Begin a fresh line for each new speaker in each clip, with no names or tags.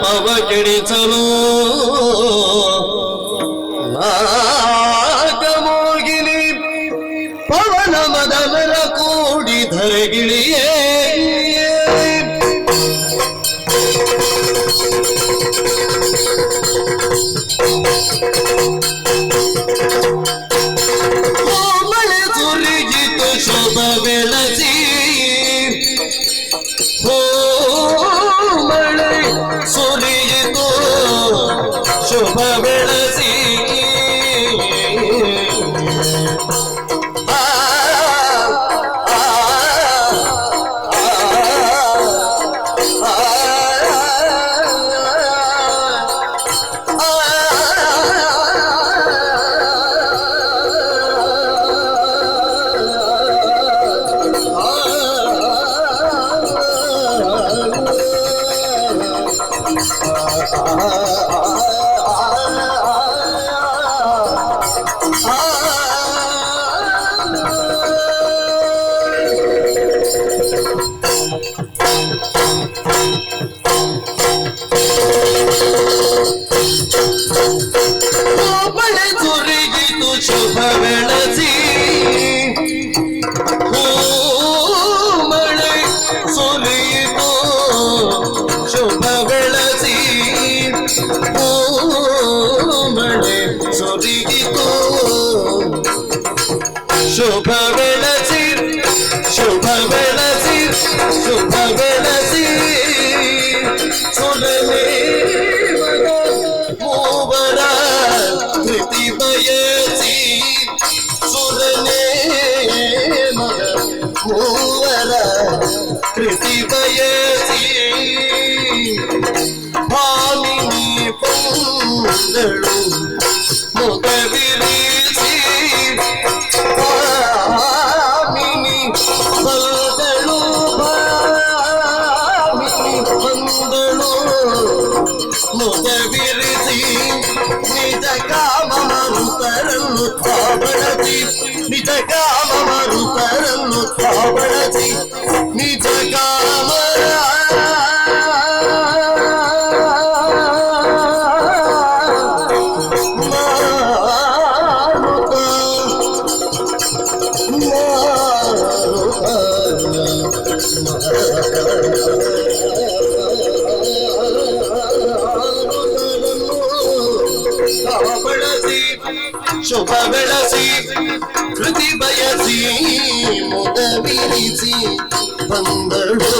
ರೂಪವ ಕೆಡಿಸಲು ನಾಗಮೋಗಿನಿ ಪವನ ಮದನರ ಕೂಡಿ ಧರೆಗಿಳಿಯೇ ಕೋಮಳೆ ಸುರಿಗಿತು ಶೋಭ ಬೆಳಸಿ ಕೋಮಳೆ ಸುರಿಗಿತು ಶುಭ ಬೆಳಸಿ ಕೋಮಳೆ ಸುರಿಗಿತು ಶುಭ ಬೆಳಸಿ ಕೋಮಳೆ ಸುರಿಯಿತು ಶುಭ ಬೆಳಸಿ ಕೋಮಳೆ ಸುರಿಗಿತು ಶುಭ ಬೆಳಸಿ ಶುಭ ಬೆಳಸಿ ಶುಭ ಬೆಳಸಿ ಸುರನೇ ಮೂವರ ಕೃತಿ ಬಯಸಿ ಸುರನೇ ಮಗ ಮೂವರ ಕೃತಿ ಬಯಸಿ ಭಾಮಿನಿ ಪಂದಳು ಮುಖವಿರಿಸಿ ಭಾಮಿನಿ ಪಂದಳು ಭಾಮಿನಿ ಪಂದಳು ಮುಖವಿರಿಸಿ ನಿಜ ಕಾಮ ಮರುತರನ್ನು ತಾಬಳಸಿ ನಿಜ ಕಾಮ ಮರುತರನ್ನು ತಾಬಳಸಿ ನಿಜ ಕಾಮ ಬಳಸಿ ಶುಭ ಬೆಳಸಿ ಕೃತಿ ಬಯಸಿ ಮುದವಿರಿಸಿ ಬಂದಳು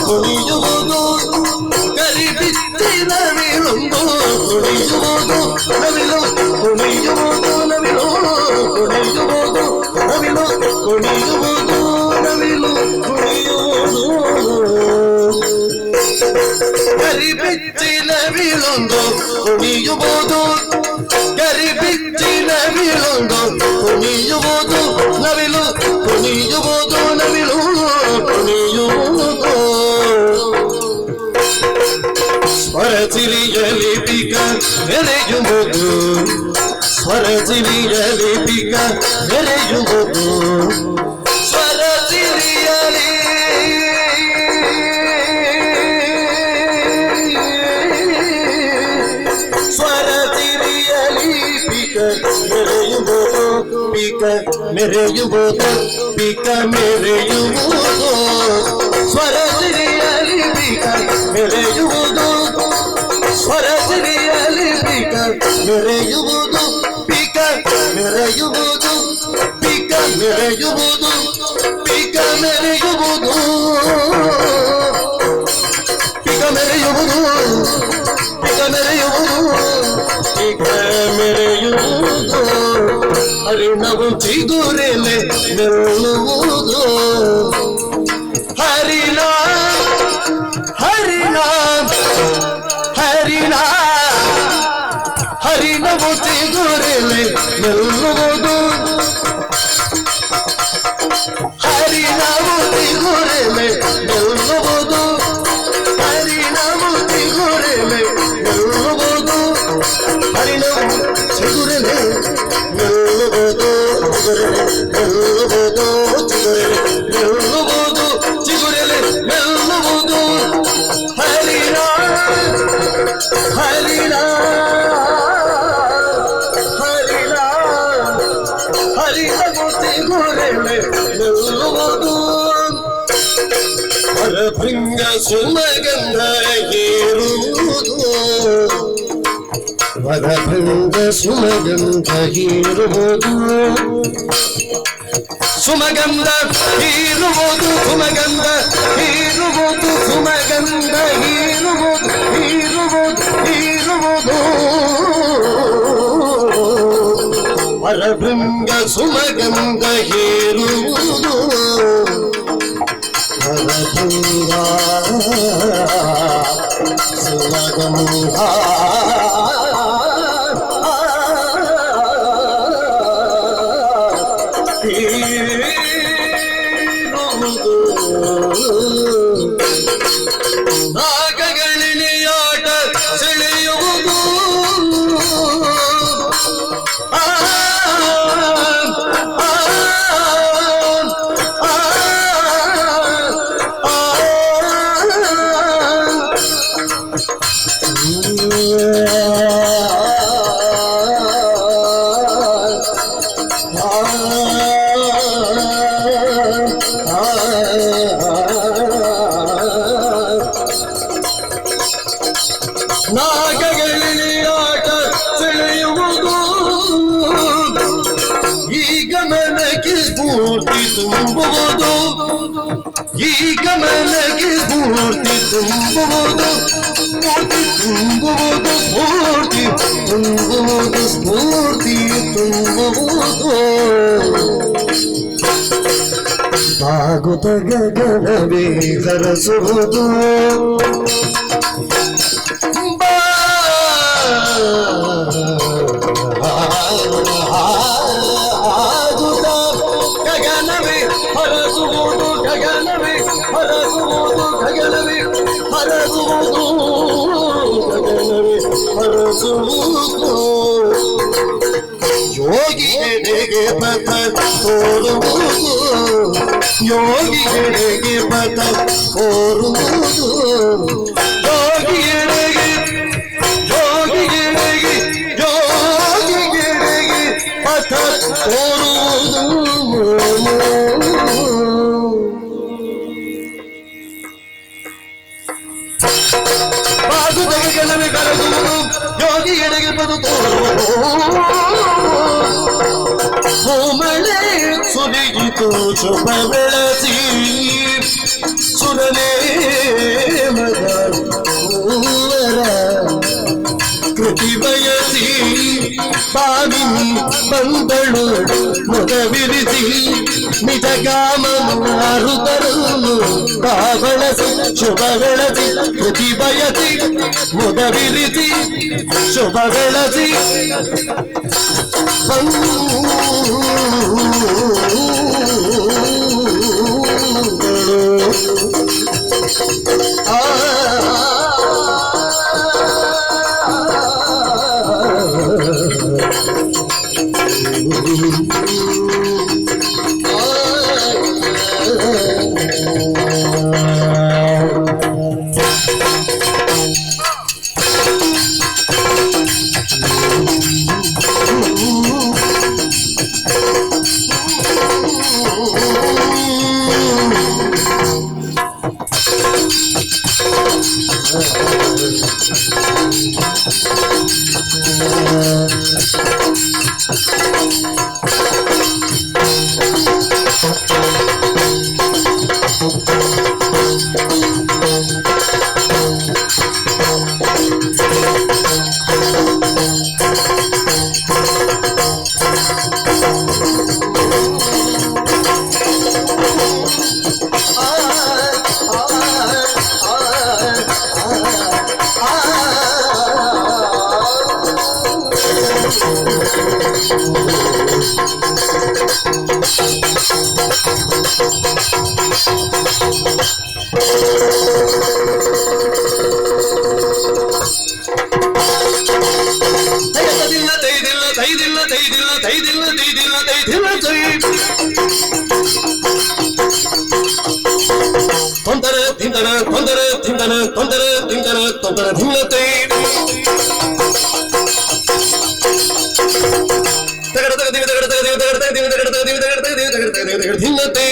ಕುಣಿಯುವುದು ಕರಿಬಿತ್ತಿನ ವೀಳೊಂದು ಕುಣಿಯುವುದು ನವಿಲು ಕುಣಿಯುವುದು ನವಿಲು ಕುಣಿಯುವುದು ನವಿಲು ಕುಣಿಯುವುದು ನವಿಲು ಕುಣಿಯುವುದು ಕರಿಬಿತ್ತಿನ ವೀಳೊಂದು ಕುಣಿಯುವುದು ಕರಿಬಿತ್ತಿನ ವೀಳೊಂದು ಕುಣಿಯುವುದು ನವಿಲು ಕುಣಿಯುವುದು ನವಿಲು ಕುಣಿಯುವುದು ಸ್ವರಸಿರಿಯಲಿ ಪಿಕ ನೆರೆಯುವುದು ಸ್ವರಸಿರಿಯಲಿ ಪಿಕ ನೆರೆಯುವುದು ಸ್ವರಸಿರಿಯಲಿ ಸ್ವರಸಿರಿಯಲಿ ಪಿಕ ಮೆರೆಯುವುದು ಪಿಕ ಮೆರೆಯುವುದು ಪಿಕ ಮೆರೆಯುವುದು ಸ್ವರಸಿರಿಯಲಿ ಪಿಕ ಮೆರೆಯುವುದು ಸ್ವರಸಿರಿಯಲಿ ಪಿಕ ಮೆರೆಯುವುದು ಪಿಕ ಮೆರೆಯುವುದು ಪಿಕ ಮೆರೆಯುವುದು ಪಿಕ ಮೆರೆಯುವುದು ಪಿಕ ಮೆರೆಯುವುದು ಪಿಕ ಮೆರೆಯುವುದು ಪಿಕ ಮೆರೆಯುವುದು ಹರಿಣವು ಚಿಗುರೆಲೆ ನಿಲ್ಲುವುದು ಹರಿಣ ಹರಿಣ ಹರಿಣ ಹರಿಣವು ಚಿಗುರೆಲೆ ನಿಲ್ಲುವುದು ಹರಿಣವು ಚಿಗುರೆಲೆ ನಿಲ್ಲುವುದು ಹರಿಣವು ಚಿಗುರೆಲೆ ನಿಲ್ಲುವುದು ಹರಿಣವು ಚಿಗುರೆಲೆ ನಿಲ್ಲುವುದು ನಿಲ್ಲುವುದು ಚಿಗುರೆಲೆ ನಿಲ್ಲುವುದು ಚಿಗುರೆಲೆ ನಿಲ್ಲುವುದು ಹರಿಣ ಹರಿಣ ಹರಿಣ ಹರಿಣವು ಚಿಗುರೆಲೆ ನಿಲ್ಲುವುದು ಹರಭೃಂಗ ಸುಮಗಂಧ ಹೀರುವುದು ಹರಭೃಂಗ ಸುಮಗಂಧ ಹೀರುವುದು ಸುಮಗಂಧ ಹೀರುವುದು ಸುಮಗಂಧ ಹೀರುವುದು ಸುಮಗಂಧ ಹೀರುವುದು ಹೀರುವುದು ಹೀರುವುದು ಹರಭೃಂಗ ಸುಮಗಂಧ ಹೀರುವುದು ಹರಭೃಂಗ ಸುಮಗಂಧ ನಾಗಗಳಿಣಿಯಾಟ ಸೆಳೆಯುವುದು ನಾಗಗಳಿಣಿಯಾಟ ಸೆಳೆಯುವುದು ಈಗ ಮನಕ್ಕೆ ಸ್ಫೂರ್ತಿ ತುಂಬುವುದು ಈಗ ಮನಕ್ಕೆ ಸ್ಫೂರ್ತಿ ತುಂಬುವುದು ಸ್ಫೂರ್ತಿ ತುಂಬುವುದು ಸ್ಫೂರ್ತಿ ತುಂಬುವುದು ಸ್ಫೂರ್ತಿ ತುಂಬುವುದು ಸಾಗುತ್ತ ಗಗನವೇ ಹರಸುವುದು ಗಗನವೇ ಹರಸುವುದು ಗಗನವೇ ಹರಸುವುದು ಗಗನವೇ ಹರಸುವುದು ಗಗನವೇ ಹರಸುವುದು ಯೋಗಿಗೆ ಪಥ ತೋರುವುದು ಯೋಗಿಗೆ ಪಥ ತೋರುವುದು ಯೋಗಿಗೆ ಯೋಗಿಗೆ ಯೋಗಿಗೆ ಪಥ ತೋರುವುದು ಬಾಸುದಗೆ ಕೆಲವೇ ಕರೆಸುವುದು ಯೋಗಿ ಎಡೆಗೆ ಪದ ತೋರುವುದು ಮಳೆ ಸುರಿಯಿತು ಶುಭ ಬೆಳಸಿ ಸುರನೇ ಮದ ಕೃತಿ ಬಯಸಿ ಬಾವಿ ಬಂದಳು ಮುದವಿರಿಸಿ ನಿಜ ಕಾಮನು ತರಲು ಬಳಸಿ ಶುಭ ಬೆಳಸಿ ಕೃತಿ ಬಯಸಿ ಮುದವಿರಿಸಿ ಶುಭ ಬೆಳಸಿ ತಿಂತನ ತೊಂದರೆ ತಿಂತನ ತೊಂದರೆ ಭಿನ್ನತೆ ಭಿನ್ನತೆ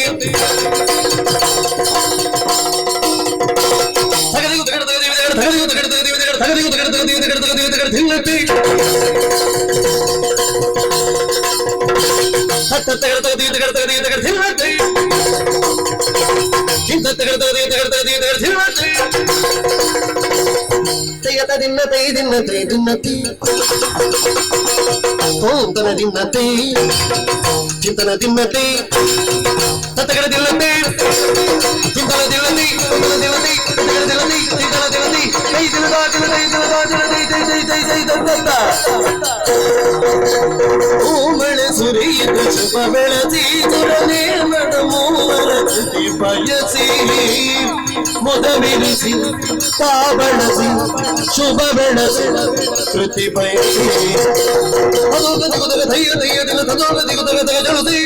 ಚಿಂತನ ದಿನ್ನತೆ ತತ್ತಗಡ ದಿಲ್ಲತೆ ಚಿಂತನ ದಿಲ್ಲತೆ ದಿಲ್ಲತೆ ದಿಲ್ಲತೆ ಚಿಂತನ ದಿಲ್ಲತೆ ಕೈ ದಿಲ್ಲದ ದಿಲ್ಲತೆ ದಿಲ್ಲದ ಮಳೆ ಸುರಿಯಿತು ಶುಭ ಬೆಳಸಿ ಸುರನೇ ಮಡ ಮೂವರ ಕೃತಿ ಬಯಸಿ ಮೊದಲಿರಿಸಿ ತಾ ಬಳಸಿ ಶುಭ ಬೆಳಸಿ ಕೃತಿ ಬಯಸಿ ಧೈರ್ಯ ಧೈರ್ಯ ದಿನ ಜಳದಿ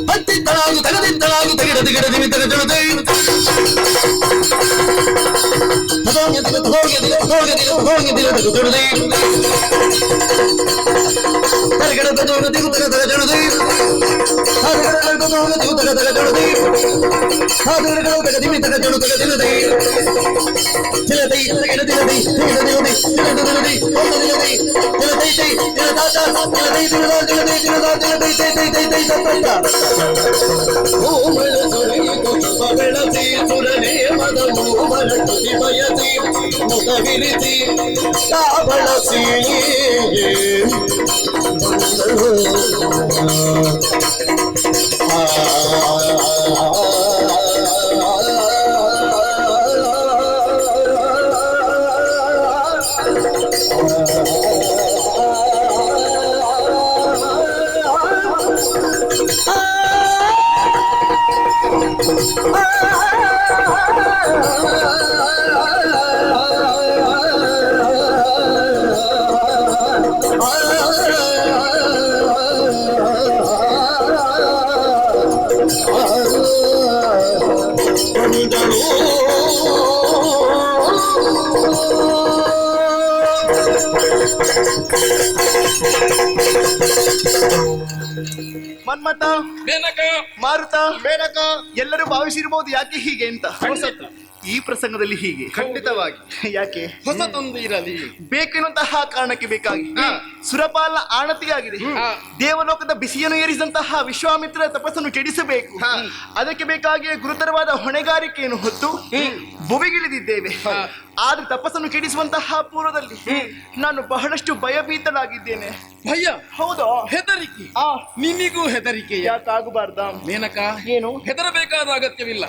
ಹತ್ತಿತ್ತಳಾಗು ತಗದಿತ್ತಳಾಗು ತೆಗೆಡ ತೆಗೆಡ ದಿಮಿತರ ಜಳದಿ ಬೆಳಸಿ ಸುರನೇ ಮದ ಮೂವರಟು ಬಯಸಿ ಮುಖವಿರಿಸಿ ಬಳಸಿ
ಮನ್ಮಥ,
ಮೇನಕ,
ಮಾರುತ,
ಮೇನಕ
ಎಲ್ಲರೂ ಭಾವಿಸಿರಬಹುದು ಯಾಕೆ ಹೀಗೆ ಅಂತ. ಈ ಪ್ರಸಂಗದಲ್ಲಿ ಹೀಗೆ
ಖಂಡಿತವಾಗಿ
ಯಾಕೆ
ಹೊಸತೊಂದು ಇರಲಿ
ಬೇಕೆನ್ನುವಂತಹ ಕಾರಣಕ್ಕೆ ಬೇಕಾಗಿ ಸುರಪಾಲ ಆಣತಿಯಾಗಿದೆ. ದೇವಲೋಕದ ಬಿಸಿಯನ್ನು ಏರಿಸಿದಂತಹ ವಿಶ್ವಾಮಿತ್ರ ತಪಸ್ಸನ್ನು ಕೆಡಿಸಬೇಕು. ಅದಕ್ಕೆ ಬೇಕಾಗಿ ಗುರುತರವಾದ ಹೊಣೆಗಾರಿಕೆಯನ್ನು ಹೊತ್ತು ಭುವಿಗಿಳಿದಿದ್ದೇವೆ. ಆದ್ರೆ ತಪಸ್ಸನ್ನು ಕೆಡಿಸುವಂತಹ ಪೂರ್ವದಲ್ಲಿ ನಾನು ಬಹಳಷ್ಟು ಭಯಭೀತನಾಗಿದ್ದೇನೆ.
ಭಯ?
ಹೌದಾ?
ಹೆದರಿಕೆ? ನಿನ್ನಿಗೂ ಹೆದರಿಕೆ
ಯಾಕಾಗಬಾರ್ದ?
ಮೇನಕ,
ಏನು
ಹೆದರಬೇಕಾದ ಅಗತ್ಯವಿಲ್ಲ.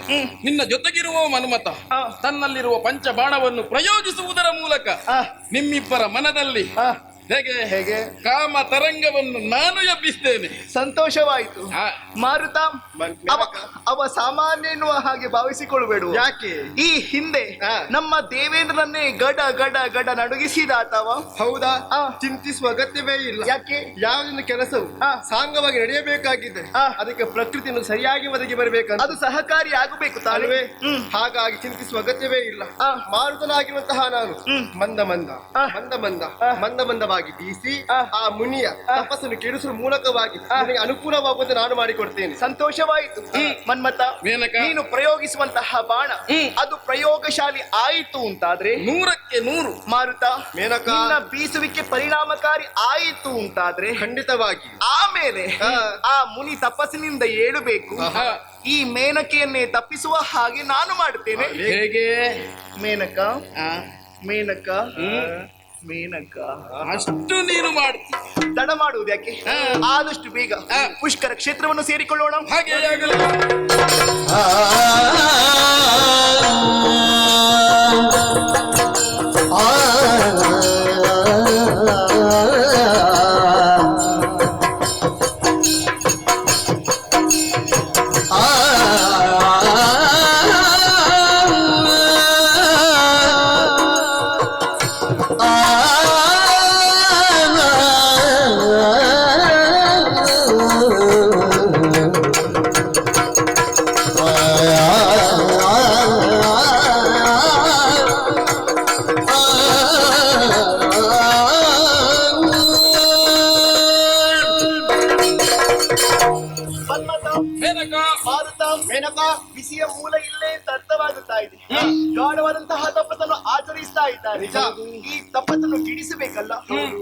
ನಿನ್ನ ಜೊತೆಗಿರುವ ಮನ್ಮಥ ತನ್ನಲ್ಲಿರುವ ಪಂಚಬಾಣವನ್ನು ಪ್ರಯೋಗಿಸುವುದರ ಮೂಲಕ ನಿಮ್ಮಿಬ್ಬರ ಮನದಲ್ಲಿ ಹೇಗೆ
ಹೇಗೆ
ಕಾಮ ತರಂಗವನ್ನು ನಾನು ಎಬ್ಬಿಸ್ತೇನೆ.
ಸಂತೋಷವಾಯಿತು. ಮಾರುತ, ಅವ ಸಾಮಾನ್ಯ ಎನ್ನುವ ಹಾಗೆ ಭಾವಿಸಿಕೊಳ್ಳಬೇಡ.
ಯಾಕೆ?
ಈ ಹಿಂದೆ ನಮ್ಮ ದೇವೇಂದ್ರನನ್ನೇ ಗಡ ಗಡ ಗಡ ನಡುಗಿಸಿದಾತವ.
ಹೌದಾ? ಚಿಂತಿಸುವ ಅಗತ್ಯವೇ ಇಲ್ಲ.
ಯಾಕೆ?
ಯಾವುದೊಂದು ಕೆಲಸವು ಸಾಂಗವಾಗಿ ನಡೆಯಬೇಕಾಗಿದೆ, ಅದಕ್ಕೆ ಪ್ರಕೃತಿಯನ್ನು ಸರಿಯಾಗಿ ಒದಗಿ ಬರಬೇಕಂತ
ಅದು ಸಹಕಾರಿ ಆಗಬೇಕು ತಾಳ್ವೆ.
ಹಾಗಾಗಿ ಚಿಂತಿಸುವ ಅಗತ್ಯವೇ ಇಲ್ಲ. ಮಾರುತನಾಗಿರುವಂತಹ ನಾನು ಮಂದ ಮಂದ ಮಂದ ಮಂದ ಮಂದ ಮಂದವಾಗಿ ಬೀಸಿ ಆ ಮುನಿಯ ತಪಸ್ಸನ್ನು ಕೆಡಿಸುವ ಮೂಲಕವಾಗಿ ನನಗೆ ಅನುಕೂಲವಾಗುವಂತೆ ನಾನು ಮಾಡಿಕೊಡ್ತೇನೆ.
ಸಂತೋಷವಾಯಿತು. ಮನ್ಮಥ, ನೀನು ಪ್ರಯೋಗಿಸುವಂತಹ ಬಾಣ ಅದು ಪ್ರಯೋಗಶಾಲಿ ಆಯಿತು ಅಂತಾದ್ರೆ
100ಕ್ಕೆ 100.
ಮಾರುತ,
ಮೇನಕ,
ನಿನ್ನ ಬೀಸುವಿಕೆ ಪರಿಣಾಮಕಾರಿ ಆಯಿತು ಅಂತಾದ್ರೆ
ಖಂಡಿತವಾಗಿ
ಆಮೇಲೆ ಆ ಮುನಿ ತಪಸ್ಸಿನಿಂದ ಏಳಬೇಕು. ಈ ಮೇನಕೆಯನ್ನೇ ತಪ್ಪಿಸುವ ಹಾಗೆ ನಾನು ಮಾಡುತ್ತೇನೆ.
ಹೇಗೆ?
ಮೇನಕ, ಮೇನಕ, ಮೇನಕ,
ಅಷ್ಟು ನೀನು ಮಾಡ್ತಿ.
ತಡ ಮಾಡುವುದು ಯಾಕೆ? ಆದಷ್ಟು ಬೇಗ ಪುಷ್ಕರ ಕ್ಷೇತ್ರವನ್ನು ಸೇರಿಕೊಳ್ಳೋಣ.
ಹಾಗೆ ಆಗಲಿ.
ಆ
ಆಗ್ತಾ ಇದೆ. ಗಾಢವಾದಂತಹ ತಪಸ್ಸನ್ನು ಆಚರಿಸ್ತಾ ಇದ್ದಾರೆ.
ನಿಜ.
ಈ ತಪಸ್ಸನ್ನು ಗಿಡಿಸಬೇಕಲ್ಲ.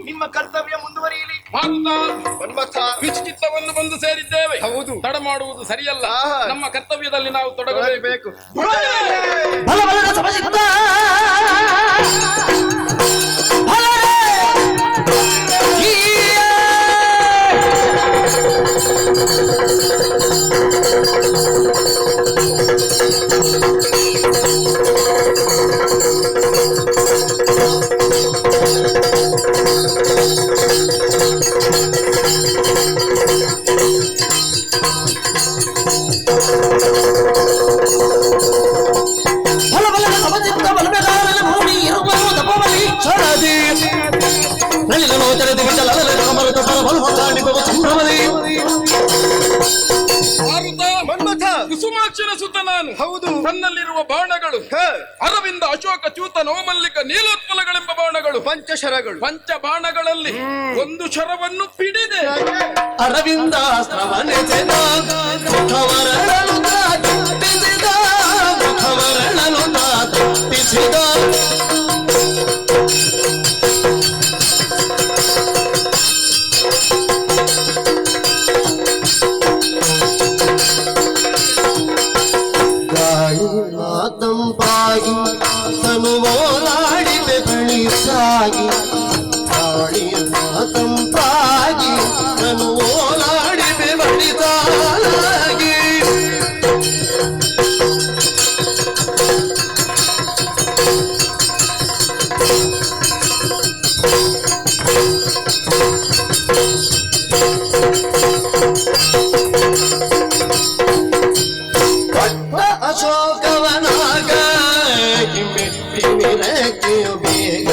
ನಿಮ್ಮ ಕರ್ತವ್ಯ ಮುಂದುವರಿಯಲಿ.
ಮನ್ಮಥ
ವಿಚಿತ್ತವನ್ನು ಬಂದು ಸೇರಿದ್ದೇವೆ.
ಹೌದು.
ತಡ ಮಾಡುವುದು ಸರಿಯಲ್ಲ.
ಆಹಾ.
ನಮ್ಮ ಕರ್ತವ್ಯದಲ್ಲಿ ನಾವು ತೊಡಗಬೇಕು.
ಬೇಕು
ಬಲಬಲದ ಸಮಚಿತ್ತ ಬಲರೇ ಬಲಬಲದ ಸಮಚಿತ್ತ ಬಲಮೆಗಾರನ ಭೂಮಿ ಇರುವುದು ತಪವಲಿ ಕ್ಷಣದಿ ನಳಿನೋ ತೆರೆದು ಬಿಟ್ಟಲಲ ಅಮೃತ ಪರಬಲ ಹೊತ್ತಾಡಿರುವ ಸಂಭ್ರಮದಿ
ಮಾರುತ,
ಮನ್ಮಥ
ಕುಸುಮಾಕ್ಷನ ಸುತ್ತ ನಾನು.
ಹೌದು.
ತನ್ನಲ್ಲಿರುವ ಬಾಣಗಳು ಅರವಿಂದ, ಅಶೋಕ, ಚ್ಯೂತ, ನವಮಲ್ಲಿಕ, ನೀಲೋತ್ಪಲಗಳೆಂಬ ಬಾಣಗಳು.
ಪಂಚಶರಗಳು.
ಪಂಚ ಬಾಣಗಳಲ್ಲಿ ಒಂದು ಶರವನ್ನು ಪಿಡಿದೆ.
ಅರವಿಂದಾಸ್ತ್ರವನೆಸೆದ ಮುಖವರಳಲು ತಪ್ಪಿಸಿದ ಮುಖವರಳಲು ತಪ್ಪಿಸಿದ ಗಾಳಿ ಮಾತಂಪಾಗಿ ತನುವೋಲಾಡಿದೆ ಬಳಿ ಸಾಗಿ ಗಾಳಿ ಮಾತಂಪಾಗಿ ತನುವೋಲಾಡಿದೆ ಬಳಿ ಸಾಗಿ ಪಟ್ಟ ಅಶೋಕವನಾಗ ಮೆಟ್ಟಿ ಮಿರಕೆಯು ಬೇಗ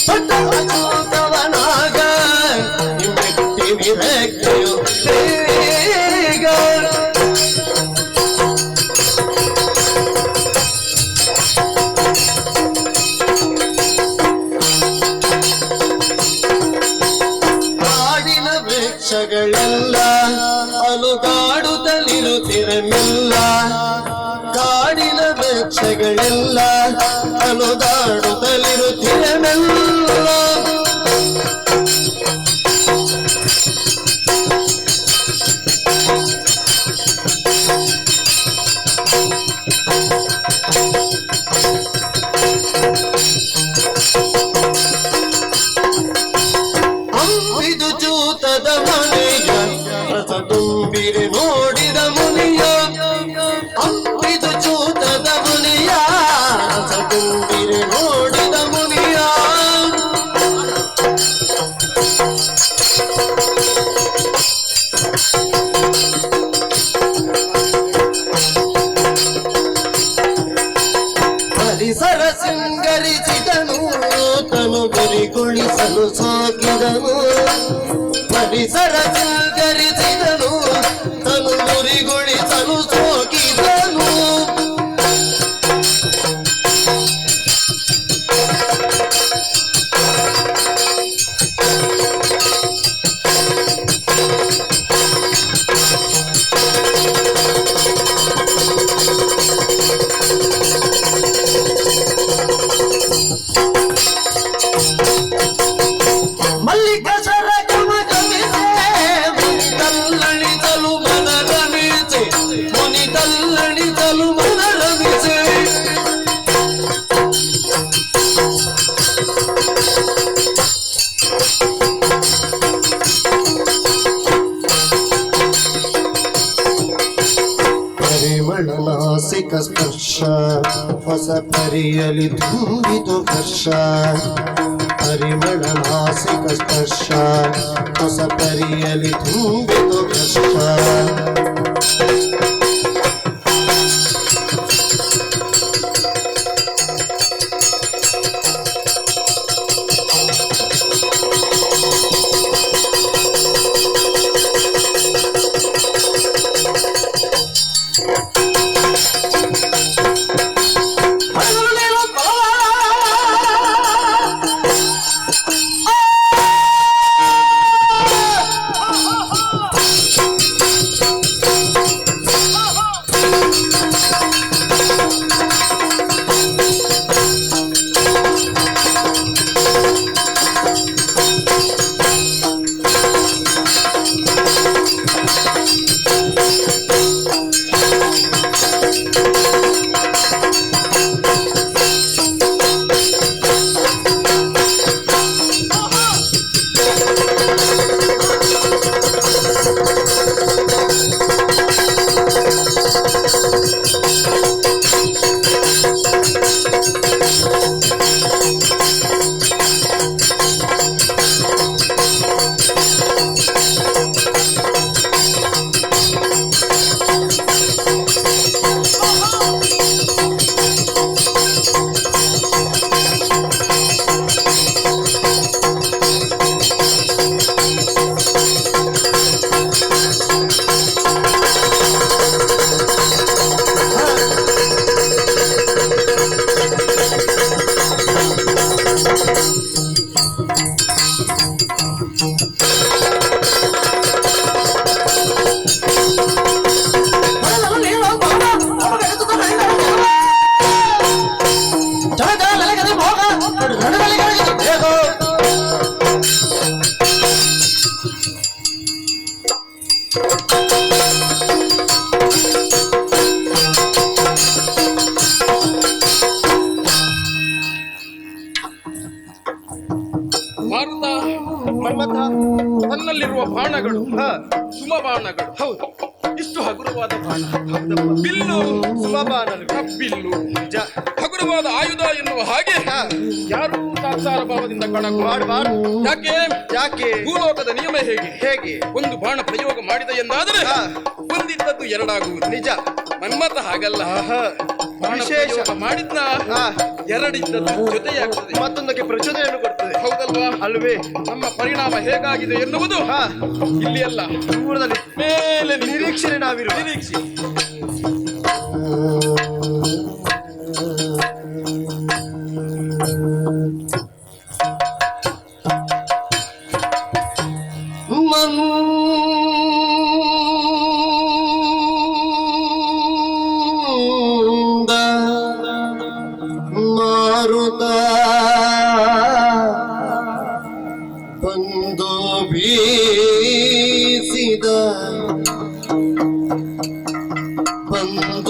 ಪಟ್ಟ ಅಶೋಕವನಾಗ ಮೆಟ್ಟಿ ಮಿರಕೆಯು ಬೇಗ ಕಾಡಿನ ವೃಕ್ಷಗಳೆಲ್ಲ ಅಲುಗಾಡುತ್ತಲಿರುತ್ತಿರಲಿಲ್ಲ ಕಾಡಿನ ವೃಕ್ಷಗಳೆಲ್ಲ ಅಲುಗಾಡುತ್ತಲಿರುತ್ತಿರಲಿಲ್ಲ ಅಂಬಿದು ಚೂತದ ಮನೆಯ ರಸ ತುಂಬಿರಿ ನೋಡಿದ ಮುನಿಯ ಅಂಬಿದು ಚೂತದ ಮುನಿಯ ರಸ ತುಂಬಿರಿ ನೋಡಿದ ಮುನಿಯ ಪರಿಸರ ಸಿಂಗರಿಸಿದನು ತನು ಗುರಿಗೊಳಿಸಲು ಸಾಗಿದನು ಪರಿಸರ ಸಿಂಗರಿಸಿದನು ತನು ಗುರಿಗೊಳಿಸಲು ಸಾಗಿದನು ಮಲ್ಲಿಕ ಸರ ಗಮಗಮಿಸೆ ಮುನಿ ತಲ್ಲಣಿಸಲು ಮನರಮಿಸೆ ಮುನಿ ತಲ್ಲಣಿಸಲು ಮನರಮಿಸೆ ಪರಿಮಳ ನಾಸಿಕ ಸ್ಪರ್ಶ ಹೊಸ ಪರಿಯಲಿ ತುಂಬಿತು ಹರ್ಷ ಪರಿಮಳ ನಾಸಿಕ ಸ್ಪರ್ಶ ಹೊಸ ಪರಿಯಲಿ ತುಂಬಿತು ಹರ್ಷ
ಬಾಣಗಳು ಸುಮಬಾಣಗಳು. ಹೌದು, ಇಷ್ಟು ಹಗುರವಾದ ಬಾಣ. ಬಿಲ್ಲು
ಸುಮಬಾಣರು
ಬಿಲ್ಲು
ನಿಜ.
ಹಗುರವಾದ ಆಯುಧ ಎನ್ನುವ ಹಾಗೆ ಯಾರೂ ಸಾಕ್ಷಾರ ಭಾವದಿಂದ
ಮಾಡಬಾರ್ದು.
ಯಾಕೆ
ಯಾಕೆ?
ಭೂಲೋಕದ ನಿಯಮ ಹೇಗೆ?
ಹೇಗೆ?
ಒಂದು ಬಾಣ ಪ್ರಯೋಗ ಮಾಡಿದ ಎಂದಾದರೆ ಒಂದಿದ್ದದ್ದು ಎರಡಾಗುವುದು.
ನಿಜ.
ಮನ್ಮತ ಹಾಗಲ್ಲ. ಬಾಣ
ವಿಶೇಷ.
ಪ್ರಯೋಗ ಮಾಡಿದ್ನ ಎರಡಿದ್ದದ್ದು ಜೊತೆಯಾಗುತ್ತದೆ.
ಮತ್ತೊಂದಕ್ಕೆ ಪ್ರಚೋದನೆಯನ್ನು ಕೊಡ್ತದೆ.
ಹೌದಲ್ವಾ?
ಅಲ್ವೇ?
ನಮ್ಮ ಪರಿಣಾಮ ಹೇಗಾಗಿದೆ ಎನ್ನುವುದು ಇಲ್ಲಿ ಅಲ್ಲ,
ದೂರದಲ್ಲಿ
ಮೇಲೆ
ನಿರೀಕ್ಷೆ ನಾವಿರುವ.
ನಿರೀಕ್ಷೆ.
ಮಂದ ಮಾರುತ ಬಂದು ಬೀಸಿದ ಮಂದ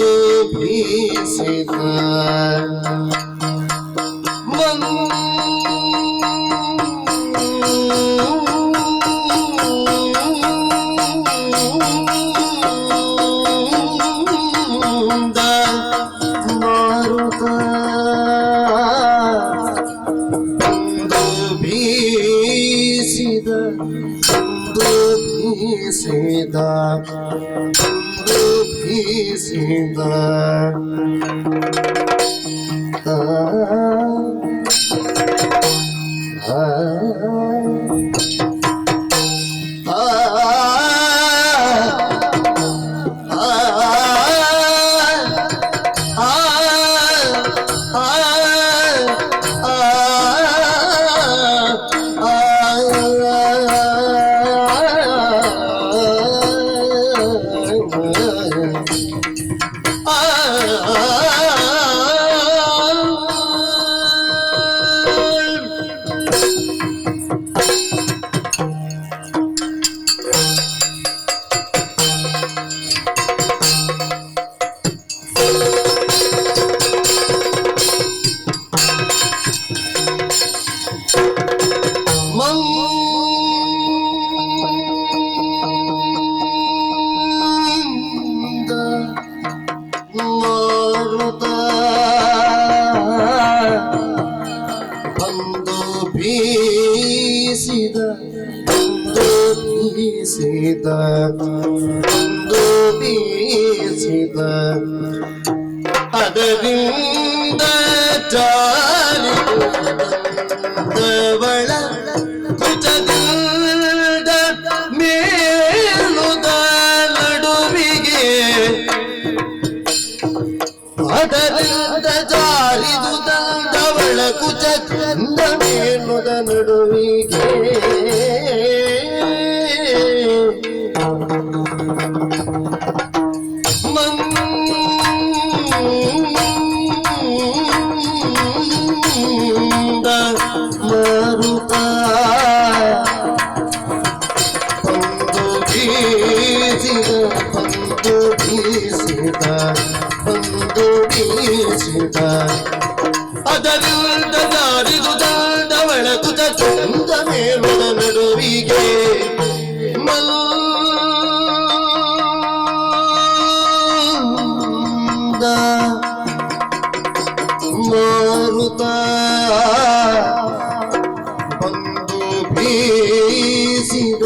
ಮಾರುತ ಬಂದು ಬೀಸಿದ ಮಾರುತ ಬಂದು ಬೀಸಿದ ಅದರಿಂದ ಜಾರಿದವಳ ಕುಚದಿಂದ ಮೇಲುದ ನಡುವಿಗೆ ಅದರಿಂದ ಜಾರಿದುದವಳ ಕುಚದಿಂದ ಮೇಲುದ ನಡುವಿಗೆ ಮಂದ ಮಾರುತ ಬಂದು ಬೀಸಿದ ಅದರಿಂದ ಜಾರಿದುದವಳ ಕುಚದಿಂದ ಮೇಲುದ ನಡುವಿಗೆ ಮಂದ ಮಾರುತ ಬಂದು ಬೀಸಿದ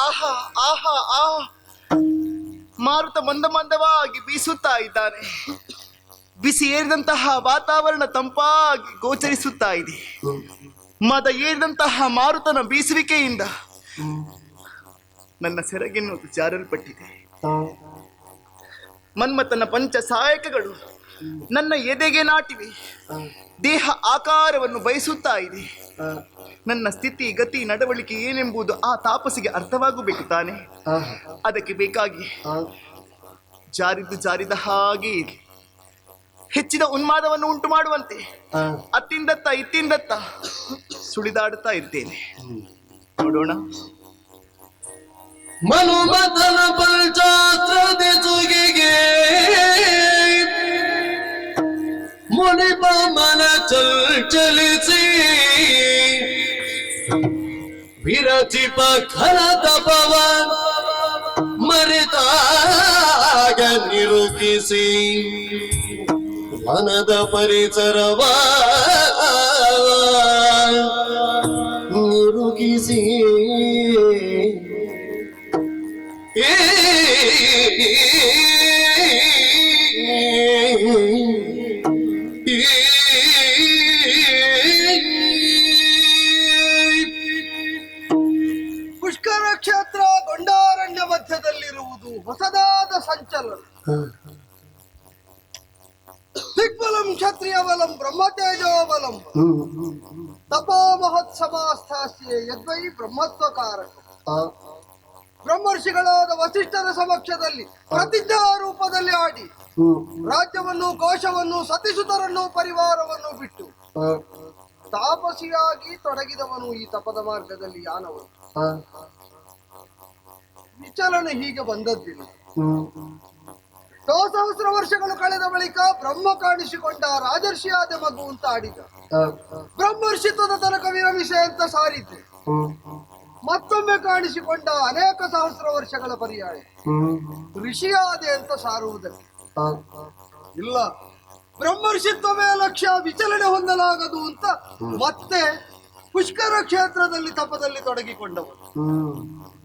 ಆಹಾ ಆಹಾ ಆಹಾ, ಮಾರುತ ಮಂದ ಮಂದವಾಗಿ ಬೀಸುತ್ತಾ ಇದ್ದಾನೆ. ಬಿಸಿ ಏರಿದಂತಹ ವಾತಾವರಣ ತಂಪಾಗಿ ಗೋಚರಿಸುತ್ತಾ ಇದೆ. ಮದ ಏರಿದಂತಹ ಮಾರುತನ ಬೀಸುವಿಕೆಯಿಂದ ನನ್ನ ಸೆರಗೆನ್ನುವುದು ಜಾರಲ್ಪಟ್ಟಿದೆ. ಮನ್ಮಥನ ಪಂಚ ಸಹಾಯಕಗಳು ನನ್ನ ಎದೆಗೆ ನಾಟಿವೆ. ದೇಹ ಆಕಾರವನ್ನು ಬಯಸುತ್ತಾ ಇದೆ. ನನ್ನ ಸ್ಥಿತಿ ಗತಿ ನಡವಳಿಕೆ ಏನೆಂಬುದು ಆ ತಾಪಸಿಗೆ ಅರ್ಥವಾಗಬೇಕು ತಾನೆ. ಅದಕ್ಕೆ ಬೇಕಾಗಿ ಜಾರಿದ ಹಾಗೆ ಹೆಚ್ಚಿದ ಉನ್ಮಾದವನ್ನು ಉಂಟು ಮಾಡುವಂತೆ ಅತ್ತಿಂದತ್ತ ಇತ್ತಿಂದತ್ತ ಸುಳಿದಾಡುತ್ತಾ ಇರ್ತೇನೆ. ನೋಡೋಣ.
ಮನುಮತನ ಪಂಚಾಸ್ತ್ರದ ಸುಗಿಗೆ ಮುನಿಪ ಮನ ಚಲಿಸಿ ವಿರಚಿಪ ಖರ ತಪವ ಮರೆತಾಗ ನಿರೂಪಿಸಿ ಮನದ ಪರಿಸರವ ನಿರುಗಿಸಿ
ಪುಷ್ಕರ ಕ್ಷೇತ್ರ ಗೊಂಡಾರಣ್ಯ ಮಧ್ಯದಲ್ಲಿರುವುದು ಹೊಸದಾದ ಸಂಚಲನ. ದಿಗ್ಬಲಂ ಕ್ಷತ್ರಿಯ ಬಲಂ ಬ್ರಹ್ಮತೇಜೋ ಬಲಂ ತಪೋ ಮಹತ್ಸಮಾಸ್ಥಾಸ್ಯೆ ಯದ್ವೈ ಬ್ರಹ್ಮತ್ವಕಾರಕ. ಬ್ರಹ್ಮರ್ಷಿಗಳಾದ ವಸಿಷ್ಠರ ಸಮಕ್ಷದಲ್ಲಿ ಪ್ರತಿಜ್ಞಾ ರೂಪದಲ್ಲಿ ಆಡಿ ರಾಜ್ಯವನ್ನು, ಕೋಶವನ್ನು, ಸತಿಸುತರನ್ನು, ಪರಿವಾರವನ್ನು ಬಿಟ್ಟು ತಾಪಸಿಯಾಗಿ ತೊಡಗಿದವನು ಈ ತಪದ ಮಾರ್ಗದಲ್ಲಿ ಯಾನವನು. ವಿಚಲನೆ ಹೀಗೆ ಬಂದದ್ದಿಲ್ಲ. ಸಹಸ್ರ ವರ್ಷಗಳು ಕಳೆದ ಬಳಿಕ ಬ್ರಹ್ಮ ಕಾಣಿಸಿಕೊಂಡ, ರಾಜರ್ಷಿಯಾದ ಮಗು ಅಂತ ಆಡಿದ. ಬ್ರಹ್ಮರ್ಷಿತ್ವದ ತನಕ ವಿರಮಿಸೆ ಅಂತ ಸಾರಿದ್ದೆ. ಮತ್ತೊಮ್ಮೆ ಕಾಣಿಸಿಕೊಂಡ ಅನೇಕ ಸಹಸ್ರ ವರ್ಷಗಳ ಪರ್ಯಾಯ ಋಷಿಯಾದೆ ಅಂತ ಸಾರುವುದಕ್ಕೆ ಇಲ್ಲ. ಬ್ರಹ್ಮರ್ಷಿತ್ವವೇ ಲಕ್ಷ್ಯ, ವಿಚಲನೆ ಹೊಂದಲಾಗದು ಅಂತ ಮತ್ತೆ ಪುಷ್ಕರ ಕ್ಷೇತ್ರದಲ್ಲಿ ತಪದಲ್ಲಿ ತೊಡಗಿಕೊಂಡವರು.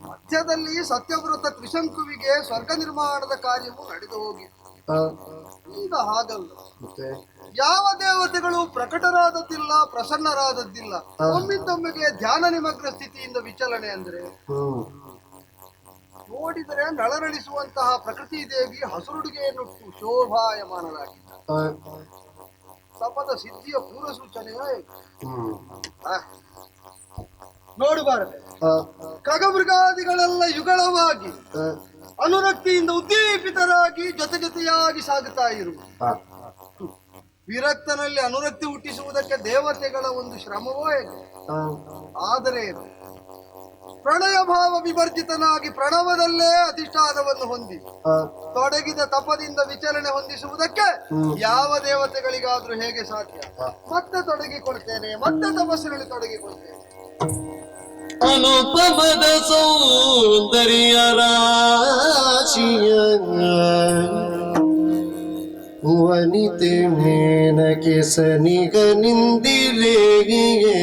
ಮಧ್ಯದಲ್ಲಿ ಸತ್ಯವೃತ ತ್ರಿಶಂಕುವಿಗೆ ಸ್ವರ್ಗ ನಿರ್ಮಾಣದ ಕಾರ್ಯವು ನಡೆದು ಹೋಗಿತ್ತು. ಈಗ ಹಾಗಲ್ಲ. ಯಾವ ದೇವತೆಗಳು ಪ್ರಕಟರಾದದ್ದಿಲ್ಲ, ಪ್ರಸನ್ನರಾದದ್ದಿಲ್ಲ. ಒಮ್ಮಿಂದೊಮ್ಮೆಗೆ ಧ್ಯಾನ ನಿಮಗ್ನ ಸ್ಥಿತಿಯಿಂದ ವಿಚಲನೆ ಅಂದ್ರೆ ನೋಡಿದರೆ ನಳನಳಿಸುವಂತಹ ಪ್ರಕೃತಿ ದೇವಿ ಹಸುರುಡುಗೆಯನ್ನುಟ್ಟು ಶೋಭಾಯಮಾನರಾಗಿದ್ದ. ತಪದ ಸಿದ್ಧಿಯ ಪೂರ್ವ ಸೂಚನೆಯೇ ನೋಡಬಾರದೆ. ಖಗಮೃಗಾದಿಗಳೆಲ್ಲ ಯುಗಳವಾಗಿ ಅನುರಕ್ತಿಯಿಂದ ಉದ್ದೀಪಿತರಾಗಿ ಜೊತೆ ಜೊತೆಯಾಗಿ ಸಾಗುತ್ತಾ ಇರುವುದು. ವಿರಕ್ತನಲ್ಲಿ ಅನುರಕ್ತಿ ಹುಟ್ಟಿಸುವುದಕ್ಕೆ ದೇವತೆಗಳ ಒಂದು ಶ್ರಮವೋ ಹೇಗೆ. ಆದರೆ ಪ್ರಣಯ ಭಾವ ವಿವರ್ಜಿತನಾಗಿ ಪ್ರಣವದಲ್ಲೇ ಅಧಿಷ್ಠಾನವನ್ನು ಹೊಂದಿ ತೊಡಗಿದ ತಪದಿಂದ ವಿಚಲನೆ ಹೊಂದಿಸುವುದಕ್ಕೆ ಯಾವ ದೇವತೆಗಳಿಗಾದ್ರೂ ಹೇಗೆ ಸಾಧ್ಯ? ಮತ್ತೆ ತೊಡಗಿಕೊಳ್ತೇನೆ, ಮತ್ತೆ ತಪಸ್ಸಿನಲ್ಲಿ ತೊಡಗಿಕೊಳ್ತೇನೆ.
ಅನುಪಮದ ಸೌಂದರ್ಯ ರಾಶಿಯ ವನಿತೆ ಮೇನಕೆ ಸನಿಗ ನಿಂದಿಲೇಗಿಯೇ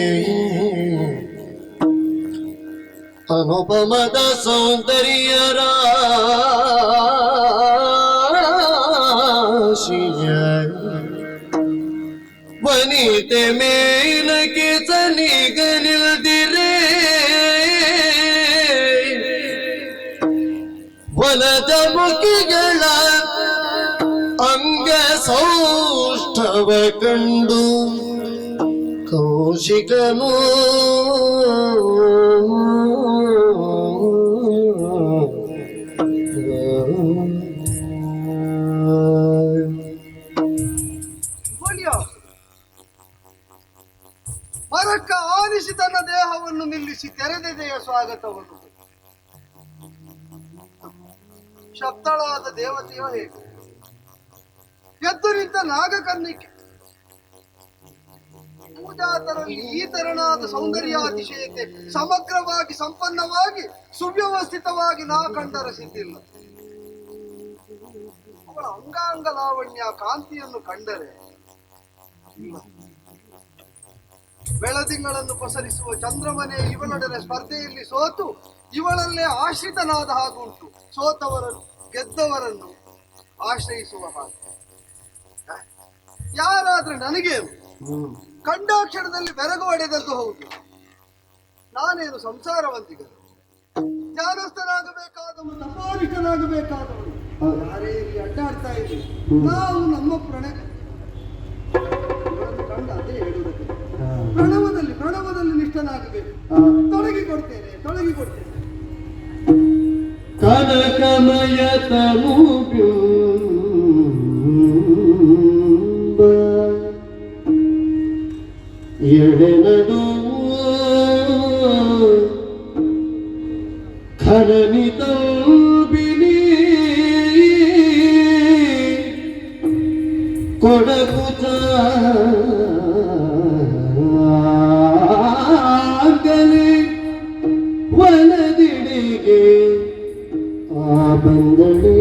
ಅನುಪಮದ ಸೌಂದರ್ಯ ರಾಶಿಯ ವನಿತೆ ಮೇನಕೆ ಸನಿಗ ನಿಲ್ದಿರೇ ವನದ ಮುಖಿಗಳ ಅಂಗ ಸೌಷ್ಠವ ಕಂಡು ಕೌಶಿಕನು
ಮರಕ್ಕ ಆನಿಸಿ ತನ್ನ ದೇಹವನ್ನು ನಿಲ್ಲಿಸಿ ತೆರೆದೆದೆಯ ಸ್ವಾಗತವನ್ನು ಶಬ್ದಳಾದ ದೇವತೆಯೋ ಹೇಗೆ ಎದ್ದು ನಿಂತ ನಾಗಕರ್ಣಿಕೆ ಪೂಜಾತರಲ್ಲಿ ಈ ತೆರನಾದ ಸೌಂದರ್ಯಾತಿಶಯತೆ ಸಮಗ್ರವಾಗಿ ಸಂಪನ್ನವಾಗಿ ಸುವ್ಯವಸ್ಥಿತವಾಗಿ ನಾ ಕಂಡರಸಿದ್ದಿಲ್ಲ. ಅವಳ ಅಂಗಾಂಗ ಲಾವಣ್ಯ ಕಾಂತಿಯನ್ನು ಕಂಡರೆ ಬೆಳದಿಂಗಳನ್ನು ಪಸರಿಸುವ ಚಂದ್ರಮನೆ ಇವಳೊಡನೆ ಸ್ಪರ್ಧೆಯಲ್ಲಿ ಸೋತು ಇವಳಲ್ಲೇ ಆಶ್ರಿತನಾದ ಹಾಗುಂಟು. ಸೋತವರನ್ನು ಗೆದ್ದವರನ್ನು ಆಶ್ರಯಿಸುವ ಹಾಗೆ. ಯಾರಾದ್ರೆ ನನಗೇನು ಕಂಡಾಕ್ಷರದಲ್ಲಿ ಬೆರಗು ಹೊಡೆದದ್ದು ಹೌದು. ನಾನೇನು ಸಂಸಾರವಂತಿಗರು, ಜ್ಞಾನಸ್ಥರಾಗಬೇಕಾದವನು, ತಪಾನಿಕನಾಗಬೇಕಾದವನು ಯಾರೇ ಇಲ್ಲಿ ಅಡ್ಡಾಡ್ತಾ ಇದ್ದೀವಿ. ನಾವು ನಮ್ಮ ಪ್ರಣಯ ಕಂಡ ಅದೇ ಹೇಳುವುದಕ್ಕೆ ಪ್ರಣವದಲ್ಲಿ ನಿಷ್ಠನಾಗಬೇಕು. ತೊಡಗಿಕೊಡ್ತೇನೆ.
ಕನಕಮಯ ತಮುಗು ಕೊಡಗುತ್ತಾಗಲಿ ವನದಿಡಿಗೆ ಆ ಬಂದಳೆ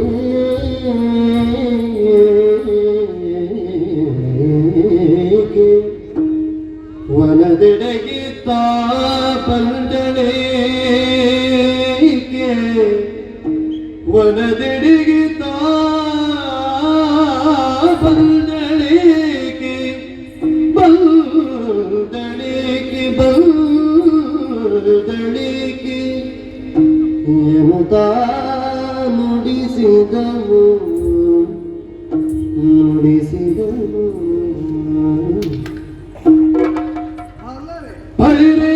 ವನದೆಡೆಗೆ ತಾ ಬಂದಳೇಕೆ ವನದೆಡೆಗೆ ತಾ ಬಂದಳೇಕೆ ಬಂದಳೇಕೆ ಬಂದಳೇಕೆ ಎನ್ನುತ್ತಾ ನುಡಿಸಿದನು ನುಡಿಸಿದನು ಬಳಿರೇ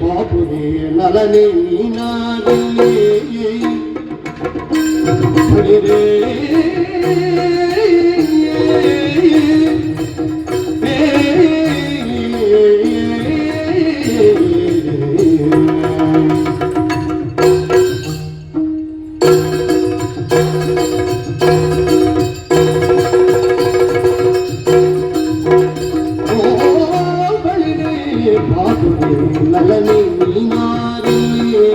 ಬಾಪುರೇ ನಲನೆ ನೀನಾಗಲೇ ಬಳಿರೇ ನಲನೆ ನೀನಾಗಲೇ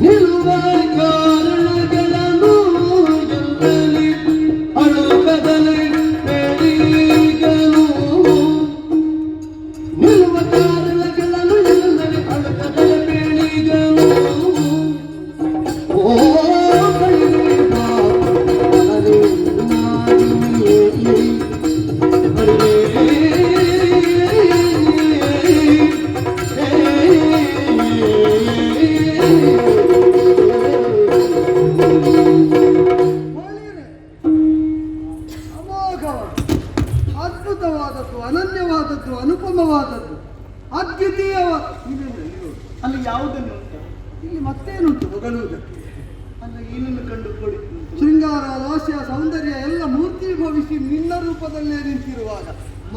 ನಿಲ್ಲುವ ಕಾರಣಗಳನ್ನು ಎಲ್ಲಲಿ ಅಳುಕದಲೆ ಬೇಡಿಗನು ನಿಲ್ಲುವ ಕಾರಣಗಳನ್ನು ಎಲ್ಲಲಿ ಅಳುಕದಲೆ ಬೇಡಿಗನು ಓ ಬಳಿರೆ ಬಾಪುರೇ ನೀನಾಗಲೇ
ಅದ್ಭುತವಾದದ್ದು, ಅನನ್ಯವಾದದ್ದು, ಅನುಪಮವಾದದ್ದು, ಅದ್ವಿತೀಯವಾದ
ಅಲ್ಲಿ ಯಾವುದನ್ನು ಉಂಟು?
ಇಲ್ಲಿ ಮತ್ತೇನುಂಟು ಹೊಗಳುವುದಕ್ಕೆ?
ಅಲ್ಲ ಏನನ್ನು ಕಂಡುಕೊಂಡಿದ್ದು?
ಶೃಂಗಾರ, ಲಾಸ್ಯ, ಸೌಂದರ್ಯ ಎಲ್ಲ ಮೂರ್ತಿಭವಿಸಿ ನಿನ್ನ ರೂಪದಲ್ಲೇ ನಿಂತಿರುವಾಗ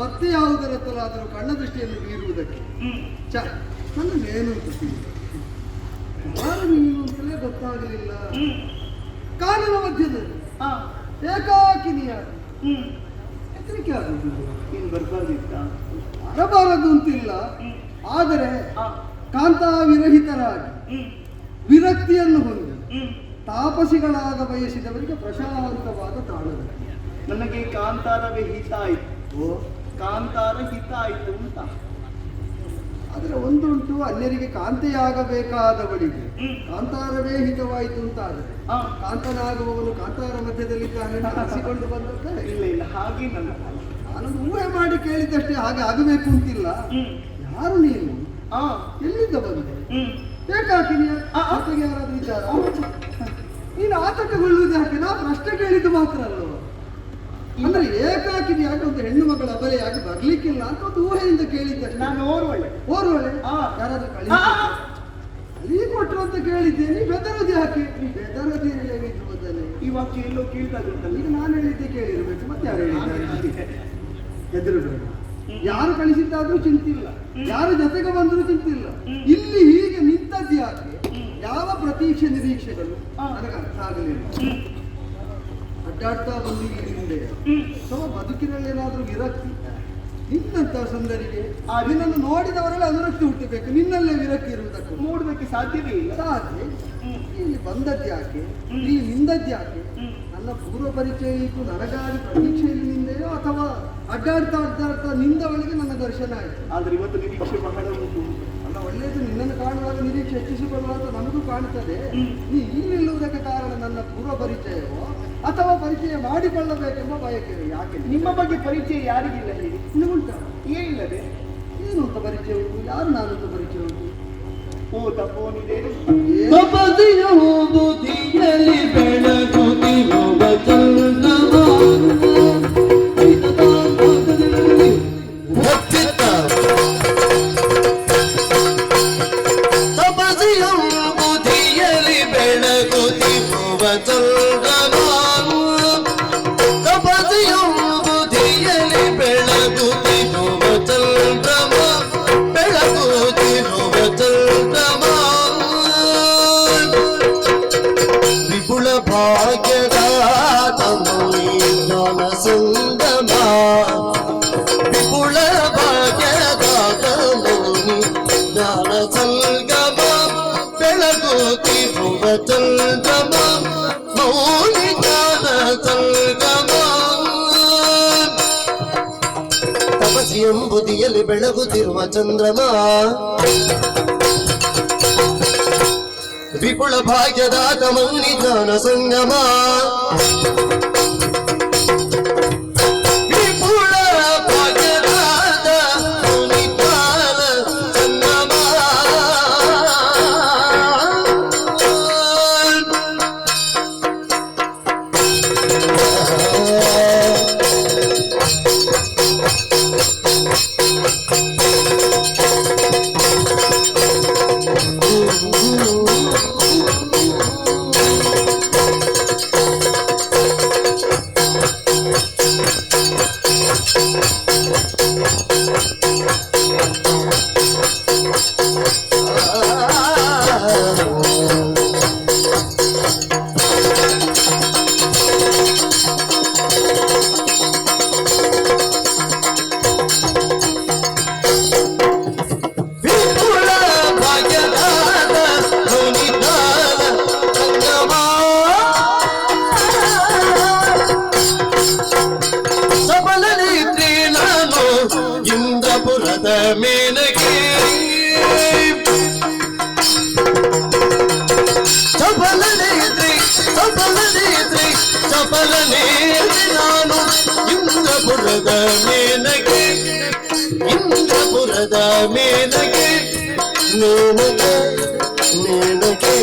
ಮತ್ತೆ ಯಾವುದರತ್ತಲಾದರೂ ಕಣ್ಣ ದೃಷ್ಟಿಯನ್ನು ಬೀರುವುದಕ್ಕೆ ಚ ನನ್ನದೇನು ಯಾರು ನೀನು ಅಂತಲೇ ಗೊತ್ತಾಗಲಿಲ್ಲ. ಕಾನನ ಮಧ್ಯದಲ್ಲಿ ಏಕಾಕಿನಿಯಾಗಿ ಹೆದರಿಕೆ ಆಗುವುದಿಲ್ಲ.
ಏನು ಬರ್ಬಾರ್ದಿತ್ತ?
ಬರಬಾರದು ಅಂತಿಲ್ಲ, ಆದರೆ ಕಾಂತಾ ವಿರಹಿತರಾಗಿ ವಿರಕ್ತಿಯನ್ನು ಹೊಂದಿ ತಾಪಸಿಗಳಾಗ ಬಯಸಿದವರಿಗೆ ಪ್ರಶಾಂತವಾದ ತಾಣದ
ನನಗೆ ಕಾಂತಾರವೇ ಹಿತ ಆಯಿತು.
ಓ
ಕಾಂತಾರ ಹಿತ ಆಯಿತು ಅಂತ.
ಆದರೆ ಒಂದುಂಟು, ಅನ್ಯರಿಗೆ ಕಾಂತೆಯಾಗಬೇಕಾದವಳಿಗೆ ಕಾಂತಾರವೇ ಹಿತವಾಯಿತು ಅಂತ. ಆದರೆ ಕಾಂತನಾಗುವವನು ಕಾಂತಾರ ಮಧ್ಯದಲ್ಲಿದ್ದಾನೆ ಹಸಿಕೊಂಡು ಬಂದಂತ
ಇಲ್ಲ ಇಲ್ಲ, ಹಾಗೆ ನನ್ನ
ನಾನು ಊಹೆ ಮಾಡಿ ಕೇಳಿದ್ದಷ್ಟೇ, ಹಾಗೆ ಆಗಬೇಕು ಅಂತಿಲ್ಲ. ಯಾರು ನೀನು? ಎಲ್ಲಿಂದ ಬಂದೆ? ಏಕಾಕಿನಿಯ ಆತಗೆ ಯಾರಾದ್ರೂ ಇದ್ದಾರ? ನೀನು ಆತಂಕಗೊಳ್ಳುವುದು ಯಾಕೆ? ನಾ ಪ್ರಶ್ನೆ ಕೇಳಿದ್ದು ಮಾತ್ರ ಅಲ್ವ. ಅಂದ್ರೆ ಏಕಾಕಿನಿಯಾಗಿ ಒಂದು ಹೆಣ್ಣು ಮಗಳ ಅಬಲೆಯಾಗಿ ಬರ್ಲಿಕ್ಕಿಲ್ಲ ಅಂತ ಒಂದು ಊಹೆಯಿಂದ ಕೇಳಿದ್ದಷ್ಟೇ.
ನಾನು ಓರ್ವಳೆ
ಯಾರಾದ್ರೂ ಕಳಿ ಕೊಟ್ರು ಅಂತ ಕೇಳಿದ್ದೇನೆ. ಬೆದರದು ಯಾಕೆ? ಬೆದರದಿರಲೇಬೇಕು ಮೊದಲೇ.
ಈ ವಾಕ್ಯ ಎಲ್ಲೋ ಕೇಳ್ತಾ ಇರುತ್ತಲ್ಲ.
ಈಗ ನಾನು ಹೇಳಿದ್ದೆ ಕೇಳಿರ್ಬೇಕು, ಮತ್ತೆ ಯಾರು ಹೇಳಿದ್ದಾರೆ? ಹೆದರಬೇಡ. ಯಾರು ಕಳಿಸಿದ್ದಾದ್ರೂ ಚಿಂತಿಲ್ಲ, ಯಾರು ಜೊತೆಗೆ ಬಂದರೂ ಚಿಂತಿಲ್ಲ. ಇಲ್ಲಿ ಹೀಗೆ ನಿಂತದ್ದು ಯಾಕೆ? ಯಾವ ಪ್ರತೀಕ್ಷೆ ನಿರೀಕ್ಷೆಗಳು ನನಗೆ ಅರ್ಥ ಆಗಲಿಲ್ಲ. ಅಡ್ಡಾಡ್ತಾ ಬಂದಿದ್ದೀನಿ ಹಿಂದೆ ಅಥವಾ ಬದುಕಿನಲ್ಲಿ ಏನಾದ್ರೂ ವಿರಕ್ತಿ? ನಿನ್ನಂತ ಸುಂದರಿಗೆ ನಿನ್ನನ್ನು ನೋಡಿದವರೆಲ್ಲ ಅನುರಕ್ತಿ ಹುಟ್ಟಬೇಕು, ನಿನ್ನಲ್ಲೇ ವಿರಕ್ತಿ ಇರುವುದಕ್ಕೆ
ನೋಡ್ಲಿಕ್ಕೆ ಸಾಧ್ಯವೇ ಇಲ್ಲ.
ಸಾಧ್ಯ. ಇಲ್ಲಿ ಬಂದದ್ದು ಯಾಕೆ? ಇಲ್ಲಿ ನಿಂದದ್ದು ಯಾಕೆ? ನನ್ನ ಪೂರ್ವ ಪರಿಚಯ ಇತ್ತು, ನನಗಾಗಿ ಪ್ರತೀಕ್ಷೆಯಲ್ಲಿ ನಿಂದೆಯೋ ಅಥವಾ ಅಡ್ಡಾಡ್ತಾ ಅಡ್ಡಾಡ್ತಾ ನಿಂದವಳಿಗೆ ನನ್ನ ದರ್ಶನ ಆಯಿತು.
ಆದ್ರೆ ಇವತ್ತು ನಿರೀಕ್ಷೆ ಬಹಳ ಉಂಟು.
ಅಲ್ಲ, ಒಳ್ಳೆಯದು, ನಿನ್ನನ್ನು ಕಾಣುವಾಗ ನಿರೀಕ್ಷೆ ಹೆಚ್ಚಿಸಿಕೊಳ್ಳುವ ಅಂತ ನಮಗೂ ಕಾಣುತ್ತದೆ. ನೀ ಇಲ್ಲಿ ನಿಲ್ಲುವುದಕ್ಕೆ ಕಾರಣ ನನ್ನ ಪೂರ್ವ ಪರಿಚಯವೋ ಅಥವಾ ಪರಿಚಯ ಮಾಡಿಕೊಳ್ಳಬೇಕೆಂಬ ಬಯಕೆಯೋ? ಯಾಕೆ?
ನಿಮ್ಮ ಬಗ್ಗೆ ಪರಿಚಯ ಯಾರಿಗಿಲ್ಲ ಹೇಳಿ?
ನಿಮಗುಂಟ?
ಏನಿಲ್ಲದೆ
ಏನು ಅಂತ ಪರಿಚಯ ಉಂಟು? ಯಾರು ನಾನು ಅಂತ ಪರಿಚಯ ಉಂಟು?
ಓ ತಪ್ಪೋನಿದೆ.
ತಪದಿಯ ಬುದ್ಧಿಯಲ್ಲಿ ಬೆಳಗುತ್ತಿರುವ ಚಂದ್ರವ ತಪಸಿಯ ಬುದ್ಧಿಯಲ್ಲಿ ಬೆಳಗುತ್ತಿರುವ ಚಂದ್ರವ ತಪಸಿಯ ಬುದ್ಧಿಯಲ್ಲಿ ಬೆಳಗುತ್ತಿರುವ ಚಂದ್ರವ ಬೆಳಗುತ್ತಿರುವ ಚಂದ್ರವ ವಿಪುಲ ಭಾಗ್ಯದ ತಮೋಯಿ ಬೆಳಗುತ್ತಿರುವ ಚಂದ್ರಮ ವಿಪುಲ ಭಾಗ್ಯದಾತ ಮೌನಿ ಜ್ಞಾನ ಸಂಗಮ ವಿಪುಲ ಭಾಗ್ಯದಾತ ಮೌನಿ ಜ್ಞಾನ ಸಂಗಮ ಇಂದ್ರಪುರದ ಮೇನಗೆ ಚಪಲನೆ ನಾನು ಇಂದ್ರಪುರದ ಮೇನಗೆ ಇಂದ್ರಪುರದ ಮೇನಗೆ ಮೇನಗೆ ಮೇನಗೆ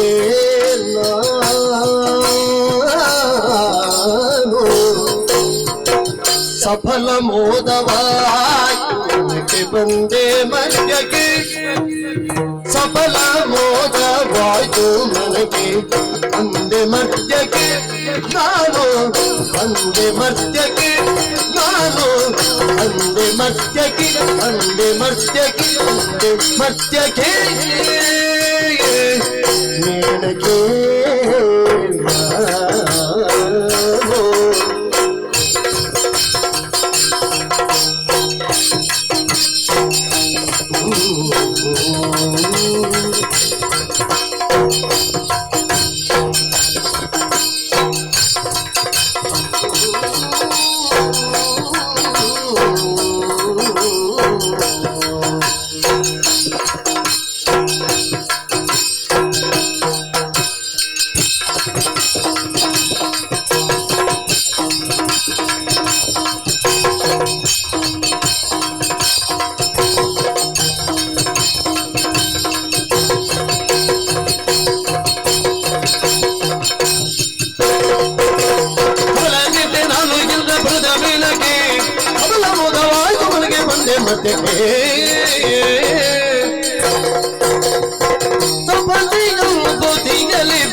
ನಾನು ಸಫಲ ಮೋದವಾಯ್ತು ಬಂದೆ ಮಧ್ಯಕ್ಕೆ ಸಫಲ ಮೋದವಾಯ್ತು ನನಗೆ ಅಂದೆ ಮಧ್ಯಕ್ಕೆ ನಾನು ಅಂದೆ ಮಧ್ಯಕ್ಕೆ ನಾನು ಅಂದೆ ಮಧ್ಯಕ್ಕೆ ಅಂದೆ ಮಧ್ಯಕ್ಕೆ ಅಂದೆ ಮಧ್ಯಕ್ಕೆ ಮೇನಕ್ಕೆ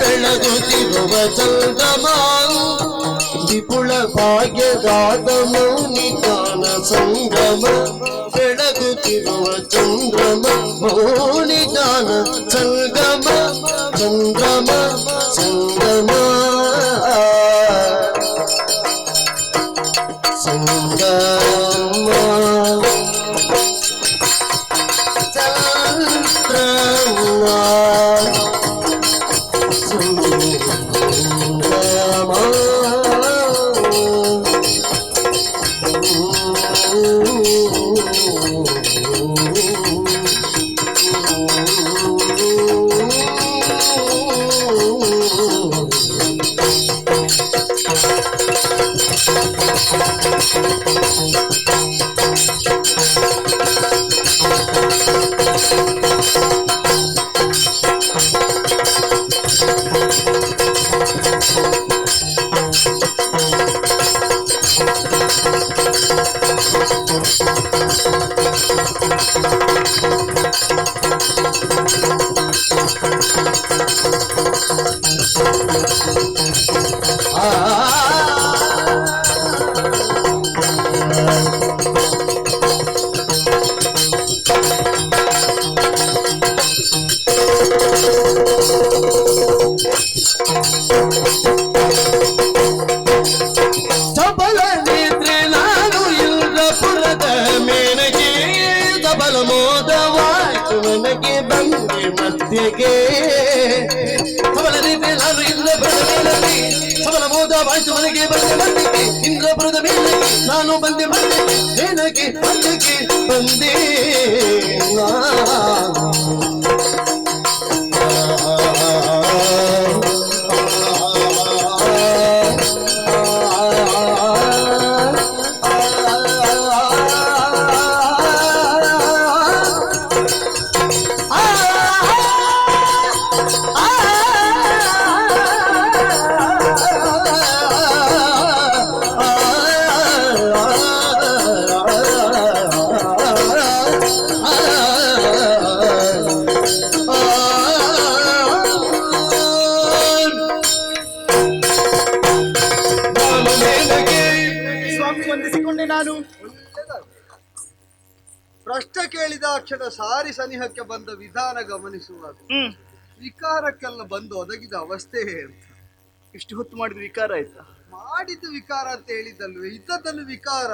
ಬೆಳಗುತ್ತಿರುವ ಚಂದ್ರಮ ವಿಪುಲ ಭಾಗ್ಯದಾತ ಮೌನಿ ಜ್ಞಾನ ಸಂಗಮ ಬೆಳಗುತ್ತಿರುವ ಚಂದ್ರಮ ಮೌನಿ ಜ್ಞಾನ ಸಂಗಮ ಚಂದ್ರಮ ಸಂಗಮ ಸಂಗಮ ಮಧ್ಯಕ್ಕೆ ಸಬಲ ರೀತಿ ನಾನು ಇಲ್ಲ ಬೆಳಗಲಿ ಸಬಲ ಮೋದ ಬಾಯ್ತು ಮನೆಗೆ ಬಂದೆ ಮನೆಗೆ ಇಂದ್ರಪುರದ ಮೇಲೆ ನಾನು ಬಂದೆ ಮನೆಗೆ ಏನಕ್ಕೆ ಮನೆಗೆ ಬಂದೆ
ಸ್ವಾಮಿ ವಂದಿಸಿಕೊಂಡೆ ನಾನು.
ಪ್ರಶ್ನೆ ಕೇಳಿದ ಕ್ಷಣ ಸಾರಿ ಸನಿಹಕ್ಕೆ ಬಂದ ವಿಧಾನ ಗಮನಿಸುವಾಗ ವಿಕಾರಕ್ಕೆಲ್ಲ ಬಂದು ಒದಗಿದ ಅವಸ್ಥೆ ಅಂತ.
ಇಷ್ಟು ಹೊತ್ತು ಮಾಡಿದ ವಿಕಾರ ಆಯ್ತಾ?
ಮಾಡಿದ್ದು ವಿಕಾರ ಅಂತ ಹೇಳಿದ್ದಲ್ವೇ, ಇದ್ದದ್ದನ್ನು ವಿಕಾರ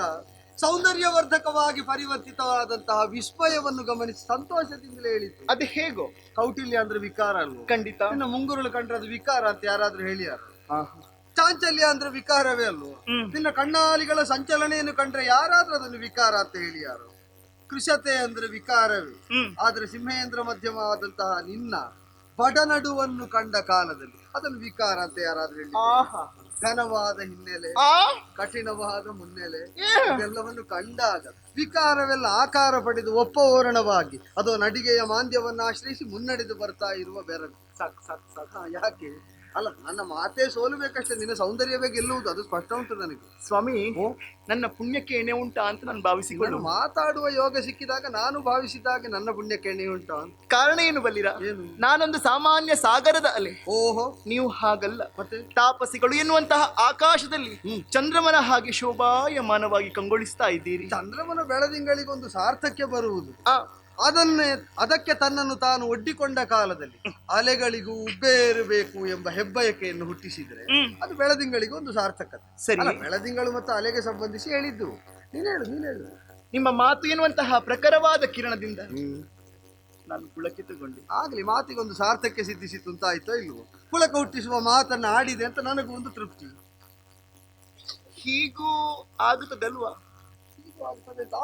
ಸೌಂದರ್ಯವರ್ಧಕವಾಗಿ ಪರಿವರ್ತಿತವಾದಂತಹ ವಿಸ್ಮಯವನ್ನು ಗಮನಿಸಿ ಸಂತೋಷದಿಂದಲೇ ಹೇಳಿದ್ದು.
ಅದು ಹೇಗೋ?
ಕೌಟಿಲ್ಯ ಅಂದ್ರೆ ವಿಕಾರ ಅಲ್ವ?
ಖಂಡಿತ.
ಇನ್ನು ಮುಂಗುರುಳು ಕಂಡ್ರೆ ಅದು ವಿಕಾರ ಅಂತ ಯಾರಾದ್ರೂ ಹೇಳಿಯಾರ? ಚಾಂಚಲ್ಯ ಅಂದ್ರೆ ವಿಕಾರವೇ ಅಲ್ವ? ನಿನ್ನ ಕಣ್ಣಾಲಿಗಳ ಸಂಚಲನೆಯನ್ನು ಕಂಡ್ರೆ ಯಾರಾದ್ರೂ ಅದನ್ನು ವಿಕಾರ ಅಂತ ಹೇಳಿಯಾರು? ಕೃಷತೆ ಅಂದ್ರೆ ವಿಕಾರವೇ. ಆದ್ರೆ ಸಿಂಹೇಂದ್ರ ಮಧ್ಯಮವಾದಂತಹ ನಿನ್ನ ಬಡನಡುವನ್ನು ಕಂಡ ಕಾಲದಲ್ಲಿ ಅದನ್ನು ವಿಕಾರ ಅಂತ ಯಾರಾದ್ರೂ ಹೇಳಿ? ಘನವಾದ ಹಿನ್ನೆಲೆ, ಕಠಿಣವಾದ ಮುನ್ನೆಲೆ, ಇದೆಲ್ಲವನ್ನು ಕಂಡಾಗ ವಿಕಾರವೆಲ್ಲ ಆಕಾರ ಪಡೆದು ಒಪ್ಪೋರಣವಾಗಿ ಅದು ನಡಿಗೆಯ ಮಾಂದ್ಯವನ್ನು ಆಶ್ರಯಿಸಿ ಮುನ್ನಡೆದು ಬರ್ತಾ ಇರುವ ಬೆರಗು. ಸಾಕು ಸಾಕು ಸಾಕು. ಯಾಕೆ ಅಲ್ಲ, ನನ್ನ ಮಾತೇ ಸೋಲಬೇಕಷ್ಟೇ, ನಿನ್ನ ಸೌಂದರ್ಯವೇ ಗೆಲ್ಲುವುದು, ಅದು ಸ್ಪಷ್ಟ ಉಂಟು ನನಗೆ.
ಸ್ವಾಮಿ, ನನ್ನ ಪುಣ್ಯಕ್ಕೆ ಎಣ್ಣೆ ಉಂಟಾ ಅಂತ ನಾನು ಭಾವಿಸಿಕೊಂಡು
ಮಾತಾಡುವ ಯೋಗ ಸಿಕ್ಕಿದಾಗ ನಾನು ಭಾವಿಸಿದಾಗ ನನ್ನ ಪುಣ್ಯಕ್ಕೆ ಎಣ್ಣೆ ಉಂಟಾ ಅಂತ.
ಕಾರಣ ಏನು ಬಲ್ಲಿರ?
ಏನು?
ನಾನೊಂದು ಸಾಮಾನ್ಯ ಸಾಗರದ ಅಲೆ.
ಓಹೋ,
ನೀವು ಹಾಗಲ್ಲ.
ಮತ್ತೆ
ತಾಪಸಿಗಳು ಎನ್ನುವಂತಹ ಆಕಾಶದಲ್ಲಿ ಚಂದ್ರಮನ ಹಾಗೆ ಶೋಭಾಯಮಾನವಾಗಿ ಕಂಗೊಳಿಸ್ತಾ ಇದ್ದೀರಿ.
ಚಂದ್ರಮನ ಬೆಳದಿಂಗಳಿಗೊಂದು ಸಾರ್ಥಕ್ಯ ಬರುವುದು, ಅದಕ್ಕೆ ತನ್ನನ್ನು ತಾನು ಒಡ್ಡಿಕೊಂಡ ಕಾಲದಲ್ಲಿ ಅಲೆಗಳಿಗೂ ಉಬ್ಬೇರಬೇಕು ಎಂಬ ಹೆಬ್ಬಯಕೆಯನ್ನು ಹುಟ್ಟಿಸಿದ್ರೆ ಅದು ಬೆಳದಿಂಗಳಿಗೆ ಒಂದು ಸಾರ್ಥಕತೆ.
ಸರಿ,
ಬೆಳದಿಂಗಳು ಮತ್ತು ಅಲೆಗೆ ಸಂಬಂಧಿಸಿ ಹೇಳಿದ್ದು. ನೀನು ಹೇಳು.
ನಿಮ್ಮ ಮಾತು ಎನ್ನುವಂತಹ ಪ್ರಖರವಾದ ಕಿರಣದಿಂದ ನಾನು ಪುಳಕಿತುಕೊಂಡೆ.
ಆಗ್ಲಿ, ಮಾತಿಗೊಂದು ಸಾರ್ಥಕ್ಯ ಸಿದ್ಧಿಸಿತು ಅಂತ ಆಯ್ತೋ ಇಲ್ವೋ? ಪುಳಕ ಹುಟ್ಟಿಸುವ ಮಾತನ್ನು ಆಡಿದೆ ಅಂತ ನನಗೂ ಒಂದು ತೃಪ್ತಿ.
ಹೀಗೂ ಆಗುತ್ತದಲ್ವಾ?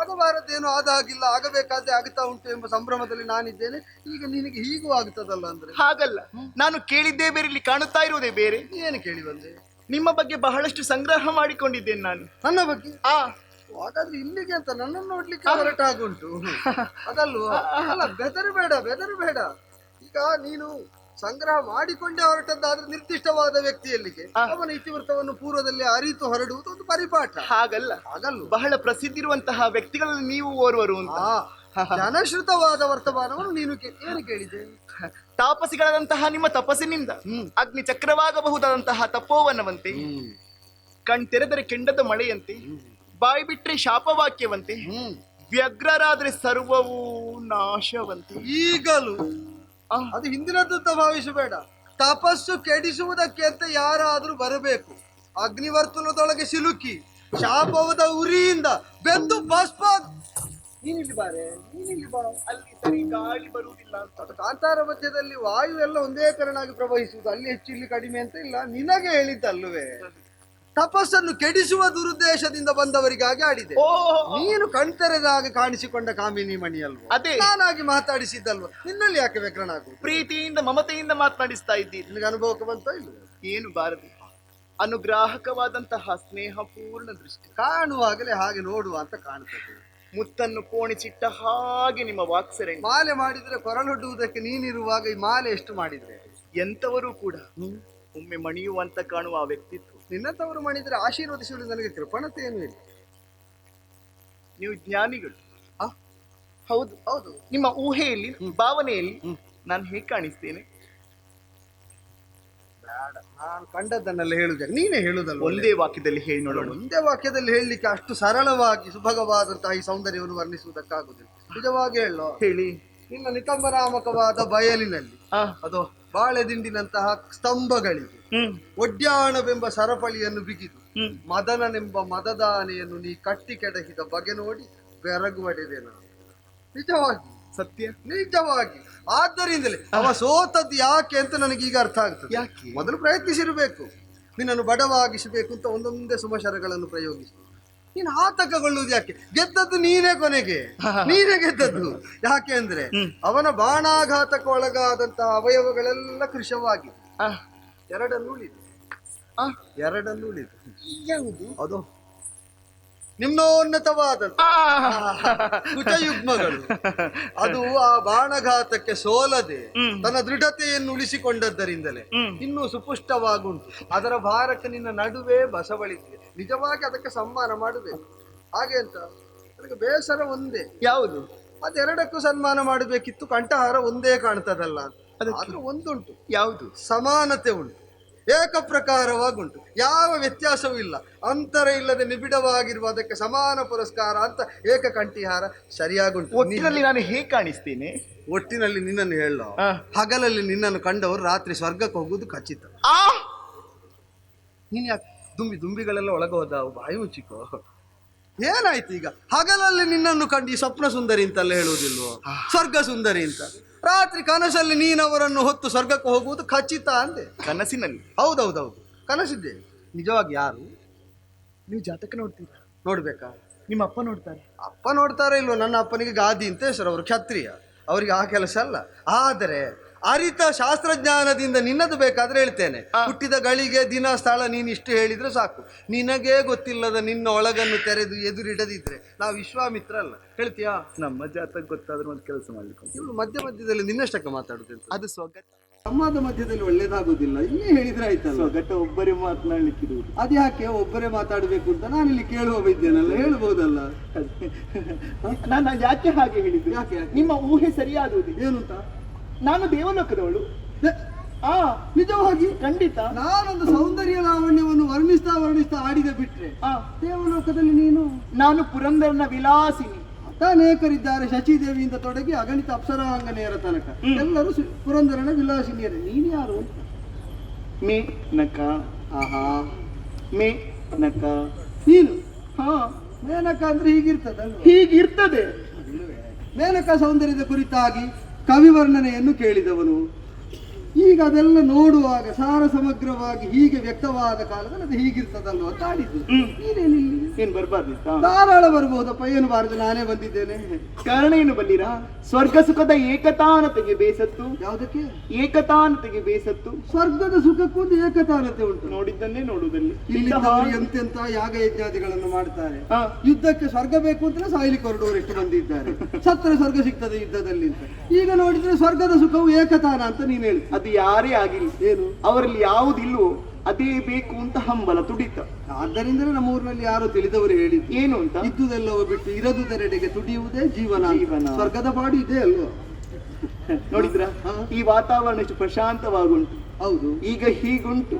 ಆಗಬಾರದೇನೋ ಆದಾಗಿಲ್ಲ, ಆಗಬೇಕಾದ್ರೆ ಆಗುತ್ತಾ ಉಂಟು ಎಂಬ ಸಂಭ್ರಮದಲ್ಲಿ ನಾನಿದ್ದೇನೆ. ಈಗ ನಿನಗೆ ಹೀಗೂ ಆಗುತ್ತದಲ್ಲ ಅಂದ್ರೆ?
ಹಾಗಲ್ಲ, ನಾನು ಕೇಳಿದ್ದೇ ಬೇರೆ, ಇಲ್ಲಿ ಕಾಣುತ್ತಾ ಇರುವುದೇ ಬೇರೆ.
ಏನು ಕೇಳಿ ಬಂದೆ?
ನಿಮ್ಮ ಬಗ್ಗೆ ಬಹಳಷ್ಟು ಸಂಗ್ರಹ ಮಾಡಿಕೊಂಡಿದ್ದೇನೆ ನಾನು.
ನನ್ನ ಬಗ್ಗೆ? ಹಾಗಾದ್ರೆ ಇಲ್ಲಿಗೆ ಅಂತ ನನ್ನನ್ನು ನೋಡ್ಲಿಕ್ಕೆ ಹೊರಟಾಗುಂಟು ಅದಲ್ವಾ? ಅಲ್ಲ, ಬೆದರಬೇಡ. ಈಗ ನೀನು ಸಂಗ್ರಹ ಮಾಡಿಕೊಂಡೇ ಹೊರಟದ್ದಾದ್ರೆ ನಿರ್ದಿಷ್ಟವಾದ ವ್ಯಕ್ತಿಯಲ್ಲಿಗೆ ಅವನ ಇತಿವೃತ್ತವನ್ನು ಪೂರ್ವದಲ್ಲಿ ಅರಿತು ಹೊರಡುವುದು ಒಂದು ಪರಿಪಾಠ.
ಹಾಗಲ್ಲ, ಬಹಳ ಪ್ರಸಿದ್ಧಿ ಇರುವಂತಹ ವ್ಯಕ್ತಿಗಳಲ್ಲಿ ನೀವು ಓರ್ವರು ಅಂತ.
ಜನಶ್ರುತವಾದ ವರ್ತಮಾನವನ್ನು ನೀನು ಏನು ಕೇಳಿದೆ?
ತಾಪಸಿಗಳಾದಂತಹ ನಿಮ್ಮ ತಪಸ್ಸಿನಿಂದ ಅಗ್ನಿ ಚಕ್ರವಾಗಬಹುದಾದಂತಹ ತಪೋವನವಂತೆ, ಕಣ್ತೆರೆದರೆ ಕೆಂಡದ ಮಳೆಯಂತೆ, ಬಾಯಿ ಬಿಟ್ರೆ ಶಾಪವಾಕ್ಯವಂತೆ, ವ್ಯಗ್ರರಾದ್ರೆ ಸರ್ವವೂ ನಾಶವಂತೆ.
ಈಗಲೂ ಅದು ಹಿಂದಿನದ್ದು ಅಂತ ಭಾವಿಸಬೇಡ. ತಪಸ್ಸು ಕೆಡಿಸುವುದಕ್ಕೆ ಅಂತ ಯಾರಾದ್ರೂ ಬರಬೇಕು. ಅಗ್ನಿವರ್ತುಲದೊಳಗೆ ಸಿಲುಕಿ ಶಾಪವದ ಉರಿಯಿಂದ ಬೆಂದು ಭಸ್ಮ. ನೀನಿಲ್ಲಿ ಬಾ.
ಅಲ್ಲಿ ಸರಿ ಗಾಳಿ ಬರುವುದಿಲ್ಲ ಅಂತ.
ಕಾಂತಾರ ಮಧ್ಯದಲ್ಲಿ ವಾಯು ಎಲ್ಲ ಒಂದೇ ತೆರನಾಗಿ ಪ್ರವಹಿಸುವುದು, ಅಲ್ಲಿ ಹೆಚ್ಚು ಇಲ್ಲಿ ಕಡಿಮೆ ಅಂತ ಇಲ್ಲ. ನಿನಗೆ ಹೇಳಿದ್ದಲ್ವೇ, ತಪಸ್ಸನ್ನು ಕೆಡಿಸುವ ದುರುದ್ದೇಶದಿಂದ ಬಂದವರಿಗಾಗಿ ಆಡಿದೆ. ನೀನು ಕಣ್ತೆರೆದಾಗ ಕಾಣಿಸಿಕೊಂಡ ಕಾಮಿನಿ ಮಣಿ ಅಲ್ವ?
ಅದೇ
ನಾನಾಗಿ ಮಾತಾಡಿಸಿದ್ದಲ್ವ? ನಿನ್ನಲ್ಲಿ ಯಾಕೆ ವ್ಯಗ್ರನಾಗು?
ಪ್ರೀತಿಯಿಂದ ಮಮತೆಯಿಂದ ಮಾತನಾಡಿಸ್ತಾ ಇದ್ದೀನಿ.
ನಿನಗೆ ಅನುಭವಕ್ಕೆ ಬಂತ ಇಲ್ಲ?
ಏನು ಬಾರದು, ಅನುಗ್ರಾಹಕವಾದಂತಹ ಸ್ನೇಹಪೂರ್ಣ ದೃಷ್ಟಿ.
ಕಾಣುವಾಗಲೇ ಹಾಗೆ ನೋಡುವ ಅಂತ ಕಾಣುತ್ತದೆ.
ಮುತ್ತನ್ನು ಪೋಣಿಸಿಟ್ಟ ಹಾಗೆ ನಿಮ್ಮ ವಾತ್ಸರಣಿ.
ಮಾಲೆ ಮಾಡಿದ್ರೆ ಕೊರಳೊಡ್ಡುವುದಕ್ಕೆ ನೀನಿರುವಾಗ ಈ ಮಾಲೆ ಎಷ್ಟು ಮಾಡಿದ್ರೆ
ಎಂತವರೂ ಕೂಡ ಒಮ್ಮೆ ಮಣಿಯುವಂತ ಕಾಣುವ ಆ ವ್ಯಕ್ತಿತ್ವ.
ನಿನ್ನಂತವರು ಮಾಡಿದ್ರೆ ಆಶೀರ್ವದಿಸುವುದು ನನಗೆ ಕೃಪಣತೆ ಏನು ಇಲ್ಲ.
ನೀವು ಜ್ಞಾನಿಗಳು. ಹೌದು, ನಿಮ್ಮ ಊಹೆಯಲ್ಲಿ ಭಾವನೆಯಲ್ಲಿ ನಾನು ಹೇಗೆ ಕಾಣಿಸ್ತೇನೆ?
ಬೇಡ, ನಾನು ಕಂಡದ್ದನ್ನೆಲ್ಲ ಹೇಳುವುದಾಗ ನೀನೇ ಹೇಳುದಲ್ಲ.
ಒಂದೇ ವಾಕ್ಯದಲ್ಲಿ ಹೇಳಿ ನೋಡೋಣ.
ಒಂದೇ ವಾಕ್ಯದಲ್ಲಿ ಹೇಳಲಿಕ್ಕೆ ಅಷ್ಟು ಸರಳವಾಗಿ ಸುಭಗವಾದಂತಹ ಈ ಸೌಂದರ್ಯವನ್ನು ವರ್ಣಿಸುವುದಕ್ಕಾಗುದಿಲ್ಲ. ನಿಜವಾಗಿ
ಹೇಳಿ.
ನಿನ್ನ ನಿತಂಬರಾಮಕವಾದ ಬಯಲಿನಲ್ಲಿ ಅದು ಬಾಳೆದಿಂಡಿನಂತಹ ಸ್ತಂಭಗಳಿಗೆ ಒಡ್ಯಾಣವೆಂಬ ಸರಪಳಿಯನ್ನು ಬಿಗಿದು ಮದನನೆಂಬ ಮದದಾನೆಯನ್ನು ನೀ ಕಟ್ಟಿ ಕೆಡಹಿದ ಬಗೆ ನೋಡಿ ಬೆರಗುವಡಿದೆ ನಾನು. ನಿಜವಾಗಿ
ಸತ್ಯ,
ನಿಜವಾಗಿ. ಆದ್ದರಿಂದಲೇ ಅವ ಸೋತದ್ದು ಯಾಕೆ ಅಂತ ನನಗೀಗ ಅರ್ಥ ಆಗ್ತದೆ.
ಯಾಕೆ?
ಮೊದಲು ಪ್ರಯತ್ನಿಸಿರ್ಬೇಕು. ನಿನ್ನನ್ನು ಬಡವಾಗಿಸಬೇಕು ಅಂತ ಒಂದೊಂದೇ ಸುಮಶರಗಳನ್ನು ಪ್ರಯೋಗಿಸಿ ನೀನು ಆತಂಕಗೊಳ್ಳುವುದು ಯಾಕೆ? ಗೆದ್ದದ್ದು ನೀನೇ ಕೊನೆಗೆ, ನೀನೇ ಗೆದ್ದದ್ದು. ಯಾಕೆ ಅಂದ್ರೆ ಅವನ ಬಾಣಾಘಾತಕ್ಕೆ ಒಳಗಾದಂತಹ ಅವಯವಗಳೆಲ್ಲ ಕೃಶವಾಗಿದೆ. ಎರಡನ್ನು ಉಳಿದು
ಯಾವುದು?
ಅದು ನಿಮ್ನೋನ್ನತವಾದ ಕುಚಯುಗ್ಮಗಳು. ಅದು ಆ ಬಾಣಘಾತಕ್ಕೆ ಸೋಲದೆ ತನ್ನ ದೃಢತೆಯನ್ನು ಉಳಿಸಿಕೊಂಡದ್ದರಿಂದಲೇ ಇನ್ನೂ ಸುಪುಷ್ಟವಾಗುಂಟು. ಅದರ ಭಾರಕ್ಕೆ ನಿನ್ನ ನಡುವೆ ಬಸವಳಿಕೆ. ನಿಜವಾಗಿ ಅದಕ್ಕೆ ಸನ್ಮಾನ ಮಾಡಬೇಕು. ಹಾಗೆ ಅಂತ ನನಗೆ ಬೇಸರ ಒಂದೇ.
ಯಾವುದು?
ಅದೆರಡಕ್ಕೂ ಸನ್ಮಾನ ಮಾಡಬೇಕಿತ್ತು. ಕಂಠಹಾರ ಒಂದೇ ಕಾಣ್ತದಲ್ಲ. ಆದ್ರೂ ಒಂದುಂಟು.
ಯಾವುದು?
ಸಮಾನತೆ ಉಂಟು, ಏಕಪ್ರಕಾರವಾಗುಂಟು, ಯಾವ ವ್ಯತ್ಯಾಸವೂ ಇಲ್ಲ. ಅಂತರ ಇಲ್ಲದೆ ನಿಬಿಡವಾಗಿರುವ ಅದಕ್ಕೆ ಸಮಾನ ಪುರಸ್ಕಾರ ಅಂತ ಏಕಕಂಠಿಹಾರ ಸರಿಯಾಗುಂಟು.
ಒಟ್ಟಿನಲ್ಲಿ ನಾನು ಹೇಗೆ ಕಾಣಿಸ್ತೇನೆ?
ಒಟ್ಟಿನಲ್ಲಿ ನಿನ್ನನ್ನು ಹೇಳೋ, ಹಗಲಲ್ಲಿ ನಿನ್ನನ್ನು ಕಂಡವರು ರಾತ್ರಿ ಸ್ವರ್ಗಕ್ಕೆ ಹೋಗುವುದು ಖಚಿತ. ನೀನ್ ಯಾಕೆ ದುಂಬಿಗಳೆಲ್ಲ ಒಳಗೆ ಹೋದಾವು? ಬಾಯಿ ಮುಚ್ಚಿಕೋ. ಏನಾಯ್ತು ಈಗ? ಹಗಲಲ್ಲಿ ನಿನ್ನನ್ನು ಕಂಡು ಈ ಸ್ವಪ್ನ ಸುಂದರಿ ಅಂತೆಲ್ಲ ಹೇಳುವುದಿಲ್ವೋ? ಸ್ವರ್ಗ ಸುಂದರಿ ಅಂತ. ರಾತ್ರಿ ಕನಸಲ್ಲಿ ನೀನವರನ್ನು ಹೊತ್ತು ಸ್ವರ್ಗಕ್ಕೆ ಹೋಗುವುದು ಖಚಿತ ಅಂದೆ.
ಕನಸಿನಲ್ಲಿ?
ಹೌದೌದೌದು, ಕನಸಿದ್ದೆ. ನಿಜವಾಗಿ ಯಾರು?
ನೀವು ಜಾತಕ ನೋಡ್ತೀರಾ?
ನೋಡ್ಬೇಕಾ?
ನಿಮ್ಮ ಅಪ್ಪ ನೋಡ್ತಾರೆ?
ಅಪ್ಪ ನೋಡ್ತಾರೆ ಇಲ್ವೋ? ನನ್ನ ಅಪ್ಪನಿಗೆ ಗಾದಿ ಅಂತ ಹೆಸರು. ಅವರು ಕ್ಷತ್ರಿಯ, ಅವರಿಗೆ ಆ ಕೆಲಸ ಅಲ್ಲ. ಆದರೆ ಅರಿತ ಶಾಸ್ತ್ರಜ್ಞಾನದಿಂದ ನಿನ್ನದು ಬೇಕಾದ್ರೆ ಹೇಳ್ತೇನೆ. ಹುಟ್ಟಿದ ಗಳಿಗೆ ದಿನ ಸ್ಥಳ ನೀನು ಇಷ್ಟು ಹೇಳಿದ್ರೆ ಸಾಕು. ನಿನಗೇ ಗೊತ್ತಿಲ್ಲದ ನಿನ್ನ ಒಳಗನ್ನು ತೆರೆದು ಎದುರಿಡದಿದ್ರೆ ನಾವು ವಿಶ್ವಾಮಿತ್ರ ಅಲ್ಲ. ಹೇಳ್ತೀಯಾ?
ನಮ್ಮ ಜಾತಕ ಗೊತ್ತಾದ್ರೆ ಒಂದು ಕೆಲಸ ಮಾಡ್ಲಿಕ್ಕೆ.
ಇವಳು ಮಧ್ಯದಲ್ಲಿ ನಿನ್ನಷ್ಟಕ್ಕೆ ಮಾತಾಡುತ್ತೆ.
ಅದು ಸ್ವಗತ.
ಸಂವಾದ ಮಧ್ಯದಲ್ಲಿ ಒಳ್ಳೇದಾಗುದಿಲ್ಲ. ಇಲ್ಲೇ ಹೇಳಿದ್ರೆ ಆಯ್ತಲ್ಲ.
ಸ್ವಗತ ಒಬ್ಬರೇ ಮಾತನಾಡ್ಲಿಕ್ಕಿರುವುದು.
ಅದು ಯಾಕೆ ಒಬ್ಬರೇ ಮಾತಾಡಬೇಕು ಅಂತ ನಾನಿಲ್ಲಿ ಕೇಳುವ ಇದ್ದೇನಲ್ಲ, ಹೇಳ್ಬೋದಲ್ಲ.
ನಾನು ಯಾಕೆ ಹಾಗೆ ಹೇಳಿದ್ದು?
ಯಾಕೆ?
ನಿಮ್ಮ ಊಹೆ ಸರಿಯಾದುವುದಿಲ್ಲ.
ಏನಂತ?
ನಾನು ದೇವಲೋಕದವಳು.
ನಿಜವಾಗಿ?
ಖಂಡಿತ.
ನಾನೊಂದು ಸೌಂದರ್ಯ ಲಾವಣ್ಯವನ್ನು ವರ್ಣಿಸ್ತಾ ಆಡಿದ ಬಿಟ್ರೆ ದೇವಲೋಕದಲ್ಲಿ ನೀನು?
ನಾನು ಪುರಂದರನ ವಿಲಾಸಿನಿ.
ಅನೇಕರಿದ್ದಾರೆ, ಶಚಿದೇವಿಯಿಂದ ತೊಡಗಿ ಅಗಣಿತ ಅಪ್ಸರಾಂಗನೆಯರ ತನಕ ಎಲ್ಲರೂ ಪುರಂದರನ ವಿಲಾಸಿನಿಯರೇ. ನೀನು ಯಾರು?
ಮೇನಕ.
ಆಹಾ,
ಮೇನಕ.
ನೀನು? ಮೇನಕ ಅಂದ್ರೆ ಹೀಗಿರ್ತದಲ್ಲ?
ಹೀಗಿರ್ತದೆ.
ಮೇನಕ ಸೌಂದರ್ಯದ ಕುರಿತಾಗಿ ಕವಿವರ್ಣನೆಯನ್ನು ಕೇಳಿದವನು. ಈಗ ಅದೆಲ್ಲ ನೋಡುವಾಗ ಸಾರ ಸಮಗ್ರವಾಗಿ ಹೀಗೆ ವ್ಯಕ್ತವಾದ ಕಾಲದಲ್ಲಿ ಅದು ಹೀಗಿರ್ತದಲ್ವ ಅಂತ ಆಡಿದ್ದು. ನೀನೇನಿಲ್ಲಿ?
ಏನ್ ಬರ್ಬಾರ್ದಿತ್ತ?
ಧಾರಾಳ ಬರ್ಬಹುದಪ್ಪ, ಏನು ಬಾರದು, ನಾನೇ ಬಂದಿದ್ದೇನೆ.
ಕಾರಣ ಏನು ಬಲ್ಲಿರಾ? ಸ್ವರ್ಗ ಸುಖದ ಏಕತಾನತೆಗೆ ಬೇಸತ್ತು.
ಯಾವುದಕ್ಕೆ
ಏಕತಾನತೆಗೆ ಬೇಸತ್ತು?
ಸ್ವರ್ಗದ ಸುಖಕ್ಕೂ ಒಂದು ಏಕತಾನತೆ ಉಂಟು.
ನೋಡಿದ್ದನ್ನೇ ನೋಡುವುದಲ್ಲಿ.
ಇಲ್ಲಿದ್ದವರು ಎಂತೆಂತ ಯಾಗ ಯಜ್ಞಾದಿಗಳನ್ನು ಮಾಡ್ತಾರೆ. ಯುದ್ಧಕ್ಕೆ ಸ್ವರ್ಗ ಬೇಕು ಅಂತ ಸಾಯ್ಲಿಕ್ಕೆ ಹೊರಡುವವರು ಎಷ್ಟು ಮಂದಿ ಇದ್ದಾರೆ. ಸತ್ರ ಸ್ವರ್ಗ ಸಿಗ್ತದೆ ಯುದ್ಧದಲ್ಲಿ ಅಂತ. ಈಗ ನೋಡಿದ್ರೆ ಸ್ವರ್ಗದ ಸುಖವು ಏಕತಾನ ಅಂತ ನೀನು ಹೇಳಿ.
ಅದು ಯಾರೇ ಆಗಿಲ್ಲ, ಏನು ಅವರಲ್ಲಿ ಯಾವುದಿಲ್ವೋ ಅದೇ ಬೇಕು ಅಂತ ಹಂಬಲ ತುಡಿತ.
ಆದ್ದರಿಂದಲೇ ನಮ್ಮ ಊರಿನಲ್ಲಿ ಯಾರೋ ತಿಳಿದವರು ಹೇಳಿದ್ರು,
ಏನು ಅಂತ?
ಇದ್ದುದೆಲ್ಲವೂ ಬಿಟ್ಟು ಇರದುದರೆಡೆಗೆ ತುಡಿಯುವುದೇ ಜೀವನ. ಸ್ವರ್ಗದ ಪಾಡು ಇದೆ ಅಲ್ವಾ?
ನೋಡಿದ್ರ ಈ ವಾತಾವರಣ ಎಷ್ಟು ಪ್ರಶಾಂತವಾಗುಂಟು.
ಹೌದು,
ಈಗ ಹೀಗುಂಟು.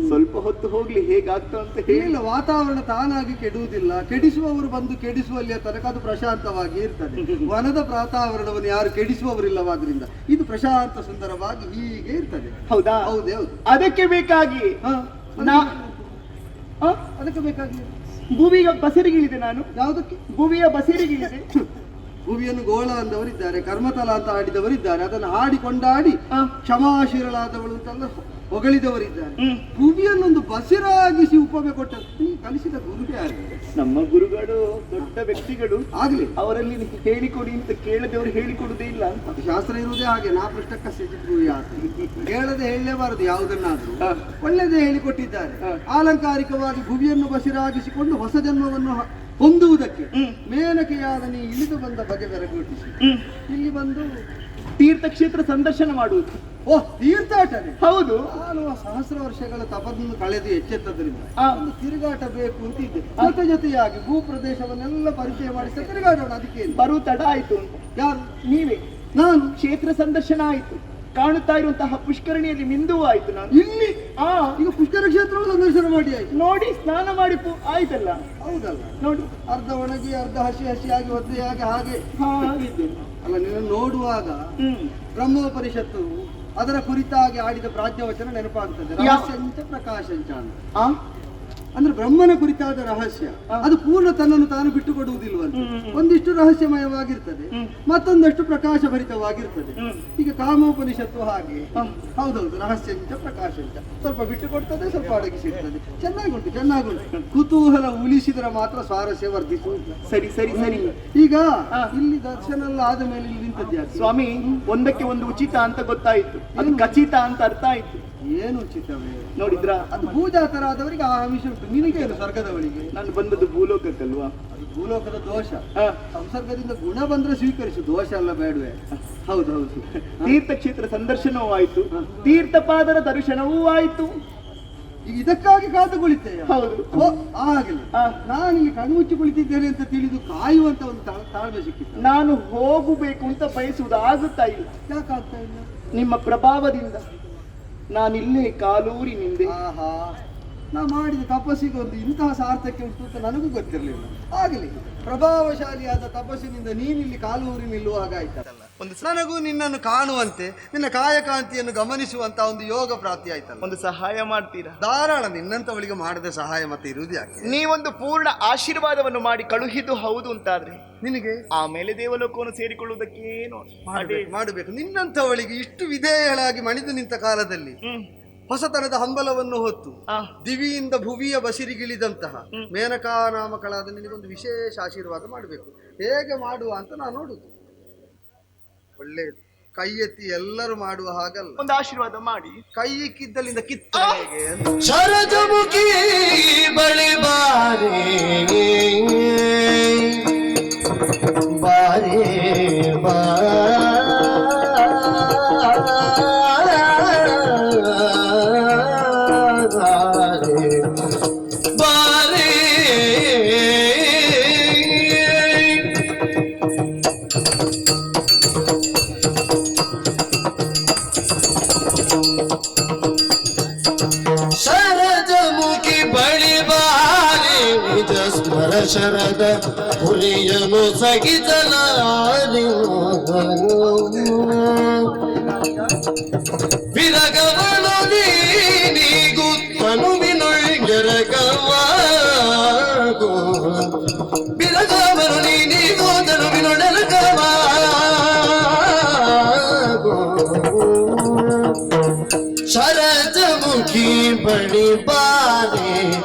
ಸ್ವಲ್ಪ ಹೊತ್ತು ಹೋಗ್ಲಿ ಹೇಗಾಗ್ತ ಅಂತ
ಹೇಳಿಲ್ಲ. ವಾತಾವರಣ ತಾನಾಗಿ ಕೆಡುವುದಿಲ್ಲ, ಕೆಡಿಸುವವರು ಬಂದು ಕೆಡಿಸುವಲ್ಲಿಯ ತನಕ ಅದು ಪ್ರಶಾಂತವಾಗಿ ಇರ್ತದೆ. ವನದ ವಾತಾವರಣವನ್ನು ಯಾರು ಕೆಡಿಸುವವರಿಲ್ಲವಾದ್ರಿಂದ ಇದು ಪ್ರಶಾಂತ ಸುಂದರವಾಗಿ ಹೀಗೆ ಇರ್ತದೆ.
ಹೌದಾ?
ಹೌದೇ ಹೌದು.
ಅದಕ್ಕೆ ಬೇಕಾಗಿ
ಅದಕ್ಕೆ ಬೇಕಾಗಿ
ಭೂಮಿಯ ಬಸರಿಗಿಳಿದೆ ನಾನು.
ಯಾವುದಕ್ಕೆ?
ಭೂಮಿಯ ಬಸರಿಗಿಳಿದೆ.
ಭೂಮಿಯನ್ನು ಗೋಳ ಅಂದವರಿದ್ದಾರೆ, ಕರ್ಮತಲ ಅಂತ ಆಡಿದವರಿದ್ದಾರೆ, ಅದನ್ನು ಹಾಡಿಕೊಂಡಾಡಿ ಕ್ಷಮಾಶೀಲಳಾದವಳು ಅಂತೆಲ್ಲ ಹೊಗಳಿದವರಿದ್ದಾರೆ. ಭೂಮಿಯನ್ನೊಂದು ಬಸಿರಾಗಿಸಿ ಉಪಮೆ ಕೊಟ್ಟ ಕಲಿಸಿದ ಗುರುಗೆ ಯಾರು?
ನಮ್ಮ ಗುರುಗಳು ದೊಡ್ಡ ವ್ಯಕ್ತಿಗಳು
ಆಗ್ಲಿ,
ಅವರಲ್ಲಿ ಹೇಳಿಕೊಡಿ ಅಂತ ಕೇಳದವರು ಹೇಳಿಕೊಡುದೇ ಇಲ್ಲ ಅಂತ
ಶಾಸ್ತ್ರ ಇರುವುದೇ ಹಾಗೆ. ನಾ ಪೃಷ್ಟಕ್ಕ ಹೇಳದೆ ಹೇಳಲೇಬಾರದು ಯಾವುದನ್ನಾದ್ರೂ. ಒಳ್ಳೆದೇ ಹೇಳಿಕೊಟ್ಟಿದ್ದಾರೆ. ಆಲಂಕಾರಿಕವಾಗಿ ಭೂಮಿಯನ್ನು ಬಸಿರಾಗಿಸಿಕೊಂಡು ಹೊಸ ಜನ್ಮವನ್ನು ಹೊಂದುವುದಕ್ಕೆ ಮೇನಕೆಯಾದ ನೀ ಇಳಿದು ಬಂದ ಬಗೆ ಬೆರಗುಟ್ಟಿಸಿ ಇಲ್ಲಿ ಬಂದು
ತೀರ್ಥಕ್ಷೇತ್ರ ಸಂದರ್ಶನ ಮಾಡುವುದು.
ಓಹ್, ತೀರ್ಥಾಟನೆ?
ಹೌದು.
ನಾನು ಸಹಸ್ರ ವರ್ಷಗಳ ತಪವನ್ನು ಕಳೆದು ಎಚ್ಚೆತ್ತದ್ರಿಂದ ಒಂದು ತಿರುಗಾಟ ಬೇಕು ಅಂತಿದ್ದೆ. ಜೊತೆಯಾಗಿ ಭೂ ಪ್ರದೇಶವನ್ನೆಲ್ಲ ಪರಿಚಯ ಮಾಡಿಸಿ ತಿರುಗಾಡೋಣ. ಅದಕ್ಕೆ
ಬರುವ ತಡ ಆಯ್ತು ಅಂತ.
ಯಾರು?
ನೀವೇ.
ನಾನು
ಕ್ಷೇತ್ರ ಸಂದರ್ಶನ ಆಯ್ತು, ಕಾಣುತ್ತಾ ಇರುವಂತಹ ಪುಷ್ಕರಣಿಯಲ್ಲಿ ಮಿಂದುವ ಆಯ್ತು. ನಾನು
ಇಲ್ಲಿ ಈಗ ಪುಷ್ಕರ ಕ್ಷೇತ್ರವನ್ನು ಸಂದರ್ಶನ ಮಾಡಿ ಆಯ್ತು.
ನೋಡಿ, ಸ್ನಾನ ಮಾಡಿ ಆಯ್ತಲ್ಲ.
ಹೌದಲ್ಲ?
ನೋಡಿ,
ಅರ್ಧ ಒಣಗಿ ಅರ್ಧ ಹಸಿಯಾಗಿ ಒದ್ದೆಯಾಗಿ ಹಾಗೆ
ಹಾಗಿದ್ದೇನೆ
ಅಲ್ಲ. ನೀನು ನೋಡುವಾಗ ಬ್ರಹ್ಮೋಪನಿಷತ್ತು ಅದರ ಕುರಿತಾಗಿ ಆಡಿದ ಪ್ರಾಜ್ಞವಚನ ನೆನಪಾಗ್ತದೆ. ರಹಸ್ಯಂಚ ಪ್ರಕಾಶಂಚ ಅಂತ. ಅಂದ್ರೆ ಬ್ರಹ್ಮನ ಕುರಿತಾದ ರಹಸ್ಯ ಅದು ಪೂರ್ಣ ತನ್ನನ್ನು ತಾನು ಬಿಟ್ಟು ಕೊಡುವುದಿಲ್ವಂತೆ. ಒಂದಿಷ್ಟು ರಹಸ್ಯಮಯವಾಗಿರ್ತದೆ, ಮತ್ತೊಂದಷ್ಟು ಪ್ರಕಾಶಭರಿತವಾಗಿರ್ತದೆ. ಈಗ ಕಾಮೋಪನಿಷತ್ತು ಹಾಗೆ, ಹೌದೌದು, ರಹಸ್ಯಂಚ ಪ್ರಕಾಶಂಚ, ಸ್ವಲ್ಪ ಬಿಟ್ಟು ಕೊಡ್ತದೆ, ಸ್ವಲ್ಪ ಅಡಗಿಸಿರ್ತದೆ. ಚೆನ್ನಾಗುಂಟು. ಕುತೂಹಲ ಉಳಿಸಿದ್ರೆ ಮಾತ್ರ ಸ್ವಾರಸ್ಯ ವರ್ಧಿಸುವುದು.
ಸರಿ ಸರಿ ಸರಿ.
ಈಗ ಇಲ್ಲಿ ದರ್ಶನ ಎಲ್ಲ ಆದ ಮೇಲೆ ಇಲ್ಲಿ ನಿಂತದ್ದು ಯಾಕೆ?
ಸ್ವಾಮಿ, ಒಂದಕ್ಕೆ ಒಂದು ಉಚಿತ ಅಂತ ಗೊತ್ತಾಯ್ತು, ಅದು ಖಚಿತ ಅಂತ ಅರ್ಥ ಆಯ್ತು.
ಏನು ಉಚಿತವೇ
ನೋಡಿದ್ರಾ?
ಅದು ಭೂಜಾತರಾದವರಿಗೆ ಆ ಆಮಿಷ ಉಂಟು, ನಿನಗೇನು ಸ್ವರ್ಗದವಳಿಗೆ?
ನಾನು ಬಂದದ್ದು ಭೂಲೋಕಕ್ಕಲ್ವಾ?
ಅದು ಭೂಲೋಕದ ದೋಷ. ಸಂಸರ್ಗದಿಂದ ಗುಣ ಬಂದ್ರೆ ಸ್ವೀಕರಿಸು, ದೋಷ ಅಲ್ಲ, ಬೇಡವೇ? ಹೌದೌದು.
ತೀರ್ಥಕ್ಷೇತ್ರ ಸಂದರ್ಶನವೂ ಆಯ್ತು, ತೀರ್ಥಪಾದರ ದರ್ಶನವೂ ಆಯ್ತು.
ಈಗ ಇದಕ್ಕಾಗಿ ಕಾದು ಕುಳಿತೇಯ?
ಹೌದು.
ಆಗಲಿ. ನಾನು ಇಲ್ಲಿ ಕಣ್ಮುಚ್ಚಿ ಕುಳಿತಿದ್ದೇನೆ ಅಂತ ತಿಳಿದು ಕಾಯುವಂತ ಒಂದು ತಾಳ್ಮೆ ಸಿಕ್ಕಿತ್ತು.
ನಾನು ಹೋಗಬೇಕು ಅಂತ ಬಯಸುವುದು ಆಗುತ್ತಾ ಇಲ್ಲ.
ಯಾಕಾಗ್ತಾ ಇಲ್ಲ?
ನಿಮ್ಮ ಪ್ರಭಾವದಿಂದ ನಾನಿಲ್ಲೇ ಕಾಲೂರಿ ನಿಂದೆ.
ಆಹಾ, ನಾ ಮಾಡಿದ ತಪಸ್ಸಿಗೆ ಒಂದು ಇಂತಹ ಸಾರ್ಥಕ್ಯ ಉಂಟು ಅಂತ ನನಗೂ ಗೊತ್ತಿರಲಿಲ್ಲ. ಆಗಲಿ, ಪ್ರಭಾವಶಾಲಿಯಾದ ತಪಸ್ಸಿನಿಂದ ನೀನಿಲ್ಲಿ ಕಾಲೂರಿ ನಿಲ್ಲುವಾಗ ಆಯ್ತಲ್ಲ, ನನಗೂ ನಿನ್ನನ್ನು ಕಾಣುವಂತೆ ನಿನ್ನ ಕಾಯಕಾಂತಿಯನ್ನು ಗಮನಿಸುವಂತ ಒಂದು ಯೋಗ ಪ್ರಾಪ್ತಿ ಆಯ್ತಲ್ಲ.
ಒಂದು ಸಹಾಯ ಮಾಡ್ತೀರಾ?
ಧಾರಾಳ. ನಿನ್ನಂತವಳಿಗೆ ಮಾಡದ ಸಹಾಯ ಮತ್ತೆ ಇರುವುದು ಯಾಕೆ?
ನೀವೊಂದು ಪೂರ್ಣ ಆಶೀರ್ವಾದವನ್ನು ಮಾಡಿ ಕಳುಹಿದ್ದು ಹೌದು ಅಂತಾದ್ರೆ
ನಿನಗೆ
ಆಮೇಲೆ ದೇವಲೋಕವನ್ನು ಸೇರಿಕೊಳ್ಳುವುದಕ್ಕೇನು
ಮಾಡಬೇಕು. ನಿನ್ನಂತವಳಿಗೆ ಇಷ್ಟು ವಿಧೇಯಳಾಗಿ ಮಣಿದು ನಿಂತ ಕಾಲದಲ್ಲಿ ಹೊಸತನದ ಹಂಬಲವನ್ನು ಹೊತ್ತು ದಿವಿಯಿಂದ ಭುವಿಯ ಬಸಿರಿಗಿಳಿದಂತಹ ಮೇನಕಾ ನಾಮಕಳಾದ ನಿನಗೊಂದು ವಿಶೇಷ ಆಶೀರ್ವಾದ ಮಾಡಬೇಕು. ಹೇಗೆ ಮಾಡುವ ಅಂತ ನಾನು ನೋಡುದು. ಒಳ್ಳೆಯದು. ಕೈ ಎತ್ತಿ ಎಲ್ಲರೂ ಮಾಡುವ ಹಾಗಲ್ಲ,
ಒಂದು ಆಶೀರ್ವಾದ ಮಾಡಿ.
ಕೈ ಕಿದ್ದಲಿಂದ ಕಿತ್ತ
ಶರಜಮುಖಿ ಬಳಿ ಬಾರೆ ಬಾರೆ ಬಾರೆ ಶರಜಮುಖಿ ಬಳಿ ಬಾರೆ ನಿಜ ಸ್ಮರ ಶರದ ಹುಲಿಯನು ಸಗಿಸಲಾರಿ ವಿರಗವನು ನೀಗೂ ತನುವಿನೊಳಗೆರಗವಾಗು ಬಿರಗವನು ನೀಗೂ ತನುವಿನೊಳಗವಾಗು ಶರಜಮುಖಿ ಬಳಿ ಬಾರೆ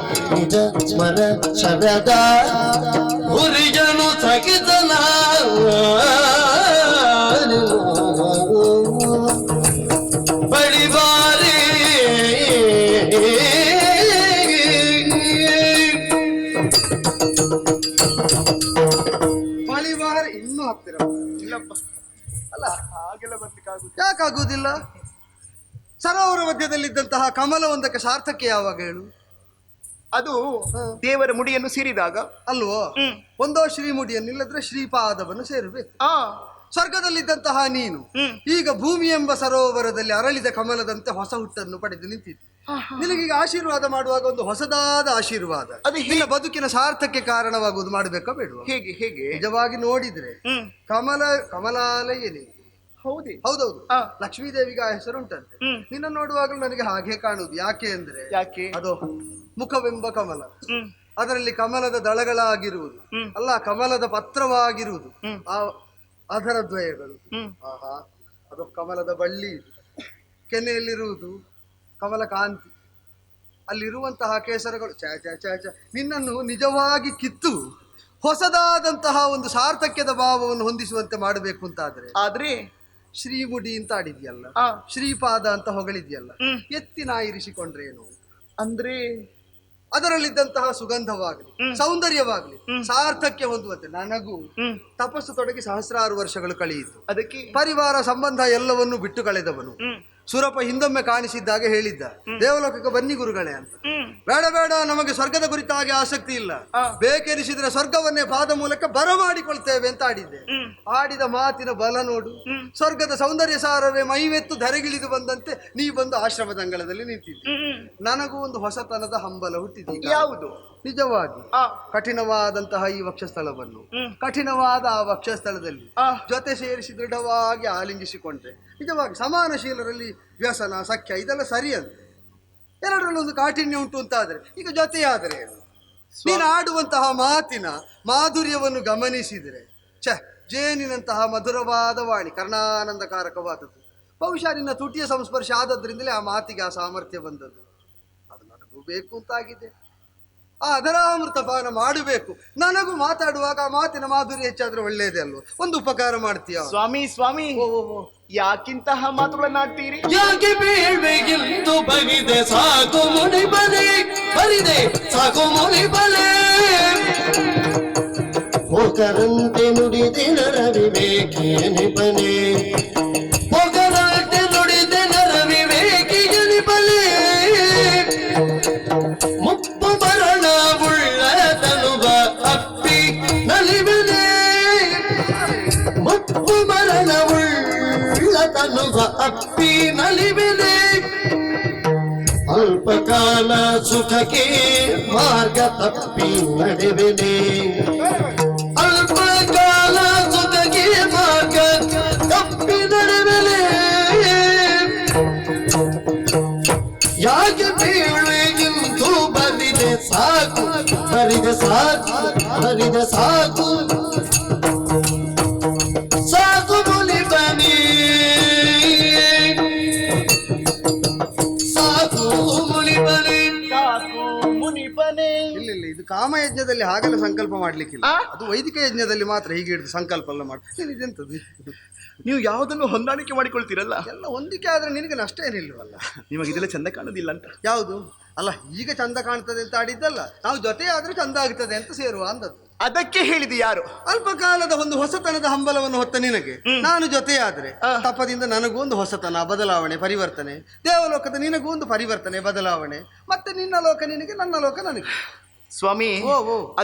ನಿಜ ಸ್ಮರ ಶರದ ಹುರಿಯನು ಸಗಿತನ ಬಳಿ ಬಾರೆ
ಬಳಿವಾರ ಇನ್ನೂ ಹತ್ತಿರ
ಇಲ್ಲಪ್ಪ,
ಅಲ್ಲ,
ಹಾಗೆಲ್ಲ ಬರ್ಲಿಕ್ಕಾಗುದು.
ಯಾಕಾಗುವುದಿಲ್ಲ? ಸರೋವರ ಮಧ್ಯದಲ್ಲಿದ್ದಂತಹ ಕಮಲವೊಂದಕ್ಕೆ ಸಾರ್ಥಕ್ಯ ಯಾವಾಗ ಹೇಳು?
ಅದು ದೇವರ ಮುಡಿಯನ್ನು ಸೇರಿದಾಗ
ಅಲ್ವೋ? ಒಂದೋ ಶ್ರೀಮುಡಿಯನ್ನು, ಇಲ್ಲದ್ರೆ ಶ್ರೀಪಾದವನ್ನು ಸೇರಬೇಕು. ಸ್ವರ್ಗದಲ್ಲಿದ್ದಂತಹ ನೀನು ಈಗ ಭೂಮಿ ಎಂಬ ಸರೋವರದಲ್ಲಿ ಅರಳಿದ ಕಮಲದಂತೆ ಹೊಸ ಹುಟ್ಟನ್ನು ಪಡೆದು ನಿಂತಿದ್ದೆ. ನಿನಗೀಗ ಆಶೀರ್ವಾದ ಮಾಡುವಾಗ ಒಂದು ಹೊಸದಾದ ಆಶೀರ್ವಾದ, ಅದು ನಿನ್ನ ಬದುಕಿನ ಸಾರ್ಥಕ್ಕೆ ಕಾರಣವಾಗುವುದು. ಮಾಡಬೇಕಾ ಬೇಡುವ?
ಹೇಗೆ ಹೇಗೆ?
ನಿಜವಾಗಿ ನೋಡಿದ್ರೆ ಕಮಲಾಲಯನೇ. ಹೌದೌದು, ಲಕ್ಷ್ಮೀ ದೇವಿಗೆ ಆ ಹೆಸರು ಉಂಟಂತೆ. ನಿನ್ನ ನೋಡುವಾಗಲೂ ನನಗೆ ಹಾಗೆ ಕಾಣುವುದು. ಯಾಕೆ ಅಂದ್ರೆ ಅದು ಮುಖವೆಂಬ ಕಮಲ, ಅದರಲ್ಲಿ ಕಮಲದ ದಳಗಳಾಗಿರುವುದು ಅಲ್ಲ, ಕಮಲದ ಪತ್ರವಾಗಿರುವುದು ಆ ಅದರ ದ್ವಯಗಳು. ಆಹಾ, ಅದು ಕಮಲದ ಬಳ್ಳಿ, ಕೆನೆಯಲ್ಲಿರುವುದು ಕಮಲ ಕಾಂತಿ, ಅಲ್ಲಿರುವಂತಹ ಕೇಸರಗಳು. ಚ ಚ ಚ ಚ ನಿನ್ನನ್ನು ನಿಜವಾಗಿ ಕಿತ್ತು ಹೊಸದಾದಂತಹ ಒಂದು ಸಾರ್ಥಕ್ಯದ ಭಾವವನ್ನು ಹೊಂದಿಸುವಂತೆ ಮಾಡಬೇಕು ಅಂತಾದ್ರೆ ಶ್ರೀಮುಡಿ ಅಂತ ಆಡಿದ್ಯಲ್ಲ, ಶ್ರೀಪಾದ ಅಂತ ಹೊಗಳಿದ್ಯಲ್ಲ, ಎತ್ತಿನ ಇರಿಸಿಕೊಂಡ್ರೇನು
ಅಂದ್ರೆ
ಅದರಲ್ಲಿದ್ದಂತಹ ಸುಗಂಧವಾಗಲಿ, ಸೌಂದರ್ಯವಾಗಲಿ ಸಾರ್ಥಕ್ಯ ಹೊಂದುವಂತೆ. ನನಗೂ ತಪಸ್ಸು ತೊಡಗಿ ಸಹಸ್ರಾರು ವರ್ಷಗಳು ಕಳೆಯಿತು.
ಅದಕ್ಕೆ
ಪರಿವಾರ ಸಂಬಂಧ ಎಲ್ಲವನ್ನು ಬಿಟ್ಟು ಕಳೆದವನು ಸುರಪ ಹಿಂದೊಮ್ಮೆ ಕಾಣಿಸಿದ್ದಾಗ ಹೇಳಿದ್ದ, ದೇವಲೋಕಕ್ಕೆ ಬನ್ನಿ ಗುರುಗಳೇ ಅಂತ. ಬೇಡ ಬೇಡ, ನಮಗೆ ಸ್ವರ್ಗದ ಕುರಿತಾಗಿ ಆಸಕ್ತಿ ಇಲ್ಲ, ಬೇಕೆನಿಸಿದ್ರೆ ಸ್ವರ್ಗವನ್ನೇ ಪಾದ ಮೂಲಕ ಬರಮಾಡಿಕೊಳ್ತೇವೆ ಅಂತ ಆಡಿದ್ದೆ. ಆಡಿದ ಮಾತಿನ ಬಲ ನೋಡು. ಸ್ವರ್ಗದ ಸೌಂದರ್ಯ ಸಾರವೇ ಮೈವೆತ್ತು ಧರೆಗಿಳಿದು ಬಂದಂತೆ ನೀ ಬಂದು ಆಶ್ರಮದ ಅಂಗಳದಲ್ಲಿ ನಿಂತಿದ್ದೆ. ನನಗೂ ಒಂದು ಹೊಸತನದ ಹಂಬಲ ಹುಟ್ಟಿದೆ.
ಯಾವುದು?
ನಿಜವಾಗಿ ಕಠಿಣವಾದಂತಹ ಈ ವಕ್ಷಸ್ಥಳವನ್ನು, ಕಠಿಣವಾದ ಆ ವಕ್ಷಸ್ಥಳದಲ್ಲಿ ಜೊತೆ ಸೇರಿಸಿ ದೃಢವಾಗಿ ಆಲಿಂಗಿಸಿಕೊಂಡ್ರೆ ನಿಜವಾಗಿ ಸಮಾನಶೀಲರಲ್ಲಿ ವ್ಯಸನ ಸಖ್ಯ ಇದೆಲ್ಲ ಸರಿ ಅಂತ. ಎರಡರಲ್ಲೊಂದು ಕಾಠಿಣ್ಯ ಉಂಟು ಅಂತ ಆದ್ರೆ ಈಗ ಜೊತೆಯಾದರೆ ಏನು? ನೀನು ಆಡುವಂತಹ ಮಾತಿನ ಮಾಧುರ್ಯವನ್ನು ಗಮನಿಸಿದರೆ ಜೇನಿನಂತಹ ಮಧುರವಾದ ವಾಣಿ, ಕರ್ಣಾನಂದಕಾರಕವಾದದ್ದು. ಬಹುಶಃ ನಿನ್ನ ತುಟಿಯ ಸಂಸ್ಪರ್ಶ ಆದದ್ರಿಂದಲೇ ಆ ಮಾತಿಗೆ ಆ ಸಾಮರ್ಥ್ಯ ಬಂದದ್ದು. ಅದು ನನಗೂ ಬೇಕು ಅಂತಾಗಿದೆ. ಆ ಅದರಾಮೃತ ಪಾನ ಮಾಡಬೇಕು. ನನಗೂ ಮಾತಾಡುವಾಗ ಆ ಮಾತಿನ ಮಾಧುರ್ಯ ಹೆಚ್ಚಾದ್ರೆ ಒಳ್ಳೇದೇ ಅಲ್ವ? ಒಂದು ಉಪಕಾರ ಮಾಡ್ತೀಯ
ಸ್ವಾಮಿ ಸ್ವಾಮಿ, ಯಾಕಿಂತಹ ಮಾತುಗಳನ್ನಾಡ್ತೀರಿ?
ಯಾಕೆ ಬೇಳ್ವೆಗಿಂದು ಬಗಿದೆ ಸಾಕು ಮುನಿ ಬಲೆ, ಬರಿದೆ ಸಾಕು ಮುನಿ ಬಲೆ. ಹೋಗರಂತೆ ನುಡಿದೆ ನರ ವಿವೇಕಿಯ ನಿಬಲೆ, ಹೋಗರಂತೆ ನುಡಿದೆ ನರ ವಿವೇಕಿಯ ನಿಬಲೆ. ಮುಪ್ಪು ಮರಣ ಉಳ್ಳ ತನುವ ಅಪ್ಪಿ ನಲಿಬಲೆ, ಮುಪ್ಪು ಮರಣ ಉಳ್ಳ ತನುವ ಅಪ್ಪಿ ನಲಿಬಲೆ. ಅಲ್ಪಕಾಲ ಸುಖಕ್ಕೆ ಮಾರ್ಗ ತಪ್ಪಿ ನಡೆವೆನೆ, ಅಲ್ಪಕಾಲ ಸುಖಕ್ಕೆ ಮಾರ್ಗ ತಪ್ಪಿ ನಡೆವೆನೆ. ಯಾಕೆ ಬೀಳುವೆಗಿಂತೂ ಬರಿದೆ ಸಾಕು, ಬರಿದೆ ಸಾಕು, ಬರಿದೆ ಸಾಕು, ಸಾಕು ಮುನಿ ಬನಿ, ಸಾಕು ಮುನಿ ಬನಿ,
ಸಾಕು ಮುನಿಪನೆ.
ಇಲ್ಲ ಇದು ಕಾಮಯಜ್ಞದಲ್ಲಿ ಹಾಗೆಲ್ಲ ಸಂಕಲ್ಪ ಮಾಡ್ಲಿಕ್ಕಿಲ್ಲ. ಅದು ವೈದಿಕ ಯಜ್ಞದಲ್ಲಿ ಮಾತ್ರ ಹೀಗೆ ಹಿಡಿದು ಸಂಕಲ್ಪ ಎಲ್ಲ ಮಾಡಿ. ಇದೆಂತದ್ದು?
ನೀವು ಯಾವುದನ್ನು ಹೊಂದಾಣಿಕೆ ಮಾಡಿಕೊಳ್ತೀರಲ್ಲ,
ಎಲ್ಲ ಹೊಂದಿಕೆ ಆದ್ರೆ ನಿನಗೆ ನಷ್ಟ ಏನಿಲ್ವಲ್ಲ?
ನಿಮಗೆ ಇದೆಲ್ಲ ಚಂದ ಕಾಣೋದಿಲ್ಲ ಅಂತ.
ಯಾವುದು? ಅಲ್ಲ, ಈಗ ಚಂದ ಕಾಣ್ತದೆ ಅಂತ ಆಡಿದ್ದಲ್ಲ, ನಾವು ಜೊತೆ ಆದ್ರೆ ಚಂದ ಆಗ್ತದೆ ಅಂತ ಸೇರುವ ಅಂದದ್ದು.
ಅದಕ್ಕೆ ಹೇಳಿದ್ದು ಯಾರು?
ಅಲ್ಪಕಾಲದ ಒಂದು ಹೊಸತನದ ಹಂಬಲವನ್ನು ಹೊತ್ತ ನಿನಗೆ ನಾನು ಜೊತೆಯಾದ್ರೆ ತಪದಿಂದ ನನಗೂ ಒಂದು ಹೊಸತನ, ಬದಲಾವಣೆ, ಪರಿವರ್ತನೆ. ದೇವಲೋಕದ ನಿನಗೂ ಒಂದು ಪರಿವರ್ತನೆ, ಬದಲಾವಣೆ. ಮತ್ತೆ ನಿನ್ನ ಲೋಕ ನಿನಗೆ, ನನ್ನ ಲೋಕ ನನಗೆ.
ಸ್ವಾಮಿ,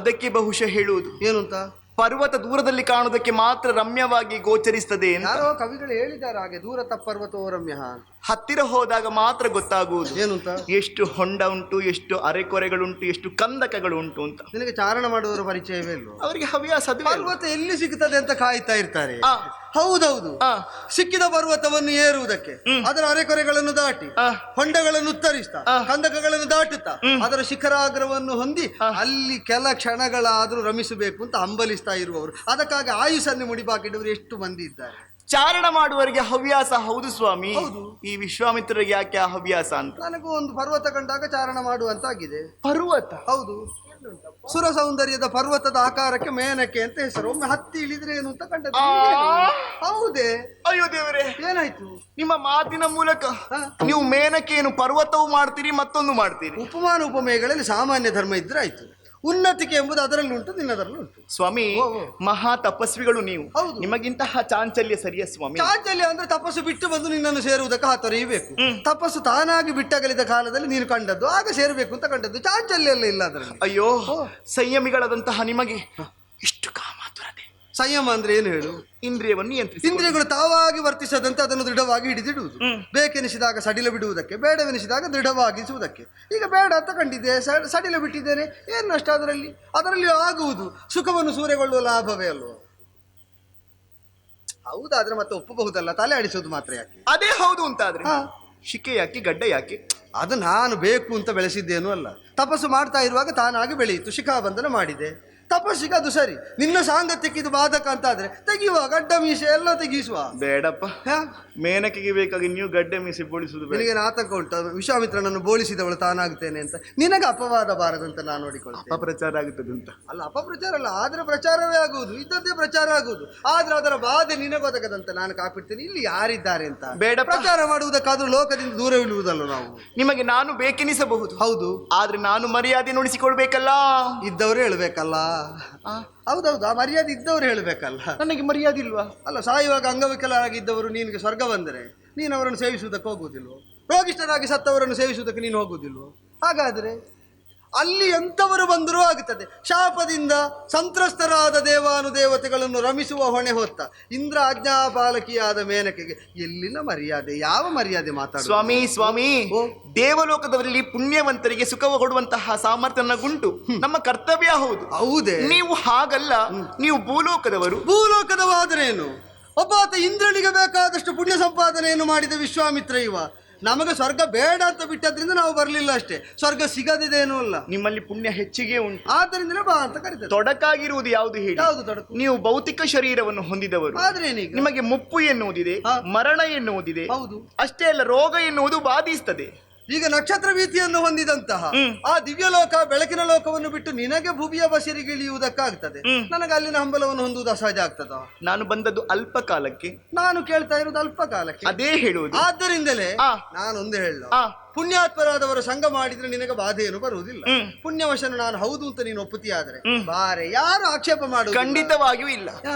ಅದಕ್ಕೆ ಬಹುಶಃ ಹೇಳುವುದು
ಏನು ಅಂತ?
ಪರ್ವತ ದೂರದಲ್ಲಿ ಕಾಣುವುದಕ್ಕೆ ಮಾತ್ರ ರಮ್ಯವಾಗಿ ಗೋಚರಿಸ್ತದೆ ಅಂತ.
ಯಾರೋ ಕವಿಗಳು ಹೇಳಿದ್ದಾರೆ ಹಾಗೆ, ದೂರ ತಪ್ಪರ್ವತೋ ರಮ್ಯ ಅಂತ.
ಹತ್ತಿರ ಹೋದಾಗ ಮಾತ್ರ ಗೊತ್ತಾಗುವುದು
ಏನು ಅಂತ? ಎಷ್ಟು
ಹೊಂಡ ಉಂಟು, ಎಷ್ಟು ಅರೆಕೊರೆಗಳುಂಟು, ಎಷ್ಟು ಕಂದಕಗಳು ಉಂಟು ಅಂತ.
ನಿನಗೆ ಚಾರಣ ಮಾಡುವವರ ಪರಿಚಯವೇ ಇಲ್ವೋ?
ಅವರಿಗೆ ಹವ್ಯಾಸ ಅದುವೇ ಅಲ್ವಾ?
ಪರ್ವತ ಎಲ್ಲಿ ಸಿಗ್ತದೆ ಅಂತ ಕಾಯ್ತಾ ಇರ್ತಾರೆ. ಹೌದೌದು, ಸಿಕ್ಕಿದ ಪರ್ವತವನ್ನು ಏರುವುದಕ್ಕೆ ಅದರ ಅರೆಕೊರೆಗಳನ್ನು ದಾಟಿ, ಹೊಂಡಗಳನ್ನು ಉತ್ತರಿಸ್ತಾ, ಕಂದಕಗಳನ್ನು ದಾಟುತ್ತಾ, ಅದರ ಶಿಖರಾಗ್ರವನ್ನು ಹೊಂದಿ ಅಲ್ಲಿ ಕೆಲ ಕ್ಷಣಗಳಾದ್ರೂ ರಮಿಸಬೇಕು ಅಂತ ಹಂಬಲಿಸ್ತಾ ಇರುವವರು, ಅದಕ್ಕಾಗಿ ಆಯುಷನ್ನು ಮುಡಿಪಾಕಿಡುವರು ಎಷ್ಟು ಮಂದಿ ಇದ್ದಾರೆ.
ಚಾರಣ ಮಾಡುವವರಿಗೆ ಹವ್ಯಾಸ ಹೌದು ಸ್ವಾಮಿ. ಈ ವಿಶ್ವಾಮಿತ್ರರಿಗೆ ಯಾಕೆ ಆ ಹವ್ಯಾಸ ಅಂತ?
ನನಗೂ ಒಂದು ಪರ್ವತ ಕಂಡಾಗ ಚಾರಣ ಮಾಡುವಂತಾಗಿದೆ.
ಪರ್ವತ?
ಹೌದು, ಸುರ ಸೌಂದರ್ಯದ ಪರ್ವತದ ಆಕಾರಕ್ಕೆ ಮೇನಕೆ ಅಂತ ಹೆಸರು. ಒಮ್ಮೆ ಹತ್ತಿ ಇಳಿದ್ರೆ ಏನು ಅಂತ ಕಂಡದ್ದು. ಹೌದೇ?
ಅಯ್ಯೋ ದೇವರೇ,
ಏನಾಯ್ತು?
ನಿಮ್ಮ ಮಾತಿನ ಮೂಲಕ ನೀವು ಮೇನಕೆಯನ್ನು ಪರ್ವತವು ಮಾಡ್ತೀರಿ, ಮತ್ತೊಂದು ಮಾಡ್ತೀರಿ.
ಉಪಮಾನ ಉಪಮೇಯಗಳಲ್ಲಿ ಸಾಮಾನ್ಯ ಧರ್ಮ ಇದ್ರೆ ಆಯ್ತು. ಉನ್ನತಿಕೆ ಎಂಬುದು ಅದರಲ್ಲಿ ಉಂಟು, ನಿನ್ನದರಲ್ಲಿ ಉಂಟು.
ಸ್ವಾಮಿ, ಮಹಾ ತಪಸ್ವಿಗಳು ನೀವು. ನಿಮಗಿಂತಹ ಚಾಂಚಲ್ಯ ಸರಿಯ ಸ್ವಾಮಿ?
ಚಾಂಚಲ್ಯ ಅಂದ್ರೆ ತಪಸ್ಸು ಬಿಟ್ಟು ಬಂದು ನಿನ್ನನ್ನು ಸೇರುವುದಕ್ಕೆ ಹಾತೊರೆಯಬೇಕು. ತಪಸ್ಸು ತಾನಾಗಿ ಬಿಟ್ಟಗಲಿದ ಕಾಲದಲ್ಲಿ ನೀನು ಕಂಡದ್ದು, ಆಗ ಸೇರಬೇಕು ಅಂತ ಕಂಡದ್ದು. ಚಾಂಚಲ್ಯ ಎಲ್ಲ ಇಲ್ಲ ಅದರಲ್ಲಿ.
ಅಯ್ಯೋ, ಸಂಯಮಿಗಳಾದಂತಹ ನಿಮಗೆ ಇಷ್ಟು ಕಾಮಾತುರತೆ.
ಸಂಯಮ ಅಂದ್ರೆ ಏನು ಹೇಳು?
ಇಂದ್ರಿಯವನ್ನು ನಿಯಂತ್ರಿಸಿ.
ಇಂದ್ರಿಯಗಳು ತಾವಾಗಿ ವರ್ತಿಸದಂತೆ ಅದನ್ನು ದೃಢವಾಗಿ ಹಿಡಿದಿಡುವುದು. ಬೇಕೆನಿಸಿದಾಗ ಸಡಿಲ ಬಿಡುವುದಕ್ಕೆ, ಬೇಡವೆನಿಸಿದಾಗ ದೃಢವಾಗಿಸುವುದಕ್ಕೆ. ಈಗ ಬೇಡ ಅಂತ ಕಂಡಿದ್ದೆ, ಸಡಿಲ ಬಿಟ್ಟಿದ್ದೇನೆ, ಏನು ನಷ್ಟ ಅದರಲ್ಲಿ? ಅದರಲ್ಲಿ ಆಗುವುದು ಸುಖವನ್ನು ಸೂರೆಗೊಳ್ಳುವ ಲಾಭವೇ ಅಲ್ವ? ಹೌದಾದ್ರೆ ಮತ್ತೆ ಒಪ್ಪಬಹುದಲ್ಲ, ತಲೆ ಆಡಿಸೋದು ಮಾತ್ರ ಯಾಕೆ?
ಅದೇ ಹೌದು ಅಂತಾದ್ರೆ ಶಿಕೆ ಯಾಕೆ, ಗಡ್ಡ ಯಾಕೆ?
ಅದು ನಾನು ಬೇಕು ಅಂತ ಬೆಳೆಸಿದ್ದೇನೂ ಅಲ್ಲ. ತಪಸ್ಸು ಮಾಡ್ತಾ ಇರುವಾಗ ತಾನಾಗಿ ಬೆಳೆಯಿತು, ಶಿಖಾಬಂಧನ ಮಾಡಿದೆ. ತಪಸ್ಸಿಗೆ ಅದು ಸರಿ. ನಿನ್ನ ಸಾಂಗತ್ಯಕ್ಕೆ ಇದು ಬಾಧಕ ಅಂತ ಆದ್ರೆ ತೆಗೆಯುವ, ಗಡ್ಡ ಮೀಸೆ ಎಲ್ಲ ತೆಗಿಸುವ.
ಬೇಡಪ್ಪ, ಮೇನಕೆಗೆ ಬೇಕಾಗಿ ನೀವು ಗಡ್ಡೆ ಮೀಸೆ ಬೋಳಿಸುವುದು.
ನಿನಗೆ ಆತಂಕ ಉಂಟು ವಿಶ್ವಾಮಿತ್ರನನ್ನು ಬೋಳಿಸಿದವಳು ತಾನಾಗ್ತೇನೆ ಅಂತ? ನಿನಗೆ ಅಪವಾದ ಬಾರದಂತ ನಾನು ನೋಡಿಕೊಳ್ತೇನೆ.
ಅಪಪ್ರಚಾರ ಆಗುತ್ತದೆ ಅಂತ
ಅಲ್ಲ, ಅಪಪ್ರಚಾರ ಅಲ್ಲ, ಆದ್ರೆ ಪ್ರಚಾರವೇ ಆಗುವುದು, ಇದ್ದದ್ದೇ ಪ್ರಚಾರ ಆಗುವುದು. ಆದ್ರೆ ಅದರ ಬಾಧೆ ನಿನಗೊದಗದಂತ ನಾನು ಕಾಪಿಡ್ತೇನೆ. ಇಲ್ಲಿ ಯಾರಿದ್ದಾರೆ ಅಂತ
ಬೇಡ,
ಪ್ರಚಾರ ಮಾಡುವುದಕ್ಕಾದ್ರೂ ಲೋಕದಿಂದ ದೂರ ಇಳುವುದಲ್ಲ ನಾವು.
ನಿಮಗೆ ನಾನು ಬೇಕೆನಿಸಬಹುದು,
ಹೌದು,
ಆದ್ರೆ ನಾನು ಮರ್ಯಾದೆ ನುಡಿಸಿಕೊಳ್ಬೇಕಲ್ಲ.
ಇದ್ದವರು ಹೇಳ್ಬೇಕಲ್ಲ. ಹೌದೌದು, ಆ ಮರ್ಯಾದೆ ಇದ್ದವರು ಹೇಳ್ಬೇಕಲ್ಲ.
ನನಗೆ ಮರ್ಯಾದೆ ಇಲ್ವಾ?
ಅಲ್ಲ, ಸಾಯುವಾಗ ಅಂಗವಿಕಲರಾಗಿದ್ದವರು ನಿನಗೆ ಸ್ವರ್ಗ ಬಂದರೆ ನೀನು ಅವರನ್ನು ಸೇವಿಸುವುದಕ್ಕೆ ಹೋಗುವುದಿಲ್ವೋ? ರೋಗಿಷ್ಠರಾಗಿ ಸತ್ತವರನ್ನು ಸೇವಿಸುವುದಕ್ಕೆ ನೀನು ಹೋಗುವುದಿಲ್ವೋ? ಹಾಗಾದ್ರೆ ಅಲ್ಲಿ ಎಂಥವರು ಬಂದರೂ ಆಗುತ್ತದೆ. ಶಾಪದಿಂದ ಸಂತ್ರಸ್ತರಾದ ದೇವಾನುದೇವತೆಗಳನ್ನು ರಮಿಸುವ ಹೊಣೆ ಹೊತ್ತ ಇಂದ್ರ ಆಜ್ಞಾಪಾಲಕಿಯಾದ ಮೇನಕೆಗೆ ಎಲ್ಲಿನ ಮರ್ಯಾದೆ, ಯಾವ ಮರ್ಯಾದೆ ಮಾತಾಡ?
ಸ್ವಾಮಿ ಸ್ವಾಮಿ, ದೇವಲೋಕದವರಲ್ಲಿ ಪುಣ್ಯವಂತರಿಗೆ ಸುಖ ಕೊಡುವಂತಹ ಸಾಮರ್ಥ್ಯ ನಗುಂಟು, ನಮ್ಮ ಕರ್ತವ್ಯ ಹೌದು.
ಹೌದೇ?
ನೀವು ಹಾಗಲ್ಲ, ನೀವು ಭೂಲೋಕದವರು.
ಭೂಲೋಕದವಾದರೇನು? ಒಬ್ಬಾತ ಇಂದ್ರನಿಗೆ ಬೇಕಾದಷ್ಟು ಪುಣ್ಯ ಸಂಪಾದನೆಯನ್ನು ಮಾಡಿದ ವಿಶ್ವಾಮಿತ್ರ ಇವ. ನಮಗೆ ಸ್ವರ್ಗ ಬೇಡ ಅಂತ ಬಿಟ್ಟದ್ರಿಂದ ನಾವು ಬರ್ಲಿಲ್ಲ ಅಷ್ಟೇ, ಸ್ವರ್ಗ ಸಿಗದಿದೇನೂ ಅಲ್ಲ.
ನಿಮ್ಮಲ್ಲಿ ಪುಣ್ಯ ಹೆಚ್ಚಿಗೆ ಉಂಟು,
ಆದ್ದರಿಂದಲೇ ಬಾ ಅಂತ ಕರೀತಾರೆ.
ತೊಡಕಾಗಿರುವುದು ಯಾವುದು ಹೇಳಿ?
ಯಾವುದು ತೊಡಕು?
ನೀವು ಭೌತಿಕ ಶರೀರವನ್ನು ಹೊಂದಿದವರು,
ಆದ್ರೆ ಏನೀಗ?
ನಿಮಗೆ ಮುಪ್ಪು ಎನ್ನುವುದಿದೆ, ಮರಣ ಎನ್ನುವುದಿದೆ.
ಹೌದು.
ಅಷ್ಟೇ ಅಲ್ಲ, ರೋಗ ಎನ್ನುವುದು ಬಾಧಿಸ್ತದೆ.
ಈಗ ನಕ್ಷತ್ರ ಭೀತಿಯನ್ನು ಹೊಂದಿದಂತಹ ಆ ದಿವ್ಯ ಲೋಕ, ಬೆಳಕಿನ ಲೋಕವನ್ನು ಬಿಟ್ಟು ನಿನಗೆ ಭುವಿಯ ಬಸಿರಿಗೆ ಇಳಿಯುವುದಕ್ಕಾಗ್ತದೆ. ನನಗೆ ಅಲ್ಲಿನ ಹಂಬಲವನ್ನು ಹೊಂದುವುದು ಅಸಹಜ ಆಗ್ತದ.
ನಾನು ಬಂದದ್ದು ಅಲ್ಪ ಕಾಲಕ್ಕೆ,
ನಾನು ಕೇಳ್ತಾ ಇರೋದು ಅಲ್ಪ ಕಾಲಕ್ಕೆ.
ಅದೇ ಹೇಳುವುದು.
ಆದ್ದರಿಂದಲೇ
ಆ.
ನಾನೊಂದೇ ಹೇಳ,
ಆ.
ಪುಣ್ಯಾತ್ಮರಾದವರ ಸಂಘ ಮಾಡಿದ್ರೆ ನಿನಗೆ ಬಾಧೆ ಏನು ಬರುವುದಿಲ್ಲ. ಪುಣ್ಯವಶನ ನಾನು ಹೌದು ಅಂತ ನೀನು ಒಪ್ಪುತ್ತೀಯಾದ್ರೆ ಬಾರೆ, ಯಾರು ಆಕ್ಷೇಪ ಮಾಡುವುದು?
ಖಂಡಿತವಾಗಿಯೂ ಇಲ್ಲ.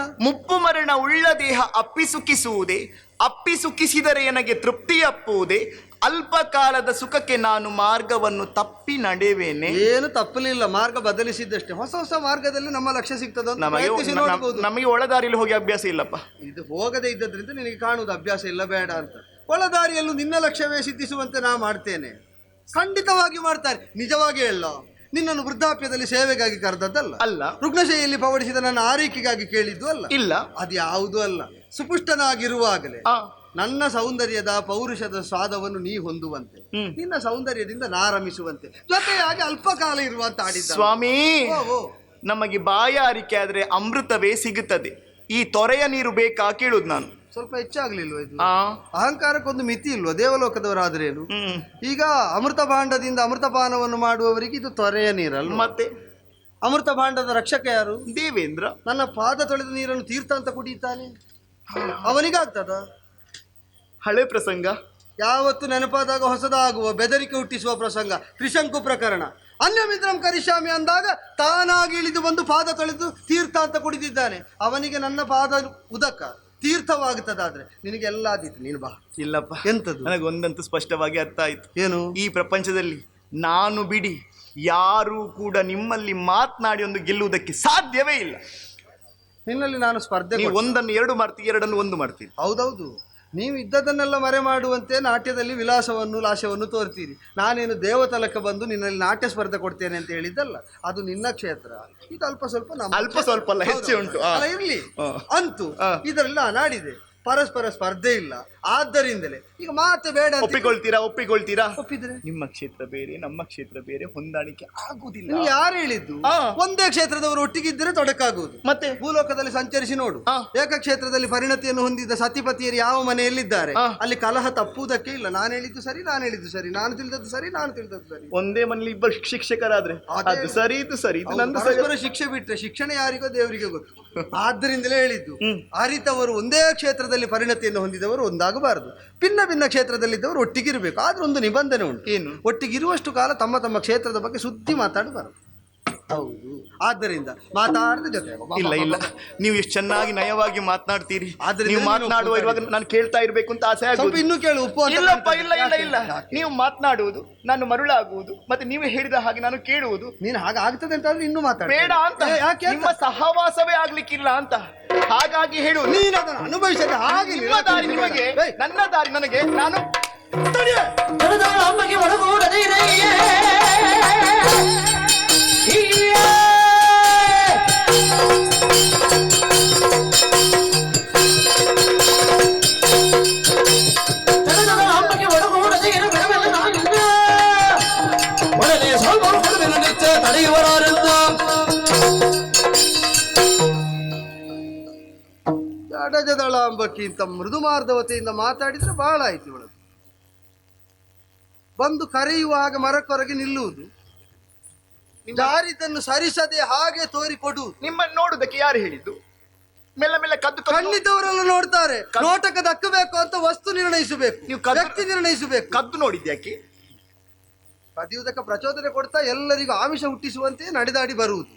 ಮುಪ್ಪು ಮರಣ ಉಳ್ಳ ದೇಹ ಅಪ್ಪಿಸುಕಿಸುವುದೇ, ಅಪ್ಪಿಸುಕಿಸಿದರೆ ನನಗೆ ತೃಪ್ತಿ ಅಪ್ಪುವುದೇ, ಅಲ್ಪ ಕಾಲದ ಸುಖಕ್ಕೆ ನಾನು ಮಾರ್ಗವನ್ನು ತಪ್ಪಿ ನಡೆವೇನೆ.
ಏನು ತಪ್ಪಲಿಲ್ಲ, ಮಾರ್ಗ ಬದಲಿಸಿದ್ದಷ್ಟೇ. ಹೊಸ ಹೊಸ ಮಾರ್ಗದಲ್ಲಿ ನಮ್ಮ ಲಕ್ಷ್ಯ ಸಿಗ್ತದ ಅಂತ ಪ್ರಯತ್ನಿಸಿ ನೋಡ್ಬೋದು.
ನಮಗೆ ಒಳದಾರಿಯಲ್ಲಿ ಹೋಗಿ ಅಭ್ಯಾಸ ಇಲ್ಲಪ್ಪ.
ಇದು ಹೋಗದೇ ಇದ್ದದ್ರಿಂದ ನಿನಗೆ ಕಾಣುವುದು ಅಭ್ಯಾಸ ಇಲ್ಲ ಬೇಡ ಅಂತ. ಒಳದಾರಿಯಲ್ಲೂ ನಿನ್ನ ಲಕ್ಷ್ಯವೇ ಸಿದ್ಧಿಸುವಂತೆ ನಾ ಮಾಡ್ತೇನೆ, ಖಂಡಿತವಾಗಿ ಮಾಡ್ತಾರೆ. ನಿಜವಾಗಿ ಹೇಳ, ನಿನ್ನನ್ನು ವೃದ್ಧಾಪ್ಯದಲ್ಲಿ ಸೇವೆಗಾಗಿ ಕರೆದದ್ದಲ್ಲ,
ಅಲ್ಲ.
ರುಗ್ಣಶೈಯಲ್ಲಿ ಪವಡಿಸಿದ ನನ್ನ ಆರೈಕೆಗಾಗಿ ಕೇಳಿದ್ದು ಅಲ್ಲ,
ಇಲ್ಲ.
ಅದ್ಯಾವುದೂ ಅಲ್ಲ. ಸುಪುಷ್ಟನಾಗಿರುವಾಗಲೇ ನನ್ನ ಸೌಂದರ್ಯದ ಪೌರುಷದ ಸ್ವಾದವನ್ನು ನೀ ಹೊಂದುವಂತೆ, ನಿನ್ನ ಸೌಂದರ್ಯದಿಂದ ನಾರಮಿಸುವಂತೆ, ಜೊತೆಯಾಗಿ ಅಲ್ಪ ಕಾಲ ಇರುವಂತ ಆಡಿದ್ದ
ಸ್ವಾಮಿ.
ಓ
ನಮಗೆ ಬಾಯಾರಿಕೆ ಆದ್ರೆ ಅಮೃತವೇ ಸಿಗುತ್ತದೆ. ಈ ತೊರೆಯ ನೀರು ಬೇಕಾ ಕೇಳುದು ನಾನು.
ಸ್ವಲ್ಪ ಹೆಚ್ಚಾಗ್ಲಿಲ್ವ ಇದು?
ಆ
ಅಹಂಕಾರಕ್ಕೊಂದು ಮಿತಿ ಇಲ್ವಾ? ದೇವಲೋಕದವರಾದ್ರೇನು? ಈಗ ಅಮೃತ ಭಾಂಡದಿಂದ ಅಮೃತಪಾನವನ್ನು ಮಾಡುವವರಿಗೆ ಇದು ತೊರೆಯ ನೀರಲ್ಲ.
ಮತ್ತೆ
ಅಮೃತ ಭಾಂಡದ ರಕ್ಷಕ ಯಾರು?
ದೇವೇಂದ್ರ.
ನನ್ನ ಪಾದ ತೊಳೆದ ನೀರನ್ನು ತೀರ್ಥ ಅಂತ ಕುಡಿಯುತ್ತಾನೆ, ಅವನಿಗಾಗ್ತದ?
ಹಳೆ ಪ್ರಸಂಗ
ಯಾವತ್ತು ನೆನಪಾದಾಗ ಹೊಸದಾಗುವ ಬೆದರಿಕೆ ಹುಟ್ಟಿಸುವ ಪ್ರಸಂಗ. ತ್ರಿಶಂಕು ಪ್ರಕರಣ. ಅನ್ಯಮಿತ್ರಂ ಕರಿಷ್ಯಾಮಿ ಅಂದಾಗ ತಾನಾಗಿ ಇಳಿದು ಬಂದು ಪಾದ ತೊಳೆದು ತೀರ್ಥ ಅಂತ ಕುಡಿದಿದ್ದಾನೆ. ಅವನಿಗೆ ನನ್ನ ಪಾದ ಉದಕ ತೀರ್ಥವಾಗುತ್ತದಾದ್ರೆ ನಿನಗೆಲ್ಲ ಆದೀತು, ನೀನು ಬಾ.
ಇಲ್ಲಪ್ಪ,
ಎಂತದ್ದು?
ನನಗೊಂದಂತೂ ಸ್ಪಷ್ಟವಾಗಿ ಅರ್ಥ ಆಯ್ತು.
ಏನು?
ಈ ಪ್ರಪಂಚದಲ್ಲಿ ನಾನು ಬಿಡಿ ಯಾರೂ ಕೂಡ ನಿಮ್ಮಲ್ಲಿ ಮಾತನಾಡಿ ಒಂದು ಗೆಲ್ಲುವುದಕ್ಕೆ ಸಾಧ್ಯವೇ ಇಲ್ಲ.
ನಿನ್ನಲ್ಲಿ ನಾನು ಸ್ಪರ್ಧೆ.
ನೀವು ಒಂದನ್ನು ಎರಡು ಮಾಡ್ತೀವಿ, ಎರಡನ್ನು ಒಂದು ಮಾಡ್ತೀವಿ.
ಹೌದೌದು, ನೀವು ಇದ್ದದನ್ನೆಲ್ಲ ಮರೆ ಮಾಡುವಂತೆ ನಾಟ್ಯದಲ್ಲಿ ವಿಲಾಸವನ್ನು ಲಾಶವನ್ನು ತೋರ್ತೀರಿ. ನಾನೇನು ದೇವತಲಕ್ಕೆ ಬಂದು ನಿನ್ನಲ್ಲಿ ನಾಟ್ಯ ಸ್ಪರ್ಧೆ ಕೊಡ್ತೇನೆ ಅಂತ ಹೇಳಿದ್ದಲ್ಲ, ಅದು ನಿನ್ನ ಕ್ಷೇತ್ರ. ಇದು ಅಲ್ಪ ಸ್ವಲ್ಪ
ಅಲ್ಪ ಸ್ವಲ್ಪ ಅಲ್ಲ, ಹೆಚ್ಚೆ ಉಂಟು.
ಇರ್ಲಿ. ಅಂತೂ ಇದರಲ್ಲಿ ನಾಡಿದೆ, ಪರಸ್ಪರ ಸ್ಪರ್ಧೆ ಇಲ್ಲ. ಆದ್ದರಿಂದಲೇ ಈಗ ಮಾತು ಬೇಡ.
ಒಪ್ಪಿಕೊಳ್ತೀರಾ?
ಒಪ್ಪಿದ್ರೆ
ನಿಮ್ಮ ಕ್ಷೇತ್ರ ಬೇರೆ, ನಮ್ಮ ಕ್ಷೇತ್ರ ಬೇರೆ, ಹೊಂದಾಣಿಕೆ ಆಗುವುದಿಲ್ಲ.
ನೀವು ಯಾರು ಹೇಳಿದ್ದು? ಒಂದೇ ಕ್ಷೇತ್ರದವರು ಒಟ್ಟಿಗಿದ್ದರೆ ತೊಡಕಾಗುವುದು.
ಮತ್ತೆ
ಭೂಲೋಕದಲ್ಲಿ ಸಂಚರಿಸಿ ನೋಡು, ಏಕಕ್ಷೇತ್ರದಲ್ಲಿ ಪರಿಣತಿಯನ್ನು ಹೊಂದಿದ ಸತಿಪತಿಯರು ಯಾವ ಮನೆಯಲ್ಲಿದ್ದಾರೆ ಅಲ್ಲಿ ಕಲಹ ತಪ್ಪುವುದಕ್ಕೆ ಇಲ್ಲ. ನಾನು ಹೇಳಿದ್ದು ಸರಿ, ನಾನು ಹೇಳಿದ್ದು ಸರಿ, ನಾನು ತಿಳಿದದ್ದು ಸರಿ, ನಾನು ತಿಳಿದದ್ದು ಸರಿ.
ಒಂದೇ ಮನೇಲಿ ಇಬ್ಬರು ಶಿಕ್ಷಕರಾದ್ರೆ ಅದು ಸರಿ, ಇದು ಸರಿ, ಇದು ನಂದು ಸರಿ.
ಪರಸ್ಪರ ಶಿಕ್ಷೆ ಬಿಟ್ರೆ ಶಿಕ್ಷಣ ಯಾರಿಗೋ ದೇವರಿಗೆ ಗೊತ್ತು. ಆದ್ದರಿಂದಲೇ ಹೇಳಿದ್ದು, ಅರಿತವರು ಒಂದೇ ಕ್ಷೇತ್ರದಲ್ಲಿ ಪರಿಣತಿಯನ್ನು ಹೊಂದಿದವರು ಒಂದಾಗಬಾರದು. ಭಿನ್ನ ಭಿನ್ನ ಕ್ಷೇತ್ರದಲ್ಲಿದ್ದವರು ಒಟ್ಟಿಗಿರಬೇಕು. ಆದ್ರೆ ಒಂದು ನಿಬಂಧನೆ ಉಂಟು, ಏನು? ಒಟ್ಟಿಗಿರುವಷ್ಟು ಕಾಲ ತಮ್ಮ ತಮ್ಮ ಕ್ಷೇತ್ರದ ಬಗ್ಗೆ ಸುದ್ದಿ ಮಾತಾಡಬಾರದು. ಹೌದು, ಆದ್ದರಿಂದ ಮಾತಾಡದ ಜೊತೆ
ಇಲ್ಲ ಇಲ್ಲ, ನೀವು ಎಷ್ಟು ಚೆನ್ನಾಗಿ ನಯವಾಗಿ ಮಾತನಾಡ್ತೀರಿ.
ಆದ್ರೆ
ನೀವು ಮಾತನಾಡುವ ಇರುವಾಗ ನಾನು ಕೇಳ್ತಾ ಇರ್ಬೇಕು ಅಂತ ಆಸೆ ಆಗುವುದು.
ಇನ್ನು ಕೇಳು. ಉಪ್ಪು
ಇಲ್ಲಪ್ಪ, ಇಲ್ಲ ಇಲ್ಲ ಇಲ್ಲ, ನೀವು ಮಾತನಾಡುವುದು ನಾನು ಮರುಳಾಗುವುದು, ಮತ್ತೆ ನೀವು ಹೇಳಿದ ಹಾಗೆ ನಾನು ಕೇಳುವುದು.
ನೀನು ಹಾಗೆ ಆಗ್ತದೆ ಅಂತ ಆದ್ರೆ ಇನ್ನು ಮಾತಾಡ
ಬೇಡ ಅಂತ, ನಿಮ್ಮ ಸಹವಾಸವೇ ಆಗ್ಲಿಕ್ಕಿಲ್ಲ ಅಂತ, ಹಾಗಾಗಿ ಹೇಳುವುದು.
ನೀನು ಅದನ್ನು ಅನುಭವಿಸದೆ ಹಾಗೆ
ನಿಮ್ಮ ದಾರಿ ನಿಮಗೆ, ನನ್ನ ದಾರಿ ನನಗೆ. ನಾನು
ಅಮ್ಮಗೆ ಒಳಗೂಡದೆ ಅಮ್ಮಗೆ ಒಳಗೂಡದೆ ಒಳಗೆ ಸ್ವಲ್ಪ ತಡೆಯುವರಾರೆಂದು
ಜಡಜದಳ ಅಂಬಕ್ಕಿಂತ ಮೃದು ಮಾರ್ಧವತೆಯಿಂದ ಮಾತಾಡಿದ್ರೆ ಬಹಳ ಆಯ್ತು. ಇವಳು ಬಂದು ಕರೆಯುವಾಗ ಮರಕ್ಕೊರಗೆ ನಿಲ್ಲುವುದು, ಜಾರಿದ್ದನ್ನು ಸರಿಸದೆ ಹಾಗೆ ತೋರಿಕೊಡುವುದು.
ನಿಮ್ಮನ್ನು ನೋಡುವುದಕ್ಕೆ ಯಾರು ಹೇಳಿದ್ದು? ಮೆಲ್ಲ ಮೆಲ್ಲ ಕದ್ದು
ಖಂಡಿತವರೆಲ್ಲ ನೋಡ್ತಾರೆ. ನೋಟಕ್ಕೆ ದಕ್ಕಬೇಕು ಅಂತ ವಸ್ತು ನಿರ್ಣಯಿಸಬೇಕು,
ನೀವು
ವ್ಯಕ್ತಿ ನಿರ್ಣಯಿಸಬೇಕು.
ಕದ್ದು ನೋಡಿದ್ಯಾಕೆ?
ಕದಿಯುವುದಕ್ಕೆ ಪ್ರಚೋದನೆ ಕೊಡ್ತಾ ಎಲ್ಲರಿಗೂ ಆಮಿಷ ಹುಟ್ಟಿಸುವಂತೆ ನಡೆದಾಡಿ ಬರುವುದು,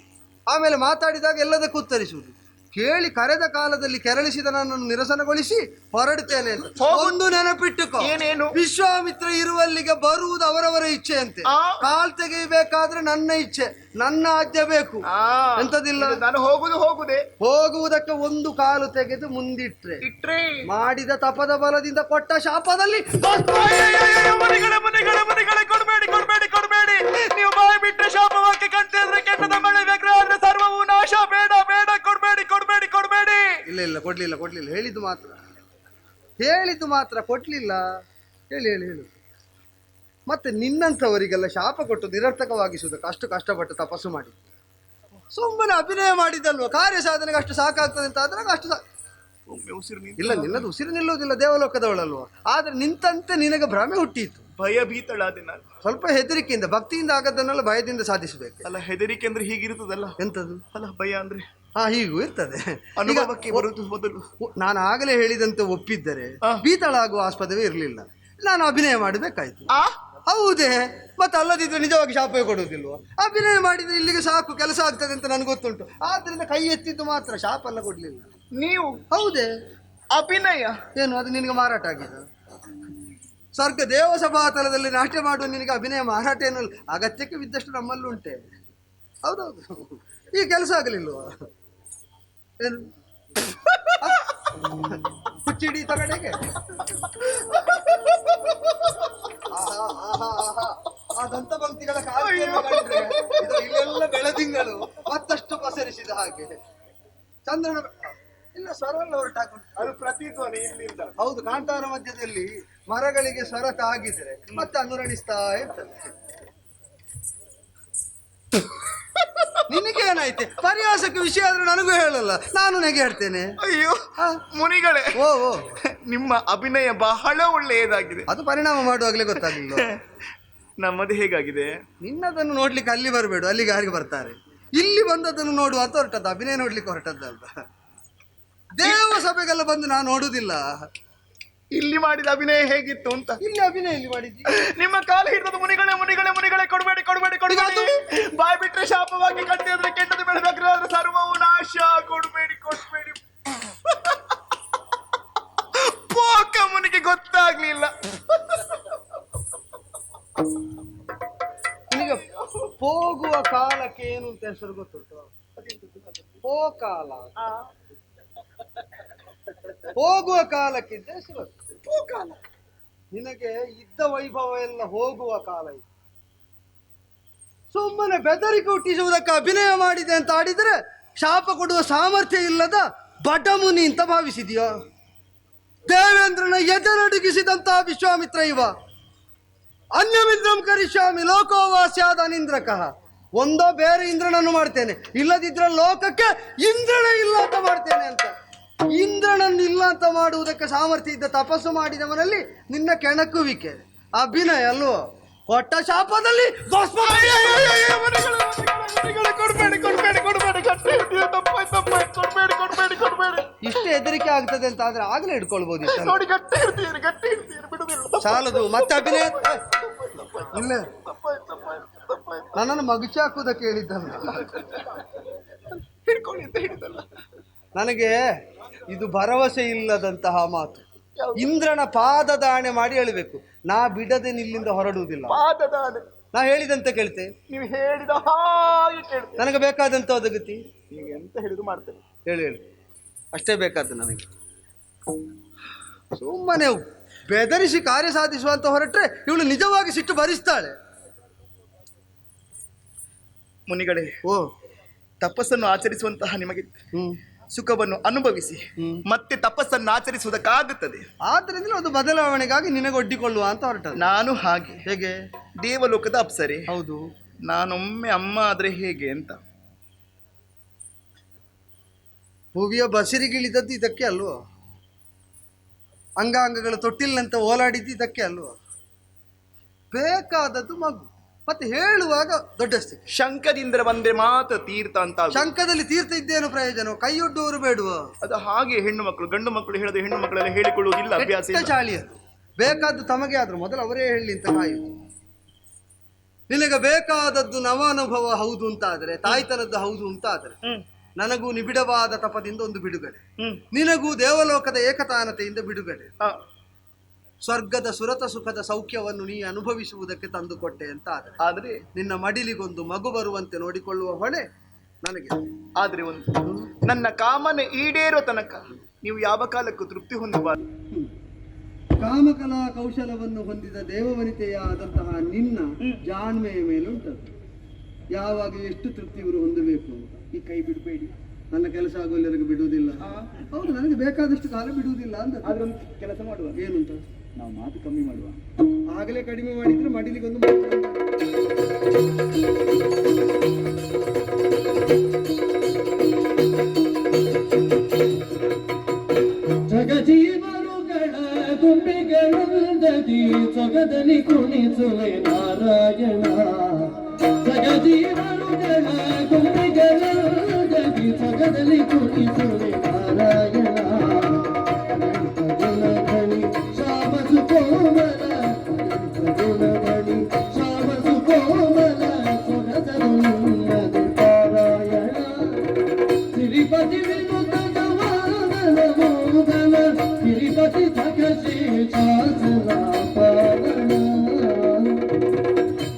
ಆಮೇಲೆ ಮಾತಾಡಿದಾಗ ಎಲ್ಲದಕ್ಕೂ ಉತ್ತರಿಸುವುದು. ಕೇಳಿ ಕರೆದ ಕಾಲದಲ್ಲಿ ಕೆರಳಿಸಿದ ನನ್ನನ್ನು ನಿರಸನಗೊಳಿಸಿ ಹೊರಡುತ್ತೇನೆ ಅಂತ ಒಂದು ನೆನಪಿಟ್ಟುಕೋ.
ಏನೇನು?
ವಿಶ್ವಾಮಿತ್ರ ಇರುವಲ್ಲಿಗೆ ಬರುವುದು ಅವರವರ ಇಚ್ಛೆಯಂತೆ. ಕಾಲ್ ತೆಗೆಯಬೇಕಾದ್ರೆ ನನ್ನ ಇಚ್ಛೆ, ನನ್ನ ಆಜ್ಞೆ ಬೇಕು. ಎಂತದಿಲ್ಲ,
ನಾನು ಹೋಗುವುದೇ.
ಹೋಗುವುದಕ್ಕೆ ಒಂದು ಕಾಲು ತೆಗೆದು ಮುಂದಿಟ್ರೆ ಮಾಡಿದ ತಪದ ಬಲದಿಂದ ಕೊಟ್ಟ ಶಾಪದಲ್ಲಿ
ಕೊಡಬೇಡಿ. ನೀವು ಬಾಯಿ ಬಿಟ್ಟರೆ ಶಾಪವಾಕ್ಯ ಕಂತಿದ್ರೆ ಕೆಟ್ಟದ ಮಳೆ ವ್ಯಗ್ರಹ ಸರ್ವವು ನಾಶ. ಬೇಡ ಬೇಡ, ಕೊಡಬೇಡಿ.
ಇಲ್ಲ ಕೊಡ್ಲಿಲ್ಲ. ಹೇಳಿದ್ದು ಮಾತ್ರ ಕೊಡ್ಲಿಲ್ಲ. ಹೇಳಿ. ಮತ್ತೆ ನಿನ್ನಂಥವರಿಗೆಲ್ಲ ಶಾಪ ಕೊಟ್ಟು ನಿರರ್ಥಕವಾಗಿಸುವುದಕ್ಕೆ ಅಷ್ಟು ಕಷ್ಟಪಟ್ಟು ತಪಸ್ಸು ಮಾಡಿ ಸುಮ್ಮನೆ ಅಭಿನಯ ಮಾಡಿದ್ದಲ್ವ, ಕಾರ್ಯ ಸಾಧನೆಗೆ ಅಷ್ಟು ಸಾಕಾಗ್ತದೆ ಅಂತ ಆದ್ರೆ ಅಷ್ಟು
ಒಮ್ಮೆ ಉಸಿರು
ಇಲ್ಲ, ನಿನ್ನದು ಉಸಿರು ನಿಲ್ಲುವುದಿಲ್ಲ, ದೇವಲೋಕದವಳಲ್ವ. ಆದ್ರೆ ನಿಂತಂತೆ ನಿನಗೆ ಭ್ರಮೆ ಹುಟ್ಟಿತು,
ಭಯಭೀತಳಾದೆ ನಾನು.
ಸ್ವಲ್ಪ ಹೆದರಿಕೆಯಿಂದ, ಭಕ್ತಿಯಿಂದ ಆಗದನ್ನೆಲ್ಲ ಭಯದಿಂದ ಸಾಧಿಸಬೇಕು.
ಅಲ್ಲ, ಹೆದರಿಕೆ ಅಂದ್ರೆ ಹೀಗಿರ್ತದಲ್ಲ.
ಎಂತದ್ದು?
ಅಲ್ಲ, ಭಯ ಅಂದ್ರೆ
ಹೀಗೂ ಇರ್ತದೆ.
ಅನುಭವಕ್ಕೆ ಬರುವುದು ಮೊದಲು.
ನಾನು ಆಗಲೇ ಹೇಳಿದಂತೆ ಒಪ್ಪಿದ್ದರೆ ಭೀತಳಾಗುವ ಆಸ್ಪದವೇ ಇರಲಿಲ್ಲ. ನಾನು ಅಭಿನಯ ಮಾಡಬೇಕಾಯ್ತು. ಹೌದೇ, ಮತ್ತೆ ಅಲ್ಲದಿದ್ರೆ ನಿಜವಾಗಿ ಶಾಪ ಕೊಡುವುದಿಲ್ವ? ಅಭಿನಯ ಮಾಡಿದ್ರೆ ಇಲ್ಲಿಗೆ ಸಾಕು, ಕೆಲಸ ಆಗ್ತದೆ ಅಂತ ನನಗೆ ಗೊತ್ತುಂಟು. ಆದ್ರಿಂದ ಕೈ ಎತ್ತಿದ್ದು ಮಾತ್ರ, ಶಾಪ ಎಲ್ಲ ಕೊಡ್ಲಿಲ್ಲ.
ನೀವು
ಹೌದೇ?
ಅಭಿನಯ
ಏನು ಅದು ನಿನಗೆ ಮಾರಾಟ ಆಗಿದೆ? ಸ್ವರ್ಗ ದೇವಸಭಾತಲದಲ್ಲಿ ನಾಟ್ಯ ಮಾಡುವ ನಿನಗೆ ಅಭಿನಯ ಮಾರಾಟ ಏನಲ್ಲ, ಅಗತ್ಯಕ್ಕೆ ಬಿದ್ದಷ್ಟು ನಮ್ಮಲ್ಲುಂಟೆ. ಹೌದೌದು, ಈ ಕೆಲಸ ಆಗಲಿಲ್ವಾ? ಏನು ಹುಚ್ಚಿಡಿ ತಗಡೆಗೆ ಆ ದಂತ ಪಂಕ್ತಿಗಳ ಇಲ್ಲೆಲ್ಲ ಬೆಳದಿಂಗಳು ಮತ್ತಷ್ಟು ಪಸರಿಸಿದ ಹಾಗೆ ಚಂದ್ರನ ಇಲ್ಲ ಸ್ವರಲ್ಲ ಹೊರಟಾಕೊಂಡು
ಅದು ಪ್ರತಿಧ್ವನಿ ಇಲ್ಲಿಂದ.
ಹೌದು, ಕಾಂತಾರ ಮಧ್ಯದಲ್ಲಿ ಮರಗಳಿಗೆ ಸ್ವರ ತಾಗಿದ್ರೆ ಮತ್ತೆ ಅನುರಣಿಸ್ತಾ ಇರ್ತದೆ. ನಿನಗೇನಾಯ್ತೆ? ಪರಿಹಾಸಕ್ಕೆ ವಿಷಯ ಆದ್ರೆ ನನಗೂ ಹೇಳಲ್ಲ, ನಾನು ನೆಗೆ ಹೇಳ್ತೇನೆ.
ಅಯ್ಯೋ ಮುನಿಗಳೇ,
ಓ ಓ,
ನಿಮ್ಮ ಅಭಿನಯ ಬಹಳ ಒಳ್ಳೆಯದಾಗಿದೆ.
ಅದು ಪರಿಣಾಮ ಮಾಡುವಾಗಲೇ ಗೊತ್ತಾಗಲಿಲ್ಲ.
ನಮ್ಮದು ಹೇಗಾಗಿದೆ?
ನಿನ್ನದನ್ನು ನೋಡ್ಲಿಕ್ಕೆ ಅಲ್ಲಿ ಬರಬೇಡ, ಅಲ್ಲಿಗೆ ಯಾರಿಗೆ ಬರ್ತಾರೆ. ಇಲ್ಲಿ ಬಂದದನ್ನು ನೋಡುವ ಅಂತ ಹೊರಟದ್ದು, ಅಭಿನಯ ನೋಡ್ಲಿಕ್ಕೆ ಹೊರಟದ್ದಲ್ಲ. ದೇವ ಸಭೆಗೆಲ್ಲ ಬಂದು ನಾನು ನೋಡುವುದಿಲ್ಲ.
ಇಲ್ಲಿ ಮಾಡಿದ ಅಭಿನಯ ಹೇಗಿತ್ತು ಅಂತ.
ಇಲ್ಲಿ ಅಭಿನಯ ಇಲ್ಲಿ ಮಾಡಿದ್ದಿ.
ನಿಮ್ಮ ಕಾಲ ಹಿಡಿದ ಮುನಿಗಳೇ ಮುನಿಗಳೇ ಮುನಿಗಳೇ, ಕೊಡಬೇಡಿ ಕೊಡಬೇಡಿ ಕೊಡಬೇಡಿ. ಬಾಯ್ ಬಿಟ್ರೆ ಶಾಪವಾಗಿ, ಕಟ್ಟಿ ಅಂದ್ರೆ ಕೆಟ್ಟದ್ದು, ಬೆಳೆದಾದ್ರೆ ಸರ್ವವು ನಾಶ. ಕೊಡಬೇಡಿ ಕೊಡಬೇಡಿ. ಪೋಕ ಮುನಿಗೆ ಗೊತ್ತಾಗ್ಲಿಲ್ಲ.
ನಿನಗೆ ಹೋಗುವ ಕಾಲಕ್ಕೆ ಏನು ಅಂತ ಹೆಸರು ಗೊತ್ತುಂಟು? ಪೋಕಾಲ. ಹೋಗುವ ಕಾಲಕ್ಕಿದ್ದ ಹೆಸರು ಪೋಕಾಲ. ನಿನಗೆ ಇದ್ದ ವೈಭವ ಎಲ್ಲ ಹೋಗುವ ಕಾಲ ಇದು. ಸುಮ್ಮನೆ ಬೆದರಿಕೆ ಹುಟ್ಟಿಸುವುದಕ್ಕೆ ಅಭಿನಯ ಮಾಡಿದೆ ಅಂತ ಆಡಿದ್ರೆ ಶಾಪ ಕೊಡುವ ಸಾಮರ್ಥ್ಯ ಇಲ್ಲದ ಬಡಮುನಿ ಅಂತ ಭಾವಿಸಿದೆಯೋ? ದೇವೇಂದ್ರನ ಎದೆನಡುಗಿಸಿದಂತಹ ವಿಶ್ವಾಮಿತ್ರ ಇವ. ಅನ್ಯಮಿಂದ್ರಂ ಕರಿಷ್ಯಾಮಿ ಲೋಕೋವಾಸ್ಯಾದ ಅನಿಂದ್ರಕಃ. ಒಂದೋ ಬೇರೆ ಇಂದ್ರನನ್ನು ಮಾಡ್ತೇನೆ, ಇಲ್ಲದಿದ್ರೆ ಲೋಕಕ್ಕೆ ಇಂದ್ರನೇ ಇಲ್ಲ ಅಂತ ಮಾಡ್ತೇನೆ ಅಂತ. ಇಂದ್ರನನ್ನು ಇಲ್ಲ ಅಂತ ಮಾಡುವುದಕ್ಕೆ ಸಾಮರ್ಥ್ಯ ಇದ್ದ ತಪಸ್ಸು ಮಾಡಿದವನಲ್ಲಿ ನಿನ್ನ ಕೆಣಕುವಿಕೆ ಅಭಿನಯ ಅಲ್ವೋ? ಕೊಟ್ಟ ಶಾಪದಲ್ಲಿ ಇಷ್ಟು ಹೆದರಿಕೆ ಆಗ್ತದೆ ಅಂತ ಆದ್ರೆ ಆಗ್ಲೇ ಹಿಡ್ಕೊಳ್ಬಹುದು. ಸಾಲದು ಮತ್ತೆ ಅಭಿನಯ. ಇಲ್ಲ, ನನ್ನನ್ನು ಮಗುಚಿ ಹಾಕುವುದಕ್ಕೆ ಹೇಳಿದ್ದಲ್ಲ, ನನಗೆ ಇದು ಭರವಸೆ ಇಲ್ಲದಂತಹ ಮಾತು. ಇಂದ್ರನ ಪಾದದಾಣೆ ಮಾಡಿ ಹೇಳಬೇಕು, ನಾ ಬಿಡದೆ ನಿಲ್ಲಿಂದ ಹೊರಡುವುದಿಲ್ಲ.
ಪಾದದಾಣೆ
ನಾ ಹೇಳಿದಂತೆ ಕೇಳ್ತೆ,
ನೀವು ಹೇಳಿದ ಹಾಗೆ ಕೇಳ್ತೇನೆ.
ನನಗೆ ಬೇಕಾದಂತ ಒದಗತಿ
ನೀವು ಎಂತ ಹೇಳಿದ್ರು ಮಾಡ್ತೇನೆ.
ಹೇಳಿ ಹೇಳಿ, ಅಷ್ಟೇ ಬೇಕಾದ ನನಗೆ. ಸುಮ್ಮನೆ ಬೆದರಿಸಿ ಕಾರ್ಯ ಸಾಧಿಸುವಂತ ಹೊರಟ್ರೆ ಇವಳು ನಿಜವಾಗಿ ಸಿಟ್ಟು ಭರಿಸ್ತಾಳೆ.
ಮುನಿಗಳೇ,
ಓ
ತಪಸ್ಸನ್ನು ಆಚರಿಸುವಂತಹ ನಿಮಗೆ ಸುಖವನ್ನು ಅನುಭವಿಸಿ ಮತ್ತೆ ತಪಸ್ಸನ್ನು ಆಚರಿಸುವುದಕ್ಕಾಗುತ್ತದೆ.
ಆದ್ರಿಂದ ಅದು ಬದಲಾವಣೆಗಾಗಿ ನಿನಗೆ ಒಡ್ಡಿಕೊಳ್ಳುವ ಅಂತ ಹೊರಟ.
ನಾನು ಹಾಗೆ.
ಹೇಗೆ?
ದೇವಲೋಕದ ಅಪ್ಸರೆ.
ಹೌದು.
ನಾನೊಮ್ಮೆ ಅಮ್ಮ ಆದ್ರೆ ಹೇಗೆ ಅಂತ.
ಭುವಿಯ ಬಸಿರಿಗಿಳಿದದ್ದು ಇದಕ್ಕೆ ಅಲ್ವೋ? ಅಂಗಾಂಗಗಳು ತೊಟ್ಟಿಲ್ಲಂತ ಓಲಾಡಿದ್ದು ಇದಕ್ಕೆ ಅಲ್ವೋ? ಬೇಕಾದದ್ದು ಮಗು, ಮತ್ತೆ ಹೇಳುವಾಗ ದೊಡ್ಡ ಸ್ಥಿತಿ.
ಶಂಕದಿಂದ ಬಂದ್ರೆ ಮಾತ್ರ ತೀರ್ಥ ಅಂತ.
ಶಂಕದಲ್ಲಿ ತೀರ್ಥ ಇದ್ದೇನು ಪ್ರಯೋಜನ? ಕೈಯೊಡ್ಡುವವರು ಬೇಡುವ?
ಅದು ಹಾಗೆ. ಹೆಣ್ಣು ಮಕ್ಕಳು ಗಂಡು ಮಕ್ಕಳು ಹೇಳದೆ ಹೆಣ್ಣು ಮಕ್ಕಳೆಲ್ಲ ಹೇಳಿಕೊಳ್ಳುವುದಿಲ್ಲ, ಅಭ್ಯಾಸ ಇಲ್ಲ.
ಚಾಳಿ ಅದು. ಬೇಕಾದ್ದು ತಮಗೆ ಆದ್ರೂ ಮೊದಲು ಅವರೇ ಹೇಳಿ ಅಂತ ಕಾಯುದು. ನಿನಗೆ ಬೇಕಾದದ್ದು ನವಾನುಭವ ಹೌದು ಅಂತ ಆದ್ರೆ, ತಾಯ್ತನದ್ದು ಹೌದು ಅಂತ ಆದ್ರೆ, ನನಗೂ ನಿಬಿಡವಾದ ತಪದಿಂದ ಒಂದು ಬಿಡುಗಡೆ, ನಿನಗೂ ದೇವಲೋಕದ ಏಕತಾನತೆಯಿಂದ ಬಿಡುಗಡೆ, ಸ್ವರ್ಗದ ಸುರತ ಸುಖದ ಸೌಖ್ಯವನ್ನು ನೀ ಅನುಭವಿಸುವುದಕ್ಕೆ ತಂದುಕೊಟ್ಟೆ ಅಂತ ಆದ್ರೆ ನಿನ್ನ ಮಡಿಲಿಗೊಂದು ಮಗು ಬರುವಂತೆ ನೋಡಿಕೊಳ್ಳುವ ಹೊಣೆ ನನಗೆ.
ಆದ್ರೆ ಒಂದು, ನನ್ನ ಕಾಮನೆ ಈಡೇರೋ ತನಕ ನೀವು ಯಾವ ಕಾಲಕ್ಕೂ ತೃಪ್ತಿ ಹೊಂದಬಾರದು.
ಕಾಮಕಲಾ ಕೌಶಲವನ್ನು ಹೊಂದಿದ ದೇವವನಿತೆಯಾದಂತಹ ನಿನ್ನ ಜಾಣ್ಮೆಯ ಮೇಲುಂಟದು. ಯಾವಾಗ ಎಷ್ಟು ತೃಪ್ತಿ ಇವರು ಹೊಂದಬೇಕು ಅಂತ. ಈ ಕೈ ಬಿಡಬೇಡಿ, ನನ್ನ ಕೆಲಸ ಆಗುವಲ್ಲಿವರೆಗೆ ಬಿಡುವುದಿಲ್ಲ. ಹೌದು, ನನಗೆ ಬೇಕಾದಷ್ಟು ಕಾಲ ಬಿಡುವುದಿಲ್ಲ ಅಂತ.
ಆದ್ರೆ ಕೆಲಸ ಮಾಡುವ
ಏನು ಅಂತ ನಾವು ಮಾತು ಕಮ್ಮಿ ಮಾಡುವ. ಆಗಲೇ ಕಡಿಮೆ ಮಾಡಿದ್ರೆ ಮಡಿಲಿಗೊಂದು ಮಾತು ಕಮ್ಮಿ
ಜಗಜೀವರುಗಳ ಗುಂಪಿಗಳೊಂದದಿ ಸೊಗದಲ್ಲಿ ಕುಣಿಸುವೆ ನಾರಾಯಣ. ಜಗಜೀವರುಗಳ ಗುಂಪಿಗಳೊಂದದಿ ಸೊಗದಲ್ಲಿ ಕುಣಿಸುವೆ ನಾರಾಯಣ. ಗುಣಧಣಿ ಶ್ಯಾಮಸು ಕೋಮಲ, ಗುಣಧಣಿ ಶ್ಯಾಮಸು ಕೋಮಲ, ಸೊಗಸರುನ್ನದು ಪಾರಾಯಣ. ತಿರುಪತಿ ವಿನುತನ ವಾಹನ ಮೋಹನ, ತಿರುಪತಿ ಜಗಶೇ ಶಾಸನ ಪಾವನ.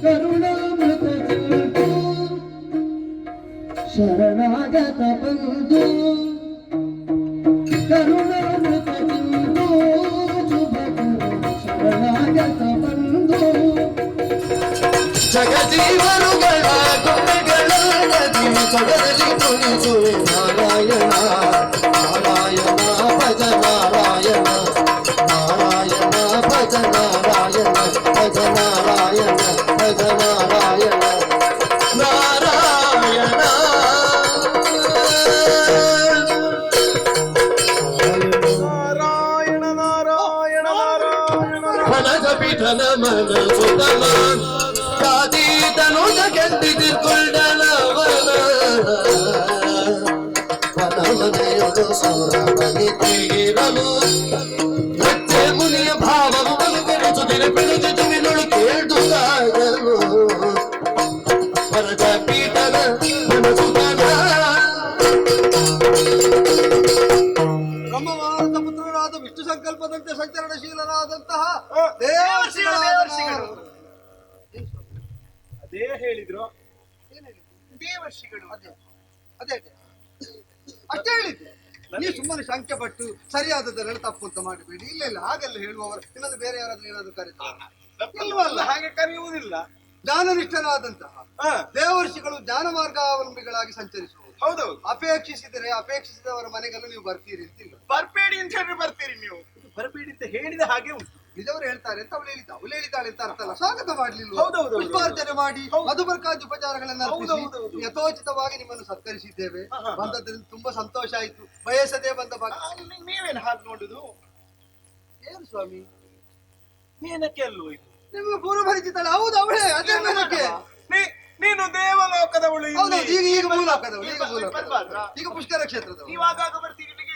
ಕರುಣಾಮೃತ ಸಿಂಧು ಶರಣಾಗತ ಬಂಧು, ಕರುಣಾಮೃತ ಸಿಂಧು ಶುಭಕರ ಶರಣಾಗತ ಬಂಧು. ಜಗಜೀವರುಗಳ ಗುಂಪೆಗಳಲ್ಲಿ ಸೊಗದಲ್ಲಿ ಕುಣಿಸುವೆ ನಾರಾಯಣ. ನಾರಾಯಣ ಭಜ ನಾರಾಯಣ, ನಾರಾಯಣ ಭಜ ನಾರಾಯಣ, ಭಜ ನಾರಾಯಣ, ಭಜ ನಾರಾಯಣ, ನಾರಾಯಣ. ಮನದ ಪಿಠನ ಮನಸುತನ ಕಾದೀತನು ಜಗತ್ತಿದ್ದುಕೊಳ್ಳನವನ. ಮನಮನೆಯೊಳು ಸೌರಮನಿ ತೀರಲು ನೃತ್ಯ ಮುನಿಯ ಭಾವವು ಬಲುಗೆಡಿಸುತ್ತಿರ ಬಿಡುಜು ತುಮಿನೊಳು ಕೇಳ್ದುತ್ತಾಗಲು. ವರದ ಪೀಠನ ಮನಸುತನ
ಬ್ರಹ್ಮವಾರದ ಪುತ್ರರಾದ ವಿಷ್ಣು ಸಂಕಲ್ಪದಂತೆ ಸಂಚರಣಶೀಲರಾದಂತಹ ದೇವರ್ಷಿಗಳು.
ಅದೇ ಹೇಳಿದ್ರು ದೇವರ್ಷಿಗಳು.
ಅದೇ ಅಷ್ಟೇ ಹೇಳಿದ್ದು. ನೀವು ಸುಮ್ಮನೆ ಶಂಕೆ ಪಟ್ಟು ಸರಿಯಾದದನ್ನೆಲ್ಲ ತಪ್ಪು ಅಂತ ಮಾಡಬೇಡಿ. ಇಲ್ಲ ಇಲ್ಲ, ಹಾಗೆಲ್ಲ ಹೇಳುವವರು ಇನ್ನೊಂದು ಬೇರೆ ಯಾರಾದ್ರೂ ಏನಾದ್ರು ಕರೀತಾರೆ ಇಲ್ವಲ್ಲ.
ಹಾಗೆ ಕರೆಯುವುದಿಲ್ಲ.
ಜ್ಞಾನನಿಷ್ಠರಾದಂತಹ ದೇವರ್ಷಿಗಳು ಜ್ಞಾನ ಮಾರ್ಗಾವಲಂಬಿಗಳಾಗಿ ಸಂಚರಿಸುವುದು.
ಹೌದೌದು.
ಅಪೇಕ್ಷಿಸಿದವರ ಮನೆಗೆಲ್ಲ ನೀವು ಬರ್ತೀರಿ ಅಂತಿಲ್ಲ.
ಬರ್ಬೇಡಿ ಅಂತ ಹೇಳಿ ಬರ್ತೀರಿ ನೀವು. ಬರಬೇಡಿ ಅಂತ ಹೇಳಿದ ಹಾಗೆ ಉಂಟು.
ನಿಜವರು ಹೇಳ್ತಾರೆ ಅಂತ ಅವಳು ಹೇಳಿದ್ದಾಳೆ ಅಂತ ಅರ್ಥ ಅಲ್ಲ. ಸ್ವಾಗತ ಮಾಡ್ಲಿಲ್ಲ,
ಹೌದೌದು.
ಪುಷ್ಪಾರ್ಚನೆ ಮಾಡಿ ಮಧುಬರ್ಕಾದಿ ಉಪಚಾರಗಳನ್ನು ಅರ್ಪಿಸಿ ಯಥೋಚಿತವಾಗಿ ನಿಮ್ಮನ್ನು ಸತ್ಕರಿಸಿದ್ದೇವೆ. ಬಂದದ್ರಿಂದ ತುಂಬಾ ಸಂತೋಷ ಆಯ್ತು. ಬಯಸದೆ ಬಂದ
ನೀವೇನು ಹಾಗೆ ನೋಡುದು?
ಏನು ಸ್ವಾಮಿ,
ಏನಕ್ಕೆ ಅಲ್ವೋ ಇದು?
ನಿಮ್ಗೆ ಪೂರ್ವ ಪರಿಚಿತಳ. ಹೌದು, ಅವಳೇ ಅದೇ ಮೇಲಕ್ಕೆ.
ನೀನು ದೇವಲೋಕದವಳು.
ಹೌದು, ಈಗ ಮೂಲಕದವಳು. ಈಗ ಪುಷ್ಕರ ಕ್ಷೇತ್ರದವಳು.
ಇವಾಗ ಬರ್ತೀರಿ ಇಲ್ಲಿಗೆ.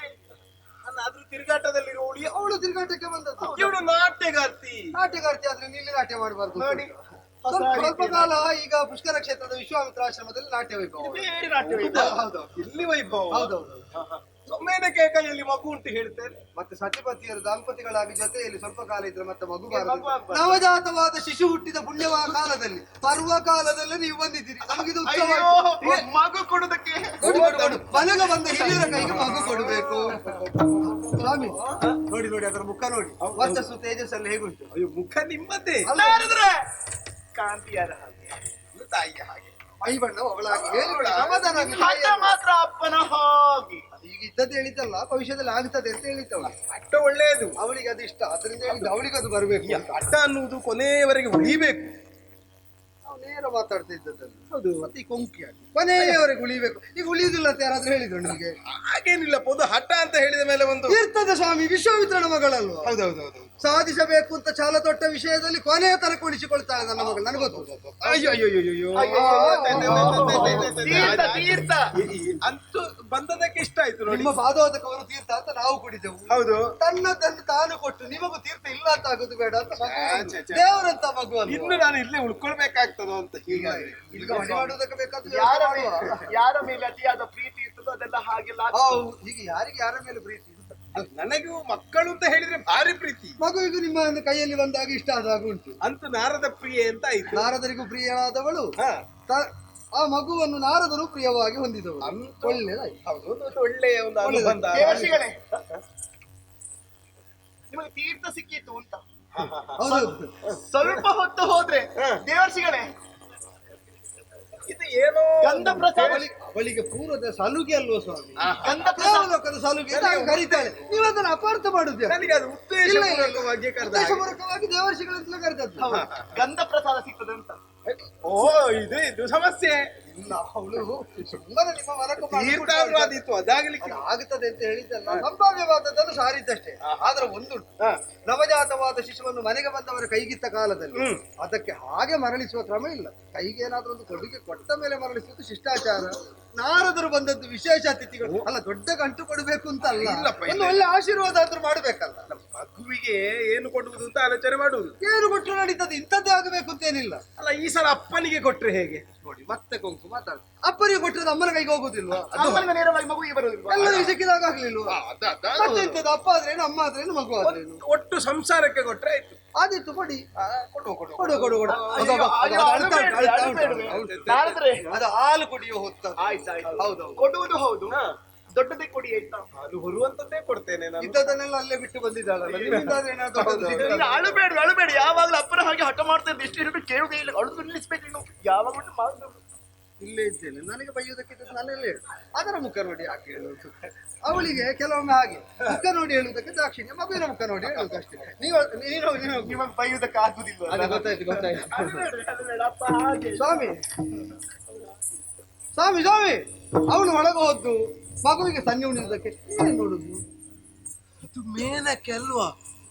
ಅದ್ರ ತಿರುಗಾಟದಲ್ಲಿರುವವಳು
ಅವಳು ತಿರುಗಾಟಕ್ಕೆ ಬಂದದ್ದು.
ಇವಳು ನಾಟ್ಯಗಾರ್ತಿ.
ನಾಟ್ಯಗಾರ್ತಿ ಆದ್ರೆ ನೀಲಿ ನಾಟ್ಯ ಮಾಡಬಾರ್ದು
ನೋಡಿ.
ಸ್ವಲ್ಪ ಕಾಲ ಈಗ ಪುಷ್ಕರ ಕ್ಷೇತ್ರದ ವಿಶ್ವಾಮಿತ್ರಾಶ್ರಮದಲ್ಲಿ ನಾಟ್ಯ ವೈಭವ.
ಬೇರೆ ನಾಟ್ಯ ವೈಭವ.
ಹೌದು,
ಇಲ್ಲಿ ವೈಭವ.
ಹೌದೌದು.
ಸೊಮ್ಮೇನಕ್ಕೆ ಕೈಯಲ್ಲಿ ಮಗು ಉಂಟು ಹೇಳ್ತೇನೆ.
ಮತ್ತೆ ಸತಿಪತಿಯರು ದಂಪತಿಗಳಾಗಿ ಜೊತೆಯಲ್ಲಿ ಸ್ವಲ್ಪ ಕಾಲ ಇದ್ರೆ ಮತ್ತೆ ಮಗು ಬಾರದು.
ಮಗು ಆಗ್ಬಾರ್ದು.
ನವಜಾತವಾದ ಶಿಶು ಹುಟ್ಟಿದ ಪುಣ್ಯವ ಕಾಲದಲ್ಲಿ ಪರ್ವ ಕಾಲದಲ್ಲೇ ನೀವು ಬಂದಿದ್ದೀರಿ. ನಮಗಿದು ಉತ್ಸವ.
ಅಯ್ಯೋ, ಮಗು ಕೊಡುದಕ್ಕೆ
ಕೊಡು. ಮನೆಗೆ ಬಂದ ಹಿರಿಯರ ಕೈಗೆ ಮಗು ಕೊಡಬೇಕು. ಸ್ವಾಮಿ ನೋಡಿ ನೋಡಿ ಅದರ ಮುಖ ನೋಡಿ, ವರ್ಚಸ್ಸು ತೇಜಸ್ಸಲ್ಲಿ ಹೇಗುಂಟು.
ಅಯ್ಯೋ, ಮುಖ ನಿಮ್ಮದೇ
ಅಲ್ಲ.
ಕಾಂತಿಯಾದ ಹಾಗೆ, ತಾಯಿಯ ಹಾಗೆ,
ಮೈ ಬಣ್ಣ ಅವಳಾಗಿ ಸಮಾಧಾನ ಆಗ್ಲಿ.
ಹಠ ಮಾತ್ರ ಅಪ್ಪನ ಹಾಗೆ.
ಈಗ ಇದ್ದದ್ದು ಹೇಳಿದ್ದಲ್ಲ, ಭವಿಷ್ಯದಲ್ಲಿ ಆಗ್ತದೆ ಅಂತ ಹೇಳಿದ್ದವಳು.
ಅಷ್ಟ ಒಳ್ಳೆಯದು.
ಅವಳಿಗೆ ಅದು ಇಷ್ಟ, ಅದರಿಂದ ಹೇಳಿದ್ದು ಅವಳಿಗೆ ಅದು ಬರಬೇಕು.
ಹಠ ಅನ್ನುವುದು ಕೊನೆಯವರೆಗೆ ಉಳಿಬೇಕು.
ನಾವು ನೇರ ಮಾತಾಡ್ತಾ ಇದ್ದದ್ದನ್ನು. ಹೌದು, ಮತ್ತೆ ಈ ಕೊಂಕಿಯಾಗಿ ಕೊನೆಯವರೆಗೆ ಉಳಿಬೇಕು. ಈಗ ಉಳಿಯುವುದಿಲ್ಲ ಅಂತ ಯಾರಾದ್ರೂ ಹೇಳಿದ್ರು ನಿಮಗೆ?
ಹಾಗೇನಿಲ್ಲ, ಪೊದು ಹಠ ಅಂತ ಹೇಳಿದ ಮೇಲೆ ಒಂದು
ಇರ್ತದೆ ಸ್ವಾಮಿ. ವಿಶ್ವಾಮಿತ್ರನ ಮಗಳಲ್ವ?
ಹೌದೌದೌದು.
ಸಾಧಿಸಬೇಕು ಅಂತ ಛಲ ತೊಟ್ಟ ವಿಷಯದಲ್ಲಿ ಕೊನೆಯ ತನಕ ಉಳಿಸಿಕೊಳ್ತಾಳೆ ನನ್ನ ಮಗಳು. ನನಗೆ ಗೊತ್ತು.
ಅಯ್ಯೋ ಅಯ್ಯೋ ಅಯ್ಯೋ ತೀರ್ಥ ಅಂತೂ ಬಂದದಕ್ಕೆ ಇಷ್ಟ ಆಯ್ತು ನೋಡಿ.
ನಿಮ್ಮ ಪಾದೋದಕವರು ತೀರ್ಥ ಅಂತ ನಾವು ಕುಡಿದೆವು.
ಹೌದು.
ತನ್ನದನ್ನು ತಾನು ಕೊಟ್ಟು ನಿಮಗೂ ತೀರ್ಥ ಇಲ್ಲ ಅಂತ ಆಗೋದು ಬೇಡ ಅಂತ
ಛೆ, ಛೆ.
ದೇವರಂತ ಮಗು ಅಲ್ವಾ?
ಇನ್ನು ನಾನು ಇಲ್ಲೇ ಉಳ್ಕೊಳ್ಬೇಕಾಗ್ತದೋ ಅಂತ ಹೀಗಾಗಿ
ಈಗ ಮನೆ ಮಾಡುವುದಕ್ಕೆ ಬೇಕಾದ್ರೆ
ಯಾರ ಮೇಲೆ ಅತಿಯಾದ ಪ್ರೀತಿ ಇರ್ತದೋ ಅದೆಲ್ಲ ಹಾಗೆಲ್ಲ
ಈಗ ಯಾರಿಗೆ ಯಾರ ಮೇಲೆ ಪ್ರೀತಿ ಇರ್ತದೆ?
ನನಗೂ ಮಕ್ಕಳು ಅಂತ ಹೇಳಿದ್ರೆ ಭಾರಿ ಪ್ರೀತಿ.
ಮಗುವಿಗೂ ನಿಮ್ಮ ಒಂದು ಕೈಯಲ್ಲಿ ಬಂದಾಗ ಇಷ್ಟ ಆದಾಗ ಉಂಟು.
ಅಂತೂ ನಾರದ ಪ್ರಿಯೆ ಅಂತ ಆಯ್ತು.
ನಾರದರಿಗೂ ಪ್ರಿಯವಾದವಳು
ಹಾ.
ಆ ಮಗುವನ್ನು ನಾರದರು ಪ್ರಿಯವಾಗಿ ಹೊಂದಿದವರು. ಒಳ್ಳೆದಾಯ್ತು.
ಹೌದು, ಒಂದು ಒಳ್ಳೆಯ ಒಂದು ಅನುಬಂಧ.
ದೇವರ್ಷಿಗಳೇ,
ನಿಮಗೆ ತೀರ್ಥ ಸಿಕ್ಕಿತ್ತು ಅಂತ.
ಹೌದು.
ಸ್ವಲ್ಪ ಹೊತ್ತು ಹೋದ್ರೆ ದೇವರ್ಷಿಗಳೇ ಇದು ಏನೋ ಗಂಧ ಪ್ರಸಾದ
ಅವಳಿಗೆ ಪೂರ್ವದ ಸಲುಗೆ ಅಲ್ವೋ ಸ್ವಾಮಿ?
ಗಂಧ ಪ್ರಸಾದ
ದೇವಲೋಕದ ಸಲುಗೆ ಅಂತ ಹಾಗೆ ಕರೀತಾಳೆ. ನೀವು ಅದನ್ನು ಅಪಾರ್ಥ ಮಾಡುದೇ?
ನನಗೆ ಅದು ಉದ್ದೇಶಪೂರ್ವಕವಾಗಿ ಕರೆದ ಹಾಗೆ.
ಉದ್ದೇಶಪೂರ್ವಕವಾಗಿ ದೇವರ್ಷಿಗಳಿಂದಲೇ ಕರೆದದ್ದು.
ಗಂಧ ಪ್ರಸಾದ ಸಿಗ್ತದೆ ಅಂತ.
ಓ ಇದು ಸಮಸ್ಯೆ.
ಅವಳು ಸುಮ್ಮನೆ ನಿಮ್ಮ ಮನಕ್ಕೆ
ತೀರ್ಥಾದಿತ್ತು ಅದಾಗಲಿಕ್ಕೆ
ಆಗುತ್ತದೆ ಅಂತ ಹೇಳಿದ್ದಲ್ಲ, ಸಂಭಾವ್ಯವಾದದ್ದನ್ನು ಸಾರಿದ್ದಷ್ಟೇ. ಆದ್ರೆ ಒಂದುಂಟು, ನವಜಾತವಾದ ಶಿಶುವನ್ನು ಮನೆಗೆ ಬಂದವರ ಕೈಗಿತ್ತ ಕಾಲದಲ್ಲಿ ಅದಕ್ಕೆ ಹಾಗೆ ಮರಳಿಸುವ ಕ್ರಮ ಇಲ್ಲ. ಕೈಗೆ ಏನಾದ್ರೂ ಒಂದು ಕೊಡುಗೆ ಕೊಟ್ಟ ಮೇಲೆ ಮರಳಿಸುವುದು ಶಿಷ್ಟಾಚಾರ. ನಾರದರು ಬಂದದ್ದು ವಿಶೇಷ ಅತಿಥಿಗಳು ಅಲ್ಲ, ದೊಡ್ಡ ಗಂಟು ಕೊಡಬೇಕು ಅಂತ ಅಲ್ಲ, ಒಂದು ಒಳ್ಳೆ ಆಶೀರ್ವಾದ ಆದ್ರೂ ಮಾಡ್ಬೇಕಲ್ಲ.
ಮಗುವಿಗೆ ಏನು ಕೊಡುವುದು ಅಂತ ಆಲೋಚನೆ ಮಾಡುವುದು.
ಏನು ಕೊಟ್ಟರು ನಡೀತದೆ, ಇಂಥದ್ದೇ ಆಗಬೇಕು ಅಂತೇನಿಲ್ಲ.
ಅಲ್ಲ ಈ ಸಲ ಅಪ್ಪನಿಗೆ ಕೊಟ್ರೆ ಹೇಗೆ ನೋಡಿ, ಮತ್ತೆ ಕೊಂಕು ಮಾತಾಡ.
ಅಪ್ಪನಿಗೆ ಕೊಟ್ಟರೆ ಅಮ್ಮನ ಕೈಗೆ ಹೋಗುದಿಲ್ವಾ?
ಅಮ್ಮನಿಗೆ ನೇರವಾಗಿ ಮಗುವಿಗೆ ಬರುವುದಿಲ್ವಾ?
ಎಲ್ಲರಿಗೂ ಸಿಕ್ಕಿದಾಗ ಆಗ್ಲಿಲ್ವಾ? ಮತ್ತೆ ಇಂಥದ್ದು ಅಪ್ಪ ಆದ್ರೇನು, ಅಮ್ಮ ಆದ್ರೇನು, ಮಗು ಆದ್ರೇನು,
ಒಟ್ಟು ಸಂಸಾರಕ್ಕೆ ಕೊಟ್ರೆ ಆಯ್ತು.
ಆದಿತ್ತು ಕೊಡಿ,
ಕೊಡು ಕೊಡು
ಕೊಡು ಕೊಡು ಕೊಡು. ಅದು ಅಳ್ತಾ ಉಂಟು, ಅಳ್ತಾ ಉಂಟು.
ನಾರದ್ರೆ
ಅದು ಹಾಲು ಕುಡಿಯೋ ಹೊತ್ತ.
ಆಯ್ತಾಯ್ತು.
ಹೌದೌದು.
ಕೊಡುವುದು ಹೌದು, ದೊಡ್ಡದೇ ಕೊಡಿ ಆಯ್ತಾ?
ಅದು ಹೊರುವಂತದ್ದೇ ಕೊಡ್ತೇನೆ ನಾನು.
ಇದ್ದದನ್ನೆಲ್ಲ ಅಲ್ಲೇ ಬಿಟ್ಟು ಬಂದಿದ್ದಾಳಲ್ಲ, ನಿಮ್ಮಿಂದ ಆದ್ರೆ ಏನಾದ್ರು ದೊಡ್ಡದು ಸಿಗ್ತದಾ?
ನೀನು ಅಳುಬೇಡಿ ಯಾವಾಗಲೂ ಅಪ್ಪನ ಹಾಗೆ ಹಠ ಮಾಡ್ತಾ ಇದ್ದೆ. ಎಷ್ಟು ಹೇಳಿದ್ರು ಕೇಳುವುದೇ ಇಲ್ಲ. ಅಳುದು ನಿಲ್ಲಿಸ್ಬೇಕು ನೀನು ಯಾವಾಗಲೂ ಮಾಡುದು.
ಇಲ್ಲೇ ಇದ್ದೇನೆ, ನನಗೆ ಬೈಯುವುದಕ್ಕಿಂತ ನಾನೆಲ್ಲ ಹೇಳು. ಅದರ ಮುಖ ನೋಡಿ ಯಾಕೆ ಹೇಳುವುದು? ಅವಳಿಗೆ ಕೆಲವೊಮ್ಮೆ ಹಾಗೆ ಮುಖ ನೋಡಿ ಹೇಳುವುದಕ್ಕೆ ದಾಕ್ಷಿಣ್ಯ, ಮಗುವಿನ ಮುಖ ನೋಡಿ ಹೇಳುವುದು ಅಷ್ಟೇ. ನೀನು
ನಿಮಗೆ ಬೈಯುವುದಕ್ಕೆ ಆಗುದಿಲ್ಲ.
ಅದು ಗೊತ್ತಾಯ್ತು.
ಅಪ್ಪ ಹಾಗೆ
ಸ್ವಾಮಿ ಸ್ವಾಮಿ ಸ್ವಾಮಿ ಅವನು ಒಳಗೆ ಹೋದ್ದು ಮಗುವಿಗೆ ಸಂಜೆ ಉಣಿಸುವುದಕ್ಕೆ ಏನ್ ನೋಡುದು?
ಅದು ಮೇನಕ್ಕೆ ಅಲ್ವಾ?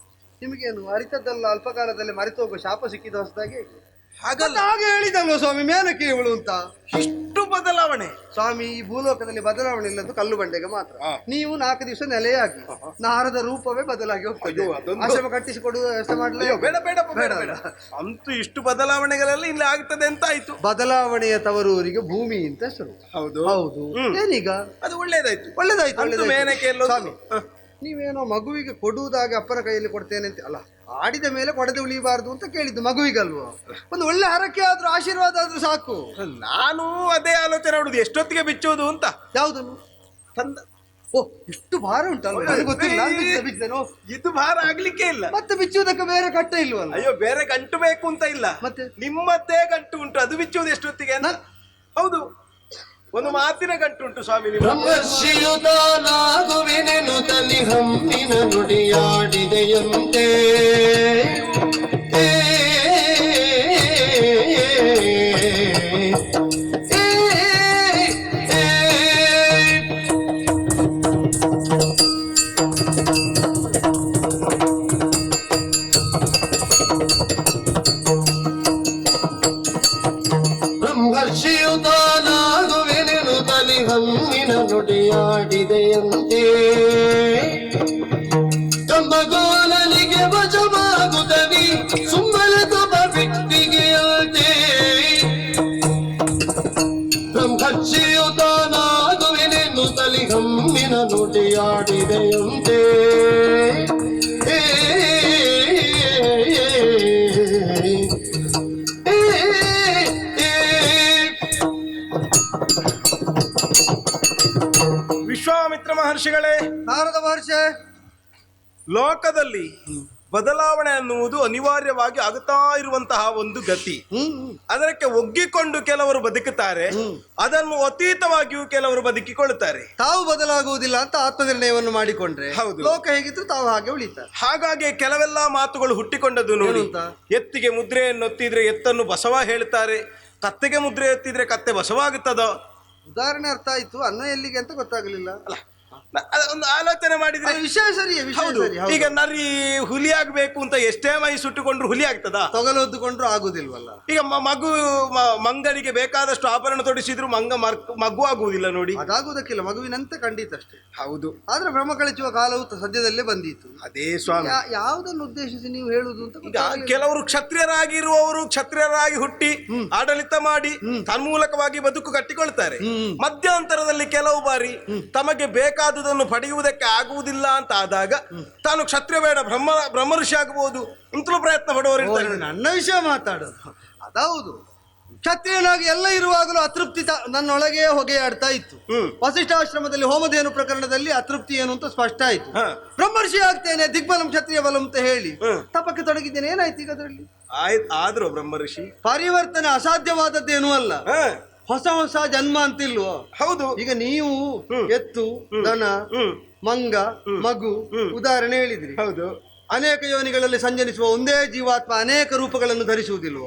ನಿಮಗೇನು ಅರಿತದ್ದಲ್ಲ, ಅಲ್ಪಕಾಲದಲ್ಲಿ ಮರೆತು ಹೋಗುವ ಶಾಪ ಸಿಕ್ಕಿದ ಹೊಸದಾಗಿ
ಹಾಗಲ್ಲ,
ಹಾಗೆ ಹೇಳಿದಲ್ವ ಸ್ವಾಮಿ ಮೇನಕ್ಕೆ ಇವಳು ಅಂತ.
ಇಷ್ಟು ಬದಲಾವಣೆ
ಸ್ವಾಮಿ, ಈ ಭೂಲೋಕದಲ್ಲಿ ಬದಲಾವಣೆ ಇಲ್ಲದ್ದು ಕಲ್ಲು ಬಂಡೆಗೆ ಮಾತ್ರ. ನೀವು 4 ದಿವಸ ನೆಲೆಯಾಗಿ ನಾರದ ರೂಪವೇ ಬದಲಾಗಿ ಹೋಗ್ತದೆ. ಆಶ್ರಮ ಕಟ್ಟಿಸಿಕೊಡುವ ವ್ಯವಸ್ಥೆ ಮಾಡಲೇ
ಬೇಡ ಬೇಡ ಬೇಡ ಬೇಡ. ಅಂತೂ ಇಷ್ಟು ಬದಲಾವಣೆಗಳೆಲ್ಲ ಇಲ್ಲಿ ಆಗ್ತದೆ ಅಂತ ಆಯ್ತು.
ಬದಲಾವಣೆಯ ತವರೂರಿಗೆ ಭೂಮಿ ಅಂತ ಹೆಸರು.
ಹೌದು
ಹೌದು. ಏನೀಗ
ಅದು ಒಳ್ಳೇದಾಯ್ತು.
ಒಳ್ಳೇದಾಯ್ತು.
ಮೇನಕ್ಕೆ ಎಲ್ಲೋ
ಸ್ವಾಮಿ, ನೀವೇನೋ ಮಗುವಿಗೆ ಕೊಡುವುದಾಗಿ ಅಪ್ಪನ ಕೈಯಲ್ಲಿ ಕೊಡ್ತೇನೆ ಅಂತ ಅಲ್ಲ, ಆಡಿದ ಮೇಲೆ ಕೊಡದೆ ಉಳಿಬಾರ್ದು ಅಂತ ಕೇಳಿದ್ದು ಮಗುವಿಗಲ್ವಾ? ಒಂದು ಒಳ್ಳೆ ಹರಕೆ ಆದ್ರೂ ಆಶೀರ್ವಾದ ಆದ್ರೂ ಸಾಕು.
ನಾನು ಅದೇ ಆಲೋಚನೆ ಮಾಡುದು, ಎಷ್ಟೊತ್ತಿಗೆ ಬಿಚ್ಚೋದು ಅಂತ.
ಯಾವುದನ್ನು
ತಂದ
ಓ, ಇಷ್ಟು ಭಾರ ಉಂಟಲ್ವ? ನನಗೆ ಗೊತ್ತಿಲ್ಲ, ನಾನು ಬಿಚ್ಚೇನೋ.
ಇದು ಭಾರ ಆಗ್ಲಿಕ್ಕೆ ಇಲ್ಲ.
ಮತ್ತೆ ಬಿಚ್ಚುವುದಕ್ಕೆ ಬೇರೆ ಕಟ್ಟ ಇಲ್ವಲ್ಲ?
ಅಯ್ಯೋ, ಬೇರೆ ಗಂಟು ಬೇಕು ಅಂತ ಇಲ್ಲ,
ಮತ್ತೆ
ನಿಮ್ಮದ್ದೇ ಗಂಟು ಉಂಟು, ಅದು ಬಿಚ್ಚುವುದು ಎಷ್ಟೊತ್ತಿಗೆ ಅಂತ. ಹೌದು, ಒಂದು ಮಾತಿನ ಗಂಟು ಉಂಟು ಸ್ವಾಮಿ.
ಬ್ರಹ್ಮರ್ಷಿಯುತಾನಾಗುವೆನೆನು ತಲಿ ಹಮ್ಮಿನ ನುಡಿಯಾಡಿದೆಯಂತೆ. ಬ್ರಹ್ಮರ್ಷಿಯುತಾನಾಗುವೆನೆನು ತಲಿ ಹಮ್ಮಿನ ನುಡಿಯಾಡಿದೆಯಂತೆ. ಕಂಬಗೋಲನಿಗೆ ವಜವಾಗುತ್ತವಿ ಸುಮ್ಮನೆ ತುಬ ಬಿಟ್ಟಿಗೆಯಂತೆ. ಬ್ರಹ್ಮರ್ಷಿಯುತಾನಾಗುವೆನೆನು ತಲಿ ಹಮ್ಮಿನ ನುಡಿಯಾಡಿದೆಯಂತೆ.
ವಿಶ್ವಾಮಿತ್ರ ಮಹರ್ಷಿಗಳೇ,
ನಾರದ ಮಹರ್ಷಿ,
ಲೋಕದಲ್ಲಿ ಬದಲಾವಣೆ ಅನ್ನುವುದು ಅನಿವಾರ್ಯವಾಗಿ ಆಗುತ್ತಾ ಇರುವಂತಹ ಒಂದು ಗತಿ. ಅದಕ್ಕೆ ಒಗ್ಗಿಕೊಂಡು ಕೆಲವರು ಬದುಕುತ್ತಾರೆ, ಅದನ್ನು ಅತೀತವಾಗಿಯೂ ಕೆಲವರು ಬದುಕಿಕೊಳ್ಳುತ್ತಾರೆ.
ತಾವು ಬದಲಾಗುವುದಿಲ್ಲ ಅಂತ ಆತ್ಮನಿರ್ಣಯವನ್ನು ಮಾಡಿಕೊಂಡ್ರೆ
ಹೌದು.
ಲೋಕ ಹೇಗಿದ್ರು ತಾವು ಹಾಗೆ ಉಳಿತಾರೆ.
ಹಾಗಾಗಿ ಕೆಲವೆಲ್ಲ ಮಾತುಗಳು ಹುಟ್ಟಿಕೊಂಡದ್ದು ನೋಡಿ.
ಏನು ಅಂತ?
ಎತ್ತಿಗೆ ಮುದ್ರೆಯನ್ನು ಒತ್ತಿದ್ರೆ ಎತ್ತನ್ನು ಬಸವ ಹೇಳ್ತಾರೆ, ಕತ್ತೆಗೆ ಮುದ್ರೆ ಎತ್ತಿದ್ರೆ ಕತ್ತೆ ಬಸವಾಗುತ್ತದೋ?
ಉದಾಹರಣೆ ಅರ್ಥ ಆಯ್ತು, ಅನ್ನ ಎಲ್ಲಿಗೆ ಅಂತ ಗೊತ್ತಾಗಲಿಲ್ಲ.
ಒಂದು ಆಲೋಚನೆ ಮಾಡಿದ್ರೆ
ಅದು ವಿಷಯ ಸರಿಯೇ, ವಿಷಯ
ಹೌದು.
ಸರಿ. ಹೌದು.
ಈಗ ನರಿ ಹುಲಿ ಆಗ್ಬೇಕು ಅಂತ ಎಷ್ಟೇ ಮೈ ಸುಟ್ಟುಕೊಂಡ್ರು ಹುಲಿ ಆಗ್ತದ?
ತೊಗಲೊದ್ದುಕೊಂಡ್ರು ಆಗುದಿಲ್ವಲ್ಲ.
ಈಗ ಮಗು ಮಂಗನಿಗೆ ಬೇಕಾದಷ್ಟು ಆಭರಣ ತೊಡಿಸಿದ್ರು ಮಗು ಆಗುವುದಿಲ್ಲ ನೋಡಿ.
ಅದಾಗುವುದಕ್ಕಿಲ್ಲ, ಮಗುವಿನಂತೆ ಖಂಡಿತ ಅಷ್ಟೇ.
ಹೌದು.
ಆದ್ರೆ ಭ್ರಮ ಕಳಿಸುವ ಕಾಲವು ಸದ್ಯದಲ್ಲೇ ಬಂದಿತ್ತು.
ಅದೇ ಸ್ವಾಮಿ,
ಯಾವುದನ್ನು ಉದ್ದೇಶಿಸಿ ನೀವು ಹೇಳುವುದು ಅಂತ
ಈಗ
ಗೊತ್ತಾಗಲಿಲ್ಲ.
ಕೆಲವರು ಕ್ಷತ್ರಿಯರಾಗಿರುವವರು ಕ್ಷತ್ರಿಯರಾಗಿ ಹುಟ್ಟಿ ಆಡಳಿತ ಮಾಡಿ ತನ್ಮೂಲಕವಾಗಿ ಬದುಕು ಕಟ್ಟಿಕೊಳ್ತಾರೆ. ಮಧ್ಯಂತರದಲ್ಲಿ ಕೆಲವು ಬಾರಿ ತಮಗೆ ಬೇಕಾದುದನ್ನು ಪಡೆಯುವುದಕ್ಕೆ ಆಗುವುದಿಲ್ಲ ಅಂತ ಆದಾಗ ತಾನು ಕ್ಷತ್ರಿಯ ಬೇಡ ಬ್ರಹ್ಮ ಋಷಿ ಆಗಬಹುದು ಅಂತಲೂ ಪ್ರಯತ್ನ ಪಡುವವರು ಇರ್ತಾರೆ.
ನನ್ನ ವಿಷಯ ಮಾತಾಡೋದು ಅದೌದು. ಕ್ಷತ್ರಿಯನಾಗಿ ಎಲ್ಲ ಇರುವಾಗಲೂ ಅತೃಪ್ತಿ ನನ್ನೊಳಗೆ ಹೊಗೆಯಾಡ್ತಾ ಇತ್ತು. ವಸಿಷ್ಠಾಶ್ರಮದಲ್ಲಿ ಹೋಮಧೇನು ಪ್ರಕರಣದಲ್ಲಿ ಅತೃಪ್ತಿ ಏನು ಅಂತ ಸ್ಪಷ್ಟ ಆಯ್ತು. ಬ್ರಹ್ಮರ್ಷಿ ಆಗ್ತೇನೆ, ದಿಗ್ಬಲಂ ಕ್ಷತ್ರಿಯ ಬಲಂ ಅಂತ ಹೇಳಿ ತಪಕ್ಕೆ ತೊಡಗಿದ್ದೇನೆ. ಏನಾಯ್ತು ಈಗ ಅದರಲ್ಲಿ?
ಆದ್ರೂ ಬ್ರಹ್ಮ ಋಷಿ
ಪರಿವರ್ತನೆ ಅಸಾಧ್ಯವಾದದ್ದೇನೂ ಅಲ್ಲ. ಹೊಸ ಹೊಸ ಜನ್ಮ ಅಂತಿಲ್ವೋ?
ಹೌದು.
ಈಗ ನೀವು ಎತ್ತು, ದನ, ಮಂಗ, ಮಗು ಉದಾಹರಣೆ ಹೇಳಿದ್ರಿ.
ಹೌದು.
ಅನೇಕ ಯೋನಿಗಳಲ್ಲಿ ಸಂಜನಿಸುವ ಒಂದೇ ಜೀವಾತ್ಮ ಅನೇಕ ರೂಪಗಳನ್ನು ಧರಿಸುವುದಿಲ್ವೋ?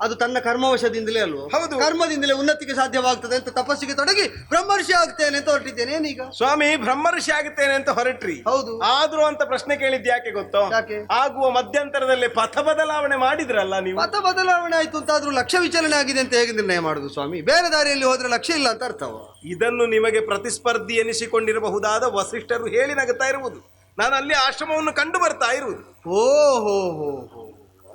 ಅದು ತನ್ನ ಕರ್ಮವಶದಿಂದಲೇ ಅಲ್ವೋ?
ಹೌದು.
ಕರ್ಮದಿಂದಲೇ ಉನ್ನತಿಗೆ ಸಾಧ್ಯವಾಗ್ತದೆ ಅಂತ ತಪಸ್ಸಿಗೆ ತೊಡಗಿ ಬ್ರಹ್ಮರ್ಷಿ ಆಗ್ತೇನೆ ಅಂತ ಹೊರಟಿದ್ದೇನೆ. ಏನೀಗ
ಸ್ವಾಮಿ ಬ್ರಹ್ಮರ್ಷಿ ಆಗುತ್ತೇನೆ ಅಂತ ಹೊರಟ್ರಿ.
ಹೌದು.
ಆದ್ರೂ ಅಂತ ಪ್ರಶ್ನೆ ಕೇಳಿದ್ ಯಾಕೆ ಗೊತ್ತೋ?
ಯಾಕೆ?
ಆಗುವ ಮಧ್ಯಂತರದಲ್ಲಿ ಪಥ ಬದಲಾವಣೆ ಮಾಡಿದ್ರಲ್ಲ ನೀವು.
ಮತ ಬದಲಾವಣೆ ಆಯ್ತು ಅಂತ ಆದ್ರೂ ಲಕ್ಷ್ಯ ವಿಚಲನೆ ಆಗಿದೆ ಅಂತ ಹೇಗೆ ನಿರ್ಣಯ ಮಾಡುದು ಸ್ವಾಮಿ? ಬೇರೆ ದಾರಿಯಲ್ಲಿ ಹೋದ್ರೆ ಲಕ್ಷ್ಯ ಇಲ್ಲ ಅಂತ ಅರ್ಥವ?
ಇದನ್ನು ನಿಮಗೆ ಪ್ರತಿಸ್ಪರ್ಧಿ ಎನಿಸಿಕೊಂಡಿರಬಹುದಾದ ವಸಿಷ್ಠರು ಹೇಳಿ ನಗುತ್ತಾ ಇರುವುದು. ನಾನು ಅಲ್ಲಿ ಆಶ್ರಮವನ್ನು ಕಂಡು ಬರ್ತಾ ಇರುವುದು.
ಓಹೋ ಹೋ ಹೋ,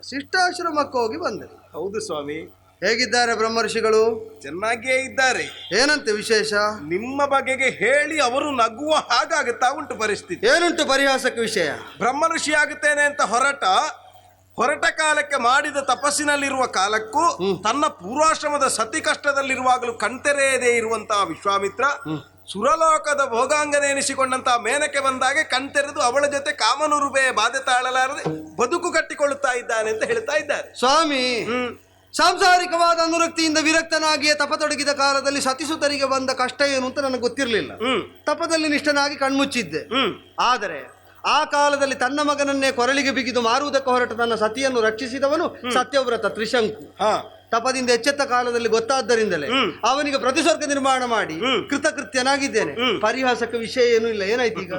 ಶಿಷ್ಟಾಶ್ರಮಕ್ಕೆ ಹೋಗಿ ಬಂದೆ.
ಹೌದು ಸ್ವಾಮಿ.
ಹೇಗಿದ್ದಾರೆ ಬ್ರಹ್ಮರ್ಷಿಗಳು?
ಚೆನ್ನಾಗಿಯೇ ಇದ್ದಾರೆ.
ಏನಂತೆ ವಿಶೇಷ?
ನಿಮ್ಮ ಬಗೆಗೆ ಹೇಳಿ ಅವರು ನಗುವ ಹಾಗಾಗುತ್ತಾ ಉಂಟು ಪರಿಸ್ಥಿತಿ.
ಏನುಂಟು ಪರಿಹಾಸಕ್ಕೆ ವಿಷಯ?
ಬ್ರಹ್ಮ ಋಷಿ ಆಗುತ್ತೇನೆ ಅಂತ ಹೊರಟ ಕಾಲಕ್ಕೆ ಮಾಡಿದ ತಪಸ್ಸಿನಲ್ಲಿರುವ ಕಾಲಕ್ಕೂ ತನ್ನ ಪೂರ್ವಾಶ್ರಮದ ಸತಿ ಕಷ್ಟದಲ್ಲಿರುವಾಗಲೂ ಕಣ್ತೆರೆಯದೇ ಇರುವಂತಹ ವಿಶ್ವಾಮಿತ್ರ ಸುರಲೋಕದ ಭೋಗಾಂಗನೆ ಎನಿಸಿಕೊಂಡಂತಹ ಮೇನಕೆ ಬಂದಾಗ ಕಣ್ತೆರೆದು ಅವಳ ಜೊತೆ ಕಾಮನುರುಬೆಯ ಬಾಧೆ ತಾಳಲಾರದೆ ಬದುಕು ಕಟ್ಟಿಕೊಳ್ಳುತ್ತಾ ಇದ್ದಾನೆ ಅಂತ ಹೇಳ್ತಾ ಇದ್ದಾರೆ
ಸ್ವಾಮಿ. ಸಾಂಸಾರಿಕವಾದ ಅನುರಕ್ತಿಯಿಂದ ವಿರಕ್ತನಾಗಿಯೇ ತಪತೊಡಗಿದ ಕಾಲದಲ್ಲಿ ಸತಿಸುತರಿಗೆ ಬಂದ ಕಷ್ಟ ಏನು ಅಂತ ನನಗೆ ಗೊತ್ತಿರಲಿಲ್ಲ. ತಪದಲ್ಲಿ ನಿಷ್ಠನಾಗಿ ಕಣ್ಮುಚ್ಚಿದ್ದೆ. ಆದರೆ ಆ ಕಾಲದಲ್ಲಿ ತನ್ನ ಮಗನನ್ನೇ ಕೊರಳಿಗೆ ಬಿಗಿದು ಮಾರುವುದಕ್ಕೆ ಹೊರಟ ತನ್ನ ಸತಿಯನ್ನು ರಕ್ಷಿಸಿದವನು ಸತ್ಯವ್ರತ ತ್ರಿಶಂಕು. ತಪದಿಂದ ಎಚ್ಚೆತ್ತ ಕಾಲದಲ್ಲಿ ಗೊತ್ತಾದ್ದರಿಂದಲೇ ಅವನಿಗೆ ಪ್ರತಿಸ್ವರ್ಗ ನಿರ್ಮಾಣ ಮಾಡಿ ಕೃತಕೃತ್ಯನಾಗಿದ್ದೇನೆ. ಪರಿಹಾಸಕ್ಕೆ ವಿಷಯ ಏನೂ ಇಲ್ಲ. ಏನಾಯ್ತು ಈಗ?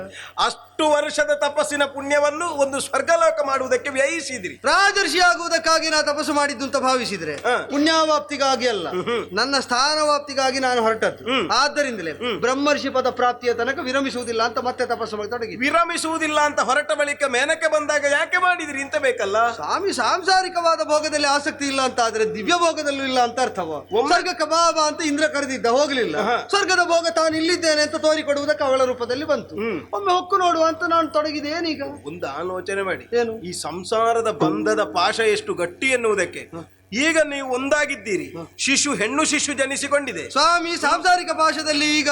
ಅಷ್ಟು ವರ್ಷದ ತಪಸ್ಸಿನ ಪುಣ್ಯವನ್ನು ಒಂದು ಸ್ವರ್ಗಲೋಕ ಮಾಡುವುದಕ್ಕೆ ವ್ಯಯಿಸಿದ್ರಿ.
ರಾಜರ್ಷಿ ಆಗುವುದಕ್ಕಾಗಿ ನಾ ತಪಸ್ಸು ಮಾಡಿದ್ದು ಅಂತ ಭಾವಿಸಿದ್ರೆ ಪುಣ್ಯಾವಾಪ್ತಿಗಾಗಿ ಅಲ್ಲ, ನನ್ನ ಸ್ಥಾನವಾಪ್ತಿಗಾಗಿ ನಾನು ಹೊರಟದ್ದು. ಆದ್ದರಿಂದಲೇ ಬ್ರಹ್ಮರ್ಷಿ ಪದ ಪ್ರಾಪ್ತಿಯ ತನಕ ವಿರಮಿಸುವುದಿಲ್ಲ ಅಂತ ಮತ್ತೆ ತಪಸ್ಸು ಮಾಡಿ ತೊಡಗಿ.
ವಿರಮಿಸುವುದಿಲ್ಲ ಅಂತ ಹೊರಟ ಬಳಿಕ ಮೇನಕೆ ಬಂದಾಗ ಯಾಕೆ ಮಾಡಿದ್ರಿ ಅಂತ ಬೇಕಲ್ಲ
ಸ್ವಾಮಿ? ಸಾಂಸಾರಿಕವಾದ ಭೋಗದಲ್ಲಿ ಆಸಕ್ತಿ ಇಲ್ಲ ಅಂತ ಆದ್ರೆ ದಿವ್ಯ ಭೋಗದಲ್ಲೂ ಇಲ್ಲ ಅಂತ ಅರ್ಥವ? ಸ್ವರ್ಗಕ್ಕೆ ಬಾಬಾ ಅಂತ ಇಂದ್ರ ಕರೆದಿದ್ದ, ಹೋಗ್ಲಿಲ್ಲ. ಸ್ವರ್ಗದ ಭೋಗ ತಾನು ಇಲ್ಲಿದ್ದೇನೆ ಅಂತ ತೋರಿಕೊಡುವುದಕ್ಕೆ ಅವಳ ರೂಪದಲ್ಲಿ ಬಂತು. ಒಮ್ಮೆ ಹೊಕ್ಕು ನೋಡುವ ಅಂತ ನಾನು ತೊಡಗಿದೆ. ಏನೀಗ?
ಒಂದು ಆಲೋಚನೆ ಮಾಡಿ.
ಏನು?
ಈ ಸಂಸಾರದ ಬಂಧದ ಪಾಶ ಎಷ್ಟು ಗಟ್ಟಿ ಎನ್ನುವುದಕ್ಕೆ ಈಗ ನೀವು ಒಂದಾಗಿದ್ದೀರಿ. ಶಿಶು ಹೆಣ್ಣು ಶಿಶು ಜನಿಸಿಕೊಂಡಿದೆ.
ಸ್ವಾಮಿ, ಸಾಂಸಾರಿಕ ಪಾಶದಲ್ಲಿ ಈಗ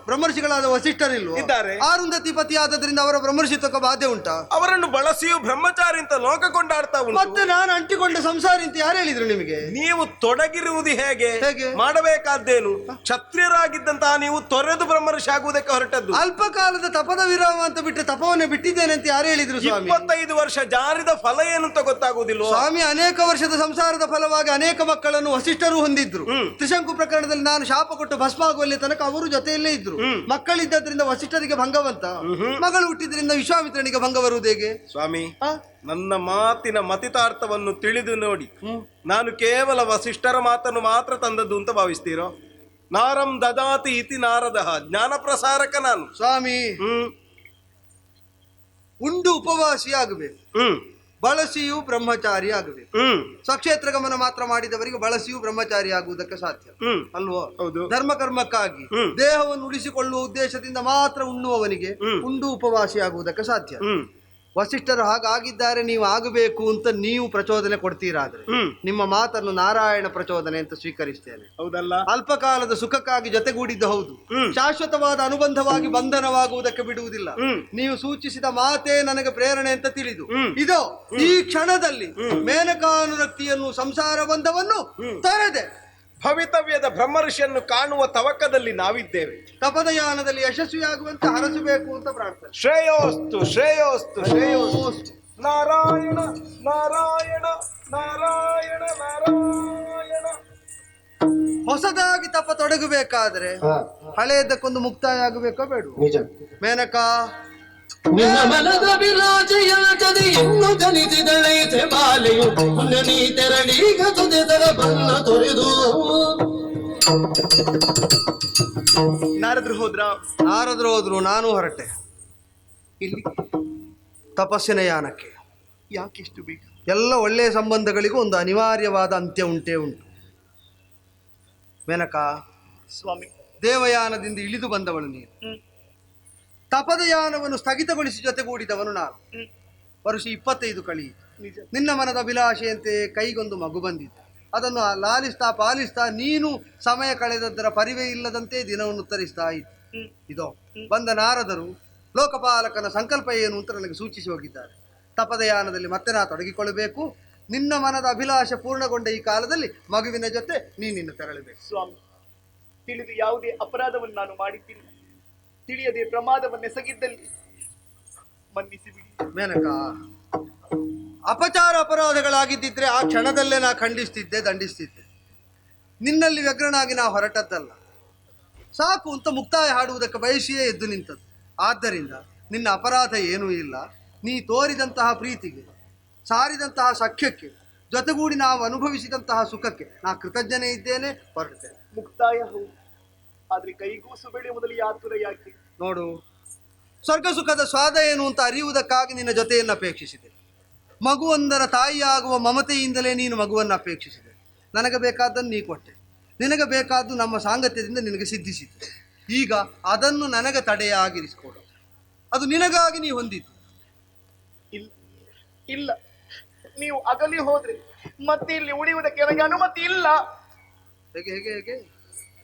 ಬ್ರಹ್ಮರ್ಷಿಗಳಾದ ವಸಿಷ್ಠರಿಲ್ವ
ಇದ್ದಾರೆ.
ಆರುಂಧತಿ ಪತಿ ಆದದ್ರಿಂದ ಅವರ ಬ್ರಹ್ಮರ್ಷಿತ್ವಕ್ಕೆ ಬಾಧೆ ಉಂಟಾ?
ಅವರನ್ನು ಬಳಸಿಯೂ ಬ್ರಹ್ಮಚಾರಿ ಅಂತ ಲೋಕ ಕೊಂಡಾಡ್ತಾ ಉಂಟು.
ಮತ್ತೆ ನಾನು ಅಂಟಿಕೊಂಡ ಸಂಸಾರಿ ಅಂತ ಯಾರು ಹೇಳಿದ್ರು ನಿಮಗೆ?
ನೀವು ತೊಡಗಿರುವುದು ಹೇಗೆ?
ಹೇಗೆ?
ಮಾಡಬೇಕಾದ್ದೇನು? ಕ್ಷತ್ರಿಯರಾಗಿದ್ದಂತಹ ನೀವು ತೊರೆದು ಬ್ರಹ್ಮರ್ಷಿ ಆಗುವುದಕ್ಕೆ ಹೊರಟದ್ದು.
ಅಲ್ಪ ಕಾಲದ ತಪದ ವಿರಾಮ ಅಂತ ಬಿಟ್ಟರೆ ತಪವನ್ನೇ ಬಿಟ್ಟಿದ್ದೇನೆ ಅಂತ ಯಾರು ಹೇಳಿದ್ರು ಸ್ವಾಮಿ?
25 ವರ್ಷ ಜಾರಿದ ಫಲ ಏನು ಅಂತ ಗೊತ್ತಾಗುವುದಿಲ್ಲ
ಸ್ವಾಮಿ. ಅನೇಕ ವರ್ಷದ ಸಂಸಾರದ ಫಲವಾಗಿ ಅನೇಕ ಮಕ್ಕಳನ್ನು ವಸಿಷ್ಠರು ಹೊಂದಿದ್ರು. ತ್ರಿಶಂಕು ಪ್ರಕರಣದಲ್ಲಿ ನಾನು ಶಾಪ ಕೊಟ್ಟು ಭಸ್ಮ ಆಗುವಲ್ಲಿ ತನಕ ಅವರು ಜೊತೆಯಲ್ಲೇ ಇದ್ರು. ಮಕ್ಕಳಿದ್ದರಿಂದ ವಸಿಷ್ಠರಿಗೆ ಭಂಗವಂತ, ಮಗಳು ಹುಟ್ಟಿದ್ರಿಂದ ವಿಶ್ವಾಮಿತ್ರನಿಗೆ ಭಂಗ ಬರುವುದು ಹೇಗೆ
ಸ್ವಾಮಿ? ನನ್ನ ಮಾತಿನ ಮತಿತಾರ್ಥವನ್ನು ತಿಳಿದು ನೋಡಿ. ನಾನು ಕೇವಲ ವಸಿಷ್ಠರ ಮಾತನ್ನು ಮಾತ್ರ ತಂದದ್ದು ಅಂತ ಭಾವಿಸ್ತೀರೋ? ನಾರಂ ದದಾತಿ ಇತಿ ನಾರದ ಜ್ಞಾನ ಪ್ರಸಾರಕ ನಾನು
ಸ್ವಾಮಿ. ಉಂಡು ಉಪವಾಸಿ ಆಗಬೇಕು, ಬಳಸಿಯೂ ಬ್ರಹ್ಮಚಾರಿ ಆಗಬೇಕು. ಸ್ವಕ್ಷೇತ್ರ ಗಮನ ಮಾತ್ರ ಮಾಡಿದವರಿಗೆ ಬಳಸಿಯೂ ಬ್ರಹ್ಮಚಾರಿ ಆಗುವುದಕ್ಕೆ ಸಾಧ್ಯ ಅಲ್ವೋ? ಧರ್ಮ ಕರ್ಮಕ್ಕಾಗಿ ದೇಹವನ್ನು ಉಳಿಸಿಕೊಳ್ಳುವ ಉದ್ದೇಶದಿಂದ ಮಾತ್ರ ಉಣ್ಣುವವನಿಗೆ ಉಂಡು ಉಪವಾಸಿ ಆಗುವುದಕ್ಕೆ ಸಾಧ್ಯ. ವಸಿಷ್ಠರು ಹಾಗಾಗಿದ್ದಾರೆ, ನೀವು ಆಗಬೇಕು ಅಂತ ನೀವು ಪ್ರಚೋದನೆ ಕೊಡ್ತೀರಾದ್ರೆ ನಿಮ್ಮ ಮಾತನ್ನು ನಾರಾಯಣ ಪ್ರಚೋದನೆ ಅಂತ ಸ್ವೀಕರಿಸ್ತೇನೆ.
ಹೌದಲ್ಲ?
ಅಲ್ಪಕಾಲದ ಸುಖಕ್ಕಾಗಿ ಜೊತೆಗೂಡಿದ್ದು ಹೌದು, ಶಾಶ್ವತವಾದ ಅನುಬಂಧವಾಗಿ ಬಂಧನವಾಗುವುದಕ್ಕೆ ಬಿಡುವುದಿಲ್ಲ. ನೀವು ಸೂಚಿಸಿದ ಮಾತೇ ನನಗೆ ಪ್ರೇರಣೆ ಅಂತ ತಿಳಿದು ಇದೋ ಈ ಕ್ಷಣದಲ್ಲಿ ಮೇನಕಾನುರಕ್ತಿಯನ್ನು ಸಂಸಾರ ಬಂಧವನ್ನು ತೊರೆದೆ
ಭವಿತವ್ಯದ ಬ್ರಹ್ಮರ್ಷಿಯನ್ನು ಕಾಣುವ ತವಕದಲ್ಲಿ ನಾವಿದ್ದೇವೆ.
ತಪದಯಾನದಲ್ಲಿ ಯಶಸ್ವಿಯಾಗುವಂತೆ ಹರಸಬೇಕು ಅಂತ ಪ್ರಾರ್ಥನೆ.
ಶ್ರೇಯೋಸ್ತು ಶ್ರೇಯೋಸ್ತು ಶ್ರೇಯೋಸ್ತು. ನಾರಾಯಣ ನಾರಾಯಣ ನಾರಾಯಣ ನಾರಾಯಣ.
ಹೊಸದಾಗಿ ತಪ ತೊಡಗಬೇಕಾದ್ರೆ ಹಳೆಯದಕ್ಕೊಂದು ಮುಕ್ತಾಯ ಆಗಬೇಕೋ ಬೇಡ? ಮೇನಕಾ,
ನಿನ್ನ ಮನದ ವಿರಾಜಯಾಗದೆ ಇನ್ನು ಜನಿಸಿದಳೈತೆ ಬಾಲೆಯು ಪುಣ್ಯ ನೀ ತೆರಳೀಗ ತುದೆದರ ಬಣ್ಣ ತೊರೆದು.
ನಾರದ್ರು ಹೋದ್ರು, ನಾನು ಹೊರಟೆ. ಇಲ್ಲಿ ತಪಸ್ಸಿನ ಯಾನಕ್ಕೆ. ಯಾಕೆಷ್ಟು ಬೇಗ?
ಎಲ್ಲ ಒಳ್ಳೆಯ ಸಂಬಂಧಗಳಿಗೂ ಒಂದು ಅನಿವಾರ್ಯವಾದ ಅಂತ್ಯ ಉಂಟೇ ಉಂಟು. ಮೇನಕಾ
ಸ್ವಾಮಿ,
ದೇವಯಾನದಿಂದ ಇಳಿದು ಬಂದವಳು ನೀನು. ತಪದಯಾನವನ್ನು ಸ್ಥಗಿತಗೊಳಿಸಿ ಜೊತೆಗೂಡಿದವನು ನಾನು. ವರ್ಷ 25 ಕಳೆಯಿತು. ನಿನ್ನ ಮನದ ಅಭಿಲಾಷೆಯಂತೆ ಕೈಗೊಂದು ಮಗು ಬಂದಿದೆ. ಅದನ್ನು ಲಾಲಿಸ್ತಾ ಪಾಲಿಸ್ತಾ ನೀನು ಸಮಯ ಕಳೆದದ್ದರ ಪರಿವೇ ಇಲ್ಲದಂತೆ ದಿನವನ್ನು ಉತ್ತರಿಸ್ತಾ ಇತ್ತು. ಇದೋ ಬಂದ ನಾರದರು ಲೋಕಪಾಲಕನ ಸಂಕಲ್ಪ ಏನು ಅಂತ ನನಗೆ ಸೂಚಿಸಿ ಹೋಗಿದ್ದಾರೆ. ತಪದಯಾನದಲ್ಲಿ ಮತ್ತೆ ನಾ ತೊಡಗಿಕೊಳ್ಳಬೇಕು. ನಿನ್ನ ಮನದ ಅಭಿಲಾಷೆ ಪೂರ್ಣಗೊಂಡ ಈ ಕಾಲದಲ್ಲಿ ಮಗುವಿನ ಜೊತೆ ನೀನಿನ್ನು ತೆರಳಬೇಕು.
ಸ್ವಾಮಿ, ತಿಳಿದು ಯಾವುದೇ ಅಪರಾಧವನ್ನು ನಾನು ಮಾಡಿದ್ದಿಲ್ಲ. ತಿಳಿಯದೆ ಪ್ರಮಾದವನ್ನೆಸಗಿದ್ದಲ್ಲಿ ಮನ್ನಿಸಿ ಬಿಡಿ.
ಮೇನಕ, ಅಪಚಾರ ಅಪರಾಧಗಳಾಗಿದ್ದಿದ್ರೆ ಆ ಕ್ಷಣದಲ್ಲೇ ನಾ ಖಂಡಿಸ್ತಿದ್ದೆ, ದಂಡಿಸ್ತಿದ್ದೆ. ನಿನ್ನಲ್ಲಿ ವ್ಯಗ್ರನಾಗಿ ನಾ ಹೊರಟದ್ದಲ್ಲ. ಸಾಕು ಅಂತ ಮುಕ್ತಾಯ ಹಾಡುವುದಕ್ಕೆ ಬಯಸಿಯೇ ಎದ್ದು ನಿಂತದ್ದು. ಆದ್ದರಿಂದ ನಿನ್ನ ಅಪರಾಧ ಏನೂ ಇಲ್ಲ. ನೀ ತೋರಿದಂತಹ ಪ್ರೀತಿಗೆ, ಸಾರಿದಂತಹ ಸಖ್ಯಕ್ಕೆ, ಜೊತೆಗೂಡಿ ನಾವು ಅನುಭವಿಸಿದಂತಹ ಸುಖಕ್ಕೆ ನಾ ಕೃತಜ್ಞನೇ ಇದ್ದೇನೆ, ಹೊರಡ್ತೇನೆ.
ಮುಕ್ತಾಯ ಹೌದು, ಆದ್ರೆ ಕೈಗೂಸು ಬೆಳೆ ಮೊದಲು ಆತುರ ಯಾಕೆ?
ನೋಡು, ಸ್ವರ್ಗ ಸುಖದ ಸ್ವಾದ ಏನು ಅಂತ ಅರಿಯುವುದಕ್ಕಾಗಿ ನಿನ್ನ ಜೊತೆಯನ್ನು ಅಪೇಕ್ಷಿಸಿದೆ. ಮಗುವೊಂದರ ತಾಯಿಯಾಗುವ ಮಮತೆಯಿಂದಲೇ ನೀನು ಮಗುವನ್ನು ಅಪೇಕ್ಷಿಸಿದೆ. ನನಗೆ ಬೇಕಾದ್ದನ್ನು ನೀ ಕೊಟ್ಟೆ. ನಿನಗೆ ಬೇಕಾದ್ದು ನಮ್ಮ ಸಾಂಗತ್ಯದಿಂದ ನಿನಗೆ ಸಿದ್ಧಿಸಿತು. ಈಗ ಅದನ್ನು ನನಗೆ ತಡೆಯಾಗಿರಿಸಿಕೊಡು. ಅದು ನಿನಗಾಗಿ ನೀ ಹೊಂದಿದ್ದು.
ಇಲ್ಲ ಇಲ್ಲ, ನೀವು ಅಗಲಿ ಹೋದ್ರೆ ಮತ್ತೆ ಇಲ್ಲಿ ಉಳಿಯುವುದಕ್ಕೆ ನನಗೆ ಅನುಮತಿ ಇಲ್ಲ.
ಹೇಗೆ ಹೇಗೆ ಹೇಗೆ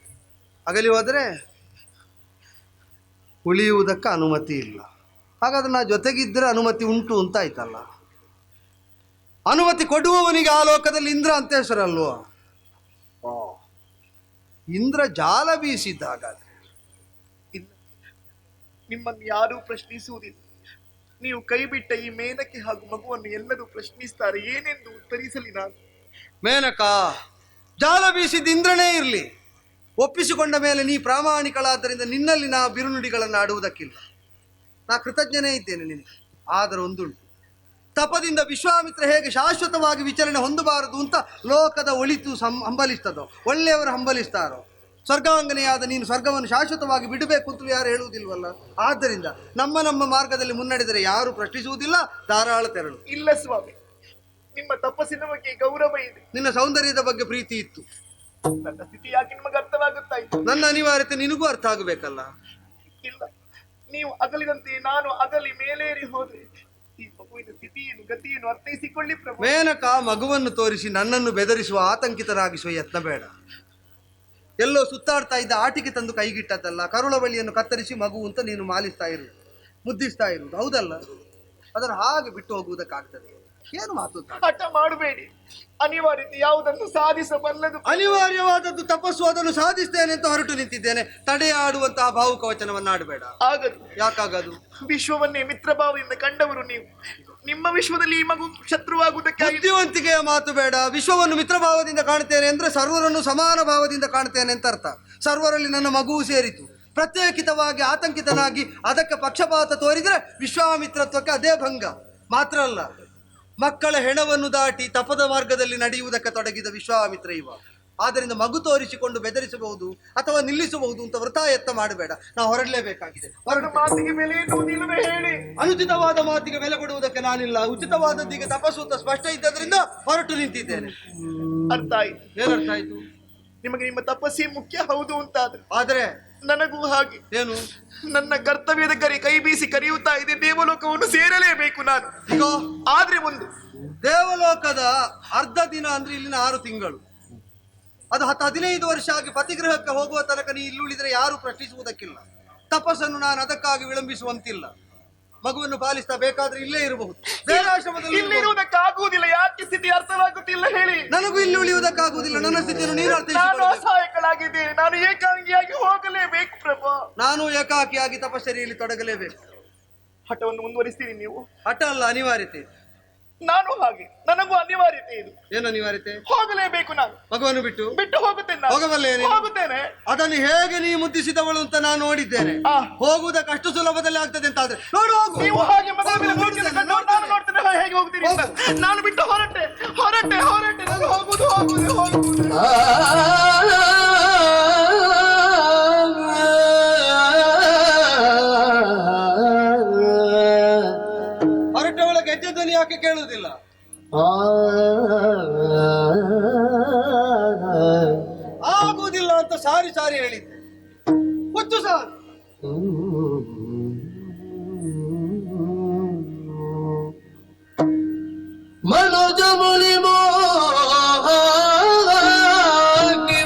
ಅಗಲಿ ಹೋದರೆ ಉಳಿಯುವುದಕ್ಕೆ ಅನುಮತಿ ಇಲ್ಲ? ಹಾಗಾದ್ರೆ ನಾ ಜೊತೆಗಿದ್ದರೆ ಅನುಮತಿ ಉಂಟು ಅಂತ ಆಯ್ತಲ್ಲ. ಅನುಮತಿ ಕೊಡುವವನಿಗೆ ಆ ಲೋಕದಲ್ಲಿ ಇಂದ್ರ ಅಂತ ಹೆಸರಲ್ವೋ? ಇಂದ್ರ ಜಾಲ ಬೀಸಿದ್ದ. ಹಾಗಾದ್ರೆ
ಇಲ್ಲ, ನಿಮ್ಮನ್ನು ಯಾರೂ ಪ್ರಶ್ನಿಸುವುದಿಲ್ಲ. ನೀವು ಕೈ ಬಿಟ್ಟ ಈ ಮೇನಕ್ಕೆ ಹಾಗೂ ಮಗುವನ್ನು ಎಲ್ಲರೂ ಪ್ರಶ್ನಿಸ್ತಾರೆ. ಏನೆಂದು ಉತ್ತರಿಸಲಿ ನಾನು?
ಮೇನಕ, ಜಾಲ ಬೀಸಿದ್ದ ಇಂದ್ರನೇ ಇರಲಿ, ಒಪ್ಪಿಸಿಕೊಂಡ ಮೇಲೆ ನೀ ಪ್ರಾಮಾಣಿಕಳಾದ್ದರಿಂದ ನಿನ್ನಲ್ಲಿ ನಾ ಬಿರುನುಡಿಗಳನ್ನು ಆಡುವುದಕ್ಕಿಲ್ಲ. ನಾ ಕೃತಜ್ಞನೇ ಇದ್ದೇನೆ ನಿನಗೆ. ಆದರೆ ಒಂದುಂಟು, ತಪದಿಂದ ವಿಶ್ವಾಮಿತ್ರ ಹೇಗೆ ಶಾಶ್ವತವಾಗಿ ವಿಚಲನೆ ಹೊಂದಬಾರದು ಅಂತ ಲೋಕದ ಒಳಿತು ಹಂಬಲಿಸ್ತದೋ, ಒಳ್ಳೆಯವರು ಹಂಬಲಿಸ್ತಾರೋ, ಸ್ವರ್ಗಾಂಗನೆಯಾದ ನೀನು ಸ್ವರ್ಗವನ್ನು ಶಾಶ್ವತವಾಗಿ ಬಿಡಬೇಕು ಅಂತಲೂ ಯಾರು ಹೇಳುವುದಿಲ್ವಲ್ಲ. ಆದ್ದರಿಂದ ನಮ್ಮ ಮಾರ್ಗದಲ್ಲಿ ಮುನ್ನಡೆದರೆ ಯಾರು ಪ್ರಶ್ನಿಸುವುದಿಲ್ಲ. ಧಾರಾಳ ತೆರಳು.
ಇಲ್ಲ ಸ್ವಾಮಿ, ನಿಮ್ಮ ತಪಸ್ಸಿನ ಬಗ್ಗೆ ಗೌರವ ಇದೆ.
ನಿನ್ನ ಸೌಂದರ್ಯದ ಬಗ್ಗೆ ಪ್ರೀತಿ ಇತ್ತು.
ನನ್ನ ಸ್ಥಿತಿ ಯಾಕೆ ನಿಮಗೆ ಅರ್ಥವಾಗುತ್ತಾ ಇಲ್ಲ?
ನನ್ನ ಅನಿವಾರ್ಯತೆ ನಿನಗೂ ಅರ್ಥ ಆಗಬೇಕಲ್ಲ.
ಇಲ್ಲ, ನೀವು ಅಗಲಿದಂತೆ ನಾನು ಅಗಲಿ ಮೇಲೇರಿ ಹೋದ್ರೆ ಈ ಮಗುವಿನ ಸ್ಥಿತಿಯನ್ನು ಗತಿಯನ್ನು ಅರ್ಥೈಸಿಕೊಳ್ಳಿ ಪ್ರಭು.
ಮೇನಕ, ಮಗುವನ್ನು ತೋರಿಸಿ ನನ್ನನ್ನು ಬೆದರಿಸುವ, ಆತಂಕಿತರಾಗಿಸುವ ಯತ್ನ ಬೇಡ. ಎಲ್ಲೋ ಸುತ್ತಾಡ್ತಾ ಇದ್ದ ಆಟಿಕೆ ತಂದು ಕೈಗಿಟ್ಟದ್ದಲ್ಲ. ಕರುಳ ಬಳಿಯನ್ನು ಕತ್ತರಿಸಿ ಮಗು ಅಂತ ನೀನು ಮಾಲಿಸ್ತಾ ಇರುವುದು, ಮುದ್ದಿಸ್ತಾ ಇರುವುದು, ಹೌದಲ್ಲ? ಅದನ್ನು ಹಾಗೆ ಬಿಟ್ಟು ಹೋಗುವುದಕ್ಕಾಗ್ತದೆ? ಏನು ಮಾತು?
ಹಠ ಮಾಡಬೇಡಿ. ಅನಿವಾರ್ಯತೆ ಯಾವುದನ್ನು ಸಾಧಿಸಬಲ್ಲದು.
ಅನಿವಾರ್ಯವಾದದ್ದು ತಪಸ್ಸು, ಅದನ್ನು ಸಾಧಿಸ್ತೇನೆ ಅಂತ ಹೊರಟು ನಿಂತಿದ್ದೇನೆ. ತಡೆಯಾಡುವಂತಹ ಭಾವುಕ ವಚನವನ್ನಾಡಬೇಡ.
ಆಗದು.
ಯಾಕಾಗದು?
ವಿಶ್ವವನ್ನೇ ಮಿತ್ರಭಾವದಿಂದ ಕಂಡವರು ನೀವು. ನಿಮ್ಮ ವಿಶ್ವದಲ್ಲಿ ಈ ಮಗು ಶತ್ರುವಾಗುವುದಕ್ಕೆ
ಬುದ್ಧಿವಂತಿಕೆಯ ಮಾತು ಬೇಡ. ವಿಶ್ವವನ್ನು ಮಿತ್ರಭಾವದಿಂದ ಕಾಣ್ತೇನೆ ಅಂದ್ರೆ ಸರ್ವರನ್ನು ಸಮಾನ ಭಾವದಿಂದ ಕಾಣ್ತೇನೆ ಅಂತ ಅರ್ಥ. ಸರ್ವರಲ್ಲಿ ನನ್ನ ಮಗುವು ಸೇರಿತು. ಪ್ರತ್ಯೇಕಿತವಾಗಿ ಆತಂಕಿತನಾಗಿ ಅದಕ್ಕೆ ಪಕ್ಷಪಾತ ತೋರಿದರೆ ವಿಶ್ವಾಮಿತ್ರತ್ವಕ್ಕೆ ಅದೇ ಭಂಗ. ಮಾತ್ರ ಅಲ್ಲ, ಮಕ್ಕಳ ಹೆಣವನ್ನು ದಾಟಿ ತಪದ ಮಾರ್ಗದಲ್ಲಿ ನಡೆಯುವುದಕ್ಕೆ ತೊಡಗಿದ ವಿಶ್ವಾಮಿತ್ರ ಇವ. ಆದ್ದರಿಂದ ಮಗು ತೋರಿಸಿಕೊಂಡು ಬೆದರಿಸಬಹುದು ಅಥವಾ ನಿಲ್ಲಿಸಬಹುದು ಅಂತ ವೃಥಾಯತ್ನ ಮಾಡಬೇಡ. ನಾವು ಹೊರಡಲೇಬೇಕಾಗಿದೆ.
ಮಾತಿಗೆ ಬೆಲೆ ಎನ್ನುವುದಿಲ್ಲವೇ ಹೇಳಿ?
ಅನುಚಿತವಾದ ಮಾತಿಗೆ ಬೆಲೆ ಕೊಡುವುದಕ್ಕೆ ನಾನಿಲ್ಲ. ಉಚಿತವಾದದ್ದೀಗ ತಪಸ್ಸು ಅಂತ ಸ್ಪಷ್ಟ ಇದ್ದದ್ರಿಂದ ಹೊರಟು ನಿಂತಿದ್ದೇನೆ.
ಅರ್ಥ ಆಯ್ತು.
ಏನರ್ಥ ಆಯ್ತು?
ನಿಮಗೆ ನಿಮ್ಮ ತಪಸ್ಸೇ ಮುಖ್ಯ ಹೌದು ಅಂತಾದ್ರೆ
ಆದರೆ
ನನಗೂ ಹಾಗೆ.
ಏನು?
ನನ್ನ ಕರ್ತವ್ಯದ ಕೈ ಬೀಸಿ ಕರೆಯುತ್ತಾ ಇದೆ. ದೇವಲೋಕವನ್ನು ಸೇರಲೇಬೇಕು ನಾನು.
ಈಗ
ಆದ್ರೆ ಒಂದು
ದೇವಲೋಕದ ಅರ್ಧ ದಿನ ಅಂದ್ರೆ ಇಲ್ಲಿನ 6 ತಿಂಗಳು. ಅದು 10-15 ವರ್ಷ ಆಗಿ ಪತಿಗೃಹಕ್ಕೆ ಹೋಗುವ ತನಕ ನೀ ಇಲ್ಲುಳಿದರೆ ಯಾರು ಪ್ರಶ್ನಿಸುವುದಕ್ಕಿಲ್ಲ. ತಪಸ್ಸನ್ನು ನಾನು ಅದಕ್ಕಾಗಿ ವಿಳಂಬಿಸುವಂತಿಲ್ಲ. ಮಗುವನ್ನು ಪಾಲಿಸ್ತಾ ಬೇಕಾದ್ರೆ ಇಲ್ಲೇ ಇರಬಹುದು. ಬೇರಾಶ್ರಮದಲ್ಲಿ
ಇಲ್ಲಿರುವುದಕ್ಕಾಗುವುದಿಲ್ಲ. ಯಾಕೆ ಸ್ಥಿತಿ ಅರ್ಥವಾಗುತ್ತಿಲ್ಲ ಹೇಳಿ?
ನನಗೂ ಇಲ್ಲಿ ಉಳಿಯುವುದಕ್ಕಾಗುವುದಿಲ್ಲ. ನನ್ನ ಸ್ಥಿತಿಯನ್ನು ನೀನು
ನಾನು
ಅರ್ಥೈಸಿಕೊಳ್ಳಬೇಕು.
ಅಸಹಾಯಕಳಾಗಿದ್ದೇನೆ. ನಾನು ಏಕಾಂಗಿಯಾಗಿ ಹೋಗಲೇಬೇಕು ಪ್ರಭು.
ನಾನು ಏಕಾಕಿಯಾಗಿ ತಪಶ್ಚರ್ಯೆಯಲ್ಲಿ ತೊಡಗಲೇಬೇಕು.
ಹಠವನ್ನು ಮುಂದುವರಿಸ್ತೀರಿ ನೀವು?
ಹಠ ಅಲ್ಲ, ಅನಿವಾರ್ಯತೆ.
ನಾನು ಹಾಗೆ, ನನಗೂ ಅನಿವಾರ್ಯತೆ ಇದು.
ಏನು ಅನಿವಾರ್ಯತೆ?
ಹೋಗಲೇಬೇಕು. ನಾನು
ಮಗುವನ್ನು ಬಿಟ್ಟು
ಹೋಗುತ್ತೇನೆ.
ಹೋಗಬಲ್ಲೆ?
ಹೋಗುತ್ತೇನೆ.
ಅದನ್ನು ಹೇಗೆ ನೀ ಮುದ್ದಿಸಿದವಳು ಅಂತ ನಾನು ನೋಡಿದ್ದೇನೆ. ಹೋಗುವುದಕ್ಕೆ ಅಷ್ಟು ಸುಲಭದಲ್ಲಿ ಆಗ್ತದೆ ಅಂತ ಆದ್ರೆ ನೋಡು, ಹೋಗು.
ನೀವು ಹಾಗೆ ಮಗುವಿನ ನೋಡ್ತೀರಿ, ನಾನು ನೋಡ್ತೇನೆ ಹೇಗೆ ಹೋಗ್ತೀರಿ ಅಂತ. ನಾನು ಬಿಟ್ಟು ಹೊರಟೆ. ನಾನು ಹೋಗುದು.
ಹೊರಟವಳ ಗೆಜ್ಜೆ ಧ್ವನಿ ಯಾಕೆ ಕೇಳುವುದಿಲ್ಲ? ಆಗುವುದಿಲ್ಲ ಅಂತ ಸಾರಿ ಹೇಳಿದ್ದೆ. ಹುಚ್ಚು ಸಾರು.
ಮನೋಜ ಮುನಿ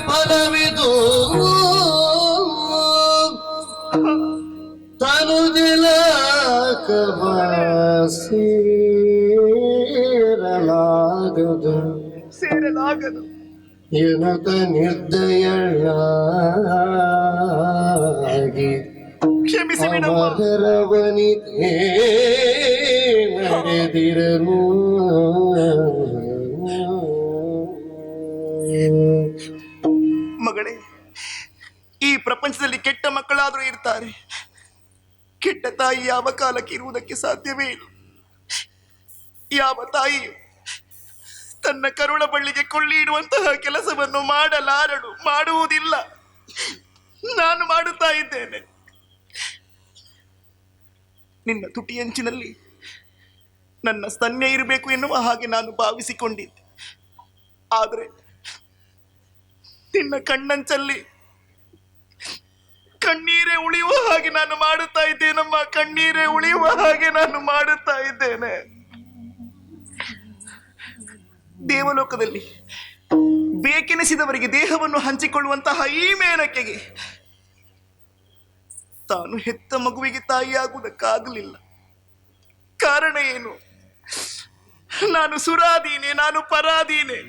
ಫಲವಿದು ತನುದಿಲ ಸೇರಲಾಗದು
ಸೇರಲಾಗದು
ಎನಕ ನಿರ್ದಯ
ಏನಮ್ಮ?
ಅಮರವನಿತೆ ನಡೆದಿರಲು
ಮಗಳೇ, ಈ ಪ್ರಪಂಚದಲ್ಲಿ ಕೆಟ್ಟ ಮಕ್ಕಳಾದರೂ ಇರ್ತಾರೆ, ಕೆಟ್ಟ ತಾಯಿ ಯಾವ ಕಾಲಕ್ಕೆ ಇರುವುದಕ್ಕೆ ಸಾಧ್ಯವೇ ಇಲ್ಲ. ಯಾವ ತಾಯಿ ತನ್ನ ಕರುಳ ಬಳ್ಳಿಗೆ ಕೊಳ್ಳಿ ಇಡುವಂತಹ ಕೆಲಸವನ್ನು ಮಾಡಲಾರಳು, ಮಾಡುವುದಿಲ್ಲ. ನಾನು ಮಾಡುತ್ತಾ ಇದ್ದೇನೆ. ನಿನ್ನ ತುಟಿಯಂಚಿನಲ್ಲಿ ನನ್ನ ಸ್ತನ್ಯ ಇರಬೇಕು ಎನ್ನುವ ಹಾಗೆ ನಾನು ಭಾವಿಸಿಕೊಂಡಿದ್ದೆ. ಆದರೆ ನಿನ್ನ ಕಣ್ಣಂಚಲ್ಲಿ ಕಣ್ಣೀರೇ ಉಳಿಯುವ ಹಾಗೆ ನಾನು ಮಾಡುತ್ತಾ ಇದ್ದೇನಮ್ಮ, ಕಣ್ಣೀರೇ ಉಳಿಯುವ ಹಾಗೆ ನಾನು ಮಾಡುತ್ತಾ ಇದ್ದೇನೆ. ದೇವಲೋಕದಲ್ಲಿ ಬೇಕೆನಿಸಿದವರಿಗೆ ದೇಹವನ್ನು ಹಂಚಿಕೊಳ್ಳುವಂತಹ ಈ ಮೇನಕೆಗೆ ತಾನು ಹೆತ್ತ ಮಗುವಿಗೆ ತಾಯಿಯಾಗುವುದಕ್ಕಾಗಲಿಲ್ಲ. ಕಾರಣ ಏನು? ನಾನು ಸುರಾದೀನೆ, ನಾನು ಪರಾದೀನೆ.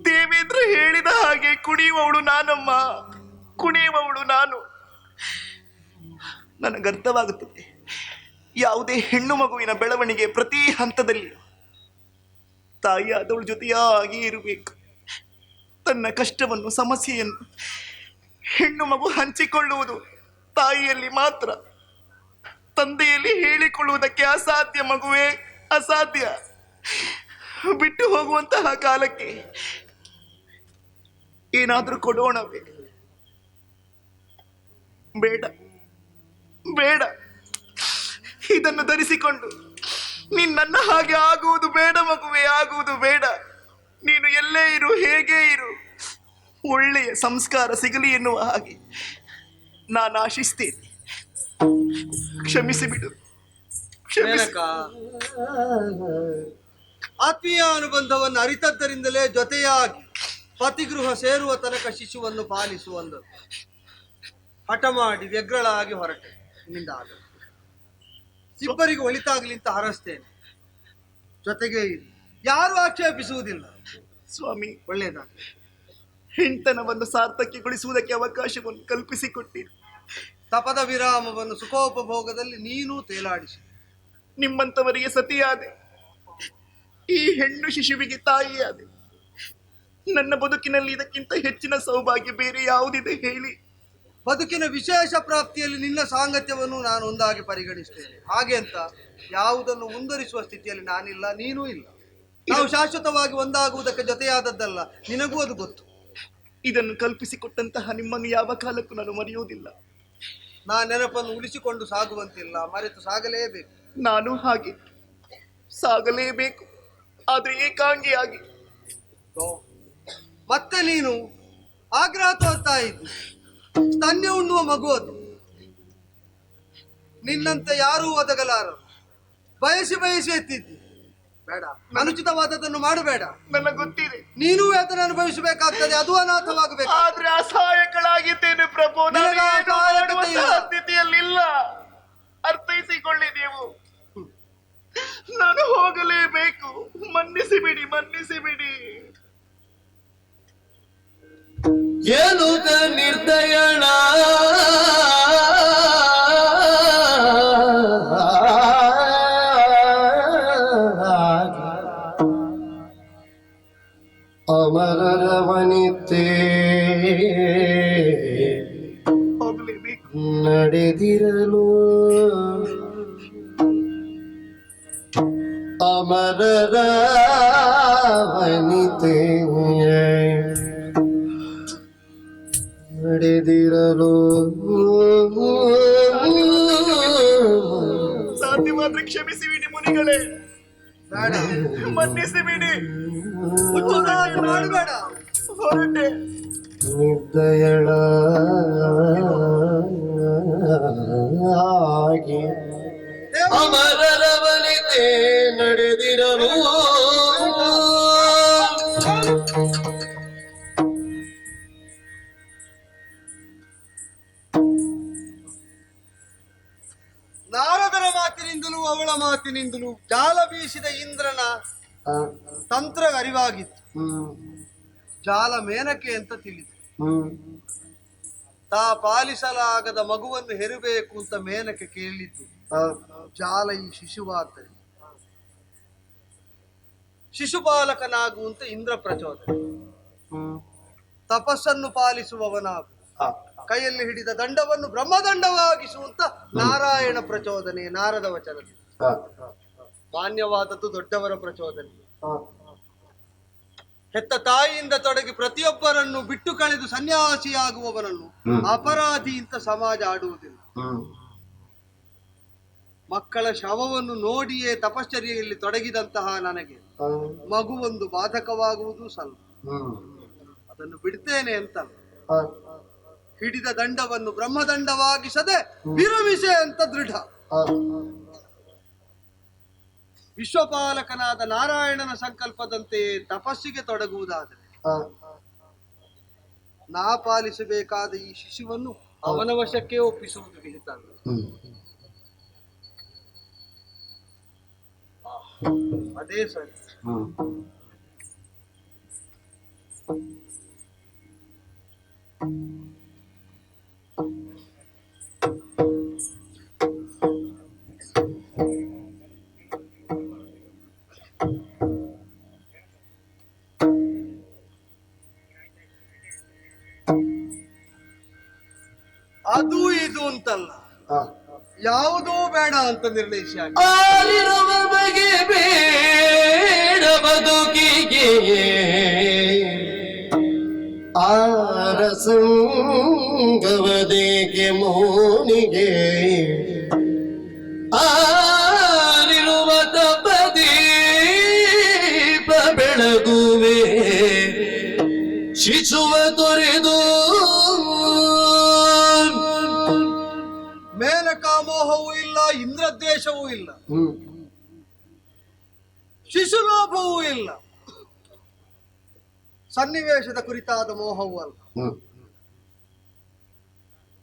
ದೇವೇಂದ್ರ ಹೇಳಿದ ಹಾಗೆ ಕುಣಿಯುವವಳು ನಾನಮ್ಮ, ಕುಣಿಯುವವಳು ನಾನು. ನನಗರ್ಥವಾಗುತ್ತದೆ, ಯಾವುದೇ ಹೆಣ್ಣು ಮಗುವಿನ ಬೆಳವಣಿಗೆ ಪ್ರತಿ ಹಂತದಲ್ಲಿ ತಾಯಿಯಾದವಳ ಜೊತೆಯಾಗಿ ಇರಬೇಕು. ತನ್ನ ಕಷ್ಟವನ್ನು, ಸಮಸ್ಯೆಯನ್ನು ಹೆಣ್ಣು ಮಗು ಹಂಚಿಕೊಳ್ಳುವುದು ತಾಯಿಯಲ್ಲಿ ಮಾತ್ರ. ತಂದೆಯಲ್ಲಿ ಹೇಳಿಕೊಳ್ಳುವುದಕ್ಕೆ ಅಸಾಧ್ಯ ಮಗುವೇ, ಅಸಾಧ್ಯ. ಬಿಟ್ಟು ಹೋಗುವಂತಹ ಕಾಲಕ್ಕೆ ಏನಾದರೂ ಕೊಡೋಣವೇ? ಬೇಡ ಬೇಡ, ಇದನ್ನು ಧರಿಸಿಕೊಂಡು ನೀನು ನನ್ನ ಹಾಗೆ ಆಗುವುದು ಬೇಡ ಮಗುವೆ, ಆಗುವುದು ಬೇಡ. ನೀನು ಎಲ್ಲೇ ಇರು, ಹೇಗೆ ಇರು, ಒಳ್ಳೆಯ ಸಂಸ್ಕಾರ ಸಿಗಲಿ ಎನ್ನುವ ಹಾಗೆ ನಾನು ಆಶಿಸ್ತೇನೆ. ಕ್ಷಮಿಸಿಬಿಡು, ಕ್ಷಮಿಸಿ.
ಮೇನಕ, ಆತ್ಮೀಯ ಅನುಬಂಧವನ್ನು ಅರಿತದ್ದರಿಂದಲೇ ಜೊತೆಯಾಗಿ ಪತಿಗೃಹ ಸೇರುವ ತನಕ ಶಿಶುವನ್ನು ಪಾಲಿಸುವಂದು ಹಠ ಮಾಡಿ ವ್ಯಗ್ರಳಾಗಿ ಹೊರಟೆ. ನಿನ್ನಿಂದ ಆಗಲ್ಲ. ಇಬ್ಬರಿಗೆ ಒಳಿತಾಗಲಿ ಅಂತ ಹರಸ್ತೇನೆ. ಜೊತೆಗೆ ಇರಿ, ಯಾರು ಆಕ್ಷೇಪಿಸುವುದಿಲ್ಲ.
ಸ್ವಾಮಿ,
ಒಳ್ಳೆಯದಾಗಲಿ.
ಹೆಣ್ತನವನ್ನು ಸಾರ್ಥಕ್ಯಗೊಳಿಸುವುದಕ್ಕೆ ಅವಕಾಶವನ್ನು ಕಲ್ಪಿಸಿಕೊಟ್ಟಿರಿ.
ತಪದ ವಿರಾಮವನ್ನು ಸುಖೋಪಭೋಗದಲ್ಲಿ ನೀನು ತೇಲಾಡಿಸಿ.
ನಿಮ್ಮಂಥವರಿಗೆ ಸತಿಯಾದೆ, ಈ ಹೆಣ್ಣು ಶಿಶುವಿಗೆ ತಾಯಿಯಾದೆ. ನನ್ನ ಬದುಕಿನಲ್ಲಿ ಇದಕ್ಕಿಂತ ಹೆಚ್ಚಿನ ಸೌಭಾಗ್ಯ ಬೇರೆ ಯಾವುದಿದೆ ಹೇಳಿ?
ಬದುಕಿನ ವಿಶೇಷ ಪ್ರಾಪ್ತಿಯಲ್ಲಿ ನಿನ್ನ ಸಾಂಗತ್ಯವನ್ನು ನಾನು ಒಂದಾಗಿ ಪರಿಗಣಿಸ್ತೇನೆ. ಹಾಗೆ ಅಂತ ಯಾವುದನ್ನು ಮುಂದುವರಿಸುವ ಸ್ಥಿತಿಯಲ್ಲಿ ನಾನಿಲ್ಲ, ನೀನೂ ಇಲ್ಲ. ನಾವು ಶಾಶ್ವತವಾಗಿ ಒಂದಾಗುವುದಕ್ಕೆ ಜೊತೆಯಾದದ್ದಲ್ಲ, ನಿನಗೂ ಅದು ಗೊತ್ತು.
ಇದನ್ನು ಕಲ್ಪಿಸಿಕೊಟ್ಟಂತಹ ನಿಮ್ಮನ್ನು ಯಾವ ಕಾಲಕ್ಕೂ ನಾನು ಮರೆಯುವುದಿಲ್ಲ.
ನಾ ನೆನಪನ್ನು ಉಳಿಸಿಕೊಂಡು ಸಾಗುವಂತಿಲ್ಲ, ಮರೆತು ಸಾಗಲೇಬೇಕು.
ನಾನು ಹಾಗೆ ಸಾಗಲೇಬೇಕು, ಆದರೆ ಏಕಾಂಗಿಯಾಗಿ.
ಮತ್ತೆ ನೀನು ಆಗ್ರಹ ತೋರ್ತಾ ಇದ್ದಿ. ಸ್ತನ್ಯ ಉಣ್ಣುವ ಮಗು ಅದು. ನಿನ್ನಂತೆ ಯಾರೂ ಒದಗಲಾರರು. ಬಯಸಿ ಬಯಸಿ ಎತ್ತಿದ್ದಿ. ಬೇಡ, ಅನುಚಿತವಾದದ್ದನ್ನು ಮಾಡಬೇಡ.
ನನಗೆ ಗೊತ್ತಿದೆ,
ನೀನು ವೇತನ ಅನುಭವಿಸಬೇಕಾಗ್ತದೆ, ಅದು ಅನಾಥವಾಗಬೇಕು.
ಆದ್ರೆ ಅಸಹಾಯಕಳಾಗಿದ್ದೇನೆ ಪ್ರಭು. ನಾನು
ನಿನಗೆ
ಏನು
ಅಸಹಾಯಕತೆ
ಮಾಡುವಂತಹ
ಇಲ್ಲ.
ಸ್ಥಿತಿಯಲ್ಲಿಲ್ಲ. ಅರ್ಥೈಸಿಕೊಳ್ಳಿ ನೀವು. ನಾನು ಹೋಗಲೇಬೇಕು. ಮನ್ನಿಸಿ ಬಿಡಿ, ಮನ್ನಿಸಿ ಬಿಡಿ.
ಏನುಗ ನಿರ್ದಯಣ ಅಮರರ ವನಿತೆ
ಹೋಗಲೇಬೇಕು.
ನಡೆದಿರಲು ಅಮರರ ವನಿತೆ ನಡೆದಿರಲು
ಸಾಧ್ಯವಾದ್ರೆ ಕ್ಷಮಿಸಿ ಬಿಡಿ ಮುನಿಗಳೇ,
ಬೇಡ,
ಮನ್ನಿಸಿ ಬಿಡಿ.
ಮಾಡಬೇಡ.
ಹೊರಟೆ.
ನಿರ್ದಯಳ ಆಗಿ ಅಮರರ ವನಿತೆ ನಡೆದಿರಲು
ನಾರದರ ಮಾತಿನಿಂದಲೂ ಅವಳ ಮಾತಿನಿಂದಲೂ ಜಾಲ ಬೀಸಿದ ಇಂದ್ರನ ತಂತ್ರ ಅರಿವಾಗಿತ್ತು. ಜಾಲ ಮೇನಕೆ ಅಂತ ತಿಳಿದು ತಾ ಪಾಲಿಸಲಾಗದ ಮಗುವನ್ನು ಹೆರಬೇಕು ಅಂತ ಮೇನಕ್ಕೆ ಕೇಳಿದ್ದು ಜಾಲ ಈ ಶಿಶುವಾತರಿ ಶಿಶುಪಾಲಕನಾಗುವಂತ ಇಂದ್ರ ಪ್ರಚೋದನೆ. ತಪಸ್ಸನ್ನು ಪಾಲಿಸುವವನಾಗು, ಕೈಯಲ್ಲಿ ಹಿಡಿದ ದಂಡವನ್ನು ಬ್ರಹ್ಮದಂಡವಾಗಿಸುವಂತ ನಾರಾಯಣ ಪ್ರಚೋದನೆ. ನಾರದ ವಚನ ಮಾನ್ಯವಾದದ್ದು ದೊಡ್ಡವರ ಪ್ರಚೋದನೆ. ಹೆತ್ತ ತಾಯಿಯಿಂದ ತೊಡಗಿ ಪ್ರತಿಯೊಬ್ಬರನ್ನು ಬಿಟ್ಟು ಕಳೆದು ಸನ್ಯಾಸಿಯಾಗುವವನನ್ನು ಅಪರಾಧಿ ಅಂತ ಸಮಾಜ ಆಡುವುದಿಲ್ಲ. ಮಕ್ಕಳ ಶವವನ್ನು ನೋಡಿಯೇ ತಪಶ್ಚರ್ಯೆಯಲ್ಲಿ ತೊಡಗಿದಂತಹ ನನಗೆ ಮಗುವೊಂದು ಬಾಧಕವಾಗುವುದು ಸ್ವಲ್ಪ. ಅದನ್ನು ಬಿಡ್ತೇನೆ ಅಂತಲ್ಲ, ಹಿಡಿದ ದಂಡವನ್ನು ಬ್ರಹ್ಮದಂಡವಾಗಿಸದೆ ವಿರಮಿಸೆ ಅಂತ ದೃಢ. ವಿಶ್ವಪಾಲಕನಾದ ನಾರಾಯಣನ ಸಂಕಲ್ಪದಂತೆ ತಪಸ್ಸಿಗೆ ತೊಡಗುವುದಾದರೆ ನಾ ಪಾಲಿಸಬೇಕಾದ ಈ ಶಿಶುವನ್ನು ಅವನ ವಶಕ್ಕೆ ಒಪ್ಪಿಸುವುದು ವಿಹಿತ. ಅದೇ ಸರಿ. ಅದು ಇದು ಅಂತಲ್ಲ, ಯಾವುದೋ ಬೇಡ ಅಂತ ನಿರ್ಣಯಿಸಿ
ಆಲಿರುವ ಬಗೆ ಬೇಡ ಬದುಕಿಗೆ ಆರಸಂಗವದೇಗೆ ಮೋನಿಗೆ ಆಲಿರುವ ತಪದೀಪ ಬೆಳಗುವೆ ಶಿಶುವ ತೊರೆದು.
ಮೇನಕಾ ಮೋಹವೂ ಇಲ್ಲ, ಇಂದ್ರದ್ವೇಷವೂ ಇಲ್ಲ, ಶಿಶುಲೋಭವೂ ಇಲ್ಲ, ಸನ್ನಿವೇಶದ ಕುರಿತಾದ ಮೋಹವೂ ಅಲ್ಲ.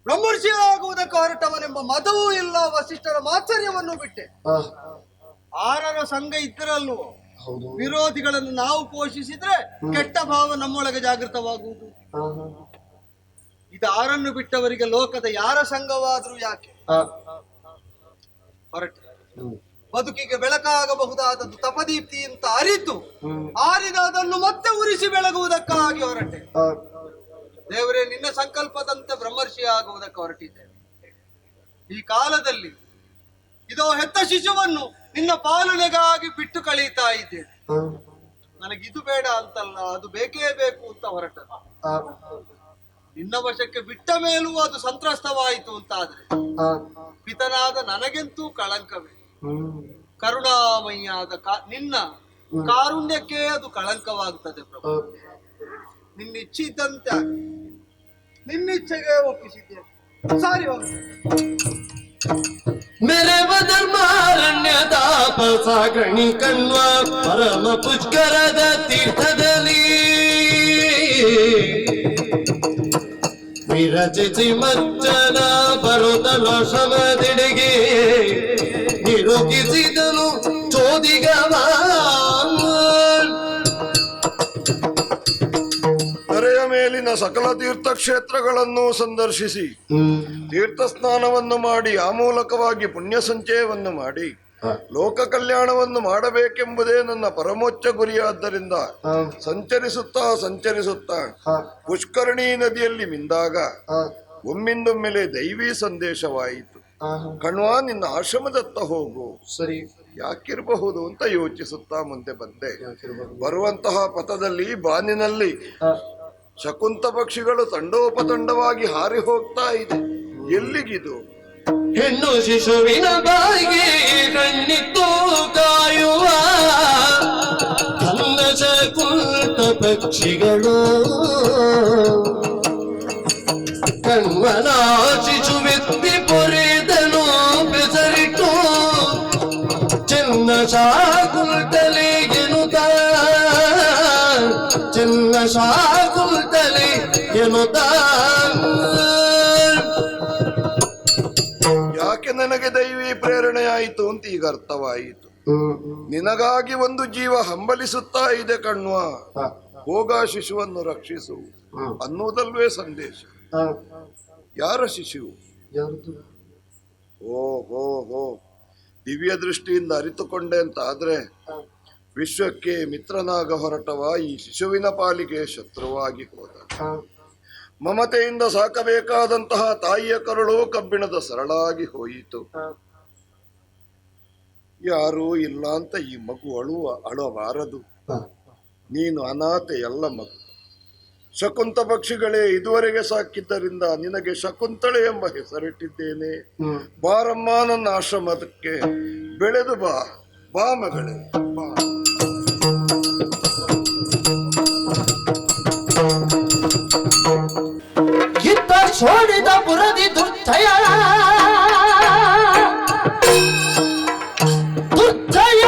ಬ್ರಹ್ಮರ್ಷಿಯಾಗುವುದಕ್ಕೆ ಹೊರಟವನೆಂಬ ಮದವೂ ಇಲ್ಲ, ವಸಿಷ್ಠರ ಮಾತ್ಸರ್ಯವನ್ನು ಬಿಟ್ಟೆ. ಆರರ ಸಂಘ ಇದ್ದರಲ್ಲೂ ವಿರೋಧಿಗಳನ್ನು ನಾವು ಪೋಷಿಸಿದ್ರೆ ಕೆಟ್ಟ ಭಾವ ನಮ್ಮೊಳಗೆ ಜಾಗೃತವಾಗುವುದು. ಇದು ಆರನ್ನು ಬಿಟ್ಟವರಿಗೆ ಲೋಕದ ಯಾರ ಸಂಘವಾದ್ರೂ ಯಾಕೆ? ಹೊರಟೆ ಬದುಕಿಗೆ ಬೆಳಕಾಗಬಹುದಾದದ್ದು ತಪದೀಪ್ತಿ ಅಂತ ಅರಿತು ಆರಿದ ಅದನ್ನು ಮತ್ತೆ ಉರಿಸಿ ಬೆಳಗುವುದಕ್ಕಾಗಿ ಹೊರಟೆ. ದೇವರೇ, ನಿನ್ನ ಸಂಕಲ್ಪದಂತೆ ಬ್ರಹ್ಮರ್ಷಿ ಆಗುವುದಕ್ಕೆ ಹೊರಟಿದ್ದೇನೆ. ಈ ಕಾಲದಲ್ಲಿ ಇದೋ ಹೆತ್ತ ಶಿಶುವನ್ನು ನಿನ್ನ ಪಾಲನೆಗಾಗಿ ಬಿಟ್ಟು ಕಳೀತಾ ಇದ್ದೇನೆ. ನನಗಿದು ಬೇಡ ಅಂತಲ್ಲ, ಅದು ಬೇಕೇ ಬೇಕು ಅಂತ ಹೊರಟ. ನಿನ್ನ ವಶಕ್ಕೆ ಬಿಟ್ಟ ಮೇಲೂ ಅದು ಸಂತ್ರಸ್ತವಾಯಿತು ಅಂತಾದ್ರೆ ಪಿತನಾದ ನನಗೆಂತೂ ಕಳಂಕವೇ. ಕರುಣಾಮಯ್ಯಾದ ನಿನ್ನ ಕಾರುಣ್ಯಕ್ಕೆ ಅದು ಕಳಂಕವಾಗುತ್ತದೆ ಪ್ರಭು. ನಿನ್ನಿಚ್ಛಿದ್ದಂತೆ ನಿನ್ನಿಚ್ಛೆಗೆ ಒಪ್ಪಿಸಿದ್ದೇನೆ. ಸಾರಿ ಹೋಗ.
ಮೆರೆವ ಧರ್ಮಾರಣ್ಯ ತಾಪಸ ಗಣಿ ಕಣ್ವ ಪರಮ ಪುಷ್ಕರದ ತೀರ್ಥದಲ್ಲಿ ವಿರಚಿಸಿ ಮಜ್ಜನ ಪರ್ವತನ ಶ್ರಮದಿಡಿಗೆ ನಿರುಗಿಸಿದನು ಚೋದಿಗವ.
ಧರೆಯ ಮೇಲಿನ ಸಕಲ ತೀರ್ಥಕ್ಷೇತ್ರಗಳನ್ನು ಸಂದರ್ಶಿಸಿ ತೀರ್ಥ ಸ್ನಾನವನ್ನು ಮಾಡಿ ಆ ಮೂಲಕವಾಗಿ ಪುಣ್ಯ ಸಂಚಯವನ್ನು ಮಾಡಿ ಲೋಕ ಕಲ್ಯಾಣವನ್ನು ಮಾಡಬೇಕೆಂಬುದೇ ನನ್ನ ಪರಮೋಚ್ಚ ಗುರಿಯಾದ್ದರಿಂದ ಸಂಚರಿಸುತ್ತಾ ಪುಷ್ಕರಣಿ ನದಿಯಲ್ಲಿ ಮಿಂದಾಗ ಒಮ್ಮಿಂದೊಮ್ಮೆಲೆ ದೈವಿ ಸಂದೇಶವಾಯಿತು. ಕಣ್ವಾ, ನಿನ್ನ ಆಶ್ರಮದತ್ತ ಹೋಗು.
ಸರಿ,
ಯಾಕಿರಬಹುದು ಅಂತ ಯೋಚಿಸುತ್ತಾ ಮುಂದೆ ಬಂದೆ. ಬರುವಂತಹ ಪಥದಲ್ಲಿ ಬಾನಿನಲ್ಲಿ ಶಕುಂತ ಪಕ್ಷಿಗಳು ತಂಡೋಪತಂಡವಾಗಿ ಹಾರಿ ಹೋಗ್ತಾ ಇದೆ. ಎಲ್ಲಿಗಿದು?
ಹೆಣ್ಣು ಶಿಶುವಿನ ಬಾಯಿಗೆ ಕಣ್ಣಿತ್ತು ಕಾಯುವ ಕನ್ನ ಶಕುಂತ ಪಕ್ಷಿಗಳು ಕಣ್ವನ ಶಿಶುವೆತ್ತಿ ಪೊರೆದನು ಬೆಸರಿಟ್ಟು ಚೆನ್ನ ಶಾಕುಂತಲೆ ಎನ್ನುತ್ತ ಚೆನ್ನ ಶಾಕುಂತಲೆ ಎನ್ನುತ್ತ.
ಯಾಕೆ ನನಗೆ ದೈವಿ ಪ್ರೇರಣೆ ಆಯಿತು ಅಂತ ಈಗ ಅರ್ಥವಾಯಿತು. ನಿನಗಾಗಿ ಒಂದು ಜೀವ ಹಂಬಲಿಸುತ್ತಾ ಇದೆ ಕಣ್ವಾ, ಹೋಗ ಶಿಶುವನ್ನು ರಕ್ಷಿಸು ಅನ್ನುವುದಲ್ವೇ ಸಂದೇಶ. ಯಾರ ಶಿಶು?
ಯಾರದು?
ಓ ಹೋ ಹೋ, ದಿವ್ಯ ದೃಷ್ಟಿಯಿಂದ ಅರಿತುಕೊಂಡೆ ಅಂತ ಆದ್ರೆ ವಿಶ್ವಕ್ಕೆ ಮಿತ್ರನಾಗ ಹೊರಟವ ಈ ಶಿಶುವಿನ ಪಾಲಿಗೆ ಶತ್ರುವಾಗಿ ಹೋದ. ಮಮತೆಯಿಂದ ಸಾಕಬೇಕಾದಂತಹ ತಾಯಿಯ ಕರುಳು ಕಬ್ಬಿಣದ ಸರಳಾಗಿ ಹೋಯಿತು. ಯಾರೂ ಇಲ್ಲ ಅಂತ ಈ ಮಗು ಅಳಬಾರದು. ನೀನು ಅನಾಥೆ ಎಲ್ಲ ಮಗು. ಶಕುಂತ ಪಕ್ಷಿಗಳೇ ಇದುವರೆಗೆ ಸಾಕಿದ್ದರಿಂದ ನಿನಗೆ ಶಕುಂತಳೆ ಎಂಬ ಹೆಸರಿಟ್ಟಿದ್ದೇನೆ. ಬಾರಮ್ಮ ನನ್ನ ಆಶ್ರಮಕ್ಕೆ, ಬೆಳೆದು ಬಾ ಬಾ ಮಗಳೇ ಬಾ.
ಇತ್ತ ಸೋಡಿದ ಬುರದಿ ದುರ್ಜಯ ದುರ್ಜಯ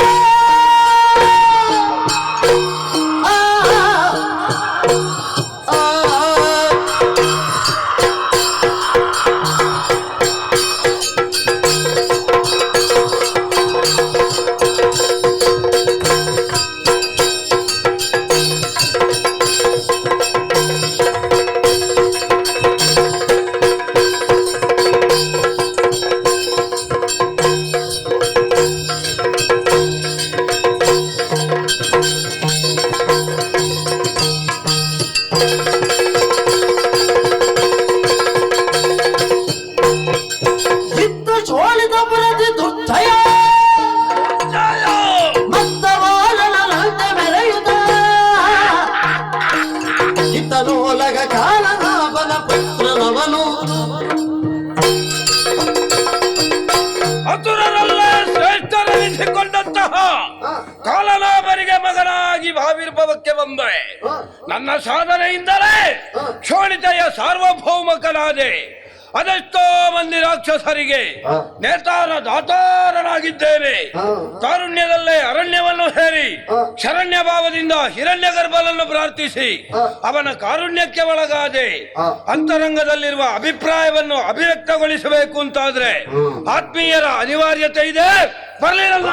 ಲೋಲಗ ಕಾಲನಾಭನ ಪುತ್ರನವನು
ಅಸುರರಲ್ಲೇ ಶ್ರೇಷ್ಠರೆನಿಸಿಕೊಂಡಂತಹ ಕಾಲನಾಭರಿಗೆ ಮಗನಾಗಿ ಭಾವಿರ್ಭವಕ್ಕೆ ಬಂದೆ. ನನ್ನ ಸಾಧನೆಯಿಂದಲೇ ಶೋಣಿತೆಯ ಸಾರ್ವಭೌಮಕನಾದೆ. ಅದೆಷ್ಟೋ ಮಂದಿ ರಾಕ್ಷಸರಿಗೆ ನೇತಾರ ದಾತಾರನಾಗಿದ್ದೇನೆ. ಕಾರುಣ್ಯದಲ್ಲೇ ಅರಣ್ಯವನ್ನು ಹೇರಿ ಶರಣ್ಯ ಭಾವದಿಂದ ಹಿರಣ್ಯ ಗರ್ಭನನ್ನು ಪ್ರಾರ್ಥಿಸಿ ಅವನ ಕಾರುಣ್ಯಕ್ಕೆ ಒಳಗಾದೆ. ಅಂತರಂಗದಲ್ಲಿರುವ ಅಭಿಪ್ರಾಯವನ್ನು ಅಭಿವ್ಯಕ್ತಗೊಳಿಸಬೇಕು ಅಂತಾದ್ರೆ ಆತ್ಮೀಯರ ಅನಿವಾರ್ಯತೆ ಇದೆ. ಬರಲಿಲ್ಲ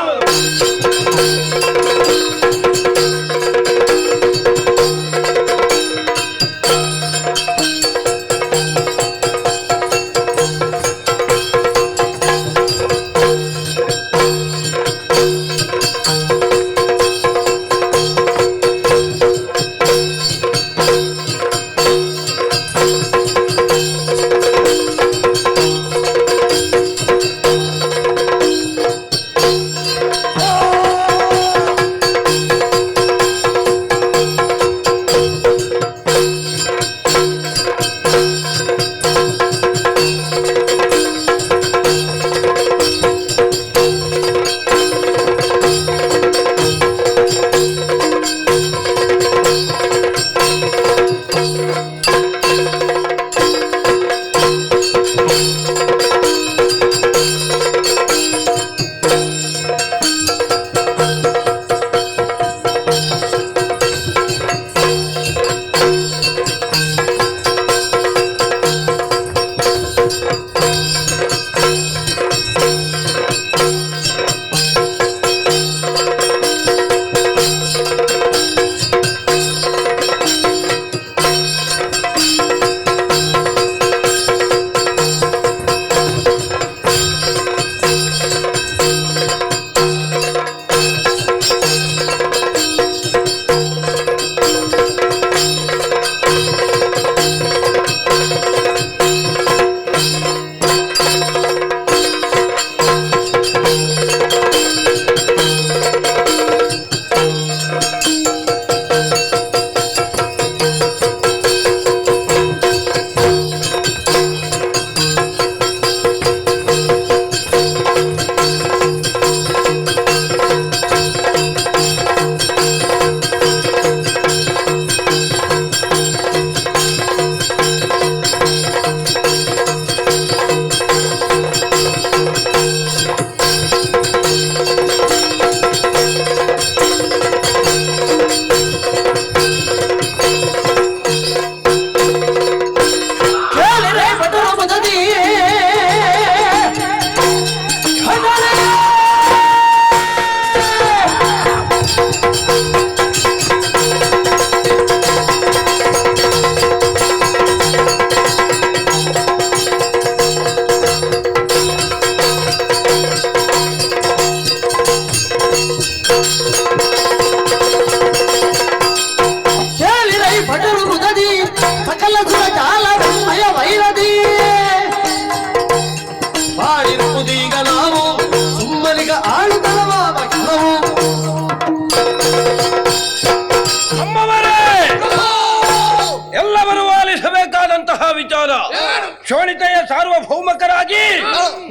ಶೋಣಿತೆಯ ಸಾರ್ವಭೌಮಕರಾಗಿ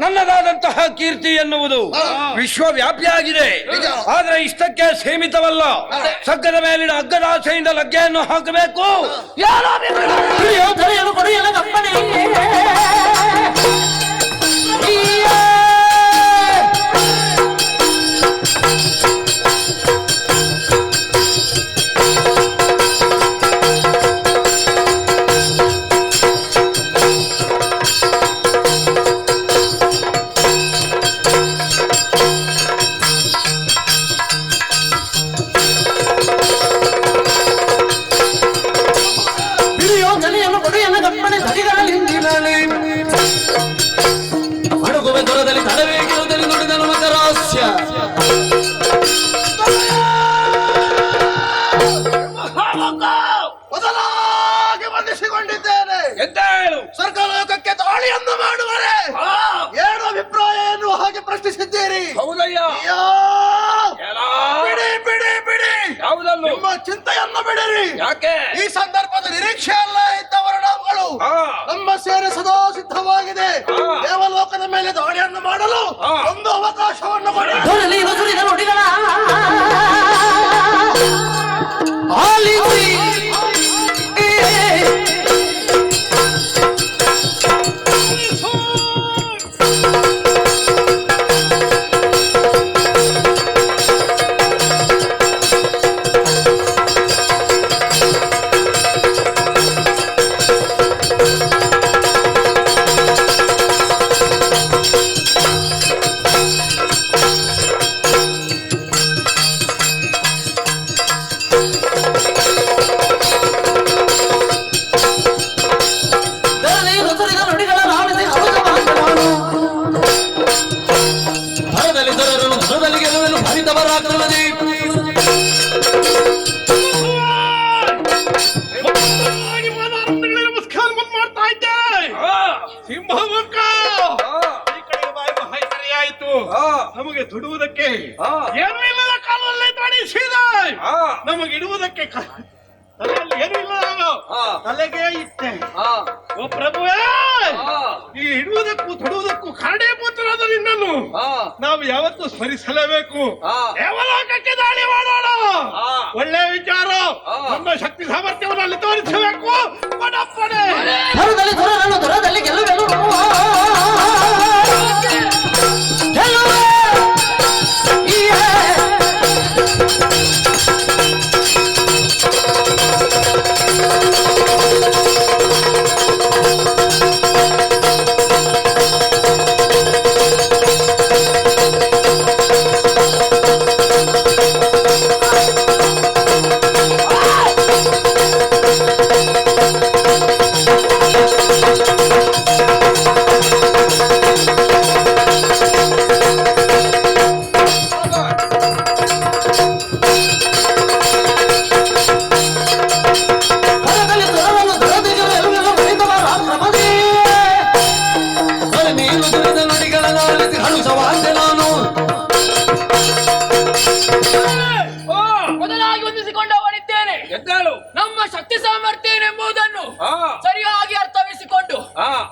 ನನ್ನದಾದಂತಹ ಕೀರ್ತಿ ಎನ್ನುವುದು ವಿಶ್ವವ್ಯಾಪಿಯಾಗಿದೆ. ಆದ್ರೆ ಇಷ್ಟಕ್ಕೆ ಸೀಮಿತವಲ್ಲ. ಸಗ್ಗದ ಮೇಲಿನ ಅಗ್ಗದಾಸೆಯಿಂದ ಲಗ್ಗೆಯನ್ನು ಹಾಕಬೇಕು.
ಅಡುಗುವೆ ದೊರದಲ್ಲಿ ತಡವೇಗಿರುವುದರಲ್ಲಿ ನುಡಿದನು ಮಕರಾಸ್ಯ.
ಮೊದಲಾಗಿ ವಂದಿಸಿಕೊಂಡಿದ್ದೇನೆ.
ಎಂತ ಹೇಳು?
ಸ್ವರ್ಗಲೋಕಕ್ಕೆ ದಾಳಿಯನ್ನು ಮಾಡುವರೆ ಏನು ಅಭಿಪ್ರಾಯ ಎನ್ನುವ ಹಾಗೆ ಪ್ರಶ್ನಿಸಿದ್ದೀರಿ.
ಹೌದಯ್ಯ.
ಬಿಡಿ ಬಿಡಿ ಬಿಡಿ,
ಯಾವುದನ್ನು?
ನಿಮ್ಮ ಚಿಂತೆಯನ್ನು ಬಿಡಿರಿ.
ಯಾಕೆ?
ಈ ಸಂದರ್ಭದ ನಿರೀಕ್ಷೆಯಲ್ಲ ಇದ್ದವರ ನಾವುಗಳು ನಮ್ಮ ಸೇನೆ ಸದಾ ಸಿದ್ಧವಾಗಿದೆ. ದೇವಲೋಕದ ಮೇಲೆ ದಾಳಿಯನ್ನು ಮಾಡಲು ಒಂದು ಅವಕಾಶವನ್ನು ಕೊಡಿ. ನಮಗೆ ದುಡುವುದಕ್ಕೆ ಏನೂ ಇಲ್ಲದ ಕಾಲದಲ್ಲಿ ತ್ವರಿಸಿದ. ನಮಗೆ ಇಡುವುದಕ್ಕೆ ತಲೆಯಲ್ಲಿ ಏನೂ ಇಲ್ಲ. ತಲೆಗೆ ಇಟ್ಟೆ. ಓ ಪ್ರಭುವೇ, ಈ ಇಡುವುದಕ್ಕೂ ತೊಡುವುದಕ್ಕೂ ಕಾರಣೀಭೂತರಾದ ನಿನ್ನನ್ನು ನಾವು ಯಾವತ್ತೂ ಸ್ಮರಿಸಲೇಬೇಕು. ದೇವಲೋಕಕ್ಕೆ ದಾಳಿ ಮಾಡೋಣ. ಒಳ್ಳೆ ವಿಚಾರ. ನಮ್ಮ ಶಕ್ತಿ ಸಾಮರ್ಥ್ಯವನ್ನು ಅಲ್ಲಿ ತೋರಿಸಬೇಕು. ಪಡಪ್ಪಡೆ
ಮೊದಲಾಗಿ ವಂದಿಸಿಕೊಂಡವನಿದ್ದೇನೆ. ನಮ್ಮ ಶಕ್ತಿ ಸಾಮರ್ಥ್ಯ ಎಂಬುದನ್ನು ಸರಿಯಾಗಿ ಅರ್ಥವಿಸಿಕೊಂಡು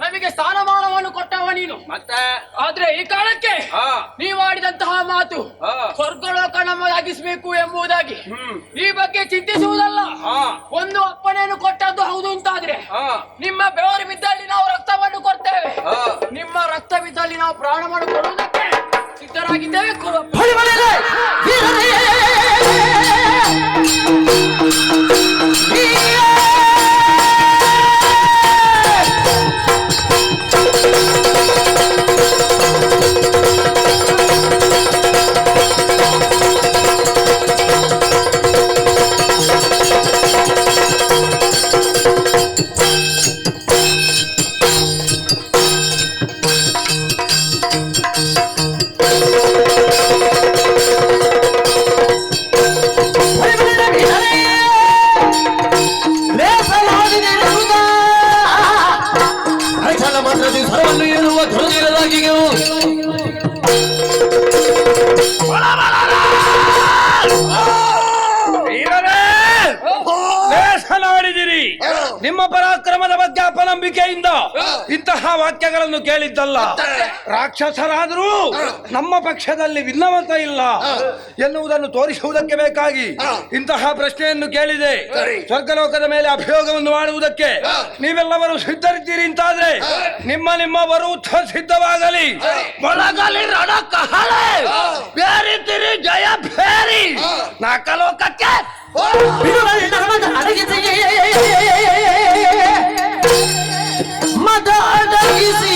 ನಮಗೆ ಸ್ಥಾನಮಾನವನ್ನು ಕೊಟ್ಟವ ನೀನು. ಮತ್ತೆ ಆದ್ರೆ ಈ ಕಾಲಕ್ಕೆ ನೀವಾಡಿದಂತಹ ಮಾತು ಸ್ವರ್ಗಲೋಕ ನಮ್ಮದಾಗಿಸಬೇಕು ಎಂಬುದಾಗಿ ಈ ಬಗ್ಗೆ ಚಿಂತಿಸುವುದಲ್ಲ. ಒಂದು ಅಪ್ಪಣೆಯನ್ನು ಕೊಟ್ಟದ್ದು ಹೌದು ಅಂತಾದ್ರೆ ನಿಮ್ಮ ಬೆವರು ಬಿದ್ದಲ್ಲಿ ನಾವು ರಕ್ತವನ್ನು ಕೊಡ್ತೇವೆ. ನಿಮ್ಮ ರಕ್ತ ಬಿದ್ದಲ್ಲಿ ನಾವು ಪ್ರಾಣವನ್ನು ಕೊಡುವುದಕ್ಕೆ ಸಿದ್ಧರಾಗಿದ್ದೇವೆ.
ಸರ್ವನ್ನು ಏರುವ ಧ್ವನಿರದಾಗಿಯೂ
ಲೇಖನಾಡಿದಿರಿ. ನಿಮ್ಮ ನಮ್ಮ ಪರಾಕ್ರಮದ ಬಗ್ಗೆ ಅಪನಂಬಿಕೆಯಿಂದ ಇಂತಹ ವಾಕ್ಯಗಳನ್ನು ಕೇಳಿದ್ದಲ್ಲ. ರಾಕ್ಷಸರಾದರೂ ನಮ್ಮ ಪಕ್ಷದಲ್ಲಿ ಭಿನ್ನಮತ ಇಲ್ಲ ಎನ್ನುವುದನ್ನು ತೋರಿಸುವುದಕ್ಕೆ ಬೇಕಾಗಿ ಇಂತಹ ಪ್ರಶ್ನೆಯನ್ನು ಕೇಳಿದೆ. ಸ್ವರ್ಗಲೋಕದ ಮೇಲೆ ಅಭಿಯೋಗವನ್ನು ಮಾಡುವುದಕ್ಕೆ ನೀವೆಲ್ಲವರು ಸಿದ್ಧರಿದ್ದೀರಿ ಅಂತಾದ್ರೆ ನಿಮ್ಮ ಬರುತ್ತ ಸಿದ್ಧವಾಗಲಿ. ಮೊಳಗಲಿ ರಣ ಕಹಳೆ ಬೇರಿತಿರಿ ಜಯ ಭೇರಿ ನಾಕಲೋಕಕ್ಕೆ
ಮದ ಅಡಗಿಸಿ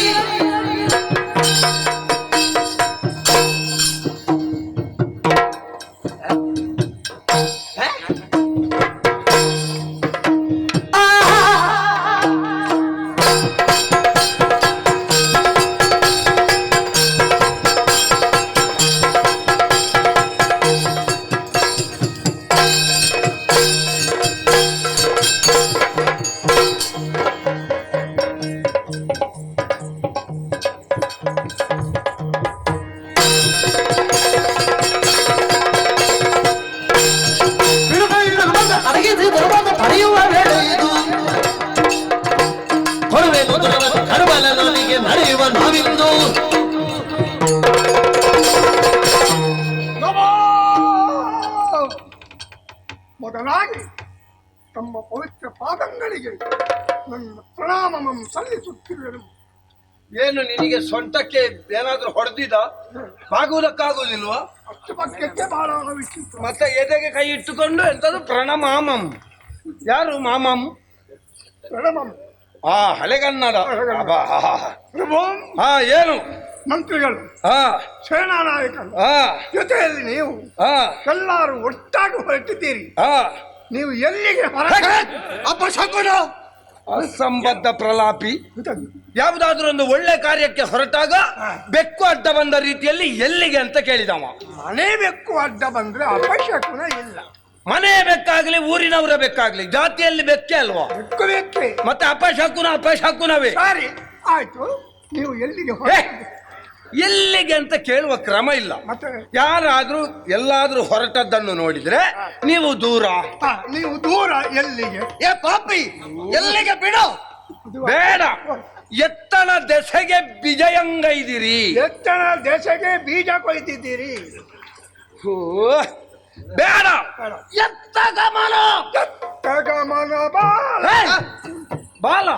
ಪಡೆಯುವ ವೇಳೆ ಇದು ಕೊಡುವೆನು ಕರುಬಲ ನನಗೆ ನಡೆಯುವ ನಾವಿಂದು
ಮೊದಲಾಗಿ ತಮ್ಮ ಪವಿತ್ರ ಪಾದಗಳಿಗೆ ನನ್ನ ಪ್ರಣಾಮವನ್ನು ಸಲ್ಲಿಸುತ್ತಿರುವೆನು.
ಏನು ನಿನಗೆ ಸೊಂಟಕ್ಕೆ ಏನಾದ್ರೂ ಹೊಡೆದಿದ ಬಾಗುವುದಕ್ಕಾಗುವುದಿಲ್ವಾ?
ಅಷ್ಟು ಬಗ್ಗಕ್ಕೆ ಬಹಳ ವಿಚಿತ್ರ.
ಮತ್ತೆ ಎದೆಗೆ ಕೈ ಇಟ್ಟುಕೊಂಡು ಎಂತದು ಪ್ರಣಮಾಮಂ. ಯಾರು ಮಾಮಂ?
ಪ್ರಣಾಮಂ.
ಹಳೆಗನ್ನಡ.
ಪ್ರಭು,
ಏನು
ಮಂತ್ರಿಗಳು, ಸೇನಾ ನಾಯಕರು ಜೊತೆಯಲ್ಲಿ ನೀವು ಎಲ್ಲರೂ ಒಟ್ಟಾಗಿ ಹೊರಟಿದ್ದೀರಿ. ನೀವು ಎಲ್ಲಿಗೆ
ಅಪಶಕುನ ಅಸಂಬದ್ಧ ಪ್ರಲಾಪಿ. ಯಾವುದಾದ್ರೂ ಒಂದು ಒಳ್ಳೆ ಕಾರ್ಯಕ್ಕೆ ಹೊರಟಾಗ ಬೆಕ್ಕು ಅಡ್ಡ ಬಂದ ರೀತಿಯಲ್ಲಿ ಎಲ್ಲಿಗೆ ಅಂತ ಕೇಳಿದವ.
ಮನೆ ಬೆಕ್ಕು ಅಡ್ಡ ಬಂದ್ರೆ ಅಪಶಕುನ ಇಲ್ಲ.
ಮನೆ ಬೆಕ್ಕಾಗ್ಲಿ ಊರಿನವರ ಬೆಕ್ಕಾಗ್ಲಿ ಜಾತಿಯಲ್ಲಿ ಬೆಕ್ಕೆ ಅಲ್ವಾ?
ಬೆಕ್ಕು ಬೆಕ್ಕೆ.
ಮತ್ತೆ ಅಪಶಕುನವೇ.
ಸರಿ ಆಯ್ತು, ನೀವು ಎಲ್ಲಿಗೆ
ಎಲ್ಲಿಗೆ ಅಂತ ಕೇಳುವ ಕ್ರಮ ಇಲ್ಲ.
ಮತ್ತೆ
ಯಾರಾದ್ರೂ ಎಲ್ಲಾದ್ರೂ ಹೊರಟದ್ದನ್ನು ನೋಡಿದ್ರೆ ನೀವು ದೂರ.
ನೀವು ದೂರ ಎಲ್ಲಿಗೆ?
ಏ ಪಾಪಿ, ಎಲ್ಲಿಗೆ ಬಿಡು. ಬೇಡ, ಎತ್ತನ ದೆಸೆಗೆ ಬಿಜಯಂಗೈದಿರಿ.
ಎತ್ತನ ದೆಸೆಗೆ ಬೀಜ ಕೊಯ್ತಿದ್ದೀರಿ.
ಬೇಡ, ಎತ್ತ ಗಮನ.
ಎತ್ತ ಗಮನ ಬಾಲ.
ಬಾಲ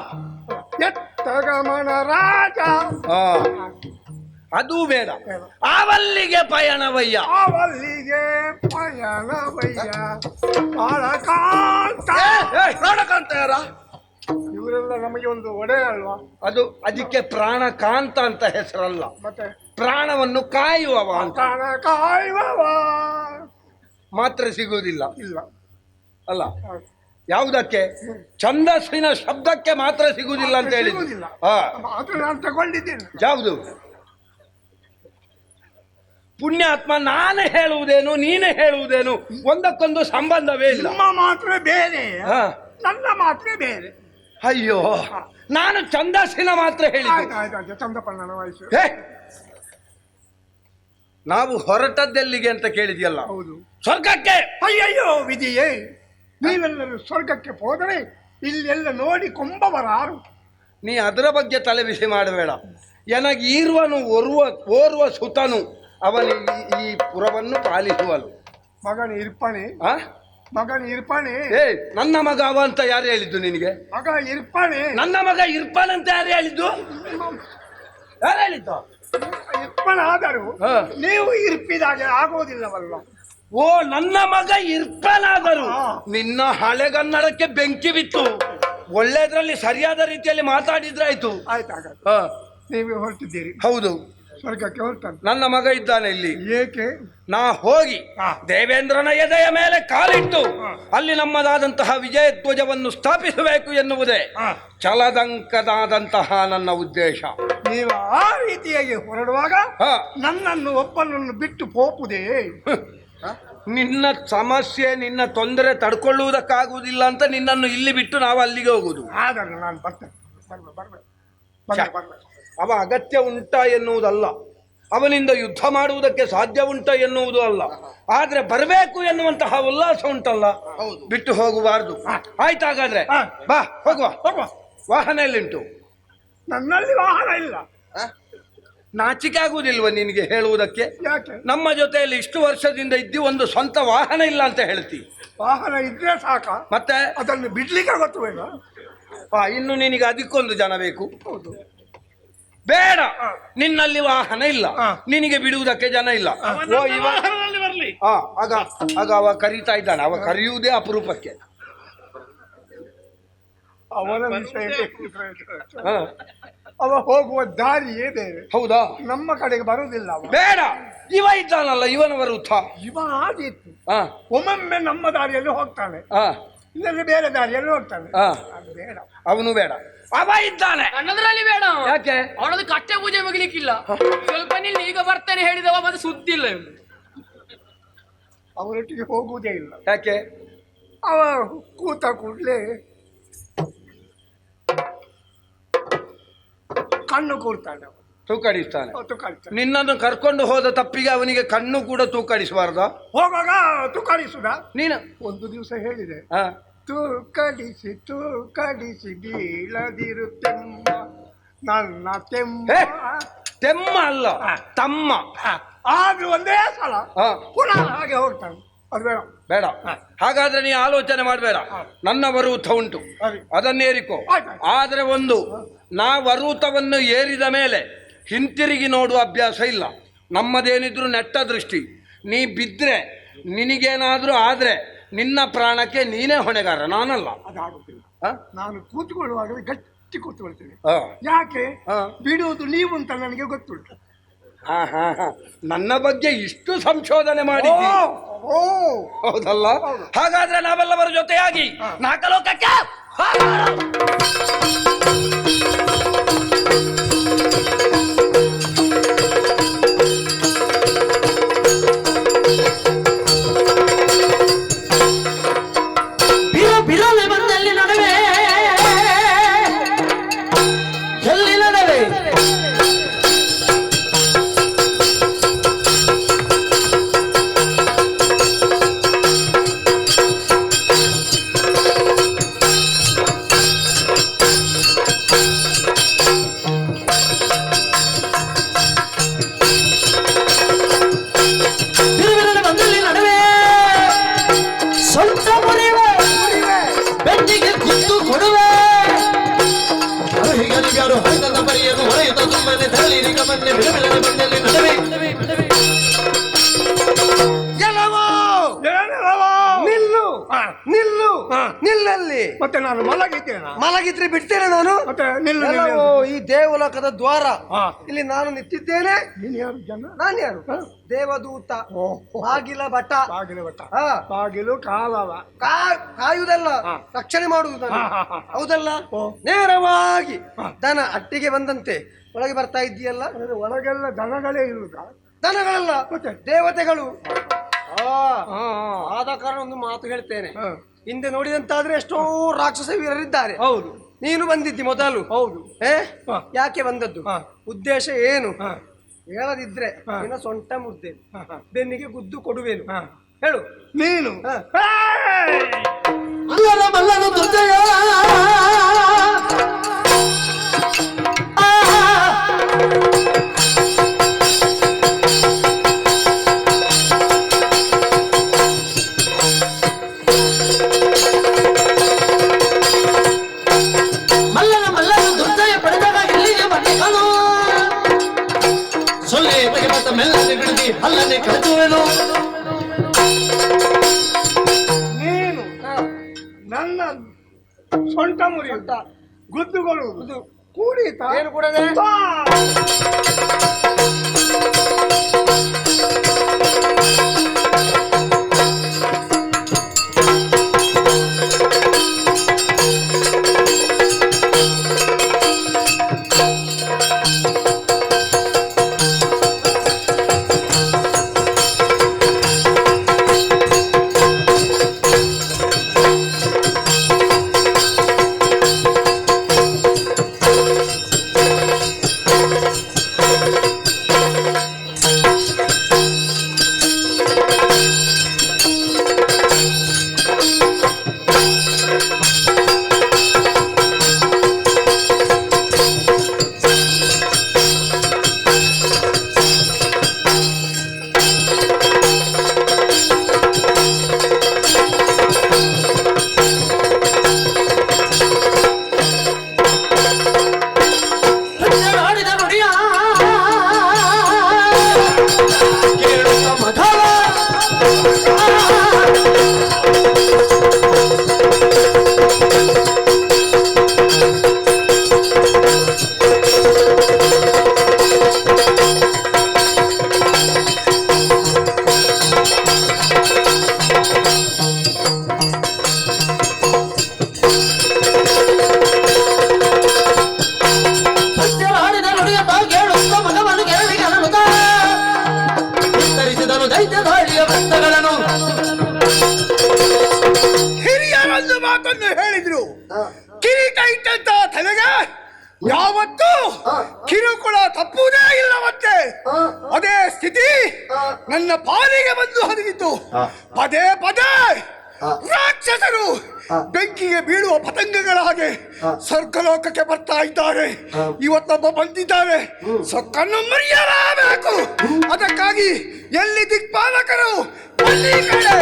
ಎತ್ತ ಗಮನ ರಾಜ.
ಅದು ಬೇಡ. ಆವಲ್ಲಿಗೆ ಪಯಣವಯ್ಯ.
ಆವಲ್ಲಿಗೆ ಪಯಣವಯ್ಯ. ಬಾಳಕಾಂತ.
ಪ್ರಾಣಕಾಂತ ಯಾರ?
ಇವರೆಲ್ಲ ನಮಗೆ ಒಂದು ಒಡೆ ಅಲ್ವಾ?
ಅದು ಅದಕ್ಕೆ ಪ್ರಾಣಕಾಂತ ಅಂತ ಹೆಸರಲ್ಲ,
ಮತ್ತೆ
ಪ್ರಾಣವನ್ನು ಕಾಯುವವ ಅಂತ.
ಪ್ರಾಣ ಕಾಯುವವ
ಮಾತ್ರ ಸಿಗುವುದಿಲ್ಲ.
ಇಲ್ಲ
ಅಲ್ಲ, ಯಾವುದಕ್ಕೆ? ಛಂದಸ್ಸಿನ ಶಬ್ದಕ್ಕೆ ಮಾತ್ರ ಸಿಗುವುದಿಲ್ಲ ಅಂತ ಹೇಳಿ.
ಅದು ನಾನು ತಗೊಂಡಿದ್ದೇನೆ.
ಯಾವುದು? ಪುಣ್ಯಾತ್ಮ, ನಾನು ಹೇಳುವುದೇನು ನೀನು ಹೇಳುವುದೇನು ಒಂದಕ್ಕೊಂದು ಸಂಬಂಧವೇ ಇಲ್ಲ.
ನಿಮ್ಮ ಮಾತ್ರ ಬೇರೆ, ನನ್ನ ಮಾತ್ರ ಬೇರೆ.
ಅಯ್ಯೋ, ನಾನು ಛಂದಸ್ಸಿನ ಮಾತ್ರ ಹೇಳಿದ್ದು.
ಚಂದಪ್ಪನ ವಯಸ್ಸು.
ನಾವು ಹೊರಟದ್ದೆಲ್ಲಿಗೆ ಅಂತ ಕೇಳಿದ್ಯಲ್ಲ?
ಹೌದು,
ಸ್ವರ್ಗಕ್ಕೆ.
ಅಯ್ಯಯ್ಯೋ ವಿಧಿಯೇ, ನೀವೆಲ್ಲರೂ ಸ್ವರ್ಗಕ್ಕೆ ಹೋದರೆ ಇಲ್ಲೆಲ್ಲ ನೋಡಿ ಕೊಂಬವರಾರು.
ನೀ ಅದರ ಬಗ್ಗೆ ತಲೆ ಬಿಸಿ ಮಾಡಬೇಡ. ಎನಗೆ ಈರುವನು ಓರ್ವ ಸುತನು, ಅವನಿಗೆ ಈ ಪುರವನ್ನು ಪಾಲಿಸುವನು.
ಮಗನ ಇರ್ಪಾನೆ, ಮಗನ ಇರ್ಪಾನೆ.
ನನ್ನ ಮಗ ಅವ ಅಂತ ಯಾರು ಹೇಳಿದ್ದು ನಿನಗೆ?
ಮಗ ಇರ್ಪಾನೆ.
ನನ್ನ ಮಗ ಇರ್ಪಾನ್ ಅಂತ ಯಾರು ಹೇಳಿದ್ದು? ಯಾರು ಹೇಳಿದ್ದು?
ಇರ್ಪಾನ ಆದರೂ ನೀವು ಇರ್ಪಿದಾಗೆ ಆಗೋದಿಲ್ಲವಲ್ಲ.
ಓ, ನನ್ನ ಮಗ ಇರ್ಪಾನಾದರು. ನಿನ್ನ ಹಳೆಗನ್ನಡಕ್ಕೆ ಬೆಂಕಿ ಬಿತ್ತು. ಒಳ್ಳೆದ್ರಲ್ಲಿ ಸರಿಯಾದ ರೀತಿಯಲ್ಲಿ ಮಾತಾಡಿದ್ರಾಯ್ತು.
ಆಯ್ತಾಗ ನೀವು ಹೊರಟಿದ್ದೀರಿ.
ಹೌದು,
ಸ್ವರ್ಗಕ್ಕೆ ಹೊರಟದ್ದು.
ನನ್ನ ಮಗ ಇದ್ದಾನೆ ಇಲ್ಲಿ.
ಏಕೆ?
ನಾ ಹೋಗಿ ದೇವೇಂದ್ರನ ಎದೆಯ ಮೇಲೆ ಕಾಲಿಟ್ಟು ಅಲ್ಲಿ ನಮ್ಮದಾದಂತಹ ವಿಜಯ ಧ್ವಜವನ್ನು ಸ್ಥಾಪಿಸಬೇಕು ಎನ್ನುವುದೇ ಛಲದಂಕದಾದಂತಹ ನನ್ನ ಉದ್ದೇಶ.
ನೀವು ಆ ರೀತಿಯಾಗಿ ಹೊರಡುವಾಗ ನನ್ನನ್ನು ಒಬ್ಬನನ್ನು ಬಿಟ್ಟು ಹೋಗುವುದೇ?
ನಿನ್ನ ಸಮಸ್ಯೆ, ನಿನ್ನ ತೊಂದರೆ ತಡ್ಕೊಳ್ಳುವುದಕ್ಕಾಗುವುದಿಲ್ಲ ಅಂತ ನಿನ್ನನ್ನು ಇಲ್ಲಿ ಬಿಟ್ಟು ನಾವು ಅಲ್ಲಿಗೆ ಹೋಗುದು.
ಆದರೆ ನಾನು ಬರ್ತೇನೆ.
ಅವ ಅಗತ್ಯ ಉಂಟಾ ಎನ್ನುವುದಲ್ಲ, ಅವನಿಂದ ಯುದ್ಧ ಮಾಡುವುದಕ್ಕೆ ಸಾಧ್ಯ ಉಂಟ ಎನ್ನುವುದು ಅಲ್ಲ, ಆದ್ರೆ ಬರಬೇಕು ಎನ್ನುವಂತಹ ಉಲ್ಲಾಸ ಉಂಟಲ್ಲ, ಬಿಟ್ಟು ಹೋಗಬಾರದು. ಆಯ್ತಾಗಾದ್ರೆ ಬಾ ಹೋಗುವ. ವಾಹನ ಎಲ್ಲಿಂಟು?
ನನ್ನಲ್ಲಿ ವಾಹನ ಇಲ್ಲ.
ನಾಚಿಕೆ ಆಗುವುದಿಲ್ವ ನಿನಗೆ ಹೇಳುವುದಕ್ಕೆ?
ಯಾಕೆ?
ನಮ್ಮ ಜೊತೆಯಲ್ಲಿ ಇಷ್ಟು ವರ್ಷದಿಂದ ಇದ್ದು ಒಂದು ಸ್ವಂತ ವಾಹನ ಇಲ್ಲ ಅಂತ ಹೇಳ್ತಿ.
ವಾಹನ ಇದ್ರೆ ಸಾಕ,
ಮತ್ತೆ
ಅದನ್ನು ಬಿಡ್ಲಿಕ್ಕೆ ಗೊತ್ತು ಬೇಡ.
ಇನ್ನು ನಿನಗೆ ಅದಕ್ಕೊಂದು ಜನ ಬೇಕು.
ಹೌದು.
ಬೇಡ, ನಿನ್ನಲ್ಲಿ ವಾಹನ ಇಲ್ಲ, ನಿನಗೆ ಬಿಡುವುದಕ್ಕೆ ಜನ ಇಲ್ಲ.
ಬರ್ಲಿ.
ಆಗ ಆಗ ಅವ ಕರೀತಾ ಇದ್ದಾನೆ. ಅವ ಕರೆಯುವುದೇ ಅಪರೂಪಕ್ಕೆ.
ಅವನ ವಿಷಯ ಅವ ಹೋಗುವ ದಾರಿಯೇ ಬೇರೆ.
ಹೌದಾ?
ನಮ್ಮ ಕಡೆಗೆ ಬರುವುದಿಲ್ಲ ಅವ.
ಬೇಡ, ಇವ ಇದ್ದಾನಲ್ಲ, ಇವನ ವರುಥ.
ಇವ ಆದೀತು
ಹಾ
ಒಮ್ಮೊಮ್ಮೆ ನಮ್ಮ ದಾರಿಯಲ್ಲಿ ಹೋಗ್ತಾನೆ,
ಹಾ
ಇಲ್ಲದ್ರೆ ಬೇರೆ ದಾರಿಯಲ್ಲಿ ಹೋಗ್ತಾನೆ.
ಹಾ
ಅದು ಬೇಡ.
ಅವನು ಬೇಡ, ಅವ ಇದ್ದಾನೆ.
ನನ್ನದ್ರಲ್ಲಿ ಬೇಡ.
ಯಾಕೆ?
ಅವನದು ಕಟ್ಟೆ ಪೂಜೆ ಮುಗಿಲಿಕ್ಕಿಲ್ಲ. ಸ್ವಲ್ಪ ನಿಲ್ಲಿ, ಈಗ ಬರ್ತೇನೆ ಹೇಳಿದವ ಮತ್ತೆ ಸುದ್ದಿ ಇಲ್ಲ ಇವನು.
ಅವರೊಟ್ಟಿಗೆ ಹೋಗುವುದೇ ಇಲ್ಲ.
ಯಾಕೆ?
ಅವ ಕೂತ ಕೂಡ್ಲೆ ಕಣ್ಣು ಕೂರ್ತಾನೆ, ಅವ
ತೂಕಡಿಸ್ತಾನೆ.
ತೂಕಾಡಿಸ್ತಾನೆ.
ನಿನ್ನನ್ನು ಕರ್ಕೊಂಡು ಹೋದ ತಪ್ಪಿಗೆ ಅವನಿಗೆ ಕಣ್ಣು ಕೂಡ ತೂಕಡಿಸಬಾರ್ದ?
ಹೋಗುವಾಗ ತೂಕಾಡಿಸುದ.
ನೀನು
ಒಂದು ದಿವಸ ಹೇಳಿದೆ,
ಹಾ
ತೂಕಡಿಸಿ ತೂಕಡಿಸಿ ಬೀಳದಿರುತ್ತೆಮ್ಮ ನನ್ನ ತೆಮ್ಮ.
ಹೇ, ತೆಮ್ಮ ಅಲ್ಲ, ತಮ್ಮ.
ಆದ್ರೂ ಒಂದೇ ಸಲ
ಹಾ
ಪುನಃ ಹಾಗೆ ಹೋಗ್ತಾನೆ. ಅದು ಬೇಡ.
ಬೇಡ. ಹಾಗಾದ್ರೆ ನೀ ಆಲೋಚನೆ ಮಾಡಬೇಡ. ನನ್ನ ವರೂಥ ಉಂಟು, ಅದನ್ನೇರಿಕೋ. ಆದ್ರೆ ಒಂದು, ನಾ ವರೂಥವನ್ನು ಏರಿದ ಮೇಲೆ ಹಿಂತಿರುಗಿ ನೋಡುವ ಅಭ್ಯಾಸ ಇಲ್ಲ. ನಮ್ಮದೇನಿದ್ರು ನೆಟ್ಟ ದೃಷ್ಟಿ. ನೀ ಬಿದ್ರೆ, ನಿನಗೇನಾದ್ರೂ ಆದ್ರೆ ನಿನ್ನ ಪ್ರಾಣಕ್ಕೆ ನೀನೇ ಹೊಣೆಗಾರ, ನಾನಲ್ಲ.
ಅದಾಗುತ್ತಿಲ್ಲ. ನಾನು ಕೂತ್ಕೊಳ್ಳುವಾಗ ಗಟ್ಟಿ ಕೂತ್ಕೊಳ್ತೇನೆ.
ಹಾ
ಯಾಕೆ?
ಹಾ.
ಬಿಡುವುದು ನೀವು ಅಂತ ನನಗೆ ಗೊತ್ತುಂಟು.
ನನ್ನ ಬಗ್ಗೆ ಇಷ್ಟು ಸಂಶೋಧನೆ ಮಾಡಿದ್ದಿ. ಹೌದಲ್ಲ? ಹಾಗಾದ್ರೆ ನಾವೆಲ್ಲವರ ಜೊತೆಯಾಗಿ ನಾಲ್ಕಲೋಕಕ್ಕೆ
ಬಿರಲೆ ಬಂದಲ್ಲಿ ನಡುವೆ ಎಲ್ಲಿ ನಡುವೆ
ನಿಲ್ಲು, ನಿಲ್ಲಲ್ಲಿ.
ಮತ್ತೆ ನಾನು ಮಲಗಿದ್ದೇನೆ.
ಮಲಗಿದ್ರೆ ಬಿಡ್ತೇನೆ ನಾನು.
ಮತ್ತೆ ನಿಲ್ಲು.
ಎಲ್ಲವೋ ಈ ದೇವಲೋಕದ ದ್ವಾರ, ಇಲ್ಲಿ ನಾನು ನಿಂತಿದ್ದೇನೆ.
ನೀನು ಯಾರು? ಜನ?
ನಾನು ಯಾರು? ದೇವದೂತ, ಬಾಗಿಲ ಭಟ.
ಬಾಗಿಲು ಭಟ.
ಹಾ,
ಬಾಗಿಲು ಕಾಲವ.
ಕಾಯುವುದಲ್ಲ, ರಕ್ಷಣೆ ಮಾಡುವುದು ನಾನು. ಹೌದಲ್ಲ? ನೇರವಾಗಿ ದನ ಅಟ್ಟಿಗೆ ಬಂದಂತೆ ಒಳಗೆ ಬರ್ತಾ ಇದ್ದೀಯಲ್ಲ.
ಒಳಗೆಲ್ಲ ದನಗಳೇ ಇರುವುದ?
ದನಗಳಲ್ಲ, ದೇವತೆಗಳು. ಆದ ಕಾರಣ ಒಂದು ಮಾತು ಹೇಳ್ತೇನೆ. ಹಿಂದೆ ನೋಡಿದಂತಾದ್ರೆ ಎಷ್ಟೋ ರಾಕ್ಷಸ ವೀರರಿದ್ದಾರೆ.
ಹೌದು.
ನೀನು ಬಂದಿದ್ದಿ ಮೊದಲು.
ಹೌದು.
ಯಾಕೆ ಬಂದದ್ದು? ಉದ್ದೇಶ ಏನು? ಹೇಳದಿದ್ರೆ ನಿನ್ನ ಸೊಂಟ ಮುದ್ದೆ ಬೆನ್ನಿಗೆ ಗುದ್ದು ಕೊಡುವೇನು, ಹೇಳು.
ನೀನು
ಅಲ್ಲರ ಮಲ್ಲನು ದುರ್ಜಯ ಮಲ್ಲನ ದುರ್ಜಯ ಪಡೆದಾಗ ಇಲ್ಲಿಗೆ ಬಂದಿದ್ದನು. ಸೊಲ್ಲೆ ಬಗೆ ಮತ್ತ ಮೆಲ್ಲನೆ ಬಿಡದಿ ಅಲ್ಲನೆ ಕಳೆದುವೆನು.
ನೀನು ನನ್ನ ಸೊಂಟ ಮುರಿಯುತ್ತ ಗುದ್ದುಗೊಳ್ಳುವುದು ಕೂಡಿತ.
ಏನು ಕೂಡದೆ?
ಇಟ್ಟಂತ ತಲೆಗೆ ಯಾವತ್ತೂ ಕಿರುಕುಳ ತಪ್ಪುವುದೇ ಇಲ್ಲವಂತೆ. ಅದೇ ಸ್ಥಿತಿ ನನ್ನ ಪಾಲಿಗೆ ಬಂದು ಹರಿದಿತ್ತು. ಪದೇ ಪದೇ ರಾಕ್ಷಸರು ಬೆಂಕಿಗೆ ಬೀಳುವ ಪತಂಗಗಳ ಹಾಗೆ ಸ್ವರ್ಗಲೋಕಕ್ಕೆ ಬರ್ತಾ ಇದ್ದಾರೆ. ಇವತ್ತೊಬ್ಬ ಬಂದಿದ್ದಾರೆ, ಸೊಕ್ಕನ್ನು ಮರೆಯಲೇಬೇಕು. ಅದಕ್ಕಾಗಿ ಎಲ್ಲಿ ದಿಕ್ಪಾಲಕರು ಅಲ್ಲಿ ಕಡೆ.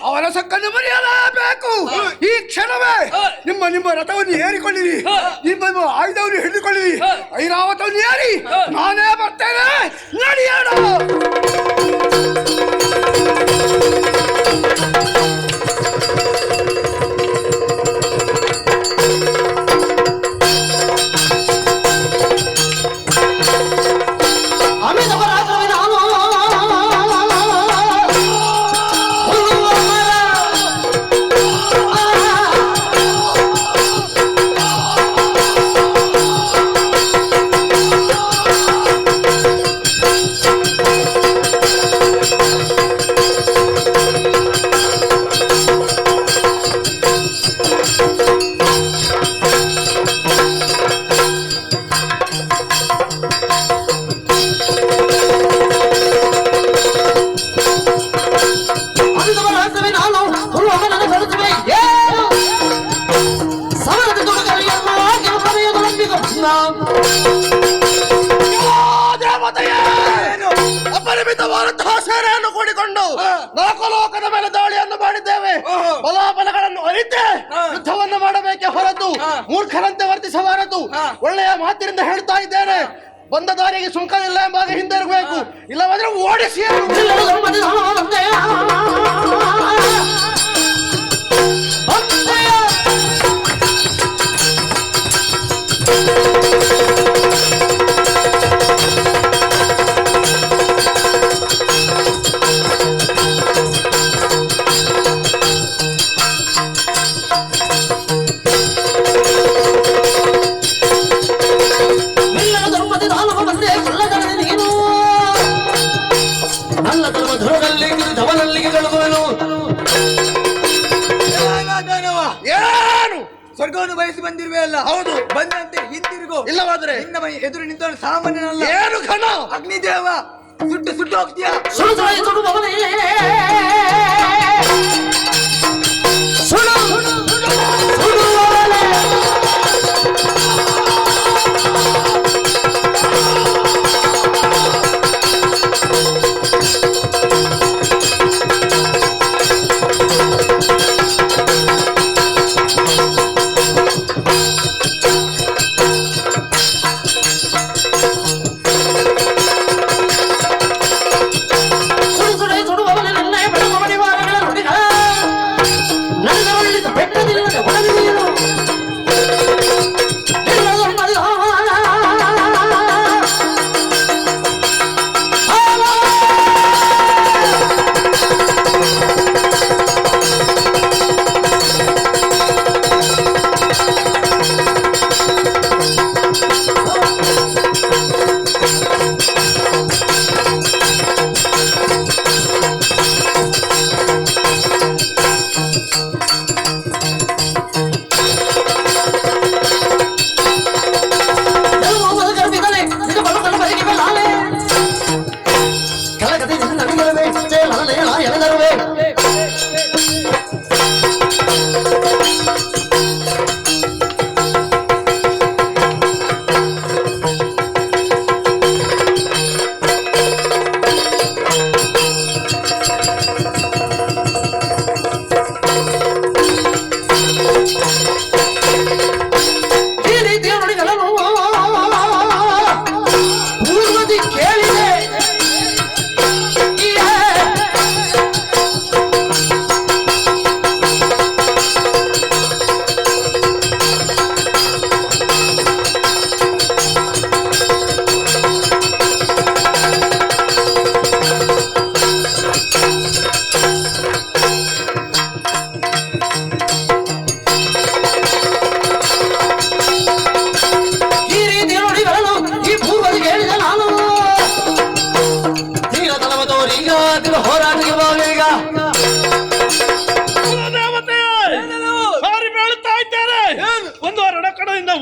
ಅವರ ಸೊಕ್ಕನ್ನು ಮರೆಯಲೇಬೇಕು. ಈ ಕ್ಷಣವೇ ನಿಮ್ಮ ರಥವನ್ನು ಏರಿಕೊಳ್ಳಿರಿ, ನಿಮ್ಮ ಆಯುಧವನ್ನು ಹಿಡಿದುಕೊಳ್ಳಿರಿ, ಐರಾವತವನ್ನು ಏರಿ ನಾನೇ ಬರ್ತೇನೆ. ನಡೆಯೋಣ. ಅಪರಿಮಿತವಾದಂತಹ ಸೇನೆಯನ್ನು ಕೂಡಿಕೊಂಡು ಲೋಕದ ಮೇಲೆ ದಾಳಿಯನ್ನು ಮಾಡಿದ್ದೇವೆ. ಬಲಾಬಲಗಳನ್ನು ಅರಿತೆ ಯುದ್ಧವನ್ನು ಮಾಡಬೇಕೆ ಹೊರತು ಮೂರ್ಖರಂತೆ ವರ್ತಿಸಬಾರದು. ಒಳ್ಳೆಯ ಮಾತಿನಿಂದ ಹೇಳ್ತಾ ಇದ್ದೇನೆ, ಬಂದ ದಾರಿಗೆ ಸುಂಕವಿಲ್ಲ ಎಂಬಾಗ ಹಿಂದಿರಬೇಕು, ಇಲ್ಲವಾದ್ರೆ ಓಡಿಸಿ.
ಏನು ಸ್ವರ್ಗವನ್ನು ಬಯಸಿ ಬಂದಿರುವೆ ಅಲ್ಲ? ಹೌದು. ಬಂದಂತೆ ಹಿಂದಿರುಗಿ
ತಿರುಗು. ಇಲ್ಲವಾದ್ರೆ
ನಿನ್ನ ಮೈ ಎದುರು ನಿಂತವನು ಸಾಮಾನ್ಯನಲ್ಲ.
ಏನು ಘನ
ಅಗ್ನಿದೇವ ಸುಟ್ಟು ಸುಟ್ಟು ಹೋಗ್ತೀಯ.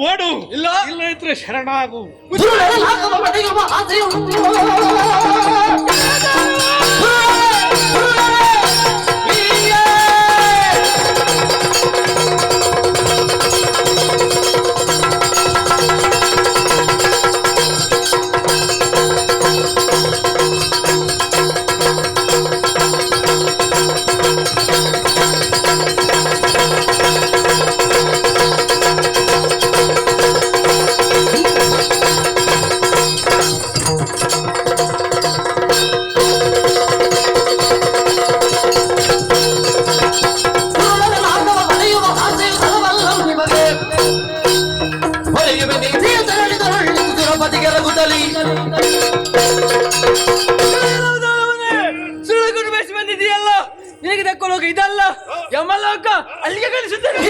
ಓಡು. ಇಲ್ಲ ಇದ್ರೆ ಶರಣಾಗು.
ಸುಳ್ಳುಗುಡು ಬೇಸಿ ಬಂದಿದೆಯಲ್ಲ, ನಿನಗೆ ತಕ್ಕೊಳ್ಳೋಗ ಇದಲ್ಲ ಯಮಲೋಕ, ಅಲ್ಲಿಗೆ ಕಳಿಸುತ್ತೇನೆ.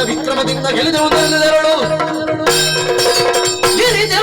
ವಿಕ್ರಮದಿಂದ ಗೆಲಿದೆರಳು ಈ ರೀತಿ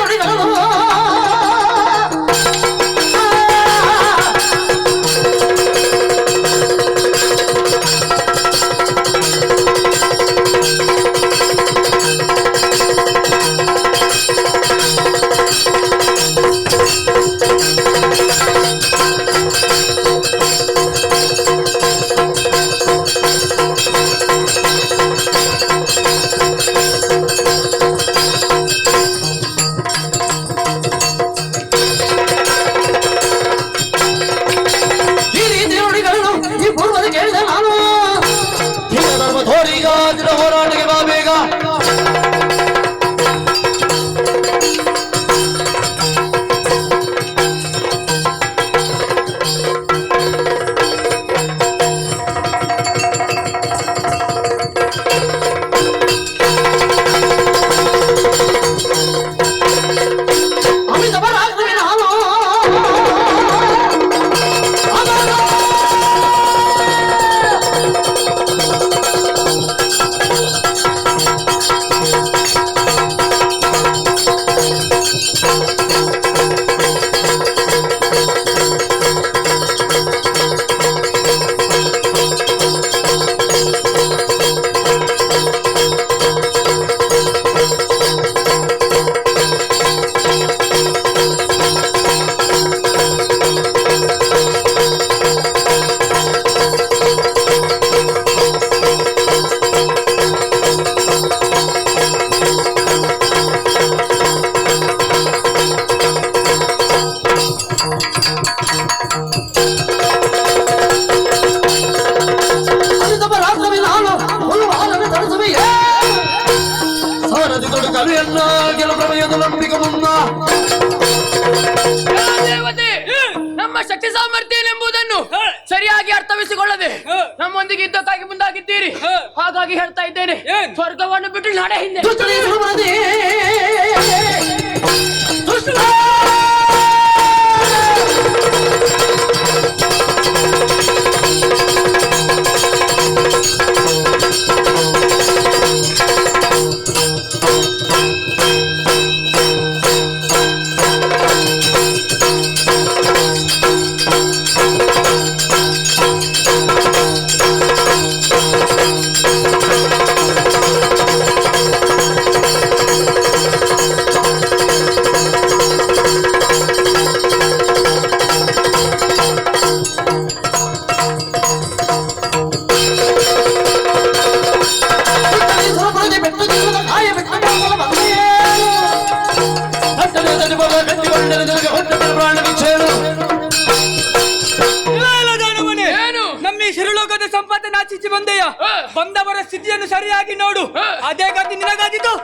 ಮಾಡಿದ್ದೇನೆಂಬುದನ್ನು ಸರಿಯಾಗಿ ಅರ್ಥವಿಸಿಕೊಳ್ಳದೆ ನಮ್ಮೊಂದಿಗೆ ಯುದ್ಧಕ್ಕಾಗಿ ಮುಂದಾಗಿದ್ದೀರಿ. ಹಾಗಾಗಿ ಹೇಳ್ತಾ ಇದ್ದೇನೆ, ಸ್ವರ್ಗವನ್ನು ಬಿಟ್ಟು ನಡೆ ಹಿಂದೆ.
ನಮ್ಮಿ ಶಿರುಲೋಕದ ಸಂಪತ್ತು ನಾಚಿಸಿ ಬಂದೆಯ ಬಂದವರ ಸ್ಥಿತಿಯನ್ನು ಸರಿಯಾಗಿ ನೋಡು. ಅದೇ ಗತಿ ನಿನಗಾದಿತು.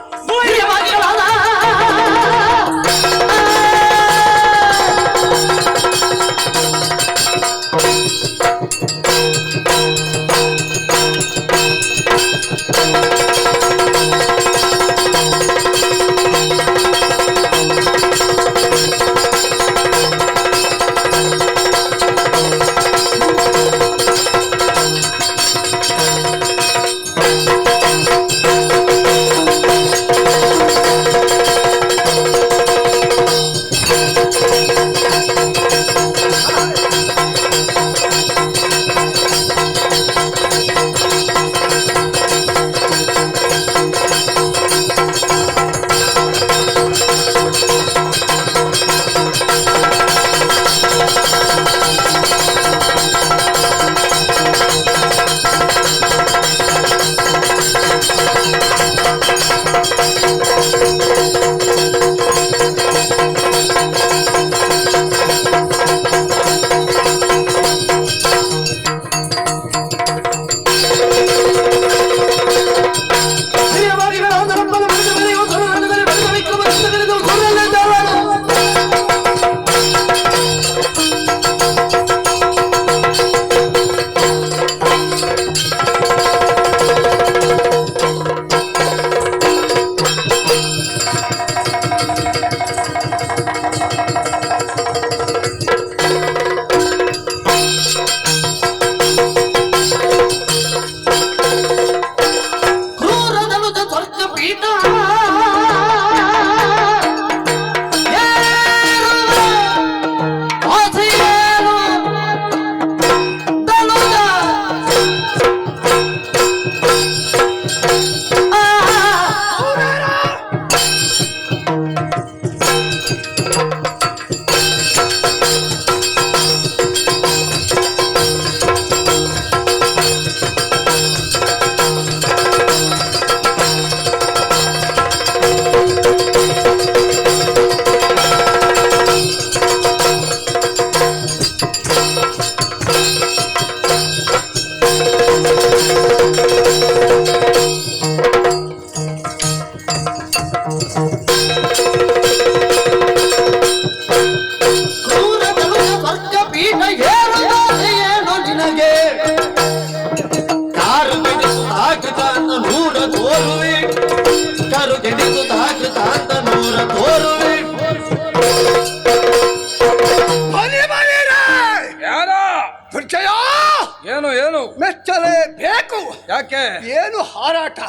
ಮೆಚ್ಚಲೇಬೇಕು.
ಯಾಕೆ?
ಏನು ಹಾರಾಟ,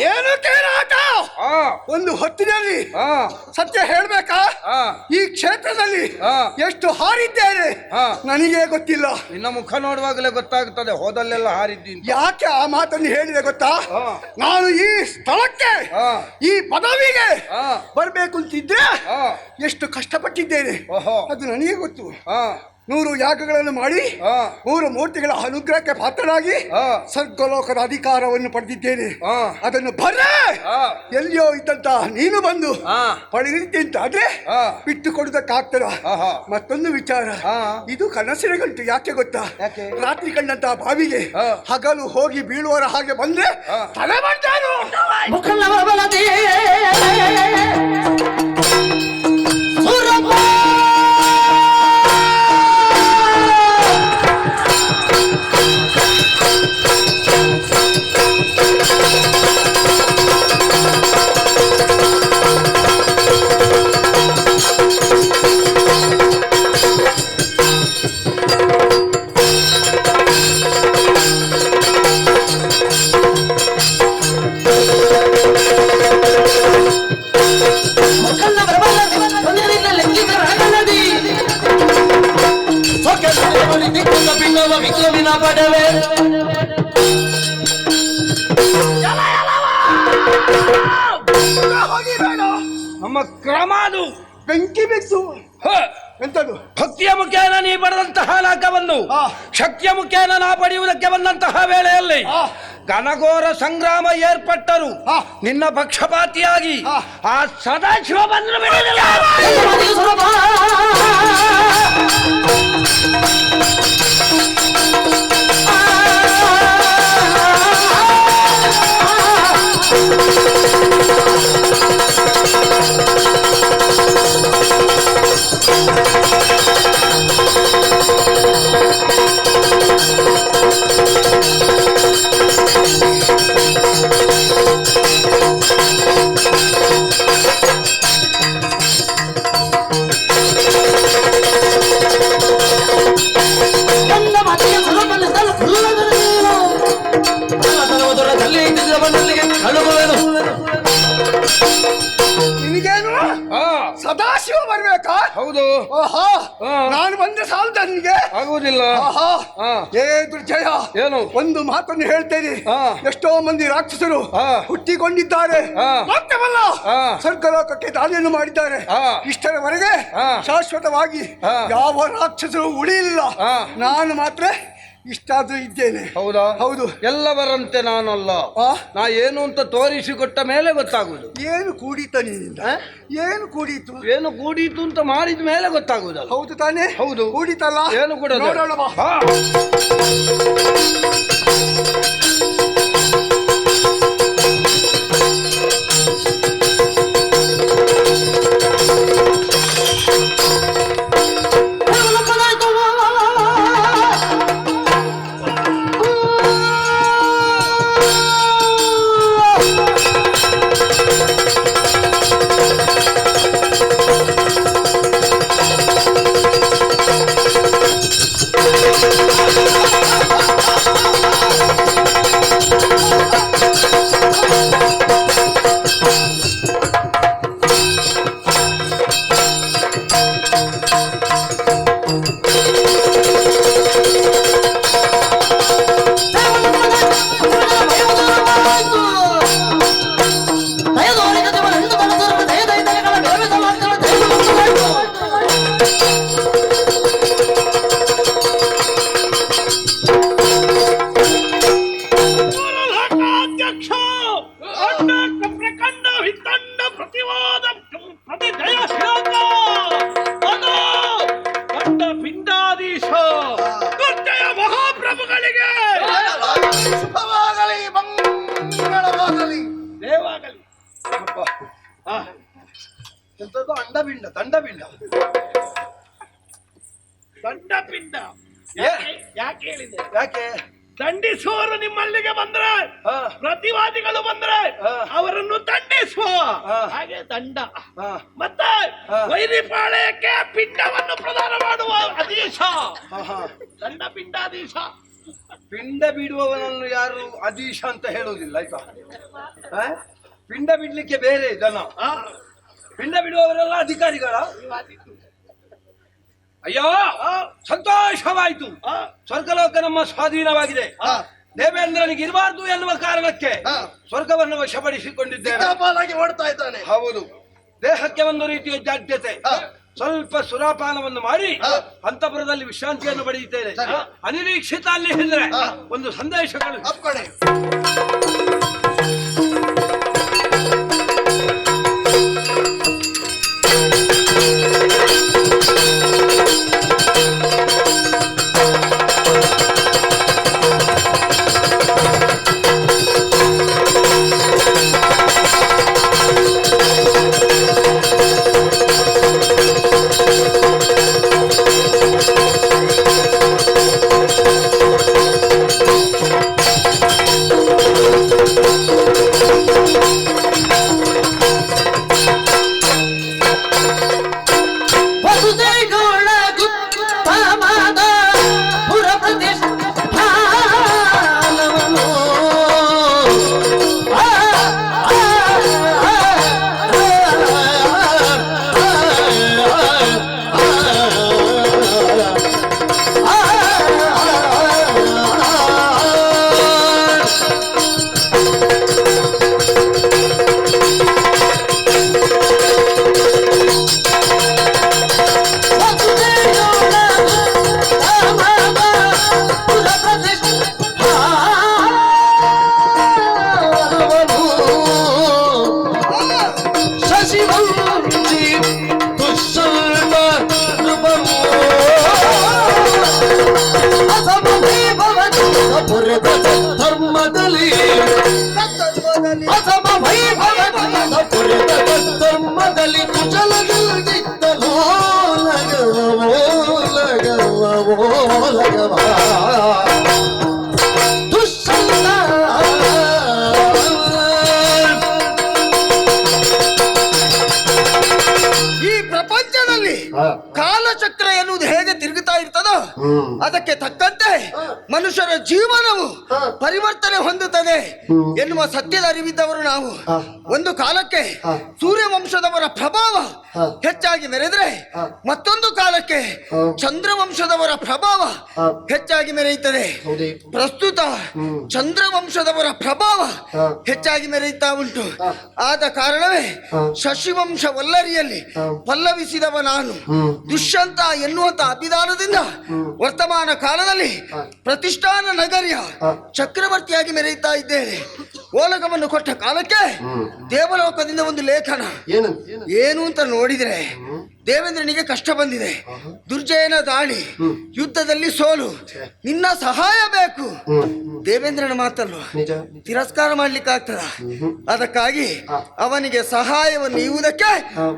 ಏನು ಕೇರಾಟ. ಒಂದು ಹೊತ್ತಿನಲ್ಲಿ ಸತ್ಯ ಹೇಳ್ಬೇಕಾ, ಈ ಕ್ಷೇತ್ರದಲ್ಲಿ ಎಷ್ಟು ಹಾರಿದ್ದೇನೆ ನನಗೆ ಗೊತ್ತಿಲ್ಲ.
ನಿನ್ನ ಮುಖ ನೋಡುವಾಗಲೇ ಗೊತ್ತಾಗುತ್ತದೆ ಹೋದಲ್ಲೆಲ್ಲ ಹಾರಿದ್ದೀನಿ.
ಯಾಕೆ ಆ ಮಾತನ್ನು ಹೇಳಿದೆ ಗೊತ್ತಾ? ನಾನು ಈ ಸ್ಥಳಕ್ಕೆ ಈ ಪದವಿಗೆ ಬರ್ಬೇಕು ಅಂತಿದ್ರೆ ಎಷ್ಟು ಕಷ್ಟಪಟ್ಟಿದ್ದೇನೆ ಅದು ನನಗೆ ಗೊತ್ತು. 100 ಯಾಗಗಳನ್ನು ಮಾಡಿ 3 ಮೂರ್ತಿಗಳ ಅನುಗ್ರಹಕ್ಕೆ ಪಾತ್ರರಾಗಿ ಸ್ವರ್ಗಲೋಕದ ಅಧಿಕಾರವನ್ನು ಪಡೆದಿದ್ದೇನೆ. ಅದನ್ನು ಬರ್ರೆ ಎಲ್ಲಿಯೋ ಇದ್ದಂತ ನೀನು ಬಂದು ಪಡೆದಿದ್ದಂತಾದ್ರೆ ಬಿಟ್ಟು ಕೊಡುವುದಕ್ಕಾಗ್ತದ? ಮತ್ತೊಂದು ವಿಚಾರ, ಇದು ಕನಸಿನ ಗಂಟು. ಯಾಕೆ ಗೊತ್ತಾ? ರಾತ್ರಿ ಕಂಡಂತ ಬಾವಿಗೆ ಹಗಲು ಹೋಗಿ ಬೀಳುವರ ಹಾಗೆ ಬಂದ್ರೆ ತಲೆ ಮಾಡ್ತಾನು.
ವಿಕ್ರಮಿನ ಪಡವೆ
ನಮ್ಮ ಕ್ರಮ ಅದು.
ಬೆಂಕಿ ಬಿಕ್ಸು ಎಂತದು?
ಭಕ್ತಿಯ ಮುಖೇನ ನೀ ಪಡೆದಂತಹ ಲಾಕವನ್ನು ಶಕ್ತಿಯ ಮುಖೇನ ನಾ ಪಡೆಯುವುದಕ್ಕೆ ಬಂದಂತಹ ವೇಳೆಯಲ್ಲಿ ಘನಘೋರ ಸಂಗ್ರಾಮ ಏರ್ಪಟ್ಟರು ನಿನ್ನ ಪಕ್ಷಪಾತಿಯಾಗಿ ಆ ಸದಾಶಿವ ಬಂದ್ರು ಬಿಡುವುದಿಲ್ಲ.
ನಿನಗೇನು ಸದಾಶಿವ ಬರ್ಬೇಕಾ?
ಹೌದು.
ಓಹೋ, ನಾನು ಬಂದ್ರೆ ಸಾಲದ ನಿನಗೆ?
ಆಗುವುದಿಲ್ಲ.
ಏ ದುರ್ಜಯ,
ಏನು?
ಒಂದು ಮಾತನ್ನು ಹೇಳ್ತೇನೆ. ಎಷ್ಟೋ ಮಂದಿ ರಾಕ್ಷಸರು ಹುಟ್ಟಿಕೊಂಡಿದ್ದಾರೆ, ಮಾತ್ರವಲ್ಲ ಸ್ವರ್ಗಲೋಕಕ್ಕೆ ದಾಳಿಯನ್ನು ಮಾಡಿದ್ದಾರೆ. ಇಷ್ಟರವರೆಗೆ ಶಾಶ್ವತವಾಗಿ ಯಾವ ರಾಕ್ಷಸರು ಉಳಿಯಿಲ್ಲ. ನಾನು ಮಾತ್ರ ಇಷ್ಟಾದ್ರೂ ಇದ್ದೇನೆ.
ಹೌದಾ?
ಹೌದು.
ಎಲ್ಲವರಂತೆ ನಾನಲ್ಲ. ನಾ ಏನು ಅಂತ ತೋರಿಸಿಕೊಟ್ಟ ಮೇಲೆ ಗೊತ್ತಾಗುವುದು.
ಏನು ಕೂಡಿತ ನಿನ್ನಿಂದ? ಏನು ಕೂಡಿತು?
ಏನು ಕೂಡಿತು ಅಂತ ಮಾಡಿದ ಮೇಲೆ ಗೊತ್ತಾಗುವುದಲ್ಲ.
ಹೌದು ತಾನೇ?
ಹೌದು.
ಕೂಡಿತಲ್ಲ?
ಏನು ಕೂಡ
ನೋಡೋಣ ಬಾ.
ದಂಡಪಿಂಡ ದಂಡಪಿಂಡ
ದಂಡಪಿಂಡ ಯಾಕೆ ಹೇಳಿದೆ?
ಯಾಕೆ?
ದಂಡಿಸುವವರು ನಿಮ್ಮಲ್ಲಿಗೆ ಬಂದ್ರೆ, ಪ್ರತಿವಾದಿಗಳು ಬಂದ್ರೆ ಅವರನ್ನು ದಂಡಿಸುವ ಹಾಗೆ ದಂಡ. ಮತ್ತೆ ವೈರಿಪಾಳ್ಯಕ್ಕೆ ಪಿಂಡವನ್ನು ಪ್ರದಾನ ಮಾಡುವ ಅಧೀಶ ದಂಡಪಿಂಡಾಧೀಶ.
ಪಿಂಡ ಬಿಡುವವನನ್ನು ಯಾರು ಅಧೀಶ ಅಂತ ಹೇಳುವುದಿಲ್ಲ, ಆಯ್ತಾ? ಪಿಂಡ ಬಿಡ್ಲಿಕ್ಕೆ ಬೇರೆ ಜನ, ಪಿಂಡ ಬಿಡುವವರೆಲ್ಲ ಅಧಿಕಾರಿಗಳ. ಅಯ್ಯೋ, ಸಂತೋಷವಾಯಿತು. ಸ್ವರ್ಗಲೋಕ ನಮ್ಮ ಸ್ವಾಧೀನವಾಗಿದೆ. ದೇವೇಂದ್ರನಿಗೆ ಇರಬಾರ್ದು ಎನ್ನುವ ಕಾರಣಕ್ಕೆ ಸ್ವರ್ಗವನ್ನು ವಶಪಡಿಸಿಕೊಂಡಿದ್ದೇವೆ.
ಓಡ್ತಾ ಇದ್ದಾನೆ.
ಹೌದು. ದೇಹಕ್ಕೆ ಒಂದು ರೀತಿಯ ಜಾಡ್ಯತೆ, ಸ್ವಲ್ಪ ಸುರಾಪಾನವನ್ನು ಮಾಡಿ ಅಂತಃಪುರದಲ್ಲಿ ವಿಶ್ರಾಂತಿಯನ್ನು ಪಡೆಯುತ್ತೇನೆ. ಅನಿರೀಕ್ಷಿತ ಅಲ್ಲಿ ಹೇಳಿದ್ರೆ ಒಂದು ಸಂದೇಶಗಳು.
ಪೊರೆದ ಧರ್ಮದಲ್ಲಿ ಅಸಮ ವೈಭವದಿಂದ ಪೊರೆದ ಧರ್ಮದಲ್ಲಿ ಕುಶಲವಿಲ್ಲದಿದ್ದಲೋ ಲಗವ ದುಶ್ಶಂತ
ಈ ಪ್ರಪಂಚದಲ್ಲಿ ಕಾಲಚಕ್ರ ಎನ್ನುವುದು ಹೇಗೆ ತಿರುಗುತ್ತಾ ಇರ್ತದೋ ಅದಕ್ಕೆ ತಕ್ಕಂತೆ ಮನುಷ್ಯರ ಜೀವನವು ಪರಿವರ್ತನೆ ಹೊಂದುತ್ತದೆ ಎನ್ನುವ ಸತ್ಯದ ಅರಿವಿದ್ದವರು ನಾವು. ಒಂದು ಕಾಲಕ್ಕೆ ಸೂರ್ಯವಂಶದವರ ಪ್ರಭಾವ ಹೆಚ್ಚಾಗಿ ಮೆರೆದ್ರೆ ಮತ್ತೊಂದು ಕಾಲಕ್ಕೆ ಚಂದ್ರವಂಶದವರ ಪ್ರಭಾವ ಹೆಚ್ಚಾಗಿ ಮೆರೆಯುತ್ತದೆ. ಪ್ರಸ್ತುತ ಚಂದ್ರವಂಶದವರ ಪ್ರಭಾವ ಹೆಚ್ಚಾಗಿ ಮೆರೆಯುತ್ತಾ ಉಂಟು. ಆದ ಕಾರಣವೇ ಶಶಿವಂಶ ವಲ್ಲರಿಯಲ್ಲಿ ಪಲ್ಲವಿಸಿದವ ನಾನು ದುಷ್ಯಂತ ಎನ್ನುವಂತ ಅಭಿಧಾನದಿಂದ ವರ್ತಮಾನ ಕಾಲದಲ್ಲಿ ಪ್ರತಿಷ್ಠಾನ ನಗರಿಯ ಚಕ್ರವರ್ತಿಯಾಗಿ ಮೆರೆಯುತ್ತಾ ಇದ್ದೇನೆ. ಓಲಗವನ್ನು ಕೊಟ್ಟ ಕಾಲಕ್ಕೆ ದೇವಲೋಕದಿಂದ ಒಂದು ಲೇಖನ ಏನು ಅಂತ ನೋಡಿದ್ರೆ ದೇವೇಂದ್ರನಿಗೆ ಕಷ್ಟ ಬಂದಿದೆ, ದುರ್ಜಯನ ದಾಳಿ, ಯುದ್ಧದಲ್ಲಿ ಸೋಲು, ನಿನ್ನ ಸಹಾಯ ಬೇಕು. ದೇವೇಂದ್ರನ ಮಾತಲ್ವ, ತಿರಸ್ಕಾರ ಮಾಡ್ಲಿಕ್ಕಾಗ್ತದ? ಅದಕ್ಕಾಗಿ ಅವನಿಗೆ ಸಹಾಯವನ್ನು ನೀಡುವುದಕ್ಕೆ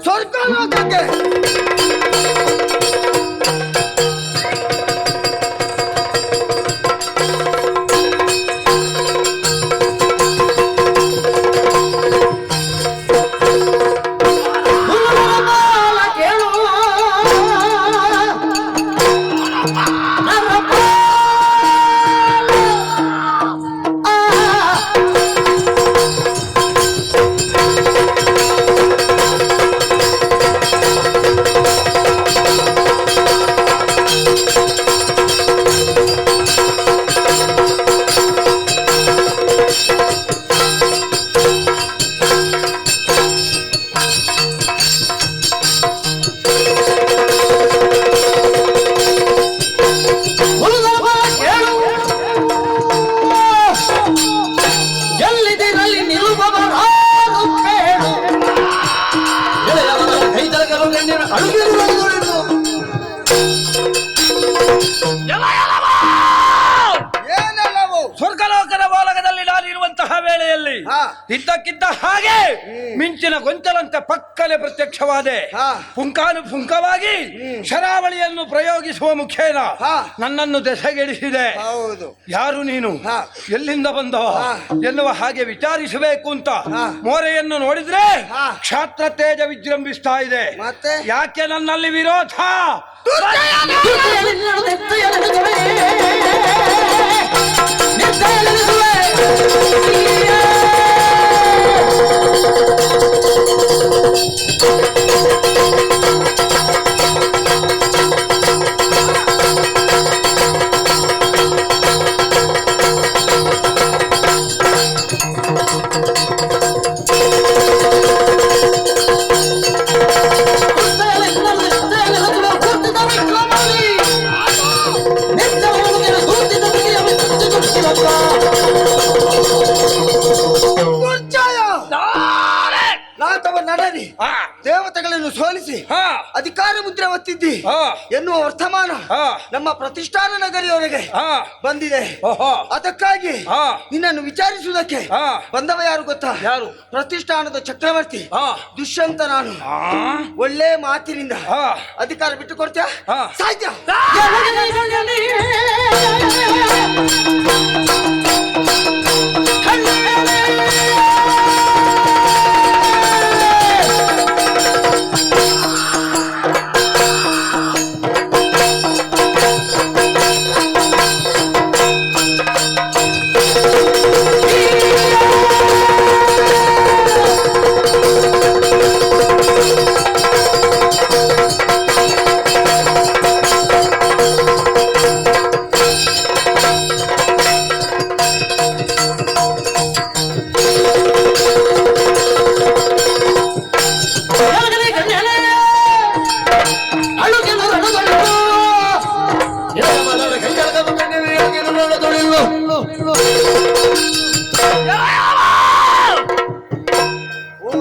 ಸ್ವರ್ಗಲೋಕಕ್ಕೆ
ಸ್ವರ್ಗಲೋಕದ ಓಲಗದಲ್ಲಿ ನಾನಿರುವಂತಹ ವೇಳೆಯಲ್ಲಿ ಇದ್ದಕ್ಕಿದ್ದ ಹಾಗೆ ಮಿಂಚಿನ ಗೊಂಚಲಂತೆ ಪಕ್ಕಲೆ ಪ್ರತ್ಯಕ್ಷವಾದೆ. ಪುಂಕಾನುಪುಂಕವಾಗಿ ಶರಾವಳಿಯನ್ನು ಪ್ರಯೋಗಿಸುವ ಮುಖೇನ ನನ್ನನ್ನು ದೆಸೆಗೆಡಿಸಿದೆ. ಯಾರು ನೀನು, ಎಲ್ಲಿಂದ ಬಂದವ ಎನ್ನುವ ಹಾಗೆ ವಿಚಾರಿಸಬೇಕು ಅಂತ ಮೋರೆಯನ್ನು ನೋಡಿದ್ರೆ ಕ್ಷಾತ್ರ ತೇಜ ವಿಜೃಂಭಿಸ್ತಾ ಇದೆ. ಯಾಕೆ ನನ್ನಲ್ಲಿ ವಿರೋಧ?
ದೇವತೆಗಳನ್ನು ಸೋಲಿಸಿ ಅಧಿಕಾರ ಮುದ್ರೆ ಒತ್ತಿದ್ದಿ ಎನ್ನುವ ವರ್ತಮಾನ ನಮ್ಮ ಪ್ರತಿಷ್ಠಾನ ನಗರಿಯವರೆಗೆ ಬಂದಿದೆ. ಅದಕ್ಕಾಗಿ ನಿನ್ನನ್ನು ವಿಚಾರಿಸುವುದಕ್ಕೆ ಬಂದವ ಯಾರು ಗೊತ್ತಾ? ಯಾರು? ಪ್ರತಿಷ್ಠಾನದ ಚಕ್ರವರ್ತಿ ದುಷ್ಯಂತ ನಾನು. ಒಳ್ಳೆ ಮಾತಿನಿಂದ ಅಧಿಕಾರ ಬಿಟ್ಟು ಕೊಡ್ತೀಯ? ಸಾಧ್ಯ.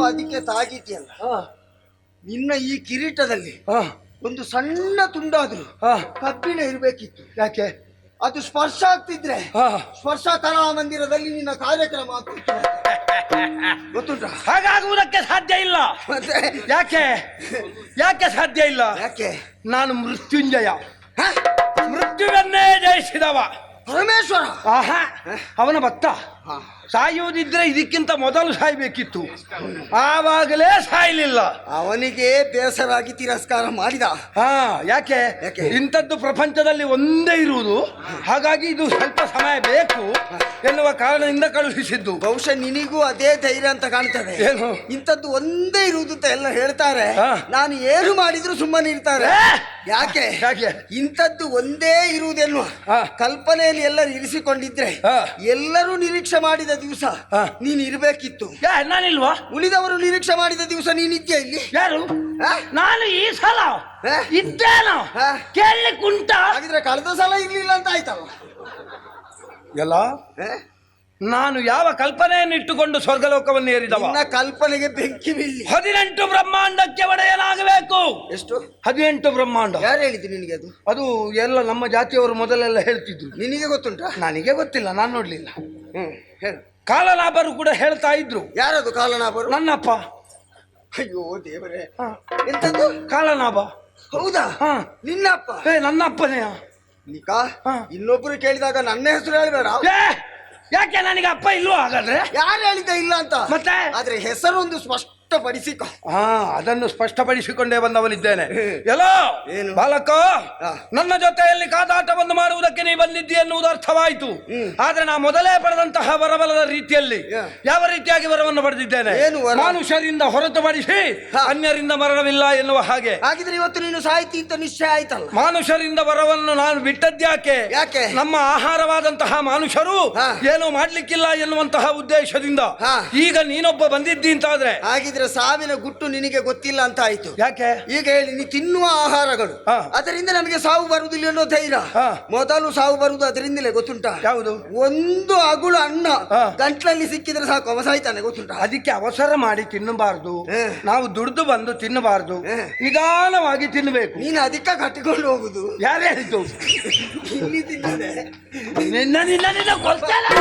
ಅದಕ್ಕೆ ತಾಗಿದ್ಯಲ್ಲ, ನಿನ್ನ ಈ ಕಿರೀಟದಲ್ಲಿ ಒಂದು ಸಣ್ಣ ತುಂಡಾದ್ರು ಕಬ್ಬಿಣ ಇರಬೇಕಿತ್ತು. ಯಾಕೆ?
ಅದು ಸ್ಪರ್ಶ ಆಗ್ತಿದ್ರೆ
ಹಾ.
ಸ್ಪರ್ಶ ಕಲಾಮಂದಿರದಲ್ಲಿ ನಿನ್ನ ಕಾರ್ಯಕ್ರಮ ಆಗ್ತಿತ್ತು ಗೊತ್ತುಂಟ.
ಹಾಗಾಗುವುದಕ್ಕೆ ಸಾಧ್ಯ ಇಲ್ಲ.
ಮತ್ತೆ
ಯಾಕೆ ಸಾಧ್ಯ ಇಲ್ಲ?
ಯಾಕೆ?
ನಾನು ಮೃತ್ಯುಂಜಯ, ಮೃತ್ಯುವನ್ನೇ ಜಯಿಸಿದವ
ಪರಮೇಶ್ವರ.
ಆಹಾ, ಅವನ ಭಕ್ತ. ಸಾಯುವುದಿದ್ರೆ ಇದಕ್ಕಿಂತ ಮೊದಲು ಸಾಯ್ಬೇಕಿತ್ತು, ಆವಾಗಲೇ ಸಾಯಲಿಲ್ಲ.
ಅವನಿಗೆ ಬೇಸರಾಗಿ ತಿರಸ್ಕಾರ ಮಾಡಿದ.
ಹಾ, ಯಾಕೆ? ಇಂಥದ್ದು ಪ್ರಪಂಚದಲ್ಲಿ ಒಂದೇ ಇರುವುದು, ಹಾಗಾಗಿ ಇದು ಸ್ವಲ್ಪ ಸಮಯ ಬೇಕು ಎನ್ನುವ ಕಾರಣದಿಂದ ಕಳುಹಿಸಿದ್ದು.
ಬಹುಶಃ ನಿನಿಗೂ ಅದೇ ಧೈರ್ಯ ಅಂತ ಕಾಣ್ತದೆ.
ಏನು?
ಇಂಥದ್ದು ಒಂದೇ ಇರುವುದು ಅಂತ ಎಲ್ಲ ಹೇಳ್ತಾರೆ.
ಹಾ.
ನಾನು ಏನು ಮಾಡಿದ್ರು ಸುಮ್ಮನೆ ಇರ್ತಾರೆ. ಯಾಕೆ?
ಯಾಕೆ?
ಇಂಥದ್ದು ಒಂದೇ ಇರುವುದೆನ್ನುವ
ಹಾ.
ಕಲ್ಪನೆಯಲ್ಲಿ ಎಲ್ಲರೂ ಇರಿಸಿಕೊಂಡಿದ್ರೆ
ಹಾ.
ಎಲ್ಲರೂ ನಿರೀಕ್ಷೆ ಮಾಡಿದ ದಿವಸ
ಹಾ.
ನೀನು ಇರ್ಬೇಕಿತ್ತು.
ನಾನಿಲ್ವಾ?
ಉಳಿದವರು ನಿರೀಕ್ಷೆ ಮಾಡಿದ ದಿವಸ ನೀನಿದ್ಯಾ ಇಲ್ಲಿ?
ಯಾರು?
ಹಾ?
ನಾನು ಈ ಸಲ
ಹಾ?
ಇದ್ದೇನೋ
ಹಾ?
ಕೇಳಲಿಕ್ಕುಂಟ.
ಹಾಗಿದ್ರೆ ಕಳೆದ ಸಲ ಇರ್ಲಿಲ್ಲ ಅಂತ ಆಯ್ತಲ್ಲ.
ಎಲ್ಲ
ಹಾ?
ನಾನು ಯಾವ ಕಲ್ಪನೆಯನ್ನು ಇಟ್ಟುಕೊಂಡು ಸ್ವರ್ಗಲೋಕವನ್ನು ಏರಿದವ?
ನಿನ್ನ ಕಲ್ಪನೆಗೆ ಬೆಂಕಿ ಬೀಳಿ
18 ಬ್ರಹ್ಮಾಂಡಕ್ಕೆ ಒಡೆಯನಾಗಬೇಕು.
ಎಷ್ಟು?
18 ಬ್ರಹ್ಮಾಂಡ.
ಯಾರು ಹೇಳಿದ್ರು ನಿನಗೆ ಅದು?
ಅದು ಎಲ್ಲ ನಮ್ಮ ಜಾತಿಯವರು ಮೊದಲೆಲ್ಲ ಹೇಳ್ತಿದ್ರು.
ನಿನಗೆ ಗೊತ್ತುಂಟಾ?
ನನಗೆ ಗೊತ್ತಿಲ್ಲ, ನಾನು ನೋಡ್ಲಿಲ್ಲ.
ಹೇಳು.
ಕಾಲಲಾಭರು ಕೂಡ ಹೇಳ್ತಾ ಇದ್ರು.
ಯಾರದು ಕಾಲನಾಭರು?
ನನ್ನಪ್ಪ.
ಅಯ್ಯೋ ದೇವರೇ, ಎಂತದ್ದು?
ಕಾಲನಾಭ.
ಹೌದಾ?
ಹಾ.
ನಿನ್ನಪ್ಪ?
ನನ್ನಪ್ಪನೆಯ.
ನಿಕಾ ಇನ್ನೊಬ್ರು ಕೇಳಿದಾಗ ನನ್ನ ಹೆಸರು ಹೇಳ್ಬೇಡ.
ಯಾಕೆ, ನನಗೆ ಅಪ್ಪ ಇಲ್ವಾ? ಹಾಗಾದ್ರೆ
ಯಾರು ಹೇಳಿದ್ದ ಇಲ್ಲ ಅಂತ?
ಮತ್ತೆ
ಆದ್ರೆ ಹೆಸರು ಒಂದು ಸ್ಪಷ್ಟಪಡಿಸಿಕೊ.
ಹಾ, ಅದನ್ನು ಸ್ಪಷ್ಟಪಡಿಸಿಕೊಂಡೇ ಬಂದವನಿದ್ದೇನೆ. ಎಲ್ಲೋ
ಏನು?
ಬಾಲಕ, ನನ್ನ ಜೊತೆಯಲ್ಲಿ ಕಾದಾಟವನ್ನು ಮಾಡುವುದಕ್ಕೆ ನೀ ಬಂದಿದ್ದಿ ಎನ್ನುವುದು ಅರ್ಥವಾಯಿತು. ಆದ್ರೆ ನಾ ಮೊದಲೇ ಪಡೆದಂತಹ ವರಬಲದ ರೀತಿಯಲ್ಲಿ ಯಾವ ರೀತಿಯಾಗಿ ವರವನ್ನು ಪಡೆದಿದ್ದೇನೆ?
ಏನು ವರ?
ಮನುಷ್ಯರಿಂದ ಹೊರತುಪಡಿಸಿ ಅನ್ಯರಿಂದ ಮರಣವಿಲ್ಲ ಎನ್ನುವ ಹಾಗೆ.
ಹಾಗಿದ್ರೆ ಇವತ್ತು ನೀನು ಸಾಹಿತಿ ಅಂತ ನಿಶ್ಚಯ ಆಯ್ತಲ್ಲ.
ಮನುಷ್ಯರಿಂದ ವರವನ್ನು ನಾನು ಬಿಟ್ಟದ್ಯಾಕೆ?
ಯಾಕೆ?
ನಮ್ಮ ಆಹಾರವಾದಂತಹ ಮನುಷ್ಯರು ಏನೋ ಮಾಡ್ಲಿಕ್ಕಿಲ್ಲ ಎನ್ನುವಂತಹ ಉದ್ದೇಶದಿಂದ. ಈಗ ನೀನೊಬ್ಬ ಬಂದಿದ್ದಿ ಅಂತಾದ್ರೆ
ಹಾಗಿದ್ರೆ ಸಾವಿನ ಗುಟ್ಟು ನಿನಗೆ ಗೊತ್ತಿಲ್ಲ ಅಂತ ಆಯ್ತು.
ಯಾಕೆ?
ಈಗ ಹೇಳಿ, ನೀ ತಿನ್ನುವ ಆಹಾರಗಳು ಅದರಿಂದ ನಮಗೆ ಸಾವು ಬರುವುದಿಲ್ಲ ಅನ್ನೋ ಧೈರ್ಯ. ಮೊದಲು ಸಾವು ಬರುವುದು ಅದರಿಂದಲೇ, ಗೊತ್ತುಂಟಾ?
ಯಾವುದು?
ಒಂದು ಅಗುಳು ಅನ್ನ ಗಂಟ್ಲಲ್ಲಿ ಸಿಕ್ಕಿದ್ರೆ ಸಾಕು, ಅವ ಸಾಯ್ತಾನೆ, ಗೊತ್ತುಂಟಾ?
ಅದಕ್ಕೆ ಅವಸರ ಮಾಡಿ ತಿನ್ನಬಾರ್ದು. ನಾವು ದುಡ್ದು ಬಂದು ತಿನ್ನಬಾರ್ದು, ನಿಧಾನವಾಗಿ ತಿನ್ನಬೇಕು.
ನೀನು ಅದಕ್ಕೆ ಕಟ್ಟಿಕೊಂಡು ಹೋಗುದು.
ಯಾರು ಹೇಳಿದ್ದು?
ಇಲ್ಲಿ ತಿನ್ನದೆ
ನಿನ್ನ ಕೊಲ್ತೇನೆ.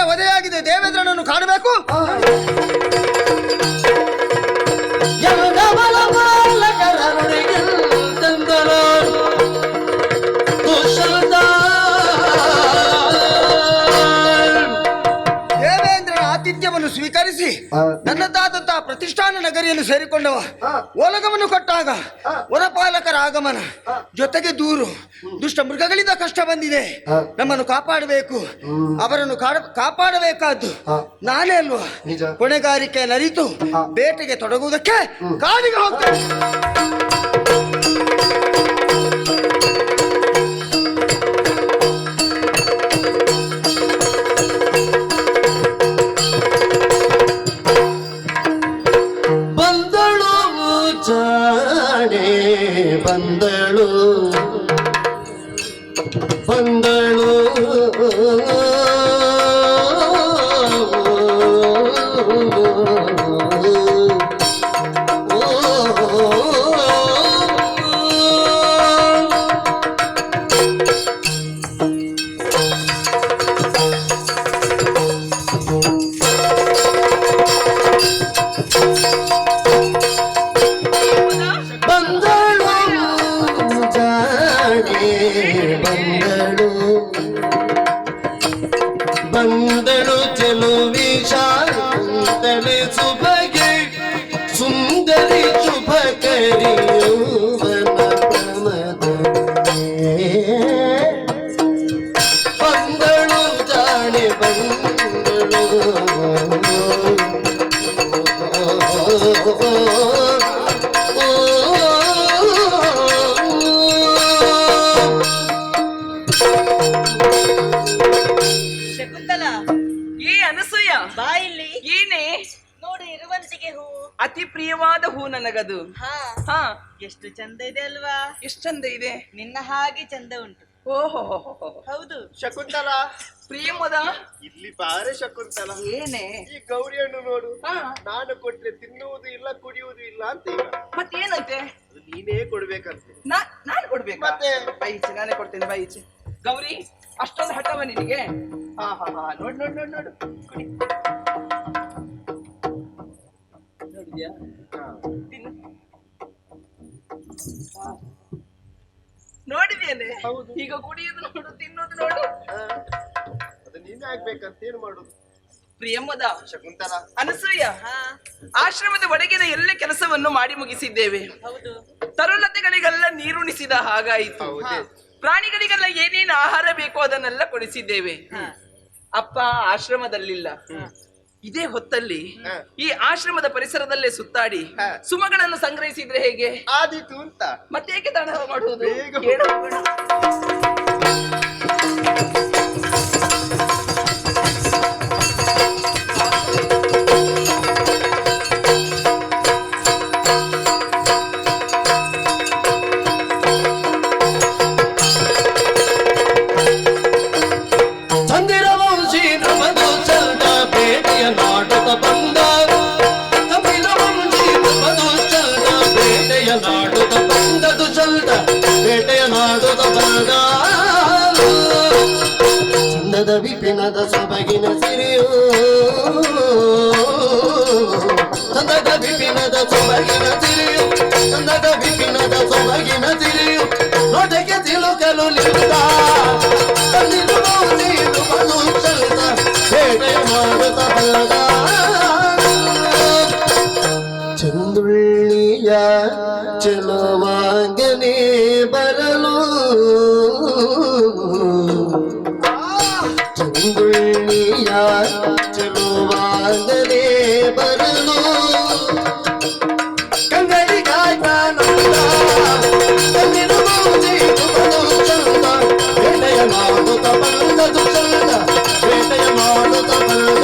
ವಧೆಯಾಗಿದೆ, ದೇವೇಂದ್ರನನ್ನು ಕಾಣಬೇಕು. ದೇವೇಂದ್ರನ ಆತಿಥ್ಯವನ್ನು ಸ್ವೀಕರಿಸಿ ನನ್ನದಾದಂತಹ ಪ್ರತಿಷ್ಠಾನ ನಗರಿಯನ್ನು ಸೇರಿಕೊಂಡವ ಓಲಗವನ್ನು ಕೊಟ್ಟಾಗ ವನಪಾಲಕರ ಆಗಮನ, ಜೊತೆಗೆ ದೂರು. ದುಷ್ಟ ಮೃಗಗಳಿಂದ ಕಷ್ಟ ಬಂದಿದೆ, ನಮ್ಮನ್ನು ಕಾಪಾಡಬೇಕು. ಅವರನ್ನು ಕಾಪಾಡಬೇಕಾದ್ದು ನಾನೇ ಅಲ್ವಾ? ಹೊಣೆಗಾರಿಕೆ ನರಿತು ಬೇಟೆಗೆ ತೊಡಗುವುದಕ್ಕೆ ಕಾಡಿಗೆ ಹೋಗ್ತೇನೆ.
ಬಂದಳು ಜಾಣೆ ಬಂದಳು ಬಂದಳು ಬಂದಳು
ಅದು. ಹಾ
ಎಷ್ಟು ಚಂದ ಇದೆ ಅಲ್ವಾ?
ಎಷ್ಟು ಚಂದ ಇದೆ.
ನಿನ್ನ ಹಾಗೆ ಚಂದ ಉಂಟು.
ಓಹೋ
ಹೌದು.
ಶಕುಂತಲಾ,
ಪ್ರಿಯಮದ
ಇಲ್ಲಿ ಬಾರೆ ಶಕುಂತಲ.
ಏನೇ
ಈ ಗೌರಿಯನ್ನು ನೋಡು. ನಾನು ಕೊಟ್ರೆ ತಿನ್ನುವುದು ಇಲ್ಲ, ಕುಡಿಯುವುದು ಇಲ್ಲ ಅಂತ ಈಗ.
ಮತ್ತೇನಂತೆ?
ಅದು ನೀನೇ ಕೊಡ್ಬೇಕಂತೆ.
ನಾನು ಕೊಡ್ಬೇಕು
ಮತ್ತೆ
ಬೈಚೆ, ನಾನೇ ಕೊಡ್ತೇನೆ ಬೈಚೆ. ಗೌರಿ, ಅಷ್ಟೊಂದು ಹಠವ ನಿನಗೆ? ಹಾ ಹಾ ಹಾ, ನೋಡು ನೋಡು ನೋಡು ನೋಡು, ಕುಡಿ. ನೋಡಿದ್ಯಾ? ತಿನ್ನು. ನೋಡಿದ್ಯೇನೆ? ಈಗ ಕುಡಿಯೋದು ನೋಡು, ತಿನ್ನೋದು ನೋಡು.
ಅದು ನೀನೇ ಆಗ್ಬೇಕಂತ ಏನು ಮಾಡುದು?
ಪ್ರಿಯಮ್ಮದ,
ಶಕುಂತಲ,
ಅನಸೂಯ, ಆಶ್ರಮದ ಒಳಗಿನ ಎಲ್ಲ ಕೆಲಸವನ್ನು ಮಾಡಿ ಮುಗಿಸಿದ್ದೇವೆ.
ಹೌದು.
ತರುಲತೆಗಳಿಗೆಲ್ಲ ನೀರುಣಿಸಿದ ಹಾಗಾಯಿತು. ಪ್ರಾಣಿಗಳಿಗೆಲ್ಲ ಏನೇನು ಆಹಾರ ಬೇಕೋ ಅದನ್ನೆಲ್ಲ ಕೊಡಿಸಿದ್ದೇವೆ. ಅಪ್ಪ ಆಶ್ರಮದಲ್ಲಿಲ್ಲ. ಇದೇ ಹೊತ್ತಲ್ಲಿ ಈ ಆಶ್ರಮದ ಪರಿಸರದಲ್ಲೇ ಸುತ್ತಾಡಿ ಸುಮಗಳನ್ನು ಸಂಗ್ರಹಿಸಿದ್ರೆ ಹೇಗೆ
ಆದೀತು ಅಂತ.
ಮತ್ತೆ ಹೇಗೆ ತಡ ಮಾಡುವುದು?
ಚಂದದ ವಿಪಿನದ ಸೊಬಗಿನ ಸಿರಿಯು, ಚಂದದ ವಿಪಿನದ ಸೊಬಗಿನ ಸಿರಿಯು, ಚಂದದ ವಿಪಿನದ ಸೊಬಗಿನ ಸಿರಿಯು, ನೋಟಕ್ಕೆ ತಿಳುಕಲು ನಿಂತ ಚಲಿತ ಬೇಟೆ ಮಾಡುತ್ತ ಬಲ್ಲದ ಚಂದುಳ್ಳಿಯ ಚೆಲುವಾಂಗನೆ ಬರಲು, ಚಂದುಳ್ಳಿಯ ಚೆಲುವಾಂಗನೆ ಬರಲು, ಕಂಗಡಿಗಾಯ್ತಾನಂದ ಕಣ್ಣಿನ ಮೌಜಿಗುವುದು ಚಂದ, ಬೇಟೆಯ ಮಾಡುತ್ತ ಬಂದದು ಚಂದ, ಬೇಟೆಯ ಮಾಡುತ್ತ ಬಂದ.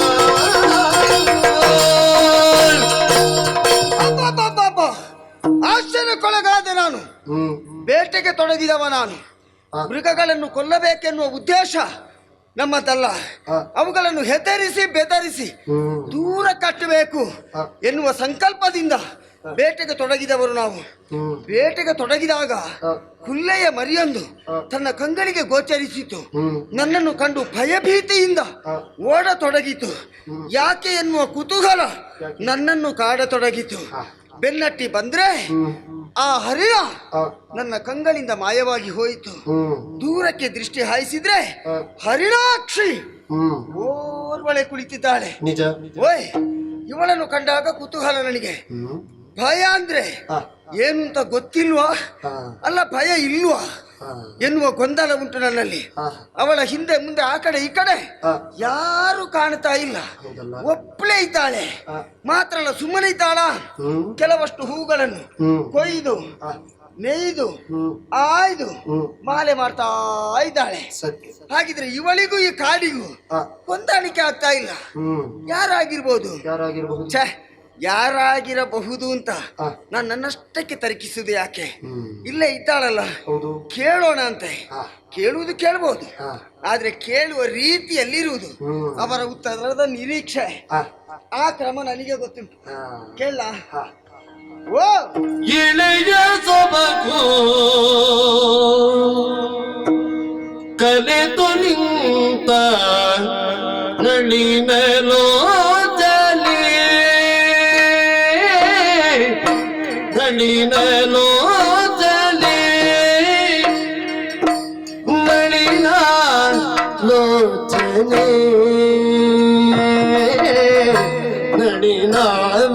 ಆಶ್ಚರ್ಯಕ್ಕೊಳಗಾದ ನಾನು. ಬೇಟೆಗೆ ತೊಡಗಿದವ ನಾನು. ಮೃಗಗಳನ್ನು ಕೊಲ್ಲಬೇಕೆನ್ನುವ ಉದ್ದೇಶ ನಮ್ಮದಲ್ಲ. ಅವುಗಳನ್ನು ಹೆದರಿಸಿ ಬೆದರಿಸಿ ದೂರ ಕಟ್ಟಬೇಕು ಎನ್ನುವ ಸಂಕಲ್ಪದಿಂದ ಬೇಟೆಗೆ ತೊಡಗಿದವರು ನಾವು. ಬೇಟೆಗೆ ತೊಡಗಿದಾಗ ಹುಲ್ಲೆಯ ಮರಿಯೊಂದು ತನ್ನ ಕಂಗಳಿಗೆ ಗೋಚರಿಸಿತು. ನನ್ನನ್ನು ಕಂಡು ಭಯಭೀತಿಯಿಂದ ಓಡತೊಡಗಿತು. ಯಾಕೆ ಎನ್ನುವ ಕುತೂಹಲ ನನ್ನನ್ನು ಕಾಡತೊಡಗಿತು. ಬೆನ್ನಟ್ಟಿ ಬಂದ್ರೆ ಆ ಹರಿಯ ನನ್ನ ಕಂಗಳಿಂದ ಮಾಯವಾಗಿ ಹೋಯಿತು. ದೂರಕ್ಕೆ ದೃಷ್ಟಿ ಹಾಯಿಸಿದ್ರೆ ಹರಿಣಾಕ್ಷಿ ಓರ್ವಳೆ ಕುಳಿತಿದ್ದಾಳೆ.
ನಿಜ.
ಓಯ್, ಇವಳನ್ನು ಕಂಡಾಗ ಕುತೂಹಲ ನನಗೆ. ಭಯ ಅಂದ್ರೆ ಏನು ಅಂತ ಗೊತ್ತಿಲ್ವಾ, ಅಲ್ಲ ಭಯ ಇಲ್ವಾ ಎನ್ನುವ ಗೊಂದಲ ಉಂಟು ನನ್ನಲ್ಲಿ. ಅವಳ ಹಿಂದೆ ಮುಂದೆ ಆ ಕಡೆ ಈ ಕಡೆ ಯಾರು ಕಾಣ್ತಾ ಇಲ್ಲ. ಒಬ್ಬಳೇ ಇದ್ದಾಳೆ. ಮಾತ್ರ ಅಲ್ಲ, ಸುಮ್ಮನೆ ಇದ್ದಾಳ. ಕೆಲವಷ್ಟು ಹೂಗಳನ್ನು ಕೊಯ್ದು ನೇಯ್ದು ಆಯ್ದು ಮಾಲೆ ಮಾಡ್ತಾ ಇದ್ದಾಳೆ. ಹಾಗಿದ್ರೆ ಇವಳಿಗೂ ಈ ಕಾಡಿಗೂ ಹೊಂದಾಣಿಕೆ ಆಗ್ತಾ ಇಲ್ಲ. ಯಾರಾಗಿರ್ಬೋದು? ಛೇ, ಯಾರಾಗಿರಬಹುದು ಅಂತ ನಾನು ನನ್ನಷ್ಟಕ್ಕೆ ತರ್ಕಿಸುವುದು ಯಾಕೆ? ಇಲ್ಲೇ ಇದ್ದಾಳಲ್ಲ, ಕೇಳೋಣ ಅಂತೆ. ಕೇಳುವುದು ಕೇಳಬಹುದು, ಆದ್ರೆ ಕೇಳುವ ರೀತಿಯಲ್ಲಿರುವುದು ಅವರ ಉತ್ತರದ ನಿರೀಕ್ಷೆ. ಆ ಕ್ರಮ ನನಗೆ ಗೊತ್ತುಂಟು. ಕೇಳ. ಓ
ಇಳೆಯ ಸೊಬಗು ಕಲೆತು ನಿಂತ ನಳಿನಲೋ ನಳಿನಲೋ ನಳಿನ ಲೋಚನೆ ನಳಿನಾಲೋಚನೆ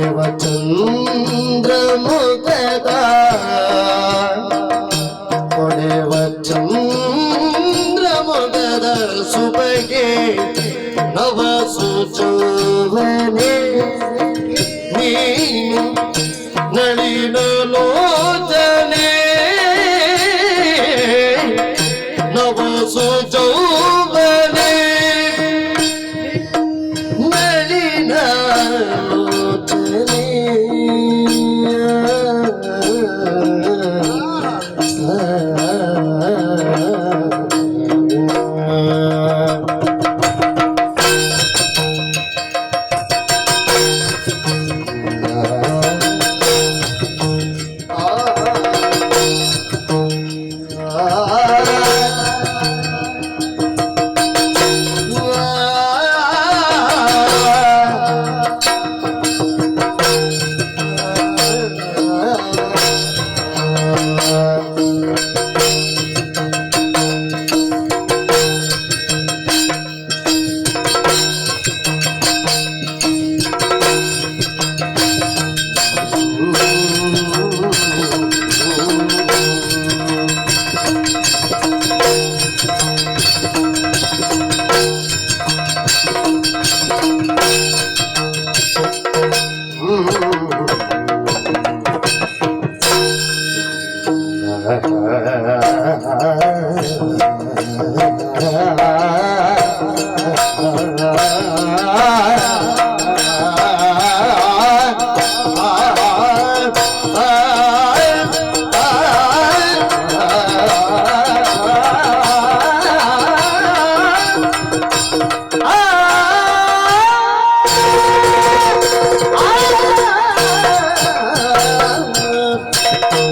ಹೊಳೆವ ಚಂದ್ರ ಮೊಗದ ಹೊಳೆವ ಚಂದ್ರ ಮೊಗದ ಸುಬಗೆ ನವ ಸುಜೋವನೆ ನೀನು ನಳಿನ ಲೋಚನೆ ನವ ಸುಜೋವನೆ ನಳಿನ ಲೋಚನೆ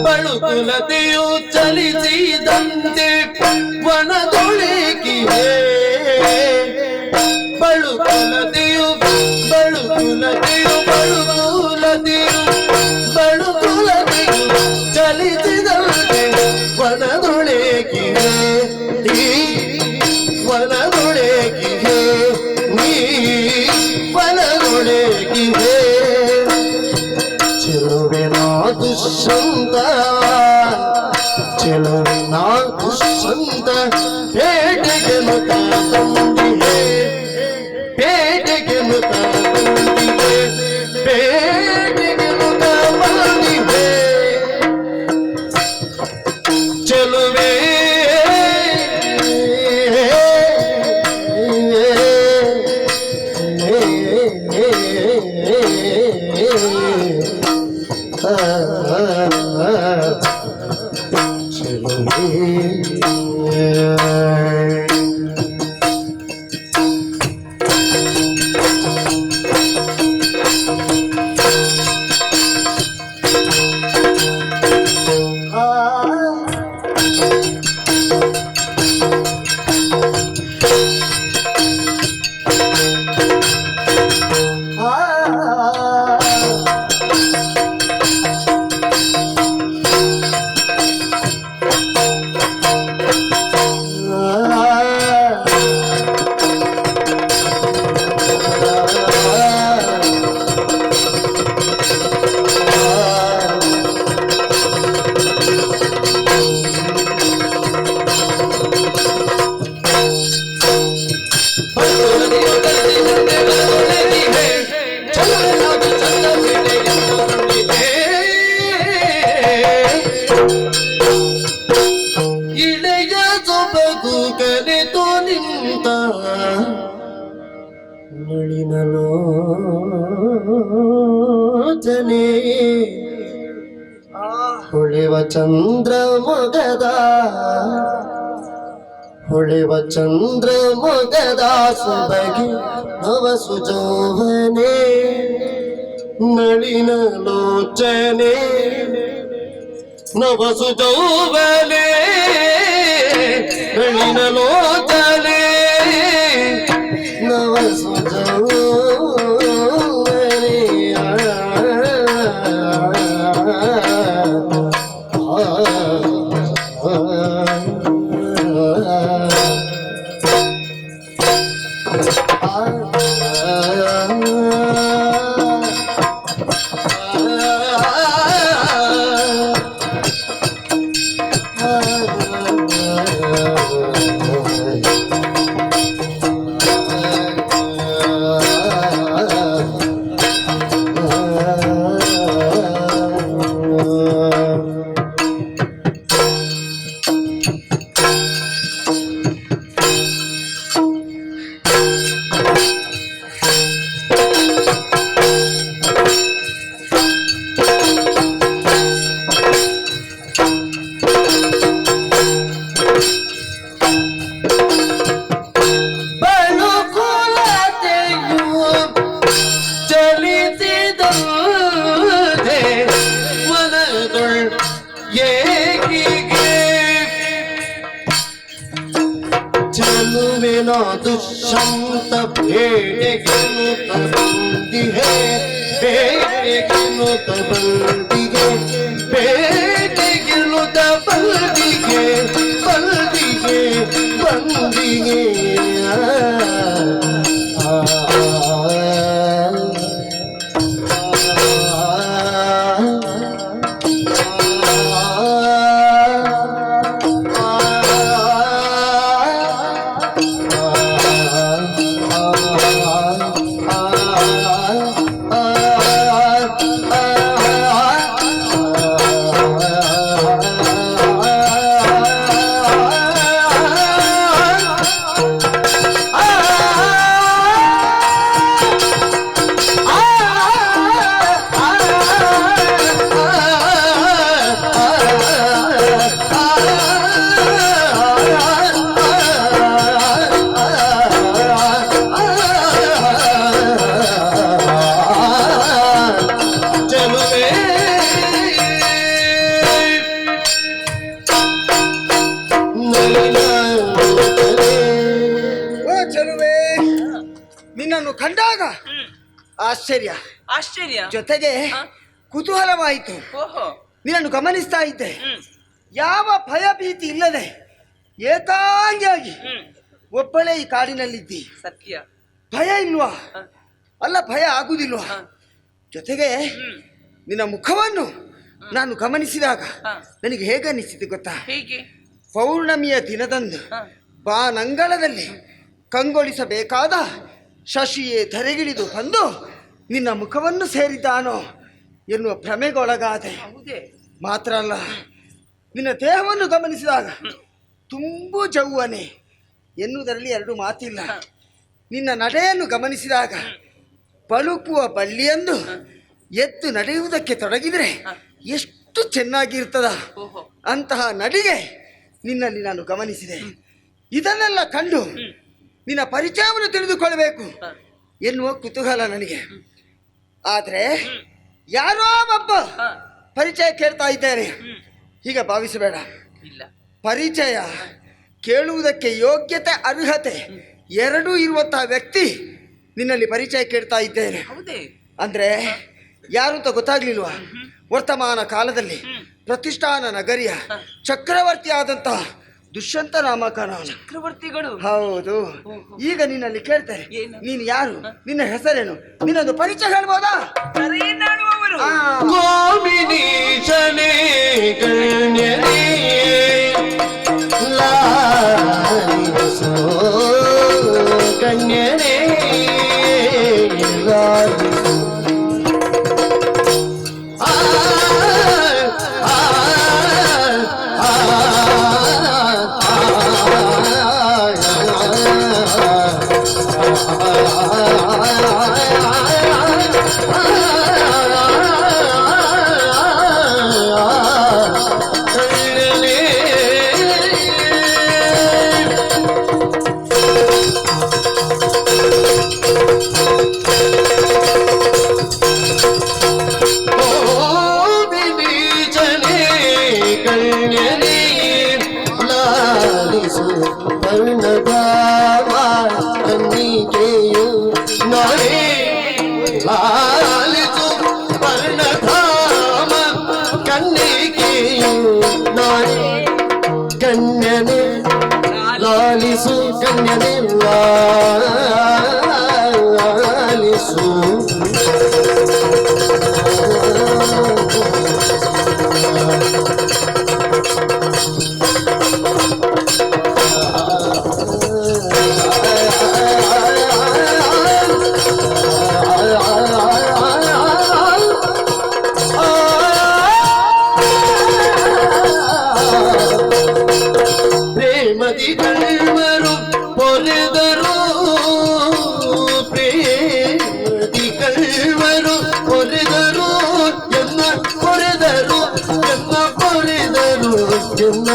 ಬಳುಕುಲತೆಯು ಚಲಿಸಿದಂತೆ ವನದೊಳಗಿಯೇ ಬಳುಕುಲತೆಯು ಬಳುಕುಲತೆಯು ಬಳುಕುಲತೆಯು ಬಳುಕುಲತೆಯು ಚಲಿಸಿದಂತೆ ವನದೊಳಗಿಯೇ ವನದೊಳಗಿಯೇ ನೀ ವನದೊಳಗಿಯೇ ಚೆಲುವಿನ ದುಷ್ಯಂತ ಚೆಲುವಿನ ದುಷ್ಯಂತ ಪೇಟೆಗೆ ಮುತ ತಂದಿದೆ ಪೇಟೆಗೆ ಮುತ ತಂದಿದೆ ಪೇಟೆಗೆ ಮುತ ಬಂದಿದೆ ಚೆಲುವೆ ಇಳೆಯ ಸೊಬಗು ಕಲಿತು ನಿಂತ ನಳಿನಲೋಚನೆ ಹೊಳೆವ ಚಂದ್ರ ಮೊಗದ ಹೊಳೆವ ಚಂದ್ರ ಮೊಗದ ಸೊಬಗಿ ನವ ಸುಜೋವನೆ ನಳಿನ ಲೋಚನೆ ನವ ಸುಜೋವನೆ ನಳಿನ ಲೋಚನೆ ನವ ಸುಜೋವನೆ ದುಷ್ಯಂತ ಬೇಟೆಗೆನುತ ಬಂದಿಗೆ ಬೇಟೆಗೆನುತ ಬಂದಿಗೆ ಬೇಟೆಗೆನುತ ಬಂದಿಗೆ ಬಂದಿಗೆ ಬಂದಿಗೆ
ನಿನ್ನನ್ನು ಕಂಡಾಗ ಆಶ್ಚರ್ಯ
ಆಶ್ಚರ್ಯ
ಜೊತೆಗೆ ಕುತೂಹಲವಾಯಿತು.
ಓಹೋ
ನಿನ್ನನ್ನು ಗಮನಿಸ್ತಾ ಇದ್ದೆ. ಯಾವ ಭಯ ಭೀತಿ ಇಲ್ಲದೆ ಏಕಾಂಗಿಯಾಗಿ ಒಬ್ಬಳೇ ಈ ಕಾಡಿನಲ್ಲಿದ್ದಿ.
ಸತ್ಯ.
ಭಯ ಇಲ್ವಾ? ಅಲ್ಲ, ಭಯ ಆಗುದಿಲ್ವಾ? ಜೊತೆಗೆ ನಿನ್ನ ಮುಖವನ್ನು ನಾನು ಗಮನಿಸಿದಾಗ ನನಗೆ ಹೇಗನ್ನಿಸಿತು ಗೊತ್ತಾ?
ಹೇಗೆ?
ಪೌರ್ಣಮಿಯ ದಿನದಂದು ಬಾನಂಗಳದಲ್ಲಿ ಕಂಗೊಳಿಸಬೇಕಾದ ಶಶಿಯೇ ಧರೆಗಿಳಿದು ಬಂದು ನಿನ್ನ ಮುಖವನ್ನು ಸೇರಿದ್ದಾನೋ ಎನ್ನುವ ಭ್ರಮೆಗೊಳಗಾದೆ. ಮಾತ್ರ ಅಲ್ಲ, ನಿನ್ನ ದೇಹವನ್ನು ಗಮನಿಸಿದಾಗ ತುಂಬು ಜೌವನೆ ಎನ್ನುವುದರಲ್ಲಿ ಎರಡು ಮಾತಿಲ್ಲ. ನಿನ್ನ ನಡೆಯನ್ನು ಗಮನಿಸಿದಾಗ ಬಳುಕುವ ಬಳ್ಳಿಯಂದು ಎದ್ದು ನಡೆಯುವುದಕ್ಕೆ ತೊಡಗಿದರೆ ಎಷ್ಟು ಚೆನ್ನಾಗಿರ್ತದ ಅಂತಹ ನಡಿಗೆ ನಿನ್ನಲ್ಲಿ ನಾನು ಗಮನಿಸಿದೆ. ಇದನ್ನೆಲ್ಲ ಕಂಡು ನಿನ್ನ ಪರಿಚಯವನ್ನು ತಿಳಿದುಕೊಳ್ಳಬೇಕು ಎನ್ನುವ ಕುತೂಹಲ ನನಗೆ. ಆದರೆ ಯಾರೋ ಒಬ್ಬ ಪರಿಚಯ ಕೇಳ್ತಾ ಇದ್ದೇನೆ ಹೀಗೆ ಭಾವಿಸಬೇಡ. ಪರಿಚಯ ಕೇಳುವುದಕ್ಕೆ ಯೋಗ್ಯತೆ ಅರ್ಹತೆ ಎರಡೂ ಇರುವಂತಹ ವ್ಯಕ್ತಿ ನಿನ್ನಲ್ಲಿ ಪರಿಚಯ ಕೇಳ್ತಾ ಇದ್ದೇನೆ. ಅಂದ್ರೆ ಯಾರು ಅಂತ ಗೊತ್ತಾಗ್ಲಿಲ್ವಾ? ವರ್ತಮಾನ ಕಾಲದಲ್ಲಿ ಪ್ರತಿಷ್ಠಾನ ನಗರಿಯ ಚಕ್ರವರ್ತಿ ಆದಂತಹ ದುಷ್ಯಂತ ನಾಮಕ ನಾನು.
ಚಕ್ರವರ್ತಿಗಳು?
ಹೌದು. ಈಗ ನಿನ್ನಲ್ಲಿ ಕೇಳ್ತಾರೆ, ನೀನು ಯಾರು, ನಿನ್ನ ಹೆಸರೇನು, ನಿನ್ನೊಂದು ಪರಿಚಯ ಹೇಳ್ಬೋದಾ?
ಗೋವಿನೀಶನೇ ಕಣ್ಯನೇ ಲಾಲಿಸೋ ಕಣ್ಯನೇ ಲಾಲಿಸೋ ಲಾಲಿಸು ಕನ್ಯನೆ ಲಾಲಿಸು ಪ್ರೇಮದಿ ಕಳ್ವರು ಪೊಲೆದರು ಪ್ರೇಮದಿ ಕಳ್ವರು ಪೊಲೆದರು ಎನ್ನ ಪೊರೆದರು ಎನ್ನ ಪೊರೆದರು ಎನ್ನ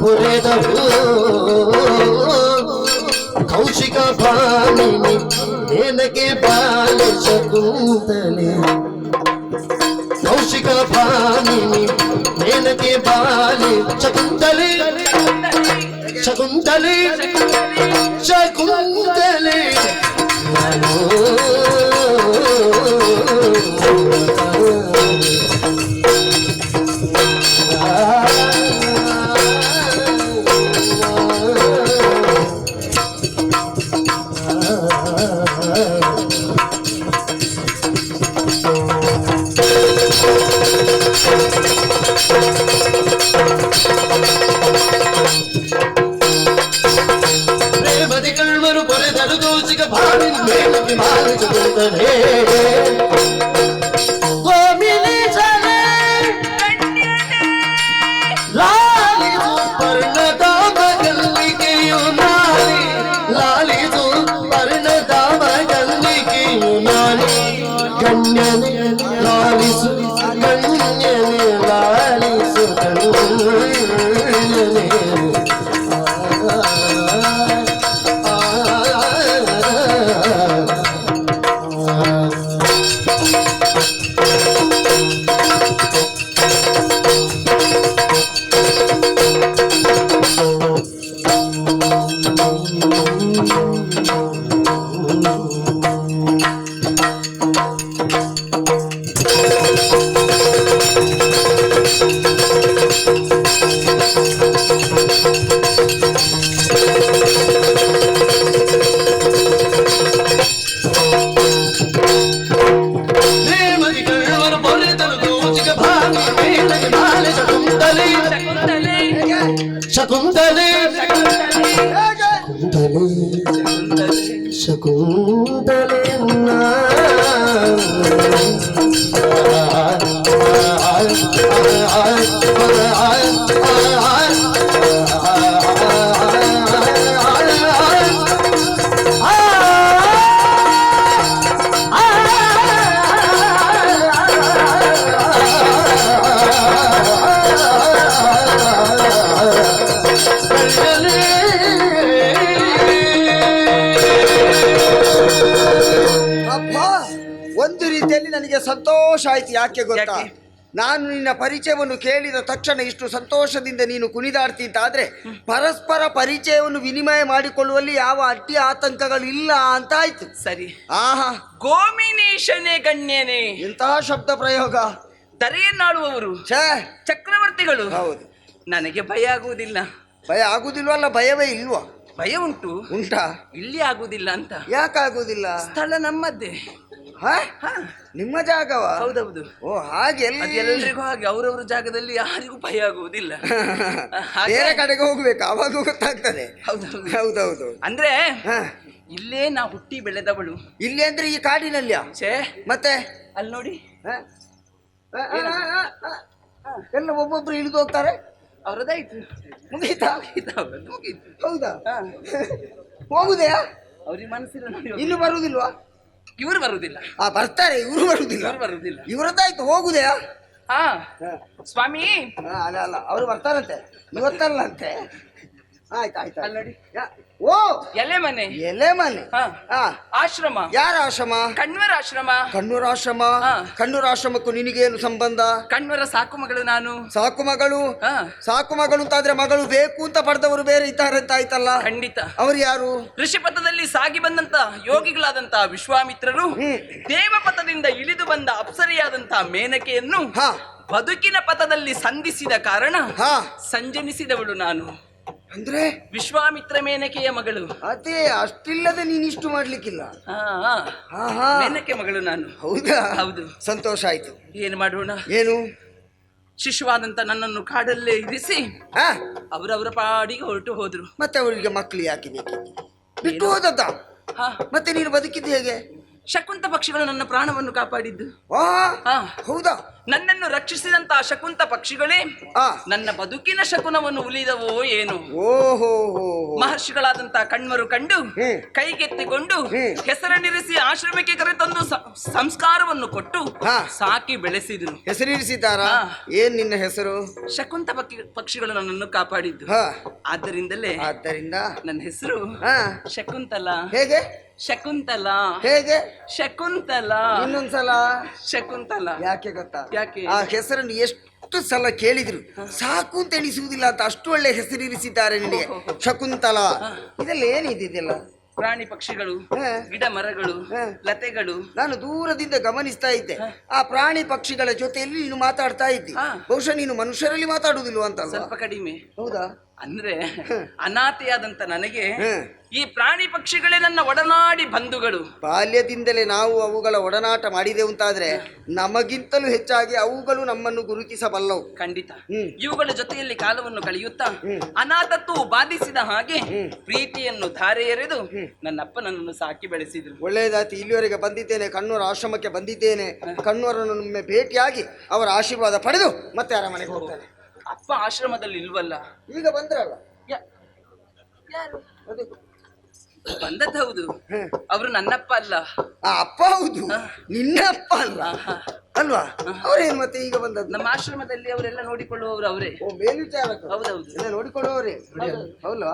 ಪೊರೆದರು ಕೌಶಿಕ ಭಾಮಿನಿ ನನಗೆ ಬಾಲ ಶಕುಂತಲೆ ಕೌಶಿಕ ಭಾಮಿನಿ ನನಗೆ ಬಾಲೆ ಶಕುಂತಲೆ ಶಕುಂತಲೆ ಶಕುಂತಲೆ ಪ್ರೇಮದಿ ಕಳ್ವರು ಕೊರೆದರು ದೋಚಿಗ ಭಾವಿನ ಮೇಲಕ್ಕೆ ಮಾರುತ್ತದೆ ಗೋಮಿನಿಸಲೇ ಲಾಲಿಸು ಪರ್ಣದ ಮಗಲ್ಲಿಗೆಯು ನಾರಿ ಲಾಲಿಸು ಪರ್ಣದ ಮಗಲ್ಲಿಗೆಯು ನಾರಿ ಗಣ್ಯನೆ ಲಾಲಿಸು ಗಣ್ಯನೆ ಲಾಲಿಸು ಗಣ್ಯನೆ ಶಕುಂತಲೆ ಶಕುಂತಲೆ
ಒಂದು ರೀತಿಯಲ್ಲಿ ನನಗೆ ಸಂತೋಷ ಆಯ್ತು. ಯಾಕೆ ಗೊತ್ತಾ? ನಾನು ನಿನ್ನ ಪರಿಚಯವನ್ನು ಕೇಳಿದ ತಕ್ಷಣ ಇಷ್ಟು ಸಂತೋಷದಿಂದ ನೀನು ಕುಣಿದಾಡ್ತಿದ್ದಾದ್ರೆ ಪರಸ್ಪರ ಪರಿಚಯವನ್ನು ವಿನಿಮಯ ಮಾಡಿಕೊಳ್ಳುವಲ್ಲಿ ಯಾವ ಅಡ್ಡಿ ಆತಂಕಗಳು ಇಲ್ಲ ಅಂತ ಆಯ್ತು.
ಸರಿ.
ಆಹಾ,
ಗೋಮಿನೇಶನೇ ಗಣ್ಯನೇ,
ಎಂತಹ ಶಬ್ದ ಪ್ರಯೋಗ!
ದರೆಯನ್ನಾಳುವವರು
ಛೇ,
ಚಕ್ರವರ್ತಿಗಳು.
ಹೌದು.
ನನಗೆ ಭಯ ಆಗುವುದಿಲ್ಲ.
ಭಯ ಆಗುದಿಲ್ವಲ್ಲ? ಭಯವೇ ಇಲ್ವಾ?
ಭಯ ಉಂಟು.
ಉಂಟಾ?
ಇಲ್ಲಿ ಆಗುದಿಲ್ಲ ಅಂತ.
ಯಾಕಾಗುದಿಲ್ಲ?
ಸ್ಥಳ ನಮ್ಮದ್ದೇ.
ನಿಮ್ಮ ಜಾಗವ?
ಹೌದೌದು.
ಓ ಹಾಗೆ.
ಎಲ್ರಿಗೂ ಹಾಗೆ ಅವರವರ ಜಾಗದಲ್ಲಿ ಯಾರಿಗೂ ಭಯ ಆಗುವುದಿಲ್ಲ.
ಬೇರೆ ಕಡೆಗೆ ಹೋಗ್ಬೇಕು, ಅವಾಗ ಗೊತ್ತಾಗ್ತದೆ. ಹೌದೌದು.
ಅಂದ್ರೆ ಇಲ್ಲೇ ನಾ ಹುಟ್ಟಿ ಬೆಳೆದವಳು.
ಇಲ್ಲಿ ಅಂದ್ರೆ ಈ ಕಾಡಿನಲ್ಲಿ?
ಛೇ, ಮತ್ತೆ ಅಲ್ಲಿ ನೋಡಿ
ಎಲ್ಲ ಒಬ್ಬೊಬ್ರು ಇಳಿದು ಹೋಗ್ತಾರೆ.
ಅವರದಾಯ್ತು,
ಮುಗೀತಾ?
ಮುಗೀತು.
ಹೌದಾ? ಹೋಗುದೆಯಾ?
ಅವ್ರಿಗೆ ಮನಸ್ಸಿಲ್ಲ ನೋಡಿ.
ಇನ್ನು ಬರುವುದಿಲ್ವಾ?
ಇವರು ಬರುವುದಿಲ್ಲ.
ಬರ್ತಾರೆ, ಇವರು ಬರುವುದಿಲ್ಲ.
ಬರುವುದಿಲ್ಲ.
ಇವರದ್ದಾಯ್ತು, ಹೋಗುದೆಯಾ?
ಸ್ವಾಮಿ
ಅಲ್ಲ ಅಲ್ಲ, ಅವರು ಬರ್ತಾರಂತೆ, ಇವತ್ತಲ್ಲಂತೆ. ಆಯ್ತಾಯ್ತು.
ಅಲ್ಲಿ ನೋಡಿ.
ಓ,
ಎಲೆ ಮನೆ.
ಎಲೆ ಮನೆ.
ಆಶ್ರಮ.
ಯಾರ ಆಶ್ರಮ?
ಕಣ್ವರ ಆಶ್ರಮ.
ಕಣ್ಣೂರ ಆಶ್ರಮ. ಕಣ್ಣೂರ ಆಶ್ರಮಕ್ಕೂ ನಿನಗೇನು ಸಂಬಂಧ?
ಕಣ್ವರ ಸಾಕು ಮಗಳು ನಾನು.
ಸಾಕು ಮಗಳು? ಸಾಕು ಮಗಳು ಅಂತಾದ್ರೆ ಮಗಳು ಬೇಕು ಅಂತ ಪಡೆದವರು ಬೇರೆ ಇದ್ದಾರೆ ಅಂತ ಆಯ್ತಲ್ಲ?
ಖಂಡಿತ.
ಅವರು ಯಾರು?
ಋಷಿಪಥದಲ್ಲಿ ಸಾಗಿ ಬಂದಂತ ಯೋಗಿಗಳಾದಂತ ವಿಶ್ವಾಮಿತ್ರರು ದೇವಪಥದಿಂದ ಇಳಿದು ಬಂದ ಅಪ್ಸರಿಯಾದಂತ ಮೇನಕೆಯನ್ನು ಬದುಕಿನ ಪಥದಲ್ಲಿ ಸಂಧಿಸಿದ ಕಾರಣ ಸಂಜನಿಸಿದವಳು ನಾನು.
ಅಂದ್ರೆ
ವಿಶ್ವಾಮಿತ್ರ ಮೇನಕೆಯ ಮಗಳು.
ಅದೇ, ಅಷ್ಟಿಲ್ಲದೆ ನೀನಿಷ್ಟು ಮಾಡ್ಲಿಕ್ಕಿಲ್ಲ.
ಮೇನಕೆ ಮಗಳು ನಾನು.
ಹೌದಾ?
ಹೌದು.
ಸಂತೋಷ ಆಯ್ತು.
ಏನು ಮಾಡೋಣ?
ಏನು?
ಶಿಶುವಾದಂತ ನನ್ನನ್ನು ಕಾಡಲ್ಲೇ ಇರಿಸಿ ಅವರವರ ಪಾಡಿಗೆ ಹೊರಟು ಹೋದ್ರು.
ಮತ್ತೆ ಅವರಿಗೆ ಮಕ್ಕಳು ಯಾಕೆ ಬೇಕಿತ್ತು? ಬಿಟ್ಟು ಹೋದದ್ದ? ಮತ್ತೆ ನೀನು ಬದುಕಿದ್ದು ಹೇಗೆ?
ಶಕುಂತ ಪಕ್ಷಿಗಳು ನನ್ನ ಪ್ರಾಣವನ್ನು ಕಾಪಾಡಿದ್ದು.
ಹೌದಾ?
ನನ್ನನ್ನು ರಕ್ಷಿಸಿದಂತ ಶಕುಂತ ಪಕ್ಷಿಗಳೇ ನನ್ನ ಬದುಕಿನ ಶಕುನವನ್ನು ಉಳಿದವೋ ಏನು.
ಓಹೋ,
ಮಹರ್ಷಿಗಳಾದಂತ ಕಣ್ವರು ಕಂಡು ಕೈಗೆತ್ತಿಕೊಂಡು ಹೆಸರನ್ನಿರಿಸಿ ಆಶ್ರಮಕ್ಕೆ ಕರೆತಂದು ಸಂಸ್ಕಾರವನ್ನು ಕೊಟ್ಟು ಸಾಕಿ ಬೆಳೆಸಿದ್ರು.
ಹೆಸರಿರಿಸಿದ್ದಾರಾ? ಏನ್ ನಿನ್ನ ಹೆಸರು?
ಶಕುಂತ ಪಕ್ಷಿಗಳು ನನ್ನನ್ನು ಕಾಪಾಡಿದ್ದು. ಆದ್ದರಿಂದ ನನ್ನ ಹೆಸರು ಶಕುಂತಲಾ.
ಹೇಗೆ?
ಶಕುಂತಲಾ.
ಹೇಗೆ?
ಶಕುಂತಲಾ.
ಇನ್ನೊಂದ್ಸಲ.
ಶಕುಂತಲಾ.
ಯಾಕೆ ಗೊತ್ತಾ?
ಯಾಕೆ?
ಆ ಹೆಸರನ್ನು ಎಷ್ಟು ಸಲ ಕೇಳಿದ್ರು ಸಾಕು ಅಂತ ಎಣಿಸುವುದಿಲ್ಲ ಅಂತ ಅಷ್ಟು ಒಳ್ಳೆ ಹೆಸರಿರಿಸಿದ್ದಾರೆ ನಿನಗೆ. ಶಕುಂತಲ, ಇದೆಲ್ಲ ಏನಿದೆಯಲ್ಲ?
ಪ್ರಾಣಿ ಪಕ್ಷಿಗಳು, ಗಿಡ ಮರಗಳು, ಲತೆಗಳು.
ನಾನು ದೂರದಿಂದ ಗಮನಿಸ್ತಾ ಇದ್ದೆ. ಆ ಪ್ರಾಣಿ ಪಕ್ಷಿಗಳ ಜೊತೆಯಲ್ಲಿ ನೀನು ಮಾತಾಡ್ತಾ ಇದ್ದಿ. ಬಹುಶಃ ನೀನು ಮನುಷ್ಯರಲ್ಲಿ ಮಾತಾಡುವುದಿಲ್ಲ ಅಂತ.
ಸ್ವಲ್ಪ ಕಡಿಮೆ.
ಹೌದಾ?
ಅಂದ್ರೆ ಅನಾಥೆಯಾದಂತ ನನಗೆ ಈ ಪ್ರಾಣಿ ಪಕ್ಷಿಗಳೇ ನನ್ನ ಒಡನಾಡಿ ಬಂಧುಗಳು.
ಬಾಲ್ಯದಿಂದಲೇ ನಾವು ಅವುಗಳ ಒಡನಾಟ ಮಾಡಿದೆವು ಅಂತಾದ್ರೆ ನಮಗಿಂತಲೂ ಹೆಚ್ಚಾಗಿ ಅವುಗಳು ನಮ್ಮನ್ನು ಗುರುತಿಸಬಲ್ಲವು.
ಖಂಡಿತ. ಇವುಗಳ ಜೊತೆಯಲ್ಲಿ ಕಾಲವನ್ನು ಕಳೆಯುತ್ತಾ ಅನಾಥತ್ವವು ಬಾಧಿಸಿದ ಹಾಗೆ ಪ್ರೀತಿಯನ್ನು ಧಾರೆ ಎರೆದು ನನ್ನಪ್ಪ ನನ್ನನ್ನು ಸಾಕಿ ಬೆಳೆಸಿದ್ರು.
ಒಳ್ಳೆಯದಾಯ್ತು. ಇಲ್ಲಿವರೆಗೆ ಬಂದಿದ್ದೇನೆ, ಕಣ್ಣೂರ ಆಶ್ರಮಕ್ಕೆ ಬಂದಿದ್ದೇನೆ. ಕಣ್ಣೂರನ್ನು ಭೇಟಿಯಾಗಿ ಅವರ ಆಶೀರ್ವಾದ ಪಡೆದು ಮತ್ತೆ ಅರಮನೆಗೆ ಹೋಗ್ತಾನೆ.
ಅಪ್ಪ ಆಶ್ರಮದಲ್ಲಿ ಇಲ್ವಲ್ಲ?
ಈಗ ಬಂದ್ರಲ್ಲ.
ಯಾರು ಬಂದದ್ದು? ಹೌದು, ಅವರು ನನ್ನಪ್ಪ ಅಲ್ಲ.
ಅಪ್ಪ ಹೌದು, ನಿನ್ನ ಅಪ್ಪ ಅಲ್ಲ ಅಲ್ವಾ? ಅವರೇನು ಮತ್ತೆ ಈಗ ಬಂದದ್ದು?
ನಮ್ಮ ಆಶ್ರಮದಲ್ಲಿ ಅವರೆಲ್ಲ ನೋಡಿಕೊಳ್ಳುವವರು ಅವರೇ.
ಓ, ಮೇಲ್ವಿಚಾರಕ.
ಹೌದೌದು,
ಎಲ್ಲ ನೋಡಿಕೊಳ್ಳುವವರೇ. ಹೌದಾ?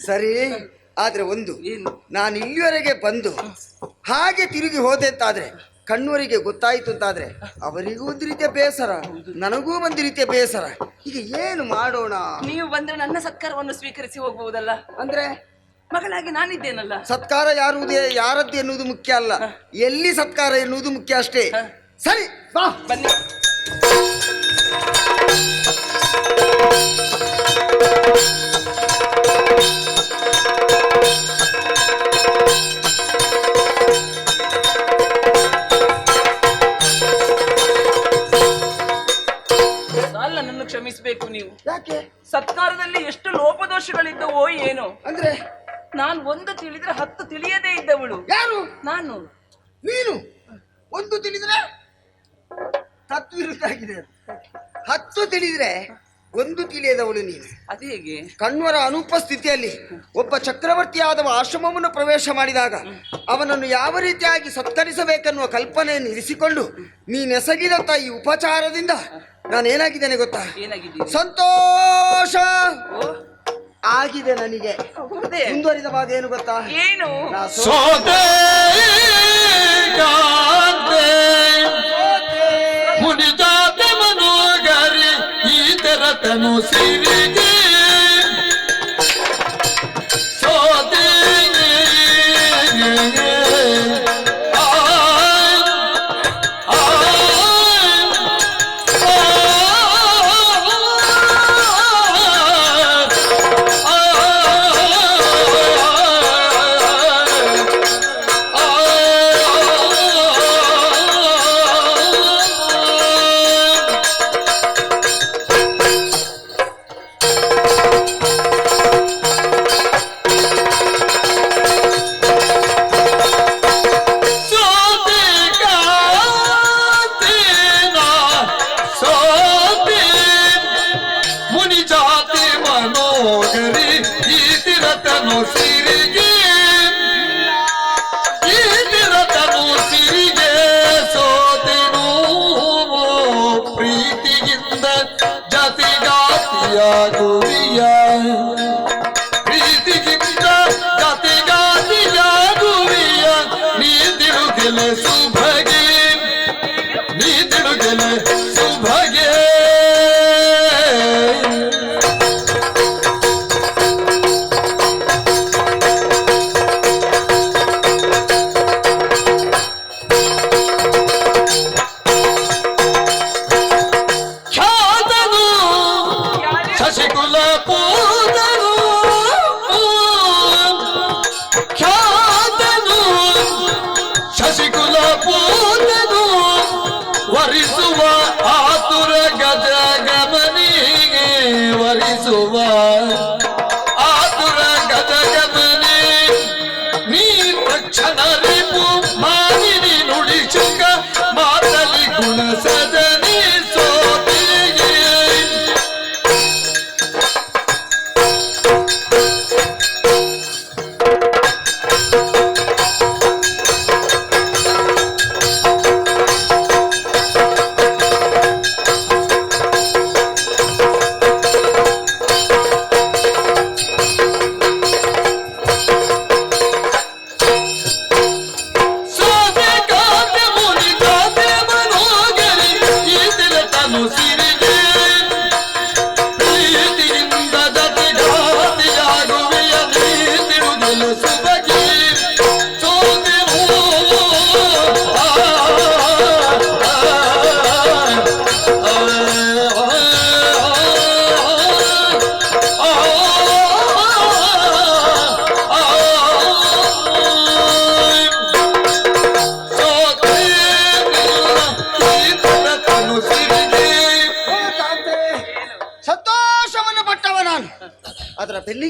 ಸರಿ, ಆದ್ರೆ ಒಂದು, ನಾನು ಇಲ್ಲಿವರೆಗೆ ಬಂದು ಹಾಗೆ ತಿರುಗಿ ಹೋದೆ ಅಂತಾದ್ರೆ ಕಣ್ಣೂರಿಗೆ ಗೊತ್ತಾಯ್ತು ಅಂತಾದ್ರೆ ಅವರಿಗೂ ಒಂದು ರೀತಿಯ ಬೇಸರ, ನನಗೂ ಒಂದು ರೀತಿಯ ಬೇಸರ. ಈಗ ಏನು ಮಾಡೋಣ?
ನೀವು ಬಂದ್ರೆ ನನ್ನ ಸತ್ಕಾರವನ್ನು ಸ್ವೀಕರಿಸಿ ಹೋಗಬಹುದಲ್ಲ?
ಅಂದ್ರೆ
ಮಗಳಾಗಿ ನಾನಿದ್ದೇನಲ್ಲ.
ಸತ್ಕಾರ ಯಾರದ್ದು ಎನ್ನುವುದು ಮುಖ್ಯ ಅಲ್ಲ, ಎಲ್ಲಿ ಸತ್ಕಾರ ಎನ್ನುವುದು ಮುಖ್ಯ ಅಷ್ಟೇ. ಸರಿ, ಬಾ,
ಬನ್ನಿ. ನನ್ನನ್ನು ಕ್ಷಮಿಸಬೇಕು ನೀವು.
ಯಾಕೆ?
ಸತ್ಕಾರದಲ್ಲಿ ಎಷ್ಟು ಲೋಪದೋಷಗಳಿದ್ದವೋ ಏನೋ.
ಅಂದ್ರೆ
ನಾನು ಒಂದು ತಿಳಿದ್ರೆ 10 ತಿಳಿಯದೇ ಇದ್ದವಳು.
ಯಾರು?
ನಾನು.
ನೀನು ಒಂದು ತಿಳಿದ್ರೆ ತತ್ವಿರುದ್ಧ ಆಗಿದೆ. 10 ತಿಳಿದ್ರೆ ಒಂದು ತಿಳಿಯದವಳು ನೀನು.
ಅದು ಹೇಗೆ?
ಕಣ್ವರ ಅನುಪಸ್ಥಿತಿಯಲ್ಲಿ ಒಬ್ಬ ಚಕ್ರವರ್ತಿಯಾದವ ಆಶ್ರಮವನ್ನು ಪ್ರವೇಶ ಮಾಡಿದಾಗ ಅವನನ್ನು ಯಾವ ರೀತಿಯಾಗಿ ಸತ್ಕರಿಸಬೇಕೆನ್ನುವ ಕಲ್ಪನೆಯನ್ನು ಇರಿಸಿಕೊಂಡು ನೀನೆಸಗಿದಂತ ಈ ಉಪಚಾರದಿಂದ ನಾನೇನಾಗಿದ್ದೇನೆ ಗೊತ್ತಾ? ಸಂತೋಷ ಆಗಿದೆ ನನಗೆ. ಮುಂದುವರಿದ ಭಾಗ ಏನು ಗೊತ್ತಾ?
ಏನು?
ಮುನಿಜಾತೆ ಮನೋಗರಿ ಈ ತೆರತನು ಸಿರಿಗೆ ಸೋದೆ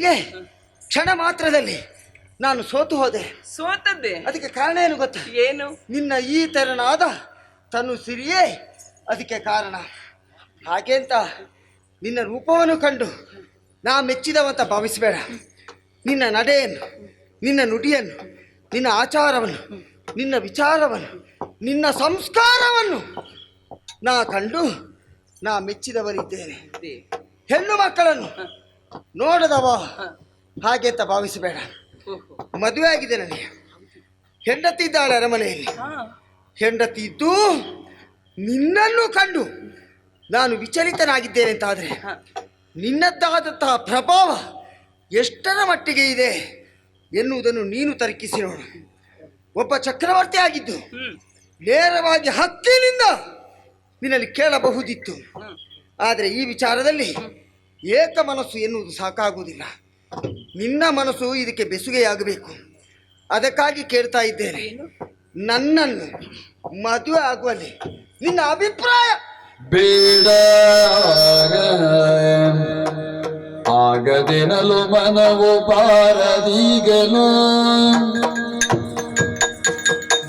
ಕೊನೆಗೆ ಕ್ಷಣ ಮಾತ್ರದಲ್ಲಿ ನಾನು ಸೋತು ಹೋದೆ.
ಸೋತದ್ದೆ
ಅದಕ್ಕೆ ಕಾರಣ ಏನು ಗೊತ್ತಾ?
ಏನು?
ನಿನ್ನ ಈ ತೆರನಾದ ತನು ಸಿರಿಯೇ ಅದಕ್ಕೆ ಕಾರಣ. ಹಾಗೆ ಅಂತ ನಿನ್ನ ರೂಪವನ್ನು ಕಂಡು ನಾ ಮೆಚ್ಚಿದವಂತ ಭಾವಿಸಬೇಡ. ನಿನ್ನ ನಡೆಯನ್ನು, ನಿನ್ನ ನುಡಿಯನ್ನು, ನಿನ್ನ ಆಚಾರವನ್ನು, ನಿನ್ನ ವಿಚಾರವನ್ನು, ನಿನ್ನ ಸಂಸ್ಕಾರವನ್ನು ನಾ ಕಂಡು ನಾ ಮೆಚ್ಚಿದವರಿದ್ದೇನೆ. ಹೆಣ್ಣು ಮಕ್ಕಳನ್ನು ನೋಡದವ ಹಾಗೆ ಅಂತ ಭಾವಿಸಬೇಡ. ಮದುವೆ ಆಗಿದೆ ನನಗೆ. ಹೆಂಡತಿ ಇದ್ದಾಳೆ ಅರಮನೆಯಲ್ಲಿ. ಹೆಂಡತಿ ಇದ್ದು ನಿನ್ನನ್ನು ಕಂಡು ನಾನು ವಿಚಲಿತನಾಗಿದ್ದೇನೆ ಅಂತಾದರೆ ನಿನ್ನದ್ದಾದಂತಹ ಪ್ರಭಾವ ಎಷ್ಟರ ಮಟ್ಟಿಗೆ ಇದೆ ಎನ್ನುವುದನ್ನು ನೀನು ತರ್ಕಿಸಿ ನೋಡು. ಒಬ್ಬ ಚಕ್ರವರ್ತಿ ಆಗಿದ್ದು ನೇರವಾಗಿ ಹಕ್ಕಿನಿಂದ ನಿನ್ನಲ್ಲಿ ಕೇಳಬಹುದಿತ್ತು. ಆದರೆ ಈ ವಿಚಾರದಲ್ಲಿ ಏಕ ಮನಸ್ಸು ಎನ್ನುವುದು ಸಾಕಾಗುವುದಿಲ್ಲ. ನಿನ್ನ ಮನಸ್ಸು ಇದಕ್ಕೆ ಬೆಸುಗೆಯಾಗಬೇಕು. ಅದಕ್ಕಾಗಿ ಕೇಳ್ತಾ ಇದ್ದೇನೆ, ನನ್ನನ್ನು ಮದುವೆ ಆಗುವಲ್ಲಿ ನಿನ್ನ ಅಭಿಪ್ರಾಯ?
ಬೇಡ ಆಗದೆನಲು ಮನವು ಬಾರದೀಗಲು,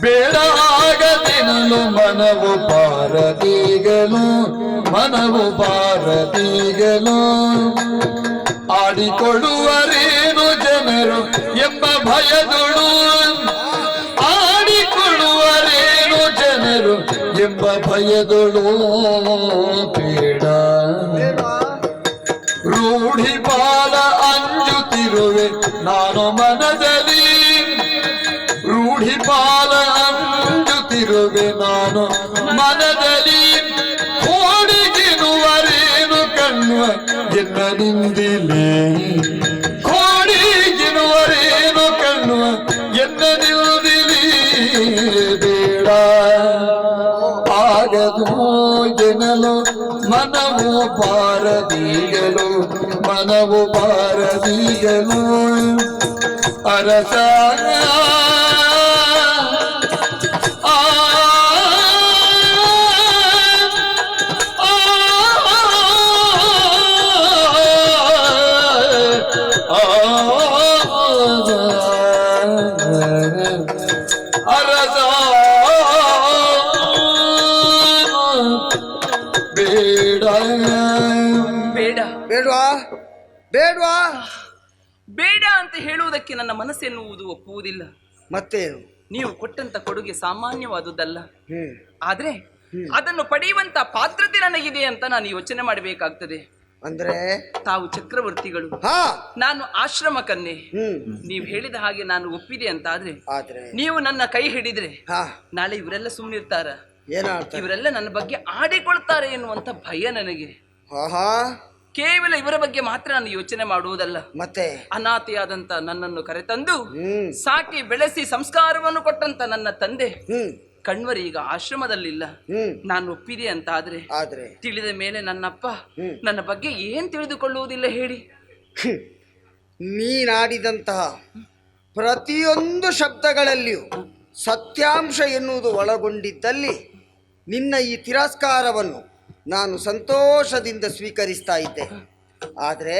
ಬೇಡ ಆಗದೆನಲು ಮನವು ಬಾರದೀಗಲು, ಮನವು ಬಾರದೀಗಲು. ಆಡಿಕೊಳ್ಳುವರೇನು ಜನರು ಎಂಬ ಭಯದೊಳು, ಆಡಿಕೊಳ್ಳುವರೇನು ಜನರು ಎಂಬ ಭಯದೊಳು. ಬೇಡ ರೂಢಿ ಬಾಲ ಅಂಜುತ್ತಿರುವೆ ನಾನು ಮನದಲ್ಲಿ, ರೂಢಿ ಬಾಲ ಅಂಜುತ್ತಿರುವೆ ನಾನು ಮನದಲ್ಲಿ. ಕೋಡಿಗಿರುವರೇನು ಕಣ್ಣು ಎನ್ನ ನಿಂದಿಲೆ, ಕೋಡಿಗಿರುವರೇನು ಕಣ್ಣು ಎನ್ನ ನಿಂದಿಲಿ. ಬೇಡ ಆಗದು ಜನಲು ಮನವು ಬಾರದೀಗಲು, ಮನವು ಬಾರದೀಗಲು. ಅರಸ
ಬೇಡವಾ ಬೇಡವಾ
ಬೇಡ ಅಂತ ಹೇಳುವುದಕ್ಕೆ ನನ್ನ ಮನಸ್ಸೆನ್ನುವುದು ಒಪ್ಪುವುದಿಲ್ಲ.
ಮತ್ತೇನು?
ನೀವು ಕೊಟ್ಟಂತ ಕೊಡುಗೆ ಸಾಮಾನ್ಯವಾದುದಲ್ಲ. ಆದ್ರೆ ಅದನ್ನು ಪಡೆಯುವಂತ ಪಾತ್ರತೆ ನನಗಿದೆ ಅಂತ ನಾನು ಯೋಚನೆ ಮಾಡಬೇಕಾಗ್ತದೆ.
ಅಂದ್ರೆ
ತಾವು ಚಕ್ರವರ್ತಿಗಳು, ನಾನು ಆಶ್ರಮ ಕನ್ಯೆ. ನೀವು ಹೇಳಿದ ಹಾಗೆ ನಾನು ಒಪ್ಪಿದೆ ಅಂತ ಆದ್ರೆ ನೀವು ನನ್ನ ಕೈ ಹಿಡಿದ್ರೆ ನಾಳೆ ಇವರೆಲ್ಲ ಸುಮ್ಮನಿರ್ತಾರ? ಇವರೆಲ್ಲ ನನ್ನ ಬಗ್ಗೆ ಆಡಿಕೊಳ್ತಾರೆ ಎನ್ನುವಂತ ಭಯ ನನಗೆ. ಕೇವಲ ಇವರ ಬಗ್ಗೆ ಮಾತ್ರ ನಾನು ಯೋಚನೆ ಮಾಡುವುದಲ್ಲ,
ಮತ್ತೆ
ಅನಾಥೆಯಾದಂತ ನನ್ನನ್ನು ಕರೆತಂದು ಸಾಕಿ ಬೆಳೆಸಿ ಸಂಸ್ಕಾರವನ್ನು ಕೊಟ್ಟಂತ ನನ್ನ ತಂದೆ ಕಣ್ವರಿ ಈಗ ಆಶ್ರಮದಲ್ಲಿಲ್ಲ. ನಾನು ಒಪ್ಪಿದೆ ಅಂತ ಆದ್ರೆ ತಿಳಿದ ಮೇಲೆ ನನ್ನಪ್ಪ ನನ್ನ ಬಗ್ಗೆ ಏನ್ ತಿಳಿದುಕೊಳ್ಳುವುದಿಲ್ಲ ಹೇಳಿ?
ನೀನಾಡಿದಂತಹ ಪ್ರತಿಯೊಂದು ಶಬ್ದಗಳಲ್ಲಿಯೂ ಸತ್ಯಾಂಶ ಎನ್ನುವುದು ಒಳಗೊಂಡಿದ್ದಲ್ಲಿ ನಿನ್ನ ಈ ತಿರಸ್ಕಾರವನ್ನು ನಾನು ಸಂತೋಷದಿಂದ ಸ್ವೀಕರಿಸ್ತಾ ಇದ್ದೆ. ಆದರೆ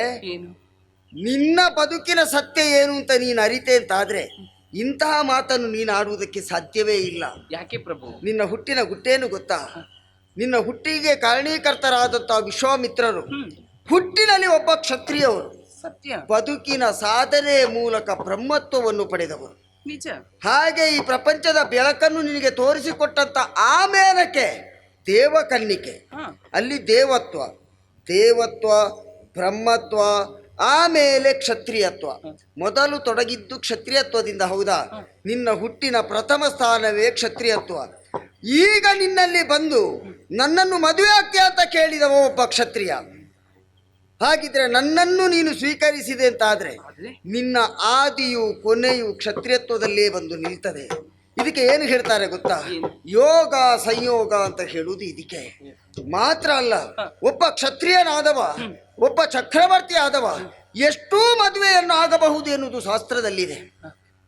ನಿನ್ನ ಬದುಕಿನ ಸತ್ಯ ಏನು ಅಂತ ನೀನು ಅರಿತೆ ಅಂತಾದ್ರೆ ಇಂತಹ ಮಾತನ್ನು ನೀನು ಆಡುವುದಕ್ಕೆ ಸಾಧ್ಯವೇ ಇಲ್ಲ.
ಯಾಕೆ ಪ್ರಭು?
ನಿನ್ನ ಹುಟ್ಟಿನ ಗುಟ್ಟೇನು ಗೊತ್ತಾ? ನಿನ್ನ ಹುಟ್ಟಿಗೆ ಕಾರಣೀಕರ್ತರಾದಂತಹ ವಿಶ್ವಾಮಿತ್ರರು ಹುಟ್ಟಿನಲ್ಲಿ ಒಬ್ಬ ಕ್ಷತ್ರಿಯವರು,
ಸತ್ಯ.
ಬದುಕಿನ ಸಾಧನೆ ಮೂಲಕ ಬ್ರಹ್ಮತ್ವವನ್ನು ಪಡೆದವರು.
ನಿಜ.
ಹಾಗೆ ಈ ಪ್ರಪಂಚದ ಬೆಳಕನ್ನು ನಿನಗೆ ತೋರಿಸಿಕೊಟ್ಟಂತ ಆಮೇಲಕ್ಕೆ ದೇವಕನ್ನಿಕೆ, ಅಲ್ಲಿ ದೇವತ್ವ, ಬ್ರಹ್ಮತ್ವ, ಆಮೇಲೆ ಕ್ಷತ್ರಿಯತ್ವ. ಮೊದಲು ತೊಡಗಿದ್ದು ಕ್ಷತ್ರಿಯತ್ವದಿಂದ, ಹೌದಾ? ನಿನ್ನ ಹುಟ್ಟಿನ ಪ್ರಥಮ ಸ್ಥಾನವೇ ಕ್ಷತ್ರಿಯತ್ವ. ಈಗ ನಿನ್ನಲ್ಲಿ ಬಂದು ನನ್ನನ್ನು ಮದುವೆ ಆಗ್ತೀಯ ಅಂತ ಕೇಳಿದವ ಒಬ್ಬ ಕ್ಷತ್ರಿಯ. ಹಾಗಿದ್ರೆ ನನ್ನನ್ನು ನೀನು ಸ್ವೀಕರಿಸಿದೆ ಅಂತಾದ್ರೆ ನಿನ್ನ ಆದಿಯು ಕೊನೆಯು ಕ್ಷತ್ರಿಯತ್ವದಲ್ಲೇ ಬಂದು ನಿಲ್ತದೆ. ಇದಕ್ಕೆ ಏನು ಹೇಳ್ತಾರೆ ಗೊತ್ತಾ? ಯೋಗ ಸಂಯೋಗ ಅಂತ ಹೇಳುವುದು ಇದಕ್ಕೆ. ಮಾತ್ರ ಅಲ್ಲ, ಒಬ್ಬ ಕ್ಷತ್ರಿಯನಾದವ, ಒಬ್ಬ ಚಕ್ರವರ್ತಿ ಆದವ ಎಷ್ಟೂ ಮದುವೆಯನ್ನು ಆಗಬಹುದು ಎನ್ನುವುದು ಶಾಸ್ತ್ರದಲ್ಲಿದೆ.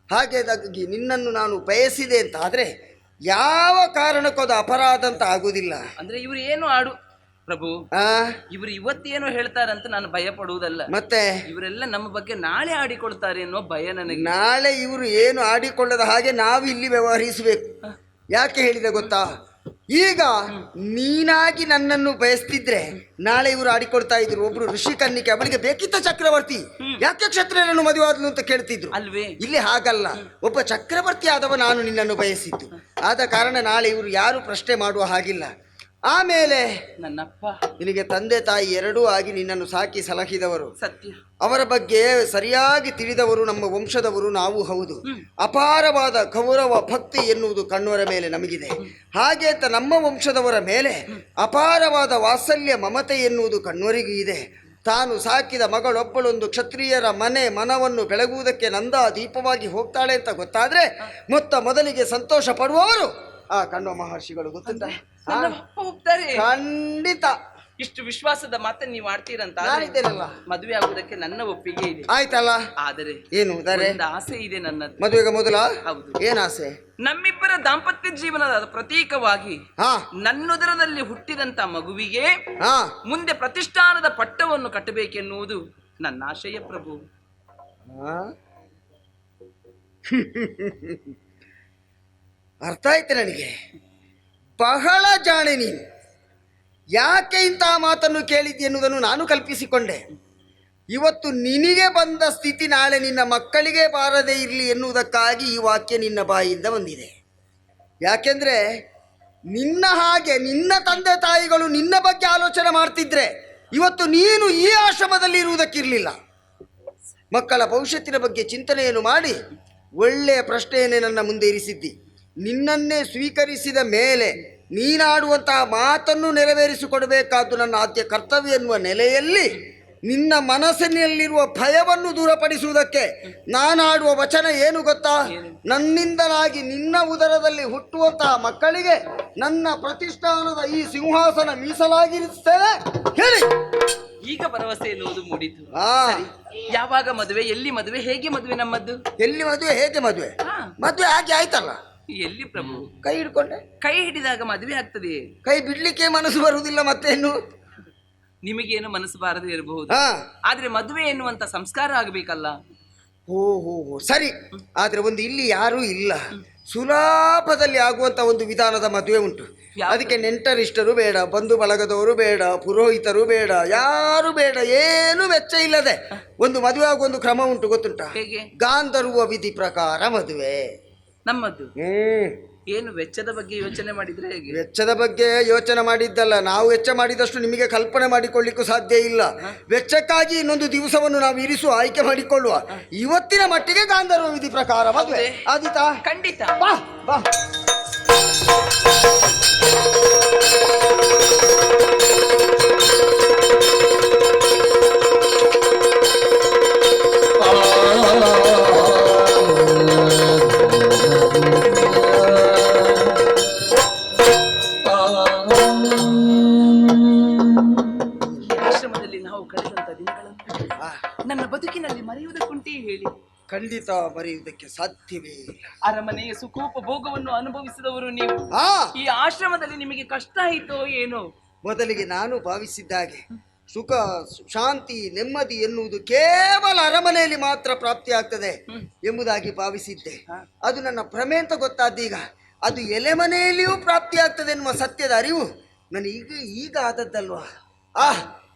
ಹಾಗಾಗಿ ನಿನ್ನನ್ನು ನಾನು ಬಯಸಿದೆ ಅಂತ ಆದ್ರೆ ಯಾವ ಕಾರಣಕ್ಕೂ ಅದು ಅಪರಾಧ ಅಂತ ಆಗುವುದಿಲ್ಲ.
ಅಂದ್ರೆ ಇವರು ಏನು ಪ್ರಭು ಇವರು ಇವತ್ತೇನೋ ಹೇಳ್ತಾರಂತ ನಾನು ಭಯ ಪಡುವುದಲ್ಲ,
ಮತ್ತೆ
ಇವರೆಲ್ಲ ನಮ್ಮ ಬಗ್ಗೆ ನಾಳೆ ಆಡಿಕೊಳ್ತಾರೆ ಅನ್ನೋ ಭಯ ನನಗೆ.
ನಾಳೆ ಇವರು ಏನು ಆಡಿಕೊಳ್ಳದ ಹಾಗೆ ನಾವು ಇಲ್ಲಿ ವ್ಯವಹರಿಸಬೇಕು. ಯಾಕೆ ಹೇಳಿದೆ ಗೊತ್ತಾ? ಈಗ ನೀನಾಗಿ ನನ್ನನ್ನು ಬಯಸ್ತಿದ್ರೆ ನಾಳೆ ಇವರು ಆಡಿಕೊಳ್ತಾ ಇದ್ರು. ಒಬ್ರು ಋಷಿ ಕನ್ನಿಕೆ, ಅವಳಿಗೆ ಬೇಕಿತ್ತ ಚಕ್ರವರ್ತಿ, ಯಾಕೆ ಕ್ಷತ್ರಿಯರನ್ನು ಮದುವೆ ಆದ್ಲು ಅಂತ ಕೇಳ್ತಿದ್ರು
ಅಲ್ವೇ?
ಇಲ್ಲಿ ಹಾಗಲ್ಲ, ಒಬ್ಬ ಚಕ್ರವರ್ತಿ ಆದವ ನಾನು ನಿನ್ನನ್ನು ಬಯಸಿದ್ದು. ಆದ ಕಾರಣ ನಾಳೆ ಇವರು ಯಾರು ಪ್ರಶ್ನೆ ಮಾಡುವ ಹಾಗಿಲ್ಲ. ಆಮೇಲೆ
ನನ್ನಪ್ಪ
ನಿನಗೆ ತಂದೆ ತಾಯಿ ಎರಡೂ ಆಗಿ ನಿನ್ನನ್ನು ಸಾಕಿ ಸಲಹಿದವರು,
ಸತ್ಯ.
ಅವರ ಬಗ್ಗೆ ಸರಿಯಾಗಿ ತಿಳಿದವರು ನಮ್ಮ ವಂಶದವರು ನಾವು ಹೌದು. ಅಪಾರವಾದ ಗೌರವ ಭಕ್ತಿ ಎನ್ನುವುದು ಕಣ್ವರ ಮೇಲೆ ನಮಗಿದೆ. ಹಾಗೆ ಅಂತ ನಮ್ಮ ವಂಶದವರ ಮೇಲೆ ಅಪಾರವಾದ ವಾತ್ಸಲ್ಯ ಮಮತೆ ಎನ್ನುವುದು ಕಣ್ವರಿಗೂ ಇದೆ. ತಾನು ಸಾಕಿದ ಮಗಳೊಬ್ಬಳೊಂದು ಕ್ಷತ್ರಿಯರ ಮನವನ್ನು ಬೆಳಗುವುದಕ್ಕೆ ನಂದಾ ದೀಪವಾಗಿ ಹೋಗ್ತಾಳೆ ಅಂತ ಗೊತ್ತಾದ್ರೆ ಮೊದಲಿಗೆ ಸಂತೋಷ ಪಡುವವರು ಆ ಕಣ್ವ ಮಹರ್ಷಿಗಳು. ಗೊತ್ತುಂಟ?
ಹೋಗ್ತಾರೆ
ಖಂಡಿತ.
ಇಷ್ಟು ವಿಶ್ವಾಸದ ಮಾತನ್ನು ನೀವು ಆಡ್ತೀರಂತ ಮದುವೆ ಆಗುವುದಕ್ಕೆ ನನ್ನ ಒಪ್ಪಿಗೆ ಇದೆ.
ಆಯ್ತಲ್ಲ?
ಆದರೆ
ಏನು
ಒಂದು ಆಸೆ ಇದೆ ನನ್ನದು.
ಮದುವೆಗೆ ಮೊದಲ?
ಹೌದು.
ಏನ್ ಆಸೆ?
ನಮ್ಮಿಬ್ಬರ ದಾಂಪತ್ಯ ಜೀವನದ ಪ್ರತೀಕವಾಗಿ ನನ್ನುದರದಲ್ಲಿ ಹುಟ್ಟಿದಂತ ಮಗುವಿಗೆ ಮುಂದೆ ಪ್ರತಿಷ್ಠಾನದ ಪಟ್ಟವನ್ನು ಕಟ್ಟಬೇಕೆನ್ನುವುದು ನನ್ನ ಆಶಯ ಪ್ರಭು.
ಅರ್ಥ ಆಯ್ತು ನನಗೆ. ಬಹಳ ಜಾಣೆ ನೀನು. ಯಾಕೆ ಇಂತಹ ಮಾತನ್ನು ಕೇಳಿದ್ದೆ ಎನ್ನುವುದನ್ನು ನಾನು ಕಲ್ಪಿಸಿಕೊಂಡೆ. ಇವತ್ತು ನಿನಗೆ ಬಂದ ಸ್ಥಿತಿ ನಾಳೆ ನಿನ್ನ ಮಕ್ಕಳಿಗೆ ಬಾರದೇ ಇರಲಿ ಎನ್ನುವುದಕ್ಕಾಗಿ ಈ ವಾಕ್ಯ ನಿನ್ನ ಬಾಯಿಯಿಂದ ಬಂದಿದೆ. ಯಾಕೆಂದ್ರೆ ನಿನ್ನ ಹಾಗೆ ನಿನ್ನ ತಂದೆ ತಾಯಿಗಳು ನಿನ್ನ ಬಗ್ಗೆ ಆಲೋಚನೆ ಮಾಡ್ತಿದ್ರೆ ಇವತ್ತು ನೀನು ಈ ಆಶ್ರಮದಲ್ಲಿ ಇರುವುದಕ್ಕಿರಲಿಲ್ಲ. ಮಕ್ಕಳ ಭವಿಷ್ಯತ್ತಿನ ಬಗ್ಗೆ ಚಿಂತನೆಯನ್ನು ಮಾಡಿ ಒಳ್ಳೆಯ ಪ್ರಶ್ನೆಯನ್ನೇ ನನ್ನ ಮುಂದೆ ಇರಿಸಿದ್ದಿ. ನಿನ್ನನ್ನೇ ಸ್ವೀಕರಿಸಿದ ಮೇಲೆ ನೀನಾಡುವಂತಹ ಮಾತನ್ನು ನೆರವೇರಿಸಿಕೊಡಬೇಕಾದ್ದು ನನ್ನ ಆದ್ಯ ಕರ್ತವ್ಯ ಎನ್ನುವ ನೆಲೆಯಲ್ಲಿ ನಿನ್ನ ಮನಸ್ಸಿನಲ್ಲಿರುವ ಭಯವನ್ನು ದೂರಪಡಿಸುವುದಕ್ಕೆ ನಾನಾಡುವ ವಚನ ಏನು ಗೊತ್ತಾ? ನನ್ನಿಂದಲಾಗಿ ನಿನ್ನ ಉದರದಲ್ಲಿ ಹುಟ್ಟುವಂತಹ ಮಕ್ಕಳಿಗೆ ನನ್ನ ಪ್ರತಿಷ್ಠಾನದ ಈ ಸಿಂಹಾಸನ ಮೀಸಲಾಗಿರುತ್ತೇನೆ ಹೇಳಿ.
ಈಗ ಭರವಸೆ ಎನ್ನುವುದು ಮೂಡಿತು. ಯಾವಾಗ ಮದುವೆ, ಎಲ್ಲಿ ಮದುವೆ, ಹೇಗೆ ಮದುವೆ ನಮ್ಮದ್ದು?
ಎಲ್ಲಿ ಮದುವೆ, ಹೇಗೆ ಮದುವೆ? ಮದುವೆ ಹಾಗೆ ಆಯ್ತಲ್ಲ.
ಎಲ್ಲಿ ಪ್ರಭು?
ಕೈ ಹಿಡ್ಕೊಂಡೆ.
ಕೈ ಹಿಡಿದಾಗ ಮದುವೆ ಆಗ್ತದೆ.
ಕೈ ಬಿಡ್ಲಿಕ್ಕೆ ಮನಸ್ಸು ಬರುವುದಿಲ್ಲ ಮತ್ತೇನು?
ನಿಮಗೇನು ಮನಸ್ಸು ಬಾರದೇ ಇರಬಹುದು, ಆದ್ರೆ ಮದುವೆ ಎನ್ನುವಂತ ಸಂಸ್ಕಾರ ಆಗಬೇಕಲ್ಲ.
ಓ ಸರಿ. ಆದ್ರೆ ಒಂದು ಇಲ್ಲಿ ಯಾರೂ ಇಲ್ಲ, ಸುಲಭದಲ್ಲಿ ಆಗುವಂತ ಒಂದು ವಿಧಾನದ ಮದುವೆ ಉಂಟು. ಅದಕ್ಕೆ ನೆಂಟರಿಷ್ಟರು ಬೇಡ, ಬಂಧು ಬಳಗದವರು ಬೇಡ, ಪುರೋಹಿತರು ಬೇಡ, ಯಾರು ಬೇಡ, ಏನು ವೆಚ್ಚ ಇಲ್ಲದೆ ಒಂದು ಮದುವೆ ಆಗುವ ಒಂದು ಕ್ರಮ ಉಂಟು. ಗೊತ್ತುಂಟ?
ಹೇಗೆ?
ಗಾಂಧರ್ವ ವಿಧಿ ಪ್ರಕಾರ ಮದುವೆ
ನಮ್ಮದು. ಏನು ವೆಚ್ಚದ ಬಗ್ಗೆ ಯೋಚನೆ ಮಾಡಿದ್ರೆ ಹೇಗೆ?
ವೆಚ್ಚದ ಬಗ್ಗೆ ಯೋಚನೆ ಮಾಡಿದ್ದಲ್ಲ, ನಾವು ವೆಚ್ಚ ಮಾಡಿದಷ್ಟು ನಿಮಗೆ ಕಲ್ಪನೆ ಮಾಡಿಕೊಳ್ಳಿಕ್ಕೂ ಸಾಧ್ಯ ಇಲ್ಲ. ವೆಚ್ಚಕ್ಕಾಗಿ ಇನ್ನೊಂದು ದಿವಸವನ್ನು ನಾವು ಇರಿಸುವ, ಆಯ್ಕೆ ಮಾಡಿಕೊಳ್ಳುವ. ಇವತ್ತಿನ ಮಟ್ಟಿಗೆ ಗಾಂಧರ್ವ ವಿಧಿ ಪ್ರಕಾರ ಮದುವೆ. ಆದಿತಾ?
ಖಂಡಿತ.
ಬಾ ಬಾ.
ಆಶ್ರಮದಲ್ಲಿ ನಾವು ಕಳೆದಂತ ದಿನಗಳನ್ನು ನನ್ನ ಬದುಕಿನಲ್ಲಿ ಮರೆಯುವುದಕ್ಕುಂಟೇ ಹೇಳಿ?
ಖಂಡಿತ ಮರೆಯುವುದಕ್ಕೆ ಸಾಧ್ಯವೇ ಇಲ್ಲ.
ಅರಮನೆಯ ಸುಖೋಪಭೋಗವನ್ನು ಅನುಭವಿಸಿದವರು ನೀವು. ಈ ಆಶ್ರಮದಲ್ಲಿ ನಿಮಗೆ ಕಷ್ಟ ಆಯಿತೋ ಏನೋ?
ಮೊದಲಿಗೆ ನಾನು ಭಾವಿಸಿದ್ದಾಗೆ ಸುಖ, ಶಾಂತಿ, ನೆಮ್ಮದಿ ಎನ್ನುವುದು ಕೇವಲ ಅರಮನೆಯಲ್ಲಿ ಮಾತ್ರ ಪ್ರಾಪ್ತಿ ಆಗ್ತದೆ ಎಂಬುದಾಗಿ ಭಾವಿಸಿದ್ದೆ. ಅದು ನನ್ನ ಭ್ರಮೆ ಅಂತ ಗೊತ್ತಾದ್ದೀಗ ಅದು ಎಲೆಮನೆಯಲ್ಲಿಯೂ ಪ್ರಾಪ್ತಿ ಆಗ್ತದೆ ಎನ್ನುವ ಸತ್ಯದ ಅರಿವು ನನಗೆ ಈಗ ಆದದ್ದಲ್ವಾ.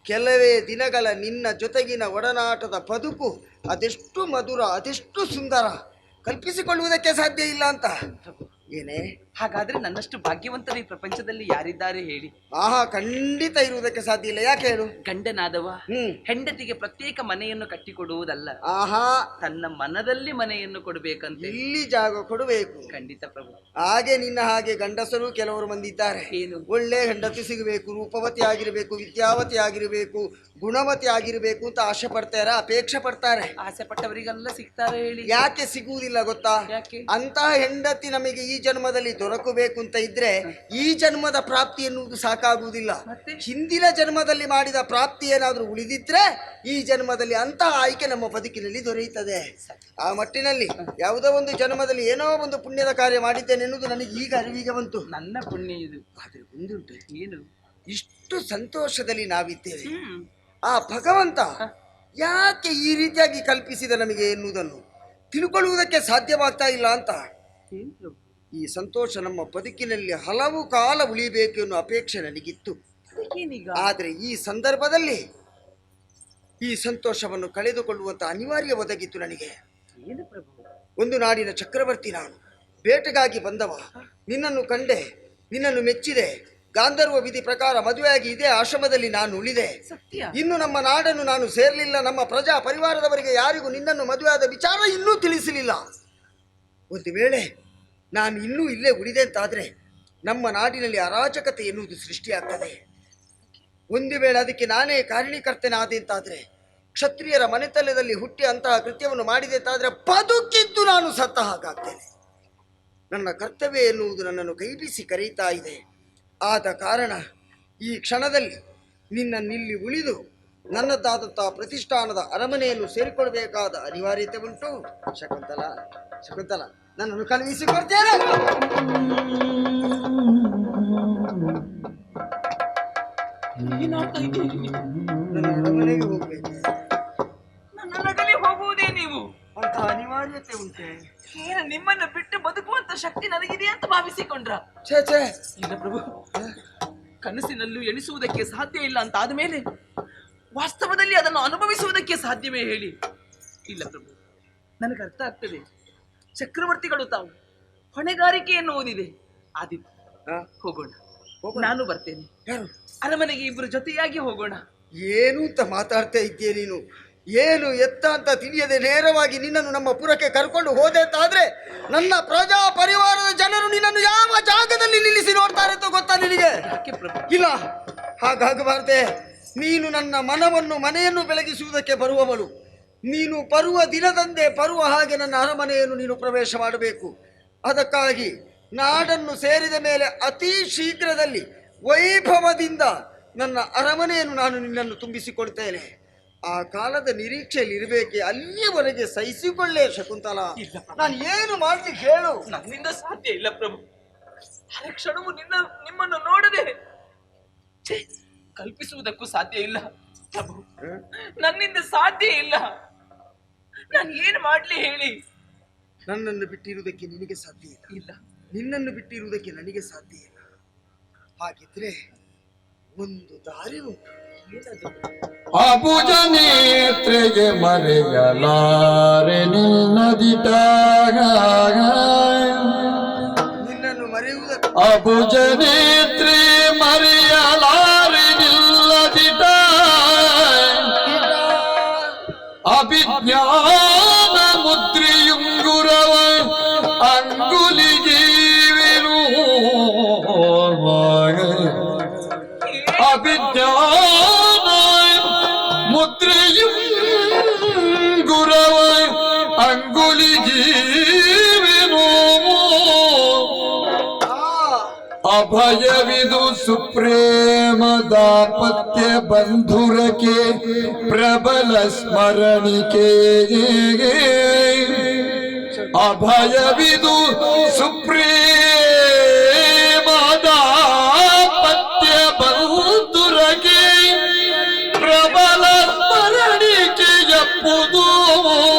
ಕೆಲವೇ ದಿನಗಳ ನಿನ್ನ ಜೊತೆಗಿನ ಒಡನಾಟದ ಬದುಕು ಅದೆಷ್ಟು ಮಧುರ, ಅದೆಷ್ಟು ಸುಂದರ, ಕಲ್ಪಿಸಿಕೊಳ್ಳುವುದಕ್ಕೆ ಸಾಧ್ಯ ಇಲ್ಲ ಅಂತ. ಏನೇ?
ಹಾಗಾದ್ರೆ ನನ್ನಷ್ಟು ಭಾಗ್ಯವಂತರು ಈ ಪ್ರಪಂಚದಲ್ಲಿ ಯಾರಿದ್ದಾರೆ ಹೇಳಿ?
ಖಂಡಿತ ಇರುವುದಕ್ಕೆ ಸಾಧ್ಯ ಇಲ್ಲ. ಯಾಕೆ ಹೇಳು?
ಗಂಡನಾದವ ಹೆಂಡತಿಗೆ ಪ್ರತ್ಯೇಕ ಮನೆಯನ್ನು ಕಟ್ಟಿಕೊಡುವುದಲ್ಲ, ತನ್ನ ಮನದಲ್ಲಿ ಮನೆಯನ್ನು ಕೊಡಬೇಕಂತೆ.
ಇಲ್ಲಿ ಜಾಗ ಕೊಡಬೇಕು.
ಖಂಡಿತ ಪ್ರಭು.
ಹಾಗೆ ನಿನ್ನ ಹಾಗೆ ಗಂಡಸರು ಕೆಲವರು ಮಂದಿ ಇದ್ದಾರೆ.
ಏನು?
ಒಳ್ಳೆ ಹೆಂಡತಿ ಸಿಗಬೇಕು, ರೂಪವತಿ ಆಗಿರಬೇಕು, ವಿದ್ಯಾವತಿ ಆಗಿರಬೇಕು, ಗುಣವತಿ ಆಗಿರಬೇಕು ಅಂತ ಆಸೆ ಪಡ್ತಾರೆ, ಅಪೇಕ್ಷೆ ಪಡ್ತಾರೆ.
ಆಸೆ ಪಟ್ಟವರಿಗೆಲ್ಲ ಸಿಗ್ತಾರೆ ಹೇಳಿ?
ಯಾಕೆ ಸಿಗುವುದಿಲ್ಲ ಗೊತ್ತಾ?
ಯಾಕೆ?
ಅಂತಹ ಹೆಂಡತಿ ನಮಗೆ ಈ ಜನ್ಮದಲ್ಲಿ ದೊರಕಬೇಕು ಅಂತ ಇದ್ರೆ ಈ ಜನ್ಮದ ಪ್ರಾಪ್ತಿ ಎನ್ನುವುದು ಸಾಕಾಗುವುದಿಲ್ಲ. ಹಿಂದಿನ ಜನ್ಮದಲ್ಲಿ ಮಾಡಿದ ಪ್ರಾಪ್ತಿ ಏನಾದ್ರೂ ಉಳಿದಿದ್ರೆ ಈ ಜನ್ಮದಲ್ಲಿ ಅಂತಹ ಆಯ್ಕೆ ನಮ್ಮ ಬದುಕಿನಲ್ಲಿ ದೊರೆಯುತ್ತದೆ. ಆ ಮಟ್ಟಿನಲ್ಲಿ ಯಾವುದೋ ಒಂದು ಜನ್ಮದಲ್ಲಿ ಏನೋ ಒಂದು ಪುಣ್ಯದ ಕಾರ್ಯ ಮಾಡಿದ್ದೇನೆ ಎನ್ನುವುದು ನನಗೆ ಈಗ ಅರಿವಿಗೆ ಬಂತು.
ನನ್ನ ಪುಣ್ಯ ಇದು.
ಆದ್ರೆ ಒಂದುಂಟು.
ಏನು?
ಇಷ್ಟು ಸಂತೋಷದಲ್ಲಿ ನಾವಿದ್ದೇವೆ. ಆ ಭಗವಂತ ಯಾಕೆ ಈ ರೀತಿಯಾಗಿ ಕಲ್ಪಿಸಿದ ನಮಗೆ ಎನ್ನುವುದನ್ನು ತಿಳ್ಕೊಳ್ಳುವುದಕ್ಕೆ ಸಾಧ್ಯವಾಗ್ತಾ ಇಲ್ಲ ಅಂತ. ಈ ಸಂತೋಷ ನಮ್ಮ ಬದುಕಿನಲ್ಲಿ ಹಲವು ಕಾಲ ಉಳಿಬೇಕು ಎನ್ನುವ ಅಪೇಕ್ಷೆ ನನಗಿತ್ತು. ಆದರೆ ಈ ಸಂದರ್ಭದಲ್ಲಿ ಈ ಸಂತೋಷವನ್ನು ಕಳೆದುಕೊಳ್ಳುವಂತ ಅನಿವಾರ್ಯ ಒದಗಿತ್ತು ನನಗೆ. ಒಂದು ನಾಡಿನ ಚಕ್ರವರ್ತಿ ನಾನು, ಬೇಟೆಗಾಗಿ ಬಂದವ. ನಿನ್ನನ್ನು ಕಂಡೆ, ನಿನ್ನನ್ನು ಮೆಚ್ಚಿದೆ. ಗಾಂಧರ್ವ ವಿಧಿ ಪ್ರಕಾರ ಮದುವೆಯಾಗಿ ಇದೇ ಆಶ್ರಮದಲ್ಲಿ ನಾನು ಉಳಿದೆ. ಇನ್ನು ನಮ್ಮ ನಾಡನ್ನು ನಾನು ಸೇರಲಿಲ್ಲ. ನಮ್ಮ ಪ್ರಜಾ ಪರಿವಾರದವರಿಗೆ ಯಾರಿಗೂ ನಿನ್ನನ್ನು ಮದುವೆಯಾದ ವಿಚಾರ ಇನ್ನೂ ತಿಳಿಸಲಿಲ್ಲ. ಒಂದು ವೇಳೆ ನಾನು ಇನ್ನೂ ಇಲ್ಲೇ ಉಳಿದೆ ಅಂತಾದರೆ ನಮ್ಮ ನಾಡಿನಲ್ಲಿ ಅರಾಜಕತೆ ಎನ್ನುವುದು ಸೃಷ್ಟಿಯಾಗ್ತದೆ. ಒಂದು ವೇಳೆ ಅದಕ್ಕೆ ನಾನೇ ಕಾರಣೀಕರ್ತನಾದೆ ಅಂತಾದರೆ, ಕ್ಷತ್ರಿಯರ ಮನೆತನದಲ್ಲಿ ಹುಟ್ಟಿ ಅಂತಹ ಕೃತ್ಯವನ್ನು ಮಾಡಿದೆ ಅಂತಾದರೆ ಬದುಕಿದ್ದು ನಾನು ಸತ್ತ ಹಾಗಾಗ್ತೇನೆ. ನನ್ನ ಕರ್ತವ್ಯ ಎನ್ನುವುದು ನನ್ನನ್ನು ಕೈಬೀಸಿ ಕರೀತಾ ಇದೆ. ಆದ ಕಾರಣ ಈ ಕ್ಷಣದಲ್ಲಿ ನಿನ್ನನ್ನಿಲ್ಲಿ ಉಳಿದು ನನ್ನದಾದಂತಹ ಪ್ರತಿಷ್ಠಾನದ ಅರಮನೆಯನ್ನು ಸೇರಿಕೊಳ್ಳಬೇಕಾದ ಅನಿವಾರ್ಯತೆ ಉಂಟು. ಶಕುಂತಲ, ಶಕುಂತಲ, ನನ್ನನ್ನು ಕಳುಹಿಸಿಕೊಡ್ತೇನೆ. ನನ್ನ ಅರಮನೆಗೆ ಹೋಗ್ಬೇಕು.
ನನ್ನ ನಗಲಿ ಹೋಗುವುದೇ ನೀವು?
ಅಂತ ಅನಿವಾರ್ಯತೆ ಉಂಟೆ.
ಏನು ನಿಮ್ಮನ್ನು ಬಿಟ್ಟು ಬದುಕುವಂತ ಶಕ್ತಿ ನನಗಿದೆ ಅಂತ ಭಾವಿಸಿಕೊಂಡ್ರ?
ಛೇ ಛೇ,
ಇಲ್ಲ ಪ್ರಭು, ಕನಸಿನಲ್ಲೂ ಎಣಿಸುವುದಕ್ಕೆ ಸಾಧ್ಯ ಇಲ್ಲ ಅಂತ ಆದ್ಮೇಲೆ ವಾಸ್ತವದಲ್ಲಿ ಅದನ್ನು ಅನುಭವಿಸುವುದಕ್ಕೆ ಸಾಧ್ಯವೇ ಹೇಳಿ? ಇಲ್ಲ ಪ್ರಭು, ನನಗೆ ಅರ್ಥ ಆಗ್ತದೆ. ಚಕ್ರವರ್ತಿಗಳು ತಾವು ಹೊಣೆಗಾರಿಕೆ ಎನ್ನುವುದಿದೆ. ಆದಿತ್ಯ, ಹೋಗೋಣ. ನಾನು ಬರ್ತೇನೆ. ಅರಮನೆಗೆ ಇಬ್ಬರು ಜೊತೆಯಾಗಿ ಹೋಗೋಣ.
ಏನು ಅಂತ ಮಾತಾಡ್ತಾ ಇದ್ದೀಯ ನೀನು? ಏನು ಎತ್ತ ಅಂತ ತಿಳಿಯದೆ ನೇರವಾಗಿ ನಿನ್ನನ್ನು ನಮ್ಮ ಪುರಕ್ಕೆ ಕರ್ಕೊಂಡು ಹೋದೆ ಅಂತಾದ್ರೆ ನನ್ನ ಪ್ರಜಾ ಪರಿವಾರದ ಜನರು ನಿನ್ನನ್ನು ಯಾವ ಜಾಗದಲ್ಲಿ ನಿಲ್ಲಿಸಿ ನೋಡ್ತಾರೆ ಅಂತ ಗೊತ್ತಾ ನಿನಗೆ? ಇಲ್ಲ, ಹಾಗಾಗಬಾರ್ದೆ. ನೀನು ನನ್ನ ಮನೆಯನ್ನು ಬೆಳಗಿಸುವುದಕ್ಕೆ ಬರುವವಳು. ನೀನು ಬರುವ ದಿನದಂದೇ ಬರುವ ಹಾಗೆ ನನ್ನ ಅರಮನೆಯನ್ನು ನೀನು ಪ್ರವೇಶ ಮಾಡಬೇಕು. ಅದಕ್ಕಾಗಿ ನಾಡನ್ನು ಸೇರಿದ ಮೇಲೆ ಅತಿ ಶೀಘ್ರದಲ್ಲಿ ವೈಭವದಿಂದ ನನ್ನ ಅರಮನೆಯನ್ನು ನಾನು ನಿನ್ನನ್ನು ತುಂಬಿಸಿಕೊಡ್ತೇನೆ. ಆ ಕಾಲದ ನಿರೀಕ್ಷೆಯಲ್ಲಿ ಇರಬೇಕೆ, ಅಲ್ಲಿಯವರೆಗೆ ಸಹಿಸಿಕೊಳ್ಳೆ ಶಕುಂತಲ. ನಾನು ಏನು ಮಾಡ್ಲಿಕ್ಕೆ ಹೇಳು?
ನನ್ನಿಂದ ಸಾಧ್ಯ ಇಲ್ಲ ಪ್ರಭು. ಆ ಕ್ಷಣವು ನಿಮ್ಮನ್ನು ನೋಡದೆ ಕಲ್ಪಿಸುವುದಕ್ಕೂ ಸಾಧ್ಯ ಇಲ್ಲ ಪ್ರಭು. ನನ್ನಿಂದ ಸಾಧ್ಯ ಇಲ್ಲ. ನಾನು ಏನು ಮಾಡ್ಲಿ ಹೇಳಿ?
ನನ್ನನ್ನು ಬಿಟ್ಟಿರುವುದಕ್ಕೆ ನಿನಗೆ ಸಾಧ್ಯ ಇಲ್ಲ. ನಿನ್ನನ್ನು ಬಿಟ್ಟಿರುವುದಕ್ಕೆ ನನಗೆ ಸಾಧ್ಯ ಇಲ್ಲ. ಹಾಗಿದ್ರೆ ಒಂದು ದಾರಿ ಉಂಟು.
ಅಬುಜ ನೇತ್ರೆಗೆ ಮರೆಯಲಾರೆ ನಿನ್ನದಿಟಾಗ,
ನಿನ್ನನ್ನು ಮರೆಯುವುದ
ಅಬುಜ ನೇತ್ರೆ ಮರೆಯಲಾರೆ ನಿಲ್ಲದಿಟ ಅಭಿಜ್ಞಾನ ಮುದ್ರೆಯುಂಗುರವ ಅಂಗುಲಿಗೀವೆನು ಅಭಿಜ್ಞಾನ ಮುದ್ರೆಯುಂ ಗುರವ ಅಂಗುಲಿಗೀವೆನು ಅಭಯವಿದು ಸುಪ್ರೇಮ ದಾಪತ್ಯ ಬಂಧುರಕ್ಕೆ ಪ್ರಬಲ ಸ್ಮರಣಿಕೆ ಅಭಯವಿದು ಸುಪ್ರೇಮ ದಾಪತ್ಯ ಬಂಧುರಕ್ಕೆ ಪ್ರಬಲ ಸ್ಮರಣಿಕೆ ಎಪ್ಪುದು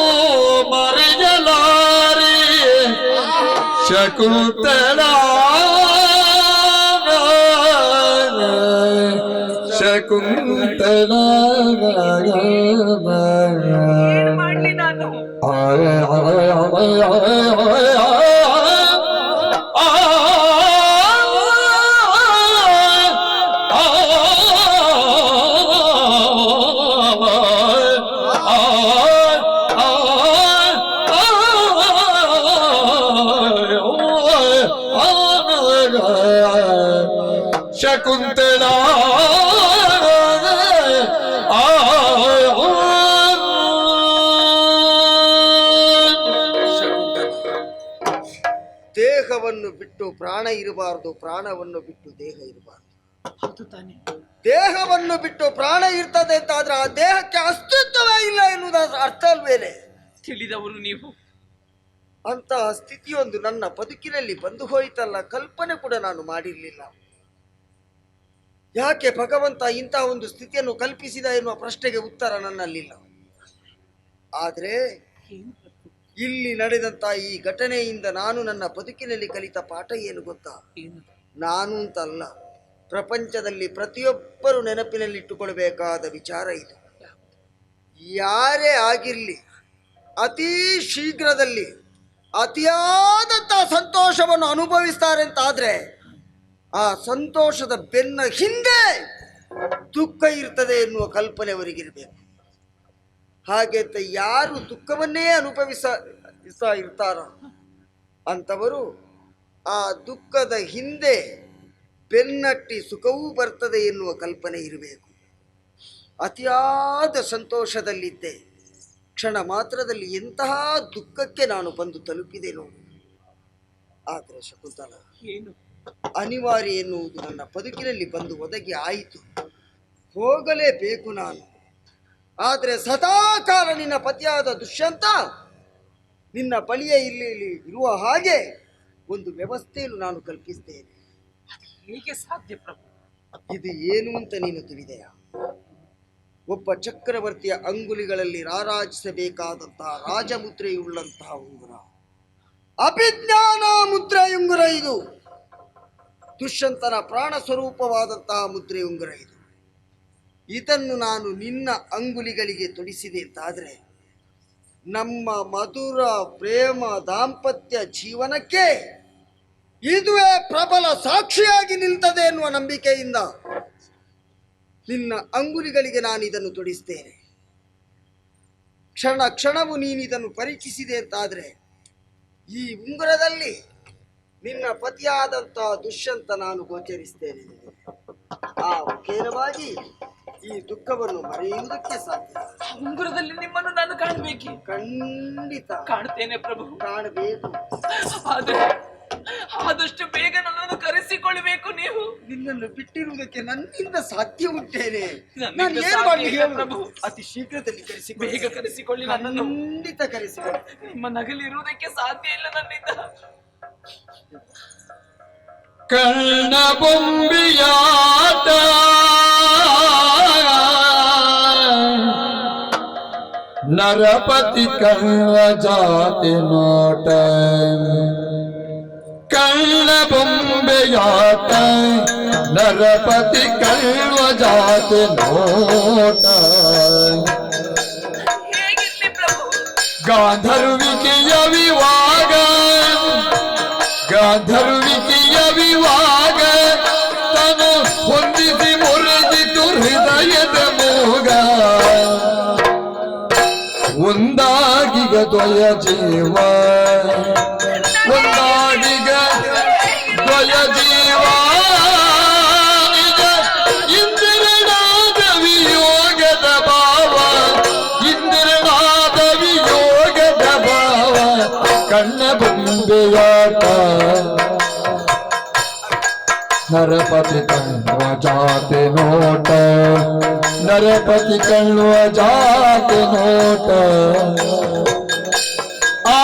ಮರೆಯಲಾರೆ ಶಕುಂತಲ ಶಕುಂತಲ
ಮಾಡ್ಲಿ ನಾನು?
ಶಕುಂತಲ
ದೇಹವನ್ನು ಬಿಟ್ಟು ಪ್ರಾಣ ಇರಬಾರದು, ಪ್ರಾಣವನ್ನು ಬಿಟ್ಟು ದೇಹ ಇರಬಾರದು.
ಹೌದು ತಾನೆ?
ದೇಹವನ್ನು ಬಿಟ್ಟು ಪ್ರಾಣ ಇರ್ತದೆ ಅಂತಾದ್ರೆ ಆ ದೇಹಕ್ಕೆ ಅಸ್ತಿತ್ವವೇ ಇಲ್ಲ ಎನ್ನುವುದಾದ ಅರ್ಥ ಅಲ್ವೇನೆ?
ತಿಳಿದವರು ನೀವು.
ಅಂತಹ ಸ್ಥಿತಿಯೊಂದು ನನ್ನ ಬದುಕಿನಲ್ಲಿ ಬಂದು ಹೋಯಿತಲ್ಲ, ಕಲ್ಪನೆ ಕೂಡ ನಾನು ಮಾಡಿರಲಿಲ್ಲ.
ಯಾಕೆ ಭಗವಂತ ಇಂತಹ ಒಂದು ಸ್ಥಿತಿಯನ್ನು ಕಲ್ಪಿಸಿದ ಎನ್ನುವ ಪ್ರಶ್ನೆಗೆ ಉತ್ತರ ನನ್ನಲ್ಲಿಲ್ಲ. ಆದರೆ ಇಲ್ಲಿ ನಡೆದಂತ ಈ ಘಟನೆಯಿಂದ ನಾನು ನನ್ನ ಬದುಕಿನಲ್ಲಿ ಕಲಿತ ಪಾಠ ಏನು ಗೊತ್ತಾ? ನಾನು ಅಂತಲ್ಲ, ಪ್ರಪಂಚದಲ್ಲಿ ಪ್ರತಿಯೊಬ್ಬರು ನೆನಪಿನಲ್ಲಿಟ್ಟುಕೊಳ್ಬೇಕಾದ ವಿಚಾರ ಇದು. ಯಾರೇ ಆಗಿರಲಿ, ಅತಿ ಶೀಘ್ರದಲ್ಲಿ ಅತಿಯಾದಂತಹ ಸಂತೋಷವನ್ನು ಅನುಭವಿಸ್ತಾರೆ ಅಂತಾದ್ರೆ ಆ ಸಂತೋಷದ ಬೆನ್ನ ಹಿಂದೆ ದುಃಖ ಇರ್ತದೆ ಎನ್ನುವ ಕಲ್ಪನೆ ಅವರಿಗಿರಬೇಕು. ಹಾಗೆ ಅಂತ ಯಾರು ದುಃಖವನ್ನೇ ಅನುಭವಿಸ್ತಾ ಇರ್ತಾರೋ ಅಂಥವರು ಆ ದುಃಖದ ಹಿಂದೆ ಬೆನ್ನಟ್ಟಿ ಸುಖವೂ ಬರ್ತದೆ ಎನ್ನುವ ಕಲ್ಪನೆ ಇರಬೇಕು. ಅತಿಯಾದ ಸಂತೋಷದಲ್ಲಿದ್ದೆ, ಕ್ಷಣ ಮಾತ್ರದಲ್ಲಿ ಎಂತಹ ದುಃಖಕ್ಕೆ ನಾನು ಬಂದು ತಲುಪಿದೆ ನೋಡು. ಆದರೆ ಶಕುಂತಲ, ಅನಿವಾರ್ಯ ಎನ್ನುವುದು ನನ್ನ ಬದುಕಿನಲ್ಲಿ ಬಂದು ಒದಗಿ ಆಯಿತು, ಹೋಗಲೇಬೇಕು ನಾನು. ಆದರೆ ಸದಾಕಾಲ ನಿನ್ನ ಪತಿಯಾದ ದುಷ್ಯಂತ ನಿನ್ನ ಬಳಿಯ ಇಲ್ಲಿ ಇರುವ ಹಾಗೆ ಒಂದು ವ್ಯವಸ್ಥೆಯನ್ನು ನಾನು ಕಲ್ಪಿಸ್ತೇನೆ.
ಹೇಗೆ ಸಾಧ್ಯ ಪ್ರಭು?
ಇದು ಏನು ಅಂತ ನೀನು ತಿಳಿದೆಯಾ? ಒಬ್ಬ ಚಕ್ರವರ್ತಿಯ ಅಂಗುಲಿಗಳಲ್ಲಿ ರಾರಾಜಿಸಬೇಕಾದಂತಹ ರಾಜಮುದ್ರೆಯುಳ್ಳಂತಹ ಉಂಗುರ, ಅಭಿಜ್ಞಾನ ಮುದ್ರೆಯುಂಗುರ ಇದು. ದುಷ್ಯಂತನ ಪ್ರಾಣ ಸ್ವರೂಪವಾದಂತಹ ಮುದ್ರೆಯುಂಗುರ ಇದು. ಇದನ್ನು ನಾನು ನಿನ್ನ ಅಂಗುಲಿಗಳಿಗೆ ತೊಡಿಸಿದೆ ಅಂತಾದರೆ ನಮ್ಮ ಮಧುರ ಪ್ರೇಮ ದಾಂಪತ್ಯ ಜೀವನಕ್ಕೆ ಇದುವೇ ಪ್ರಬಲ ಸಾಕ್ಷಿಯಾಗಿ ನಿಲ್ತದೆ ಎನ್ನುವ ನಂಬಿಕೆಯಿಂದ ನಿನ್ನ ಅಂಗುಲಿಗಳಿಗೆ ನಾನು ಇದನ್ನು ತೊಡಿಸ್ತೇನೆ. ಕ್ಷಣ ಕ್ಷಣವು ನೀನಿದನ್ನು ಪರೀಕ್ಷಿಸಿದೆ ಅಂತಾದರೆ ಈ ಉಂಗುರದಲ್ಲಿ ನಿನ್ನ ಪತಿಯಾದಂತಹ ದುಷ್ಯಂತ ನಾನು ಗೋಚರಿಸ್ತೇನೆ. ಆ ಮುಖೇನವಾಗಿ ಈ ದುಃಖವನ್ನು ಮರೆಯುವುದಕ್ಕೆ ಸಾಧ್ಯ.
ಉಂಗುರದಲ್ಲಿ ನಿಮ್ಮನ್ನು ನಾನು ಕಾಣಬೇಕೆ?
ಖಂಡಿತ
ಕಾಣ್ತೇನೆ ಪ್ರಭು,
ಕಾಣಬೇಕು.
ಆದರೆ ಆದಷ್ಟು ಬೇಗ ನನ್ನನ್ನು ಕರೆಸಿಕೊಳ್ಳಬೇಕು. ನೀವು
ನಿನ್ನನ್ನು ಬಿಟ್ಟಿರುವುದಕ್ಕೆ ನನ್ನಿಂದ ಸಾಧ್ಯ ಉಂಟೇನೆ?
ನನ್ನಿಂದ
ನಾನು ಏನು
ಸಾಧ್ಯ
ಮಾಡಲಿ
ಇಲ್ಲ
ಹೇಳು?
ಪ್ರಭು.
ಅತಿ ಶೀಘ್ರದಲ್ಲಿ
ಬೇಗ ಕರೆಸಿಕೊಳ್ಳಿ ನನ್ನನ್ನು.
ಖಂಡಿತ ಕರೆಸಿಕೊಳ್ಳಿ.
ನಿಮ್ಮ ನಗಲಿರುವುದಕ್ಕೆ ಸಾಧ್ಯ ಇಲ್ಲ ನನ್ನಿಂದ.
ಕಣ್ಣ ಬೊಂಬಿಯಾಟ ನರಪತಿ ಕಣ್ಣ ಜಾತಿ ನೋಟ, ಕಣ್ಣ ಬೊಂಬೆಯಾಟ ನರಪತಿ ಕಣ್ಣ ಜಾತಿ ನೋಟ.
ಹೇಗಿರ್ಲಿ ಪ್ರಭು?
ಗಾಂಧರ್ವಿಕೆಯ ವಿವಾಗ, ಗಾಂಧರ್ವಿಕೆಯ ವಿವಾಗ ತನು ಹೊಂದಿಸಿ ಮುರಿದಿತು ಹೃದಯದ ಮೂಗ. ಒಂದಾಗಿಗ ದ್ವಯ ಜೀವ, ಒಂದಾಗಿಗ ದ್ವಯ ಜೀವ, ಇಂದ್ರನಾದ ವಿಯೋಗದ ಭಾವ, ಇಂದ್ರನಾದ ವಿಯೋಗದ ಭಾವ. ಕಣ್ಣ ಬೊಂಬೆಯಾಟ ನರಪತಿ ಕಣ್ಣುವ ಜಾತಿ ನೋಟ, ನರಪತಿ ಕಣ್ಣುವ ಜಾತಿ ನೋಟ. ಆ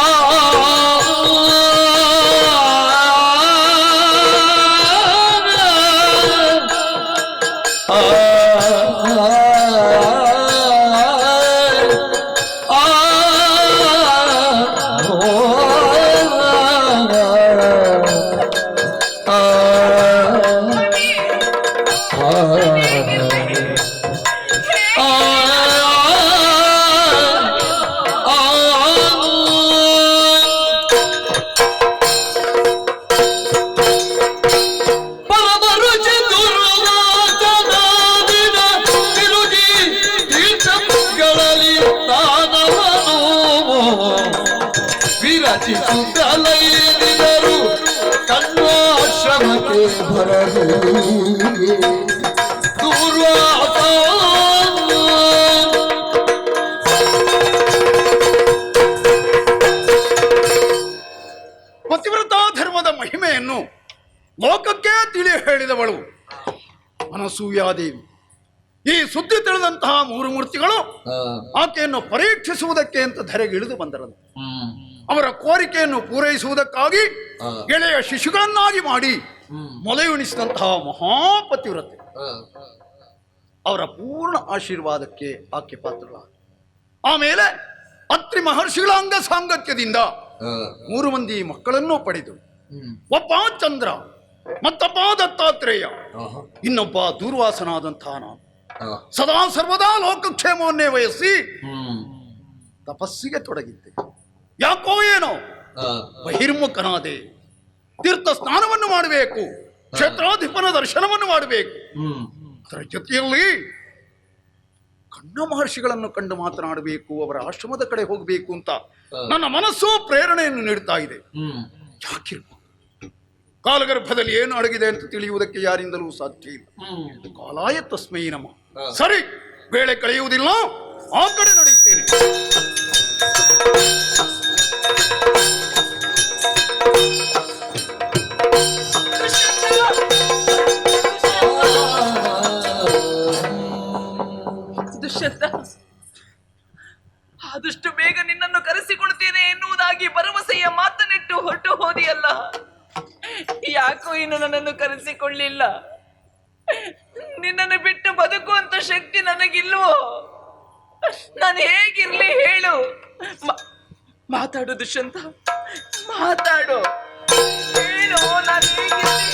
ವಿರಚಿಸುತ್ತಲೈದಿದರು ಕಣ್ವಾಶ್ರಮಕ್ಕೆ ಬರಲಿ ದೂರ್ವಾಸ.
ಪತಿವ್ರತಾ ಧರ್ಮದ ಮಹಿಮೆಯನ್ನು ಲೋಕಕ್ಕೆ ತಿಳಿ ಹೇಳಿದವಳು ಅನಸೂಯಾದೇವಿ. ಈ ಸುದ್ದಿ ತಿಳಿದಂತಹ ಮೂರು ಮೂರ್ತಿಗಳು ಆಕೆಯನ್ನು ಪರೀಕ್ಷಿಸುವುದಕ್ಕೆ ಅಂತ ಧರೆಗಿಳಿದು ಬಂದರಂತೆ. ಅವರ ಕೋರಿಕೆಯನ್ನು ಪೂರೈಸುವುದಕ್ಕಾಗಿ ಗೆಳೆಯ ಶಿಶುಗಳನ್ನಾಗಿ ಮಾಡಿ ಮೊಲೆಯುಣಿಸಿದಂತಹ ಮಹಾಪತಿವ್ರತೆ. ಅವರ ಪೂರ್ಣ ಆಶೀರ್ವಾದಕ್ಕೆ ಆಕೆ ಪಾತ್ರಳ. ಆಮೇಲೆ ಅತ್ರಿ ಮಹರ್ಷಿಗಳ ಅಂಗ ಸಾಂಗತ್ಯದಿಂದ 3 ಮಂದಿ ಮಕ್ಕಳನ್ನು ಪಡೆದು, ಒಬ್ಬ ಚಂದ್ರ, ಮತ್ತೊಬ್ಬ ದತ್ತಾತ್ರೇಯ, ಇನ್ನೊಬ್ಬ ದೂರ್ವಾಸನಾದಂತಹ ನಾನು ಸದಾ ಸರ್ವದಾ ಲೋಕಕ್ಷೇಮವನ್ನೇ ವಹಿಸಿ ತಪಸ್ಸಿಗೆ ತೊಡಗಿದ್ದೆ. ಯಾಕೋ ಏನೋ ಬಹಿರ್ಮುಖನಾದೆ. ತೀರ್ಥ ಸ್ನಾನವನ್ನು ಮಾಡಬೇಕು, ಕ್ಷೇತ್ರಾಧಿಪನ ದರ್ಶನವನ್ನು ಮಾಡಬೇಕು. ಅದರ ಜೊತೆಯಲ್ಲಿ ಕಣ್ಣ ಮಹರ್ಷಿಗಳನ್ನು ಕಂಡು ಮಾತನಾಡಬೇಕು, ಅವರ ಆಶ್ರಮದ ಕಡೆ ಹೋಗಬೇಕು ಅಂತ ನನ್ನ ಮನಸ್ಸು ಪ್ರೇರಣೆಯನ್ನು ನೀಡ್ತಾ ಇದೆ. ಯಾಕಿರ್ಬೋದು? ಕಾಲಗರ್ಭದಲ್ಲಿ ಏನು ಅಡಗಿದೆ ಅಂತ ತಿಳಿಯುವುದಕ್ಕೆ ಯಾರಿಂದಲೂ ಸಾಧ್ಯ ಇಲ್ಲ. ಕಾಲಾಯ ತಸ್ಮೈ ನಮಃ. ಸರಿ, ವೇಳೆ ಕಳೆಯುವುದಿಲ್ಲ, ಆ ಕಡೆ ನಡೆಯುತ್ತೇನೆ.
ದುಷ್ಯಂತ, ಆದಷ್ಟು ಬೇಗ ನಿನ್ನನ್ನು ಕರೆಸಿಕೊಳ್ತೇನೆ ಎನ್ನುವುದಾಗಿ ಭರವಸೆಯ ಮಾತನ್ನಿಟ್ಟು ಹೊರಟು ಹೋದಿಯಲ್ಲ, ಯಾಕೋ ಇನ್ನು ನನ್ನನ್ನು ಕರೆಸಿಕೊಳ್ಳಿಲ್ಲ? ನಿನ್ನನ್ನು ಬಿಟ್ಟು ಬದುಕುವಂತ ಶಕ್ತಿ ನನಗಿಲ್ವೋ? ನಾನು ಹೇಗಿರ್ಲಿ ಹೇಳು? ಮಾತಾಡು ದುಷ್ಯಂತ, ಮಾತಾಡು, ಹೇಳು, ನಾನು ಹೇಗಿರ್ಲಿ ಹೇಳು?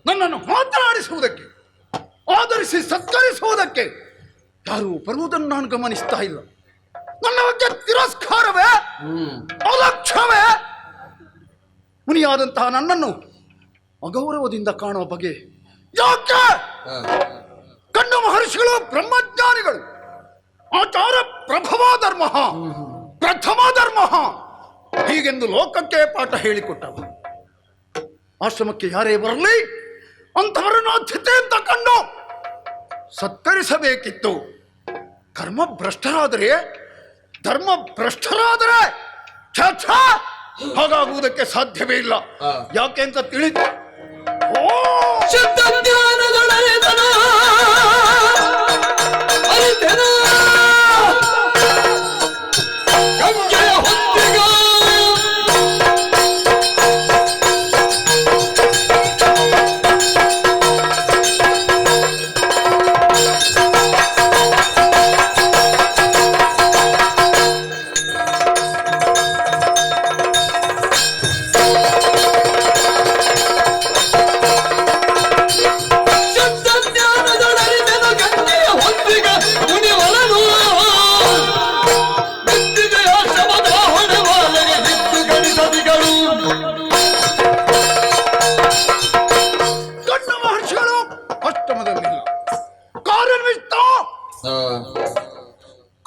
ನನ್ನನ್ನು ಮಾತನಾಡಿಸುವುದಕ್ಕೆ, ಆಧರಿಸಿ ಸತ್ಕರಿಸುವುದಕ್ಕೆ ಯಾರು ಬರುವುದನ್ನು ನಾನು ಗಮನಿಸ್ತಾ ಇಲ್ಲ. ನನ್ನ ಬಗ್ಗೆ ತಿರಸ್ಕಾರವೇ, ಅಲಕ್ಷ್ಯವೇ. ಮುನಿಯಾದಂತಹ ನನ್ನನ್ನು ಅಗೌರವದಿಂದ ಕಾಣುವ ಬಗೆ ಯಾಕೆ? ಕಣ್ಣ ಮಹರ್ಷಿಗಳು ಬ್ರಹ್ಮಜ್ಞಾನಿಗಳು, ಆಚಾರ ಪ್ರಭವ ಧರ್ಮ, ಪ್ರಥಮ ಧರ್ಮ ಹೀಗೆಂದು ಲೋಕಕ್ಕೆ ಪಾಠ ಹೇಳಿಕೊಟ್ಟವ. ಆಶ್ರಮಕ್ಕೆ ಯಾರೇ ಬರಲಿ ಅಂತವರನ್ನು ಅತಿಥಿ ಅಂತ ಕಂಡು ಸತ್ಕರಿಸಬೇಕಿತ್ತು. ಕರ್ಮ ಭ್ರಷ್ಟರಾದರೆ, ಧರ್ಮ ಭ್ರಷ್ಟರಾದರೆ ಹಾಗಾಗುವುದಕ್ಕೆ ಸಾಧ್ಯವೇ ಇಲ್ಲ. ಯಾಕೆ ಅಂತ ತಿಳಿದು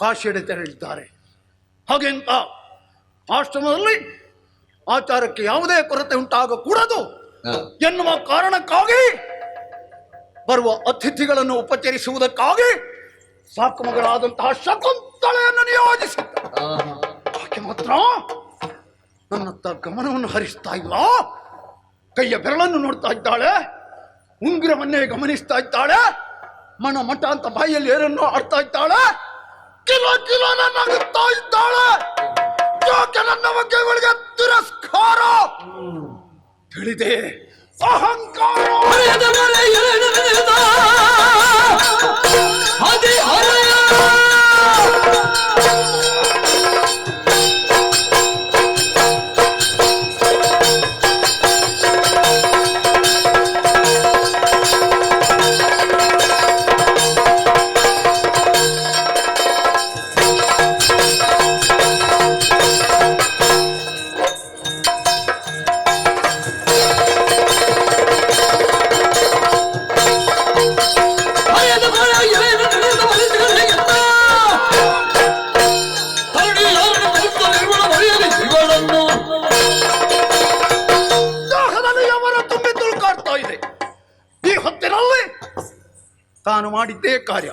ಕಾಶಿಯಡೆ ತೆರಳಿದ್ದಾರೆ. ಹಾಗೆಂತ ಆಶ್ರಮದಲ್ಲಿ ಆಚಾರಕ್ಕೆ ಯಾವುದೇ ಕೊರತೆ ಉಂಟಾಗಕೂಡದು ಎನ್ನುವ ಕಾರಣಕ್ಕಾಗಿ, ಬರುವ ಅತಿಥಿಗಳನ್ನು ಉಪಚರಿಸುವುದಕ್ಕಾಗಿ ಸಾಕು ಮಗಳಾದಂತಹ ಶಕುಂತಳೆಯನ್ನು ನಿಯೋಜಿಸಿದ್ದ. ಆಕೆ ಮಾತ್ರ ನನ್ನತ್ತ ಗಮನವನ್ನು ಹರಿಸ್ತಾ ಇಲ್ಲ. ಕೈಯ ಬೆರಳನ್ನು ನೋಡ್ತಾ ಇದ್ದಾಳೆ, ಉಂಗುರವನ್ನೇ ಗಮನಿಸ್ತಾ ಇದ್ದಾಳೆ, ಮಣ ಮಠ ಅಂತ ಬಾಯಿಯಲ್ಲಿ ಏನನ್ನೋ ಆಡ್ತಾ ಇದ್ದಾಳೆ, ಕಿಲೋ ಕಿಲೋ ನಗುತ್ತಾ ಇದ್ದಾಳೆ. ಯಾಕೆ ನನ್ನ ಬಗ್ಗೆ ಇವಳಿಗೆ ತಿರಸ್ಕಾರ? ತಿಳಿದೆ ಅಹಂಕಾರ ತಾನು ಮಾಡಿದ್ದೇ ಕಾರ್ಯ,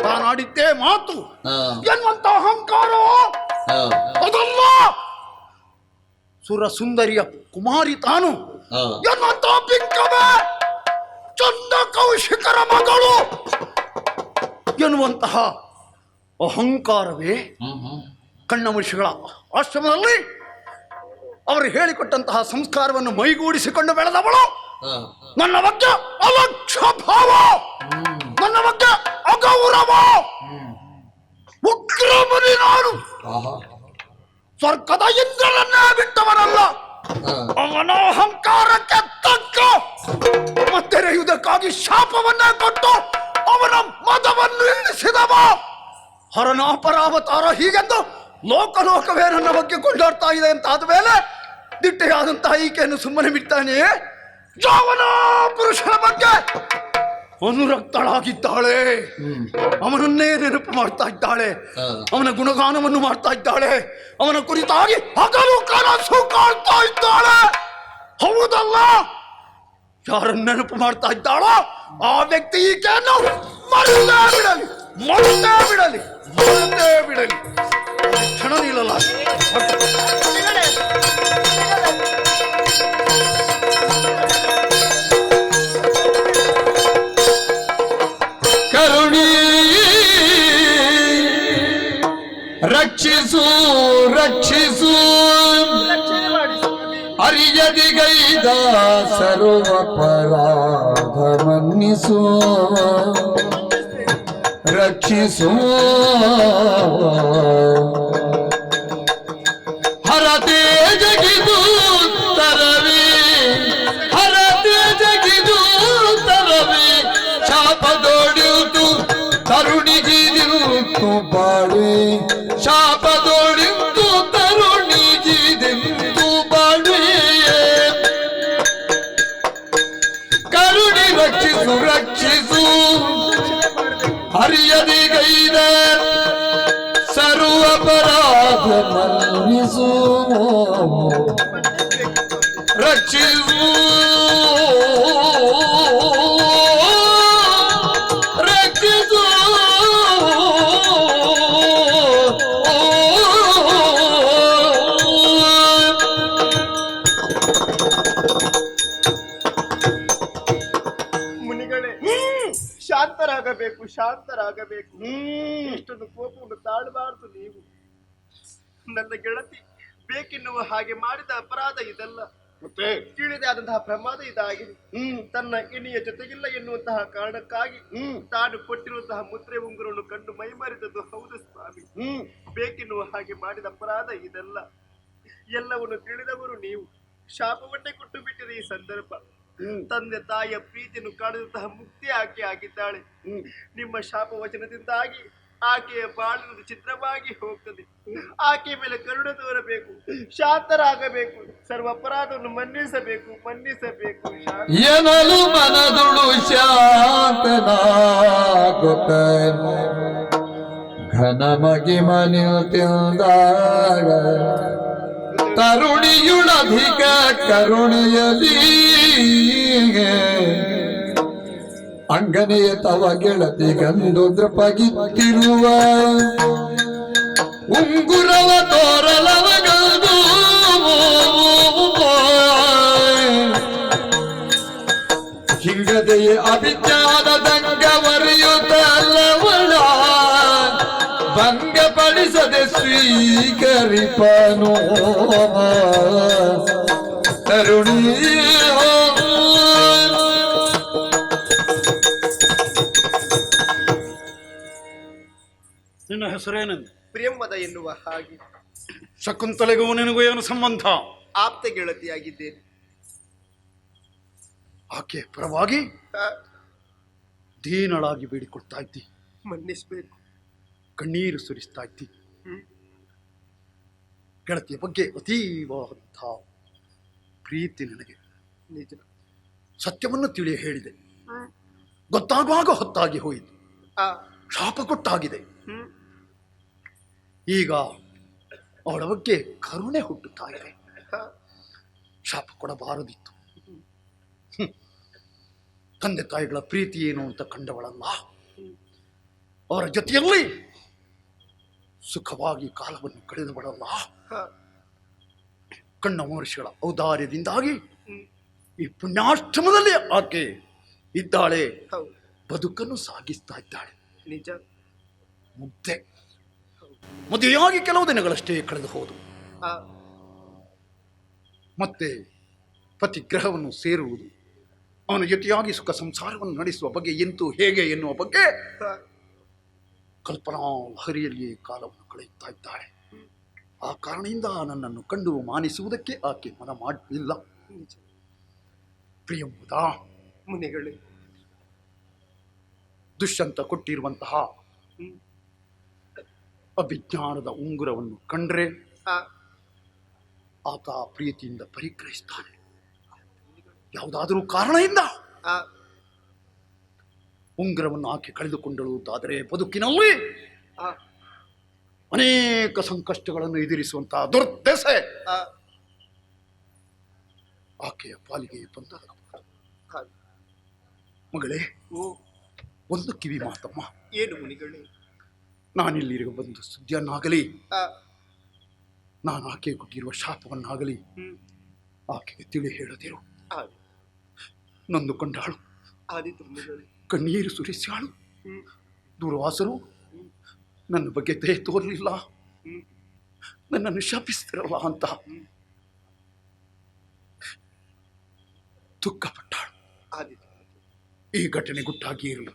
ತಾನಾಡಿದ್ದೇ ಮಾತು ಎನ್ನುವಂತ ಅಹಂಕಾರ ಅದಲ್ಲ. ಸುರ ಸುಂದರಿಯ ಕುಮಾರಿ ತಾನು ಎನ್ನುವಂತ ಬಿಂಕವೇ, ಚಂದ ಕೌಶಿಕರ ಮಗಳು ಎನ್ನುವಂತಹ ಅಹಂಕಾರವೇ ಕಣ್ಣಮುಷಿಗಳ ಆಶ್ರಮದಲ್ಲಿ ಅವರು ಹೇಳಿಕೊಟ್ಟಂತಹ ಸಂಸ್ಕಾರವನ್ನು ಮೈಗೂಡಿಸಿಕೊಂಡು ಬೆಳೆದವಳು. ನನ್ನ ಬಗ್ಗೆ ಅಲಕ್ಷ್ಯ ಭಾವ, ನನ್ನ ಬಗ್ಗೆ ಅಗೌರವ, ಉಗ್ರಮುನಿ ನಾನು. ಸ್ವರ್ಗದ ಇಂದ್ರನನ್ನೇ ಬಿಟ್ಟವನಲ್ಲ. ಅವನ ಅಹಂಕಾರಕ್ಕೆ ತಕ್ಕ ಮತ್ತೆರೆಯುವುದಕ್ಕಾಗಿ ಶಾಪವನ್ನೇ ಕೊಟ್ಟು ಅವನ ಮದವನ್ನು ಇಳಿಸಿದವ. ಹರನಾಪರಾವತಾರ ಹೀಗೆಂದು ಲೋಕಲೋಕವೇ ನನ್ನ ಬಗ್ಗೆ ಕೊಂಡಾಡ್ತಾ ಇದೆ ಅಂತ ಆದ ಮೇಲೆ ದಿಟ್ಟೆಯಾದಂತಹ ಈಕೆಯನ್ನು ಸುಮ್ಮನೆ ಬಿಡ್ತಾನೆಯೇ? ಯಾವನ ಪುರುಷನ ಬಗ್ಗೆ ಅನುರಕ್ತಳಾಗಿದ್ದಾಳೆ, ಅವನನ್ನೇ ನೆನಪು ಮಾಡ್ತಾ ಇದ್ದಾಳೆ, ಅವನ ಗುಣಗಾನವನ್ನು ಮಾಡ್ತಾ ಇದ್ದಾಳೆ, ಅವನ ಕುರಿತಾಗಿ ಹಗಲು ಕನಸು ಕಾಣ್ತಾ ಇದ್ದಾಳೆ. ಹೌದಲ್ಲ? ಯಾರನ್ನು ನೆನಪು ಮಾಡ್ತಾ ಇದ್ದಾಳೋ ಆ ವ್ಯಕ್ತಿ ಈಕೆಯನ್ನು ಮರೆತೇ ಬಿಡಲಿ, ಮರೆತೇ ಬಿಡಲಿ, ಮರೆತೇ ಬಿಡಲಿ, ಕ್ಷಣ ನಿಲ್ಲಲ್ಲ.
ಕರುಣಿ ರಕ್ಷಿಸು ರಕ್ಷಿಸು ಅರಿಯದಿಗೈದ ಸರ್ವಪರಾಧ ಮನ್ನಿಸು ರಕ್ಷಿಸು ಹರತೆ ಜಗಿದು ತರವಿ, ಹರತೆ ಜಗಿದು ತರವಿ, ಶಾಪದೋಡಿತು ತರುಣಿಗಿದಿರುತ್ತು ಬಾಳೆ, ಶಾಪದೋಡಿತು ತರುಣಿಗಿದಿರುತ್ತು ಬಾಳೆ. ಕರುಣಿ ರಕ್ಷಿಸು ರಕ್ಷಿಸು ಹರಿಯದಿಗೈದ ಸರ್ವಪರಾಧ ಮನ್ನಿಸು ರಕ್ಷಿಸು ರಕ್ಷಿಸು.
ಮುನಿಗಳೇ, ಶಾಂತರಾಗಬೇಕು, ಶಾಂತರಾಗಬೇಕು. ಇಷ್ಟೊಂದು ಕೋಪವನ್ನು ತಾಳಬಾರದು ನೀವು. ನನ್ನ ಗೆಳತಿ ಬೇಕೆನ್ನುವ ಹಾಗೆ ಮಾಡಿದ ಅಪರಾಧ ಇದಲ್ಲ, ಮತ್ತೆ ತಿಳಿದೇ ಆದಂತಹ ಪ್ರಮಾದ ಇದಾಗಿದೆ. ತನ್ನ ಇನಿಯ ಜೊತೆಗಿಲ್ಲ ಎನ್ನುವಂತಹ ಕಾರಣಕ್ಕಾಗಿ ತಾನು ಕೊಟ್ಟಿರುವಂತಹ ಮುದ್ರೆ ಉಂಗುರವನ್ನು ಕಂಡು ಮೈಮರೆದದ್ದು ಹೌದು ಸ್ವಾಮಿ. ಬೇಕೆನ್ನುವ ಹಾಗೆ ಮಾಡಿದ ಅಪರಾಧ ಇದಲ್ಲ. ಎಲ್ಲವನ್ನು ತಿಳಿದವರು ನೀವು. ಶಾಪವನ್ನೇ ಕೊಟ್ಟು ಬಿಟ್ಟಿದೆ ಈ ಸಂದರ್ಭ. ತಂದೆ ತಾಯಿಯ ಪ್ರೀತಿಯನ್ನು ಕಾಣದಂತಹ ಮುಕ್ತಿ ಆಕೆ ಆಗಿದ್ದಾಳೆ. ನಿಮ್ಮ ಶಾಪ ವಚನದಿಂದಾಗಿ ಆಕೆಯ ಬಾಳಿನ ಚಿತ್ರವಾಗಿ ಹೋಗ್ತದೆ. ಆಕೆಯ ಮೇಲೆ ಕರುಣೆ ತೋರಬೇಕು, ಶಾಂತರಾಗಬೇಕು, ಸರ್ವ ಅಪರಾಧವನ್ನು ಮನ್ನಿಸಬೇಕು, ಮನ್ನಿಸಬೇಕು.
ಎನಲು ಮನದುಳು ಶಾಂತನಾಗುತ್ತ ಘನ ಮಗಿಮನಿಯುತ್ತಿಂದಾಗ ತರುಣಿಯುಳಧಿಕ ಕರುಣೆಯಲಿ ಅಂಗನೆಯ ತವ ಗೆಳತಿ ಗಂದು ದೃಪಗಿತ್ತಿರುವ ಉಂಗುರವ ತೋರಲವಗದು ಹಿಂಗದೆಯೇ ಅಭಿಜ್ಞಾನದಂಗವರಿಯುತ್ತಲ್ಲವಳ ಭಂಗಪಡಿಸದೆ ಸ್ವೀಕರಿಪನು ತರುಣಿ
ನಿನ್ನ ಹೆಸರೇನೆಂದು?
ಪ್ರಿಯಂವದ ಎನ್ನುವ ಹಾಗೆ.
ಶಕುಂತಲೆಗೂ ನಿನಗೂ ಏನು ಸಂಬಂಧ?
ಆಪ್ತ ಗೆಳತಿಯಾಗಿದ್ದೇನೆ.
ಆಕೆ ಪರವಾಗಿ ದೀನಳಾಗಿ ಬೇಡಿಕೊಡ್ತಾ ಇದ್ದಿ,
ಮನ್ನಿಸ್ಬೇಕು.
ಕಣ್ಣೀರು ಸುರಿಸ್ತಾ ಇದ್ದಿ. ಗೆಳತಿಯ ಬಗ್ಗೆ ಅತೀವಾದಂಥ ಪ್ರೀತಿ ನನಗೆ.
ನಿಜ.
ಸತ್ಯವನ್ನು ತಿಳಿಯ ಹೇಳಿದೆ, ಗೊತ್ತಾಗುವಾಗ ಹೊತ್ತಾಗಿ ಹೋಯಿತು, ಶಾಪ ಕೊಟ್ಟಾಗಿದೆ. ಈಗ ಅವಳ ಬಗ್ಗೆ ಕರುಣೆ ಹುಟ್ಟುತ್ತಾ ಇದೆ. ಶಾಪ ಕೊಡಬಾರದಿತ್ತು. ತಂದೆ ತಾಯಿಗಳ ಪ್ರೀತಿ ಏನು ಅಂತ ಕಂಡವಳಲ್ಲ. ಅವರ ಜೊತೆಯಲ್ಲಿ ಸುಖವಾಗಿ ಕಾಲವನ್ನು ಕಳೆದವಳಲ್ಲ. ಕಣ್ಣ ಮಹರ್ಷಿಗಳ ಔದಾರ್ಯದಿಂದಾಗಿ ಈ ಪುಣ್ಯಾಶ್ರಮದಲ್ಲಿ ಆಕೆ ಇದ್ದಾಳೆ, ಬದುಕನ್ನು ಸಾಗಿಸ್ತಾ ಇದ್ದಾಳೆ.
ನಿಜ.
ಮದುವೆಯಾಗಿ ಕೆಲವು ದಿನಗಳಷ್ಟೇ ಕಳೆದು ಹೋದು. ಮತ್ತೆ ಪತಿಗ್ರಹವನ್ನು ಸೇರುವುದು, ಅವನ ಜೊತೆಯಾಗಿ ಸುಖ ಸಂಸಾರವನ್ನು ನಡೆಸುವ ಬಗ್ಗೆ ಎಂತೂ ಹೇಗೆ ಎನ್ನುವ ಬಗ್ಗೆ ಕಲ್ಪನಾ ಲಹರಿಯಲ್ಲಿ ಕಾಲವನ್ನು ಕಳೆಯುತ್ತಾ ಇದ್ದಾಳೆ. ಆ ಕಾರಣದಿಂದ ನನ್ನನ್ನು ಕಂಡು ಮಾನಿಸುವುದಕ್ಕೆ ಆಕೆ ಮನ ಮಾಡಲಿಲ್ಲ. ಪ್ರಿಯಂಬುದ
ಮುನಿಗಳೇ,
ದುಷ್ಯಂತ ಕೊಟ್ಟಿರುವಂತಹ ಅಭಿಜ್ಞಾನದ ಉಂಗುರವನ್ನು ಕಂಡ್ರೆ ಆತ ಪ್ರೀತಿಯಿಂದ ಪರಿಗ್ರಹಿಸ್ತಾನೆ. ಯಾವುದಾದರೂ ಕಾರಣದಿಂದ ಉಂಗುರವನ್ನು ಆಕೆ ಕಳೆದುಕೊಂಡಳುವುದಾದರೆ ಬದುಕಿನಲ್ಲಿ ಅನೇಕ ಸಂಕಷ್ಟಗಳನ್ನು ಎದುರಿಸುವಂತಹ ದುರ್ದೆಸೆ ಆಕೆಯ ಪಾಲಿಗೆ ಬಂದಾಗ. ಮಗಳೇ, ಒಂದು ಕಿವಿ ಮಾತಮ್ಮ.
ಏನು ಮುನಿಗಳೇ?
ನಾನಿಲ್ಲಿರುವ ಬಂದು ಸುದ್ದಿಯನ್ನಾಗಲಿ, ನಾನು ಆಕೆ ಕೊಟ್ಟಿರುವ ಶಾಪವನ್ನಾಗಲಿ ಆಕೆಗೆ ತಿಳಿ ಹೇಳದಿರು. ನೊಂದುಕೊಂಡಾಳು, ಕಣ್ಣೀರು ಸುರಿಸಾಳು. ದೂರ್ವಾಸರು ನನ್ನ ಬಗ್ಗೆ ದಯೆ ತೋರಲಿಲ್ಲ, ನನ್ನನ್ನು ಶಾಪಿಸ್ತಿರಲ್ಲ ಅಂತ ದುಃಖಪಟ್ಟಾಳು. ಈ ಘಟನೆ ಗುಟ್ಟಾಗಿ ಇರಲಿ.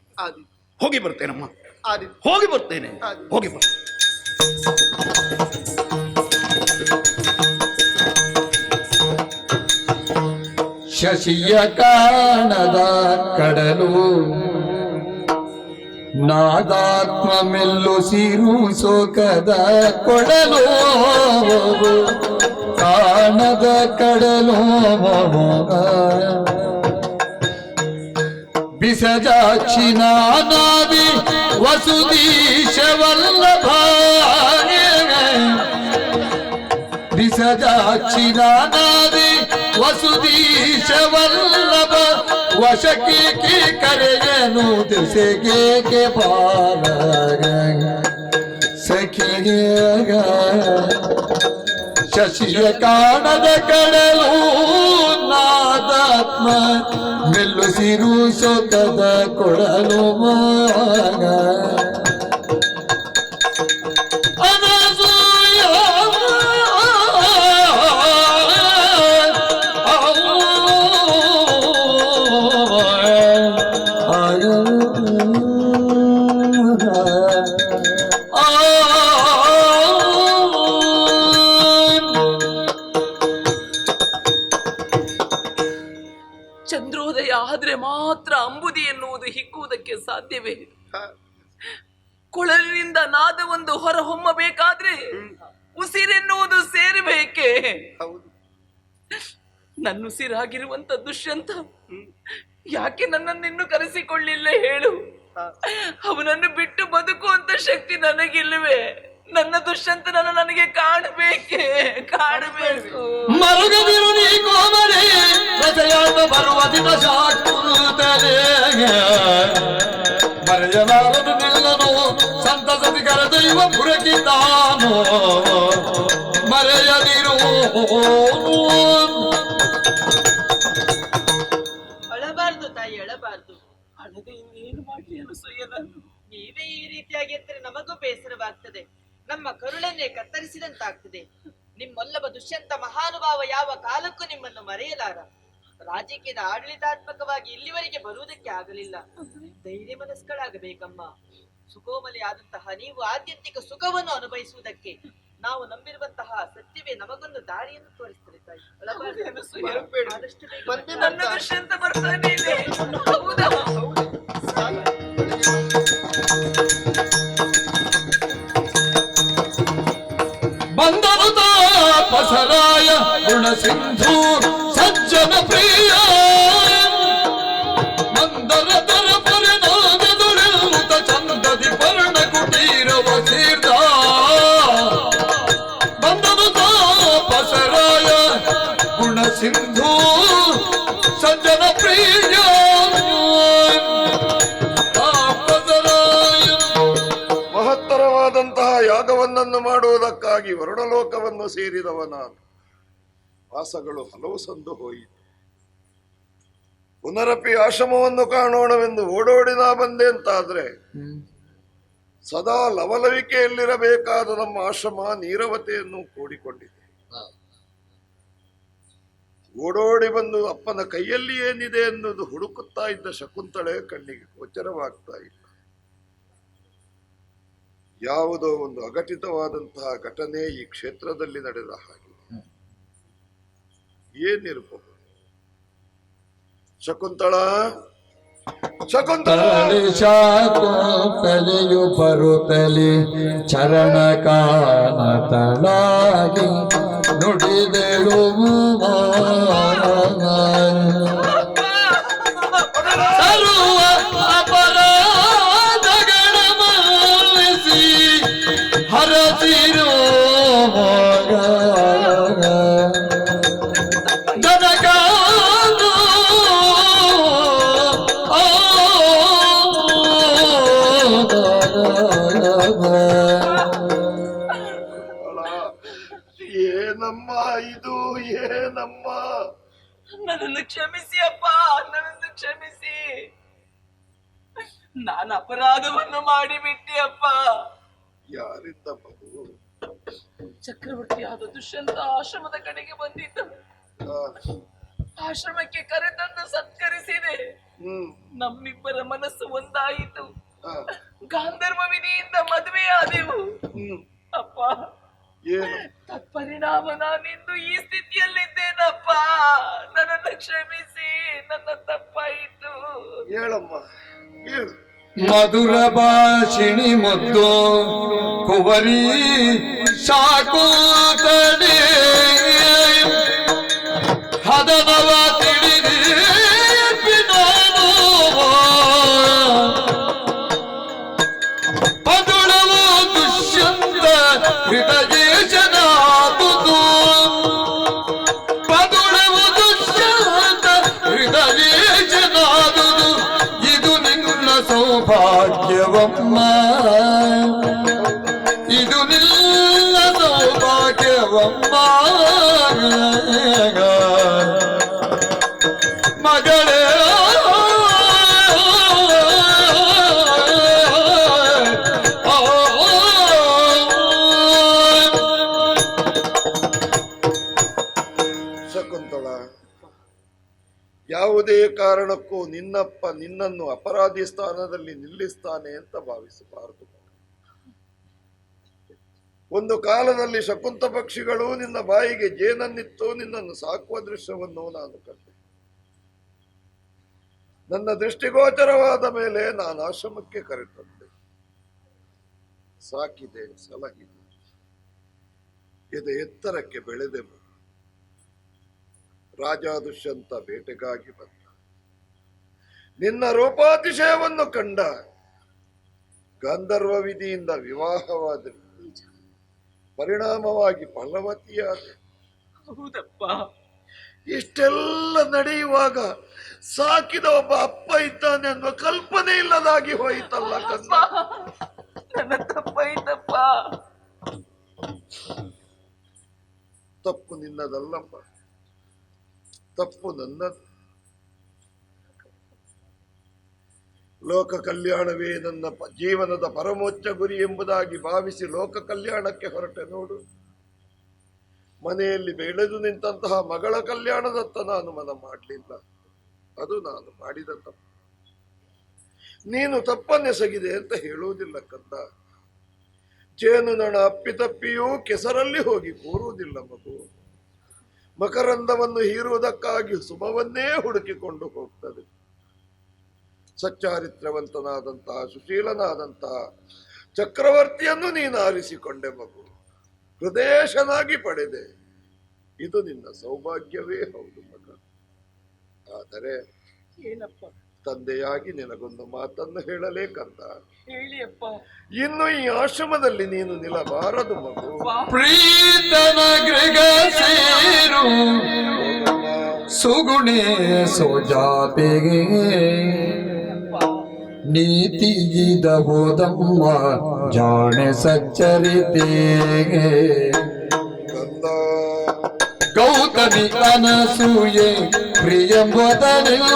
ಹೋಗಿ ಬರ್ತೇನಮ್ಮ, ಹೋಗಿ ಬರ್ತೇನೆ, ಹೋಗಿ ಬರ್ತೇನೆ.
ಶಶಿಯ ಕಾಣದ ಕಡಲು ನಾದಾತ್ಮ ಮೆಲ್ಲು ಸಿರು ಸೋಕದ ಕೊಡಲು ಕಾಣದ ಕಡಲು ಬಿಸಜಾಕ್ಷಿ ನಾನಾದಿ ವಸುದೀಶ ವಲ್ಲಭ ಬಿಸಜಾಕ್ಷಿ ನಾನಾದಿ ವಸುದೀಶ ವಲ್ಲಭ ವಶಕ್ಕೆ ಕರೆಯನು ದಿಸೆಗೆ ಬಾಲ ಸಖಿಯ ಶಶಿಯ ಕಾಣದ ಕಡಲು ನಾದಾತ್ಮ ಮೆಲ್ಲು ಸಿರು ಸೊಕದ ಕೊಡಲು ಮಾಗ
ಚಂದ್ರೋದಯ ಆದ್ರೆ ಮಾತ್ರ ಅಂಬುದಿ ಎನ್ನುವುದು ಹಿಕ್ಕುವುದಕ್ಕೆ ಸಾಧ್ಯವೇ? ಕೊಳಲಿನಿಂದ ನಾದವೊಂದು ಹೊರ ಹೊಮ್ಮಬೇಕಾದ್ರೆ ಉಸಿರೆನ್ನುವುದು ಸೇರಬೇಕೆ? ನನ್ನ ಉಸಿರಾಗಿರುವಂತ ದುಷ್ಯಂತ ಯಾಕೆ ನನ್ನನ್ನಿನ್ನು ಕರೆಸಿಕೊಳ್ಳಿಲ್ಲ ಹೇಳು? ಅವನನ್ನು ಬಿಟ್ಟು ಬದುಕುವಂತ ಶಕ್ತಿ ನನಗಿಲ್ಲವೇ? ನನ್ನ ದುಷ್ಯಂತನನ್ನು ನನಗೆ ಕಾಣಬೇಕೆ? ಕಾಣಬೇಕು.
ಮರುಗದಿರು ನೀ ಕೋಮರೆ ರಜೆಯಾಟ ಬರುವ ದಿನ ಶಾಕುತ್ತಲೇ ಮರೆಯಲಾರದು ನಿಲ್ಲನು ಸಂತಸತಿ ಕರೆದೊಯ್ಯುವ ಪುರಕಿದ್ದಾನು ಮರೆಯದಿರು.
ಅಳಬಾರ್ದು ತಾಯಿ, ಅಳಬಾರ್ದು.
ಅಳದೆ ಇನ್ನೇನು ಮಾಡ್ಲಿ ಅನಸೂಯ ನಾನು.
ನೀವೇ ಈ ರೀತಿಯಾಗಿ ಎತ್ತರೆ ನಮಗೂ ಬೇಸರವಾಗ್ತದೆ, ನಮ್ಮ ಕರುಳನ್ನೇ ಕತ್ತರಿಸಿದಂತಾಗ್ತದೆ. ನಿಮ್ಮೊಲ್ಲಭ ದುಷ್ಯಂತ ಮಹಾನುಭಾವ ಯಾವ ಕಾಲಕ್ಕೂ ನಿಮ್ಮನ್ನು ಮರೆಯಲಾರ. ರಾಜಕೀಯದ ಆಡಳಿತಾತ್ಮಕವಾಗಿ ಇಲ್ಲಿವರೆಗೆ ಬರುವುದಕ್ಕೆ ಆಗಲಿಲ್ಲ. ಧೈರ್ಯ ಮನಸ್ಕಳಾಗಬೇಕಮ್ಮ. ಸುಕೋಮಲೆಯಾದಂತಹ ನೀವು ಆತ್ಯಂತಿಕ ಸುಖವನ್ನು ಅನುಭವಿಸುವುದಕ್ಕೆ ನಾವು ನಂಬಿರುವಂತಹ ಸತ್ಯವೇ ನಮಗೊಂದು ದಾರಿಯನ್ನು ತೋರಿಸ್ತದೆ ತಾಯಿ. ಆದಷ್ಟು ಬೇಗ
ನನ್ನ ದುಷ್ಯಂತ ಬರ್ತಾನೆ ಇಲ್ಲಿ. ಹೌದಾ?
ಬಂದನು ತಾಪಸರಾಯ ಗುಣ ಸಿಂಧು ಸಜ್ಜನ ಪ್ರಿಯ ಮಂದರ ತರ ಪರಿಣಾಮದುಳಿರುತ್ತ ಚಂದದಿ ಪರ್ಣ ಕುಟೀರವ ತೀರ್ಥ ಬಂದನು ತಾಪಸರಾಯ ಗುಣ ಸಿಂಧು ಸಜ್ಜನ ಪ್ರಿಯ
ಮಹತ್ತರವಾದಂತಹ ಯಾಗವನ್ನನ್ನು ಮಾಡುವುದಕ್ಕಾಗಿ ವರುಣಲೋಕವನ್ನು ಸೇರಿದವ ನಾನು. ವಾಸಗಳು ಹಲವು ಸಂದು ಹೋಯಿತು. ಪುನರಪಿ ಆಶ್ರಮವನ್ನು ಕಾಣೋಣವೆಂದು ಓಡೋಡಿನ ಬಂದೆ ಅಂತಾದ್ರೆ ಸದಾ ಲವಲವಿಕೆಯಲ್ಲಿರಬೇಕಾದ ನಮ್ಮ ಆಶ್ರಮ ನೀರವತೆಯನ್ನು ಕೂಡಿಕೊಂಡಿದೆ. ಓಡೋಡಿ ಬಂದು ಅಪ್ಪನ ಕೈಯಲ್ಲಿ ಏನಿದೆ ಎನ್ನುವುದು ಹುಡುಕುತ್ತಾ ಇದ್ದ ಶಕುಂತಳೆ ಕಣ್ಣಿಗೆ ಗೋಚರವಾಗ್ತಾ ಇಲ್ಲ. ಯಾವುದೋ ಒಂದು ಅಘಟಿತವಾದಂತಹ ಘಟನೆ ಈ ಕ್ಷೇತ್ರದಲ್ಲಿ ನಡೆದ ಹಾಗೆ. ಏನಿರಬಹುದು? ಶಕುಂತಳ, ಶಕುಂತಳ,
ಶಾಕುಂತಲೆಯು ಬರುತ್ತಲಿ ಚರಣ ಕಾಣತಳಾಗಿ ನುಡಿದೆಳು ಸರ್ವ ಅಪರಾಧಗಳ ಮನ್ನಿಸಿ ಹರಸಿರೋ
ಏನಮ್ಮ ಇದು? ಏನಮ್ಮ?
ನನ್ನನ್ನು ಕ್ಷಮಿಸಿ ಅಪ್ಪ, ನನ್ನನ್ನು ಕ್ಷಮಿಸಿ. ನಾನು ಅಪರಾಧವನ್ನು ಮಾಡಿಬಿಟ್ಟೆ ಅಪ್ಪ.
ಯಾರಿಂದ ಮಗು?
ಚಕ್ರವರ್ತಿಯಾದ ದುಷ್ಯಂತ ಆಶ್ರಮದ ಕಡೆಗೆ ಬಂದಿದ್ದ. ಆಶ್ರಮಕ್ಕೆ ಕರೆತಂದು ಸತ್ಕರಿಸಿದೆ. ನಮ್ಮಿಬ್ಬರ ಮನಸ್ಸು ಒಂದಾಯಿತು. ಗಾಂಧರ್ವ ವಿಧಿಯಿಂದ ಮದುವೆಯಾದೆವು. ಅಪ್ಪ, ತತ್ಪರಿಣಾಮ ನಾನಿಂದು ಈ ಸ್ಥಿತಿಯಲ್ಲಿದ್ದೇನಪ್ಪ. ನನ್ನನ್ನು ಕ್ಷಮಿಸಿ, ನನ್ನ ತಪ್ಪಾಯಿತು.
ಹೇಳಮ್ಮ, ಹೇಳು.
ಮಧುರ ಭಾಷಿಣಿ ಮುದ್ದು ಕುವರಿ ಶಾಕುಂತಲೆ ಹದನವ ತಿಳಿದಿಪಿನೋನು ಪದುಳವು ದುಷ್ಯಂತ ಹೃದಯೇಶನಾದುದು ಪದುಳವು ದುಷ್ಯಂತ ಹೃದಯೇಶನಾದುದು ಇದು ನಿನ್ನ ಸೌಭಾಗ್ಯವಮ್ಮ, ಇದು ನಿನ್ನ ಸೌಭಾಗ್ಯವಮ್ಮ ಮಗಳೇ.
ಶಕುಂತಳ, ಯಾವುದೇ ಕಾರಣಕ್ಕೂ ನಿನ್ನಪ್ಪ ನಿನ್ನನ್ನು ಅಪರಾಧಿ ಸ್ಥಾನದಲ್ಲಿ ನಿಲ್ಲಿಸ್ತಾನೆ ಅಂತ ಭಾವಿಸಬಾರದು. ಒಂದು ಕಾಲದಲ್ಲಿ ಶಕುಂತ ಪಕ್ಷಿಗಳು ನಿನ್ನ ಬಾಯಿಗೆ ಜೇನನ್ನಿತ್ತು ನಿನ್ನನ್ನು ಸಾಕುವ ದೃಶ್ಯವನ್ನು ನಾನು ಕಂಡೆ. ನನ್ನ ದೃಷ್ಟಿಗೋಚರವಾದ ಮೇಲೆ ನಾನು ಆಶ್ರಮಕ್ಕೆ ಕರೆತಂದೆ, ಸಾಕಿದೆ, ಸಲಹಿದೆ, ಎದೆ ಎತ್ತರಕ್ಕೆ ಬೆಳೆದೆ. ರಾಜ ದುಷ್ಯಂತ ಬೇಟೆಗಾಗಿ ಬಂದ. ನಿನ್ನ ರೂಪಾತಿಶಯವನ್ನು ಕಂಡ. ಗಾಂಧರ್ವ ವಿಧಿಯಿಂದ ವಿವಾಹವಾದ, ಪರಿಣಾಮವಾಗಿ ಫಲವತಿಯಾದ.
ಹೌದಪ್ಪ.
ಇಷ್ಟೆಲ್ಲ ನಡೆಯುವಾಗ ಸಾಕಿದ ಒಬ್ಬ ಅಪ್ಪ ಇದ್ದಾನೆ ಅನ್ನುವ ಕಲ್ಪನೆ ಇಲ್ಲದಾಗಿ ಹೋಯಿತಲ್ಲ ಕನ್ನ.
ನನ್ನ ತಪ್ಪಾಯ್ತಪ್ಪ.
ತಪ್ಪು ನಿನ್ನದಲ್ಲಮ್ಮ, ತಪ್ಪು ನನ್ನದು. ಲೋಕ ಕಲ್ಯಾಣವೇ ನನ್ನ ಜೀವನದ ಪರಮೋಚ್ಚ ಗುರಿ ಎಂಬುದಾಗಿ ಭಾವಿಸಿ ಲೋಕ ಕಲ್ಯಾಣಕ್ಕೆ ಹೊರಟೆ ನೋಡು. ಮನೆಯಲ್ಲಿ ಬೆಳೆದು ನಿಂತಹ ಮಗಳ ಕಲ್ಯಾಣದತ್ತ ನಾನು ಮನ ಮಾಡಲಿಲ್ಲ. ಅದು ನಾನು ಮಾಡಿದ ತಪ್ಪು. ನೀನು ತಪ್ಪನ್ನೆಸಗಿದೆ ಅಂತ ಹೇಳುವುದಿಲ್ಲ ಕಂದ. ಜೇನು ನೊಣ ಅಪ್ಪಿತಪ್ಪಿಯೂ ಕೆಸರಲ್ಲಿ ಹೋಗಿ ಕೂರುವುದಿಲ್ಲ ಮಗು. ಮಕರಂದವನ್ನು ಹೀರುವುದಕ್ಕಾಗಿ ಸುಮವನ್ನೇ ಹುಡುಕಿಕೊಂಡು ಹೋಗ್ತದೆ. ಸಚ್ಚಾರಿತ್ರವಂತನಾದಂತಹ ಸುಶೀಲನಾದಂತಹ ಚಕ್ರವರ್ತಿಯನ್ನು ನೀನು ಆರಿಸಿಕೊಂಡೆ ಮಗು, ಹೃದಯೇಶನಾಗಿ ಪಡೆದೆ. ಇದು ನಿನ್ನ ಸೌಭಾಗ್ಯವೇ ಹೌದು ಮಗ. ಆದರೆ
ಏನಪ್ಪ
ತಂದೆಯಾಗಿ ನಿನಗೊಂದು ಮಾತನ್ನು ಹೇಳಲೇಕಂದ.
ಹೇಳಿ ಅಪ್ಪ.
ಇನ್ನು ಈ ಆಶ್ರಮದಲ್ಲಿ ನೀನು ನಿಲ್ಲಬಾರದು ಮಗು.
ಪ್ರೀತನ ಗೃಗ ಸೇರು ಸುಗುಣೆ ಸೋಜಾತೆಗೆ ನೀತಿಗಿದ ಹೋದಮ್ಮ ಜಾಣೆ ಸಚ್ಚರಿತೆಗೆ ಗೌತಮಿ ಅನಸೂಯೆ ಪ್ರಿಯಂಬದನಿಲ್ಲ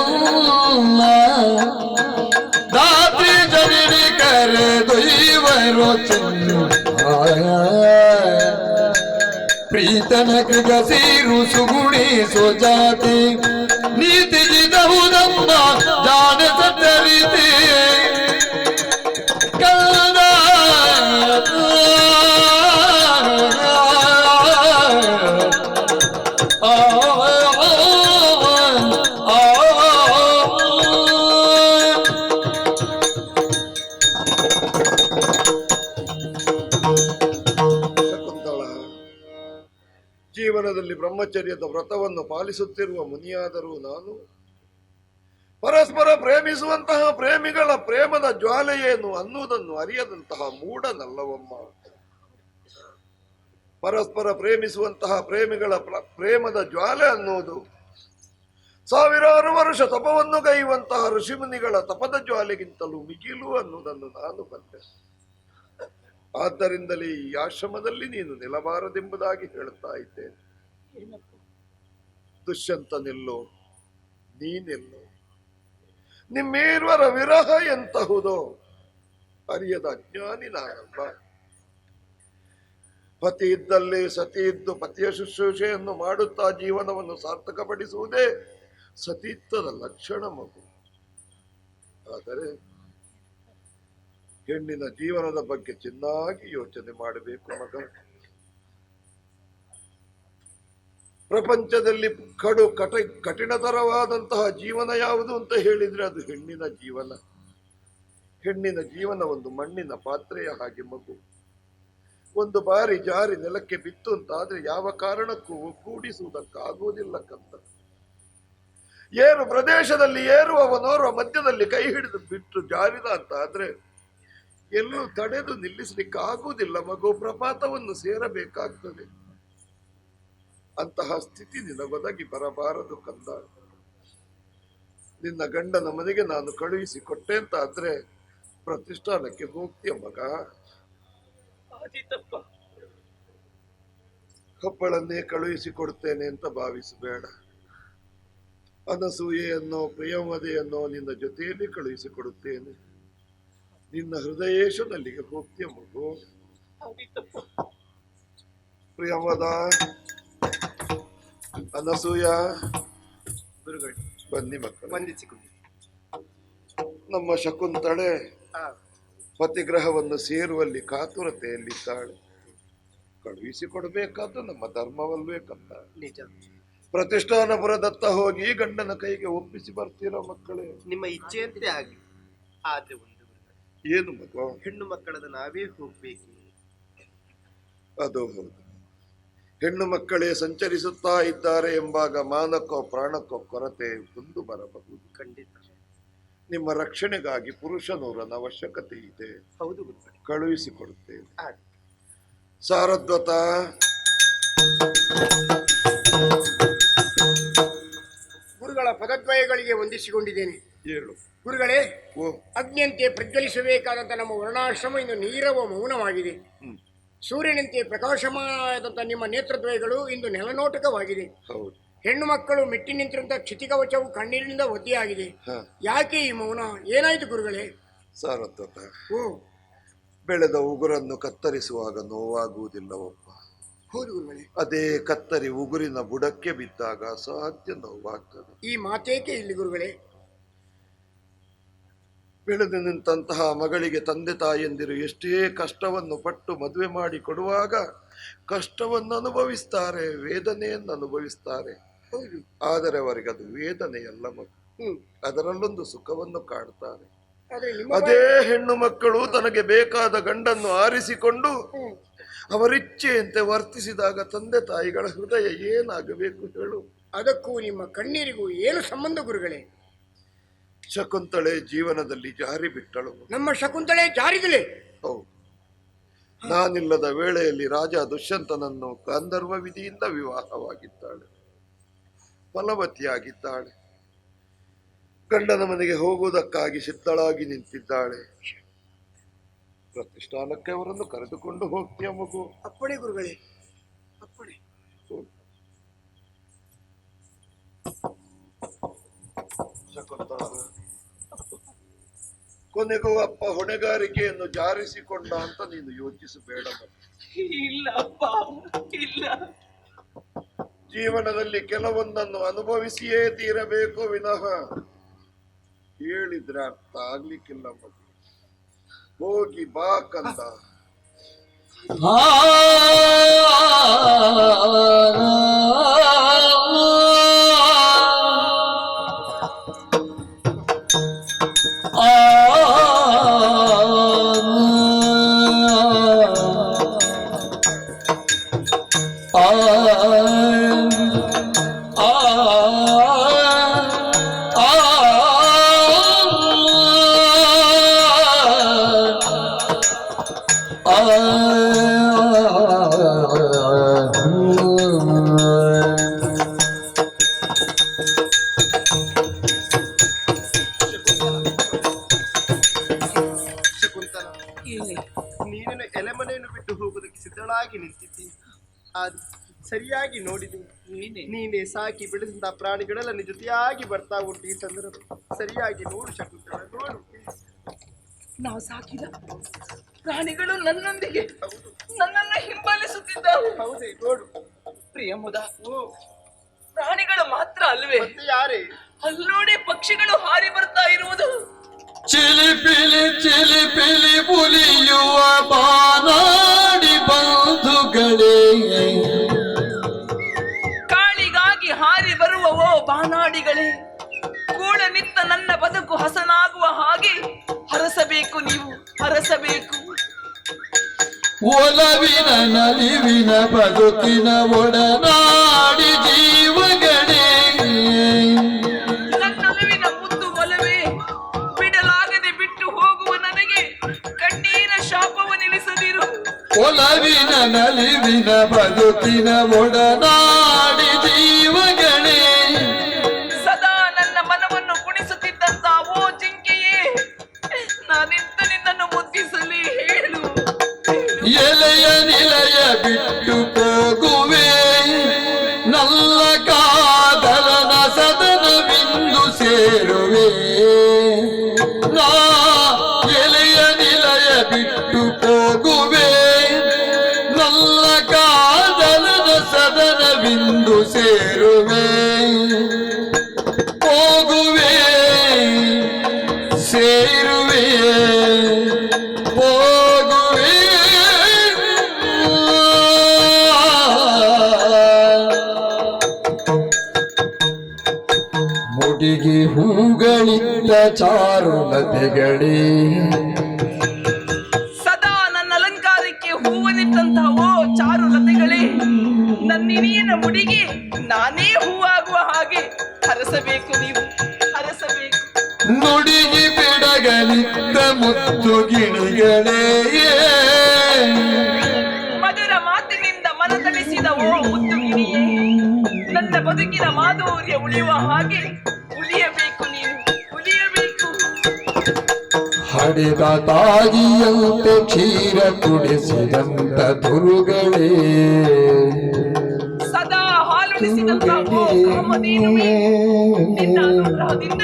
ದಾತ್ರಿ ಜನನಿ ಕರೆದೊಯ್ಯುವರು ಪ್ರೀತನ ಕೃಗ ಸೇರು ಸುಗುಣಿ ಸೋಜಾತಿ ನೀತಿಗಿದಹುದಮ್ಮ ಜಾಣ ಸತ್ತರಿತೆ ಕಂದ
ಜೀವನದಲ್ಲಿ ಬ್ರಹ್ಮಚರ್ಯದ ವ್ರತವನ್ನು ಪಾಲಿಸುತ್ತಿರುವ ಮುನಿಯಾದರೂ ನಾನು ಪರಸ್ಪರ ಪ್ರೇಮಿಸುವಂತಹ ಪ್ರೇಮಿಗಳ ಪ್ರೇಮದ ಜ್ವಾಲೆಯೇನು ಅನ್ನುವುದನ್ನು ಅರಿಯದಂತಹ ಮೂಢನಲ್ಲವಮ್ಮ. ಪರಸ್ಪರ ಪ್ರೇಮಿಸುವಂತಹ ಪ್ರೇಮಿಗಳ ಪ್ರೇಮದ ಜ್ವಾಲೆ ಅನ್ನುವುದು ಸಾವಿರಾರು ವರ್ಷ ತಪವನ್ನು ಗೈಯುವಂತಹ ಋಷಿಮುನಿಗಳ ತಪದ ಜ್ವಾಲೆಗಿಂತಲೂ ಮಿಗಿಲು ಅನ್ನುವುದನ್ನು ನಾನು ಬಲ್ಲೆ. ಆದ್ದರಿಂದಲೇ ಈ ಆಶ್ರಮದಲ್ಲಿ ನೀನು ನಿಲ್ಲಬಾರದೆಂಬುದಾಗಿ ಹೇಳುತ್ತಾ ಇದ್ದೇನೆ. ದುಷ್ಯಂತನೆಲ್ಲೋ, ನೀನೆಲ್ಲೋ, ನಿಮ್ಮೇರ್ವರ ವಿರಹ ಎಂತಹುದೋ ಅರಿಯದ ಅಜ್ಞಾನಿ ನಾನಲ್ಲ. ಪತಿ ಇದ್ದಲ್ಲಿ ಸತಿ ಇದ್ದು ಪತಿಯ ಶುಶ್ರೂಷೆಯನ್ನು ಮಾಡುತ್ತಾ ಜೀವನವನ್ನು ಸಾರ್ಥಕಪಡಿಸುವುದೇ ಸತೀತ್ವದ ಲಕ್ಷಣ ಮಗು. ಆದರೆ ಹೆಣ್ಣಿನ ಜೀವನದ ಬಗ್ಗೆ ಚೆನ್ನಾಗಿ ಯೋಚನೆ ಮಾಡಬೇಕು ಮಗ. ಪ್ರಪಂಚದಲ್ಲಿ ಕಠಿಣತರವಾದಂತಹ ಜೀವನ ಯಾವುದು ಅಂತ ಹೇಳಿದ್ರೆ ಅದು ಹೆಣ್ಣಿನ ಜೀವನ. ಹೆಣ್ಣಿನ ಜೀವನ ಒಂದು ಮಣ್ಣಿನ ಪಾತ್ರೆಯ ಹಾಗೆ ಮಗು. ಒಂದು ಬಾರಿ ಜಾರಿ ನೆಲಕ್ಕೆ ಬಿತ್ತು ಅಂತಾದ್ರೆ ಯಾವ ಕಾರಣಕ್ಕೂ ಒಗ್ಗೂಡಿಸುವುದಕ್ಕಾಗುವುದಿಲ್ಲ ಕಂದ. ಏರು ಪ್ರದೇಶದಲ್ಲಿ ಏರುವವನೋರ್ವ ಮಧ್ಯದಲ್ಲಿ ಕೈ ಹಿಡಿದು ಬಿಟ್ಟು ಜಾರಿದ ಅಂತ ಆದ್ರೆ ಎಲ್ಲೂ ತಡೆದು ನಿಲ್ಲಿಸಲಿಕ್ಕೆ ಆಗುವುದಿಲ್ಲ ಮಗು. ಪ್ರಪಾತವನ್ನು ಸೇರಬೇಕಾಗ್ತದೆ. ಅಂತಹ ಸ್ಥಿತಿ ನಿನಗೊದಗಿ ಬರಬಾರದು ಕಂದ. ನಿನ್ನ ಗಂಡನ ಮನೆಗೆ ನಾನು ಕಳುಹಿಸಿ ಕೊಟ್ಟೆ ಅಂತ ಆದ್ರೆ ಪ್ರತಿಷ್ಠಾನಕ್ಕೆ ಹೋಗ್ತೀಯ ಮಗ. ಕಪ್ಪಳನ್ನೇ ಕಳುಹಿಸಿ ಕೊಡ್ತೇನೆ ಅಂತ ಭಾವಿಸಬೇಡ. ಅನಸೂಯೆಯನ್ನೋ ಪ್ರಿಯಮದೆಯನ್ನೋ ನಿನ್ನ ಜೊತೆಯಲ್ಲಿ ಕಳುಹಿಸಿಕೊಡುತ್ತೇನೆ. ನಿನ್ನ ಹೃದಯೇಶನಲ್ಲಿಗೆ ಹೋಗ್ತೀಯ ಮಗು. ಪ್ರಿಯಮದ, ಅನಸೂಯ, ಬನ್ನಿ ಮಕ್ಕಳು.
ವಂದಿಸಿಕೊಂಡು
ನಮ್ಮ ಶಕುಂತಳೆ ಪತಿಗ್ರಹವನ್ನು ಸೇರುವಲ್ಲಿ ಕಾತುರತೆಯಲ್ಲಿದ್ದಾಳೆ. ಕಳುಹಿಸಿಕೊಡಬೇಕಾದ್ದು ನಮ್ಮ ಧರ್ಮವಲ್ವೇ ಕಂದ.
ನಿಜ.
ಪ್ರತಿಷ್ಠಾನಪುರದತ್ತ ಹೋಗಿ ಗಂಡನ ಕೈಗೆ ಒಪ್ಪಿಸಿ ಬರ್ತೀರ ಮಕ್ಕಳೇ?
ನಿಮ್ಮ ಇಚ್ಛೆಯಂತೆ ಆಗಿ. ಆದ್ರೆ ಒಂದು
ಏನು ಮಗು?
ಹೆಣ್ಣು ಮಕ್ಕಳದ ನಾವೇ ಹೋಗ್ಬೇಕು.
ಅದು ಹೌದು. ಹೆಣ್ಣು ಮಕ್ಕಳೇ ಸಂಚರಿಸುತ್ತಾ ಇದ್ದಾರೆ ಎಂಬಾಗ ಮಾನಕ್ಕೋ ಪ್ರಾಣಕ್ಕೋ ಕೊರತೆ ಒಂದು ಬರಬಹುದು.
ಖಂಡಿತ.
ನಿಮ್ಮ ರಕ್ಷಣೆಗಾಗಿ ಪುರುಷನೂರನ ಅವಶ್ಯಕತೆ ಇದೆ.
ಹೌದು.
ಕಳುಹಿಸಿಕೊಡುತ್ತೇನೆ. ಸಾರದ್ವತ,
ಗುರುಗಳ ಪದದ್ವಯಗಳಿಗೆ ವಂದಿಸಿಕೊಂಡಿದ್ದೇನೆ.
ಹೇಳು
ಗುರುಗಳೇ,
ಓ
ಅಗ್ನಿಯಂತೆ ಪ್ರಜ್ವಲಿಸಬೇಕಾದಂತ ನಮ್ಮ ವರ್ಣಾಶ್ರಮ ಇಂದು ನೀರವ ಮೌನವಾಗಿದೆ. ಸೂರ್ಯನಂತೆ ಪ್ರಕಾಶಮಾನವಾದಂತ ನಿಮ್ಮ ನೇತ್ರದ್ವಯಗಳು ಇಂದು ನೆಲನೋಟಕವಾಗಿದೆ.
ಹೌದು.
ಹೆಣ್ಣು ಮಕ್ಕಳು ಮೆಟ್ಟಿ ನಿಂತಿರುವಂತಹ ಕ್ಷಿತಿಕವಚವು ಕಣ್ಣೀರಿನಿಂದ ಒದ್ದೆಯಾಗಿದೆ. ಯಾಕೆ ಈ ಮೌನ? ಏನಾಯ್ತು ಗುರುಗಳೇ?
ಸಾರದ್ವತ,
ಓ,
ಬೆಳೆದ ಉಗುರನ್ನು ಕತ್ತರಿಸುವಾಗ ನೋವಾಗುವುದಿಲ್ಲವಪ್ಪ.
ಹೌದು ಗುರುಗಳೇ.
ಅದೇ ಕತ್ತರಿ ಉಗುರಿನ ಬುಡಕ್ಕೆ ಬಿದ್ದಾಗ ಅಸಾಧ್ಯ ನೋವಾಗ್ತದೆ.
ಈ ಮಾತೇಕೆ ಇಲ್ಲಿ ಗುರುಗಳೇ?
ಬೆಳೆದು ನಿಂತಹ ಮಗಳಿಗೆ ತಂದೆ ತಾಯಿಯಂದಿರು ಎಷ್ಟೇ ಕಷ್ಟವನ್ನು ಪಟ್ಟು ಮದುವೆ ಮಾಡಿ ಕೊಡುವಾಗ ಕಷ್ಟವನ್ನು ಅನುಭವಿಸ್ತಾರೆ, ವೇದನೆಯನ್ನು ಅನುಭವಿಸ್ತಾರೆ. ಆದರೆ ಅವರಿಗೆ ಅದು ವೇದನೆಯಲ್ಲ ಮಗು, ಅದರಲ್ಲೊಂದು ಸುಖವನ್ನು ಕಾಡ್ತಾರೆ. ಅದೇ ಹೆಣ್ಣು ಮಕ್ಕಳು ತನಗೆ ಬೇಕಾದ ಗಂಡನ್ನು ಆರಿಸಿಕೊಂಡು ಅವರಿಚ್ಛೆಯಂತೆ ವರ್ತಿಸಿದಾಗ ತಂದೆ ತಾಯಿಗಳ ಹೃದಯ ಏನಾಗಬೇಕು ಹೇಳು?
ಅದಕ್ಕೂ ನಿಮ್ಮ ಕಣ್ಣೀರಿಗೂ ಏನು ಸಂಬಂಧ ಗುರುಗಳೇ?
ಶಕುಂತಳೆ ಜೀವನದಲ್ಲಿ ಜಾರಿ ಬಿಟ್ಟಳು.
ನಮ್ಮ ಶಕುಂತಳೆ ಜಾರಿದಳೆ.
ಹೌದು, ನಾನಿಲ್ಲದ ವೇಳೆಯಲ್ಲಿ ರಾಜ ದುಷ್ಯಂತನನ್ನು ಗಾಂಧರ್ವ ವಿಧಿಯಿಂದ ವಿವಾಹವಾಗಿದ್ದಾಳೆ, ಫಲವತಿಯಾಗಿದ್ದಾಳೆ. ಗಂಡನ ಮನೆಗೆ ಹೋಗುವುದಕ್ಕಾಗಿ ಸಿದ್ಧಳಾಗಿ ನಿಂತಿದ್ದಾಳೆ. ಪ್ರತಿಷ್ಠಾನಕ್ಕೆ ಅವರನ್ನು ಕರೆದುಕೊಂಡು ಹೋಗ್ತೀಯ ಮಗು?
ಅಪ್ಪಣೆ ಗುರುಗಳೇ, ಅಪ್ಪಣೆ.
ಶಕುಂತಳ, ಕೊನೆಗೂ ಅಪ್ಪ ಹೊಣೆಗಾರಿಕೆಯನ್ನು ಜಾರಿಸಿಕೊಂಡ ಅಂತ ನೀನು ಯೋಚಿಸಬೇಡ.
ಇಲ್ಲ ಅಪ್ಪ, ಇಲ್ಲ.
ಜೀವನದಲ್ಲಿ ಕೆಲವೊಂದನ್ನು ಅನುಭವಿಸಿಯೇ ತೀರಬೇಕು ವಿನಃ ಹೇಳಿದ್ರೆ ಅರ್ಥ ಆಗ್ಲಿಕ್ಕಿಲ್ಲ ಮಗು. ಹೋಗಿ ಬಾ ಕಂದ.
ನೀನೇನು ಎಲೆಮನೆಯನ್ನು ಬಿಟ್ಟು ಹೋಗುವುದಕ್ಕೆ ಸಿದ್ಧಳಾಗಿ ನಿಂತಿದ್ದಿ. ಅದು ಸರಿಯಾಗಿ ನೋಡಿದೆ, ನೀನೇ ಸಾಕಿ ಬೆಳೆಸಿದ ಪ್ರಾಣಿಗಳೆಲ್ಲ ನಿನ್ನ ಜೊತೆಯಾಗಿ ಬರ್ತಾ ಉಂಟು. ಈ ಸಂದರ್ಭ ಸರಿಯಾಗಿ ನೋಡು ಶಕುಂತಳ, ನೋಡು.
ನಾವು ಸಾಕಿದ ಪ್ರಾಣಿಗಳು ನನ್ನೊಂದಿಗೆ ನನ್ನನ್ನು ಹಿಂಬಾಲಿಸುತ್ತಿದ್ದಾವೆ.
ಹೌದೇ? ನೋಡು
ಪ್ರಿಯಮುದ, ಪ್ರಾಣಿಗಳು ಮಾತ್ರ ಅಲ್ವೇ,
ಯಾರೇ
ಅಲ್ಲೋಡಿ ಪಕ್ಷಿಗಳು ಹಾರಿ ಬರ್ತಾ ಇರುವುದು.
ಚಿಲಿಪಿಲಿ ಚಿಲಿಪಿಲಿ ಬುಲಿಯುವ ಬಾನಾಡಿ ಬಂಧುಗಳೇ,
ಕಾಳಿಗಾಗಿ ಹಾರಿ ಬರುವವೋ ಬಾನಾಡಿಗಳೇ, ಕೂಡ ನಿತ್ತ ನನ್ನ ಬದುಕು ಹಸನಾಗುವ ಹಾಗೆ ಹರಸಬೇಕು, ನೀವು ಹರಸಬೇಕು.
ಒಲವಿನ ನಲಿವಿನ ಬದುಕಿನ ಒಡನಾಡಿ ಜೀವಗಳೇ,
ನನ್ನೊಲವಿನ ಮುದ್ದು ಒಲವೇ, ಬಿಡಲಾಗದೆ ಬಿಟ್ಟು ಹೋಗುವ ನನಗೆ ಕಣ್ಣೀರ ಶಾಪವ ನಿಲ್ಲಿಸದಿರು.
ಒಲವಿನ ನಲಿವಿನ ಬದುಕಿನ ಒಡನಾಡಿ ಜೀವಗಳೇ,
ಸದಾ ನನ್ನ ಮನವನ್ನು ಕುಣಿಸುತ್ತಿದ್ದಂತ ಓ ಜಿಂಕೆಯೇ, ನಾನಿಂತ ನಿನ್ನನ್ನು ಮುದ್ದಿಸಲಿ, ಹೇಳು.
ಎಲೆಯ ನಿಲಯ ಬಿಟ್ಟು ಹೋಗುವೆ, ನಲ್ಲ ಕಾದಲನ ಸದನವಿಂದು ಸೇರುವೆ. ನಾ ಎಲೆಯ ನಿಲಯ ಬಿಟ್ಟು ಹೋಗುವೆ, ನಲ್ಲ ಕಾದಲನ ಸದನವಿಂದು ಸೇರುವೆ. ಹೋಗುವೆ ಸೇರುವೆ, ಹೋಗುವೆ ಮುಡಿಗೆ ಹೂಗಳಿದ್ದ ಚಾರುಲತೆಗಳೇ,
ಸದಾ ನನ್ನ ಅಲಂಕಾರಕ್ಕೆ ಹೂವನಿಟ್ಟಂತಹ ಓ ಚಾರುಲತೆಗಳೇ, ನನ್ನಿನಿಯನ ಮುಡಿಗೆ ನಾನೇ ಹೂವಾಗುವ ಹಾಗೆ ಹರಸಬೇಕು, ನೀವು ಹರಸಬೇಕು.
ನುಡಿಗೆ ಬೆಡಗಲಿದ್ದ ಮುತ್ತು ಗಿಣಿಗಳೇ,
ಮಧುರ ಮಾತಿನಿಂದ ಮನತಣಿಸಿದ ಓ ಮುದ್ದು ಗಿಣಿಯೇ, ನನ್ನ ಬದುಕಿನ ಮಾಧುರ್ಯ ಉಳಿಯುವ ಹಾಗೆ ಉಳಿಯಬೇಕು, ನೀವು ಉಳಿಯಬೇಕು.
ಹಡೆದ ತಾಯಿಯಂತೆ ಕ್ಷೀರ ಕುಡಿಸಿದಂತ ದುರುಗಳೇ,
ಸದಾ ಹಾಲುಣಿಸಿದಂತ ಓ ಕಾಮಧೇನುವೇ, ನಿನ್ನ ಅನುಗ್ರಹದಿಂದ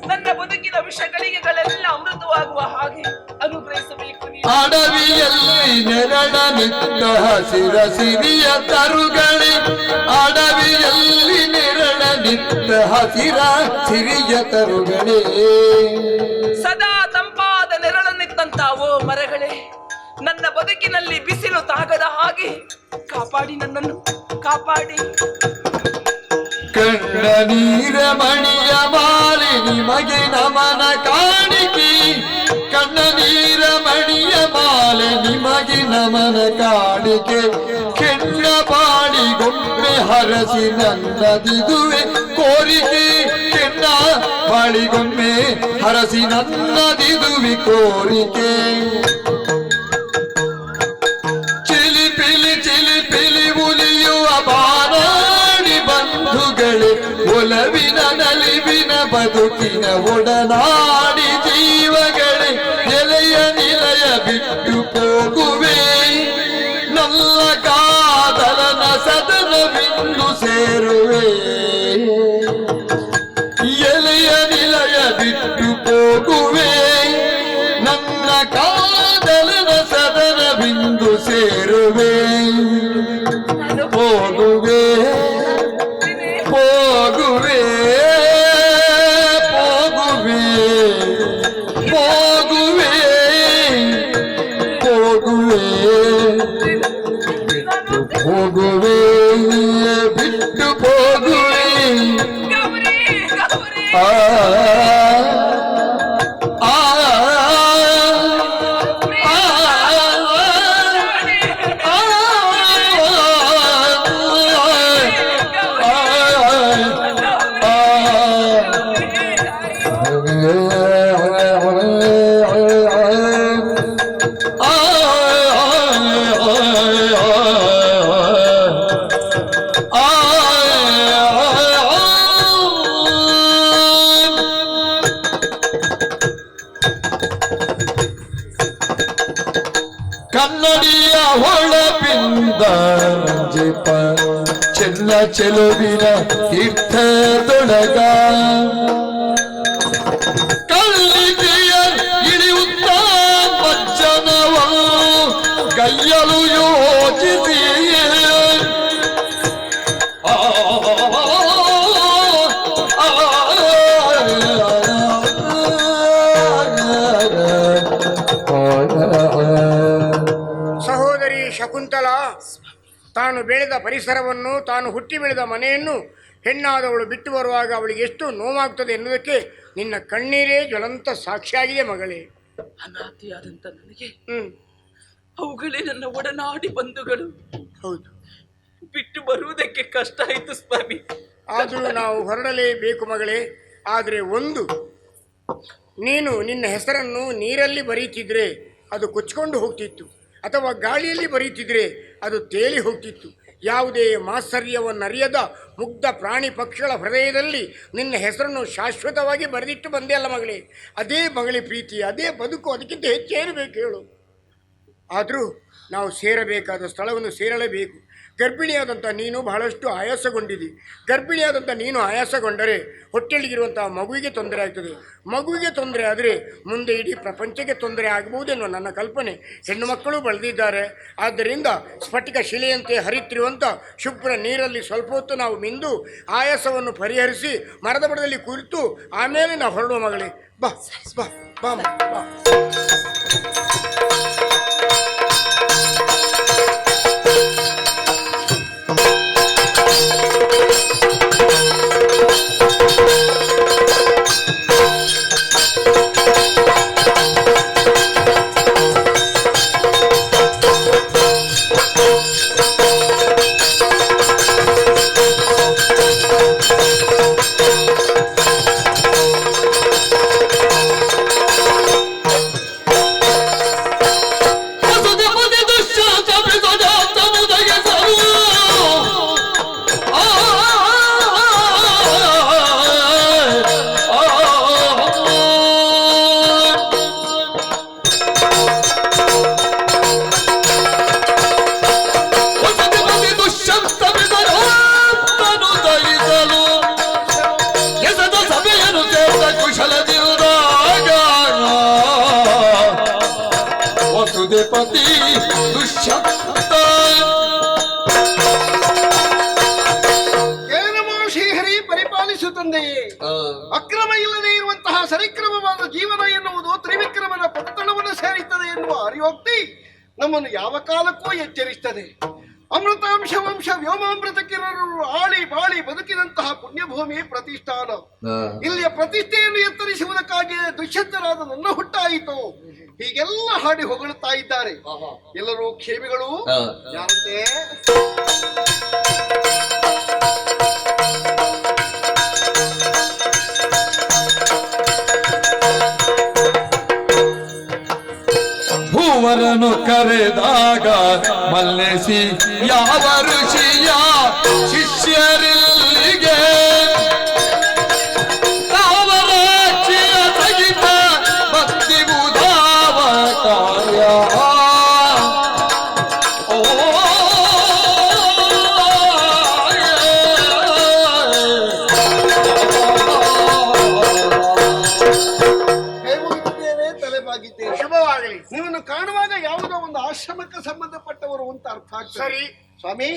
ನನ್ನ ಬದುಕಿನ ವಿಷಗಳಿಗೆಗಳೆಲ್ಲ ಅಮೃತವಾಗುವ ಹಾಗೆ ಅನುಗ್ರಹಿಸಬೇಕು, ನೀವು.
ಅಡವಿಯಲ್ಲಿ ನೆರಳ ನಿತ್ತ ಹಸಿರ ಸಿರಿಯ ತರುಗಳೇ, ಅಡವಿಯಲ್ಲಿ ನೆರಳ ನಿತ್ತ ಹಸಿರ ಸಿರಿಯ ತರುಗಳೇ,
ಸದಾ ತಮ್ಮ ಮರಗಳೇ, ನನ್ನ ಬದುಕಿನಲ್ಲಿ ಬಿಸಿಲು ತಾಗದ ಹಾಗೆ ಕಾಪಾಡಿ, ನನ್ನನ್ನು ಕಾಪಾಡಿ.
ಕಣ್ಣ ನೀರ ಮಣಿಯ ಮಾಲೆ ನಿಮಗೆ ನಮನ ಕಾಣಿಕೆ, ಕಣ್ಣ ನೀರ ಮಣಿಯ ಮಾಲೆ ನಿಮಗೆ ನಮನ ಕಾಣಿಕೆ. ಕೆಣ್ಣ ಬಾಡಿ ಗೊಂಬೆ ಹರಸಿ ನನ್ನದಿದುವೆ ಕೋರಿಕೆ, ಕೆಣ್ಣ ಬಾಡಿ ಗೊಂಬೆ ಹರಸಿ ನನ್ನದಿದುವೆ ಕೋರಿಕೆ. ಚಿಲಿಪಿಲಿ ಚಿಲಿಪಿಲಿ ಉಲಿಯುವ ಬಾನಾಡಿ ಬಂಧುಗಳೇ, ಒಲವಿನ ನಲಿವಿನ ಬದುಕಿನ ಒಡನಾಡಿ ಜೀವಗಳೇ, ಎಲೆಯ ನಿಲಯ ಬಿಟ್ಟು ಹೋಗುವೆ, ನನ್ನ ಕಾದಲನ ಸದನವಿಂದು ಸೇರುವೆ. ಎಲೆಯ ನಿಲಯ ಬಿಟ್ಟು ಹೋಗುವೆ, ನನ್ನ ಕಾದಲನ ಸದನವಿಂದು ಸೇರುವೆ. ಹೋಗುವೆ ಹೋಗುವೆ ಹೋಗುವೆ ಹೋಗುವೆ ಹೋಗುವೆ ಬಿಟ್ಟು ಹೋಗುವೆ ಬಿಟ್ಟು ಹೋಗುವೆ. ಆ ಕನ್ನಡಿಯ ಹೊಳಪಿಂದ ರಂಜಿಪ ಚೆನ್ನ ಚೆಲುವಿನ ತೀರ್ಥದೊಳಗ, ಕಲ್ಲಿಗೆಯ ಇಳಿಯುತ್ತ ಮಜ್ಜನವ ಕೈಯಲು ಯೋಚಿಸಿ.
ಸಹೋದರಿ ಶಕುಂತಲಾ, ತಾನು ಬೆಳೆದ ಪರಿಸರವನ್ನು, ತಾನು ಹುಟ್ಟಿ ಬೆಳೆದ ಮನೆಯನ್ನು ಹೆಣ್ಣಾದವಳು ಬಿಟ್ಟು ಬರುವಾಗ ಅವಳಿಗೆ ಎಷ್ಟು ನೋವಾಗ್ತದೆ ಎನ್ನುವುದಕ್ಕೆ ನಿನ್ನ ಕಣ್ಣೀರೇ ಜ್ವಲಂತ ಸಾಕ್ಷಿಯಾಗಿದೆ ಮಗಳೇ.
ಅನಾಥಿಯಾದಂತ ನನಗೆ ಅವುಗಳೇ ನನ್ನ ಒಡನಾಡಿ ಬಂಧುಗಳು.
ಹೌದು,
ಬಿಟ್ಟು ಬರುವುದಕ್ಕೆ ಕಷ್ಟ ಆಯಿತು ಸ್ವಾಮಿ.
ಆದರೂ ನಾವು ಹೊರಡಲೇಬೇಕು ಮಗಳೇ. ಆದರೆ ಒಂದು, ನೀನು ನಿನ್ನ ಹೆಸರನ್ನು ನೀರಲ್ಲಿ ಬರೀತಿದ್ರೆ ಅದು ಕೊಚ್ಕೊಂಡು ಹೋಗ್ತಿತ್ತು, ಅಥವಾ ಗಾಳಿಯಲ್ಲಿ ಬರೀತಿದ್ರೆ ಅದು ತೇಲಿ ಹೋಗ್ತಿತ್ತು. ಯಾವುದೇ ಮಾತ್ಸರ್ಯವನ್ನರಿಯದ ಮುಗ್ಧ ಪ್ರಾಣಿ ಪಕ್ಷಿಗಳ ಹೃದಯದಲ್ಲಿ ನಿನ್ನ ಹೆಸರನ್ನು ಶಾಶ್ವತವಾಗಿ ಬರೆದಿಟ್ಟು ಬಂದೆ ಅಲ್ಲ ಮಗಳೇ. ಅದೇ ಮಗಳೇ ಪ್ರೀತಿ, ಅದೇ ಬದುಕು, ಅದಕ್ಕಿಂತ ಹೆಚ್ಚೇರಬೇಕು ಹೇಳು. ಆದರೂ ನಾವು ಸೇರಬೇಕಾದ ಸ್ಥಳವನ್ನು ಸೇರಲೇಬೇಕು. ಗರ್ಭಿಣಿಯಾದಂಥ ನೀನು ಬಹಳಷ್ಟು ಆಯಾಸಗೊಂಡಿದ್ದಿ. ಗರ್ಭಿಣಿಯಾದಂಥ ನೀನು ಆಯಾಸಗೊಂಡರೆ ಹೊಟ್ಟೆಲಿಗಿರುವಂಥ ಮಗುವಿಗೆ ತೊಂದರೆ ಆಗ್ತದೆ. ಮಗುವಿಗೆ ತೊಂದರೆ ಆದರೆ ಮುಂದೆ ಇಡೀ ಪ್ರಪಂಚಕ್ಕೆ ತೊಂದರೆ ಆಗಬಹುದೆನ್ನುವ ನನ್ನ ಕಲ್ಪನೆ. ಹೆಣ್ಣು ಮಕ್ಕಳು ಬೆಳೆದಿದ್ದಾರೆ. ಆದ್ದರಿಂದ ಸ್ಫಟಿಕ ಶಿಲೆಯಂತೆ ಹರಿತಿರುವಂಥ ಶುಭ್ರ ನೀರಲ್ಲಿ ಸ್ವಲ್ಪ ಹೊತ್ತು ನಾವು ಮಿಂದು ಆಯಾಸವನ್ನು ಪರಿಹರಿಸಿ ಮರದ ಬುಡದಲ್ಲಿ ಕುರಿತು ಆಮೇಲೆ ನಾವು ಹೊರಡುವ ಮಗಳೇ. ಬಾ ಬಾ ಬಾ ಬಾ.
ಪತಿ ದುಶ್ಯಂತ
ಏನಮೋ ಶ್ರೀಹರಿ ಪರಿಪಾಲಿಸು ತಂದೆಯೇ. ಅಕ್ರಮ ಇಲ್ಲದೆ ಇರುವಂತಹ ಸರಿಕ್ರಮವಾದ ಜೀವನ ಎನ್ನುವುದು ತ್ರಿವಿಕ್ರಮನ ಪಟ್ಟಣವನ್ನು ಸೇರಿತ್ತದೆ ಎನ್ನುವ ಹರಿಯೋಕ್ತಿ ನಮ್ಮನ್ನು ಯಾವ ಕಾಲಕ್ಕೂ ಎಚ್ಚರಿಸ್ತದೆ. ಅಮೃತಾಂಶ ವಂಶ ವ್ಯೋಮಾಮೃತ ಕಿರಣರು ಆಳಿ ಬಾಳಿ ಬದುಕಿದಂತಹ ಪುಣ್ಯಭೂಮಿ ಪ್ರತಿಷ್ಠಾನ. ಇಲ್ಲಿಯ ಪ್ರತಿಷ್ಠೆಯನ್ನು ಎತ್ತರಿಸುವುದಕ್ಕಾಗಿ ದುಷ್ಯಂತರಾದ ನನ್ನ ಹುಟ್ಟಾಯಿತು. ಹೀಗೆಲ್ಲ ಹಾಡಿ ಹೊಗಳುತ್ತಾ ಇದ್ದಾರೆ. ಎಲ್ಲರೂ ಕ್ಷೇಮಿಗಳು ಯಾರಂತೆ?
ಭೂವರನು ಕರೆದಾಗ ಮಲ್ಲೆಸಿ ಯಾವ ಋಷಿಯ ಶಿಷ್ಯರಿಲ್ಲಿಗೆ ತಾವರಾಕ್ಷಿಯ ಸಹಿತ ಭಕ್ತಿ ಬುಧಾವ ಕಾರ್ಯ
ಶುಭವಾಗಲಿ. ನಿಮ್ಮನ್ನು ಕಾಣುವಾಗ ಯಾವುದೋ ಒಂದು ಆಶ್ರಮಕ್ಕೆ ಸಂಬಂಧಪಟ್ಟವರು ಅಂತ ಅರ್ಥ ಆಗ್ತದೆ. ಸರಿ ಸ್ವಾಮಿ,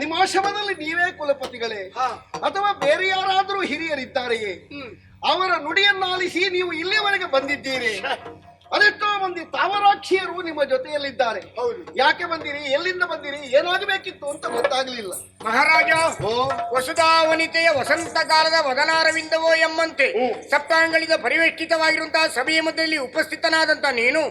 ನಿಮ್ಮ ಆಶ್ರಮದಲ್ಲಿ ನೀವೇ ಕುಲಪತಿಗಳೇ ಅಥವಾ ಬೇರೆ ಯಾರಾದರೂ ಹಿರಿಯರಿದ್ದಾರೆಯೇ? ಅವರ ನುಡಿಯನ್ನಾಲಿಸಿ ನೀವು ಇಲ್ಲಿವರೆಗೆ ಬಂದಿದ್ದೀರಿ. ಅದೆಷ್ಟೋ ಮಂದಿ ತಾವರಾಕ್ಷಿಯರು ನಿಮ್ಮ ಜೊತೆಯಲ್ಲಿದ್ದಾರೆ. ಯಾಕೆ ಬಂದಿರಿ, ಎಲ್ಲಿಂದ ಬಂದಿರಿ, ಏನಾಗಬೇಕಿತ್ತು ಅಂತ ಗೊತ್ತಾಗ್ಲಿಲ್ಲ.
ಮಹಾರಾಜ, ವಸುಧಾ ವನಿತೆಯ ವಸಂತ ಕಾಲದ ವದನಾರವಿಂದವೋ ಎಂಬಂತೆ ಸಪ್ತಾಂಗಳಿಂದ ಪರಿವೇಷ್ಟಿತವಾಗಿರುವಂತಹ ಸಭೆಯ ಮಧ್ಯದಲ್ಲಿ ಉಪಸ್ಥಿತನಾದಂತ ನೀನು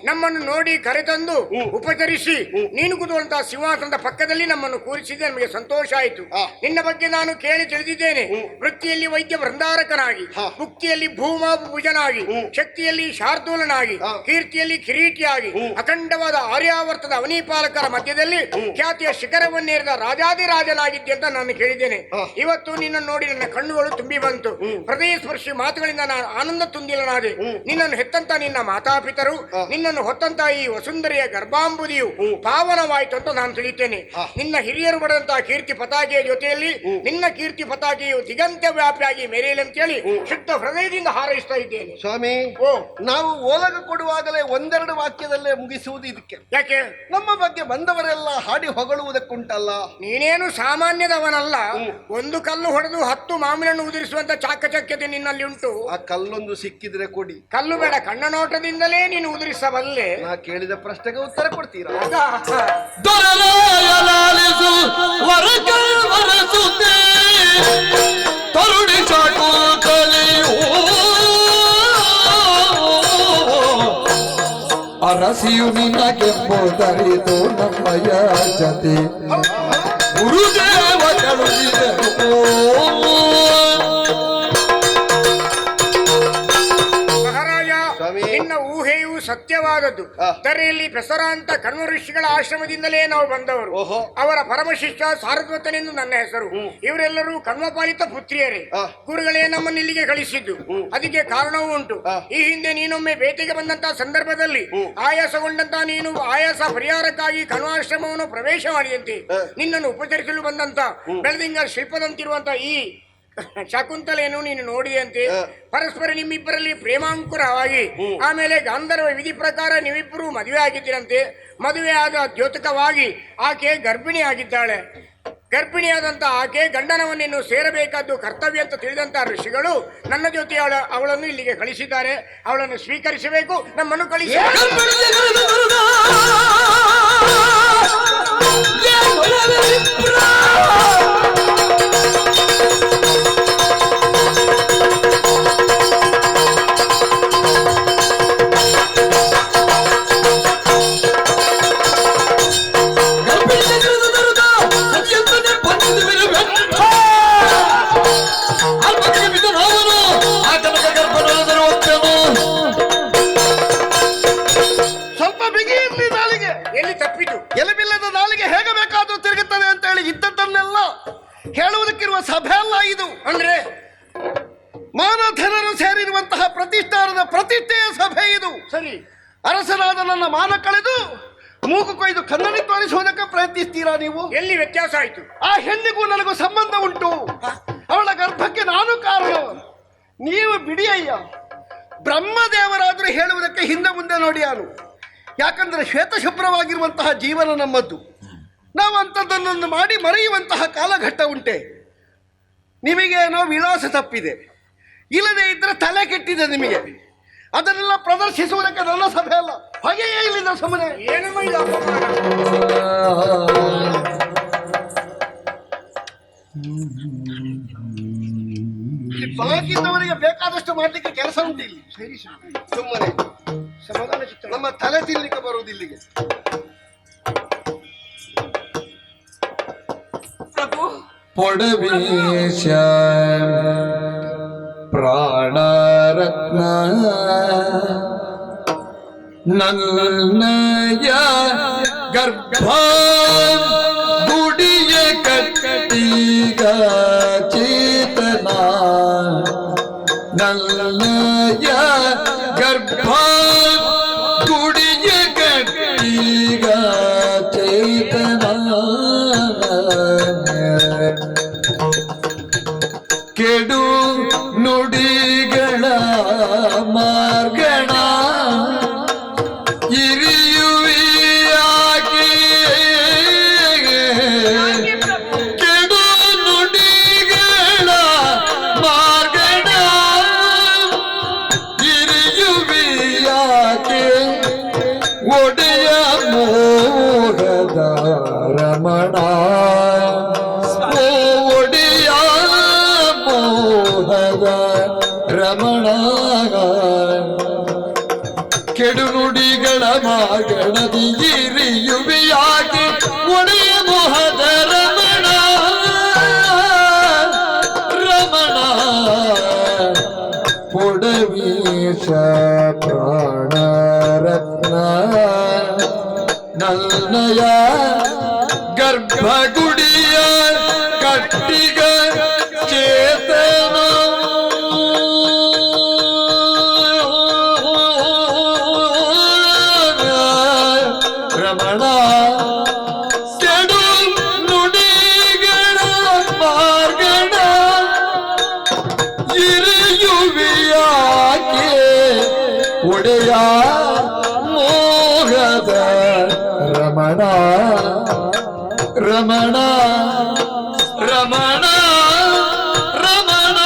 ನಮ್ಮನ್ನು ನೋಡಿ ಕರೆತಂದು ಉಪಚರಿಸಿ ನೀನು ಕೂತುವಂತಹ ಸಿಂಹಾಸನದ ಪಕ್ಕದಲ್ಲಿ ನಮ್ಮನ್ನು ಕೂರಿಸಿದೆ. ನಮಗೆ ಸಂತೋಷ ಆಯಿತು. ನಿನ್ನ ಬಗ್ಗೆ ನಾನು ಕೇಳಿ ತಿಳಿದಿದ್ದೇನೆ. ವೃತ್ತಿಯಲ್ಲಿ ವೈದ್ಯ ವೃಂದಾರಕನಾಗಿ, ಮುಕ್ತಿಯಲ್ಲಿ ಭೂಮಾಭುಜನಾಗಿ, ಶಕ್ತಿಯಲ್ಲಿ ಶಾರ್ದೂಲನಾಗಿ, ಕೀರ್ತಿಯಲ್ಲಿ ಕಿರೀಟಿಯಾಗಿ, ಅಖಂಡವಾದ ಆರ್ಯಾವರ್ತದ ಅವನಿಪಾಲಕರ ಮಧ್ಯದಲ್ಲಿ ಖ್ಯಾತಿಯ ಶಿಖರವನ್ನೇರಿದ ರಾಜಾದಿರಾಜನಾಗಿದ್ದೆ ಅಂತ ನಾನು ಕೇಳಿದ್ದೇನೆ. ಇವತ್ತು ನಿನ್ನನ್ನು ನೋಡಿ ನನ್ನ ಕಣ್ಣುಗಳು ತುಂಬಿ ಬಂತು. ಹೃದಯ ಸ್ಪರ್ಶಿ ಮಾತುಗಳಿಂದ ನಾನು ಆನಂದ ತುಂದಿಲನಾದೆ. ನಿನ್ನನ್ನು ಹೆತ್ತಂತ ನಿನ್ನ ಮಾತಾಪಿತರು, ನಿನ್ನನ್ನು ಹೊತ್ತಂತ ಈ ವಸುಂಧರೆಯ ಗರ್ಭಾಂಬುದಿಯು ಪಾವನವಾಯಿತು ಅಂತ ನಾನು ತಿಳಿತೇನೆ. ನಿನ್ನ ಹಿರಿಯರು ಬರೆದಂತಹ ಕೀರ್ತಿ ಪತಾಕೆಯ ಜೊತೆಯಲ್ಲಿ ನಿನ್ನ ಕೀರ್ತಿ ಪತಾಕೆಯು ದಿಗಂತ ವ್ಯಾಪಿಯಾಗಿ ಮೆರೆಯಲಿ ಅಂತೇಳಿ ಶುದ್ಧ ಹೃದಯದಿಂದ ಹಾರೈಸ್ತಾ ಇದ್ದೇನೆ.
ಸ್ವಾಮಿ, ನಾವು ಓಲಗ ಕೊಡುವಾಗಲೇ ಒಂದೆರಡು ವಾಕ್ಯದಲ್ಲೇ ಮುಗಿಸುವುದು ಇದಕ್ಕೆ.
ಯಾಕೆ?
ನಮ್ಮ ಬಗ್ಗೆ ಬಂದವರೆಲ್ಲ ಹಾಡಿ ಹೊಗಳುವುದಕ್ಕುಂಟಲ್ಲ.
ನೀನೇನು ಸಾಮಾನ್ಯದವನಲ್ಲ. ಒಂದು ಕಲ್ಲು ಹೊಡೆದು 10 ಮಾವಿನಣ್ಣು ಉದುರಿಸುವಂತ ಚಾಕಚಕ್ಯತೆ ನಿನ್ನಲ್ಲಿ ಉಂಟು.
ಆ ಕಲ್ಲೊಂದು ಸಿಕ್ಕಿದ್ರೆ ಕೊಡಿ.
ಕಲ್ಲು ಬೇಡ, ಕಣ್ಣ ನೋಟದಿಂದಲೇ ನೀನು ಉದುರಿಸಬಲ್ಲೆ.
ನಾ ಕೇಳಿದ ಪ್ರಶ್ನೆಗೆ ಉತ್ತರ ಕೊಡ್ತೀರಾ?
ತರುಣಿ ಚಾಕು ಅರಸಿಯು ನಿನಗೆಂಬುದರಿದು ನಮ್ಮಯ ಜತೆ ಗುರುದೇವ ಕಳುಹಿದರು.
ಮಹಾರಾಜ, ನಿನ್ನ ಊಹೆಯು ಸತ್ಯವಾದದ್ದು. ಧರೆಯಲ್ಲಿ ಪೆಸರಾಂತ ಕಣ್ವ ಋಷಿಗಳ ಆಶ್ರಮದಿಂದಲೇ ನಾವು ಬಂದವರು. ಅವರ ಪರಮಶಿಷ್ಯ ಸಾರದ್ವತನೆಂದು ನನ್ನ ಹೆಸರು. ಇವರೆಲ್ಲರೂ ಕಣ್ವಪಾಲಿತ ಪುತ್ರಿಯರೇ. ಗುರುಗಳೇ ನಮ್ಮನ್ನು ಇಲ್ಲಿಗೆ ಕಳಿಸಿದ್ದು. ಅದಕ್ಕೆ ಕಾರಣವೂ ಉಂಟು. ಈ ಹಿಂದೆ ನೀನೊಮ್ಮೆ ಬೇಟೆಗೆ ಬಂದಂತಹ ಸಂದರ್ಭದಲ್ಲಿ ಆಯಾಸಗೊಂಡಂತ ನೀನು ಆಯಾಸ ಪರಿಹಾರಕ್ಕಾಗಿ ಕಣ್ವಾಶ್ರಮವನ್ನು ಪ್ರವೇಶ ಮಾಡಿದಂತೆ ನಿನ್ನನ್ನು ಉಪಚರಿಸಲು ಬಂದಂತ ಬೆಳದಿಂಗ ಶಿಲ್ಪದಂತಿರುವಂತ ಈ ಶಕುಂತಲೆಯನ್ನು ನೀನು ನೋಡಿದಂತೆ ಪರಸ್ಪರ ನಿಮ್ಮಿಬ್ಬರಲ್ಲಿ ಪ್ರೇಮಾಂಕುರವಾಗಿ ಆಮೇಲೆ ಗಾಂಧರ್ವ ವಿಧಿ ಪ್ರಕಾರ ನೀವಿಬ್ಬರು ಮದುವೆ ಆಗಿದ್ದೀರಂತೆ. ಮದುವೆ ಆದ ದ್ಯೋತಕವಾಗಿ ಆಕೆ ಗರ್ಭಿಣಿ ಆಗಿದ್ದಾಳೆ. ಗರ್ಭಿಣಿಯಾದಂತ ಆಕೆ ಗಂಡನವನ್ನೇನು ಸೇರಬೇಕಾದ್ದು ಕರ್ತವ್ಯ ಅಂತ ತಿಳಿದಂತ ಋಷಿಗಳು ನನ್ನ ಜೊತೆ ಅವಳನ್ನು ಇಲ್ಲಿಗೆ ಕಳಿಸಿದ್ದಾರೆ. ಅವಳನ್ನು ಸ್ವೀಕರಿಸಬೇಕು, ನಮ್ಮನ್ನು ಕಳಿಸಿ.
ಸ್ವಲ್ಪ ಬಿಗಿ ಇರ್ಲಿ ನಾಲಿಗೆ.
ಎಲ್ಲಿ ತಪ್ಪಿತು?
ಎಲೆಬಿಲ್ಲದ ನಾಲಿಗೆ ಹೇಗೆ ಬೇಕಾದ್ರೂ ತಿರುಗುತ್ತದೆ ಅಂತ ಹೇಳಿ ಇದ್ದದ್ದನ್ನೆಲ್ಲ ಹೇಳುವುದಕ್ಕಿರುವ ಸಭೆ ಅಲ್ಲ ಇದು.
ಅಂದ್ರೆ
ಮಾನಧನರು ಸೇರಿರುವಂತಹ ಪ್ರತಿಷ್ಠಾನದ ಪ್ರತಿಷ್ಠೆಯ ಸಭೆ ಇದು.
ಸರಿ,
ಅರಸನಾದ ನನ್ನ ಮಾನ ಕಳೆದು ಮೂಗು ಕೊಯ್ದು ಕನ್ನಡಿ ತೋರಿಸುವುದಕ್ಕೆ ಪ್ರಯತ್ನಿಸ್ತೀರಾ ನೀವು?
ಎಲ್ಲಿ ವ್ಯತ್ಯಾಸ ಆಯ್ತು?
ಆ ಹೆಣ್ಣಿಗೂ ನನಗೂ ಸಂಬಂಧ ಉಂಟು. ಅವಳ ಗರ್ಭಕ್ಕೆ ನಾನು ಕಾರಣ. ನೀವು ಬಿಡಿಯಯ್ಯ. ಬ್ರಹ್ಮದೇವರಾದ್ರೂ ಹೇಳುವುದಕ್ಕೆ ಹಿಂದೆ ಮುಂದೆ ನೋಡಿ ಯಾರು. ಯಾಕಂದ್ರೆ ಶ್ವೇತಶುಭ್ರವಾಗಿರುವಂತಹ ಜೀವನ ನಮ್ಮದ್ದು. ನಾವು ಅಂಥದ್ದನ್ನೊಂದು ಮಾಡಿ ಮರೆಯುವಂತಹ ಕಾಲಘಟ್ಟ ಉಂಟೆ. ನಿಮಗೇನೋ ವಿಳಾಸ ತಪ್ಪಿದೆ, ಇಲ್ಲದೆ ಇದ್ರೆ ತಲೆ ಕೆಟ್ಟಿದೆ ನಿಮಗೆ.
ಅದನ್ನೆಲ್ಲ ಪ್ರದರ್ಶಿಸುವುದಕ್ಕೆ ನನ್ನ ಸಭೆ ಅಲ್ಲ. ಹಾಗೆಯೇ ಇಲ್ಲಿಂದ ಸುಮ್ಮನೆ ಬಾಕಿದ್ದವರಿಗೆ ಬೇಕಾದಷ್ಟು ಮಾಡ್ಲಿಕ್ಕೆ ಕೆಲಸ ಉಂಟು ಇಲ್ಲಿ. ಸರಿ ಸುಮ್ಮನೆ ಸಮಾಧಾನ ಚಿತ್ತ. ನಮ್ಮ ತಲೆ ತಿನ್ಲಿಕ್ಕೆ ಬರುವುದಿಲ್ಲಿಗೆ.
ಪೊಡವೇಶ ಪ್ರಾಣರತ್ನ ನನ್ನಯ ಗರ್ಭ ಗುಡಿಯ ಕಟ್ಟೀಗ ಚೇತನ ನನ್ನಯ ಗರ್ಭ ಗುಡಿಯ ಕಟ್ಟೀಗ ಚೇತನ ಕೆಡು ನುಡಿಗಳ ಮಾರ್ಗಣ ಇರಿಯುವಿಯಾಗಿ ಕೆಡು ನುಡಿಗಳ ಮಾರ್ಗಣ ಇರಿಯುವಿಯಾಗಿ ಒಡೆಯ ಮೋಹದ ರಮಣ ರಮಣ ಕೆಡು ನುಡಿಗಳ ಮಾರ್ಗಣದಿ ಇರಿಯುವಿಯಾಗಿ ಒಡೆಯ ಮೋಹದ ರಮಣ ರಮಣ ಪೊಡವೀಶ ಪ್ರಾಣರತ್ನ ನನ್ನಯ ಗರ್ಭಗುಡಿಯ ಕಟ್ಟಿಗ ಚೇತನ ರಮಣ ಕೆಡು ನುಡಿಗಳ ಮಾರ್ಗಣ ಇರಿಯುವಿಯಾಕೆ ಒಡೆಯ ಮೋಹದ ರಮಣ ರಮಣ ರಮಣ ರಮಣ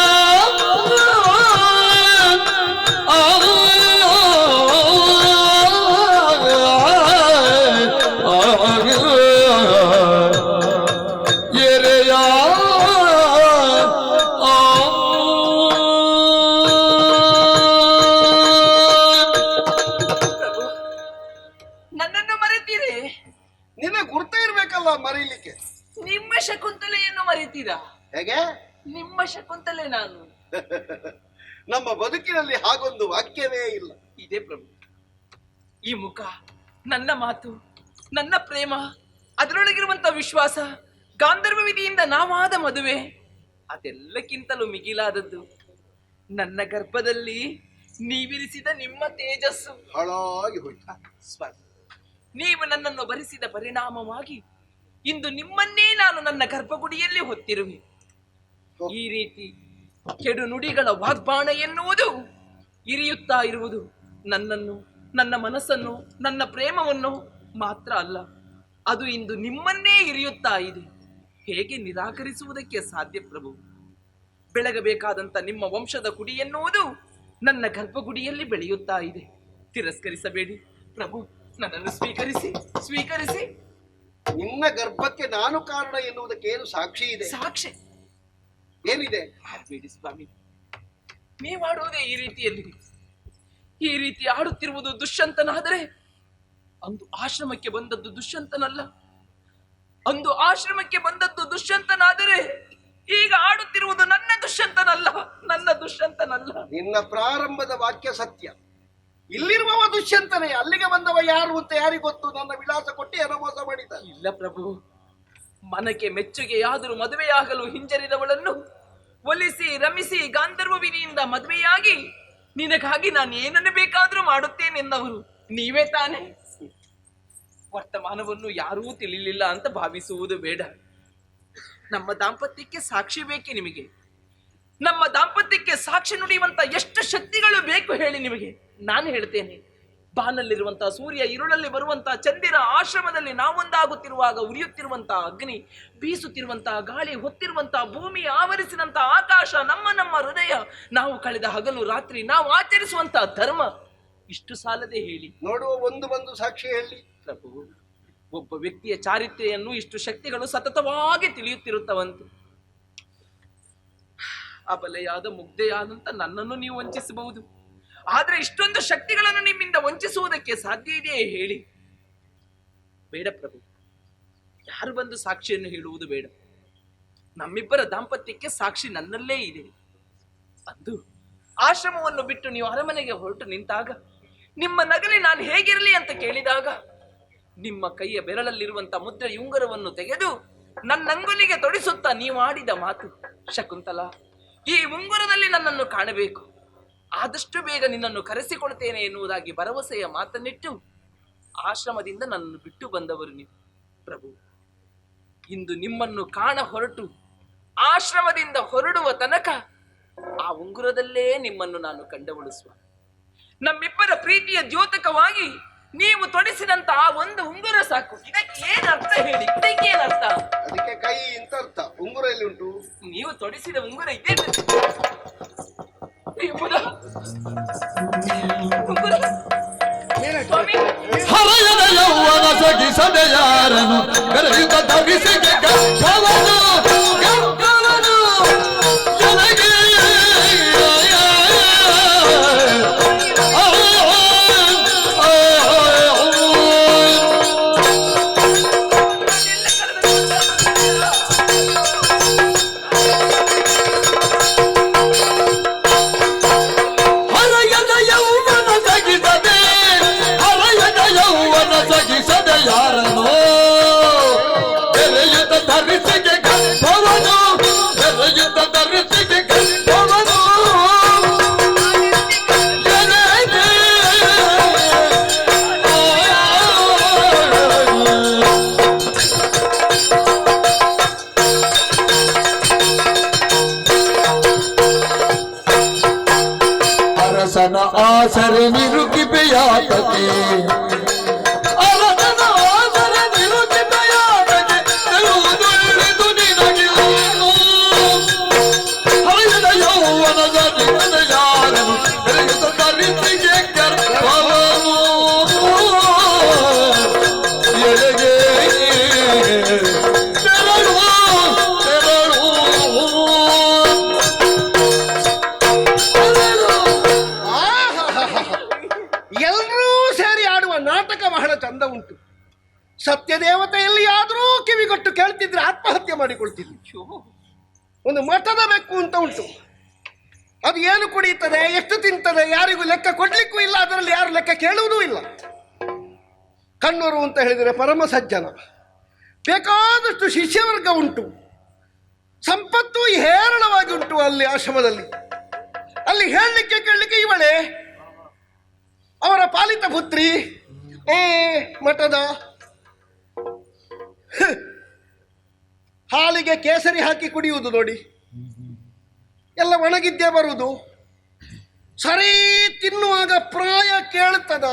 ಎರೆಯ
ನನ್ನನ್ನು ಮರೆತೀರಿ?
ನಿನ್ನ ಗುರ್ತ ಇರ್ಬೇಕಲ್ಲ ಮರೀಲಿಕ್ಕೆ.
ನಿಮ್ಮ ಶಕುಂತಲೆಯನ್ನು ಮರೆತೀರಾ?
ಹೇಗೆ?
ನಿಮ್ಮ ಶಕುಂತಲೆ ನಾನು.
ನಮ್ಮ ಬದುಕಿನಲ್ಲಿ ಹಾಗೊಂದು ವಾಕ್ಯವೇ ಇಲ್ಲ.
ಇದೆ ಪ್ರಭು. ಈ ಮುಖ, ನನ್ನ ಮಾತು, ನನ್ನ ಪ್ರೇಮ, ಅದರೊಳಗಿರುವಂತ ವಿಶ್ವಾಸ, ಗಾಂಧರ್ವ ವಿಧಿಯಿಂದ ನಾವಾದ ಮದುವೆ, ಅದೆಲ್ಲಕ್ಕಿಂತಲೂ ಮಿಗಿಲಾದದ್ದು ನನ್ನ ಗರ್ಭದಲ್ಲಿ ನೀವಿರಿಸಿದ ನಿಮ್ಮ ತೇಜಸ್ಸು.
ಹಾಳಾಗಿ ಹೋಯ್ತು.
ನೀವು ನನ್ನನ್ನು ಭರಿಸಿದ ಪರಿಣಾಮವಾಗಿ ಇಂದು ನಿಮ್ಮನ್ನೇ ನಾನು ನನ್ನ ಗರ್ಭಗುಡಿಯಲ್ಲಿ ಹೊತ್ತಿರುವೆ. ಈ ರೀತಿ ಕೆಡು ನುಡಿಗಳ ವಾಗ್ಬಾಣ ಎನ್ನುವುದು ಇರಿಯುತ್ತಾ ಇರುವುದು ನನ್ನನ್ನು, ನನ್ನ ಮನಸ್ಸನ್ನು, ನನ್ನ ಪ್ರೇಮವನ್ನು ಮಾತ್ರ ಅಲ್ಲ, ಅದು ಇಂದು ನಿಮ್ಮನ್ನೇ ಇರಿಯುತ್ತಾ ಇದೆ. ಹೇಗೆ ನಿರಾಕರಿಸುವುದಕ್ಕೆ ಸಾಧ್ಯ ಪ್ರಭು? ಬೆಳಗಬೇಕಾದಂತ ನಿಮ್ಮ ವಂಶದ ಕುಡಿ ಎನ್ನುವುದು ನನ್ನ ಗರ್ಭಗುಡಿಯಲ್ಲಿ ಬೆಳೆಯುತ್ತಾ ಇದೆ. ತಿರಸ್ಕರಿಸಬೇಡಿ ಪ್ರಭು, ನನ್ನನ್ನು ಸ್ವೀಕರಿಸಿ ಸ್ವೀಕರಿಸಿ.
ನಿನ್ನ ಗರ್ಭಕ್ಕೆ ನಾನು ಕಾರಣ ಎನ್ನುವುದಕ್ಕೆ ಏನು ಸಾಕ್ಷಿ ಇದೆ?
ಸಾಕ್ಷಿ
ಏನಿದೆ?
ಬೇಡಿ ಸ್ವಾಮಿ, ನೀವಾಡುವುದೇ ಈ ರೀತಿಯಲ್ಲಿ. ಈ ರೀತಿ ಆಡುತ್ತಿರುವುದು ದುಷ್ಯಂತನಾದರೆ ಅಂದು ಆಶ್ರಮಕ್ಕೆ ಬಂದದ್ದು ದುಷ್ಯಂತನಲ್ಲ. ಅಂದು ಆಶ್ರಮಕ್ಕೆ ಬಂದದ್ದು ದುಷ್ಯಂತನಾದರೆ ಈಗ ಆಡುತ್ತಿರುವುದು ನನ್ನ ದುಷ್ಯಂತನಲ್ಲ, ನನ್ನ ದುಷ್ಯಂತನಲ್ಲ.
ನಿನ್ನ ಪ್ರಾರಂಭದ ವಾಕ್ಯ ಸತ್ಯ. ಇಲ್ಲಿರುವವ ದುಷ್ಯಂತನೇ, ಅಲ್ಲಿಗೆ ಬಂದವ ಯಾರು ಅಂತ ಯಾರಿಗೆ ಗೊತ್ತು? ನನ್ನ ವಿಳಾಸ ಕೊಟ್ಟು ಏನೋ ಮೋಸ ಮಾಡಿದ.
ಇಲ್ಲ ಪ್ರಭು, ಮನಕ್ಕೆ ಮೆಚ್ಚುಗೆಯಾದರೂ ಮದುವೆಯಾಗಲು ಹಿಂಜರಿದವಳನ್ನು ಒಲಿಸಿ ರಮಿಸಿ ಗಾಂಧರ್ವ ವಿಧಿಯಿಂದ ಮದುವೆಯಾಗಿ ನಿನಗಾಗಿ ನಾನು ಏನನ್ನು ಬೇಕಾದರೂ ಮಾಡುತ್ತೇನೆಂದವರು ನೀವೇ ತಾನೇ. ವರ್ತಮಾನವನ್ನು ಯಾರೂ ತಿಳಿಲಿಲ್ಲ ಅಂತ ಭಾವಿಸುವುದು ಬೇಡ. ನಮ್ಮ ದಾಂಪತ್ಯಕ್ಕೆ ಸಾಕ್ಷಿ ಬೇಕೆ ನಿಮಗೆ? ನಮ್ಮ ದಾಂಪತ್ಯಕ್ಕೆ ಸಾಕ್ಷಿ ನುಡಿಯುವಂತ ಎಷ್ಟು ಶಕ್ತಿಗಳು ಬೇಕು ಹೇಳಿ ನಿಮಗೆ? ನಾನು ಹೇಳ್ತೇನೆ, ಬಾನಲ್ಲಿರುವಂತಹ ಸೂರ್ಯ, ഇരുಳಲ್ಲಿ ಬರುವಂತಹ ಚಂದಿರ, ಆಶ್ರಮದಲ್ಲಿ ನಾವೊಂದಾಗುತ್ತಿರುವಾಗ ಉರಿಯುತ್ತಿರುವಂತಹ ಅಗ್ನಿ, ಬೀಸುತ್ತಿರುವಂತಹ ಗಾಳಿ, ಹೊತ್ತಿರುವಂತಹ ಭೂಮಿ, ಆವರಿಸಿದಂತಹ ಆಕಾಶ, ನಮ್ಮ ಹೃದಯ, ನಾವು ಕಳೆದ ಹಗಲು ರಾತ್ರಿ, ನಾವು ಆಚರಿಸುವಂತಹ ಧರ್ಮ, ಇಷ್ಟು ಸಾಲದೆ ಹೇಳಿ
ನೋಡುವ ಒಂದು ಸಾಕ್ಷಿ ಹೇಳಿ
ಪ್ರಭು. ಒಬ್ಬ ವ್ಯಕ್ತಿಯ ಚಾರಿತ್ರೆಯನ್ನು ಇಷ್ಟು ಶಕ್ತಿಗಳು ಸತತವಾಗಿ ತಿಳಿಯುತ್ತಿರುತ್ತವಂತೆ. ಅಬಲೆಯಾದ ಮುಗ್ಧೆಯಾದಂತ ನನ್ನನ್ನು ನೀವು ವಂಚಿಸಬಹುದು, ಆದ್ರೆ ಇಷ್ಟೊಂದು ಶಕ್ತಿಗಳನ್ನು ನಿಮ್ಮಿಂದ ವಂಚಿಸುವುದಕ್ಕೆ ಸಾಧ್ಯ ಇದೆಯೇ ಹೇಳಿ? ಬೇಡ ಪ್ರಭು, ಯಾರು ಬಂದು ಸಾಕ್ಷಿಯನ್ನು ಹೇಳುವುದು ಬೇಡ. ನಮ್ಮಿಬ್ಬರ ದಾಂಪತ್ಯಕ್ಕೆ ಸಾಕ್ಷಿ ನನ್ನಲ್ಲೇ ಇದೆ. ಅಂದು ಆಶ್ರಮವನ್ನು ಬಿಟ್ಟು ನೀವು ಅರಮನೆಗೆ ಹೊರಟು ನಿಂತಾಗ, ನಿಮ್ಮ ನಗಲಿ ನಾನು ಹೇಗಿರಲಿ ಅಂತ ಕೇಳಿದಾಗ, ನಿಮ್ಮ ಕೈಯ ಬೆರಳಲ್ಲಿರುವಂತ ಮುದ್ರೆ ಉಂಗುರವನ್ನು ತೆಗೆದು ನನ್ನಂಗುಲಿಗೆ ತೊಡಿಸುತ್ತಾ ನೀವು ಆಡಿದ ಮಾತು, ಶಕುಂತಲ, ಈ ಉಂಗುರದಲ್ಲಿ ನನ್ನನ್ನು ಕಾಣಬೇಕು, ಆದಷ್ಟು ಬೇಗ ನಿನ್ನನ್ನು ಕರೆಸಿಕೊಳ್ತೇನೆ ಎನ್ನುವುದಾಗಿ ಭರವಸೆಯ ಮಾತನ್ನಿಟ್ಟು ಆಶ್ರಮದಿಂದ ನನ್ನನ್ನು ಬಿಟ್ಟು ಬಂದವರು ನೀವು ಪ್ರಭು. ಇಂದು ನಿಮ್ಮನ್ನು ಕಾಣ ಹೊರಟು ಆಶ್ರಮದಿಂದ ಹೊರಡುವ ತನಕ ಆ ಉಂಗುರದಲ್ಲೇ ನಿಮ್ಮನ್ನು ನಾನು ಕಂಡುಬಳಿಸುವ. ನಮ್ಮಿಬ್ಬರ ಪ್ರೀತಿಯ ದ್ಯೋತಕವಾಗಿ ನೀವು ತೊಡಿಸಿದಂತ ಆ ಒಂದು ಉಂಗುರ ಸಾಕು. ಇದಕ್ಕೆ ಏನರ್ಥ ಹೇಳಿ? ಇದಕ್ಕೆ ಏನರ್ಥ?
ಅದಕ್ಕೆ ಕೈ ಅಂತ ಅರ್ಥ. ಉಂಗುರ ಎಲ್ಲಿ ಉಂಟು?
ನೀವು ತೊಡಿಸಿದ ಉಂಗುರ ಇದೆ.
ಹರೆಯದ ಯೌವನ ಸಗಿಸದೆ ಯಾರನು ಬೆರೆಯುತ್ತ ತವಿಸಿಗೆ ಗಂಧವನು ನನಗೆ ಯಾರನೋ ಬೆರೆಯುತ್ತ ಧರಿಸಿಗೆ ಗಂಧವನು, ಬೆರೆಯುತ್ತ ಧರಿಸಿಗೆ ಗಂಧವನು ಅರಸನ ಆಸರೆ ನಿರುಗಿಪೆಯಾತಕ್ಕೆ
ಎಲ್ಲರೂ ಸೇರಿ ಆಡುವ ನಾಟಕ ಬಹಳ ಚಂದ ಉಂಟು. ಸತ್ಯದೇವತೆಯಲ್ಲಿ ಆದರೂ ಕಿವಿಗೊಟ್ಟು ಕೇಳ್ತಿದ್ರೆ ಆತ್ಮಹತ್ಯೆ ಮಾಡಿಕೊಳ್ತಿದ್ರು. ಒಂದು ಮಠದ ಬೆಕ್ಕು ಅಂತ ಉಂಟು, ಅದು ಏನು ಕುಡಿಯುತ್ತದೆ, ಎಷ್ಟು ತಿಂತದೆ, ಯಾರಿಗೂ ಲೆಕ್ಕ ಕೊಡ್ಲಿಕ್ಕೂ ಇಲ್ಲ, ಅದರಲ್ಲಿ ಯಾರು ಲೆಕ್ಕ ಕೇಳುವುದೂ ಇಲ್ಲ. ಕಣ್ಣೂರು ಅಂತ ಹೇಳಿದರೆ ಪರಮ ಸಜ್ಜನ, ಬೇಕಾದಷ್ಟು ಶಿಷ್ಯವರ್ಗ ಉಂಟು, ಸಂಪತ್ತು ಹೇರಳವಾಗಿ ಉಂಟು ಅಲ್ಲಿ ಆಶ್ರಮದಲ್ಲಿ. ಅಲ್ಲಿ ಹೇಳಲಿಕ್ಕೆ ಕೇಳಲಿಕ್ಕೆ ಇವಳೇ ಅವರ ಪಾಲಿತ ಪುತ್ರಿ, ಮಠದ ಹಾಲಿಗೆ ಕೇಸರಿ ಹಾಕಿ ಕುಡಿಯುವುದು ನೋಡಿ, ಎಲ್ಲ ಒಣಗಿದ್ದೇ ಬರುವುದು. ಸರಿ ತಿನ್ನುವಾಗ ಪ್ರಾಯ ಕೇಳ್ತದ,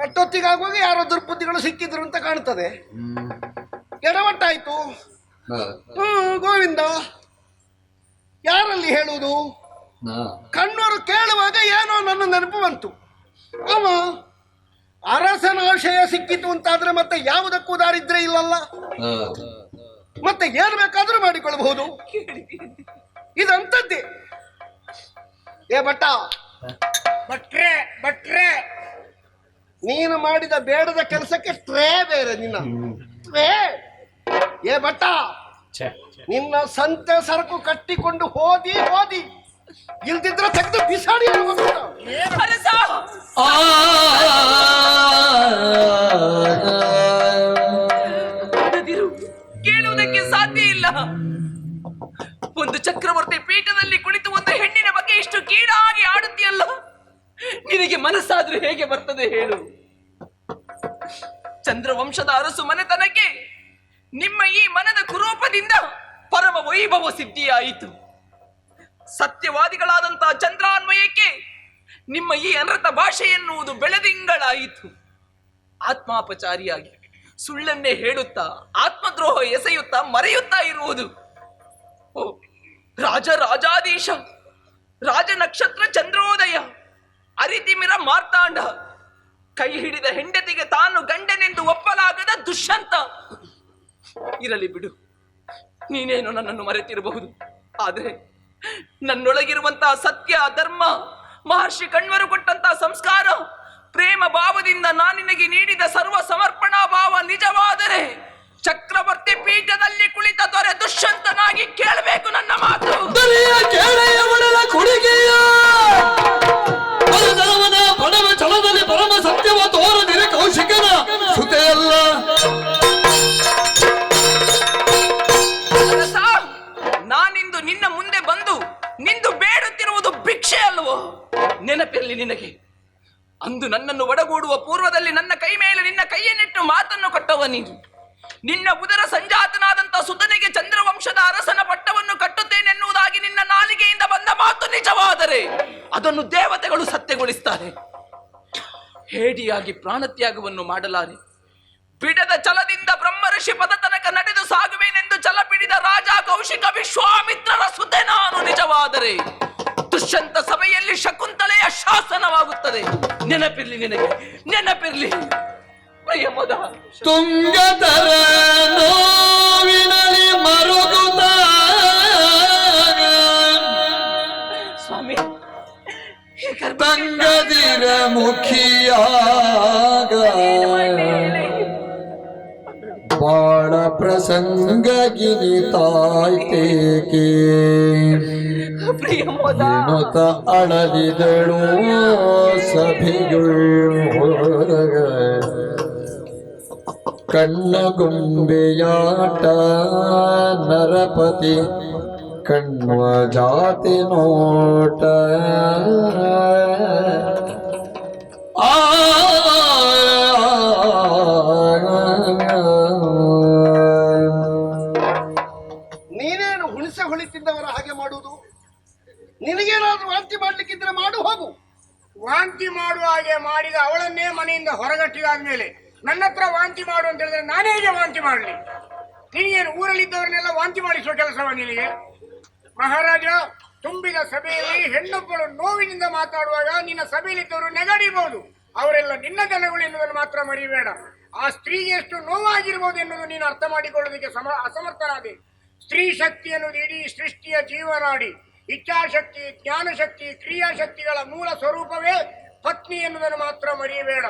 ಅಷ್ಟೊತ್ತಿಗಾಗುವಾಗ ಯಾರೋ ದುರ್ಬುದ್ಧಿಗಳು ಸಿಕ್ಕಿದ್ರು ಅಂತ ಕಾಣ್ತದೆ. ಎಡವಟ್ಟಾಯ್ತು, ಗೋವಿಂದ ಯಾರಲ್ಲಿ ಹೇಳುವುದು? ಕಣ್ಣೂರು ಕೇಳುವಾಗ ಏನೋ ನನ್ನ ನೆನಪು ಬಂತು. ಅವ ಅರಸನ ಆಶಯ ಸಿಕ್ಕಿತು ಅಂತಾದ್ರೆ ಮತ್ತೆ ಯಾವುದಕ್ಕೂ ದಾರಿದ್ರೆ ಇಲ್ಲಲ್ಲ, ಮತ್ತೆ ಏನ್ ಬೇಕಾದ್ರೂ ಮಾಡಿಕೊಳ್ಳಬಹುದು. ಇದಂತದ್ದೇ. ಏ ಭಟ್ಟ, ಭಟ್ರೆ ಭಟ್ರೆ, ನೀನು ಮಾಡಿದ ಬೇಡದ ಕೆಲಸಕ್ಕೆ ಟ್ರೇ ಬೇರೆ ನಿನ್ನ ಟ್ರೇ. ಏ ಭಟ್ಟ, ನಿನ್ನ ಸಂತೆ ಸರಕು ಕಟ್ಟಿಕೊಂಡು ಹೋದಿ ಇಲ್ದಿದ್ರೆ ತೆಗೆದು ಬಿಸಾಡಿ.
ಕೇಳುವುದಕ್ಕೆ ಸಾಧ್ಯ ಇಲ್ಲ. ಒಂದು ಚಕ್ರವರ್ತಿ ಪೀಠದಲ್ಲಿ ಕುಳಿತು ಒಂದು ಹೆಣ್ಣಿನ ಬಗ್ಗೆ ಇಷ್ಟು ಕೀಡಾಗಿ ಆಡುತ್ತೀಯಲ್ಲ, ನಿನಗೆ ಮನಸ್ಸಾದ್ರೂ ಹೇಗೆ ಬರ್ತದೆ ಹೇಳು? ಚಂದ್ರವಂಶದ ಅರಸು ಮನೆತನಕ್ಕೆ ನಿಮ್ಮ ಈ ಮನದ ಕುರೂಪದಿಂದ ಪರಮ ವೈಭವ ಸಿದ್ಧಿಯಾಯಿತು. ಸತ್ಯವಾದಿಗಳಾದಂತಹ ಚಂದ್ರಾನ್ವಯಕ್ಕೆ ನಿಮ್ಮ ಈ ಅನರ್ಥ ಭಾಷೆ ಎನ್ನುವುದು ಬೆಳೆದಿಂಗಳಾಯಿತು. ಆತ್ಮಾಪಚಾರಿಯಾಗಿ ಸುಳ್ಳನ್ನೇ ಹೇಳುತ್ತಾ ಆತ್ಮದ್ರೋಹ ಎಸೆಯುತ್ತಾ ಮರೆಯುತ್ತಾ ಇರುವುದು. ಓ ರಾಜಾಧೀಶ, ರಾಜ ನಕ್ಷತ್ರ ಚಂದ್ರೋದಯ, ಅರಿತಿಮಿರ ಮಾರ್ತಾಂಡ, ಕೈ ಹಿಡಿದ ಹೆಂಡತಿಗೆ ತಾನು ಗಂಡನೆಂದು ಒಪ್ಪಲಾಗದ ದುಷ್ಯಂತ. ಇರಲಿ ಬಿಡು, ನೀನೇನು ನನ್ನನ್ನು ಮರೆತಿರಬಹುದು. ಆದರೆ ನನ್ನೊಳಗಿರುವಂತಹ ಸತ್ಯ, ಧರ್ಮ, ಮಹರ್ಷಿ ಕಣ್ವರು ಕೊಟ್ಟಂತಹ ಸಂಸ್ಕಾರ, ಪ್ರೇಮ ಭಾವದಿಂದ ನಾನಿನಗೆ ನೀಡಿದ ಸರ್ವ ಸಮರ್ಪಣಾ ಭಾವ ನಿಜವಾದರೆ ಚಕ್ರವರ್ತಿ ಪೀಠದಲ್ಲಿ ಕುಳಿತ ದೊರೆ ದುಷ್ಯಂತನಾಗಿ ಕೇಳಬೇಕು ನನ್ನ ಮಾತು.
ಪಡವ ಛಲದಲ್ಲಿ ಪರಮ ಸತ್ಯವ ತೋರದಿರೆ ಕೌಶಿಕನ ಸುತೆಯಲ್ಲ.
ನಾನಿಂದು ನಿನ್ನ ಮುಂದೆ ಬಂದು ನಿಂದು ಬೇಡುತ್ತಿರುವುದು ಭಿಕ್ಷೆ ಅಲ್ವೋ? ನೆನಪಿರಲಿ ನಿನಗೆ, ಅಂದು ನನ್ನನ್ನು ಒಡಗೂಡುವ ಪೂರ್ವದಲ್ಲಿ ನನ್ನ ಕೈ ಮೇಲೆ ನಿನ್ನ ಕೈಯನ್ನಿಟ್ಟು ಮಾತನ್ನು ಕೊಟ್ಟವ ನೀನು. ನಿನ್ನ ಉದರ ಸಂಜಾತನಾದಂತ ಸುತನಿಗೆ ಚಂದ್ರವಂಶದ ಅರಸನ ಪಟ್ಟವನ್ನು ಕಟ್ಟುತ್ತೇನೆನ್ನುವುದಾಗಿ ನಿನ್ನ ನಾಲಿಗೆಯಿಂದ ಬಂದ ಮಾತು ನಿಜವಾದರೆ ಅದನ್ನು ದೇವತೆಗಳು ಸತ್ಯಗೊಳಿಸುತ್ತಾರೆ. ಹೇಡಿಯಾಗಿ ಪ್ರಾಣತ್ಯಾಗವನ್ನು ಮಾಡಲಾರೆ. ಬಿಡದ ಛಲದಿಂದ ಬ್ರಹ್ಮ ಋಷಿ ಪದ ತನಕ ನಡೆದು ಸಾಗುವೇನೆಂದು ಛಲ ಪಿಡಿದ ರಾಜ ಕೌಶಿಕ ವಿಶ್ವಾಮಿತ್ರರ ಸುದ್ದೆ ನಾನು ನಿಜವಾದರೆ ದುಷ್ಯಂತ ಸಭೆಯಲ್ಲಿ ಶಕುಂತಲೆಯ ಶಾಸನವಾಗುತ್ತದೆ. ನೆನಪಿರ್ಲಿ ನಿನಗೆ, ನೆನಪಿರ್ಲಿ. ಪ್ರಿಯಮದ
ತುಂಗತರ ನೋವಿನಲಿ ಮರುಗುತ್ತ
ಸ್ವಾಮಿ
ತಂಗದಿರ ಮುಖಿಯಾಗ ಬಾಳ ಪ್ರಸಂಗ ಗಿನಿತಾಯ್ತೇಕೆ ಎನ್ನುತ್ತ ಅಳಲಿದಳು ಸಭೆಗಳು. ಕಣ್ಣಗುಂಬೆಯಾಟ ನರಪತಿ ಕಣ್ವ ಜಾತಿ ನೋಟ
ನೀನೇನು ಹುಣಿಸೆ ಹೊಳಿತಿದ್ದವರ ಹಾಗೆ ಮಾಡುವುದು? ನಿನಗೇನಾದ್ರೂ ವಾಂತಿ ಮಾಡ್ಲಿಕ್ಕಿದ್ರೆ ಮಾಡು, ಹೋಗು. ವಾಂತಿ ಮಾಡುವ ಹಾಗೆ ಮಾಡಿದ ಅವಳನ್ನೇ ಮನೆಯಿಂದ ಹೊರಗಟ್ಟಿದಾದ ಮೇಲೆ ನನ್ನ ಹತ್ರ ವಾಂತಿ ಮಾಡು ಅಂತ ಹೇಳಿದ್ರೆ ನಾನೇ ಹೇಗೆ ವಾಂತಿ ಮಾಡಲಿ? ನಿನಗೇನು ಊರಲ್ಲಿದ್ದವರನ್ನೆಲ್ಲ ವಾಂತಿ ಮಾಡಿಸುವ ಕೆಲಸವ ನಿನಗೆ? ಮಹಾರಾಜ, ತುಂಬಿದ ಸಭೆಯಲ್ಲಿ ಹೆಣ್ಣೊಬ್ಬಳು ನೋವಿನಿಂದ ಮಾತಾಡುವಾಗ ನಿನ್ನ ಸಭೆಯಲ್ಲಿದ್ದವರು ನೆಗಡಿಬಹುದು. ಅವರೆಲ್ಲ ನಿನ್ನ ಜನಗಳು ಎನ್ನುವುದನ್ನು ಮಾತ್ರ ಮರಿಬೇಡ. ಆ ಸ್ತ್ರೀಗೆ ಎಷ್ಟು ನೋವಾಗಿರ್ಬೋದು ಎನ್ನುವುದು ನೀನು ಅರ್ಥ ಮಾಡಿಕೊಳ್ಳೋದಕ್ಕೆ ಅಸಮರ್ಥನಾದೆ. ಸ್ತ್ರೀ ಶಕ್ತಿ ಎನ್ನುವುದು ಇಡೀ ಸೃಷ್ಟಿಯ ಜೀವನಾಡಿ. ಇಚ್ಛಾಶಕ್ತಿ, ಜ್ಞಾನಶಕ್ತಿ, ಕ್ರಿಯಾಶಕ್ತಿಗಳ ಮೂಲ ಸ್ವರೂಪವೇ ಪತ್ನಿ ಎನ್ನುವುದನ್ನು ಮಾತ್ರ ಮರೆಯಬೇಡ.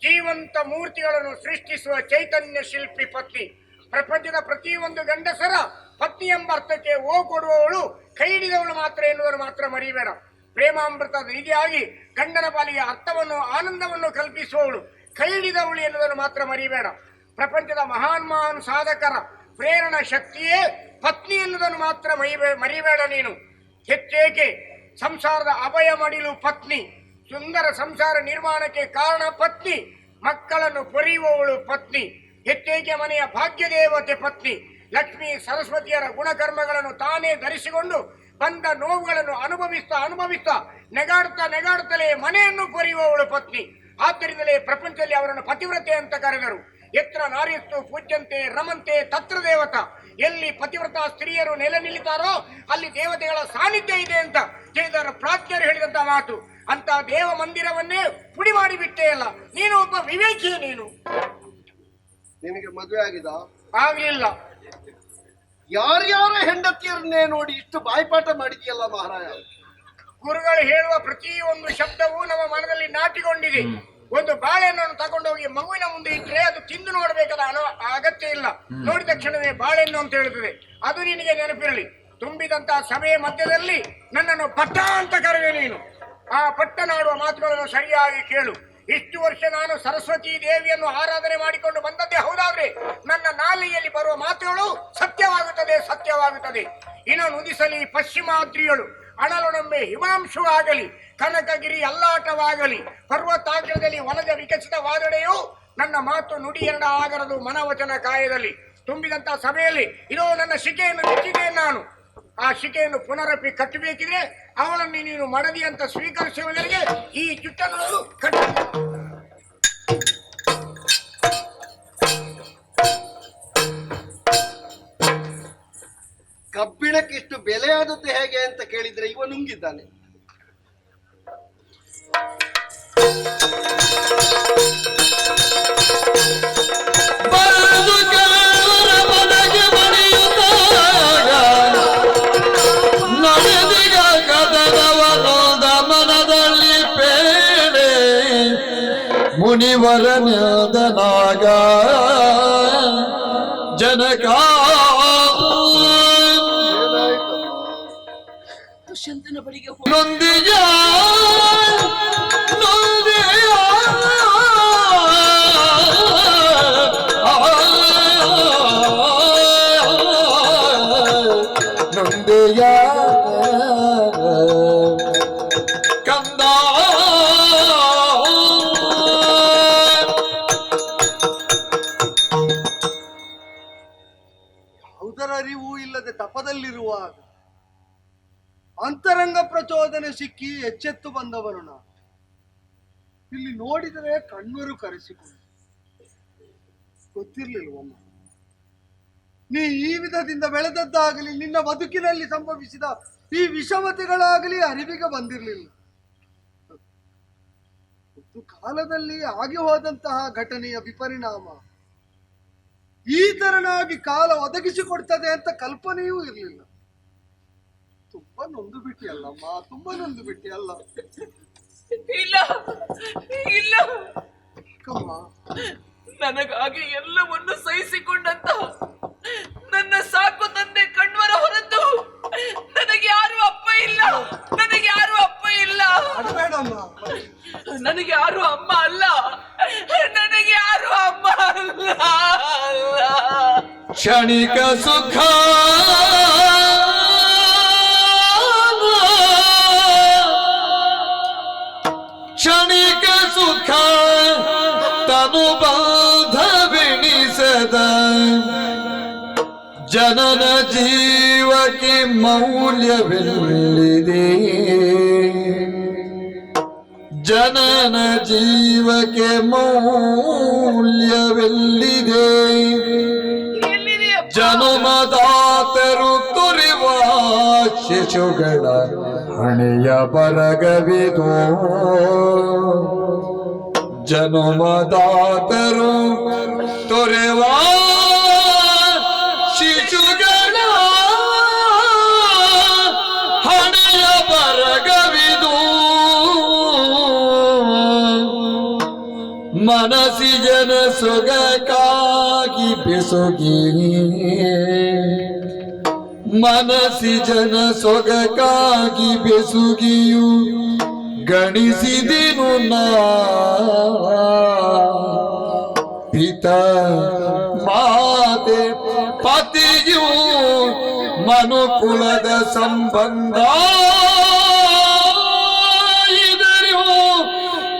ಜೀವಂತ ಮೂರ್ತಿಗಳನ್ನು ಸೃಷ್ಟಿಸುವ ಚೈತನ್ಯ ಶಿಲ್ಪಿ ಪತ್ನಿ. ಪ್ರಪಂಚದ ಪ್ರತಿಯೊಂದು ಗಂಡಸರ ಪತ್ನಿ ಎಂಬ ಅರ್ಥಕ್ಕೆ ಓ ಕೊಡುವವಳು, ಕೈ ಹಿಡಿದವಳು ಮಾತ್ರ ಎನ್ನುವುದನ್ನು ಮಾತ್ರ ಮರಿಬೇಡ. ಪ್ರೇಮಾಮೃತದ ನಿಧಿಯಾಗಿ ಗಂಡನ ಪಾಲಿಗೆ ಅರ್ಥವನ್ನು, ಆನಂದವನ್ನು ಕಲ್ಪಿಸುವವಳು, ಕೈ ಹಿಡಿದವಳು ಎನ್ನುವುದನ್ನು ಮಾತ್ರ ಮರಿಬೇಡ. ಪ್ರಪಂಚದ ಮಹಾನ್ ಸಾಧಕರ ಪ್ರೇರಣಾ ಶಕ್ತಿಯೇ ಪತ್ನಿ ಎನ್ನುವುದನ್ನು ಮಾತ್ರ ಮರಿಬೇಡ ನೀನು. ಹೆಚ್ಚೇಕೆ ಸಂಸಾರದ ಅಭಯ ಮಡಿಲು ಪತ್ನಿ, ಸುಂದರ ಸಂಸಾರ ನಿರ್ಮಾಣಕ್ಕೆ ಕಾರಣ ಪತ್ನಿ, ಮಕ್ಕಳನ್ನು ಪೊರೆಯುವವಳು ಪತ್ನಿ. ಹೆಚ್ಚೇಕೆ ಮನೆಯ ಭಾಗ್ಯ ದೇವತೆ ಪತ್ನಿ. ಲಕ್ಷ್ಮೀ ಸರಸ್ವತಿಯರ ಗುಣಕರ್ಮಗಳನ್ನು ತಾನೇ ಧರಿಸಿಕೊಂಡು ಬಂದ ನೋವುಗಳನ್ನು ಅನುಭವಿಸ್ತಾ ನೆಗಾಡುತ್ತಲೇ ಮನೆಯನ್ನು ಪೊರೆಯುವವಳು ಪತ್ನಿ. ಆದ್ದರಿಂದಲೇ ಪ್ರಪಂಚದಲ್ಲಿ ಅವರನ್ನು ಪತಿವ್ರತೆ ಅಂತ ಕರೆದರು. ಎತ್ರ ನಾರ್ಯಸ್ತು ಪೂಜ್ಯಂತೆ ರಮಂತೆ ತತ್ರ ದೇವತ. ಎಲ್ಲಿ ಪತಿವ್ರತ ಸ್ತ್ರೀಯರು ನೆಲೆ ನಿಲ್ಲಿತಾರೋ ಅಲ್ಲಿ ದೇವತೆಗಳ ಸಾನ್ನಿಧ್ಯ ಇದೆ ಅಂತ ಜಯದರ ಪ್ರಾಜ್ಞರು ಹೇಳಿದಂತ ಮಾತು. ಅಂತ ದೇವ ಮಂದಿರವನ್ನೇ ಪುಡಿ ಮಾಡಿಬಿಟ್ಟೇ ಅಲ್ಲ, ನೀನು ಒಬ್ಬ ವಿವೇಕಿಯೇ. ನೀನು
ನಿನಗೆ ಮದುವೆ ಆಗಿದ?
ಆಗ್ಲಿಲ್ಲ.
ಯಾರ್ಯಾರ ಹೆಂಡತಿಯರನ್ನೇ ನೋಡಿ ಇಷ್ಟು ಬಾಯ್ಪಾಠ ಮಾಡಿದೆಯಲ್ಲ ಮಹಾರಾಯ.
ಗುರುಗಳು ಹೇಳುವ ಪ್ರತಿಯೊಂದು ಶಬ್ದವೂ ನಮ್ಮ ಮನದಲ್ಲಿ ನಾಟಿಕೊಂಡಿದೆ. ಒಂದು ಬಾಳೆಹಣ್ಣನ್ನು ತಗೊಂಡೋಗಿ ಮಗುವಿನ ಮುಂದೆ ಇಟ್ಟರೆ ಅದು ತಿಂದು ನೋಡಬೇಕಾದ ಅಗತ್ಯ ಇಲ್ಲ. ನೋಡಿದ ತಕ್ಷಣವೇ ಬಾಳೆಹಣ್ಣು ಅಂತ ಹೇಳುತ್ತದೆ. ಅದು ನಿನಗೆ ನೆನಪಿರಲಿ. ತುಂಬಿದಂತಹ ಸಭೆಯ ಮಧ್ಯದಲ್ಲಿ ನನ್ನನ್ನು ಪಟ್ಟ ಅಂತ ಕರೆವೆ ನೀನು. ಆ ಪಟ್ಟನಾಡುವ ಮಾತುಗಳನ್ನು ಸರಿಯಾಗಿ ಕೇಳು. ಇಷ್ಟು ವರ್ಷ ನಾನು ಸರಸ್ವತಿ ದೇವಿಯನ್ನು ಆರಾಧನೆ ಮಾಡಿಕೊಂಡು ಬಂದದ್ದೇ ಹೌದಾದ್ರೆ ನನ್ನ ನಾಲಿಗೆಯಲ್ಲಿ ಬರುವ ಮಾತುಗಳು ಸತ್ಯವಾಗುತ್ತದೆ. ಇನ್ನು ನುದಿಸಲಿ ಪಶ್ಚಿಮಾದ್ರಿಯಳು, ಅಣಲೊಡೊಮ್ಮೆ ಹಿಮಾಂಶು ಆಗಲಿ, ಕನಕಗಿರಿ ಅಲ್ಲಾಟವಾಗಲಿ, ಪರ್ವತಾಗ್ರದಲ್ಲಿ ವನಜ ವಿಕಸಿತವಾದಡೆಯೂ ನನ್ನ ಮಾತು ನುಡಿ ಎರಡ ಆಗರದು ಮನವಚನ ಕಾಯದಲ್ಲಿ. ತುಂಬಿದಂತಹ ಸಭೆಯಲ್ಲಿ ಇದೋ ನನ್ನ ಶಿಕೆಯನ್ನು ಬಿಚ್ಚಿದ್ದೇನೆ ನಾನು. ಆ ಶಿಕೆಯನ್ನು ಪುನರಪಿ ಕಟ್ಟಬೇಕಿದ್ರೆ ಅವಳನ್ನು ನೀನು ಮಡದಿ ಅಂತ ಸ್ವೀಕರಿಸುವವರೆಗೆ ಈ ಚುಟ್ಟನ್ನು ಕಟ್ಟ.
ಕಬ್ಬಿಣಕ್ಕೆ ಇಷ್ಟು ಬೆಲೆಯಾದದ್ದು ಹೇಗೆ ಅಂತ ಕೇಳಿದ್ರೆ ಇವ ನುಂಗಿದ್ದಾನೆ.
ಮನದಲ್ಲಿ ಪೇಡೆ ಮುನಿವರನಾಗ ಜನಕ
ದುಷ್ಯಂತನ ಬಳಿಗೆ
ನೊಂದಿಯ ನೊಂದಿಯ ಕಂದ
ಯಾವುದರ ಅರಿವು ಇಲ್ಲದೆ ತಪದಲ್ಲಿರುವಾಗ ಅಂತರಂಗ ಪ್ರಚೋದನೆ ಸಿಕ್ಕಿ ಎಚ್ಚೆತ್ತು ಬಂದವರು ನಾವು. ಇಲ್ಲಿ ನೋಡಿದರೆ ಕಣ್ಣೂರು ಕರೆಸಿಕೊಂಡು ಗೊತ್ತಿರ್ಲಿಲ್ವಮ್ಮ, ನೀ ಈ ವಿಧದಿಂದ ಬೆಳೆದದ್ದಾಗಲಿ ನಿನ್ನ ಬದುಕಿನಲ್ಲಿ ಸಂಭವಿಸಿದ ಈ ವಿಷಮತೆಗಳಾಗಲಿ ಅರಿವಿಗೆ ಬಂದಿರಲಿಲ್ಲ. ಒಂದು ಕಾಲದಲ್ಲಿ ಆಗಿ ಹೋದಂತಹ ಘಟನೆಯ ವಿಪರಿಣಾಮ ಈ ತರನಾಗಿ ಕಾಲ ಒದಗಿಸಿಕೊಡ್ತದೆ ಅಂತ ಕಲ್ಪನೆಯೂ ಇರಲಿಲ್ಲ. ತುಂಬಾ ನೊಂದು ಬಿಟ್ಟಿಯಲ್ಲಮ್ಮ, ತುಂಬಾ ನೊಂದು ಬಿಟ್ಟಿಯಲ್ಲ.
ಇಲ್ಲ ಇಲ್ಲ, ನನಗಾಗಿ ಎಲ್ಲವನ್ನು ಸಹಿಸಿಕೊಂಡಂತ ನನ್ನ ಸಾಕು ತಂದೆ ಕಣ್ವರ ಹೊರತು ನನಗೆ ಯಾರು ಅಪ್ಪ ಇಲ್ಲ, ನನಗೆ ಯಾರು ಅಪ್ಪ ಇಲ್ಲ, ನನಗೆ ಯಾರು ಅಮ್ಮ ಅಲ್ಲ, ನನಗೆ ಯಾರು ಅಮ್ಮ ಅಲ್ಲ.
ಕ್ಷಣಿಕ ಸುಖ ಕ್ಷಣಿಕ ಸುಖ ತನು ಬಾಧವೆಣಿಸದ ಜನನ ಜೀವಕ್ಕೆ ಮೌಲ್ಯವೆಲ್ಲಿದೆ, ಜನನ ಜೀವಕ್ಕೆ ಮೌಲ್ಯವೆಲ್ಲಿದೆ. ಜನುಮದಾತರು ತುರಿವ ಶಿಶುಗಳ ಹಣೆಯ ಬರಗವಿದು, ಜನುಮದಾತರು ತೊರೆವ ಶಿಶುಗಳ ಹಣೆಯ ಬರಗವಿದು. ಮನಸ್ಸಿಜನ ಸೊಗಕ್ಕಾಗಿ ಬೆಸುಗಿ, ಮನಸ್ಸಿಜನ ಸೊಗಕ್ಕಾಗಿ ಬೆಸುಗಿಯು ಗಣಿಸಿದೆನು ನಾ ಪಿತ ಮಾತೆ ಪತಿಯು ಮನುಕುಲದ ಸಂಬಂಧ ಇದರಿಯು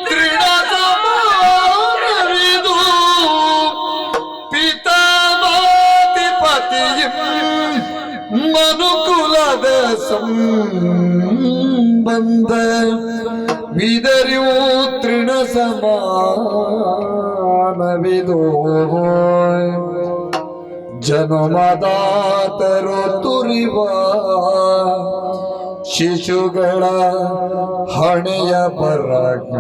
ದೃಢ ಸಮಾನವಿದು. ಪಿತ ಮಾತೆ ಪತಿಯು ಮನುಕುಲದ ಸಂಬಂಧ ವಿದರಿಯು ತೃಣ ಸಮಾನವಿದು. ಜನುಮದಾತರು ತುರಿವ ಶಿಶುಗಳ ಹಣೆಯ ಬರಗ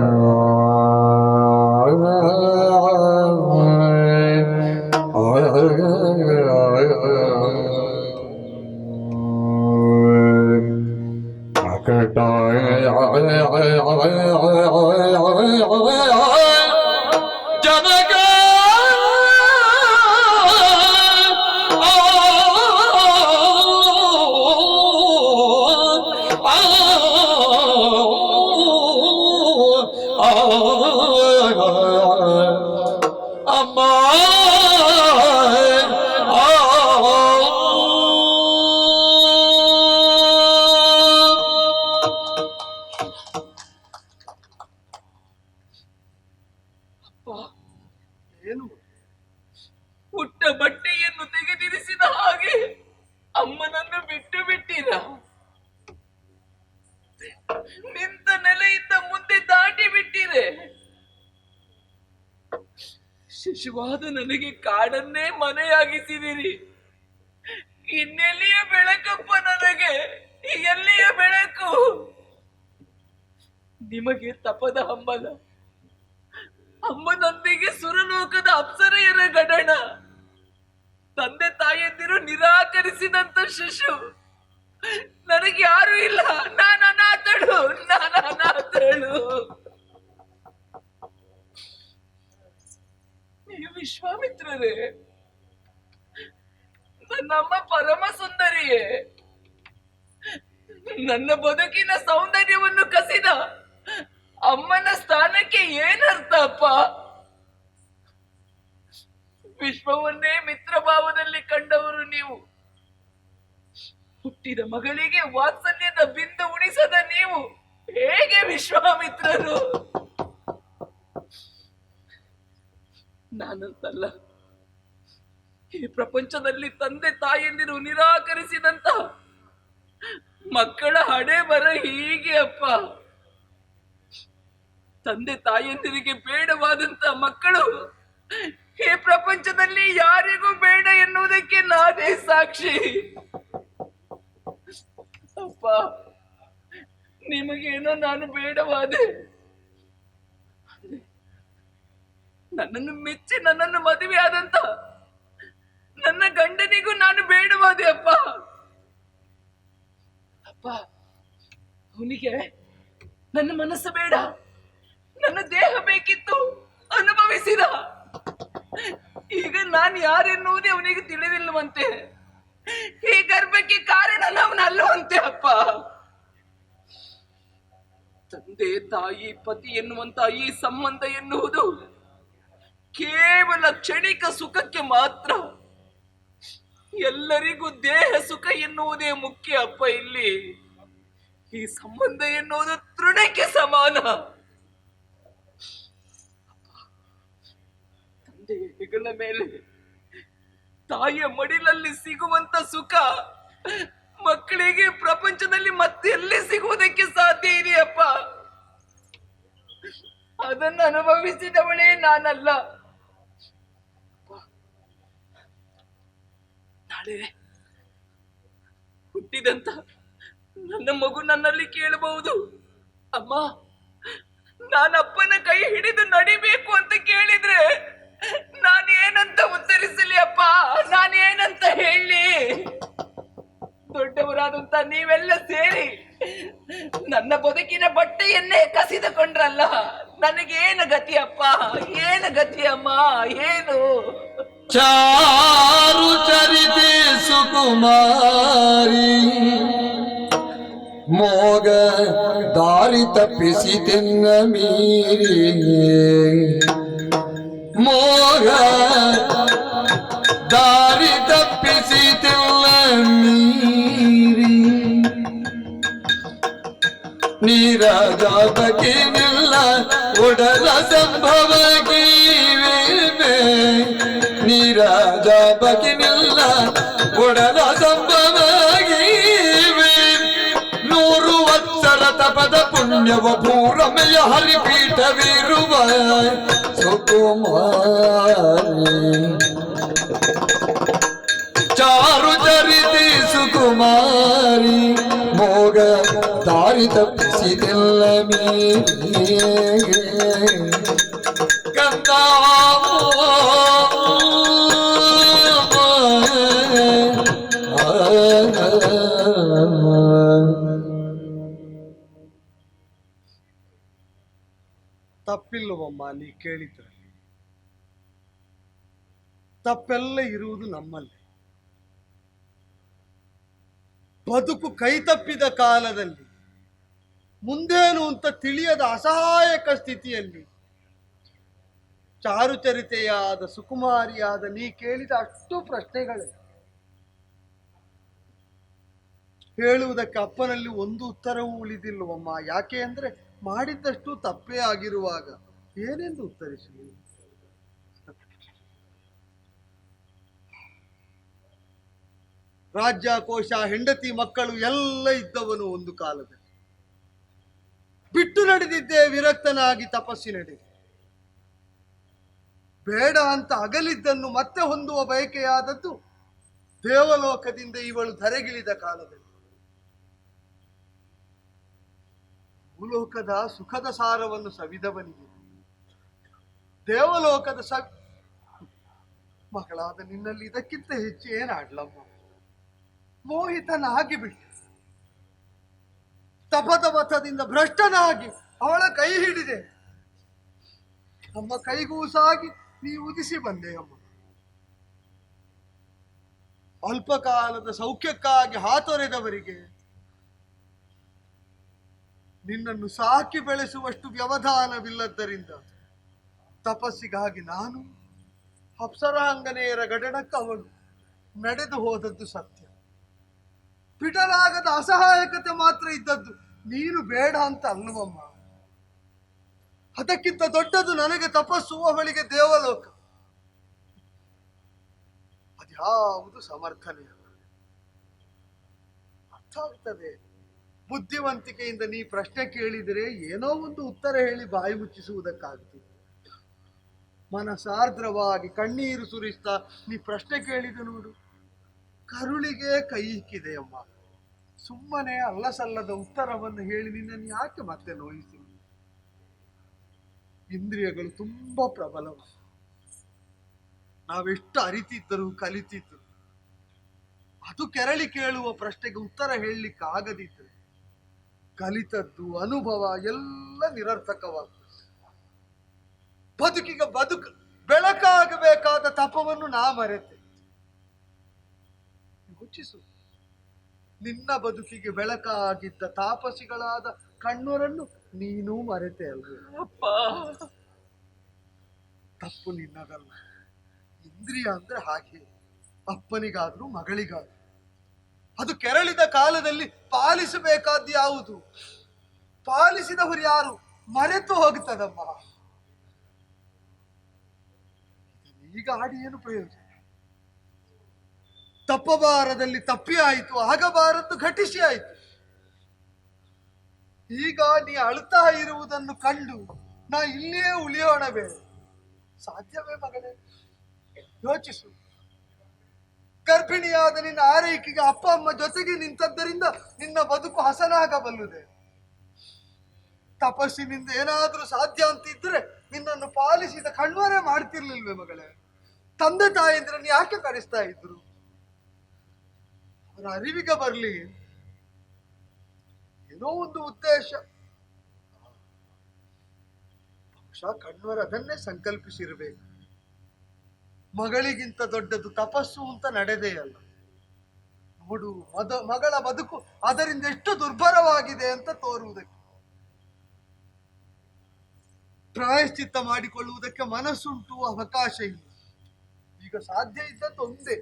ಜನಕ ಅಮ್ಮ
ಶಿಶುವಾದ ನನಗೆ ಕಾಡನ್ನೇ ಮನೆಯಾಗಿಸಿದಿರಿ. ಇನ್ನೆಲ್ಲಿಯ ಬೆಳಕಪ್ಪ ನನಗೆ, ಎಲ್ಲಿಯ ಬೆಳಕು? ನಿಮಗೆ ತಪದ ಹಂಬಲ, ಅಮ್ಮನೊಂದಿಗೆ ಸುರಲೋಕದ ಅಪ್ಸರೆಯರ ಗಡಣ, ತಂದೆ ತಾಯಂದಿರು ನಿರಾಕರಿಸಿದಂತ ಶಿಶು. ನನಗೆ ಯಾರು ಇಲ್ಲ, ನಾನು ಅನಾಥಳು. ನೀವು ವಿಶ್ವಾಮಿತ್ರರೇ, ನನ್ನಮ್ಮ ಪರಮ ಸುಂದರಿಯೇ, ನನ್ನ ಬದುಕಿನ ಸೌಂದರ್ಯವನ್ನು ಕಸಿದ ಅಮ್ಮನ ಸ್ಥಾನಕ್ಕೆ ಏನರ್ಥ ಅಪ್ಪ? ವಿಶ್ವವನ್ನೇ ಮಿತ್ರಭಾವದಲ್ಲಿ ಕಂಡವರು ನೀವು. ಹುಟ್ಟಿದ ಮಗಳಿಗೆ ವಾತ್ಸಲ್ಯದ ಬಿಂದು ಉಣಿಸದ ನೀವು ಹೇಗೆ ವಿಶ್ವಾಮಿತ್ರರು? ನಾನಂತಲ್ಲ, ಈ ಪ್ರಪಂಚದಲ್ಲಿ ತಂದೆ ತಾಯಂದಿರು ನಿರಾಕರಿಸಿದಂತ ಮಕ್ಕಳ ಹಣೆ ಬರ ಹೀಗೆ ಅಪ್ಪ. ತಂದೆ ತಾಯಂದಿರಿಗೆ ಬೇಡವಾದಂತ ಮಕ್ಕಳು ಈ ಪ್ರಪಂಚದಲ್ಲಿ ಯಾರಿಗೂ ಬೇಡ ಎನ್ನುವುದಕ್ಕೆ ನಾನೇ ಸಾಕ್ಷಿ. ಅಪ್ಪ, ನಿಮಗೇನೋ ನಾನು ಬೇಡವಾದೆ. ನನ್ನನ್ನು ಮೆಚ್ಚಿ ನನ್ನನ್ನು ಮದುವೆ ಆದಂತ ನನ್ನ ಗಂಡನಿಗೂ ನಾನು ಬೇಡವಾದೆ ಅಪ್ಪ. ಅಪ್ಪ, ಅವನಿಗೆ ನನ್ನ ಮನಸ್ಸು ಬೇಡ, ನನ್ನ ದೇಹ ಬೇಕಿತ್ತು, ಅನುಭವಿಸಿದ. ಈಗ ನಾನು ಯಾರೆನ್ನುವುದೇ ಅವನಿಗೆ ತಿಳಿದಿಲ್ಲವಂತೆ. ಈ ಗರ್ಭಕ್ಕೆ ಕಾರಣ ಅವನಲ್ಲವಂತೆ ಅಪ್ಪ. ತಂದೆ ತಾಯಿ ಪತಿ ಎನ್ನುವಂತ ಈ ಸಂಬಂಧ ಎನ್ನುವುದು ಕೇವಲ ಕ್ಷಣಿಕ ಸುಖಕ್ಕೆ ಮಾತ್ರ. ಎಲ್ಲರಿಗೂ ದೇಹ ಸುಖ ಎನ್ನುವುದೇ ಮುಖ್ಯ ಅಪ್ಪ. ಇಲ್ಲಿ ಈ ಸಂಬಂಧ ಎನ್ನುವುದು ತೃಣಕ್ಕೆ ಸಮಾನ. ತಂದೆಯ ಹೆಗಲ ಮೇಲೆ ತಾಯಿಯ ಮಡಿಲಲ್ಲಿ ಸಿಗುವಂತ ಸುಖ ಮಕ್ಕಳಿಗೆ ಪ್ರಪಂಚದಲ್ಲಿ ಮತ್ತೆ ಎಲ್ಲಿ ಸಿಗುವುದಕ್ಕೆ ಸಾಧ್ಯ ಇದೆಯಪ್ಪ? ಅದನ್ನು ಅನುಭವಿಸಿದವಳೇ ನಾನಲ್ಲ. ನಾಳೆ ಹುಟ್ಟಿದಂತ ನನ್ನ ಮಗು ನನ್ನಲ್ಲಿ ಕೇಳಬಹುದು, ಅಮ್ಮ ನಾನಪ್ಪನ ಕೈ ಹಿಡಿದು ನಡಿಬೇಕು ಅಂತ ಕೇಳಿದ್ರೆ ನಾನೇನಂತ ಉತ್ತರಿಸಲಿ ಅಪ್ಪ? ನಾನೇನಂತ ಹೇಳಿ? ದೊಡ್ಡವರಾದಂತ ನೀವೆಲ್ಲ ಸೇರಿ ನನ್ನ ಬದುಕಿನ ಬಟ್ಟೆಯನ್ನೇ ಕಸಿದುಕೊಂಡ್ರಲ್ಲ. ನನಗೇನು ಗತಿ ಅಪ್ಪ? ಏನು ಗತಿ ಅಮ್ಮ? ಏನು?
ಚಾರು ಚರಿತೆ ಸುಕುಮಾರಿ ಮೋಗ ದಾರಿ ತಪ್ಪಿಸಿತೆನ್ನ ಮೀರಿ, ಮೋಗ ದಾರಿ ತಪ್ಪಿಸಿತೆಲ್ಲ ಮೀರಿ, ನೀರಾದ ಬಗೆನಿಲ್ಲ ಒಡಲ ಸಂಭವಕ್ಕೆ, ನೀರಾದ ಬಗೆನಿಲ್ಲ ಒಡಲ ಸಂಭವಗಿವೆ. 100 ವತ್ಸರ ತಪದ ಪುಣ್ಯವ ಭೂರಮೆಯ ಹರಿಪೀಠವಿರುವ ಸುಕುಮಾರಿ, ಚಾರು ಚರಿತೆ ಸುಕುಮಾರಿ ಮೋಗ ದಾರಿ ತಪ್ಪಿಸಿದೆಲ್ಲ ಮೀರಿ, ಕಂದ
ತಪ್ಪಿಲ್ಲವಮ್ಮ ನೀ ಕೇಳಿದ್ರಲ್ಲಿ. ತಪ್ಪೆಲ್ಲ ಇರುವುದು ನಮ್ಮಲ್ಲಿ. ಬದುಕು ಕೈ ತಪ್ಪಿದ ಕಾಲದಲ್ಲಿ, ಮುಂದೇನು ಅಂತ ತಿಳಿಯದ ಅಸಹಾಯಕ ಸ್ಥಿತಿಯಲ್ಲಿ, ಚಾರುಚರಿತೆಯಾದ ಸುಕುಮಾರಿಯಾದ ನೀ ಕೇಳಿದ ಅಷ್ಟು ಪ್ರಶ್ನೆಗಳೇ. ಹೇಳುವುದಕ್ಕೆ ಅಪ್ಪನಲ್ಲಿ ಒಂದು ಉತ್ತರವೂ ಉಳಿದಿಲ್ಲವಮ್ಮ. ಯಾಕೆ ಅಂದ್ರೆ ಮಾಡಿದ್ದಷ್ಟು ತಪ್ಪೇ ಆಗಿರುವಾಗ ಏನೆಂದು ಉತ್ತರಿಸಲಿ? ರಾಜ್ಯ ಕೋಶ ಹೆಂಡತಿ ಮಕ್ಕಳು ಎಲ್ಲ ಇದ್ದವನು ಒಂದು ಕಾಲದಲ್ಲಿ. ಬಿಟ್ಟು ನಡೆದಿದ್ದೇ ವಿರಕ್ತನಾಗಿ ತಪಸ್ಸಿ ನಡೆದೆ. ಬೇಡ ಅಂತ ಅಗಲಿದ್ದನ್ನು ಮತ್ತೆ ಹೊಂದುವ ಬಯಕೆಯಾದದ್ದು ದೇವಲೋಕದಿಂದ ಇವಳು ಧರೆಗಿಳಿದ ಕಾಲದಲ್ಲಿ. ಭೂಲೋಕದ ಸುಖದ ಸಾರವನ್ನು ಸವಿದವನಿಗೆ ದೇವಲೋಕದ ಮಗಳಾದ ನಿನ್ನಲ್ಲಿ ಇದಕ್ಕಿಂತ ಹೆಚ್ಚು ಏನಾಡ್ಲಮ್ಮ. ಮೋಹಿತನಾಗಿ ಬಿಟ್ಟೆ, ತಪದ ಮತದಿಂದ ಭ್ರಷ್ಟನಾಗಿ ಅವಳ ಕೈ ಹಿಡಿದೆ. ನಮ್ಮ ಕೈಗೂಸಾಗಿ ನೀ ಉದಿಸಿ ಬಂದೆ ಅಮ್ಮ. ಅಲ್ಪಕಾಲದ ಸೌಖ್ಯಕ್ಕಾಗಿ ಹಾತೊರೆದವರಿಗೆ ನಿನ್ನನ್ನು ಸಾಕಿ ಬೆಳೆಸುವಷ್ಟು ವ್ಯವಧಾನವಿಲ್ಲದ್ದರಿಂದ ತಪಸ್ಸಿಗಾಗಿ ನಾನು ಅಪ್ಸರಾಂಗನೆಯರ ಗಡಣಕ್ಕೆ ಅವಳು ನಡೆದು ಹೋದದ್ದು ಸತ್ಯ. ಬಿಡಲಾಗದ ಅಸಹಾಯಕತೆ ಮಾತ್ರ ಇದ್ದದ್ದು ನೀನು ಬೇಡ ಅಂತ ಅಲ್ಲವಮ್ಮ. ಅದಕ್ಕಿಂತ ದೊಡ್ಡದು ನನಗೆ ತಪಸ್ಸು, ಅವಳಿಗೆ ದೇವಲೋಕ. ಅದ್ಯಾವುದು ಸಮರ್ಥನೆ ಅರ್ಥ ಆಗ್ತದೆ. ಬುದ್ಧಿವಂತಿಕೆಯಿಂದ ನೀ ಪ್ರಶ್ನೆ ಕೇಳಿದರೆ ಏನೋ ಒಂದು ಉತ್ತರ ಹೇಳಿ ಬಾಯಿ ಮುಚ್ಚಿಸುವುದಕ್ಕಾಗ್ತದೆ. ಮನಸಾರ್ದ್ರವಾಗಿ ಕಣ್ಣೀರು ಸುರಿಸ್ತಾ ನೀ ಪ್ರಶ್ನೆ ಕೇಳಿದೆ ನೋಡು, ಕರುಳಿಗೆ ಕೈ ಇಕ್ಕಿದೆ ಅಮ್ಮ. ಸುಮ್ಮನೆ ಅಲ್ಲಸಲ್ಲದ ಉತ್ತರವನ್ನು ಹೇಳಿ ನಿನ್ನನ್ನು ಯಾಕೆ ಮತ್ತೆ ನೋಯಿಸಿ? ಇಂದ್ರಿಯಗಳು ತುಂಬಾ ಪ್ರಬಲವ. ನಾವೆಷ್ಟು ಅರಿತಿದ್ದರು ಕಲಿತಿದ್ದರು, ಅದು ಕೆರಳಿ ಕೇಳುವ ಪ್ರಶ್ನೆಗೆ ಉತ್ತರ ಹೇಳಲಿಕ್ಕೆ ಆಗದಿದ್ದರೆ ಕಲಿತದ್ದು ಅನುಭವ ಎಲ್ಲ ನಿರರ್ಥಕವಾಗ್ತದೆ. ಬದುಕಿಗೆ ಬೆಳಕಾಗಬೇಕಾದ ತಪವನ್ನು ನಾ ಮರೆತೆ. ಯೋಚಿಸು, ನಿನ್ನ ಬದುಕಿಗೆ ಬೆಳಕಾಗಿದ್ದ ತಾಪಸಿಗಳಾದ ಕಣ್ಣೂರನ್ನು ನೀನು ಮರೆತೆ ಅಲ್ವೇ? ತಪ್ಪು ನಿನ್ನದಲ್ಲ. ಇಂದ್ರಿಯ ಅಂದ್ರೆ ಹಾಗೆ, ಅಪ್ಪನಿಗಾದ್ರೂ ಮಗಳಿಗಾದ್ರೂ ಅದು ಕೆರಳಿದ ಕಾಲದಲ್ಲಿ ಪಾಲಿಸಬೇಕಾದ ಯಾವುದು, ಪಾಲಿಸಿದವರು ಯಾರು ಮರೆತು ಹೋಗ್ತದಮ್ಮ. ಈಗ ಆಡಿ ಏನು ಪ್ರಯೋಜನ? ತಪ್ಪಬಾರದಲ್ಲಿ ತಪ್ಪಿ ಆಯಿತು, ಆಗಬಾರದ್ದು ಘಟಿಸಿ ಆಯಿತು. ಈಗ ನೀ ಅಳ್ತಾ ಇರುವುದನ್ನು ಕಂಡು ನಾ ಇಲ್ಲಿಯೇ ಉಳಿಯೋಣವೇ? ಸಾಧ್ಯವೇ ಮಗಳೇ? ಯೋಚಿಸು. ಗರ್ಭಿಣಿಯಾದ ನಿನ್ನ ಆರೈಕೆಗೆ ಅಪ್ಪ ಅಮ್ಮ ಜೊತೆಗೆ ನಿಂತದ್ದರಿಂದ ನಿನ್ನ ಬದುಕು ಹಸನಾಗಬಲ್ಲುದೆ. ತಪಸ್ಸಿನಿಂದ ಏನಾದ್ರೂ ಸಾಧ್ಯ ಅಂತ ಇದ್ರೆ ನಿನ್ನನ್ನು ಪಾಲಿಸಿದ ಕಣ್ವರೇ ಮಾಡ್ತಿರ್ಲಿಲ್ವೇ ಮಗಳೇ? ತಂದೆ ತಾಯಿಂದ್ರನ್ನು ಯಾಕೆ ಕರೆಸ್ತಾ ಇದ್ರು? ಅವರ ಅರಿವಿಗೆ ಬರ್ಲಿ, ಏನೋ ಒಂದು ಉದ್ದೇಶ. ಬಹುಶಃ ಕಣ್ವರ ಅದನ್ನೇ ಸಂಕಲ್ಪಿಸಿರ್ಬೇಕು. ಮಗಳಿಗಿಂತ ದೊಡ್ಡದು ತಪಸ್ಸು ಅಂತ ನಡೆದೇ ಅಲ್ಲ. ನೋಡು, ಮಗಳ ಬದುಕು ಅದರಿಂದ ಎಷ್ಟು ದುರ್ಭರವಾಗಿದೆ ಅಂತ ತೋರುವುದಕ್ಕೆ, ಪ್ರಾಯಶ್ಚಿತ್ತ ಮಾಡಿಕೊಳ್ಳುವುದಕ್ಕೆ ಮನಸ್ಸುಂಟು, ಅವಕಾಶ ಇಲ್ಲ. ಈಗ ಸಾಧ್ಯ ಇದ್ದದ್ದು ಒಂದೇ,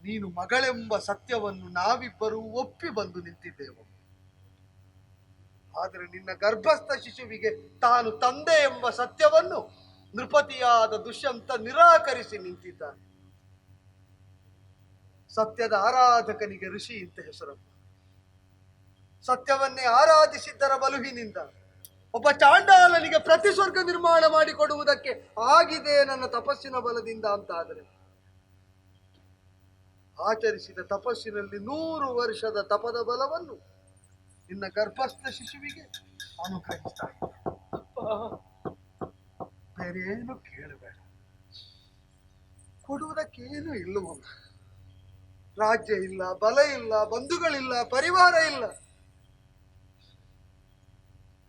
ನೀನು ಮಗಳೆಂಬ ಸತ್ಯವನ್ನು ನಾವಿಬ್ಬರೂ ಒಪ್ಪಿ ಬಂದು ನಿಂತಿದ್ದೇವೆ. ಆದರೆ ನಿನ್ನ ಗರ್ಭಸ್ಥ ಶಿಶುವಿಗೆ ತಾನು ತಂದೆ ಎಂಬ ಸತ್ಯವನ್ನು ನೃಪತಿಯಾದ ದುಷ್ಯಂತ ನಿರಾಕರಿಸಿ ನಿಂತಿದ್ದಾನೆ. ಸತ್ಯದ ಆರಾಧಕನಿಗೆ ಋಷಿ ಅಂತ ಹೆಸರು. ಸತ್ಯವನ್ನೇ ಆರಾಧಿಸಿದ್ದರ ಬಲುಹಿನಿಂದ ಒಬ್ಬ ಚಾಂಡಾಲನಿಗೆ ಪ್ರತಿಸ್ವರ್ಗ ನಿರ್ಮಾಣ ಮಾಡಿಕೊಡುವುದಕ್ಕೆ ಆಗಿದೆ ನನ್ನ ತಪಸ್ಸಿನ ಬಲದಿಂದ ಅಂತಾದರೆ, ಆಚರಿಸಿದ ತಪಸ್ಸಿನಲ್ಲಿ 100 ವರ್ಷದ ತಪದ ಬಲವನ್ನು ನಿನ್ನ ಗರ್ಭಸ್ಥ ಶಿಶುವಿಗೆ ಅನುಗ್ರಹಿಸ್ತಾ ಇದ್ದ. ಬೇರೇನು ಕೇಳಬೇಡ, ಕೊಡುವುದಕ್ಕೇನು ಇಲ್ಲವೋ. ರಾಜ್ಯ ಇಲ್ಲ, ಬಲ ಇಲ್ಲ, ಬಂಧುಗಳಿಲ್ಲ, ಪರಿವಾರ ಇಲ್ಲ.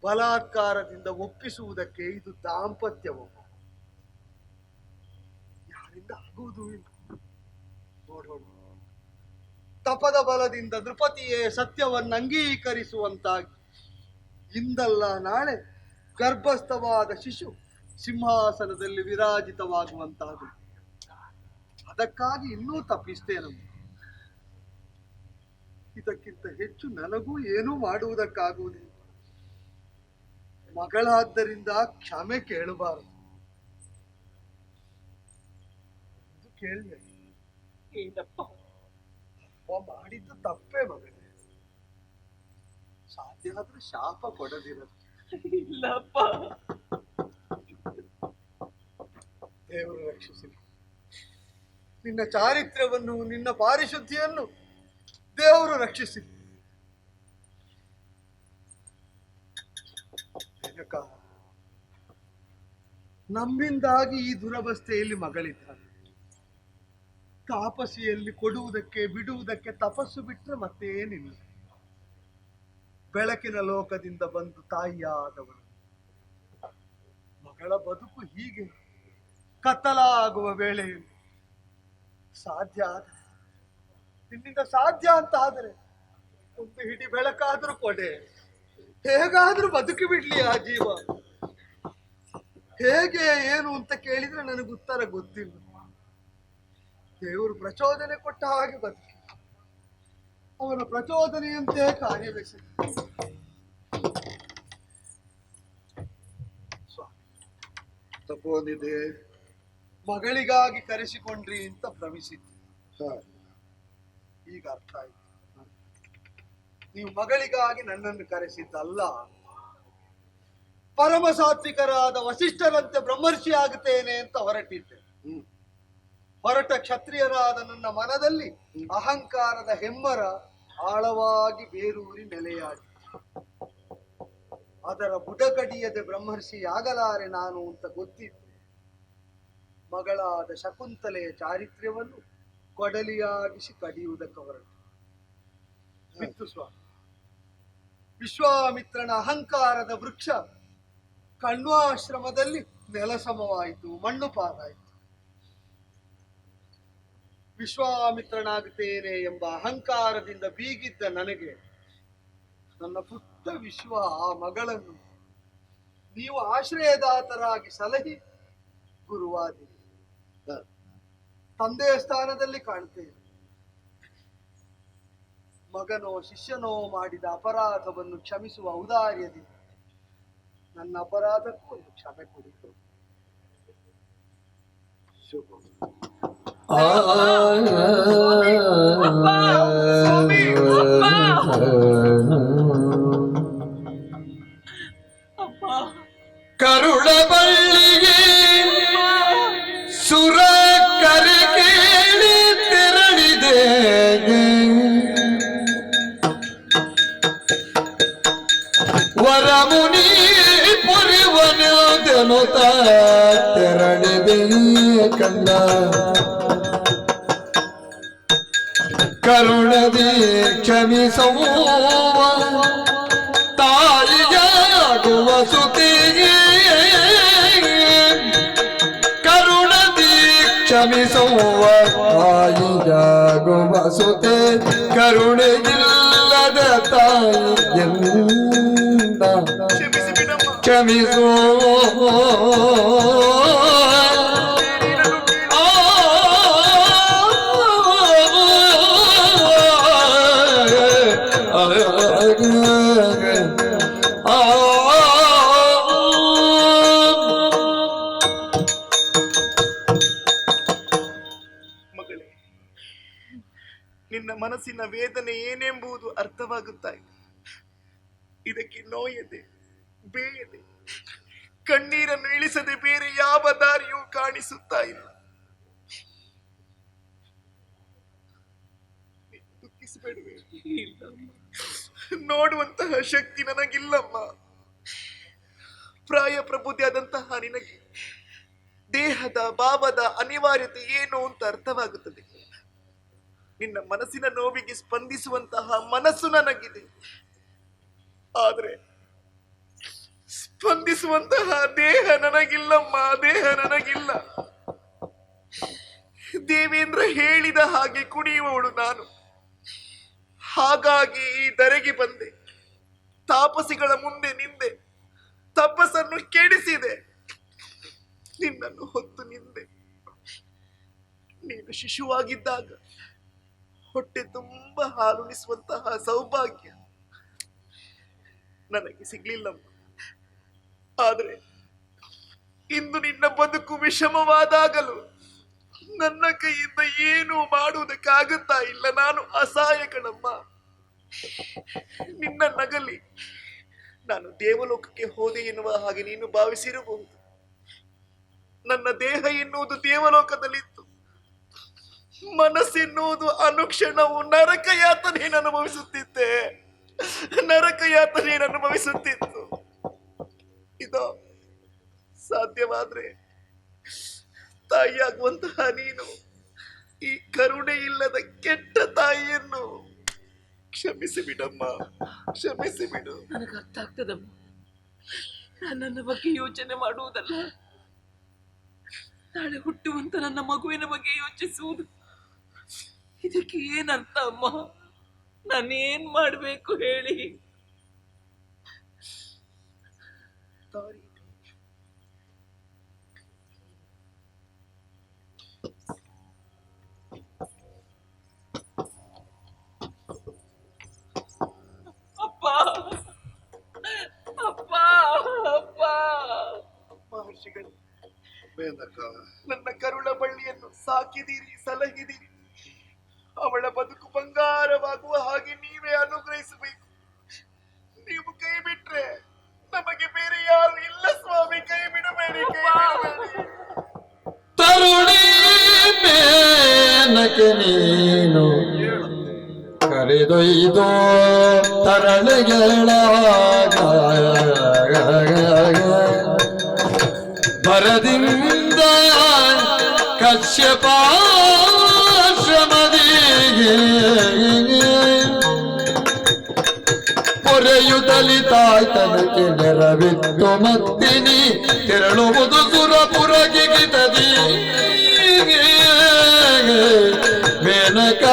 ಬಲಾತ್ಕಾರದಿಂದ ಒಪ್ಪಿಸುವುದಕ್ಕೆ ಇದು ದಾಂಪತ್ಯವೋ? ಯಾರಿಂದ ಆಗುವುದೂ ಇಲ್ಲ. ನೋಡೋಣ, ತಪದ ಬಲದಿಂದ ನೃಪತಿಯೇ ಸತ್ಯವನ್ನು ಅಂಗೀಕರಿಸುವಂತಾಗಿ ಇಂದಲ್ಲ ನಾಳೆ ಗರ್ಭಸ್ಥವಾದ ಶಿಶು ಸಿಂಹಾಸನದಲ್ಲಿ ವಿರಾಜಿತವಾಗುವಂತಾಗಲಿ. ಅದಕ್ಕಾಗಿ ಇನ್ನೂ ತಪ್ಪಿಸ್ತೇನೆ. ಇದಕ್ಕಿಂತ ಹೆಚ್ಚು ನನಗೂ ಏನೂ ಮಾಡುವುದಕ್ಕಾಗುವುದಿಲ್ಲ. ಮಗಳಾದ್ದರಿಂದ ಕ್ಷಮೆ ಕೇಳಬಾರದು. ಕೇಳಿದೆ, ಮಾಡಿದ್ದು ತಪ್ಪೇ ಮಗನೇ. ಸಾಧ್ಯ ಆದ್ರೆ ಶಾಪ ಕೊಡದಿರದು.
ಇಲ್ಲಪ್ಪ.
ದೇವರು ರಕ್ಷಿಸಲಿ. ನಿನ್ನ ಚಾರಿತ್ರ್ಯವನ್ನು, ನಿನ್ನ ಪಾರಿಶುದ್ಧಿಯನ್ನು ದೇವರು ರಕ್ಷಿಸಲಿ. ಜನಕ, ನಮ್ಮಿಂದಾಗಿ ಈ ದುರವಸ್ಥೆಯಲ್ಲಿ ಮಗಳಿದ್ದಾಳೆ. ತಾಪಸಿಯಲ್ಲಿ ಕೊಡುವುದಕ್ಕೆ ಬಿಡುವುದಕ್ಕೆ ತಪಸ್ಸು ಬಿಟ್ಟರೆ ಮತ್ತೇನಿಲ್ಲ. ಬೆಳಕಿನ ಲೋಕದಿಂದ ಬಂದು ತಾಯಿಯಾದವಳು ಮಗಳ ಬದುಕು ಹೀಗೆ ಕತ್ತಲಾಗುವ ವೇಳೆಯಲ್ಲಿ ಸಾಧ್ಯ ಆದರೆ, ನಿನ್ನಿಂದ ಸಾಧ್ಯ ಅಂತ ಆದರೆ ಒಂದು ಹಿಡಿ ಬೆಳಕಾದ್ರೂ ಕೊಡೆ. ಹೇಗಾದ್ರೂ ಬದುಕಿ ಬಿಡ್ಲಿ ಆ ಜೀವ. ಹೇಗೆ ಏನು ಅಂತ ಕೇಳಿದ್ರೆ ನನಗೆ ಉತ್ತರ ಗೊತ್ತಿಲ್ಲ. ದೇವರು ಪ್ರಚೋದನೆ ಕೊಟ್ಟ ಹಾಗೆ ಬದುಕಿ, ಅವನ ಪ್ರಚೋದನೆಯಂತೆ ಕಾರ್ಯವೆಸಗಿ.
ತಪೋನಿದೆ
ಮಗಳಿಗಾಗಿ ಕರೆಸಿಕೊಂಡ್ರಿ ಅಂತ ಭ್ರಮಿಸಿದ್ದೆ. ಈಗ ಅರ್ಥ ಆಯ್ತು. ನೀವು ಮಗಳಿಗಾಗಿ ನನ್ನನ್ನು ಕರೆಸಿದ್ದಲ್ಲ. ಪರಮ ಸಾತ್ವಿಕರಾದ ವಸಿಷ್ಠರಂತೆ ಬ್ರಹ್ಮರ್ಷಿ ಆಗುತ್ತೇನೆ ಅಂತ ಹೊರಟಿದ್ದೆ. ಹೊರಟ ಕ್ಷತ್ರಿಯರಾದ ನನ್ನ ಮನದಲ್ಲಿ ಅಹಂಕಾರದ ಹೆಮ್ಮರ ಆಳವಾಗಿ ಬೇರೂರಿ ನೆಲೆಯಾಗಿ, ಅದರ ಬುಡಕಡಿಯದೆ ಬ್ರಹ್ಮರ್ಷಿ ಆಗಲಾರೆ ನಾನು ಅಂತ ಗೊತ್ತಿತ್ತು. ಮಗಳಾದ ಶಕುಂತಲೆಯ ಚಾರಿತ್ರ್ಯವನ್ನು ಕೊಡಲಿಯಾಗಿಸಿ ಕಡಿಯುವುದಕ್ಕೆ ಹೊರಟು ಬಿತ್ತು ಸ್ವಾಮಿ. ವಿಶ್ವಾಮಿತ್ರನ ಅಹಂಕಾರದ ವೃಕ್ಷ ಕಣ್ವಾಶ್ರಮದಲ್ಲಿ ನೆಲಸಮವಾಯಿತು, ಮಣ್ಣು ಪಾಲಾಯಿತು. ವಿಶ್ವಾಮಿತ್ರನಾಗುತ್ತೇನೆ ಎಂಬ ಅಹಂಕಾರದಿಂದ ಬೀಗಿದ್ದ ನನಗೆ ನನ್ನ ಪುಟ್ಟ ವಿಶ್ವ ಆ ಮಗಳನ್ನು ನೀವು ಆಶ್ರಯದಾತರಾಗಿ ಸಲಹಿ ಗುರುವಾದಿ. ತಂದೆಯ ಸ್ಥಾನದಲ್ಲಿ ಕಾಣ್ತೇನೆ. ಮಗನೋ ಶಿಷ್ಯನೋ ಮಾಡಿದ ಅಪರಾಧವನ್ನು ಕ್ಷಮಿಸುವ ಔದಾರ್ಯದಿಂದ ನನ್ನ ಅಪರಾಧಕ್ಕೂ ಒಂದು ಕ್ಷಮೆ ಕೊಡಿತು. ಶುಭ.
ಕರುಳ ಬಳ್ಳಿಗೆ ಸುರ ಕರೆ ಕೇಳಿ ತೆರಳಿದೆ, ವರಮುನಿ ಪುರಿವನುತ ತೆರಳಿದೆ ಕಂದ. ಕರುಣದಿ ಕ್ಷಮಿಸುವ ತಾಯಿಯಾಗುವ ಸುತಿಗೆ, ಕರುಣದಿ ಕ್ಷಮಿಸುವ ತಾಯಿಯಾಗುವ ಸುತೆ, ಕರುಣೆಗಿಲ್ಲದ ತಾಯಿಯಿಂದ ಕ್ಷಮಿಸೋ.
ಮಗಳೇ, ನಿನ್ನ ಮನಸ್ಸಿನ ವೇದನೆ ಏನೆಂಬುದು ಅರ್ಥವಾಗುತ್ತಾ ಇದೆ. ಇದಕ್ಕೆ ನೋಯದೆ ಬೇಯದೆ ಕಣ್ಣೀರನ್ನು ಇಳಿಸದೆ ಬೇರೆ ಯಾವ ದಾರಿಯೂ ಕಾಣಿಸುತ್ತಾ ಇಲ್ಲ. ದುಃಖಿಸಬೇಡವೇ? ನೋಡುವಂತಹ ಶಕ್ತಿ ನನಗಿಲ್ಲಮ್ಮ. ಪ್ರಾಯ ಪ್ರಬುದ್ಧಿ ಆದಂತಹ ನಿನಗೆ ದೇಹದ ಭಾವದ ಅನಿವಾರ್ಯತೆ ಏನು ಅಂತ ಅರ್ಥವಾಗುತ್ತದೆ. ನಿನ್ನ ಮನಸ್ಸಿನ ನೋವಿಗೆ ಸ್ಪಂದಿಸುವಂತಹ ಮನಸ್ಸು ನನಗಿದೆ, ಆದರೆ ಸ್ಪಂದಿಸುವಂತಹ ದೇಹ ನನಗಿಲ್ಲಮ್ಮ. ದೇಹ ನನಗಿಲ್ಲ. ದೇವೇಂದ್ರ ಹೇಳಿದ ಹಾಗೆ ಕುಣಿಯುವವಳು ನಾನು. ಹಾಗಾಗಿ ಈ ಧರೆಗೆ ಬಂದೆ. ತಾಪಸಿಗಳ ಮುಂದೆ ನಿಂದೆ, ತಪಸ್ಸನ್ನು ಕೆಡಿಸಿದೆ, ನಿನ್ನನ್ನು ಹೊತ್ತು ನಿಂದೆ. ನೀನು ಶಿಶುವಾಗಿದ್ದಾಗ ಹೊಟ್ಟೆ ತುಂಬ ಹಾಲುಣಿಸುವಂತಹ ಸೌಭಾಗ್ಯ ನನಗೆ ಸಿಗ್ಲಿಲ್ಲಮ್ಮ. ಆದರೆ ಇಂದು ನಿನ್ನ ಬದುಕು ವಿಷಮವಾದಾಗಲೂ ನನ್ನ ಕೈಯಿಂದ ಏನು ಮಾಡುವುದಕ್ಕಾಗುತ್ತಾ ಇಲ್ಲ. ನಾನು ಅಸಹಾಯಕಳಮ್ಮ. ನಿನ್ನ ನಗಲಿ ನಾನು ದೇವಲೋಕಕ್ಕೆ ಹೋದೆ ಎನ್ನುವ ಹಾಗೆ ನೀನು ಭಾವಿಸಿರಬಹುದು. ನನ್ನ ದೇಹ ಎನ್ನುವುದು ದೇವಲೋಕದಲ್ಲಿತ್ತು, ಮನಸ್ಸೆನ್ನುವುದು ಅನುಕ್ಷಣವು ನರಕ ಯಾತನೆಯನ್ನು ಅನುಭವಿಸುತ್ತಿದ್ದೆ. ನರಕ ಯಾತನೆಯನ್ನು ಅನುಭವಿಸುತ್ತಿತ್ತು. ಇದು ಸಾಧ್ಯವಾದ್ರೆ ತಾಯಿಯಾಗುವಂತಹ ನೀನು ಈ ಕರುಣೆ ಇಲ್ಲದ ಕೆಟ್ಟ ತಾಯಿಯನ್ನು ಕ್ಷಮಿಸಿ ಬಿಡಮ್ಮ, ಕ್ಷಮಿಸಿ ಬಿಡು.
ನನಗೆ ಅರ್ಥ ಆಗ್ತದಮ್ಮ. ನನ್ನ ಬಗ್ಗೆ ಯೋಚನೆ ಮಾಡುವುದಲ್ಲ, ನಾಳೆ ಹುಟ್ಟುವಂತ ನನ್ನ ಮಗುವಿನ ಬಗ್ಗೆ ಯೋಚಿಸುವುದು. ಇದಕ್ಕೆ ಏನರ್ಥ ಅಮ್ಮ? ನಾನೇನ್ ಮಾಡ್ಬೇಕು ಹೇಳಿ? ಅಪ್ಪ ಅಪ್ಪ ಅಪ್ಪ.
ಮಹರ್ಷಿಗಳು,
ಮೇನಕ,
ನನ್ನ ಕರುಳ ಬಳ್ಳಿಯನ್ನು ಸಾಕಿದಿರಿ, ಸಲಹಿದಿರಿ. ಅವಳ ಬದುಕು ಬಂಗಾರವಾಗುವ ಹಾಗೆ ನೀವೇ ಅನುಗ್ರಹಿಸಬೇಕು. ನೀವು ಕೈ ಬಿಟ್ರೆ ನಮಗೆ ಬೇರೆ ಯಾರು ಇಲ್ಲ ಸ್ವಾಮಿ. ಕೈ ಬಿಡಬೇಡಿ, ಕೈ ಬಿಡಬೇಡಿ.
ತರುಣಿ ಮೇನಕೆ ನೀನು ಕರೆದೊಯ್ದು ತರಳೆಗಳ ಭರದಿಂದ ಕಶ್ಯಪಾಶ್ರಮದಿಗೆ ಪೊರೆಯುತ್ತಲಿ ತಾಯ್ತನಕ್ಕೆ ನೆರವಿತ್ತು ಮತ್ತಿನಿ ತೆರಳುವುದು ಸುರಪುರಗೆ ಗಿತದಿ ಮೇನಕ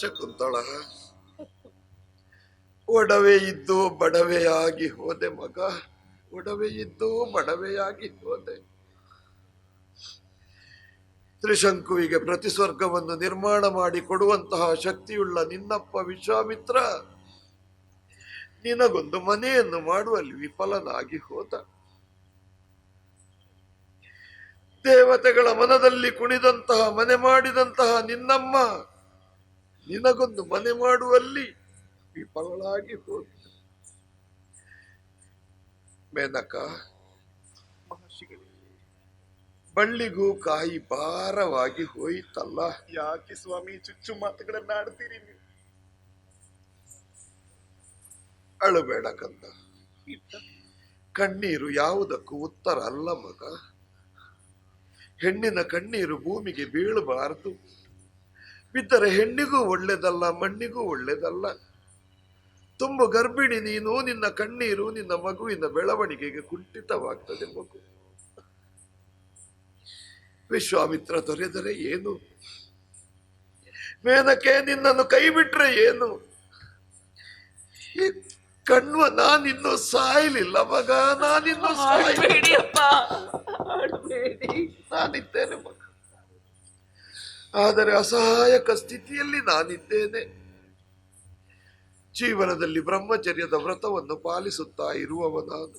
ಶಕುಂತಳ, ಒಡವೆ ಇದ್ದು ಬಡವೆಯಾಗಿ ಹೋದೆ ಮಗ, ಒಡವೆ ಇದ್ದು ಬಡವೆಯಾಗಿ ಹೋದೆ. ತ್ರಿಶಂಕುವಿಗೆ ಪ್ರತಿಸ್ವರ್ಗವನ್ನು ನಿರ್ಮಾಣ ಮಾಡಿ ಕೊಡುವಂತಹ ಶಕ್ತಿಯುಳ್ಳ ನಿನ್ನಪ್ಪ ವಿಶ್ವಾಮಿತ್ರ ನಿನಗೊಂದು ಮನೆಯನ್ನು ಮಾಡುವಲ್ಲಿ ವಿಫಲನಾಗಿ ಹೋದ. ದೇವತೆಗಳ ಮನದಲ್ಲಿ ಕುಣಿದಂತಹ ಮನೆ ಮಾಡಿದಂತಹ ನಿನ್ನಮ್ಮ ನಿನಗೊಂದು ಮನೆ ಮಾಡುವಲ್ಲಿ ವಿಫಲನಾಗಿ ಹೋದ. ಮೇನಕ, ಬಳ್ಳಿಗೂ ಕಾಯಿ ಭಾರವಾಗಿ ಹೋಯಿತಲ್ಲ.
ಯಾಕೆ ಸ್ವಾಮಿ ಚುಚ್ಚು ಮಾತುಗಳನ್ನ ಆಡ್ತೀರಿ ನೀವು?
ಅಳಬೇಡ ಕಂದ, ಕಣ್ಣೀರು ಯಾವುದಕ್ಕೂ ಉತ್ತರ ಅಲ್ಲ ಮಗ. ಹೆಣ್ಣಿನ ಕಣ್ಣೀರು ಭೂಮಿಗೆ ಬೀಳಬಾರದು. ಬಿದ್ದರೆ ಹೆಣ್ಣಿಗೂ ಒಳ್ಳೆದಲ್ಲ, ಮಣ್ಣಿಗೂ ಒಳ್ಳೆದಲ್ಲ. ತುಂಬ ಗರ್ಭಿಣಿ ನೀನು, ನಿನ್ನ ಕಣ್ಣೀರು ನಿನ್ನ ಮಗುವಿನ ಬೆಳವಣಿಗೆಗೆ ಕುಂಠಿತವಾಗ್ತದೆ ಮಗು. ವಿಶ್ವಾಮಿತ್ರ ದೊರೆದರೆ ಏನು? ಮೇನಕೆ ನಿನ್ನನ್ನು ಕೈ ಬಿಟ್ರೆ ಏನು? ಈ ಕಣ್ವ ನಾನಿನ್ನೂ ಸಾಯಲಿಲ್ಲ ಮಗ, ನಾನಿನ್ನೂ ನಾನಿದ್ದೇನೆ ಮಗ. ಆದರೆ ಅಸಹಾಯಕ ಸ್ಥಿತಿಯಲ್ಲಿ ನಾನಿದ್ದೇನೆ. ಜೀವನದಲ್ಲಿ ಬ್ರಹ್ಮಚರ್ಯದ ವ್ರತವನ್ನು ಪಾಲಿಸುತ್ತಾ ಇರುವವ ನಾನು.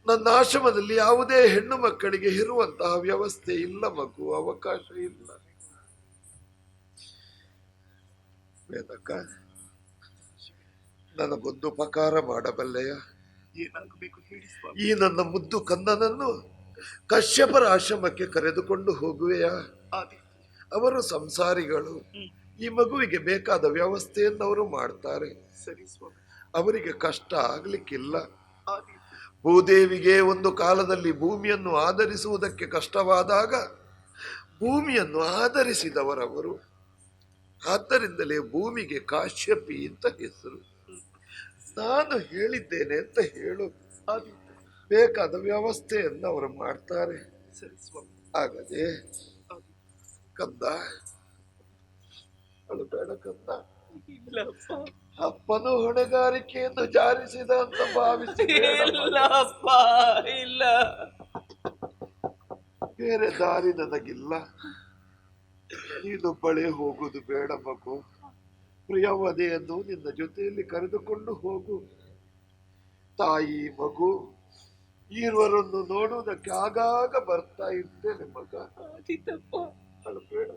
ನನ್ನ ಆಶ್ರಮದಲ್ಲಿ ಯಾವುದೇ ಹೆಣ್ಣು ಮಕ್ಕಳಿಗೆ ಇರುವಂತಹ ವ್ಯವಸ್ಥೆ ಇಲ್ಲ ಮಗು, ಅವಕಾಶ ಇಲ್ಲ. ವೇದಕ, ನನಗೊಂದು ಉಪಕಾರ ಮಾಡಬಲ್ಲೆಯ?
ಏನಾಗಬೇಕು ಹೇಳಿ ಸ್ವಾಮಿ.
ಈ ನನ್ನ ಮುದ್ದು ಕಂದನನ್ನು ಕಶ್ಯಪರ ಆಶ್ರಮಕ್ಕೆ ಕರೆದುಕೊಂಡು ಹೋಗುವೆಯಾ? ಅವರು ಸಂಸಾರಿಗಳು, ಈ ಮಗುವಿಗೆ ಬೇಕಾದ ವ್ಯವಸ್ಥೆಯನ್ನು ಅವರು ಮಾಡ್ತಾರೆ.
ಸರಿ ಸ್ವಾಮಿ.
ಅವರಿಗೆ ಕಷ್ಟ ಆಗ್ಲಿಕ್ಕಿಲ್ಲ. ಭೂದೇವಿಗೆ ಒಂದು ಕಾಲದಲ್ಲಿ ಭೂಮಿಯನ್ನು ಆಧರಿಸುವುದಕ್ಕೆ ಕಷ್ಟವಾದಾಗ ಭೂಮಿಯನ್ನು ಆಧರಿಸಿದವರವರು. ಆದ್ದರಿಂದಲೇ ಭೂಮಿಗೆ ಕಾಶ್ಯಪಿ ಅಂತ ಹೆಸರು. ನಾನು ಹೇಳಿದ್ದೇನೆ ಅಂತ ಹೇಳು, ಬೇಕಾದ ವ್ಯವಸ್ಥೆಯನ್ನು ಅವರು ಮಾಡ್ತಾರೆ.
ಸರಿ ಸ್ವಾಮಿ.
ಆಗದೆ ಕಂದ, ಅಳಬೇಡ ಕಂದ. ಅಪ್ಪನು ಹೊಣೆಗಾರಿಕೆಯನ್ನು ಜಾರಿಸಿದ ಅಂತ ಭಾವಿಸಿ
ಇಲ್ಲ,
ಬೇರೆ ದಾರಿ ನನಗಿಲ್ಲ. ನೀನೊಬ್ಬಳೇ ಹೋಗುದು ಬೇಡ ಮಗು. ಪ್ರಿಯವದೆಯನ್ನು ನಿನ್ನ ಜೊತೆಯಲ್ಲಿ ಕರೆದುಕೊಂಡು ಹೋಗು. ತಾಯಿ ಮಗು ಈರ್ವರನ್ನು ನೋಡುವುದಕ್ಕೆ ಆಗಾಗ ಬರ್ತಾ ಇರ್ತೇನೆ ಮಗ. ಅಳಬೇಡ.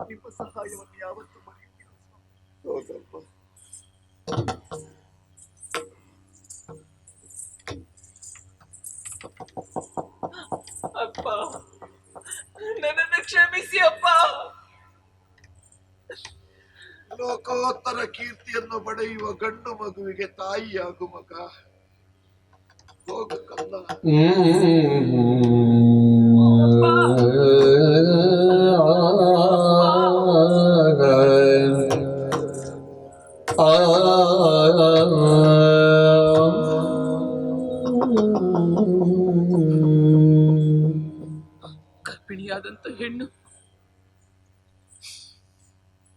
ನಿಮ್ಮ ಸಹಾಯವನ್ನು ಯಾವತ್ತೂ ಮರೆಯುತ್ತಿಲ್ಲ.
ಹೋಗಪ್ಪ.
ಅಪ್ಪ, ನನ್ನನ್ನು ಕ್ಷಮಿಸಿ ಅಪ್ಪ.
ಲೋಕೋತ್ತರ ಕೀರ್ತಿಯನ್ನು ಪಡೆಯುವ ಗಂಡು ಮಗುವಿಗೆ ತಾಯಿಯಾಗು ಮಗ. ಹೋಗ ಕಲ್ಲ.
ಗರ್ಭಿಣಿಯಾದಂತ ಹೆಣ್ಣು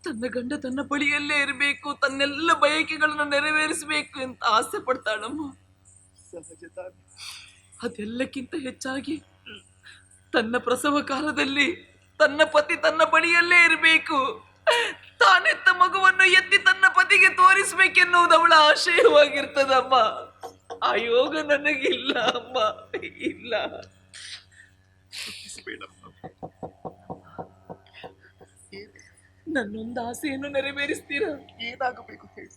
ತನ್ನ ಗಂಡ ತನ್ನ ಬಳಿಯಲ್ಲೇ ಇರಬೇಕು, ತನ್ನೆಲ್ಲ ಬಯಕೆಗಳನ್ನು ನೆರವೇರಿಸಬೇಕು ಅಂತ ಆಸೆ ಪಡ್ತಾಳಮ್ಮ. ಅದೆಲ್ಲಕ್ಕಿಂತ ಹೆಚ್ಚಾಗಿ ತನ್ನ ಪ್ರಸವ ಕಾಲದಲ್ಲಿ ತನ್ನ ಪತಿ ತನ್ನ ಬಳಿಯಲ್ಲೇ ಇರಬೇಕು, ತಾನೆತ್ತ ಮಗುವನ್ನು ಎತ್ತಿ ತನ್ನ ಪತಿಗೆ ತೋರಿಸ್ಬೇಕೆನ್ನುವುದು ಅವಳ ಆಶಯವಾಗಿರ್ತದಮ್ಮ. ಆ ಯೋಗ ನನಗಿಲ್ಲ ಅಮ್ಮ, ಇಲ್ಲ. ನನ್ನೊಂದು ಆಸೆಯನ್ನು ನೆರವೇರಿಸ್ತೀರಾ?
ಏನಾಗಬೇಕು ಹೇಳಿ.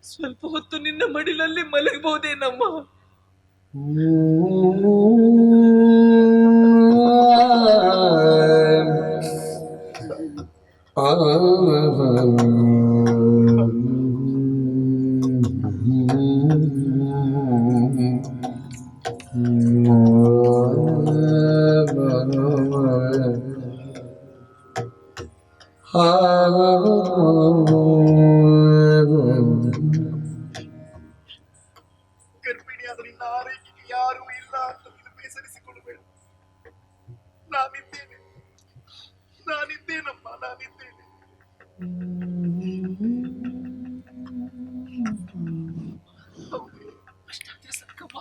ಸ್ವಲ್ಪ ಹೊತ್ತು ನಿನ್ನ ಮಡಿಲಲ್ಲಿ ಮಲಗಬಹುದೇನಮ್ಮ?
ಗರ್ಭಿಣಿಯಾದ ನಿನ್ನ ಆರೈಕೆಗೆ ಯಾರೂ ಇಲ್ಲ ಅಂತ ನೀನು ಬೇಸರಿಸಿಕೊಳ್ಳಬೇಡ. ನಾನಿದ್ದೇನಮ್ಮ, ನಾನಿದ್ದೇನೆ.
ಅಷ್ಟಾದ್ರೆ ಸಾಕಮ್ಮ,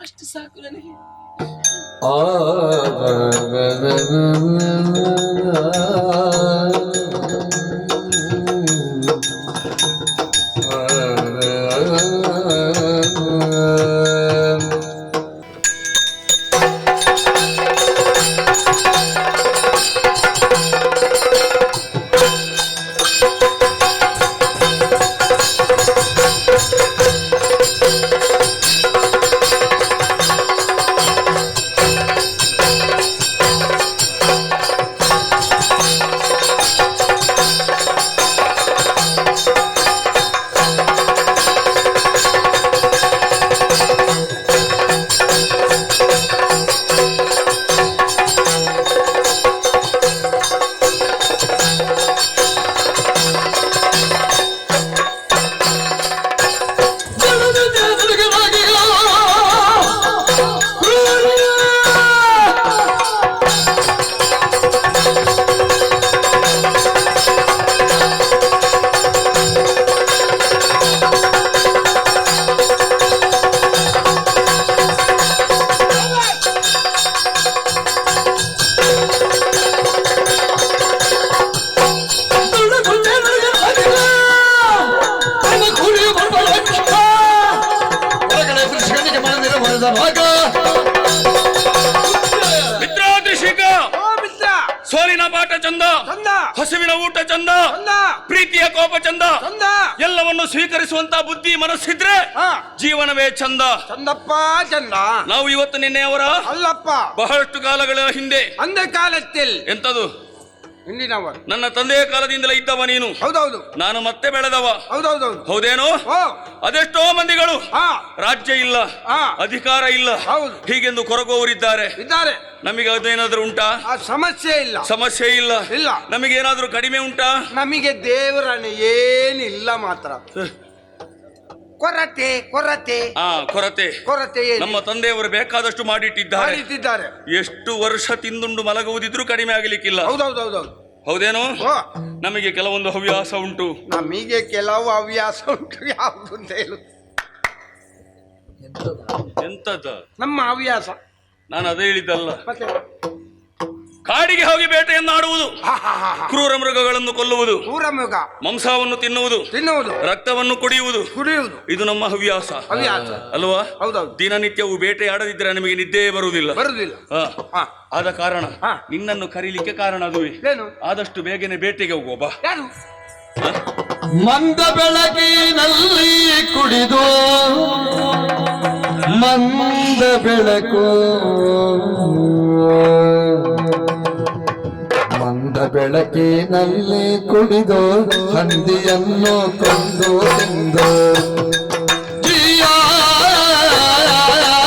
ಅಷ್ಟು ಸಾಕು ನನಗೆ.
ಸೋಲಿನ ಪಾಠ ಚಂದ, ಹಸುವಿನ ಊಟ ಚಂದ, ಪ್ರೀತಿಯ ಕೋಪ ಚಂದ, ಎಲ್ಲವನ್ನು ಸ್ವೀಕರಿಸುವಂತ ಬುದ್ಧಿ ಮನಸ್ಸಿದ್ರೆ ಜೀವನವೇ ಚಂದ.
ಚಂದಪ್ಪ ಚಂದ.
ನಾವು ಇವತ್ತು ನಿನ್ನೆಯವರ
ಅಲ್ಲಪ್ಪ,
ಬಹಳಷ್ಟು ಕಾಲಗಳ ಹಿಂದೆ.
ಅಂದ ಕಾಲத்தில்
ಎಂತದು?
ಹಿಂದಿನವರು.
ನನ್ನ ತಂದೆಯ ಕಾಲದಿಂದಲೇ ಇದ್ದವ ನೀನು.
ಹೌದೌದು.
ನಾನು ಮತ್ತೆ ಬೆಳೆದವ.
ಹೌದೌದು.
ಹೌದೇನು? ಅದೆಷ್ಟೋ ಮಂದಿಗಳು ರಾಜ್ಯ ಇಲ್ಲ, ಅಧಿಕಾರ ಇಲ್ಲ, ಹೀಗೆಂದು ಕೊರಗುವವರಿದ್ದಾರೆ. ನಮಗೆ ಅದೇನಾದ್ರೂ ಉಂಟಾ?
ಸಮಸ್ಯೆ ಇಲ್ಲ.
ಸಮಸ್ಯೆ ಇಲ್ಲ.
ಇಲ್ಲ.
ನಮಗೇನಾದ್ರೂ ಕಡಿಮೆ ಉಂಟಾ?
ನಮಗೆ ದೇವರನ್ನು ಏನಿಲ್ಲ ಮಾತ್ರ. ಕೊರತೆ ಕೊರತೆ
ಕೊರತೆ
ಕೊರತೆ
ನಮ್ಮ ತಂದೆಯವರು ಬೇಕಾದಷ್ಟು ಮಾಡಿಟ್ಟಿದ್ದಾರೆ. ಎಷ್ಟು ವರ್ಷ ತಿಂದುಂಡು ಮಲಗುವುದಿದ್ರೂ ಕಡಿಮೆ ಆಗಲಿಕ್ಕಿಲ್ಲ.
ಹೌದೌದೌದು.
ಹೌದೇನು? ನಮಗೆ ಕೆಲವೊಂದು ಹವ್ಯಾಸ ಉಂಟು.
ನಮಗೆ ಕೆಲವು ಹವ್ಯಾಸ ಉಂಟು. ಯಾವುದು ಅಂತ ಹೇಳು?
ಎಂತದ?
ನಮ್ಮ ಹವ್ಯಾಸ.
ನಾನು ಅದೇ ಹೇಳಿದ್ದಲ್ಲ.
ಮತ್ತೆ
ಕಾಡಿಗೆ ಹೋಗಿ ಬೇಟೆಯನ್ನು ಆಡುವುದು, ಕ್ರೂರ ಮೃಗಗಳನ್ನು ಕೊಲ್ಲುವುದು,
ಕ್ರೂರಮೃಗ
ಮಾಂಸವನ್ನು ತಿನ್ನುವುದು, ರಕ್ತವನ್ನು ಕುಡಿಯುವುದು ಇದು ನಮ್ಮ ಹವ್ಯಾಸ ಅಲ್ವಾ?
ಹೌದೌದು.
ದಿನನಿತ್ಯವೂ ಬೇಟೆ ಆಡದಿದ್ರೆ ನಮಗೆ ನಿದ್ದೆ ಬರುವುದಿಲ್ಲ.
ಹಾ.
ಆದ ಕಾರಣ ನಿನ್ನನ್ನು ಕರೀಲಿಕ್ಕೆ ಕಾರಣ ಅದುವೇ. ಆದಷ್ಟು ಬೇಗನೆ ಬೇಟೆಗೆ ಹೋಗುವ ಬಾ.
ಮಂದ ಬೆಳಕಿನಲ್ಲಿ ಕುಡಿದು ಮಂದ ಬೆಳಕು ಮಂದ ಬೆಳಕಿನಲ್ಲಿ ಕುಡಿದು ಹಂದಿಯನ್ನು ಕೊಂದು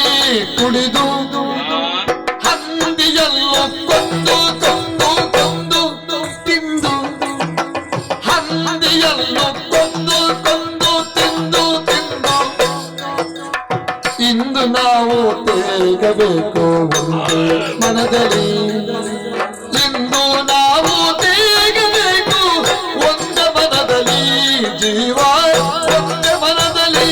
ತಿಂದು ಕುಡಿದು ಹಂದಿಯನ್ನು ಕೊಂದು ಕೊಂದು ಕೊಂದು ತಿಂದು ಹಂದಿಯನ್ನು ಕೊಂದು ಕೊಂದು ತಿಂದು ತಿಂದು ಇಂದು ನಾವು ತೇಗಬೇಕು ಒಂದು ಮನದಲ್ಲಿ. ಇಂದು ನಾವು ತೇಗಬೇಕು ಒಂದ ಮನದಲ್ಲಿ, ಜೀವ ಒಂದ ಮನದಲ್ಲಿ.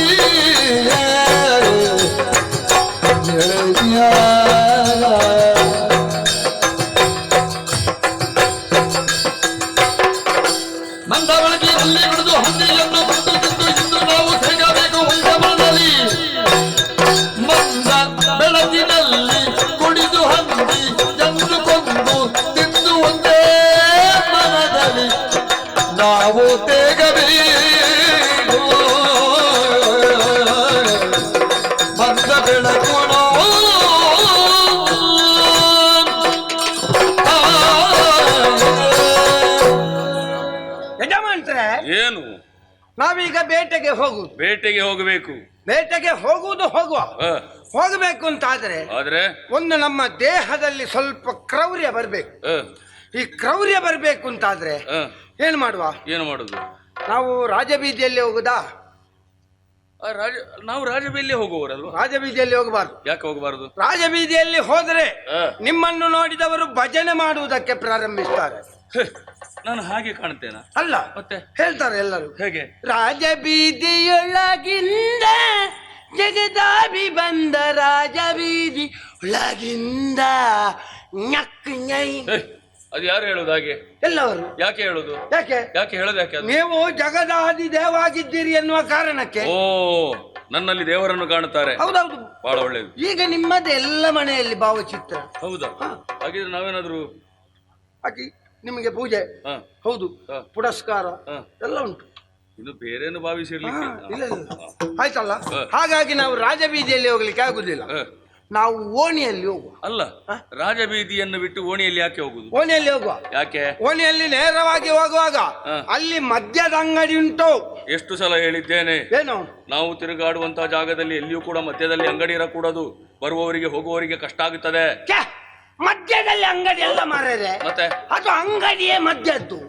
ಮಂದ ಬೆಳಕಿನಲ್ಲಿ ಹಿಡಿದು ಹಂದಿಯನ್ನು ಕೊಂದು ತಿಂದು ಇಂದು ನಾವು ತೆಗಬೇಕು ಒಂದ ಮನದಲ್ಲಿ. ಮಂದ ಬೆಳಕಿನಲ್ಲಿ ಕುಡಿದು ಹಂದಿ ಎಂದು ಕೊಂದು ತಿಂದು ಒಂದೇ ಮನದಲ್ಲಿ ನಾವು ತೆಗಬೇಕು ಮಂದ ಬೆಳಕು.
ಏನು?
ನಾವೀಗ ಬೇಟೆಗೆ ಹೋಗುದು.
ಬೇಟೆಗೆ ಹೋಗಬೇಕು.
ಬೇಟೆಗೆ ಹೋಗುವುದು ಹೋಗಬೇಕು ಅಂತ ಆದ್ರೆ ಒಂದು ನಮ್ಮ ದೇಹದಲ್ಲಿ ಸ್ವಲ್ಪ ಕ್ರೌರ್ಯ ಬರ್ಬೇಕು. ಈ ಕ್ರೌರ್ಯ ಬರ್ಬೇಕು ಅಂತಾದ್ರೆ ಏನು ಮಾಡುದು? ನಾವು ರಾಜಬೀದಿಯಲ್ಲಿ ಹೋಗುದಾ?
ನಾವು ರಾಜಬೀದಿಯಲ್ಲಿ ಹೋಗುವವರಲ್ವಾ?
ರಾಜಬೀದಿಯಲ್ಲಿ ಹೋಗಬಾರ್ದು.
ಯಾಕೆ ಹೋಗಬಾರದು?
ರಾಜಬೀದಿಯಲ್ಲಿ ಹೋದರೆ ನಿಮ್ಮನ್ನು ನೋಡಿದವರು ಭಜನೆ ಮಾಡುವುದಕ್ಕೆ ಪ್ರಾರಂಭಿಸ್ತಾರೆ.
ನಾನು ಹಾಗೆ ಕಾಣ್ತೇನೆ
ಅಲ್ಲ,
ಮತ್ತೆ
ಹೇಳ್ತಾರೆ ಎಲ್ಲರೂ.
ಹೇಗೆ?
ರಾಜಬೀದಿಯೊಳಗಿಂದ ಜಗದಾಭಿ ಬಂದ ರಾಜಬೀದಿ ಒಳಗಿಂದ ñಕ್ ñೈ.
ಅದು ಯಾರು ಹೇಳುದು ಹಾಗೆ?
ಎಲ್ಲವರು.
ಯಾಕೆ ಹೇಳುದು? ಯಾಕೆ ಹೇಳುದು? ಯಾಕೆ?
ನೀವು ಜಗದಾದಿ ದೇವಾಗಿದ್ದೀರಿ ಎನ್ನುವ ಕಾರಣಕ್ಕೆ.
ಓ, ನನ್ನಲ್ಲಿ ದೇವರನ್ನು ಕಾಣುತ್ತಾರೆ.
ಹೌದೌದು,
ಬಹಳ ಒಳ್ಳೇದು.
ಈಗ ನಿಮ್ಮದೇ ಎಲ್ಲ ಮನೆಯಲ್ಲಿ ಭಾವಚಿತ್ರ.
ಹೌದಾ? ಹಾಗಿದ್ರೆ ನಾವೇನಾದ್ರು
ಹಾಕಿ ನಿಮಗೆ ಪೂಜೆ, ಹೌದು, ಪುರಸ್ಕಾರ ಎಲ್ಲ ಉಂಟು.
ಇದು ಬೇರೇನು ಭಾವಿಸಿರ್ಲಿಕ್ಕೆ
ಇಲ್ಲ ಆಯ್ತಲ್ಲ. ಹಾಗಾಗಿ ನಾವು ರಾಜಬೀದಿಯಲ್ಲಿ ಹೋಗ್ಲಿಕ್ಕೆ ಆಗುದಿಲ್ಲ, ನಾವು ಓಣಿಯಲ್ಲಿ ಹೋಗುವ.
ಅಲ್ಲ, ರಾಜಬೀದಿಯನ್ನು ಬಿಟ್ಟು ಓಣಿಯಲ್ಲಿ ಯಾಕೆ ಹೋಗುದು?
ಓಣಿಯಲ್ಲಿ ಹೋಗುವ.
ಯಾಕೆ?
ಓಣಿಯಲ್ಲಿ ನೇರವಾಗಿ ಹೋಗುವಾಗ ಅಲ್ಲಿ ಮದ್ಯದ ಅಂಗಡಿ ಉಂಟು.
ಎಷ್ಟು ಸಲ ಹೇಳಿದ್ದೇನೆ,
ಏನು?
ನಾವು ತಿರುಗಾಡುವಂತಹ ಜಾಗದಲ್ಲಿ ಎಲ್ಲಿಯೂ ಕೂಡ ಮಧ್ಯದಲ್ಲಿ ಅಂಗಡಿ ಇರಕೂಡದು. ಬರುವವರಿಗೆ ಹೋಗುವವರಿಗೆ ಕಷ್ಟ ಆಗುತ್ತದೆ.
ಮಧ್ಯದಲ್ಲಿ ಅಂಗಡಿ ಎಲ್ಲ ಮಾರದೆ,
ಮತ್ತೆ
ಅದು ಅಂಗಡಿಯೇ ಮಧ್ಯದ್ದು.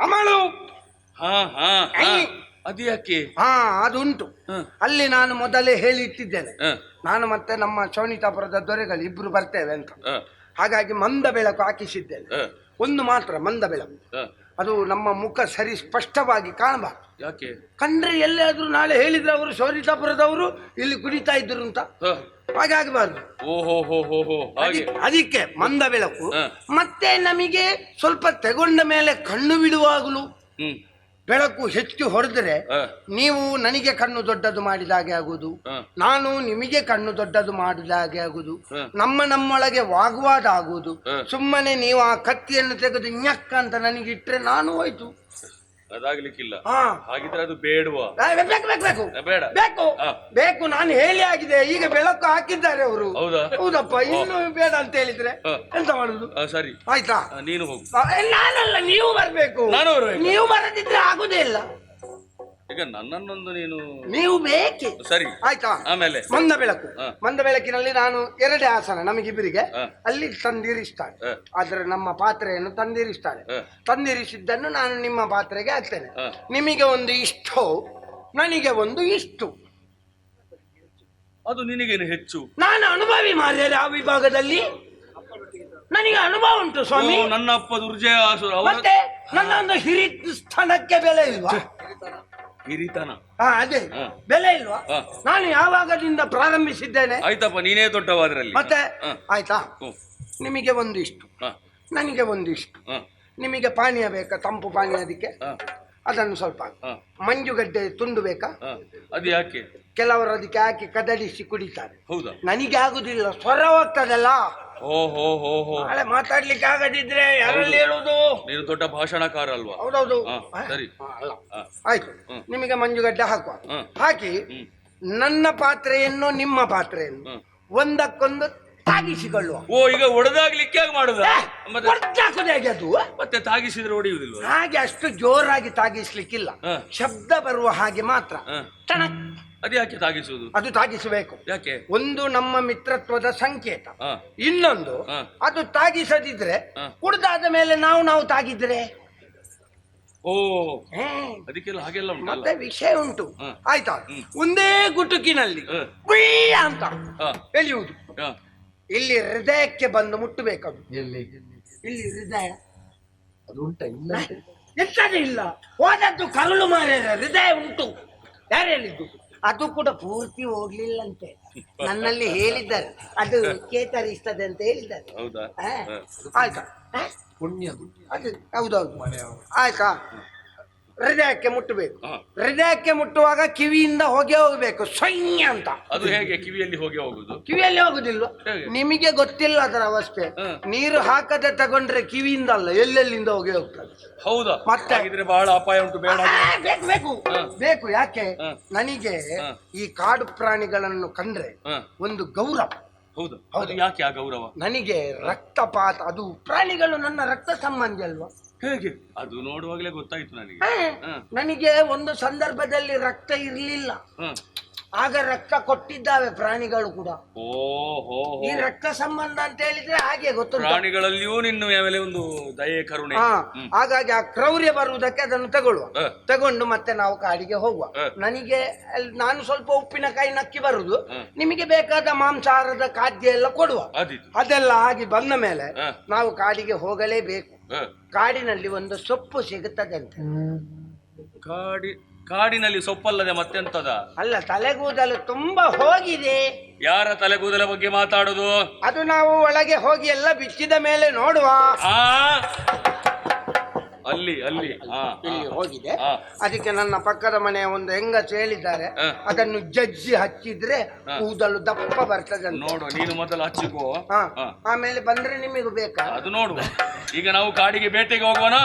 ಅಮಲು
ಅದು ಯಾಕೆ?
ಅದುಂಟು. ಅಲ್ಲಿ ನಾನು ಮೊದಲೇ ಹೇಳಿ ಇಟ್ಟಿದ್ದೇನೆ, ನಾನು ಮತ್ತೆ ನಮ್ಮ ಶೋಣಿತಾಪುರದ ದೊರೆಗಳು ಇಬ್ರು ಬರ್ತೇವೆ ಅಂತ. ಹಾಗಾಗಿ ಮಂದ ಬೆಳಕು ಹಾಕಿಸಿದ್ದೇನೆ. ಒಂದು ಮಾತ್ರ ಮಂದ ಬೆಳಕು, ಅದು ನಮ್ಮ ಮುಖ ಸರಿ ಸ್ಪಷ್ಟವಾಗಿ ಕಾಣಬಾರ್ದು.
ಯಾಕೆ?
ಕಂಡ್ರೆ ಎಲ್ಲಾದ್ರೂ ನಾಳೆ ಹೇಳಿದ್ರೆ ಅವರು ಶೋಣಿತಾಪುರದವರು ಇಲ್ಲಿ ಕುಡಿತಾ ಇದ್ರು ಅಂತ ಹಾಗಾಗಬಾರ್ದು. ಅದಕ್ಕೆ ಮಂದ ಬೆಳಕು. ಮತ್ತೆ ನಮಗೆ ಸ್ವಲ್ಪ ತೆಗೊಂಡ ಮೇಲೆ ಕಣ್ಣು ಬಿಡುವಾಗಲೂ ಬೆಳಕು ಹೆಚ್ಚು ಹೊಡೆದ್ರೆ ನೀವು ನನಗೆ ಕಣ್ಣು ದೊಡ್ಡದು ಮಾಡಿದ ಹಾಗೆ ಆಗುದು, ನಾನು ನಿಮಗೆ ಕಣ್ಣು ದೊಡ್ಡದು ಮಾಡಿದ ಹಾಗೆ ಆಗುದು, ನಮ್ಮೊಳಗೆ ವಾಗ್ವಾದ ಆಗುವುದು. ಸುಮ್ಮನೆ ನೀವು ಆ ಕತ್ತಿಯನ್ನು ತೆಗೆದು ñಕ್ ಅಂತ ನನಗೆ ಇಟ್ರೆ ನಾನು ಹೋಯ್ತು.
ಅದಾಗ್ಲಿಕ್ಕಿಲ್ಲ. ಹಾಗಿದ್ರೆ ಅದು ಬೇಡವಾ? ಬೇಡ.
ಬೇಕು, ನಾನು ಹೇಳಿ ಆಗಿದೆ. ಈಗ ಬೆಳಕು ಹಾಕಿದ್ದಾರೆ ಅವರು. ಹೌದಪ್ಪ, ಇನ್ನು ಬೇಡ ಅಂತ ಹೇಳಿದ್ರೆ ಎಂತ ಮಾಡುದು?
ಸರಿ
ಆಯ್ತಾ,
ನೀನು ಹೋಗು.
ನಾನಲ್ಲ, ನೀವು ಬರ್ಬೇಕು. ನೀವು ಬರದಿದ್ರೆ ಆಗುದೇ ಇಲ್ಲ.
ಈಗ ನನ್ನನ್ನೊಂದು ನೀನು
ನೀವು ಬೇಕೆ
ಸರಿ
ಆಯ್ತಾ.
ಆಮೇಲೆ
ಮಂದ ಬೆಳಕು,
ಹ.
ಮಂದ ಬೆಳಕಿನಲ್ಲಿ ನಾನು ಎರಡೇ ಆಸನ ನಮಗಿಬ್ಬರಿಗೆ ಅಲ್ಲಿ ತಂದಿರಿಸ್ತಾರೆ. ಆದ್ರೆ ನಮ್ಮ ಪಾತ್ರೆಯನ್ನು ತಂದಿರಿಸ್ತಾರೆ. ತಂದಿರಿಸಿದ್ದನ್ನು ನಾನು ನಿಮ್ಮ ಪಾತ್ರೆಗೆ ಹಾಕ್ತೇನೆ. ನಿಮಗೆ ಒಂದು ಇಷ್ಟು, ನನಗೆ ಒಂದು ಇಷ್ಟು.
ಅದು ನಿನಗೇನು ಹೆಚ್ಚು?
ನಾನು ಅನುಭವಿ ಮಾರ್ಯಾರೆ ಆ ವಿಭಾಗದಲ್ಲಿ, ನನಗೆ ಅನುಭವ ಉಂಟು ಸ್ವಾಮಿ.
ಓ, ನನ್ನ ಅಪ್ಪ ದುರ್ಜಯ
ಮತ್ತೆ ನನ್ನೊಂದು ಹಿರಿ ಸ್ಥಾನಕ್ಕೆ ಬೆಲೆ ಇಲ್ವಾ?
ಹಿರಿತನ
ಅದೇ ಬೆಲೆ ಇಲ್ವಾ? ನಾನು ಯಾವಾಗದಿಂದ ಪ್ರಾರಂಭಿಸಿದ್ದೇನೆ.
ಆಯ್ತಪ್ಪ, ನೀನೇ ದೊಡ್ಡವಾದ್ರಲ್ಲಿ.
ಮತ್ತೆ ಆಯ್ತಾ, ನಿಮಗೆ ಒಂದು ಇಷ್ಟು, ನನಗೆ ಒಂದು ಇಷ್ಟು. ನಿಮಗೆ ಪಾನೀಯ ಬೇಕಾ? ತಂಪು ಪಾನೀಯ, ಅದಕ್ಕೆ ಅದನ್ನು ಸ್ವಲ್ಪ ಮಂಜುಗಡ್ಡೆ ತುಂಡು ಬೇಕಾ?
ಅದು ಯಾಕೆ?
ಕೆಲವರು ಅದಕ್ಕೆ ಹಾಕಿ ಕದಡಿಸಿ ಕುಡಿತಾರೆ.
ಹೌದಾ?
ನನಗೆ ಆಗುದಿಲ್ಲ, ಸ್ವರ ಹೋಗ್ತದಲ್ಲ.
ಓಹೋ ಹೋ ಹೋ,
ನಾಳೆ ಮಾತಾಡ್ಲಿಕ್ಕೆ ಆಗದಿದ್ರೆ ಯಾರಲ್ಲಿ ಹೇಳುವುದು?
ನೀನು ದೊಡ್ಡ ಭಾಷಣಕಾರ ಅಲ್ವಾ?
ಹೌದೌದು.
ಸರಿ,
ಆಯ್ತು, ನಿಮಗೆ ಮಂಜುಗಡ್ಡೆ ಹಾಕುವ. ಹಾಕಿ ನನ್ನ ಪಾತ್ರೆಯನ್ನು ನಿಮ್ಮ ಪಾತ್ರೆಯನ್ನು ಒಂದಕ್ಕೊಂದು ತಾಗಿಸಿಕೊಳ್ಳುವ.
ಓ, ಈಗ ಒಡೆದಾಗ್ಲಿಕ್ಕೆ ಮಾಡುದ?
ಹೇಗೆ ಅದು?
ಮತ್ತೆ ತಾಗಿಸಿದ್ರೆ ಹೊಡೆಯುವುದಿಲ್ವ?
ಹಾಗೆ ಅಷ್ಟು ಜೋರಾಗಿ ತಾಗಿಸ್ಲಿಕ್ಕಿಲ್ಲ, ಶಬ್ದ ಬರುವ ಹಾಗೆ ಮಾತ್ರ.
ಅದು ಯಾಕೆ ತಾಗಿಸುವುದು?
ಅದು ತಾಗಿಸಬೇಕು.
ಯಾಕೆ?
ಒಂದು ನಮ್ಮ ಮಿತ್ರತ್ವದ ಸಂಕೇತ, ಇನ್ನೊಂದು ಅದು ತಾಗಿಸದಿದ್ರೆ ಕುಡ್ದಾದ ಮೇಲೆ ನಾವು ತಾಗಿದ್ರೆ
ಓ, ಅದಕ್ಕೆಲ್ಲ ಹಾಗೆಲ್ಲ
ಮತ್ತೆ ವಿಷಯ ಉಂಟು. ಆಯ್ತಾ? ಒಂದೇ ಗುಟುಕಿನಲ್ಲಿ ಗುಯ್ಯ ಅಂತ ಎಳೆಯುವುದು. ಇಲ್ಲಿ ಹೃದಯಕ್ಕೆ ಬಂದು ಮುಟ್ಟಬೇಕದು. ಇಲ್ಲಿ ಹೃದಯ
ಅದು ಉಂಟ ಇಲ್ಲ?
ಎಂತದೇ ಇಲ್ಲ, ಹೋದದ್ದು ಕರುಳು ಮಾರ್ಯಾರ, ಹೃದಯ ಉಂಟು. ಯಾರು ಹೇಳಿದ್ದು? ಅದು ಕೂಡ ಪೂರ್ತಿ ಹೋಗ್ಲಿಲ್ಲಂತೆ, ನನ್ನಲ್ಲಿ ಹೇಳಿದ್ದಾರೆ. ಅದು ಕೇತರಿಸ್ತದೆ ಅಂತ ಹೇಳಿದ್ದಾರೆ. ಆಯ್ತಾ?
ಪುಣ್ಯ
ಅದು ಹೌದೌದು. ಆಯ್ತಾ? ಹೃದಯಕ್ಕೆ ಮುಟ್ಟಬೇಕು. ಹೃದಯಕ್ಕೆ ಮುಟ್ಟುವಾಗ ಕಿವಿಯಿಂದ ಹೊಗೆ ಹೋಗ್ಬೇಕು, ಸೈನ್ಯ ಅಂತ.
ಅದು ಹೇಗೆ ಕಿವಿಯಲ್ಲಿ ಹೋಗಿ ಹೋಗುದು?
ಕಿವಿಯಲ್ಲಿ ಹೋಗುದಿಲ್ವ? ನಿಮಗೆ ಗೊತ್ತಿಲ್ಲ ಅದರ ಅವಸ್ಥೆ. ನೀರು ಹಾಕದೆ ತಗೊಂಡ್ರೆ ಕಿವಿಯಿಂದ ಅಲ್ಲ, ಎಲ್ಲೆಲ್ಲಿಂದ ಹೋಗಿ ಹೋಗ್ತದೆ.
ಹೌದಾ?
ಮತ್ತೆ
ಬಹಳ ಅಪಾಯ ಉಂಟು, ಬೇಡ.
ಬೇಕು ಬೇಕು. ಯಾಕೆ? ನನಗೆ ಈ ಕಾಡು ಪ್ರಾಣಿಗಳನ್ನು ಕಂಡ್ರೆ ಒಂದು ಗೌರವ.
ಹೌದು ಹೌದು. ಯಾಕೆ ಆ ಗೌರವ?
ನನಗೆ ರಕ್ತಪಾತ, ಅದು ಪ್ರಾಣಿಗಳು ನನ್ನ ರಕ್ತ ಸಂಬಂಧಿ ಅಲ್ವಾ?
ಹೇಗೆ? ಅದು ನೋಡುವಾಗಲೇ ಗೊತ್ತಾಯ್ತು ನನಗೆ.
ನನಗೆ ಒಂದು ಸಂದರ್ಭದಲ್ಲಿ ರಕ್ತ ಇರ್ಲಿಲ್ಲ, ಆಗ ರಕ್ತ ಕೊಟ್ಟಿದ್ದಾವೆ ಪ್ರಾಣಿಗಳು ಕೂಡ.
ಓಹೋ,
ಈ ರಕ್ತ ಸಂಬಂಧ ಅಂತ ಹೇಳಿದ್ರೆ ಹಾಗೆ ಗೊತ್ತು.
ಪ್ರಾಣಿಗಳಲ್ಲಿಯೂ ನಿನ್ನ ಮೇಲೆ ಒಂದು ದಯೆ, ಕರುಣೆ.
ಹಾಗಾಗಿ ಆ ಕ್ರೌರ್ಯ ಬರುವುದಕ್ಕೆ ಅದನ್ನು ತಗೊಂಡು ಮತ್ತೆ ನಾವು ಕಾಡಿಗೆ ಹೋಗುವ. ನಾನು ಸ್ವಲ್ಪ ಉಪ್ಪಿನಕಾಯಿ ನಕ್ಕಿ ಬರುದು, ನಿಮಗೆ ಬೇಕಾದ ಮಾಂಸಾಹಾರದ ಖಾದ್ಯ ಎಲ್ಲ ಕೊಡುವ. ಅದೆಲ್ಲ ಆಗಿ ಬಂದ ಮೇಲೆ ನಾವು ಕಾಡಿಗೆ ಹೋಗಲೇಬೇಕು. ಕಾಡಿನಲ್ಲಿ ಒಂದು ಸೊಪ್ಪು ಸಿಗುತ್ತದಂತೆ.
ಕಾಡಿನಲ್ಲಿ ಸೊಪ್ಪಲ್ಲದೆ ಮತ್ತೆಂತದ? ಅಲ್ಲ,
ತಲೆಗೂದಲು ತುಂಬಾ ಹೋಗಿದೆ.
ಯಾರ ತಲೆಗೂದಲ ಬಗ್ಗೆ ಮಾತಾಡುದು?
ಅದು ನಾವು ಒಳಗೆ ಹೋಗಿ ಎಲ್ಲ ಬಿಚ್ಚಿದ ಮೇಲೆ ನೋಡುವ.
ಅಲ್ಲಿ
ಇಲ್ಲಿ ಹೋಗಿದೆ. ಅದಕ್ಕೆ ನನ್ನ ಪಕ್ಕದ ಮನೆಯ ಒಂದು ಹೆಂಗಸು ಹೇಳಿದ್ದಾರೆ, ಅದನ್ನು ಜಜ್ಜಿ ಹಚ್ಚಿದ್ರೆ ಕೂದಲು ದಪ್ಪ ಬರ್ತದೆ.
ನೋಡು, ನೀನು ಮೊದಲು ಹಚ್ಚಿಕೋ,
ಆಮೇಲೆ ಬಂದ್ರೆ ನಿಮಗೂ ಬೇಕಾ
ಅದು ನೋಡುವ. ಈಗ ನಾವು ಕಾಡಿಗೆ ಬೇಟೆಗೆ ಹೋಗೋಣ.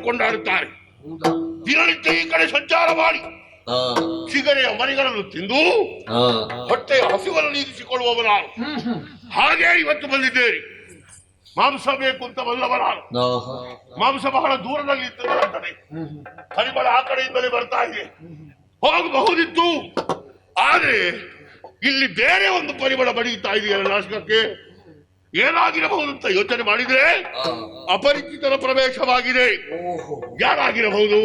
ಕೊಂಡಾಡುತ್ತಾರೆ. ದಿನನಿತ್ಯ ಈ ಕಡೆ ಸಂಚಾರ ಮಾಡಿ ಚಿಗರೆಯ ಮರಿಗಳನ್ನು ತಿಂದು ಹೊಟ್ಟೆಯ ಹಸಿವನ್ನು ನೀಗಿಸಿಕೊಳ್ಳುವವ ನಾನು. ಹಾಗೆ ಇವತ್ತು ಬಂದಿದ್ದೇನೆ. ಮಾಂಸ ಬೇಕು ಅಂತ ಬಲ್ಲವ ನಾನು. ಮಾಂಸ ಬಹಳ ದೂರದಲ್ಲಿ ಇರ್ತದೆ. ಪರಿಮಳ ಆ ಕಡೆಯಿಂದಲೇ ಬರ್ತಾ ಇದೆ. ಹೋಗಬಹುದಿತ್ತು, ಆದ್ರೆ ಇಲ್ಲಿ ಬೇರೆ ಒಂದು ಪರಿಮಳ ಬಡಿಯುತ್ತಾ ಇದೆಯಲ್ಲ ನಾಶಕಕ್ಕೆ. ಏನಾಗಿರಬಹುದು ಅಂತ ಯೋಚನೆ ಮಾಡಿದ್ರೆ ಅಪರಿಚಿತರ ಪ್ರವೇಶವಾಗಿದೆ. ಯಾರಾಗಿರಬಹುದು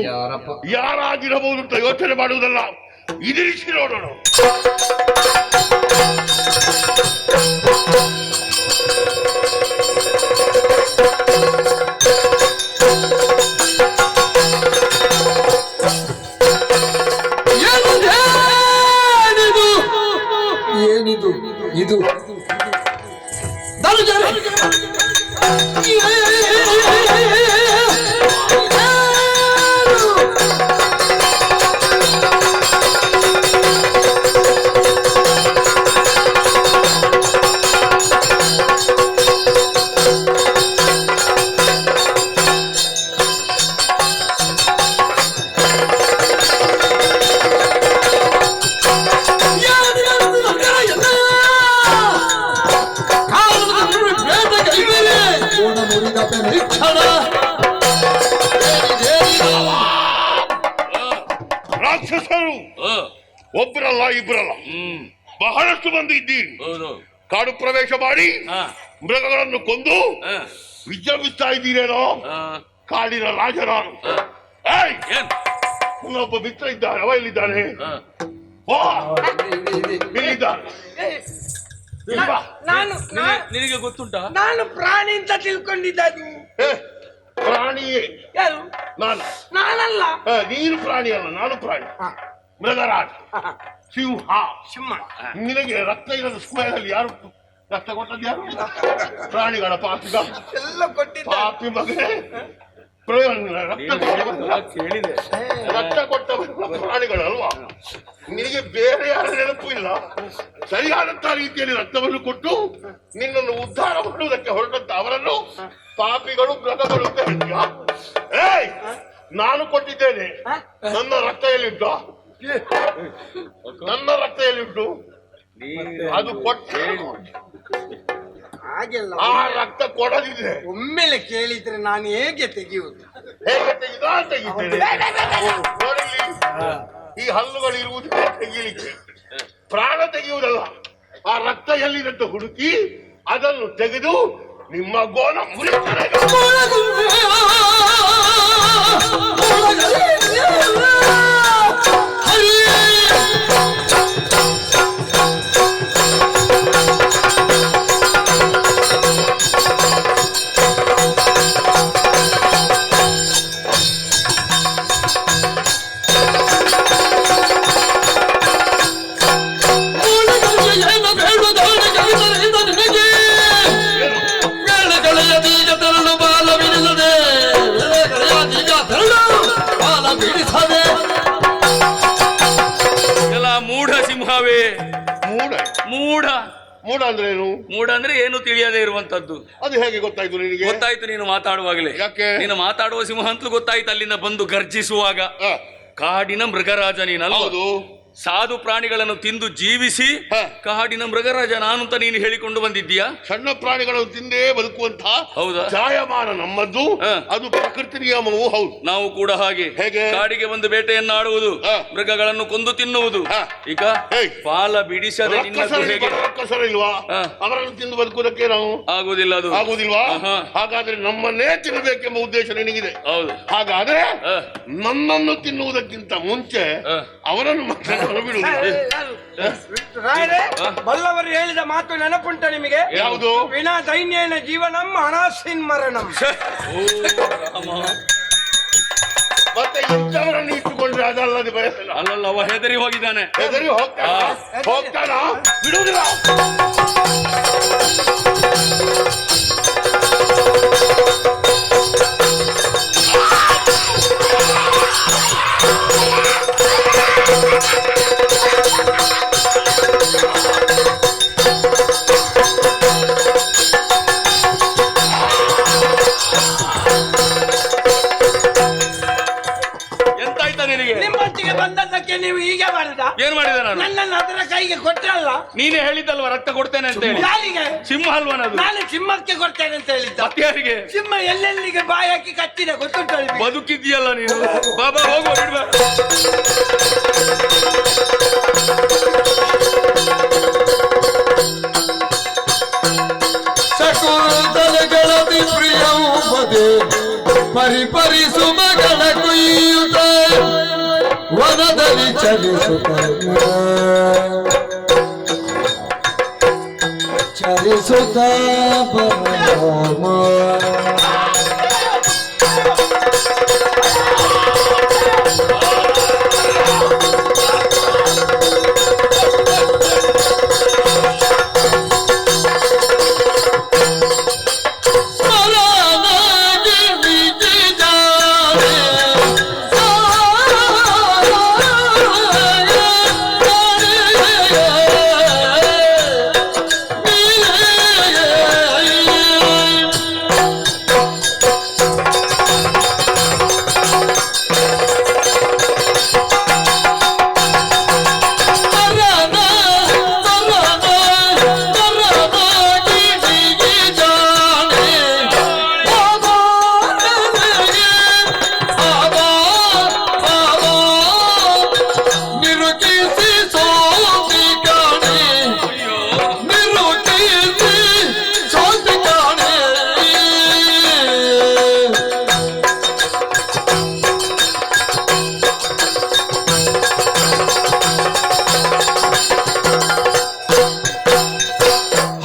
ಯಾರಾಗಿರಬಹುದು ಅಂತ ಯೋಚನೆ ಮಾಡುವುದಲ್ಲ, ಇದಿರಿಸಿ ನೋಡೋಣ.
ಏನಿದು ಇದು ರಾಕ್ಷಸರು ಒಬ್ಬರಲ್ಲ ಇಬ್ಬರಲ್ಲ, ಬಹಳಷ್ಟು ಮಂದಿ ಇದ್ದೀರಿ. ಕಾಡು ಪ್ರವೇಶ ಮಾಡಿ ಮೃಗಗಳನ್ನು ಕೊಂದು ವಿಜೃಂಭಿಸ್ತಾ ಇದ್ದೀರೇನೋ. ಕಾಡಿನ ರಾಜ ನಾನು. ಒಬ್ಬ ಮಿತ್ರ ಇದ್ದಾನೆ, ಅವ ಎಲ್ಲಿದ್ದಾನೆ?
ನಿನಗೆ ಗೊತ್ತುಂಟಾ?
ನಾನು ಪ್ರಾಣಿ ಅಂತ ತಿಳ್ಕೊಂಡಿದ್ದು.
ಪ್ರಾಣಿಯೇ
ಯಾರು? ನಾನಲ್ಲ.
ನೀನು ಪ್ರಾಣಿ ಅಲ್ಲ, ನಾನು ಪ್ರಾಣಿ. ಮೃಗರಾಜ, ಸಿಂಹ. ನಿನಗೆ ರಕ್ತ ಇಲ್ಲದ ಸಮಯದಲ್ಲಿ ಯಾರು ರಕ್ತ ಕೊಟ್ಟದ್ದು? ಯಾರು? ಪ್ರಾಣಿಗಳ ಪಾಪಿಗ
ಎಲ್ಲ ಕೊಟ್ಟಿದ್ದ
ಪಾಪಿ ಮಗನೇ. ರಕ್ತ ಕೊಟ್ಟ ಪ್ರಾಣಿಗಳಲ್ವಾ? ನಿನಗೆ ಬೇರೆ ಯಾರ ನೆನಪು ಇಲ್ಲ. ಸರಿಯಾದಂತಹ ರೀತಿಯಲ್ಲಿ ರಕ್ತವನ್ನು ಕೊಟ್ಟು ನಿನ್ನನ್ನು ಉದ್ಧಾರ ಮಾಡುವುದಕ್ಕೆ ಹೊರಟಂತ ಅವರನ್ನು ಪಾಪಿಗಳು ಮೃಗಗಳು ಅಂತ ಹೇಳ್ತೀಯ? ನಾನು ಕೊಟ್ಟಿದ್ದೇನೆ. ನನ್ನ ರಕ್ತ ಎಲ್ಲಿಟ್ಟು? ನನ್ನ ರಕ್ತ ಎಲ್ಲಿಟ್ಟು? ಅದು ಕೊಟ್ಟು ಆ ರಕ್ತ ಕೊಡದಿದ್ರೆ
ಒಮ್ಮೆಲೆ ಕೇಳಿದ್ರೆ ನಾನು ಹೇಗೆ ತೆಗೆಯುವುದು?
ಹೇಗೆ ತೆಗಿತೇನೆ? ನೋಡಲಿ, ಈ ಹಲ್ಲುಗಳು ಇರುವುದು ತೆಗೀಲಿಕ್ಕೆ, ಪ್ರಾಣ ತೆಗೆಯುವುದಲ್ಲ. ಆ ರಕ್ತ ಎಲ್ಲಿದಂತ ಹುಡುಕಿ ಅದನ್ನು ತೆಗೆದು ನಿಮ್ಮ ಗೋಣ ಮುರಿಯುತ್ತದೆ. ಮೂಢ ಅಂದ್ರೆ ಏನು?
ಮೂಢ ಅಂದ್ರೆ ಏನು ತಿಳಿಯದೇ ಇರುವಂತದ್ದು.
ಅದು ಹೇಗೆ ಗೊತ್ತಾಯ್ತು ನಿನಗೆ?
ಗೊತ್ತಾಯ್ತು ನೀನು ಮಾತಾಡುವಾಗಲೇ.
ಯಾಕೆ?
ನೀನು ಮಾತಾಡುವ ಸಿಂಹ ಅಂತಲೂ ಗೊತ್ತಾಯ್ತು ಅಲ್ಲಿಂದ ಬಂದು ಗರ್ಜಿಸುವಾಗ. ಕಾಡಿನ ಮೃಗರಾಜ ನೀನಲ್ಲ?
ಹೌದು.
ಸಾಧು ಪ್ರಾಣಿಗಳನ್ನು ತಿಂದು ಜೀವಿಸಿ ಕಾಡಿನ ಮೃಗರಾಜ ನಾನು ಅಂತ ನೀನು ಹೇಳಿಕೊಂಡು ಬಂದಿದ್ದೀಯಾ?
ಸಣ್ಣ ಪ್ರಾಣಿಗಳನ್ನು ತಿಂದೇ ಬದುಕುವಂತಹ
ಹೌದಾ
ಜಾಯಮಾನ ನಮ್ಮದ್ದು. ಅದು ಪ್ರಕೃತಿ ನಿಯಮವೂ ಹೌದು.
ನಾವು ಕೂಡ ಹಾಗೆ.
ಹೇಗೆ?
ಕಾಡಿಗೆ ಬಂದು ಬೇಟೆಯನ್ನಾಡುವುದು, ಮೃಗಗಳನ್ನು ಕೊಂದು ತಿನ್ನುವುದು. ಈಗ ಪಾಲ ಬಿಡಿಸದೆ
ಇಲ್ವಾ? ಅವರನ್ನು ತಿಂದು ಬದುಕುವುದಕ್ಕೆ ನಾವು ಆಗುವುದಿಲ್ಲ. ಅದು ಆಗುವುದಿಲ್ವಾ? ಹಾಗಾದ್ರೆ ನಮ್ಮನ್ನೇ ತಿನ್ನಬೇಕೆಂಬ ಉದ್ದೇಶ ನಿನಗಿದೆ.
ಹೌದು.
ಹಾಗಾದ್ರೆ ನನ್ನನ್ನು ತಿನ್ನುವುದಕ್ಕಿಂತ ಮುಂಚೆ ಅವರನ್ನು
ಬಲ್ಲವರು ಹೇಳಿದ ಮಾತು ನೆನಪುಂಟ ನಿಮಗೆ?
ಯಾವುದು?
ವಿನಾ ದೈನ್ಯೇನ ಜೀವನಂ ಅನಾಸಿನ್ ಮರಣಂ.
ಮತ್ತೆ ಇಂಥವರನ್ನು ಇಟ್ಟುಕೊಂಡ್ರೆ ಅದಲ್ಲದೆ ಬಯಸಲ್ಲ.
ಅಲ್ಲಲ್ಲ, ಅವ ಹೆದರಿ ಹೋಗಿದ್ದಾನೆ.
ಹೆದರಿ ಹೋಗ್ತಾನ ಬಿಡುವುದಿಲ್ಲ.
ಮಾಡಿದ ನಾನು?
ನನ್ನನ್ನು ಅದರ ಕೈಗೆ ಕೊಟ್ಟಲ್ಲ.
ನೀನೇ ಹೇಳಿದ್ದಲ್ವ ರಕ್ತ ಕೊಡ್ತೇನೆ ಅಂತ ಹೇಳಿ.
ಯಾರಿಗೆ?
ಸಿಂಹ ಅಲ್ವನದು?
ನಾನು ಸಿಂಹಕ್ಕೆ ಕೊಡ್ತೇನೆ ಅಂತ ಹೇಳಿದ್ದ.
ಮತ್ತೆ ಯಾರಿಗೆ?
ಸಿಂಹ ಎಲ್ಲೆಲ್ಲಿಗೆ ಬಾಯಿ ಹಾಕಿ ಕಚ್ಚಿದೆ ಗೊತ್ತುಂಟು.
ಬದುಕಿದ್ಯಲ್ಲ ನೀನು. ಬಾಬಾ ಹೋಗುವ ಬಿಡ್ಬ.
ಶಕುಂತಲೆಗಳದಿ ಪ್ರಿಯವು ಪದೇ ಪರಿಪರಿಸು ಮಗಳ ಕುಯ್ಯುತ್ತ ವನದಲ್ಲಿ ಚಲಿಸುತ್ತ ಪರಮ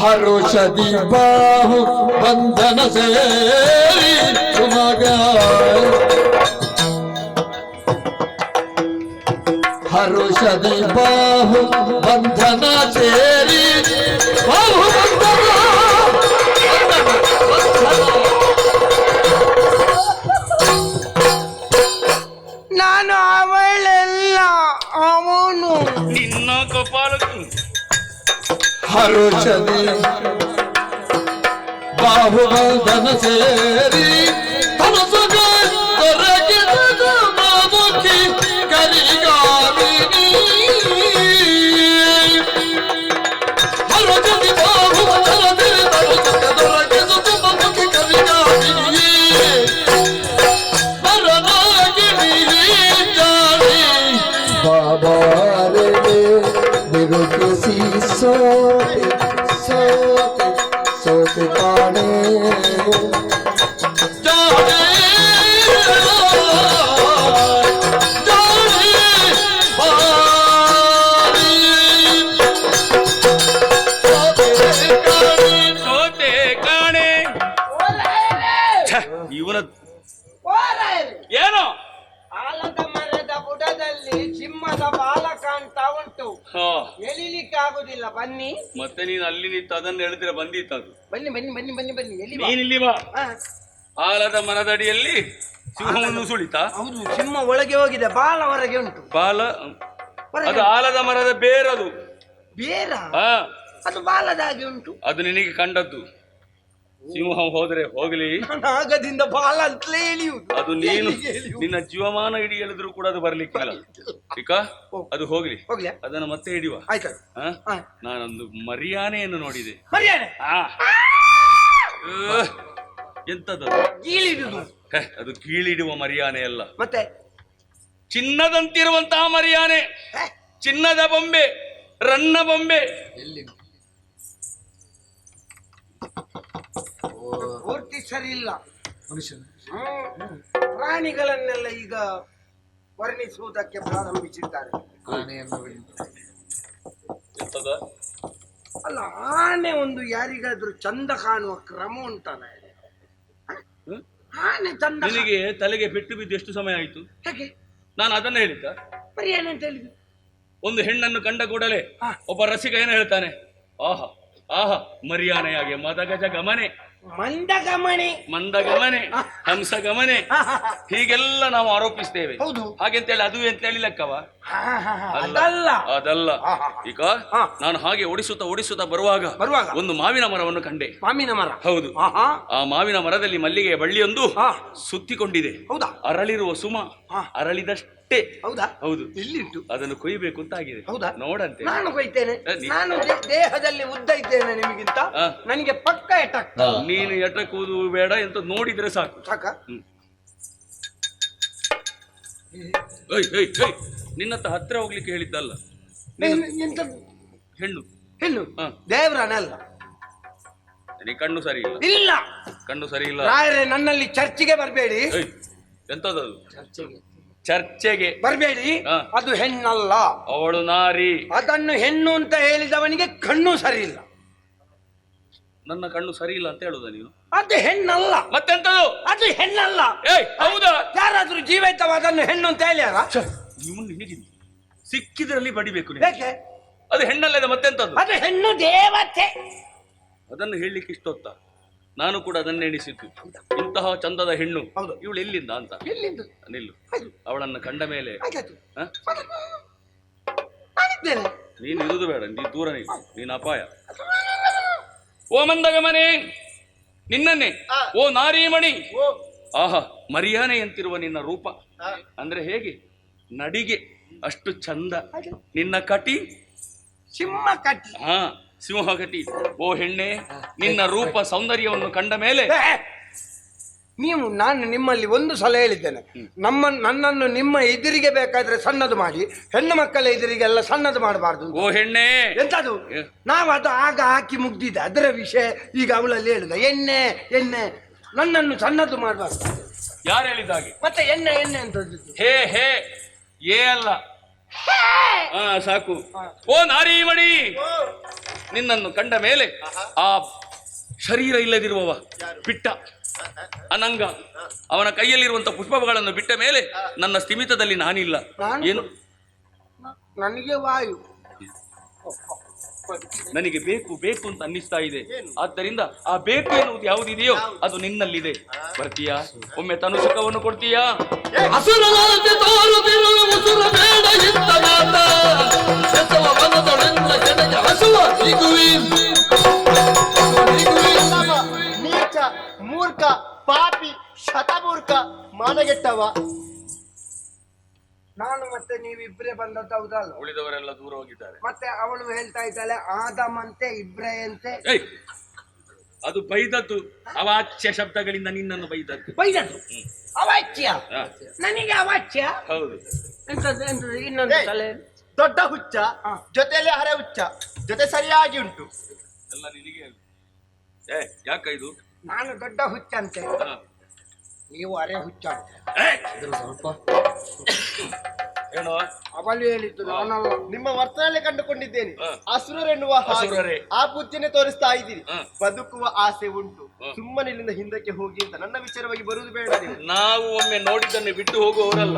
ಹರುಷದಿ ಬಾಹು ಬಂಧನ ಸೇರಿ ಸುಮಗ ಹರುಷದಿ ಬಾಹು ಬಂಧನ ಸೇರಿ ಬಾಹು
ನಾನು ಅವಳೆಲ್ಲ ಅವನು
ನಿನ್ನ ಕಪಾಲಕ್ಕೆ
ಹರುಷದಿ ಬಾಹುಬಂಧನ ಸೇರಿ ತನಸುಗ ದೊರಕಿದ ಮಾಮುಖಿ ಕರಿಗಾಮಿನಿ ಹರುಷದಿ ಬಾಹುಬಂಧನ ಸೇರಿ ತನಸುಗ ದೊರಕಿದ ಮಾಮುಖಿ ಕರಿಗಾಮಿನಿ ಬರನಾಗಿನಿ ಜಾನಿ ಬಾಬಾರೆ ನಿರುಕಿಸಿ ಸೋತೆ ಸೋತೆ ಸೋತೆ ಕಾಣೆ ಜಾನೆ ಜಾನೆ ಬಾರಿ
ಸೋತೆ ಕಾಣೆ. ಇವನ ಏನೋ
ಆಲದ ಮರದ ಬುಡದಲ್ಲಿ ಸಿಂಹದ ಬಾಲ ಕಾಣ್ತಾ ಉಂಟು. ಎಳಿಲಿಕ್ಕೆ ಆಗುದಿಲ್ಲ. ಬನ್ನಿ.
ಮತ್ತೆ ನೀನು ಅಲ್ಲಿ ನಿಂತು ಅದನ್ನು ಹೇಳಿದ್ರೆ ಬಂದಿತ್ತು ಅದು.
ಬನ್ನಿ ಬನ್ನಿ ಬನ್ನಿ ಬನ್ನಿ ಬನ್ನಿ. ಎಲ್ಲಿ
ನೀನಿಲ್ಲಿ ಬಾ. ಆಲದ ಮರದಡಿಯಲ್ಲಿ ಸಿಂಹವನ್ನು ಸುಳಿತ.
ಹೌದು, ಸಿಂಹ ಒಳಗೆ ಹೋಗಿದೆ, ಬಾಲ ಹೊರಗೆ ಉಂಟು.
ಬಾಲ ಅದು ಆಲದ ಮರದ ಬೇರದು.
ಬೇರ?
ಹಾ,
ಅದು ಬಾಲದ ಹಾಗೆ ಉಂಟು.
ಅದು ನಿನಗೆ ಕಂಡದ್ದು. ಸಿಂಹ ಹೋದ್ರೆ ಹೋಗ್ಲಿ,
ನಾಗದಿಂದ ಬಾಲ ಅಂತಲೇ ಎಳೆಯುವುದು.
ಅದು ನೀನು ನಿನ್ನ ಜೀವಮಾನ ಇಡೀ ಹೇಳಿದ್ರು ಕೂಡ ಅದು ಬರ್ಲಿಕ್ಕಿಲ್ಲ. ಈಗ ಅದು ಹೋಗ್ಲಿ, ಅದನ್ನು ಮತ್ತೆ ಹಿಡಿಯುವ.
ಆಯ್ತು.
ನಾನೊಂದು ಮರಿಯಾನೆಯನ್ನು ನೋಡಿದೆ.
ಮರಿಯಾನೆ?
ಎಂತದ್ದು?
ಕೀಳಿಡುದು.
ಅದು ಕೀಳಿಡುವ ಮರಿಯಾನೆ ಅಲ್ಲ,
ಮತ್ತೆ
ಚಿನ್ನದಂತಿರುವಂತಹ ಮರಿಯಾನೆ. ಚಿನ್ನದ ಬೊಂಬೆ, ರನ್ನ ಬೊಂಬೆ.
ಪೂರ್ತಿ ಸರಿ ಇಲ್ಲ. ಪ್ರಾಣಿಗಳನ್ನೆಲ್ಲ ಈಗ ವರ್ಣಿಸುವುದಕ್ಕೆ ಪ್ರಾರಂಭಿಸಿದ್ದಾರೆ. ಅಲ್ಲ, ಆನೆ ಒಂದು ಯಾರಿಗಾದ್ರೂ ಚಂದ ಕಾಣುವ ಕ್ರಮ ಉಂಟಲ್ಲ? ಆನೆ ಚಂದ.
ನಿನಗೆ ತಲೆಗೆ ಪೆಟ್ಟು ಬಿದ್ದು ಎಷ್ಟು ಸಮಯ ಆಯ್ತು?
ಹೇಗೆ?
ನಾನು ಅದನ್ನ ಹೇಳಿದ್ದ.
ಮರಿಯಾನೆ ಅಂತ ಹೇಳಿದ್ದು.
ಒಂದು ಹೆಣ್ಣನ್ನು ಕಂಡ ಕೂಡಲೇ ಒಬ್ಬ ರಸಿಕ ಏನು ಹೇಳ್ತಾನೆ? ಆಹಾ ಆಹಾ ಮರಿಯಾನೆಯಾಗೆ ಮದಗಜ ಗಮನೆ,
ಮಂದಗಮನೆ,
ಮಂದಗಮನೆ, ಹಂಸಗಮನೆ, ಹೀಗೆಲ್ಲ ನಾವು ಆರೋಪಿಸ್ತೇವೆ.
ಹೌದು.
ಹಾಗೆಂತೇಳಿ ಅದು ಅಂತೇಳಿ ಲೆಕ್ಕವ?
ಅದಲ್ಲ
ಅದಲ್ಲ. ಈಗ ನಾನು ಹಾಗೆ ಓಡಿಸುತ್ತಾ ಬರುವಾಗ ಒಂದು ಮಾವಿನ ಮರವನ್ನು ಕಂಡೆ.
ಮಾವಿನ ಮರ?
ಹೌದು. ಆ ಮಾವಿನ ಮರದಲ್ಲಿ ಮಲ್ಲಿಗೆಯ ಬಳ್ಳಿಯೊಂದು ಸುತ್ತಿಕೊಂಡಿದೆ.
ಹೌದಾ?
ಅರಳಿರುವ ಸುಮ ಅರಳಿದಷ್ಟೇ ಅಷ್ಟೇ.
ಹೌದಾ?
ಹೌದು.
ಎಲ್ಲಿಂಟು?
ಅದನ್ನು ಕೊಯ್ಬೇಕು ಅಂತ ಆಗಿದೆ.
ಹೌದಾ?
ನೋಡಂತೆ.
ನಾನು ಕೊಯ್ತೇನೆ. ನಾನು ದೇಹದಲ್ಲಿ ಉದ್ದ ಇದ್ದೇನೆ ನಿಮಗಿಂತ. ನನಗೆ ಪಕ್ಕ ಎಟಕ್.
ನೀನು ಎಟಕುವುದು ಬೇಡ ಎಂತ ನೋಡಿದ್ರೆ ಸಾಕು.
ಸಾಕ?
ನಿನ್ನತ್ತ ಹತ್ರ ಹೋಗ್ಲಿಕ್ಕೆ ಹೇಳಿದ್ದಲ್ಲ.
ಎಂತ
ಹೆಣ್ಣು
ಹೆಣ್ಣು ದೇವರಾನೆ ಅಲ್ಲ.
ನೀ ಕಣ್ಣು ಸರಿ ಇಲ್ಲ.
ಇಲ್ಲ,
ಕಣ್ಣು ಸರಿ ಇಲ್ಲ.
ರಾಯರೇ, ನನ್ನಲ್ಲಿ ಚರ್ಚಿಗೆ ಬರಬೇಡಿ.
ಎಂತದದು? ಚರ್ಚೆಗೆ
ಬರಬೇಡಿ. ಅದು ಹೆಣ್ಣಲ್ಲ,
ಅವಳು ನಾರಿ.
ಅದನ್ನು ಹೆಣ್ಣು ಅಂತ ಹೇಳಿದವನಿಗೆ ಕಣ್ಣು ಸರಿ ಇಲ್ಲ.
ನನ್ನ ಕಣ್ಣು ಸರಿ ಇಲ್ಲ ಅಂತ ಹೇಳುದ ನೀನು?
ಅದು ಹೆಣ್ಣಲ್ಲ.
ಮತ್ತೆಂತದು?
ಅದು ಹೆಣ್ಣಲ್ಲ.
ಹೌದಾ?
ಯಾರಾದ್ರೂ ಜೀವಿತವಾದನ್ನು ಹೆಣ್ಣು ಅಂತ ಹೇಳ್ಯಾರ?
ನೀವು ನಿನಗೆ ಸಿಕ್ಕಿದ್ರಲ್ಲಿ ಬಡಿಬೇಕು.
ಯಾಕೆ?
ಅದು ಹೆಣ್ಣಲ್ಲದ ಮತ್ತೆಂತದ್ದು?
ಅದು ಹೆಣ್ಣು ದೇವತೆ.
ಅದನ್ನು ಹೇಳಲಿಕ್ಕೆ ಇಷ್ಟೊತ್ತ? ನಾನು ಕೂಡ ಅದನ್ನೇ ಎಣಿಸಿದ್ದು. ಇಂತಹ ಚಂದದ ಹೆಣ್ಣು ಇವಳು ಎಲ್ಲಿಂದ ಅಂತ.
ಎಲ್ಲಿಂದ?
ನಿಲ್ಲು. ಅವಳನ್ನು ಕಂಡ ಮೇಲೆ ನೀನು ಇರುವುದು ಬೇಡ, ನೀನು ದೂರ ನೀನು ಅಪಾಯ. ಓ ಮಂದಗಮನೆ, ನಿನ್ನನ್ನೇ. ಓ ನಾರೀಮಣಿ, ಆಹಾ ಮರಿಯಾನೆಯಂತಿರುವ ನಿನ್ನ ರೂಪ ಅಂದ್ರೆ ಹೇಗೆ? ನಡಿಗೆ ಅಷ್ಟು ಚಂದ. ನಿನ್ನ ಕಟಿ
ಸಿಂಹ ಕಟಿ.
ಸಿಂಹ ಕಟಿ. ಓ ಹೆಣ್ಣೆ, ನಿನ್ನ ರೂಪ ಸೌಂದರ್ಯವನ್ನು ಕಂಡ ಮೇಲೆ
ನೀವು, ನಾನು ನಿಮ್ಮಲ್ಲಿ ಒಂದು ಸಲ ಹೇಳಿದ್ದೇನೆ, ನನ್ನನ್ನು ನಿಮ್ಮ ಎದುರಿಗೆ ಬೇಕಾದ್ರೆ ಸಣ್ಣದು ಮಾಡಿ, ಹೆಣ್ಣು ಮಕ್ಕಳ ಎದುರಿಗೆಲ್ಲ ಸಣ್ಣದು ಮಾಡಬಾರ್ದು.
ಓ ಹೆಣ್ಣೆ,
ಎಂತದು? ನಾವು ಅದು ಆಗ ಹಾಕಿ ಮುಗ್ದಿದೆ, ಅದರ ವಿಷಯ ಈಗ ಅವಳಲ್ಲಿ ಹೇಳುದ. ಎಣ್ಣೆ ಎಣ್ಣೆ, ನನ್ನನ್ನು ಸಣ್ಣದು ಮಾಡಬಾರ್ದು.
ಯಾರು ಹೇಳಿದಾಗೆ?
ಮತ್ತೆ ಎಣ್ಣೆ ಎಣ್ಣೆ ಅಂತ
ಹೇ ಹೇ ಏ ಅಲ್ಲ. ಸಾಕು. ಓ ನಾರೀಮಣಿ, ನಿನ್ನನ್ನು ಕಂಡ ಮೇಲೆ ಆ ಶರೀರ ಇಲ್ಲದಿರುವವ ಬಿಟ್ಟ ಅನಂಗ, ಅವನ ಕೈಯಲ್ಲಿರುವಂತಹ ಪುಷ್ಪಗಳನ್ನು ಬಿಟ್ಟ ಮೇಲೆ ನನ್ನ ಸ್ಥಿಮಿತದಲ್ಲಿ ನಾನಿಲ್ಲ. ಏನು?
ನನಗೆ ವಾಯು,
ನನಗೆ ಬೇಕು ಬೇಕು ಅಂತ ಅನ್ನಿಸ್ತಾ ಇದೆ. ಆದ್ದರಿಂದ ಆ ಬೇಕು ಎನ್ನುವುದು ಯಾವುದಿದೆಯೋ ಅದು ನಿನ್ನಲ್ಲಿದೆ. ಬರ್ತೀಯಾ? ಒಮ್ಮೆ ತನು ಸುಖವನ್ನು ಕೊಡ್ತೀಯಾ?
ನೀಚ, ಮೂರ್ಖ, ಪಾಪಿ, ಶತಮೂರ್ಖ, ಮಾನಗೆಟ್ಟವ
ನಾನು. ಮತ್ತೆ ನೀವಿಬ್ರೇ ಬಂದದ್ದು ಹೌದಲ್ಲ?
ಉಳಿದವರೆಲ್ಲ ದೂರ ಹೋಗಿದ್ದಾರೆ.
ಮತ್ತೆ ಅವಳು ಹೇಳ್ತಾ ಇದ್ದಾಳೆ ಆದಮಂತೆ ಇಬ್ರೇ ಅಂತೆ.
ಅದು ಬೈದದ್ದು, ಅವಾಚ್ಯ ಶಬ್ದಗಳಿಂದ ನಿನ್ನನ್ನು ಬೈದದ್ದು.
ಬೈದದ್ದು ಅವಾಚ್ಯ? ನನಗೆ ಅವಾಚ್ಯ?
ಹೌದು.
ಎಂತದ್ದು ಇನ್ನೊಂದು ಸಲ?
ದೊಡ್ಡ ಹುಚ್ಚ, ಜೊತೆಯಲ್ಲಿ ಹರೆ ಹುಚ್ಚ, ಜೊತೆ ಸರಿಯಾಗಿ ಉಂಟು.
ಎಲ್ಲ ನಿನಗೆ. ಯಾಕ ಇದು?
ನಾನು ದೊಡ್ಡ ಹುಚ್ಚಂತೆ, ನೀವು ಅರೆ ಹುಚ್ಚ
ಏನೋ
ಅವಳು ಹೇಳಿದ್ದು, ನಾನಲ್ಲ.
ನಿಮ್ಮ ವರ್ತನೆಯಲ್ಲಿ ಕಂಡುಕೊಂಡಿದ್ದೇನೆ. ಅಸುರರೆನ್ನುವ ಹಾಗೆ ಆ ಬುದ್ಧಿನೇ ತೋರಿಸ್ತಾ ಇದ್ದೀರಿ. ಬದುಕುವ ಆಸೆ ಉಂಟು, ಸುಮ್ಮನೆ ಇಲ್ಲಿಂದ ಹಿಂದಕ್ಕೆ ಹೋಗಿ ಅಂತ ನನ್ನ ವಿಚಾರವಾಗಿ ಬರುವುದು ಬೇಡ.
ನಾವು ಒಮ್ಮೆ ನೋಡಿದ್ದನ್ನು ಬಿಟ್ಟು ಹೋಗುವವರಲ್ಲ,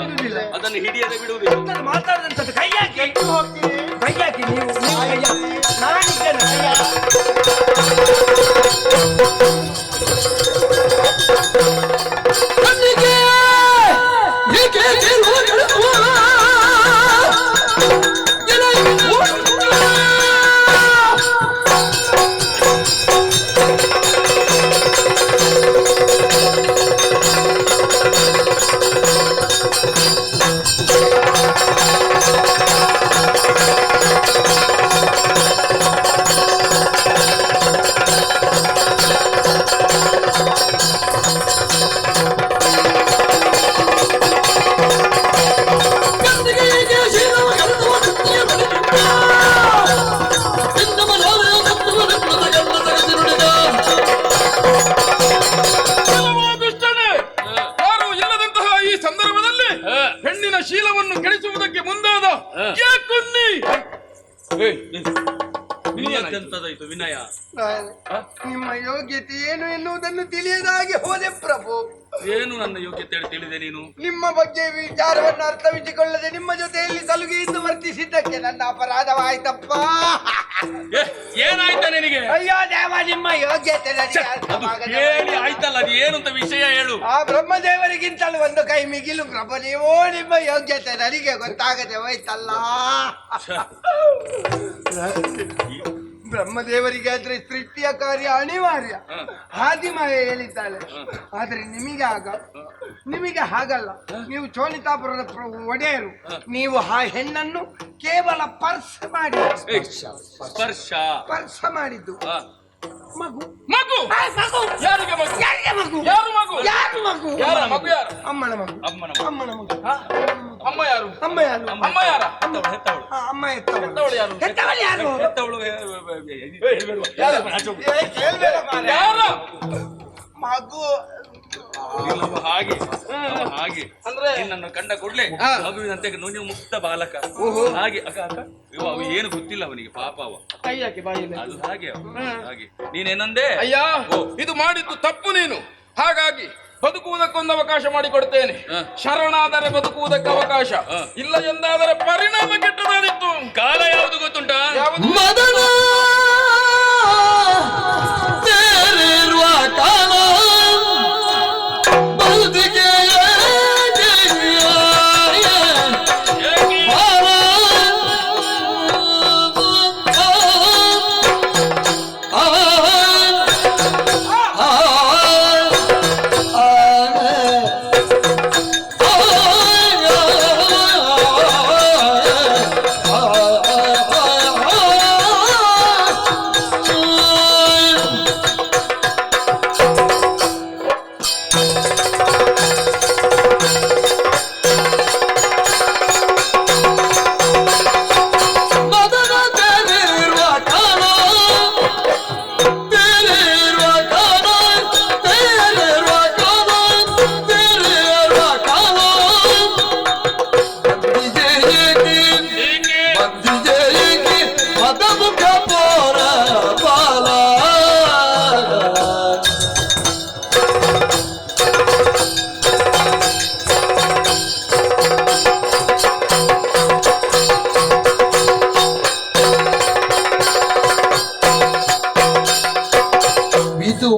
ಅದನ್ನು ಹಿಡಿಯದೆ ಬಿಡುವುದಿಲ್ಲ.
ಮಾತಾಡಿದಂಥದ್ದು ಕೈ ಹಾಕಿ
ಹೋಗ್ತೀನಿ.
ಕೈ ಹಾಕಿ ನೀವು ನಾನಿದ್ದೇನೆ.
ಹೆಣ್ಣಿನ ಶೀಲವನ್ನು ಕೆಡಿಸುವುದಕ್ಕೆ ಮುಂದಾದ ಎಂತದಾಯ್ತು ವಿನಯ?
ನಿಮ್ಮ ಯೋಗ್ಯತೆ ಏನು ಎನ್ನುವುದನ್ನು ತಿಳಿಯದಾಗಿ ಹೋದೆ ಪ್ರಭು.
ಏನು ನನ್ನ ಯೋಗ್ಯತೆ ತಿಳಿದೆ ನೀನು?
ನಿಮ್ಮ ಬಗ್ಗೆ ವಿಚಾರವನ್ನು ಅರ್ಥವಿಸಿಕೊಳ್ಳದೆ ನಿಮ್ಮ ಜೊತೆಯಲ್ಲಿ ಸಲುಗೆಯಿಂದ ವರ್ತಿಸಿದ್ದಕ್ಕೆ ನನ್ನ ಅಪರಾಧವಾಯ್ತಪ್ಪ.
ಏನಾಯ್ತ ನಿನಗೆ?
ಅಯ್ಯೋ ದೇವ, ನಿಮ್ಮ ಯೋಗ್ಯತೆ
ಹೇಳಿ ಆಯ್ತಲ್ಲ, ಅದು ಏನು ಅಂತ ವಿಷಯ ಹೇಳು.
ಆ ಬ್ರಹ್ಮದೇವರಿಗಿಂತಲೂ ಒಂದು ಕೈ ಮಿಗಿಲು ಪ್ರಭು ನೀವು. ನಿಮ್ಮ ಯೋಗ್ಯತೆ ನನಗೆ ಗೊತ್ತಾಗದೆ ಹೋಯ್ತಲ್ಲ. ಬ್ರಹ್ಮದೇವರಿಗೆ ಆದ್ರೆ ಸೃಷ್ಟಿಯ ಕಾರ್ಯ ಅನಿವಾರ್ಯ, ಆದಿಮಾಯ ಹೇಳಿದ್ದಾಳೆ. ಆದ್ರೆ ನಿಮಗೆ ಆಗ
ನಿಮಗೆ ಹಾಗಲ್ಲ, ನೀವು ಚೋಳಿತಾಪುರದ ಒಡೆಯರು. ನೀವು ಆ ಹೆಣ್ಣನ್ನು ಕೇವಲ ಸ್ಪರ್ಶ ಮಾಡಿದ್ದು. ಮಗು
ಮಗು ಯಾರಿಗೆ ಮಗು?
ಯಾರಿಗೆ ಮಗು?
ಯಾರು ಮಗು?
ಯಾರು ಮಗು?
ಯಾರ ಮಗು? ಯಾರು?
ಅಮ್ಮನ ಮಗು.
ಅಮ್ಮನ ಮಗು.
ಅಮ್ಮನ ಮಗು.
ಅಮ್ಮ ಯಾರು?
ಅಮ್ಮ ಯಾರು?
ಅಮ್ಮ ಯಾರ? ಹೆತ್ತವಳು.
ಅಮ್ಮ ಎತ್ತವಳು.
ಹೆತ್ತವಳು ಯಾರು?
ಹೆತ್ತವಳು ಯಾರು?
ಹೆತ್ತವಳು
ಕೇಳ್ಬೇಡ ಮಾರ್ರೆ.
ಯಾರ
ಮಗು
ಹಾಗೆ ಹಾಗೆ ಅಂದ್ರೆ ನಿನ್ನನ್ನು ಕಂಡ ಕೂಡಲೇ ಮಗುವಿನಂತೆ ನುಣಿ ಮುಕ್ತ ಬಾಲಕ ಹಾಗೆ ಅಕ್ಕ ಅಕ್ಕ ಅವ ಏನು ಗೊತ್ತಿಲ್ಲ ಅವನಿಗೆ ಪಾಪ ಅವ ಅದು ಹಾಗೆ ಹಾಗೆ ನೀನೇನಂದೆ?
ಅಯ್ಯ, ಇದು ಮಾಡಿದ್ದು ತಪ್ಪು ನೀನು. ಹಾಗಾಗಿ ಬದುಕುವುದಕ್ಕೊಂದು ಅವಕಾಶ ಮಾಡಿಕೊಡ್ತೇನೆ. ಶರಣಾದರೆ ಬದುಕುವುದಕ್ಕೆ ಅವಕಾಶ, ಇಲ್ಲ ಎಂದಾದರೆ ಪರಿಣಾಮ ಕೆಟ್ಟದಾದಿತ್ತು.
ಕಾಲ ಯಾವುದು ಗೊತ್ತುಂಟ?
ಮದನ ತೇರಿರುವ ಕಾಲ ಬದುಕಿಗೆ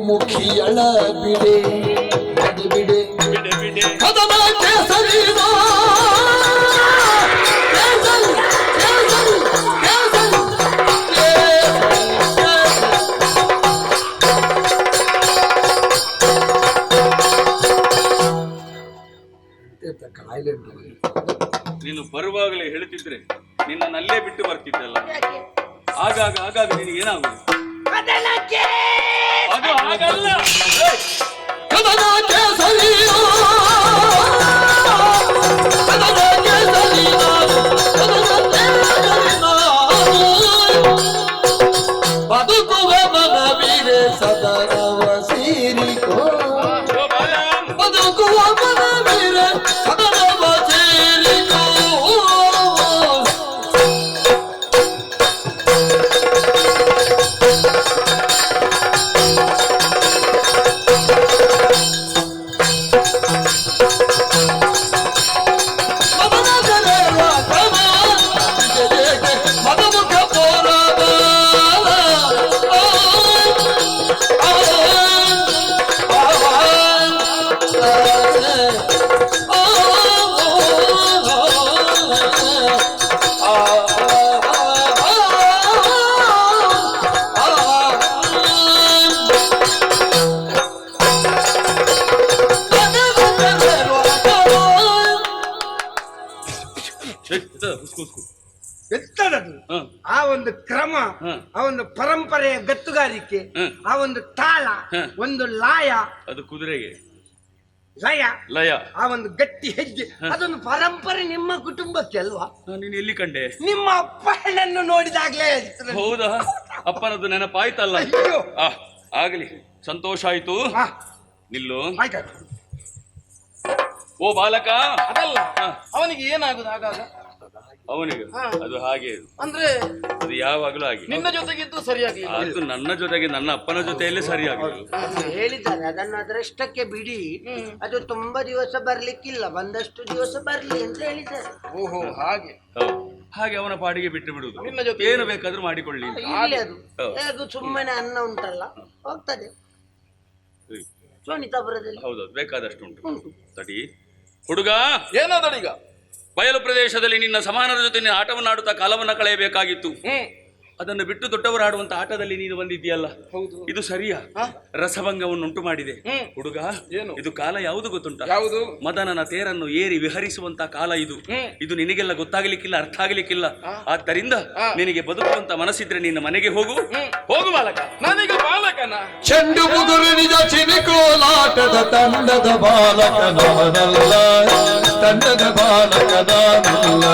ಮುಖಿಯಳ ಬಿಡೆ ಬಿಡೆ ಕದನ ಕೇಸರಿದ
ನೀನು ಬರುವಾಗಲೇ ಹೇಳ್ತಿದ್ರೆ ನಿನ್ನಲ್ಲೇ ಬಿಟ್ಟು ಬರ್ತಿದ್ದಲ್ಲ. ಆಗಾಗ ಆಗಾಗ ನಿನಗೆ ಏನಾಗುದು? ಅದು ಹಾಗಲ್ಲ.
ಕದನ ಕೇಸರಿಯ ಬದುಕುವ ಮನವಿರೆ ಸದನವ ಸೇರಿಕೋ, ಬದುಕುವ ಮನವಿರೆ ಸದನವ ಸೇರಿಕೋ.
ಎತ್ತಡದು ಆ ಒಂದು ಕ್ರಮ, ಆ ಒಂದು ಪರಂಪರೆಯ ಗತ್ತುಗಾರಿಕೆ, ಆ ಒಂದು ತಾಳ, ಒಂದು ಲಾಯ,
ಅದು ಕುದುರೆಗೆ
ಲಯ
ಲಯ,
ಆ ಒಂದು ಗಟ್ಟಿ ಹೆಜ್ಜೆ, ಅದೊಂದು ಪರಂಪರೆ ನಿಮ್ಮ ಕುಟುಂಬಕ್ಕೆ ಅಲ್ವಾ?
ನೀನು ಎಲ್ಲಿ ಕಂಡೆ?
ನಿಮ್ಮ ಅಪ್ಪ ಹೆಣ್ಣನ್ನು ನೋಡಿದಾಗ್ಲೇ.
ಹೌದಾ? ಅಪ್ಪನದ್ದು ನೆನಪಾಯ್ತಲ್ಲ. ಆಗಲಿ, ಸಂತೋಷ ಆಯ್ತು. ನಿಲ್ಲು. ಓ ಬಾಲಕ.
ಅದಲ್ಲ, ಅವನಿಗೆ ಏನಾಗುದು ಆಗಾಗ?
ಅವನಿಗೆ ಅದು ಹಾಗೆ
ಅಂದ್ರೆ
ಅದು ಯಾವಾಗಲೂ ಹಾಗೆ.
ನಿನ್ನ ಜೊತೆಗಿದ್ದು ಸರಿಯಾಗಿ
ಅದು ನನ್ನ ಜೊತೆಗೆ ನನ್ನ ಅಪ್ಪನ ಜೊತೆಯಲ್ಲೇ ಸರಿಯಾಗಲಿಲ್ಲ.
ಹೇಳಿದ್ದಾರೆ ಅದನ್ನ ಅದರಷ್ಟಕ್ಕೆ ಬಿಡಿ, ಅದು ತುಂಬಾ ದಿವಸ ಬರ್ಲಿಕ್ಕಿಲ್ಲ, ಒಂದಷ್ಟು ದಿವಸ ಬರ್ಲಿ ಅಂತ ಹೇಳಿದ್ದಾರೆ.
ಓಹೋ ಹಾಗೆ.
ಹಾಗೆ ಅವನ ಪಾಡಿಗೆ ಬಿಟ್ಟು ಬಿಡುದು.
ನಿನ್ನ ಜೊತೆ
ಏನು ಬೇಕಾದ್ರೂ ಮಾಡಿಕೊಳ್ಳಿ.
ಇಲ್ಲಿ ಅದು ಸುಮ್ಮನೆ ಅನ್ನ ಉಂಟಲ್ಲ ಹೋಗ್ತದೆ. ಚೋಣಿತಾಪುರದಲ್ಲಿ
ಹೌದೌದು, ಬೇಕಾದಷ್ಟು ಉಂಟು. ತಡಿ ಹುಡುಗ.
ಏನಾದಡೀಗ?
ಬಯಲು ಪ್ರದೇಶದಲ್ಲಿ ನಿನ್ನ ಸಮಾನರ ಜೊತೆ ಆಟವನ್ನು ಆಡುತ್ತಾ ಕಾಲವನ್ನು ಕಳೆಯಬೇಕಾಗಿತ್ತು. ಅದನ್ನು ಬಿಟ್ಟು ದೊಡ್ಡವರು ಆಡುವಂತ ಆಟದಲ್ಲಿ ನೀನು ಬಂದಿದ್ದೀಯಲ್ಲ, ಇದು ಸರಿಯಾ? ರಸಭಂಗವನ್ನು ಉಂಟು ಮಾಡಿದೆ ಹುಡುಗ. ಇದು ಕಾಲ ಯಾವುದು ಗೊತ್ತುಂಟ?
ಯಾವುದು?
ಮದನನ ತೇರನ್ನು ಏರಿ ವಿಹರಿಸುವಂತ ಕಾಲ ಇದು. ಇದು ನಿನಗೆಲ್ಲ ಗೊತ್ತಾಗಲಿಕ್ಕಿಲ್ಲ, ಅರ್ಥ ಆಗಲಿಕ್ಕಿಲ್ಲ. ಆದ್ದರಿಂದ ನಿನಗೆ ಬದುಕುವಂತ ಮನಸ್ಸಿದ್ರೆ ನಿನ್ನ ಮನೆಗೆ ಹೋಗು. ಹೋಗು ಬಾಲಕ.
ನನಗೆ ಬಾಲಕನ
ಚೆಂಡು ಮುಗುರು ನಿಜ ಚಿನಿಕೋಲಾಟದ ತಂಡದ ಬಾಲಕ ನಾನಲ್ಲ, ತಂಡದ ಬಾಲಕ ನಾನಲ್ಲ.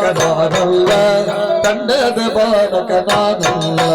ನಾನಲ್ಲ, ತಂಡದ ಬಾಲಕ ನಾನಲ್ಲ.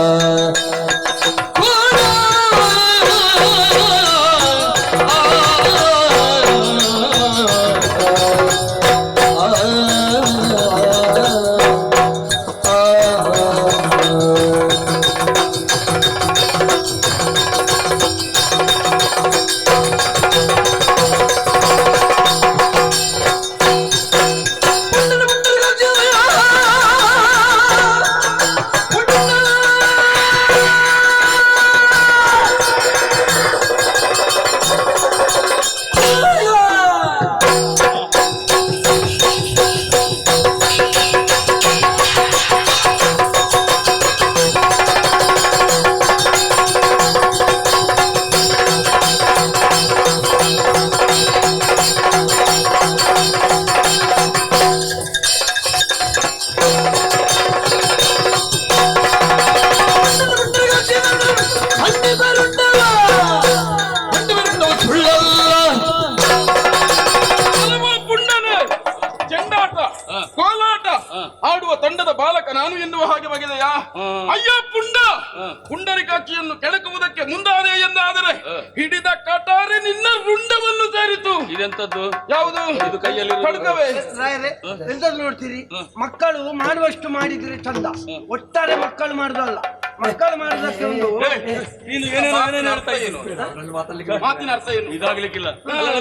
ಆಡುವ ತಂಡದ ಬಾಲಕ ನಾನು ಎನ್ನುವ ಹಾಗೆ ಬಗೆದೆಯಾ? ಅಯ್ಯ ಪುಂಡ, ಪುಂಡರಿಕಾಕ್ಷಿಯನ್ನು ಕೆಣಕುವುದಕ್ಕೆ ಮುಂದಾದೆ ಎಂದಾದರೆ ಹಿಡಿದ ಕಟಾರೆ ನಿನ್ನ ರುಂಡವನ್ನು ಸೇರಿತು.
ಇದೆಂತದ್ದು?
ಯಾವುದು?
ಇದು ಕೈಯಲ್ಲಿ
ಖಡ್ಗವೇ.
ಎಂತದ್ದು ನೋಡ್ತೀರಿ? ಮಕ್ಕಳು ಮಾಡುವಷ್ಟು ಮಾಡಿದ್ರೆ ಚಂದ, ಒಟ್ಟಾರೆ ಮಕ್ಕಳು ಮಾಡುದಲ್ಲ. ಮಕ್ಕಳು ಮಾಡುದಕ್ಕೆ ಒಂದು
ನೀನು ಏನೇನು ಹೇಳ್ತಾ ಇದ್ದೀನು?
ಮಾತಿನ ಅರ್ಥ ಏನು?
ಇದಾಗ್ಲಿಕ್ಕಿಲ್ಲ,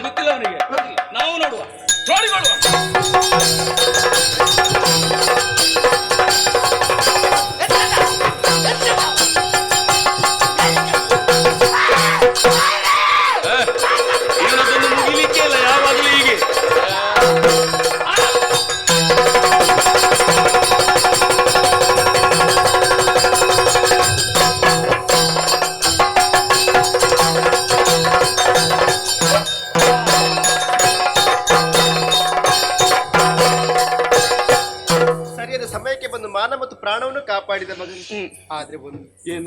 ಗೊತ್ತಿಲ್ಲ ಅವನಿಗೆ. ನಾವು ನೋಡುವ, ನೋಡಿಕೊಳ್ಳುವ. ಇವನದನ್ನು ಮುಗಿಲಿಕ್ಕೆ ಇಲ್ಲ ಯಾವಾಗಲೂ ಹೀಗೆ.
ಸರಿಯಾದ ಸಮಯಕ್ಕೆ ಬಂದು ಮಾನ ಮತ್ತು ಪ್ರಾಣವನ್ನು ಕಾಪಾಡಿದ ಮಗನು. ಆದ್ರೆ ಒಂದು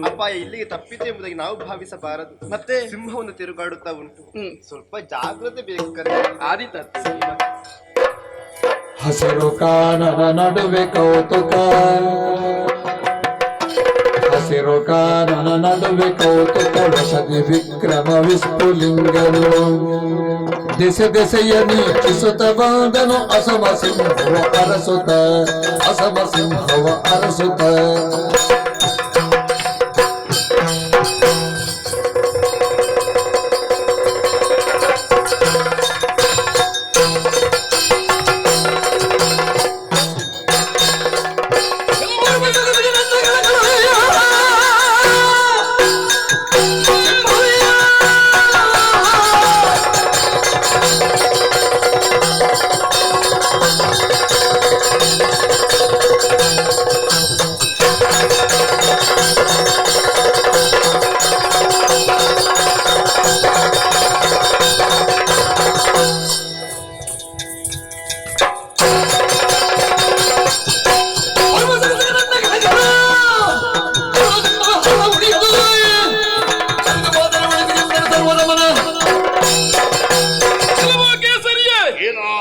ಅಪಾಯ ಇಲ್ಲಿಗೆ ತಪ್ಪಿತು ಎಂಬುದಾಗಿ ನಾವು ಭಾವಿಸಬಾರದು. ಮತ್ತೆ ಸಿಂಹವನ್ನು ತಿರುಗಾಡುತ್ತಾ ಉಂಟು, ಸ್ವಲ್ಪ ಜಾಗ್ರತೆ ಬೇಕು.
ಆದಿತ
ಹಸಿರು ಕಾನನ ನಡುವೆ ಕೌತುಕ, ಹಸಿರು ಕಾನನ ನಡುವೆ ಕೌತುಕ, ವಸತಿ ವಿಕ್ರಮ ವಿಸ್ಫುಲಿಂಗನು ದೆಸೆ ದೆಸೆಯ ನೀಚಿಸುತ್ತ ಬಂದನು, ಅಸಮ ಸಿಂಹವ ಅರಸುತ್ತ, ಅಸಮ ಸಿಂಹವ ಅರಸುತ್ತ.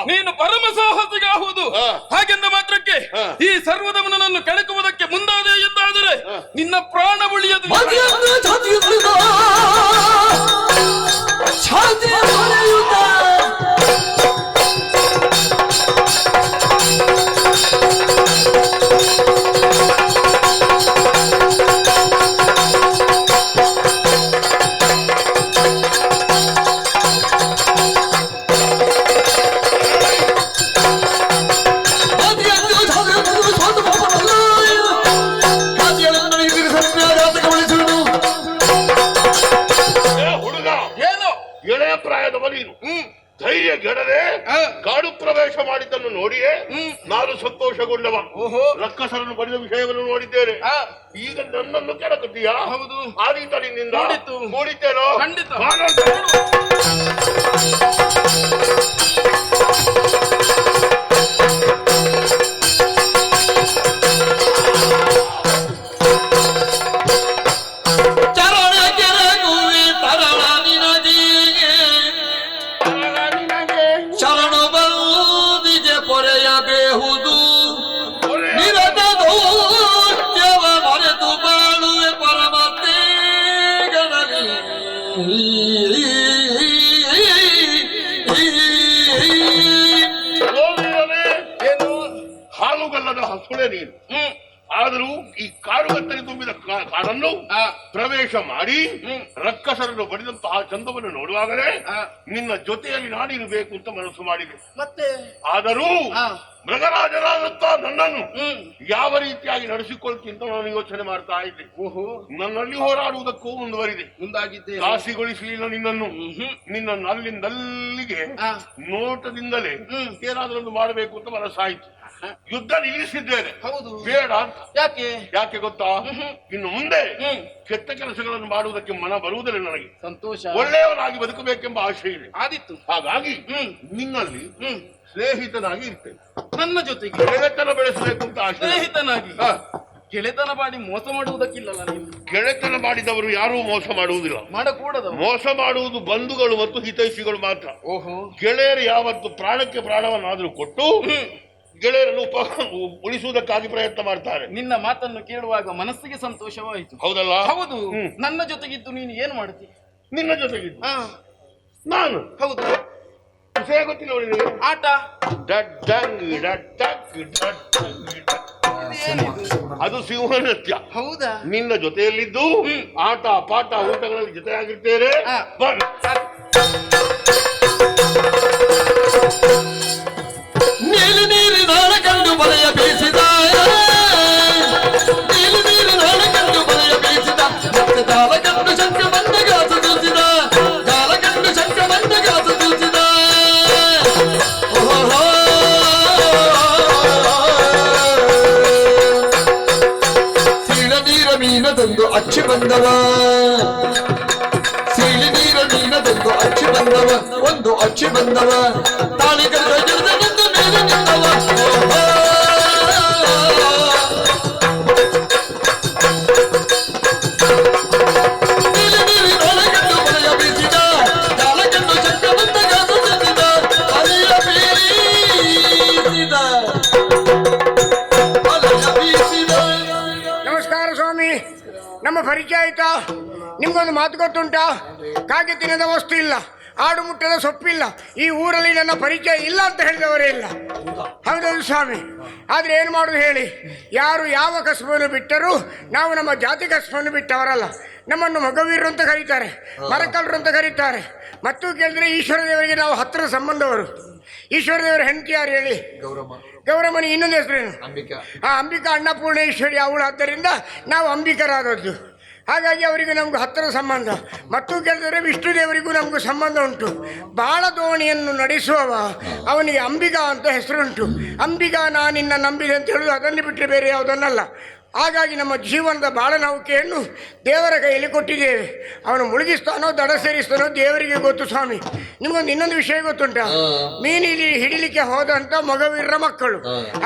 ನೀನು ಪರಮ ಸಾಹಸಿಗಾಹುದು. ಹಾಗೆಂದ ಮಾತ್ರಕ್ಕೆ ಈ ಸರ್ವದಮನನ್ನು ಕೆಣಕುವುದಕ್ಕೆ ಮುಂದಾದೆ ಎಂದಾದರೆ ನಿನ್ನ ಪ್ರಾಣ ಉಳಿಯದು.
ಛಾತಿ
ಎಳೆಯ ಪ್ರಾಯದವ ನೀನು ಧೈರ್ಯ ಗೆಡದೆ ಕಾಡು ಪ್ರವೇಶ ಮಾಡಿದ್ದನ್ನು ನೋಡಿಯೇ ನಾನು ಸಂತೋಷಗೊಂಡವ. ರಕ್ಕಸರನ್ನು ಬಡಿದ ವಿಷಯವನ್ನು ನೋಡಿದ್ದೇನೆ. ಈಗ ನನ್ನನ್ನು ಕೆಳಕತ್ತೀಯ?
ಹೌದು.
ಆದೀತ ನಿನ್ನಿಂದ ನೋಡಿದ್ದೇನೋ?
ಖಂಡಿತ.
ಹಾಲುಗಲ್ಲದ ಹಸುಳೆ ನೀನು. ಆದರೂ ಈ ಕಾಡುಗತ್ತಲೆ ತುಂಬಿದ ಕಾಡನ್ನು ಪ್ರವೇಶ ಮಾಡಿ ರಕ್ಕಸರನ್ನು ಬಡಿದಂತಹ ಚಂದವನ್ನು ನೋಡುವಾಗಲೇ ನಿನ್ನ ಜೊತೆಯಲ್ಲಿ ನಾನಿರಬೇಕು ಅಂತ ಮನಸ್ಸು ಮಾಡಿದೆ.
ಮತ್ತೆ
ಆದರೂ ಮೃಗರಾಜರಾದಂತ ನನ್ನನ್ನು ಯಾವ ರೀತಿಯಾಗಿ ನಡೆಸಿಕೊಳ್ತೀನಿ ಅಂತ ನಾನು ಯೋಚನೆ ಮಾಡ್ತಾ ಇದ್ದೆ. ನನ್ನಲ್ಲಿ ಹೋರಾಡುವುದಕ್ಕೂ ಮುಂದಾಗಿದ್ದೆ. ದಾಸಿಗೊಳಿಸಲಿಲ್ಲ ನಿನ್ನನ್ನು ಅಲ್ಲಿಂದಲ್ಲಿಗೆ ನೋಟದಿಂದಲೇ ಏನಾದ್ರೊಂದು ಮಾಡಬೇಕು ಅಂತ ಮನಸ್ಸಾಯ್ತು. ಯುದ್ಧ ನಿಲ್ಲಿಸಿದ್ದೇನೆ.
ಹೌದು.
ಬೇಡ ಅಂತ.
ಯಾಕೆ
ಗೊತ್ತಾ? ಇನ್ನು ಮುಂದೆ ಕೆಟ್ಟ ಕೆಲಸಗಳನ್ನು ಮಾಡುವುದಕ್ಕೆ ಮನ ಬರುವುದಿಲ್ಲ ನನಗೆ.
ಸಂತೋಷ.
ಒಳ್ಳೆಯವನಾಗಿ ಬದುಕಬೇಕೆಂಬ ಆಶೆ ಇದೆ.
ಆದಿತ್ತು.
ಹಾಗಾಗಿ ನಿನ್ನಲ್ಲಿ ಸ್ನೇಹಿತನಾಗಿ ಇರ್ತೇನೆ.
ನನ್ನ ಜೊತೆಗೆ
ಗೆಳೆತನ ಬೆಳೆಸಬೇಕು ಅಂತ ಆಶೆ.
ಸ್ನೇಹಿತನಾಗಿ ಗೆಳೆತನ ಮಾಡಿ ಮೋಸ ಮಾಡುವುದಕ್ಕಿಲ್ಲಲ್ಲ ನೀನು.
ಗೆಳೆತನ ಮಾಡಿದವರು ಯಾರೂ ಮೋಸ ಮಾಡುವುದಿಲ್ಲ.
ಮಾಡಕೂಡದು.
ಮೋಸ ಮಾಡುವುದು ಬಂಧುಗಳು ಮತ್ತು ಹಿತೈಷಿಗಳು ಮಾತ್ರ. ಗೆಳೆಯರು ಯಾವತ್ತು ಪ್ರಾಣಕ್ಕೆ ಪ್ರಾಣವನ್ನಾದರೂ ಕೊಟ್ಟು ಗೆಳೆಯರನ್ನು ಉಳಿಸುವುದಕ್ಕಾಗಿ ಪ್ರಯತ್ನ ಮಾಡ್ತಾರೆ.
ನಿನ್ನ ಮಾತನ್ನು ಕೇಳುವಾಗ ಮನಸ್ಸಿಗೆ ಸಂತೋಷವಾಯಿತು.
ಹೌದಲ್ಲ?
ಹೌದು. ನನ್ನ ಜೊತೆಗಿದ್ದು ನೀನು ಏನು ಮಾಡ್ತಿ?
ನಿನ್ನ ಜೊತೆಗಿದ್ದು ನಾನು.
ಹೌದು.
ವಿಷಯ ಗೊತ್ತಿಲ್ಲ ನಿನಗೆ?
ಆಟ.
ಅದು ಸಿಂಹ ನೃತ್ಯ.
ಹೌದಾ?
ನಿನ್ನ ಜೊತೆಯಲ್ಲಿದ್ದು ಆಟ ಪಾಠ ಊಟಗಳಲ್ಲಿ ಜೊತೆಯಾಗಿರ್ತೇನೆ.
ನೀಲಿ ನೀಲಿ ನಾಳ ಕಂಡು ಬಲೆಯ ಬೀಸಿದ, ನೀಲಿ ನೀಲಿ ನಾಳ ಕಂಡು ಬಲೆಯ ಬೀಸಿದ, ಮತ್ತೆ ಜಾಲ ಕಂಡು ಶಂಕ ಮಂದಗಾಸ ತಿಳಿಸಿದ, ಜಾಲ ಕಂಡು ಶಂಕ ಮಂದಗಾಸ ತಿಳಿಸಿದ. ಸೀಳ ನೀರ ಮೀನದೊಂದು ಅಚ್ಚಿ ಬಂದವ, ಸೀಳಿ ನೀರ ಮೀನದೊಂದು ಅಚ್ಚಿ ಬಂದವ, ಒಂದು ಅಚ್ಚಿ ಬಂದವ, ತಾಳಿ ಕರೆದ ಗಿಡದೊಂದು ಮೇಲೆ ನಿಂತವ. ನೀಲಿ ನೀಲಿ ನಾಳೆಗಂಡು ಬಲೆಯ ಬೀಸಿದ, ಜಾಲಗಂಡು ಶಂಕ ಬಂದಗಾಸ ತಿಳಿಸಿದ, ಅಲೆಯ ಬೀಸಿದ, ಅಲೆಯ ಬೀಸಿದ.
ನಮಸ್ಕಾರ ಸ್ವಾಮಿ. ನಮ್ಮ ಪರಿಚಯ ಆಯ್ತಾ? ನಿಮ್ಗೊಂದು ಮಾತು ಗೊತ್ತುಂಟಾ? ಕಾಗೆ ತಿನ್ನದ ವಸ್ತು ಇಲ್ಲ, ಆಡು ಮುಟ್ಟದ ಸೊಪ್ಪಿಲ್ಲ, ಈ ಊರಲ್ಲಿ ನನ್ನ ಪರಿಚಯ ಇಲ್ಲ ಅಂತ ಹೇಳಿದವರೇ ಇಲ್ಲ. ಹೌದೌದು ಸ್ವಾಮಿ. ಆದರೆ ಏನು ಮಾಡೋದು ಹೇಳಿ? ಯಾರು ಯಾವ ಕಸಬನ್ನು ಬಿಟ್ಟರೂ ನಾವು ನಮ್ಮ ಜಾತಿ ಕಸಬನ್ನು ಬಿಟ್ಟವರಲ್ಲ. ನಮ್ಮನ್ನು ಮಗವೀರರು ಅಂತ ಕರೀತಾರೆ, ಮರಕಲ್ರು ಅಂತ ಕರೀತಾರೆ. ಮತ್ತು ಕೇಳಿದ್ರೆ ಈಶ್ವರ ದೇವರಿಗೆ ನಾವು ಹತ್ತಿರ ಸಂಬಂಧವರು. ಈಶ್ವರ ದೇವರ ಹೆಂಡತಿ ಯಾರು ಹೇಳಿ? ಗೌರಮ್ಮನಿ. ಇನ್ನೊಂದು ಹೆಸರೇನು? ಅಂಬಿಕಾ ಅನ್ನಪೂರ್ಣೇಶ್ವರಿ ಅವಳು. ಆದ್ದರಿಂದ ನಾವು ಅಂಬಿಕರಾದದ್ದು. ಹಾಗಾಗಿ ಅವರಿಗೂ ನಮಗೂ ಹತ್ತಿರ ಸಂಬಂಧ. ಮತ್ತು ಕೇಳಿದರೆ ವಿಷ್ಣು ದೇವರಿಗೂ ನಮಗೂ ಸಂಬಂಧ ಉಂಟು. ಬಾಳ ದೋಣಿಯನ್ನು ನಡೆಸುವವ ಅವನಿಗೆ ಅಂಬಿಗಾ ಅಂತ ಹೆಸರುಂಟು. ಅಂಬಿಗಾ ನಾನಿನ್ನ ನಂಬಿದೆ ಅಂತ ಹೇಳುದು ಅದನ್ನು ಬಿಟ್ಟರೆ ಬೇರೆ ಯಾವುದನ್ನಲ್ಲ. ಹಾಗಾಗಿ ನಮ್ಮ ಜೀವನದ ಬಾಳ ನೌಕೆಯನ್ನು ದೇವರ ಕೈಯಲ್ಲಿ ಕೊಟ್ಟಿದ್ದೇವೆ. ಅವನು ಮುಳುಗಿಸ್ತಾನೋ ದಡ ಸೇರಿಸ್ತಾನೋ ದೇವರಿಗೆ ಗೊತ್ತು ಸ್ವಾಮಿ. ನಿಮಗೊಂದು ಇನ್ನೊಂದು ವಿಷಯ ಗೊತ್ತುಂಟಾ? ಮೀನಿಲಿ ಹಿಡಿಲಿಕ್ಕೆ ಹೋದಂಥ ಮಗವೀರರ ಮಕ್ಕಳು,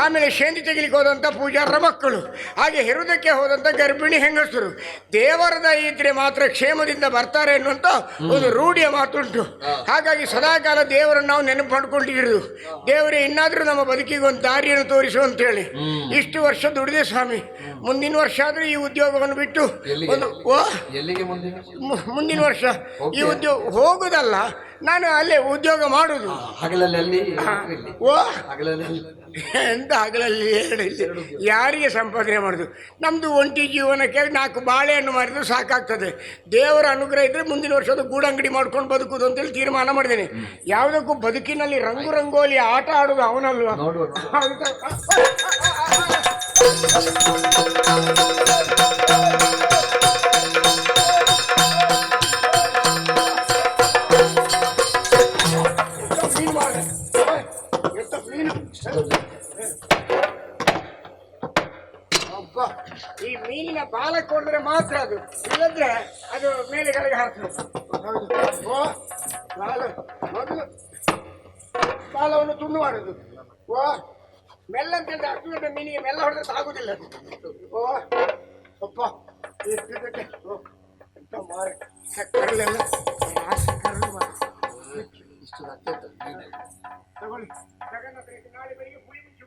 ಆಮೇಲೆ ಶೇಂದಿ ತೆಗಿಲಿಕ್ಕೆ ಹೋದಂಥ ಪೂಜಾರರ ಮಕ್ಕಳು, ಹಾಗೆ ಹೆರುವುದಕ್ಕೆ ಹೋದಂಥ ಗರ್ಭಿಣಿ ಹೆಂಗಸರು ದೇವರ ದಯೆ ಇದ್ರೆ ಮಾತ್ರ ಕ್ಷೇಮದಿಂದ ಬರ್ತಾರೆ ಎನ್ನುವಂಥ ಒಂದು ರೂಢಿಯ ಮಾತುಂಟು. ಹಾಗಾಗಿ ಸದಾಕಾಲ ದೇವರನ್ನು ನಾವು ನೆನಪು ಮಾಡ್ಕೊಂಡಿರೋದು. ದೇವರೇ ಇನ್ನಾದರೂ ನಮ್ಮ ಬದುಕಿಗೆ ಒಂದು ದಾರಿಯನ್ನು ತೋರಿಸು ಅಂತೇಳಿ ಇಷ್ಟು ವರ್ಷ ದುಡಿದೆ ಸ್ವಾಮಿ. ಮುಂದಿನ ವರ್ಷ ಆದ್ರೆ ಈ ಉದ್ಯೋಗವನ್ನು ಬಿಟ್ಟು ಮುಂದಿನ ವರ್ಷ ಈ ಉದ್ಯೋಗ ಹೋಗುದಲ್ಲ, ನಾನು ಅಲ್ಲೇ ಉದ್ಯೋಗ ಮಾಡುದು. ಎಂತ ಹಗಲಲ್ಲಿ ಎರಡು ಯಾರಿಗೆ ಸಂಪಾದನೆ ಮಾಡುದು? ನಮ್ದು ಒಂಟಿ ಜೀವನಕ್ಕೆ 4 ಬಾಳೆಹಣ್ಣು ಮಾರಿದ್ರು ಸಾಕಾಗ್ತದೆ. ದೇವರ ಅನುಗ್ರಹ ಇದ್ರೆ ಮುಂದಿನ ವರ್ಷದ ಗೂಡಂಗಡಿ ಮಾಡ್ಕೊಂಡು ಬದುಕುದು ಅಂತೇಳಿ ತೀರ್ಮಾನ ಮಾಡಿದ್ದೇನೆ. ಯಾವುದಕ್ಕೂ ಬದುಕಿನಲ್ಲಿ ರಂಗು ರಂಗೋಲಿ ಆಟ ಆಡುದು ಅವನಲ್ವಾ? ಮಾತ್ರ ಅದು, ಇಲ್ಲದ್ರೆ ಅದು ಮೇಲೆ ಕೆಳಗೆ ಹಾಕ್ಬೇಕು. ಓ ಮೊದಲು ಬಾಲವನ್ನು ತುಂಡು ಮಾಡುದು. ಓ ಮೆಲ್ಲ ಅಂತ ಹೇಳಿದ್ರೆ 10 ಗಂಟೆ ಮೀನಿಗೆ ಮೆಲ್ಲ ಹೊಡೆದ್ರೆ ಆಗುದಿಲ್ಲ ಅದು. ಓ ಅಪ್ಪ ಎಷ್ಟು ಎಂತ ಮಾರೆ ಕರಳೆಲ್ಲ ಕರಳು ಮಾರೆ ಇಷ್ಟು ತಗೊಳ್ಳಿ. ನಾಳೆ ಬೆಳಿಗ್ಗೆ ಪುಳಿ ಮುಂಚೆ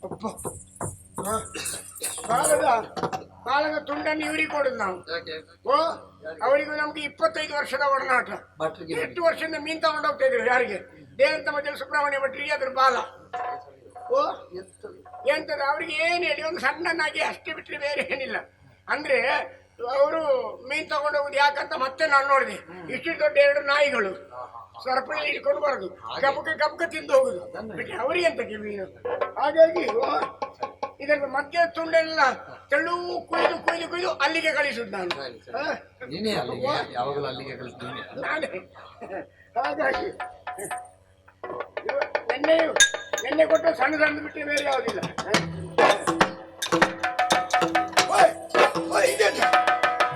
ಅಪ್ಪ ಬಾಲದ ತುಂಡನ್ನು ಇವರಿಗೆ ಕೊಡುದು ನಾವು. ಓ ಅವರಿಗೂ ನಮ್ಗೆ 25 ವರ್ಷದ ಒಡನಾಟ. 8 ವರ್ಷದಿಂದ ಮೀನ್ ತಗೊಂಡು ಹೋಗ್ತಾ ಇದ್ರು. ಯಾರಿಗೆ? ದೇವಂತ ಮಧ್ಯೆ ಸುಬ್ರಹ್ಮಣ್ಯ ಭಟ್ರಿಗೆ ಅದ್ರ ಬಾಲ. ಓ ಎಂತದ ಅವ್ರಿಗೆ ಏನು ಹೇಳಿ ಒಂದು ಸಣ್ಣನಾಗಿ ಅಷ್ಟೇ ಬಿಟ್ಟರೆ ಬೇರೆ ಏನಿಲ್ಲ. ಅಂದ್ರೆ ಅವರು ಮೀನ್ ತಗೊಂಡು ಹೋಗುದು ಯಾಕಂತ ಮತ್ತೆ ನಾನು ನೋಡಿದೆ. ಇಷ್ಟು ದೊಡ್ಡ 2 ನಾಯಿಗಳು ಸರಪಳಿ ಇಟ್ಕೊಂಡು ಬರೋದು, ಕಬಕ ತಿಂದು ಹೋಗುದು. ಅವರಿಗೆ ಅಂತ ಮೀನು. ಹಾಗಾಗಿ ಇದರ ಮಧ್ಯ ತುಂಡೆಲ್ಲ ತೆಳು ಕುಯ್ದು ಕುಯ್ದು ಕುಯ್ದು ಅಲ್ಲಿಗೆ ಕಳಿಸುದು ನಾನು. ನಾನೇ ಹಾಗಾಗಿ ಎಣ್ಣೆ ಕೊಟ್ಟು ಸಣ್ಣ ಸಣ್ಣ ಬಿಟ್ಟು ಬೇರೆ ಯಾವುದಿಲ್ಲ.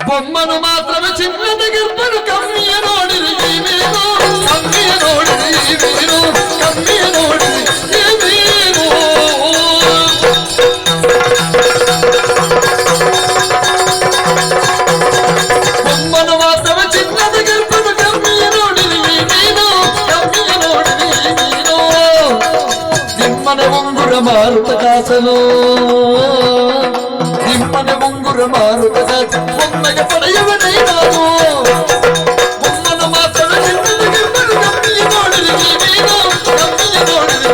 ಬೊಮ್ಮನು ಮಾತ್ರವೇ ಚಿನ್ನದ ಗೆಬ್ಬನು ಕಮ್ಮಿಯ ನೋಡಿರಿ ನೀವೇನು, ಕಮ್ಮಿಯ ನೋಡಿರಿ ನೀವೇನು, ಕಮ್ಮಿಯ ನೋಡಿರಿ ನೀವೇನು. ಬೊಮ್ಮನು ಮಾತ್ರವೇ ಚಿನ್ನದ ಗೆಬ್ಬನು ಕಮ್ಮಿಯ ನೋಡಿರಿ ನೀವೇನು, ಕಮ್ಮಿಯ ನೋಡಿರಿ ನೀವೇನು. ನಿಮ್ಮನ ಮುಂಗುರ ಮಾರುತ ಕಾಸನು, ನಿಮ್ಮನೆ ಮುಂಗುರ ಮಾರುತ ಒಮ್ಮೆಗೆ ಪಡೆಯುವನೇ ನಾನು. ಒಮ್ಮನ ಮಾತನ್ನು ನಿಮ್ಮನಿಗೆ ಕಮ್ಮಿಯ ನೋಡಿರಿ ನೀವೇನು, ಕಮ್ಮಿಯ ನೋಡಿರಿ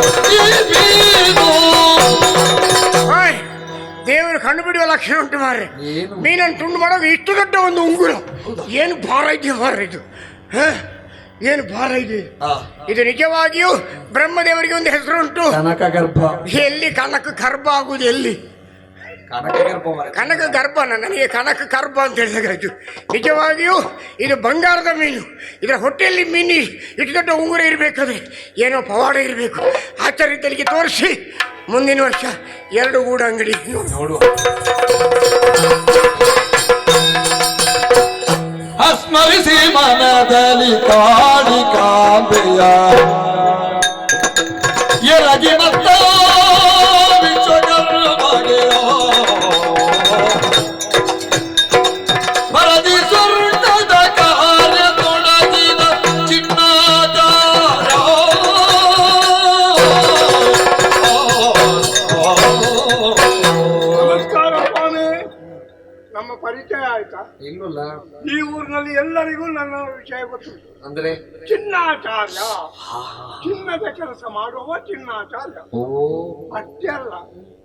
ನೀವೇನು.
ದೇವರು ಕಂಡು ಬಿಡುವ ಲಕ್ಷಣ ಉಂಟು ಮಾರ್ರೆ. ಮೀನನ್ನು ತುಂಡು ಮಾಡುವಾಗ ಇಷ್ಟು ದೊಡ್ಡ ಒಂದು ಉಂಗುರ. ಏನು ಭಾರ ಇದೆಯಾ ಮಾರ್ರೆ ಇದು, ಏನು ಭಾರ ಇದೆ ಇದು. ನಿಜವಾಗಿಯೂ ಬ್ರಹ್ಮದೇವರಿಗೆ ಒಂದು ಹೆಸರು ಉಂಟು, ಕನಕ ಗರ್ಭ. ಎಲ್ಲಿ ಕನಕ ಗರ್ಭ ಆಗುವುದು? ಎಲ್ಲಿ ಕನಕ ಗರ್ಭ? ನನಗೆ ಕನಕ ಗರ್ಭ ಅಂತ ಹೇಳಿದಾಗಾಯ್ತು. ನಿಜವಾಗಿಯೂ ಇದು ಬಂಗಾರದ ಮೀನು. ಇದರ ಹೊಟ್ಟೆಯಲ್ಲಿ ಮೀನು ಇಷ್ಟು ದೊಡ್ಡ ಉಂಗುರ ಇರಬೇಕಾದ್ರೆ ಏನೋ ಪವಾಡ ಇರಬೇಕು. ಆಚಾರ್ಯರಿಗೆ ತೋರಿಸಿ ಮುಂದಿನ ವರ್ಷ 2 ಗೂಡು ಅಂಗಡಿ ನೋಡುವ.
ಸ್ಮರಿಸಿ ಮನದಲ್ಲಿ ಕಾಳಿಕಾಂಬೆಯ ಎರಗಿ ಮತ್ತ ವಿಶ್ವಕರ್ಮಗೆಯ ಬರದಿ ಸ್ವರ್ಣದ ಕಾರ್ಯ ತೊಡಗಿದ ಚಿನ್ನಾಚಾರ.
ನಮಸ್ಕಾರ ಸ್ವಾಮಿ. ನಮ್ಮ ಪರಿಚಯ ಆಯ್ತಾ?
ಇಲ್ಲಲ್ಲ.
ಈ ಊರಿನಲ್ಲಿ ಎಲ್ಲರಿಗೂ ನನ್ನ ವಿಷಯ ಗೊತ್ತುಂಟು.
ಅಂದ್ರೆ
ಚಿನ್ನಾಚಾರ್ಯ, ಚಿನ್ನದ ಕೆಲಸ ಮಾಡುವ ಚಿನ್ನಾಚಾರ್ಯ. ಅಷ್ಟೇ ಅಲ್ಲ,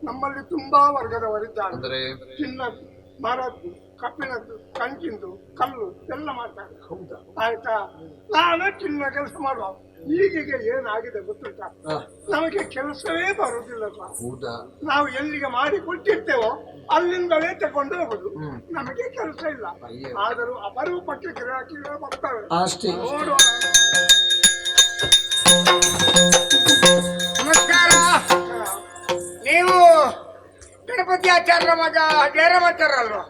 ನಮ್ಮಲ್ಲಿ ತುಂಬಾ ವರ್ಗದವರಿದ್ದಾರೆ.
ಅಂದ್ರೆ
ಚಿನ್ನದ್ದು, ಮರದ್ದು, ಕಬ್ಬಿಣದ್ದು, ಕಂಚಿಂದು, ಕಲ್ಲು ಎಲ್ಲ ಮಾಡ್ತಾರೆ. ಆಯ್ತಾ? ನಾನು ಚಿನ್ನ ಕೆಲಸ ಮಾಡುವ. ಈಗೀಗ ಏನಾಗಿದೆ ಗೊತ್ತುಂಟ, ನಮಗೆ ಕೆಲಸವೇ ಬರುವುದಿಲ್ಲ ಸರ್. ನಾವು ಎಲ್ಲಿಗೆ ಮಾಡಿ ಕೊಟ್ಟಿರ್ತೇವೋ ಅಲ್ಲಿಂದಲೇ ತಗೊಂಡು ಹೋಗುದು. ನಮಗೆ ಕೆಲಸ ಇಲ್ಲ. ಆದರೂ ಅಪರೂಪಕ್ಕೆ ಗಿರಾಕಿಗಳು ಬರ್ತಾರೆ. ನೋಡುವ. ನಮಸ್ಕಾರ. ನೀವು ಗಣಪತಿ ಆಚಾರ್ಯ ಮಗ ಜಯರಾಮಾಚಾರ್ಯ ಅಲ್ವಾ?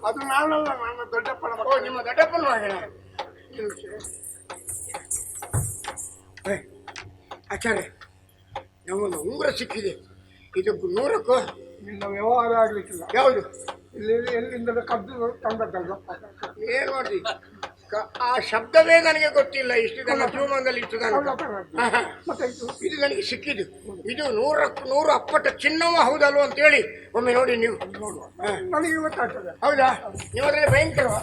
ಅದು ನಾನಲ್ಲ, ನನ್ನ ದೊಡ್ಡಪ್ಪನ ಮಗ. ನಿಮ್ಮ ದೊಡ್ಡಪ್ಪನ ಮಗ. ಆಚಾರ್ಯ, ನಮ್ಮೊಂದು ಉಂಗುರ ಸಿಕ್ಕಿದೆ. ಇದಕ್ಕೂ 100ಕ್ಕೂ ನಿನ್ನ ವ್ಯವಹಾರ ಆಗ್ಲಿಕ್ಕಿಲ್ಲ. ಯಾವುದು? ಇಲ್ಲಿ ಎಲ್ಲಿಂದ ಕದ್ದು ತಂದದ್ದಲ್ವ? ಏನ್ ಮಾಡಿ ಆ ಶಬ್ದವೇ ನನಗೆ ಗೊತ್ತಿಲ್ಲ. ಇಷ್ಟು ನನ್ನ ಜೀವನದಲ್ಲಿ ಇಷ್ಟು ಮತ್ತೆ ಇದು ನನಗೆ ಸಿಕ್ಕಿದ್ದು. ಇದು 100ಕ್ಕೂ 100 ಅಪ್ಪಟ ಚಿನ್ನವೂ ಹೌದಲ್ವ ಅಂತ ಹೇಳಿ ಒಮ್ಮೆ ನೋಡಿ ನೀವು. ನನಗೆ ಗೊತ್ತಾಗ್ತದೆ. ಹೌದಾ? ನೀವು ಅದರಲ್ಲಿ ಭಯಂಕರವಾ?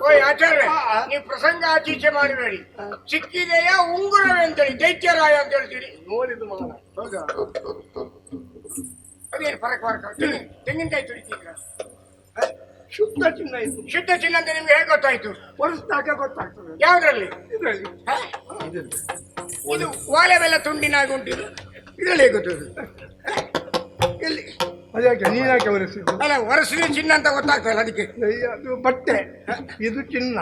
ಓಯ್ ಆಚಾರ್ಯ, ನೀವು ಪ್ರಸಂಗ ಆಚೀಚೆ ಮಾಡಬೇಡಿ. ಸಿಕ್ಕಿದೆಯಾ ಉಂಗುರವೇ ಅಂತೇಳಿ ದೈತ್ಯರಾಯ ಅಂತ ಹೇಳ್ತೀರಿ. ನೋಡಿದ್ದು ಮಗ. ಹೌದಾ? ಅದೇನು ಫರಕ್ ತೆಂಗಿನಕಾಯಿ ತುಳಿತೀರ? ಶುದ್ಧ ಚಿನ್ನ ಇದು. ಶುದ್ಧ ಚಿನ್ನ ಅಂತ ನಿಮ್ಗೆ ಹೇಗೆ ಗೊತ್ತಾಯ್ತು? ಒರೆಸಿದಾಗ ಗೊತ್ತಾಗ್ತದೆ. ಯಾವ್ದ್ರಲ್ಲಿ? ಇದರಲ್ಲಿ. ಇದು ಓಲೆ ಬೆಲ್ಲ ತುಂಡಿನಾಗ ಉಂಟಿದು. ಇದರಲ್ಲಿ ಹೇಗೆ ಗೊತ್ತದು? ಎಲ್ಲಿ?
ಅದಕ್ಕೆ ನೀನಾಕೆ ಒರೆಸಿದ್ದು?
ಅಲ್ಲ ಒರೆಸಿದ್ರೆ ಚಿನ್ನ ಅಂತ ಗೊತ್ತಾಗ್ತಲ್ಲ ಅದಕ್ಕೆ.
ಅದು ಬಟ್ಟೆ, ಇದು ಚಿನ್ನ.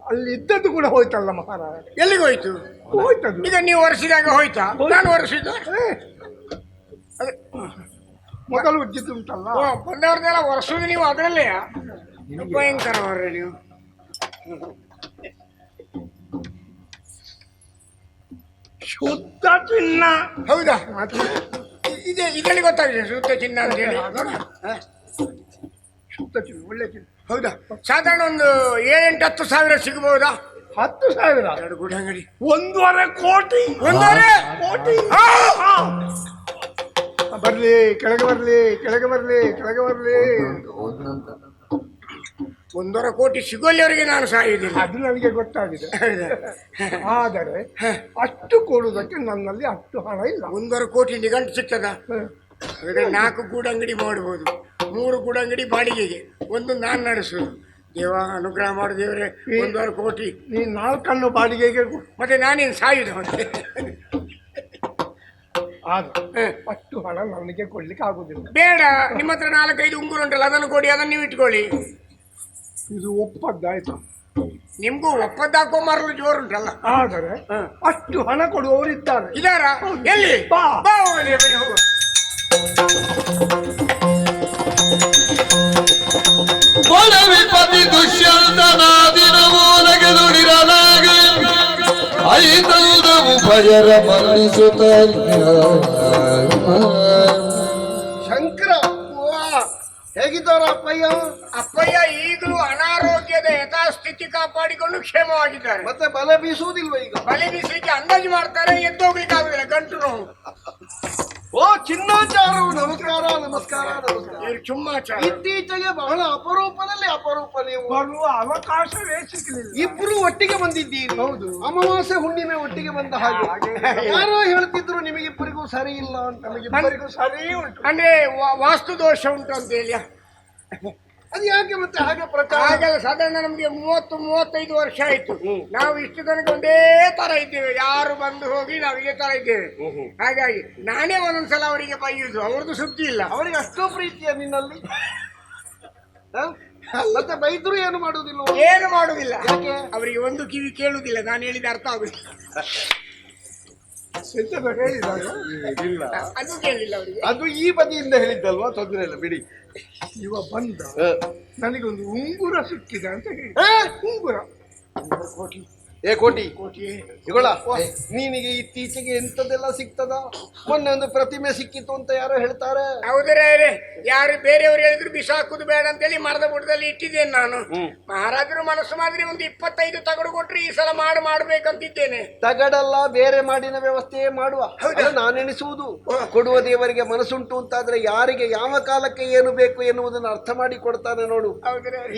ಅಲ್ಲಿ ಇದ್ದದ್ದು ಕೂಡ ಹೋಯ್ತಲ್ಲ ಮಹಾರಾಜ.
ಎಲ್ಲಿಗೆ ಹೋಯ್ತು?
ಹೋಯ್ತದು.
ಈಗ ನೀವು ಒರೆಸಿದಾಗ ಹೋಯ್ತಾ? ನಾನು ಒರೆಸಿದ್ದು
ಮೊದಲು ಉಜ್ಜಿದ್ದು ಉಂಟಲ್ಲ.
ಬಂದವ್ರನ್ನೆಲ್ಲ ಒರೆಸೋದು ನೀವು ಅದರಲ್ಲೇ ಭಯಂಕರ ಹೊರ್ರೆ ನೀವು.
ಶುದ್ಧ ಚಿನ್ನ.
ಹೌದಾ? ಇದರಲ್ಲಿ ಗೊತ್ತಾಗಿದೆ ಶುದ್ಧ ಚಿನ್ನ ಅಂತ ಹೇಳಿ.
ಶುದ್ಧ ಚಿನ್ನ, ಒಳ್ಳೆ ಚಿನ್ನ.
ಹೌದಾ? ಸಾಧಾರಣ ಒಂದು 7-10 ಸಾವಿರ ಸಿಗಬಹುದಾ?
10,000?
2 ಗುಡಂಗಡಿ
1.5 ಕೋಟಿ.
1.5
ಕೋಟಿ. ಬರ್ಲಿ, ಕೆಳಗೆ ಬರ್ಲಿ, ಕೆಳಗೆ ಬರ್ಲಿ, ಕೆಳಗೆ ಬರ್ಲಿ.
1.5 ಕೋಟಿ ಸಿಗೋಲ್ಲಿವರೆಗೆ ನಾನು ಸಾಯುವುದಿಲ್ಲ.
ಅದು ನನಗೆ ಗೊತ್ತಾಗಿದೆ. ಆದರೆ ಅಷ್ಟು ಕೊಡುವುದಕ್ಕೆ ನನ್ನಲ್ಲಿ ಅಷ್ಟು ಹಣ ಇಲ್ಲ.
1.5 ಕೋಟಿ ನಿಘಂಟು ಸಿಗ್ತದ? ಹಾಗಾದ್ರೆ 4 ಗೂಡಂಗಡಿ ಮಾಡಬಹುದು. 3 ಗೂಡಂಗಡಿ ಬಾಡಿಗೆಗೆ, ಒಂದು ನಾನು ನಡೆಸುದು. ದೇವ ಅನುಗ್ರಹ ಮಾಡು ದೇವರೇ. 1.5 ಕೋಟಿ.
ನೀನು 4 ಬಾಡಿಗೆಗೆ
ಮತ್ತೆ ನಾನೇನು ಸಾಯುದು ಮತ್ತೆ?
ಆದ್ರೆ ಅಷ್ಟು ಹಣ ನನಗೆ ಕೊಡ್ಲಿಕ್ಕೆ ಆಗುದಿಲ್ಲ.
ಬೇಡ, ನಿಮ್ಮ ಹತ್ರ 4-5 ಉಂಗುರ ಉಂಟಲ್ಲ, ಅದನ್ನು ಕೊಡಿ, ಅದನ್ನು ನೀವು ಇಟ್ಕೊಳ್ಳಿ.
ಇದು ಒಪ್ಪದ್ದಾಯ್ತು.
ನಿಮ್ಗೂ ಒಪ್ಪದ್ದಾಕೋ ಮಾರಲು ಜೋರುಂಟಲ್ಲ.
ಆದರೆ ಅಷ್ಟು ಹಣ ಕೊಡುವವರು ಇದ್ದಾರೆ.
ಇದಾರ? ಎಲ್ಲಿ?
ಬಾ.
ಬನ್ನಿ ಹೋಗುವ.
ವಿಪತಿ ದುಷ್ಯಂತನಾದಿನವೂ ನಗೆದುಡಿರಲಾಗಿ ಐದೌದವು ಭಯರ ಮರಣಿಸುತ್ತ
ಶಂಕರ, ಹೇಗಿದ್ದಾರ ಅಪ್ಪಯ್ಯ?
ಅಪ್ಪಯ್ಯ ಈಗಲೂ ಅನಾರೋಗ್ಯದ ಯಥಾಸ್ಥಿತಿ ಕಾಪಾಡಿಕೊಂಡು ಕ್ಷೇಮವಾಗಿದ್ದಾರೆ.
ಮತ್ತೆ ಬಲೆ ಬೀಸುವುದಿಲ್ವ ಈಗ?
ಬಲೆ ಬೀಸಲಿಕ್ಕೆ ಅಂದಾಜು ಮಾಡ್ತಾರೆ, ಎದ್ದೋಗ್ಲಿಕ್ಕೆ ಆಗುದಿಲ್ಲ, ಗಂಟು ನೋವು.
ಓ ಚಿನ್ನಾಚಾರವು ನಮಸ್ಕಾರ, ನಮಸ್ಕಾರ, ನಮಸ್ಕಾರ.
ಚುಮ್ಮಾಚಾರ
ಇತ್ತೀಚೆಗೆ ಬಹಳ ಅಪರೂಪದಲ್ಲಿ ಅಪರೂಪ ನೀವು.
ಬರುವ ಅವಕಾಶವೇ ಸಿಗಲಿಲ್ಲ.
ಇಬ್ರು ಒಟ್ಟಿಗೆ ಬಂದಿದ್ದೀರಿ. ಹೌದು, ಅಮಾವಾಸ್ಯೆ ಹುಣ್ಣಿಮೆ ಒಟ್ಟಿಗೆ ಬಂದ ಹಾಗೆ. ಯಾರೋ ಹೇಳ್ತಿದ್ರು ನಿಮಗಿಬ್ಬರಿಗೂ ಸರಿ ಇಲ್ಲ ಅಂತ. ನಮಗಿಬ್ಬರಿಗೂ ಸರಿ ಉಂಟು.
ಅಂದ್ರೆ ವಾಸ್ತು ದೋಷ ಉಂಟು ಅಂತ ಹೇಳಿ.
ಅದು ಯಾಕೆ ಮತ್ತೆ ಹಾಗೆ ಪ್ರಚಾರ?
ಹಾಗೆಲ್ಲ ಸಾಧಾರಣ ನಮ್ಗೆ 30-35 ವರ್ಷ ಆಯ್ತು. ನಾವು ಇಷ್ಟು ತನಕ ಒಂದೇ ತರ ಇದ್ದೇವೆ, ಯಾರು ಬಂದು ಹೋಗಿ ನಾವು ಇದೇ ತರ ಇದ್ದೇವೆ. ಹಾಗಾಗಿ ನಾನೇ ಒಂದೊಂದ್ಸಲ ಅವರಿಗೆ ಬೈಯುದು, ಅವ್ರದ್ದು ಸುದ್ದಿ ಇಲ್ಲ.
ಅವರಿಗೆ ಅಷ್ಟೋ ಪ್ರೀತಿಯ ನಿನ್ನಲ್ಲಿ? ಮತ್ತೆ ಬೈದ್ರು ಏನು ಮಾಡುವುದಿಲ್ಲ?
ಏನು ಮಾಡುವುದಿಲ್ಲ. ಅವರಿಗೆ ಒಂದು ಕಿವಿ ಕೇಳುವುದಿಲ್ಲ, ನಾನು ಹೇಳಿದ ಅರ್ಥ ಆಗುದಿಲ್ಲ.
ಹೇಳಿದಾಗ
ಅದು ಕೇಳಿಲ್ಲ ಅವರಿಗೆ.
ಅದು ಈ ಬದಿಯಿಂದ ಹೇಳಿದ್ದಲ್ವಾ, ತೊಂದರೆ ಇಲ್ಲ ಬಿಡಿ.
ಇವ ಬಂದ ನನಗೊಂದು ಉಂಗುರ ಸಿಕ್ಕಿದೆ ಅಂತ ಹೇಳಿ. ಉಂಗುರ
ಕೋಟಿ ಇಗೊಳ್ಳ. ನೀನಿಗೆ ಇತ್ತೀಚೆಗೆ ಎಂತದೆಲ್ಲ ಸಿಗ್ತದ? ಮೊನ್ನೆ ಒಂದು ಪ್ರತಿಮೆ ಸಿಕ್ಕಿತ್ತು ಅಂತ ಯಾರೋ ಹೇಳ್ತಾರೆ.
ಹೌದ್ರೆ ಯಾರು ಬೇರೆಯವರು ಹೇಳಿದ್ರು ಬಿಸಾಕುದು ಬೇಡ ಅಂತ ಹೇಳಿ ಮರದ ಬುಡದಲ್ಲಿ ಇಟ್ಟಿದ್ದೇನೆ ನಾನು. ಮಹಾರಾಜರು ಮನಸ್ಸು ಮಾಡಿದ್ರೆ ಒಂದು 25 ತಗಡು ಕೊಟ್ರೆ ಈ ಸಲ ಮಾಡ್ಬೇಕಂತಿದ್ದೇನೆ.
ತಗಡಲ್ಲ, ಬೇರೆ ಮಾಡಿನ ವ್ಯವಸ್ಥೆ ಮಾಡುವ. ನಾನೆನಿಸುವುದು ಕೊಡುವ ದೇವರಿಗೆ ಮನಸ್ಸುಂಟು ಅಂತಾದ್ರೆ ಯಾರಿಗೆ ಯಾವ ಕಾಲಕ್ಕೆ ಏನು ಬೇಕು ಎನ್ನುವುದನ್ನು ಅರ್ಥ ಮಾಡಿ ಕೊಡ್ತಾನೆ ನೋಡು.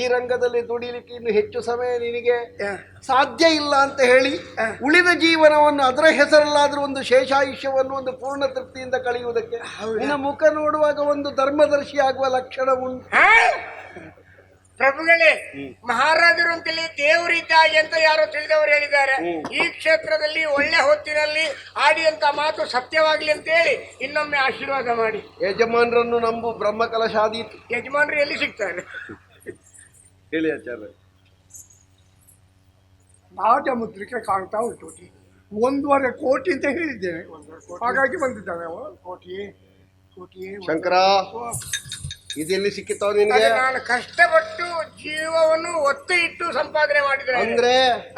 ಈ ರಂಗದಲ್ಲಿ ದುಡಿಲಿಕ್ಕೆ ಇನ್ನು ಹೆಚ್ಚು ಸಮಯ ನಿನಗೆ ಸಾಧ್ಯ ಇಲ್ಲ ಅಂತ ಹೇಳಿ ಉಳಿದ ಜೀವನವನ್ನು ಅದರ ಹೆಸರಲ್ಲಾದ್ರೂ ಒಂದು ಶೇಷಾಯುಷ್ಯವನ್ನು ಒಂದು ಪೂರ್ಣ ತೃಪ್ತಿಯಿಂದ ಕಳೆಯುವುದಕ್ಕೆ ನಿನ್ನ ಮುಖ ನೋಡುವಾಗ ಒಂದು ಧರ್ಮದರ್ಶಿ ಆಗುವ ಲಕ್ಷಣ ಉಂಟು.
ಪ್ರಭುಗಳೇ, ಮಹಾರಾಜರು ಅಂತೇಳಿ ದೇವರಿದ್ದಾಗೆ ಅಂತ ಯಾರೋ ತಿಳಿದವರು ಹೇಳಿದ್ದಾರೆ. ಈ ಕ್ಷೇತ್ರದಲ್ಲಿ ಒಳ್ಳೆ ಹೊತ್ತಿನಲ್ಲಿ ಆಡಿಯಂತ ಮಾತು ಸತ್ಯವಾಗ್ಲಿ ಅಂತ ಹೇಳಿ ಇನ್ನೊಮ್ಮೆ ಆಶೀರ್ವಾದ ಮಾಡಿ.
ಯಜಮಾನರನ್ನು ನಂಬು, ಬ್ರಹ್ಮ ಕಲಶಾದೀತು.
ಯಜಮಾನರು ಎಲ್ಲಿ ಸಿಗ್ತಾರೆ
ಹೇಳಿ ಆಚಾರ್ಯ.
ರಾಜಮುದ್ರಿಕೆ ಕಾಣ್ತಾ ಉಂಟು. 1.5 ಕೋಟಿ ಅಂತ ಹೇಳಿದ್ದೇನೆ, ಹಾಗಾಗಿ ಬಂದಿದ್ದಾನೆ ಅವ. ಕೋಟಿ
ಶಂಕರ, ಇದೆಲ್ಲಿ ಸಿಕ್ಕಿತಾವ ನಿನ್ಗೆ?
ನಾನು ಕಷ್ಟಪಟ್ಟು ಜೀವವನ್ನು ಒತ್ತು ಇಟ್ಟು ಸಂಪಾದನೆ ಮಾಡಿದ್ರೆ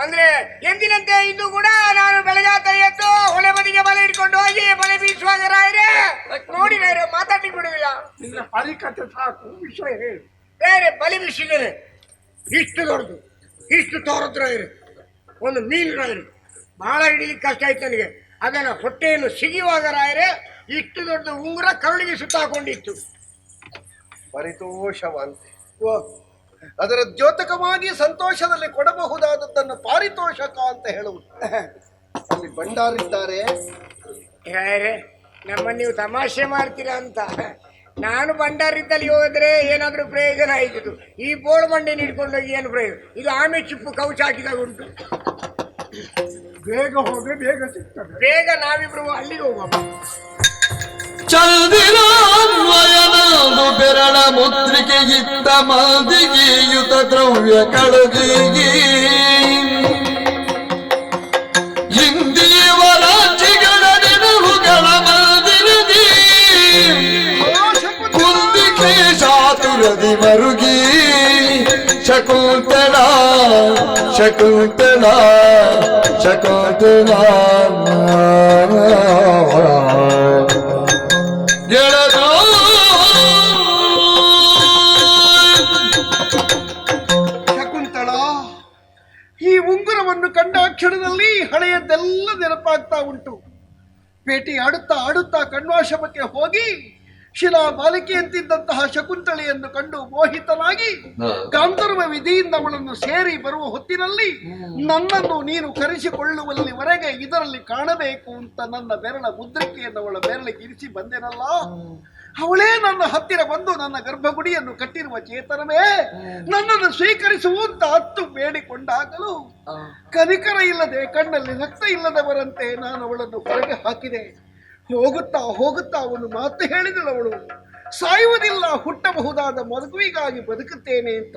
ಅಂದ್ರೆ ಎಂದಿನಂತೆ ಇದು ಕೂಡ ನಾನು ಬೆಳಗಾತ ಎದ್ದು ಹೊಳೆ ಬದಿಗೆ ಬಲೆ ಇಟ್ಕೊಂಡು ಹೋಗಿ ಬಲೆ ಬೀಸುವಾಗ ರಾಯರೇ ನೋಡಿ, ರಾಯರು ಮಾತಾಡಿ ಬಿಡುದಿಲ್ಲ.
ನಿನ್ನ ಹರಿಕತೆ ಸಾಕು, ವಿಷಯ ಹೇಳಿ.
ಬೇರೆ ಬಲೆ ಬೀಸಿದ್ದೇನೆ, ಇಷ್ಟು ದೊಡ್ಡದು, ಇಷ್ಟು ತೋರದ್ರ ಇರು, ಒಂದು ಮೀನು ರಾಯರು ಬಹಳ ಹಿಡಿಲಿಕ್ಕೆ ಕಷ್ಟ ಆಯ್ತು ನನಗೆ. ಅದನ್ನ ಹೊಟ್ಟೆಯನ್ನು ಸಿಗಿಯುವಾಗ ರಾಯರೇ ಇಷ್ಟು ದೊಡ್ಡ ಉಂಗುರ ಕರುಳಿಗೆ ಸುತ್ತಾಕೊಂಡಿತ್ತು.
ಪರಿತೋಷವಂತೆ. ಅದರ ದ್ಯೋತಕವಾಗಿ ಸಂತೋಷದಲ್ಲಿ ಕೊಡಬಹುದಾದದ್ದನ್ನು ಪಾರಿತೋಷಕ ಅಂತ ಹೇಳುವುದು. ಅಲ್ಲಿ ಭಂಡಾರಿದ್ದಾರೆ.
ನಮ್ಮ ನೀವು ತಮಾಷೆ ಮಾಡ್ತೀರಾ ಅಂತ. ನಾನು ಭಂಡಾರಿದ್ದಲ್ಲಿ ಹೋದ್ರೆ ಏನಾದ್ರೂ ಪ್ರಯೋಜನ ಆಯ್ತು. ಈ ಬೋಳು ಮಂಡಿನ ಹಿಡ್ಕೊಂಡೋಗಿ ಏನು ಪ್ರಯೋಜನ? ಇದು ಆಮೆ ಚಿಪ್ಪು ಕೌಚ ಹಾಕಿದಾಗ ಉಂಟು.
ಬೇಗ ಹೋದ್ರೆ ಬೇಗ ಸಿಗ್ತದೆ.
ಬೇಗ ನಾವಿಬ್ರು ಅಲ್ಲಿಗೆ ಹೋಗುವ.
ಚಂದಿರ
ಮುದ್ರಿಕೆಯಿತ್ತ ಮಾದಿಗೆಯುತ ದ್ರವ್ಯ ಕಳುಗಿಗಿ ಇಂದಿವ ರಾಜ್ಯಗಳ ನೆನಹುಗಳ ಮಾದಿರದಿ ಕುಂದಿಕೆ ಚಾತುರದಿ ಮರುಗಿ ಶಕುಂತಳ ಶಕುಂತಳ ಶಕುಂತಳ ಗೆಳದು
ಶಕುಂತಳ, ಈ ಉಂಗುರವನ್ನು ಕಂಡ ಕ್ಷಣದಲ್ಲಿ ಹಳೆಯದೆಲ್ಲ ನೆನಪಾಗ್ತಾ ಉಂಟು. ಭೇಟಿ ಆಡುತ್ತಾ ಆಡುತ್ತಾ ಕಣ್ವಾಶ್ರಮಕ್ಕೆ ಹೋಗಿ ಶಿಲಾ ಬಾಲಿಕೆಯಂತಿದ್ದಂತಹ ಶಕುಂತಳೆಯನ್ನು ಕಂಡು ಮೋಹಿತನಾಗಿ ಗಾಂಧರ್ವ ವಿಧಿಯಿಂದ ಅವಳನ್ನು ಸೇರಿ ಬರುವ ಹೊತ್ತಿನಲ್ಲಿ ನನ್ನನ್ನು ನೀನು ಕರೆಸಿಕೊಳ್ಳುವಲ್ಲಿವರೆಗೆ ಇದರಲ್ಲಿ ಕಾಣಬೇಕು ಅಂತ ನನ್ನ ಬೆರಳ ಮುದ್ರಿಕೆಯನ್ನು ಅವಳ ಬೆರಳಿಗೆ ಇರಿಸಿ ಬಂದೆನಲ್ಲ, ಅವಳೇ ನನ್ನ ಹತ್ತಿರ ಬಂದು ನನ್ನ ಗರ್ಭಗುಡಿಯನ್ನು ಕಟ್ಟಿರುವ ಚೇತನವೇ ನನ್ನನ್ನು ಸ್ವೀಕರಿಸುವಂತ ಹತ್ತು ಬೇಡಿಕೊಂಡಾಗಲೂ ಕನಿಕರ ಇಲ್ಲದೆ ಕಣ್ಣಲ್ಲಿ ರಕ್ತ ಇಲ್ಲದವರಂತೆ ನಾನು ಅವಳನ್ನು ಹೊರಗೆ ಹಾಕಿದೆ. ಹೋಗುತ್ತಾ ಹೋಗುತ್ತಾ ಅವನು ಮಾತು ಹೇಳಿದಳು, ಅವಳು ಸಾಯುವುದಿಲ್ಲ, ಹುಟ್ಟಬಹುದಾದ ಮಗುವಿಗಾಗಿ ಬದುಕುತ್ತೇನೆ ಅಂತ.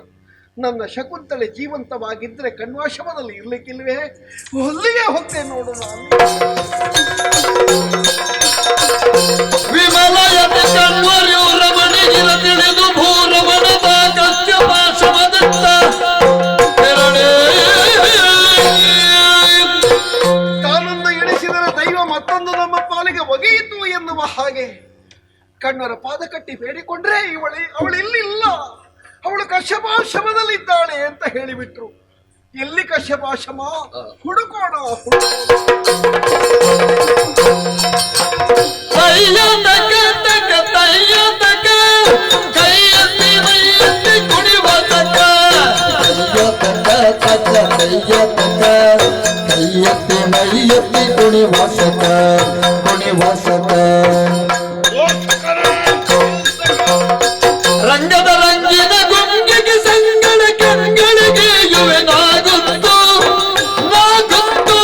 ನನ್ನ ಶಕುಂತಳೆ ಜೀವಂತವಾಗಿದ್ದರೆ ಕಣ್ವಾಶ್ರಮದಲ್ಲಿ ಇರ್ಲಿಕ್ಕಿಲ್ವೇ? ಅಲ್ಲಿಗೆ ಹೋಗ್ತೇನೆ ನೋಡು ನಾನು.
ವಿಮಲಯತಿ ಕಣ್ವರ್ಯು ರಮಣಿಗಿರ ತಿಳಿದು ಭೂರಮಣದ ಕಶ್ಯಪಾಶಮದತ್ತ
ತಾನೊಂದು ಎಣಿಸಿದರೆ ದೈವ ಮತ್ತೊಂದು ನಮ್ಮ ಪಾಲಿಗೆ ಒಗೆಯಿತು ಎನ್ನುವ ಹಾಗೆ ಕಣ್ಣರ ಪಾದ ಕಟ್ಟಿ ಬೇಡಿಕೊಂಡ್ರೆ ಅವಳಿಲ್ಲ, ಅವಳು ಕಶ್ಯಪಾಶ್ರಮದಲ್ಲಿದ್ದಾಳೆ ಅಂತ ಹೇಳಿಬಿಟ್ರು. ಎಲ್ಲಿ ಕಶ್ಯಪಾಶ್ರಮ? ಹುಡುಕೋಣ.
ಕೈಯತ್ತಿ ಮೈಯತ್ತಿ ಕುಣಿವಾಸಕ ಕುಣಿವಾಸಕ ರಂಗದ ರಂಗಿನ ಗುಂಗಿಗೆ ಸಂಗಡ ಕಣ್ಗಳಿಗೆ ಯುವೆ ನಾಗುತ್ತು ನಾಗುತ್ತು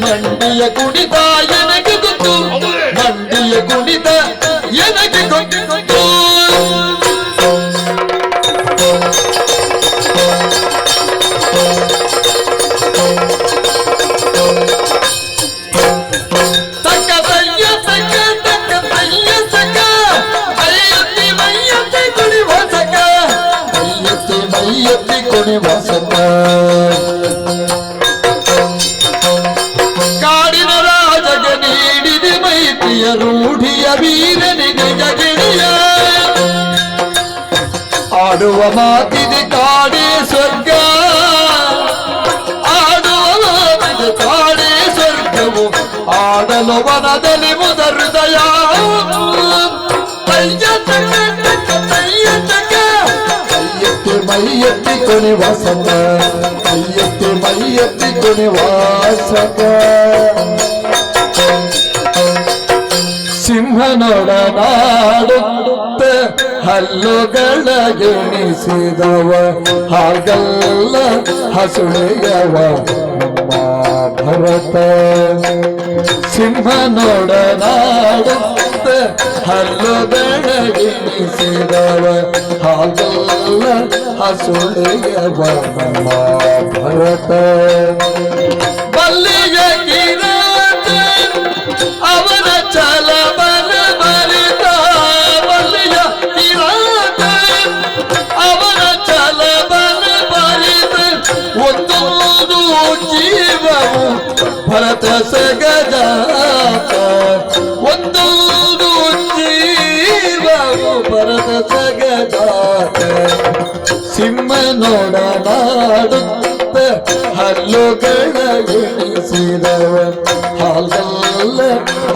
ಮಂಡಿಯ ಕುಣಿತ ಎನಗೆ ಗೊತ್ತು ಮಂಡಿಯ ಕುಣಿತ ಎನಗೆ ಗೊತ್ತು ತಕ್ಕ ತಯ್ಯ ತಕ್ಕ ತಕ್ಕ ತಯ್ಯ ತಕ್ಕ ಮೈಯತ್ತಿ ಮೈಯತ್ತಿ ಕುಣಿವಾಸಕ ಮೈಯತ್ತಿ ಮೈಯತ್ತಿ ಕುಣಿವಾಸಕ ಕಾಡಿನ ರಾಜಗೆ ನೀಡಿದೆ ಮೈತ್ರಿಯ ರೂಢಿಯ ವೀರನಿಗೆ ಗಿಣಿಯ ಆಡುವ ಮಾತಿದೆ ಕಾಡೇ ಸ್ವರ್ಗ ಆಡುವ ಮಾತಿದೆ ಕಾಡೇ ಸ್ವರ್ಗವು ಆಡಲು ವನದಲ್ಲಿ ಮುದ ಹೃದಯ ಕೈಯತ್ತಿ ಮೈಯತ್ತಿ ಕುಣಿವಾಸಕ ಕೈಯತ್ತಿ ಮೈಯತ್ತಿ ಕುಣಿವಾಸಕ ಸಿಂಹನೊಡನಾಡುತ್ತ ಹಲ್ಲುಗಳ ಗೆಣಿಸಿದವ ಹಾಗಲ್ಲ ಹಸುಳೆಯವ ನಮ್ಮ ಭರತ ಸಿಂಹನೊಡನಾಡುತ್ತ ಹಲ್ಲುಗಳ ಗೆಣಿಸಿದವ ಹಾಗಲ್ಲ ಹಸುಳೆಯವ ನಮ್ಮ ಭರತ ಬಲ್ಲಿಯ ಕಿರಾತ ಅವನ ಚಲ ಬಲ ಬರಿತ ಬಲ್ಲಿಯ ಕಿರಾತ ಅವನ ಚಲ ಬಲ ಬರಿತ ಒಂದೊಂದು ಜೀವವು ಭರತ ಸಗಜಾತ ಒಂದೊಂದು ಜೀವವು ಭರತ ಸಗಜಾತ ಸಿಂಹನೊಡನಾಡುತ್ತ ಹಲ್ಲುಗಳ ಎಣಿಸಿದವ ಹಾಗಲ್ಲ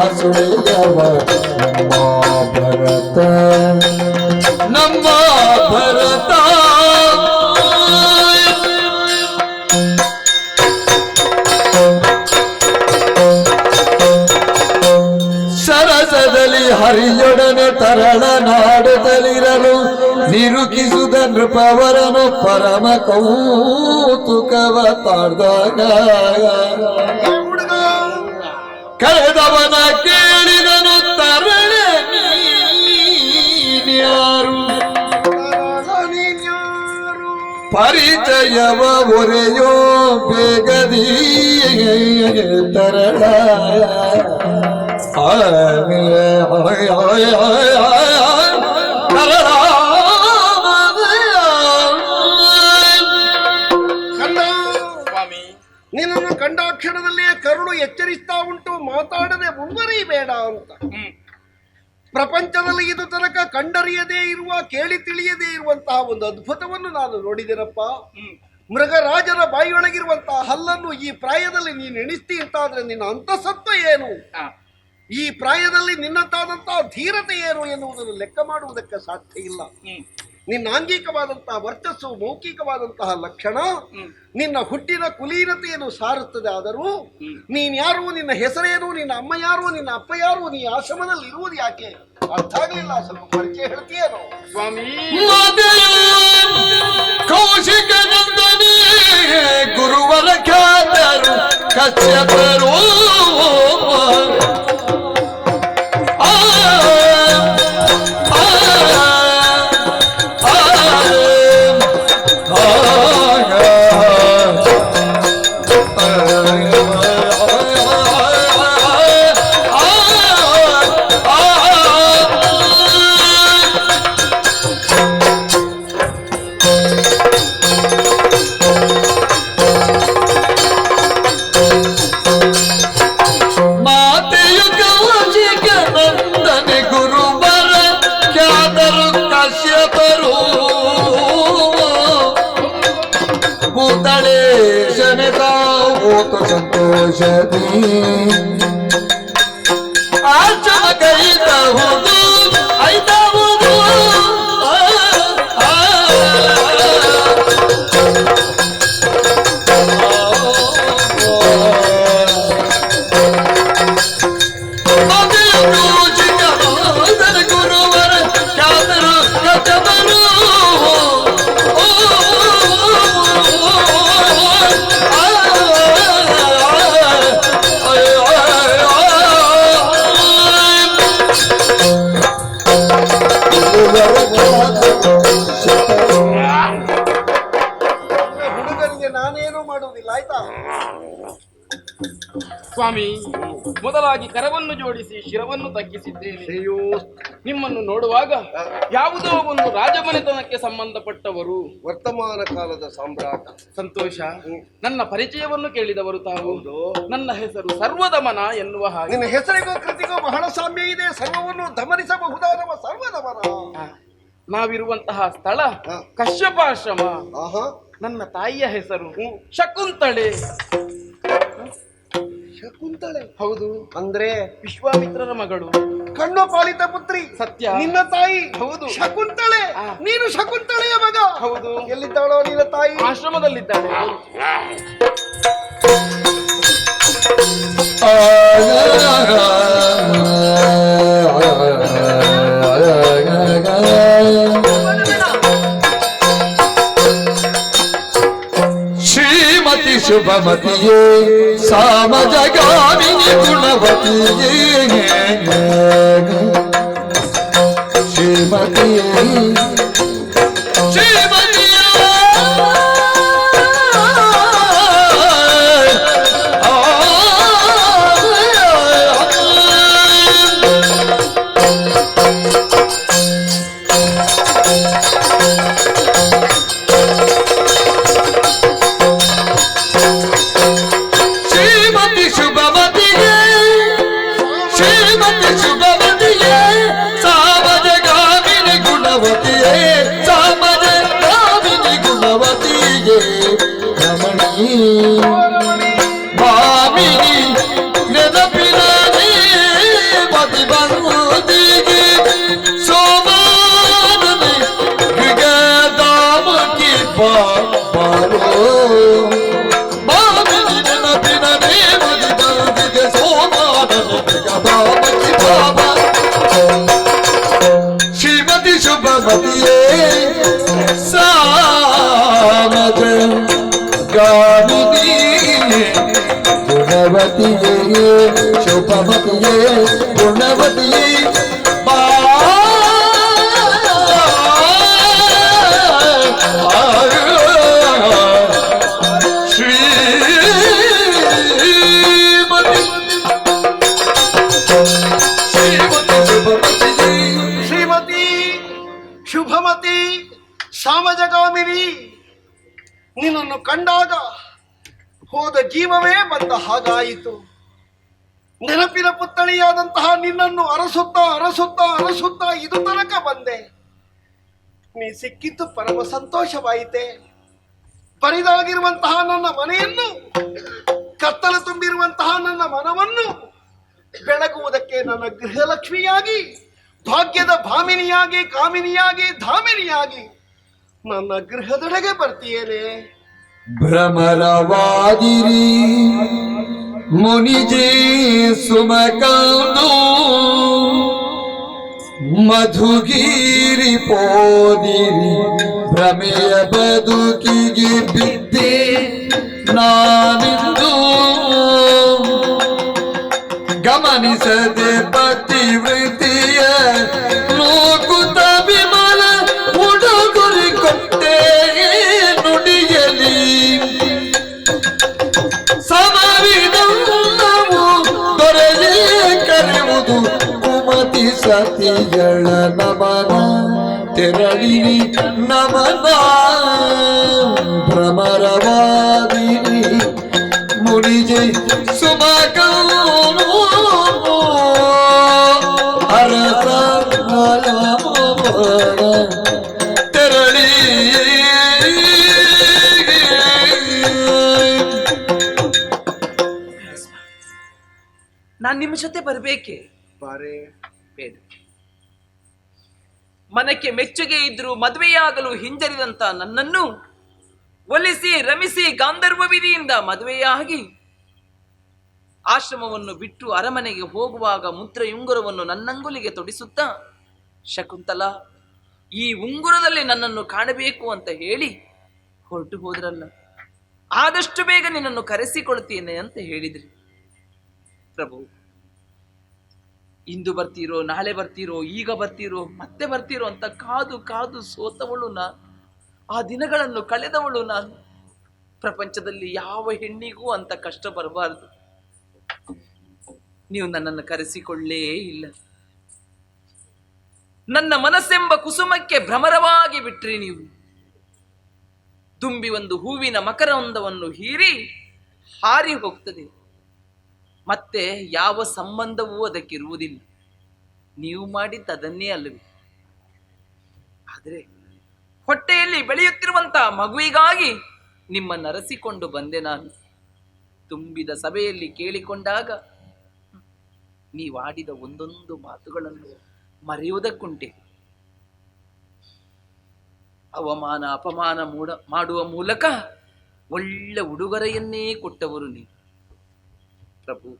ಹಸುಳೆಯವ ನಮ್ಮ ಭರತ ನಮ್ಮ ಭರತ ಹರಿಯೊಡನೆ ತರಳ ನಾಡುತ್ತಲಿರಲು ನಿರುಕಿಸುದ ನೃಪವರನು ಪರಮ ಕೌತುಕವ ತಾಡ್ದಾಗ ಕಳೆದವನ ಕೇಳಿದನು ತರಳೆ ನೀನ್ಯಾರು ಪರಿಚಯವ ಒರೆಯೋ ಬೇಗದಿ ತರಳ
ನಿನ್ನನ್ನು ಕಂಡಾಕ್ಷಣದಲ್ಲೇ ಕರುಳು ಎಚ್ಚರಿಸ್ತಾ ಉಂಟು, ಮಾತಾಡದೆ ಮುಂದುವರಿಬೇಡ ಅಂತ. ಪ್ರಪಂಚದಲ್ಲಿ ಇದು ತನಕ ಕಂಡರಿಯದೇ ಇರುವ, ಕೇಳಿ ತಿಳಿಯದೇ ಇರುವಂತಹ ಒಂದು ಅದ್ಭುತವನ್ನು ನಾನು ನೋಡಿದೆನಪ್ಪ. ಮೃಗರಾಜರ ಬಾಯಿಯೊಳಗಿರುವಂತಹ ಹಲ್ಲನ್ನು ಈ ಪ್ರಾಯದಲ್ಲಿ ನೀನು ಎಣಿಸ್ತಿ ಅಂತಾದ್ರೆ ನಿನ್ನ ಅಂತಸತ್ವ ಏನು, ಈ ಪ್ರಾಯದಲ್ಲಿ ನಿನ್ನಂತಾದಂತಹ ಧೀರತೆ ಏನು ಎನ್ನುವುದನ್ನು ಲೆಕ್ಕ ಮಾಡುವುದಕ್ಕೆ ಸಾಧ್ಯ ಇಲ್ಲ. ನಿನ್ನ ಆಂಗಿಕವಾದಂತಹ ವರ್ಚಸ್ಸು, ಮೌಖಿಕವಾದಂತಹ ಲಕ್ಷಣ ನಿನ್ನ ಹುಟ್ಟಿನ ಕುಲೀನತೆಯನ್ನು ಸಾರುತ್ತದೆ. ಆದರೂ ನೀನ್ ಯಾರು, ನಿನ್ನ ಹೆಸರೇನು, ನಿನ್ನ ಅಮ್ಮ ಯಾರು, ನಿನ್ನ ಅಪ್ಪ ಯಾರು, ನೀ ಆಶ್ರಮದಲ್ಲಿ ಇರುವುದು ಯಾಕೆ ಅರ್ಥ ಆಗ್ಲಿಲ್ಲ. ಸ್ವಲ್ಪ ಪರಿಚಯ ಹೇಳ್ತೀಯೇನೋ
ಸ್ವಾಮಿ?
ಕೌಶಿಕ ನಂದನಿ ಗುರುವರ ಖ್ಯಾತರು ಕಶ್ಯಪರು ಸಂತೋಷದಿ ಆಚಮ ಕೈತಹುದು ಐತಹುದು ಗುರುವರ ಖ್ಯಾತರು ಕಚಬರು
ಹುಡುಗರಿಗೆ ನಾನೇನು ಮಾಡುವುದಿಲ್ಲ, ಆಯ್ತಾ?
ಸ್ವಾಮಿ, ಮೊದಲಾಗಿ ಕರವನ್ನು ಜೋಡಿಸಿ ಶಿರವನ್ನು ತಗ್ಗಿಸಿದ್ದೇನೆ. ನಿಮ್ಮನ್ನು ನೋಡುವಾಗ ಯಾವುದೋ ಒಂದು ರಾಜಮನೆತನಕ್ಕೆ ಸಂಬಂಧಪಟ್ಟವರು,
ವರ್ತಮಾನ ಕಾಲದ ಸಾಮ್ರಾಟ.
ಸಂತೋಷ. ನನ್ನ ಪರಿಚಯವನ್ನು ಕೇಳಿದವರು ತಾವು. ನನ್ನ ಹೆಸರು ಸರ್ವದಮನ ಎನ್ನುವ ಹಾಗೆ.
ನಿನ್ನ ಹೆಸರಿಗೂ ಕೃತಿಗೂ ಬಹಳ ಸಾಮ್ಯ ಇದೆ. ಸರ್ವವನ್ನು ದಮನಿಸಬಹುದಾದವ ಸರ್ವದಮನ.
ನಾವಿರುವಂತಹ ಸ್ಥಳ ಕಶ್ಯಪಾಶ್ರಮ. ನನ್ನ ತಾಯಿಯ ಹೆಸರು ಶಕುಂತಳೆ.
ಶಕುಂತಳೆ?
ಹೌದು.
ಅಂದ್ರೆ
ವಿಶ್ವಾಮಿತ್ರರ ಮಗಳು,
ಕಣ್ಣು ಪಾಲಿತ ಪುತ್ರಿ.
ಸತ್ಯ.
ನಿನ್ನ ತಾಯಿ?
ಹೌದು.
ಶಕುಂತಳೆ? ನೀನು ಶಕುಂತಳೆಯ ಮಗ?
ಹೌದು.
ಎಲ್ಲಿದ್ದಾಳೋ ನಿನ್ನ ತಾಯಿ?
ಆಶ್ರಮದಲ್ಲಿದ್ದಾಳೆ.
ಶ್ರೀಮತಿ ಶುಭಮತಿಯೇ ಸಾಮಜಗಾಮಿನಿ ಗುಣವತಿಯೇ ಶ್ರೀಮತಿಯೇ Baba ಶುಭಮತಿಯೇ ಗುಣವತಿಯೇ
ಶ್ರೀಮತಿ ಶುಭಮತಿ ಸಾಮಜಗಾಮಿನಿ, ನಿನ್ನನ್ನು ಕಂಡಾಗ ಹೋದ ಜೀವವೇ ಬಂದ ಹಾಗಾಯಿತು. ನೆನಪಿನ ಪುತ್ಥಳಿಯಾದಂತಹ ನಿನ್ನನ್ನು ಅರಸುತ್ತಾ ಇದು ತನಕ ಬಂದೆ. ನೀ ಸಿಕ್ಕಿದ್ದು ಪರಮ ಸಂತೋಷವಾಯಿತೆ. ಬರಿದಾಗಿರುವಂತಹ ನನ್ನ ಮನೆಯನ್ನು, ಕತ್ತಲು ತುಂಬಿರುವಂತಹ ನನ್ನ ಮನವನ್ನು ಬೆಳಗುವುದಕ್ಕೆ ನನ್ನ ಗೃಹಲಕ್ಷ್ಮಿಯಾಗಿ, ಭಾಗ್ಯದ ಭಾಮಿನಿಯಾಗಿ, ಕಾಮಿನಿಯಾಗಿ, ಧಾಮಿನಿಯಾಗಿ ನನ್ನ ಗೃಹದೊಳಗೆ ಬರ್ತೀಯೇನೆ.
ಭ್ರಮರವಾದಿರಿ ಮುನಿಜೇ ಸುಮಕೌದು ಮಧುಗಿರಿ ಪೋದಿರಿ ಭ್ರಮೆಯ ಬದುಕಿಗೆ ಬಿದ್ದೆ ನಾನಿಂದು ಗಮನಿಸದೆ ಪತಿವೃತ್ತಿಯ ಲೋಕುತ ವಿಮಲ ಉಡುಗೊರೆ ಕೊಟ್ಟೆ ನುಡಿಯಲಿ ಸಮವಿದವು ದೊರೆಯೇ ಕರೆಯುವುದು ಕುಮತಿ ಸತಿಗಳ ನಮನ ತೆರಳಿ ನಮನ ಭ್ರಮರವಾದಿನಿ ಮುನಿಜೆ ಸುಮಕೌನು ಅರಸ ತೆರಳಿ
ನಾನ್ ನಿಮ್ಮ ಜೊತೆ ಬರ್ಬೇಕೆ? ಬೇಡ. ಮನಕ್ಕೆ ಮೆಚ್ಚುಗೆ ಇದ್ರು ಮದುವೆಯಾಗಲು ಹಿಂಜರಿದಂತ ನನ್ನನ್ನು ಒಲಿಸಿ ರಮಿಸಿ ಗಾಂಧರ್ವ ವಿಧಿಯಿಂದ ಮದುವೆಯಾಗಿ ಆಶ್ರಮವನ್ನು ಬಿಟ್ಟು ಅರಮನೆಗೆ ಹೋಗುವಾಗ ಮುದ್ರೆಯುಂಗುರವನ್ನು ನನ್ನಂಗುಲಿಗೆ ತೊಡಿಸುತ್ತಾ, ಶಕುಂತಲಾ, ಈ ಉಂಗುರದಲ್ಲಿ ನನ್ನನ್ನು ಕಾಣಬೇಕು ಅಂತ ಹೇಳಿ ಹೊರಟು ಹೋದ್ರಲ್ಲ. ಆದಷ್ಟು ಬೇಗ ನಿನ್ನನ್ನು ಕರೆಸಿಕೊಳ್ತೇನೆ ಅಂತ ಹೇಳಿದ್ರಿ. ಪ್ರಭು, ಇಂದು ಬರ್ತೀರೋ, ನಾಳೆ ಬರ್ತೀರೋ, ಈಗ ಬರ್ತೀರೋ, ಮತ್ತೆ ಬರ್ತೀರೋ ಅಂತ ಕಾದು ಕಾದು ಸೋತವಳು ನಾನು. ಆ ದಿನಗಳನ್ನು ಕಳೆದವಳು ನಾನು. ಪ್ರಪಂಚದಲ್ಲಿ ಯಾವ ಹೆಣ್ಣಿಗೂ ಅಂತ ಕಷ್ಟ ಬರಬಾರದು. ನೀವು ನನ್ನನ್ನು ಕರೆಸಿಕೊಳ್ಳೇ ಇಲ್ಲ. ನನ್ನ ಮನಸ್ಸೆಂಬ ಕುಸುಮಕ್ಕೆ ಭ್ರಮರವಾಗಿ ಬಿಟ್ರಿ ನೀವು. ತುಂಬಿ ಒಂದು ಹೂವಿನ ಮಕರಂದವನ್ನು ಹೀರಿ ಹಾರಿ ಹೋಗ್ತದೆ. ಮತ್ತೆ ಯಾವ ಸಂಬಂಧವೂ ಅದಕ್ಕಿರುವುದಿಲ್ಲ. ನೀವು ಮಾಡಿದ್ದು ಅದನ್ನೇ ಅಲ್ಲವೇ? ಆದರೆ ಹೊಟ್ಟೆಯಲ್ಲಿ ಬೆಳೆಯುತ್ತಿರುವಂತಹ ಮಗುವಿಗಾಗಿ ನಿಮ್ಮನ್ನು ಅರಸಿಕೊಂಡು ಬಂದೆ ನಾನು. ತುಂಬಿದ ಸಭೆಯಲ್ಲಿ ಕೇಳಿಕೊಂಡಾಗ ನೀವಾಡಿದ ಒಂದೊಂದು ಮಾತುಗಳನ್ನು ಮರೆಯುವುದಕ್ಕುಂಟೆ. ಅವಮಾನ ಅಪಮಾನ ಮಾಡುವ ಮೂಲಕ ಒಳ್ಳೆ ಉಡುಗೊರೆಯನ್ನೇ ಕೊಟ್ಟವರು ನೀವು. ಪ್ರಭು,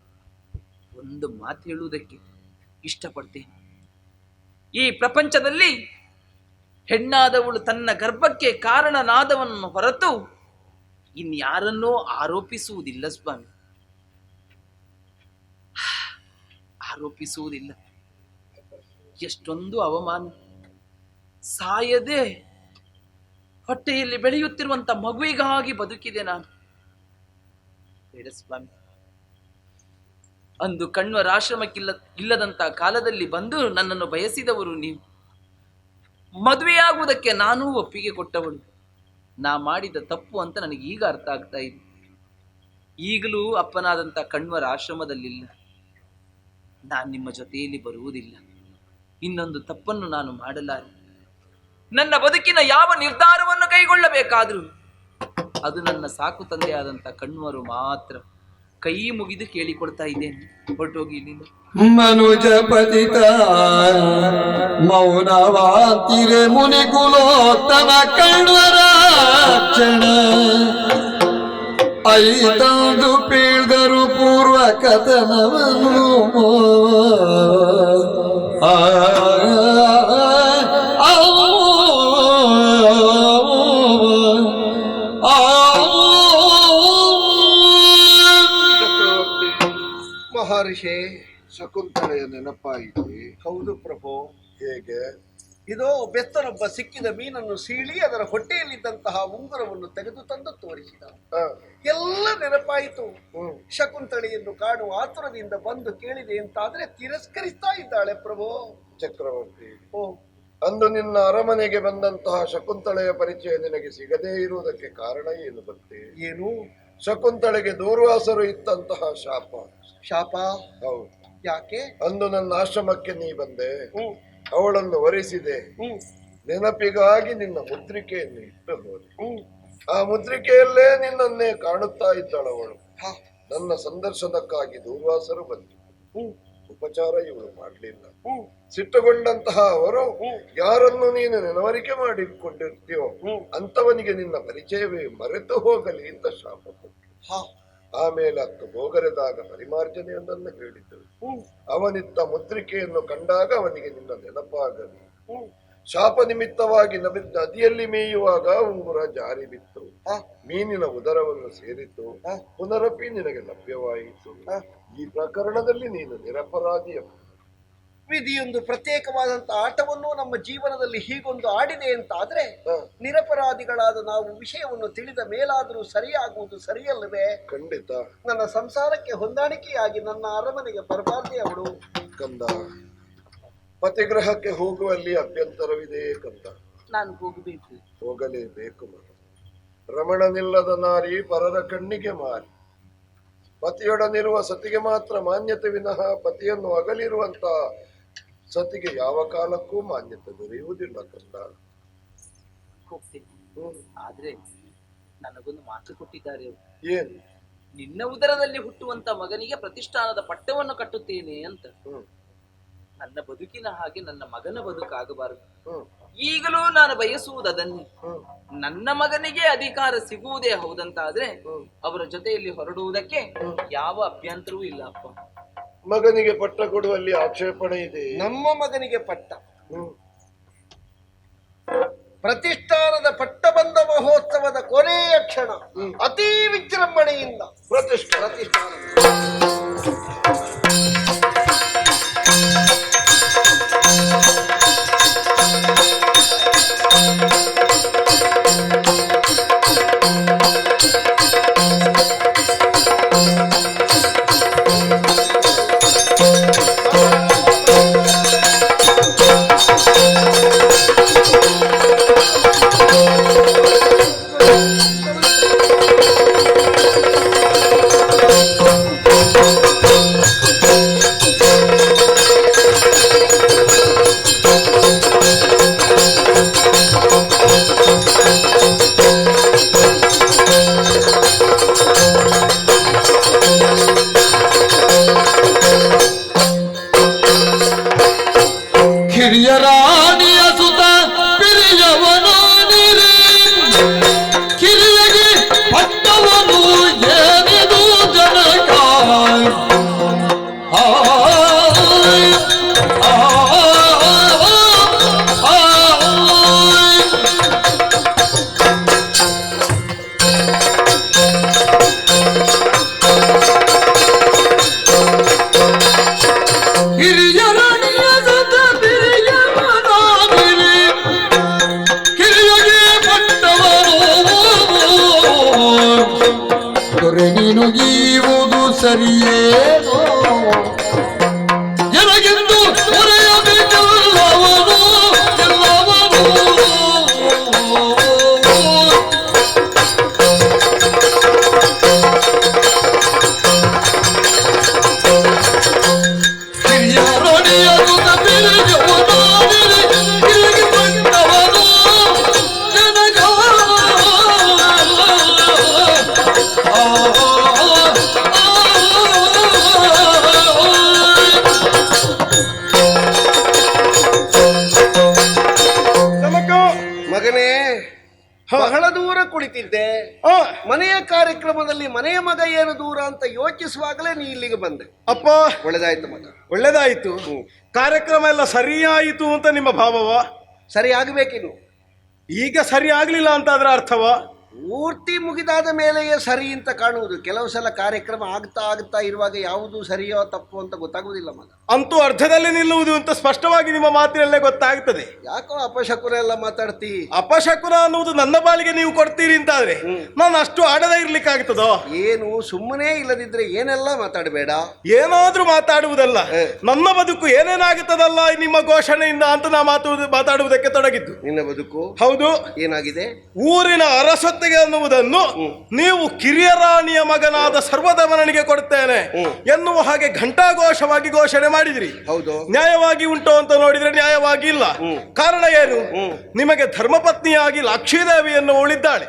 ಒಂದು ಮಾತು ಹೇಳುವುದಕ್ಕೆ ಇಷ್ಟಪಡ್ತೇನೆ. ಈ ಪ್ರಪಂಚದಲ್ಲಿ ಹೆಣ್ಣಾದವಳು ತನ್ನ ಗರ್ಭಕ್ಕೆ ಕಾರಣನಾದವನ್ನು ಹೊರತು ಇನ್ಯಾರನ್ನೋ ಆರೋಪಿಸುವುದಿಲ್ಲ ಸ್ವಾಮಿ, ಆರೋಪಿಸುವುದಿಲ್ಲ. ಎಷ್ಟೊಂದು ಅವಮಾನ. ಸಾಯದೆ ಹೊಟ್ಟೆಯಲ್ಲಿ ಬೆಳೆಯುತ್ತಿರುವಂತ ಮಗುವಿಗಾಗಿ ಬದುಕಿದೆ ನಾನು. ಬೇಡ ಸ್ವಾಮಿ. ಅಂದು ಕಣ್ವರಾಶ್ರಮಕ್ಕಿಲ್ಲದಂತ ಕಾಲದಲ್ಲಿ ಬಂದು ನನ್ನನ್ನು ಬಯಸಿದವರು ನೀವು. ಮದುವೆಯಾಗುವುದಕ್ಕೆ ನಾನೂ ಒಪ್ಪಿಗೆ ಕೊಟ್ಟವಳು. ನಾ ಮಾಡಿದ ತಪ್ಪು ಅಂತ ನನಗೆ ಈಗ ಅರ್ಥ ಆಗ್ತಾ ಇದೆ. ಈಗಲೂ ಅಪ್ಪನಾದಂಥ ಕಣ್ವರ ಆಶ್ರಮದಲ್ಲಿಲ್ಲ. ನಾನು ನಿಮ್ಮ ಜೊತೆಯಲ್ಲಿ ಬರುವುದಿಲ್ಲ. ಇನ್ನೊಂದು ತಪ್ಪನ್ನು ನಾನು ಮಾಡಲಾರೆ. ನನ್ನ ಬದುಕಿನ ಯಾವ ನಿರ್ಧಾರವನ್ನು ಕೈಗೊಳ್ಳಬೇಕಾದರೂ ಅದು ನನ್ನ ಸಾಕು ತಂದೆಯಾದಂಥ ಕಣ್ವರು ಮಾತ್ರ. ಕೈ ಮುಗಿದು ಕೇಳಿಕೊಡ್ತಾ ಇದ್ದೇನೆ, ಹೊರಟೋಗಿ ಇಲ್ಲಿಂದ.
ಮನುಜ ಪತಿತ ಮೌನವಾತಿರೆ ಮುನಿಕುಲೋತ್ತಮ ಕಣ್ವರ ಕ್ಷಣ ಐತಂದು ಪೀಳ್ದರು ಪೂರ್ವ ಕಥನವನು
ಶಕುಂತಳೆಯ ನೆನಪಾಯಿತೆ?
ಹೌದು ಪ್ರಭು.
ಹೇಗೆ?
ಇದೋ ಬೆಸ್ತನೊಬ್ಬ ಸಿಕ್ಕಿದ ಮೀನನ್ನು ಸೀಳಿ ಅದರ ಹೊಟ್ಟೆಯಲ್ಲಿದ್ದಂತಹ ಉಂಗುರವನ್ನು ತೆಗೆದು ತಂದು ತೋರಿಸಿದ. ಎಲ್ಲ ನೆನಪಾಯಿತು. ಶಕುಂತಳೆಯನ್ನು ಕಾಣುವ ಆತುರದಿಂದ ಬಂದು ಕೇಳಿದೆ ಅಂತಾದ್ರೆ ತಿರಸ್ಕರಿಸ್ತಾ ಇದ್ದಾಳೆ ಪ್ರಭು.
ಚಕ್ರವರ್ತಿ, ಅಂದು ನಿನ್ನ ಅರಮನೆಗೆ ಬಂದಂತಹ ಶಕುಂತಳೆಯ ಪರಿಚಯ ನಿನಗೆ ಸಿಗದೇ ಇರುವುದಕ್ಕೆ ಕಾರಣ ಏನು ಬಂತೆ?
ಏನು?
ಶಕುಂತಳೆಗೆ ದೂರ್ವಾಸರು ಇತ್ತಂತಹ ಶಾಪ.
ಶಾಪ?
ಹೌದು.
ಯಾಕೆ?
ಅಂದು ನನ್ನ ಆಶ್ರಮಕ್ಕೆ ನೀ ಬಂದೆ, ಅವಳನ್ನು ವರಿಸಿದೆ. ನೆನಪಿಗಾಗಿ ನಿನ್ನ ಮುದ್ರಿಕೆಯನ್ನು ಇಟ್ಟು ಹೋದೆ. ಆ ಮುದ್ರಿಕೆಯಲ್ಲೇ ನಿನ್ನನ್ನೇ ಕಾಣುತ್ತಾ ಇದ್ದಳವಳು. ನನ್ನ ಸಂದರ್ಶನಕ್ಕಾಗಿ ದೂರ್ವಾಸರು ಬಂದಿದ್ದರು. ಉಪಚಾರ ಇವಳು ಮಾಡಲಿಲ್ಲ. ಸಿಟ್ಟುಗೊಂಡಂತಹ ಅವರು, ಯಾರನ್ನು ನೀನು ನೆನವರಿಕೆ ಮಾಡಿಕೊಂಡಿರ್ತೀಯೋ ಅಂತವನಿಗೆ ನಿನ್ನ ಪರಿಚಯವೇ ಮರೆತು ಹೋಗಲಿ ಅಂತ ಶಾಪ ಕೊಟ್ಟರು. ಆಮೇಲೆ ಅಕ್ಕ ಹೋಗರೆದಾಗ ಪರಿಮಾರ್ಜನೆಯೊಂದನ್ನು ಹೇಳಿದ್ದಳು. ಅವನಿತ್ತ ಮುದ್ರಿಕೆಯನ್ನು ಕಂಡಾಗ ಅವನಿಗೆ ನಿನ್ನ ನೆನಪಾಗಲಿ. ಶಾಪ ನಿಮಿತ್ತವಾಗಿ ನದಿಯಲ್ಲಿ ಮೇಯುವಾಗ ಉಂಗುರ ಜಾರಿ ಬಿತ್ತು, ಮೀನಿನ ಉದರವನ್ನು ಸೇರಿತು, ಪುನರಪಿ ನಿನಗೆ ಲಭ್ಯವಾಯಿತು. ಈ ಪ್ರಕರಣದಲ್ಲಿ ನೀನು ನಿರಪರಾಧಿಯ.
ವಿಧಿಯೊಂದು ಪ್ರತ್ಯೇಕವಾದಂತಹ ಆಟವನ್ನು ನಮ್ಮ ಜೀವನದಲ್ಲಿ ಹೀಗೊಂದು ಆಡಿದೆ ಅಂತಾದ್ರೆ ನಿರಪರಾಧಿಗಳಾದ ನಾವು ವಿಷಯವನ್ನು ತಿಳಿದ ಮೇಲಾದರೂ ಸರಿಯಾಗುವುದು ಸರಿಯಲ್ಲವೇ?
ಖಂಡಿತ.
ನನ್ನ ಸಂಸಾರಕ್ಕೆ ಹೊಂದಾಣಿಕೆಯಾಗಿ ನನ್ನ ಅರಮನೆಗೆ ಬರಬಾರ್ದೇ ಅವಳು.
ಕಂದ, ಪತಿಗ್ರಹಕ್ಕೆ ಹೋಗುವಲ್ಲಿ ಅಭ್ಯಂತರವಿದೆ ಕಂದ.
ನಾನು ಹೋಗಬೇಕು.
ಹೋಗಲೇಬೇಕು ಮಗ. ರಮಣನಿಲ್ಲದ ನಾರಿ ಪರರ ಕಣ್ಣಿಗೆ ಮಾರಿ. ಪತಿಯೊಡನಿರುವ ಸತಿಗೆ ಮಾತ್ರ ಮಾನ್ಯತೆ ವಿನಃ ಪತಿಯನ್ನು ಅಗಲಿರುವಂತ ಸತಿಗೆ ಯಾವ ಕಾಲಕ್ಕೂ ಮಾನ್ಯತೆ ದೊರೆಯುವುದಿಲ್ಲ ಕಂದ.
ಹೋಗ್ತೀನಿ. ಆದ್ರೆ ನನಗೊಂದು ಮಾತು ಕೊಟ್ಟಿದ್ದಾರೆ.
ಏನು?
ನಿನ್ನ ಉದರದಲ್ಲಿ ಹುಟ್ಟುವಂತ ಮಗನಿಗೆ ಪ್ರತಿಷ್ಠಾನದ ಪಟ್ಟವನ್ನು ಕಟ್ಟುತ್ತೇನೆ ಅಂತ. ನನ್ನ ಬದುಕಿನ ಹಾಗೆ ನನ್ನ ಮಗನ ಬದುಕಾಗಬಾರದು. ಈಗಲೂ ನಾನು ಬಯಸುವುದನ್ನೇ. ನನ್ನ ಮಗನಿಗೆ ಅಧಿಕಾರ ಸಿಗುವುದೇ ಹೌದಂತಾದ್ರೆ ಅವರ ಜೊತೆಯಲ್ಲಿ ಹೊರಡುವುದಕ್ಕೆ ಯಾವ ಅಭ್ಯಂತರವೂ ಇಲ್ಲ ಅಪ್ಪ.
ಮಗನಿಗೆ ಪಟ್ಟ ಕೊಡುವಲ್ಲಿ ಆಕ್ಷೇಪಣೆ ಇದೆ.
ನಮ್ಮ ಮಗನಿಗೆ ಪಟ್ಟ, ಪ್ರತಿಷ್ಠಾನದ ಪಟ್ಟಬಂಧ ಮಹೋತ್ಸವದ ಕೊನೆಯ ಕ್ಷಣ ಅತಿ ವಿಜೃಂಭಣೆಯಿಂದ ಪ್ರತಿಷ್ಠಾನ
ಕಿರಿಯರಾಣಿಯ ಸುತ ಪಿರಿಯವನಾನಿರಿ, ಕಿರಿಯಗೆ ಪಟ್ಟವನು ಏನಿದು ಜನಕ. ನೀನುಗೀವುದು ಸರಿಯೇನೋ ಎನಗೆಂದು ಹೊರೆಯಬೇಕೆಲ್ಲವನು ಎಲ್ಲವನು. ಹಿರಿಯರೊಡೆಯನು ತಪ್ಪಿರುವನಾದಿರಿ, ಕಿರಿಗಿ ಬಂದವನು ನನಗ.
ಮಗನೇ, ಬಹಳ ದೂರ ಕುಳಿತಿದ್ದೆ. ಮನೆಯ ಕಾರ್ಯಕ್ರಮದಲ್ಲಿ ಮನೆಯ ಮಗ ಏನು ದೂರ ಅಂತ ಯೋಚಿಸುವಾಗಲೇ ನೀ ಇಲ್ಲಿಗೆ ಬಂದೆ.
ಅಪ್ಪ,
ಒಳ್ಳೆದಾಯ್ತು ಮಗ,
ಒಳ್ಳೆದಾಯ್ತು. ಕಾರ್ಯಕ್ರಮ ಎಲ್ಲ ಸರಿಯಾಯಿತು ಅಂತ ನಿಮ್ಮ ಭಾವವ?
ಸರಿ ಆಗಬೇಕಿನ್ನು.
ಈಗ ಸರಿ ಆಗ್ಲಿಲ್ಲ ಅಂತ ಅದರ ಅರ್ಥವ?
ಪೂರ್ತಿ ಮುಗಿದಾದ ಮೇಲೆಯೇ ಸರಿ ಅಂತ ಕಾಣುವುದು. ಕೆಲವು ಸಲ ಕಾರ್ಯಕ್ರಮ ಆಗ್ತಾ ಇರುವಾಗ ಯಾವುದು ಸರಿಯೋ ತಪ್ಪು ಅಂತ ಗೊತ್ತಾಗುವುದಿಲ್ಲ ಮಗ.
ಅಂತೂ ಅರ್ಧದಲ್ಲಿ ನಿಲ್ಲುವುದು ಅಂತ ಸ್ಪಷ್ಟವಾಗಿ ನಿಮ್ಮ ಮಾತಿನಲ್ಲೇ ಗೊತ್ತಾಗ್ತದೆ.
ಯಾಕೋ ಅಪಶಕುನ ಎಲ್ಲ ಮಾತಾಡ್ತಿ?
ಅಪಶಕುನ ಅನ್ನುವುದು ನನ್ನ ಬಾಲಿಗೆ ನೀವು ಕೊಡ್ತೀರಿ ಅಂತಾದ್ರೆ ನಾನು ಅಷ್ಟು ಆಡದೇ ಇರ್ಲಿಕ್ಕಾಗ್ತದೋ?
ಏನು ಸುಮ್ಮನೆ ಇಲ್ಲದಿದ್ರೆ ಏನೆಲ್ಲ ಮಾತಾಡಬೇಡ.
ಏನಾದ್ರೂ ಮಾತಾಡುವುದಲ್ಲ, ನನ್ನ ಬದುಕು ಏನೇನಾಗುತ್ತದಲ್ಲ ನಿಮ್ಮ ಘೋಷಣೆಯಿಂದ ಅಂತ ನಾ ಮಾತಾಡುವುದಕ್ಕೆ ತೊಡಗಿದ್ದು.
ನಿನ್ನ ಬದುಕು?
ಹೌದು.
ಏನಾಗಿದೆ?
ಊರಿನ ಅರಸೊತ್ತಿಗೆ ಅನ್ನುವುದನ್ನು ನೀವು ಕಿರಿಯರಾಣಿಯ ಮಗನಾದ ಸರ್ವದಮನನಿಗೆ ಕೊಡ್ತೇನೆ ಎನ್ನುವ ಹಾಗೆ ಘಂಟಾಘೋಷವಾಗಿ ಘೋಷಣೆ ಮಾಡಿದ್ರಿ.
ಹೌದು.
ನ್ಯಾಯವಾಗಿ ಉಂಟು ಅಂತ ನೋಡಿದ್ರೆ ನ್ಯಾಯವಾಗಿ ಇಲ್ಲ. ಕಾರಣ ಏನು? ನಿಮಗೆ ಧರ್ಮಪತ್ನಿಯಾಗಿ ಲಕ್ಷ್ಮೀದೇವಿಯನ್ನು ಉಳಿದ್ದಾಳೆ.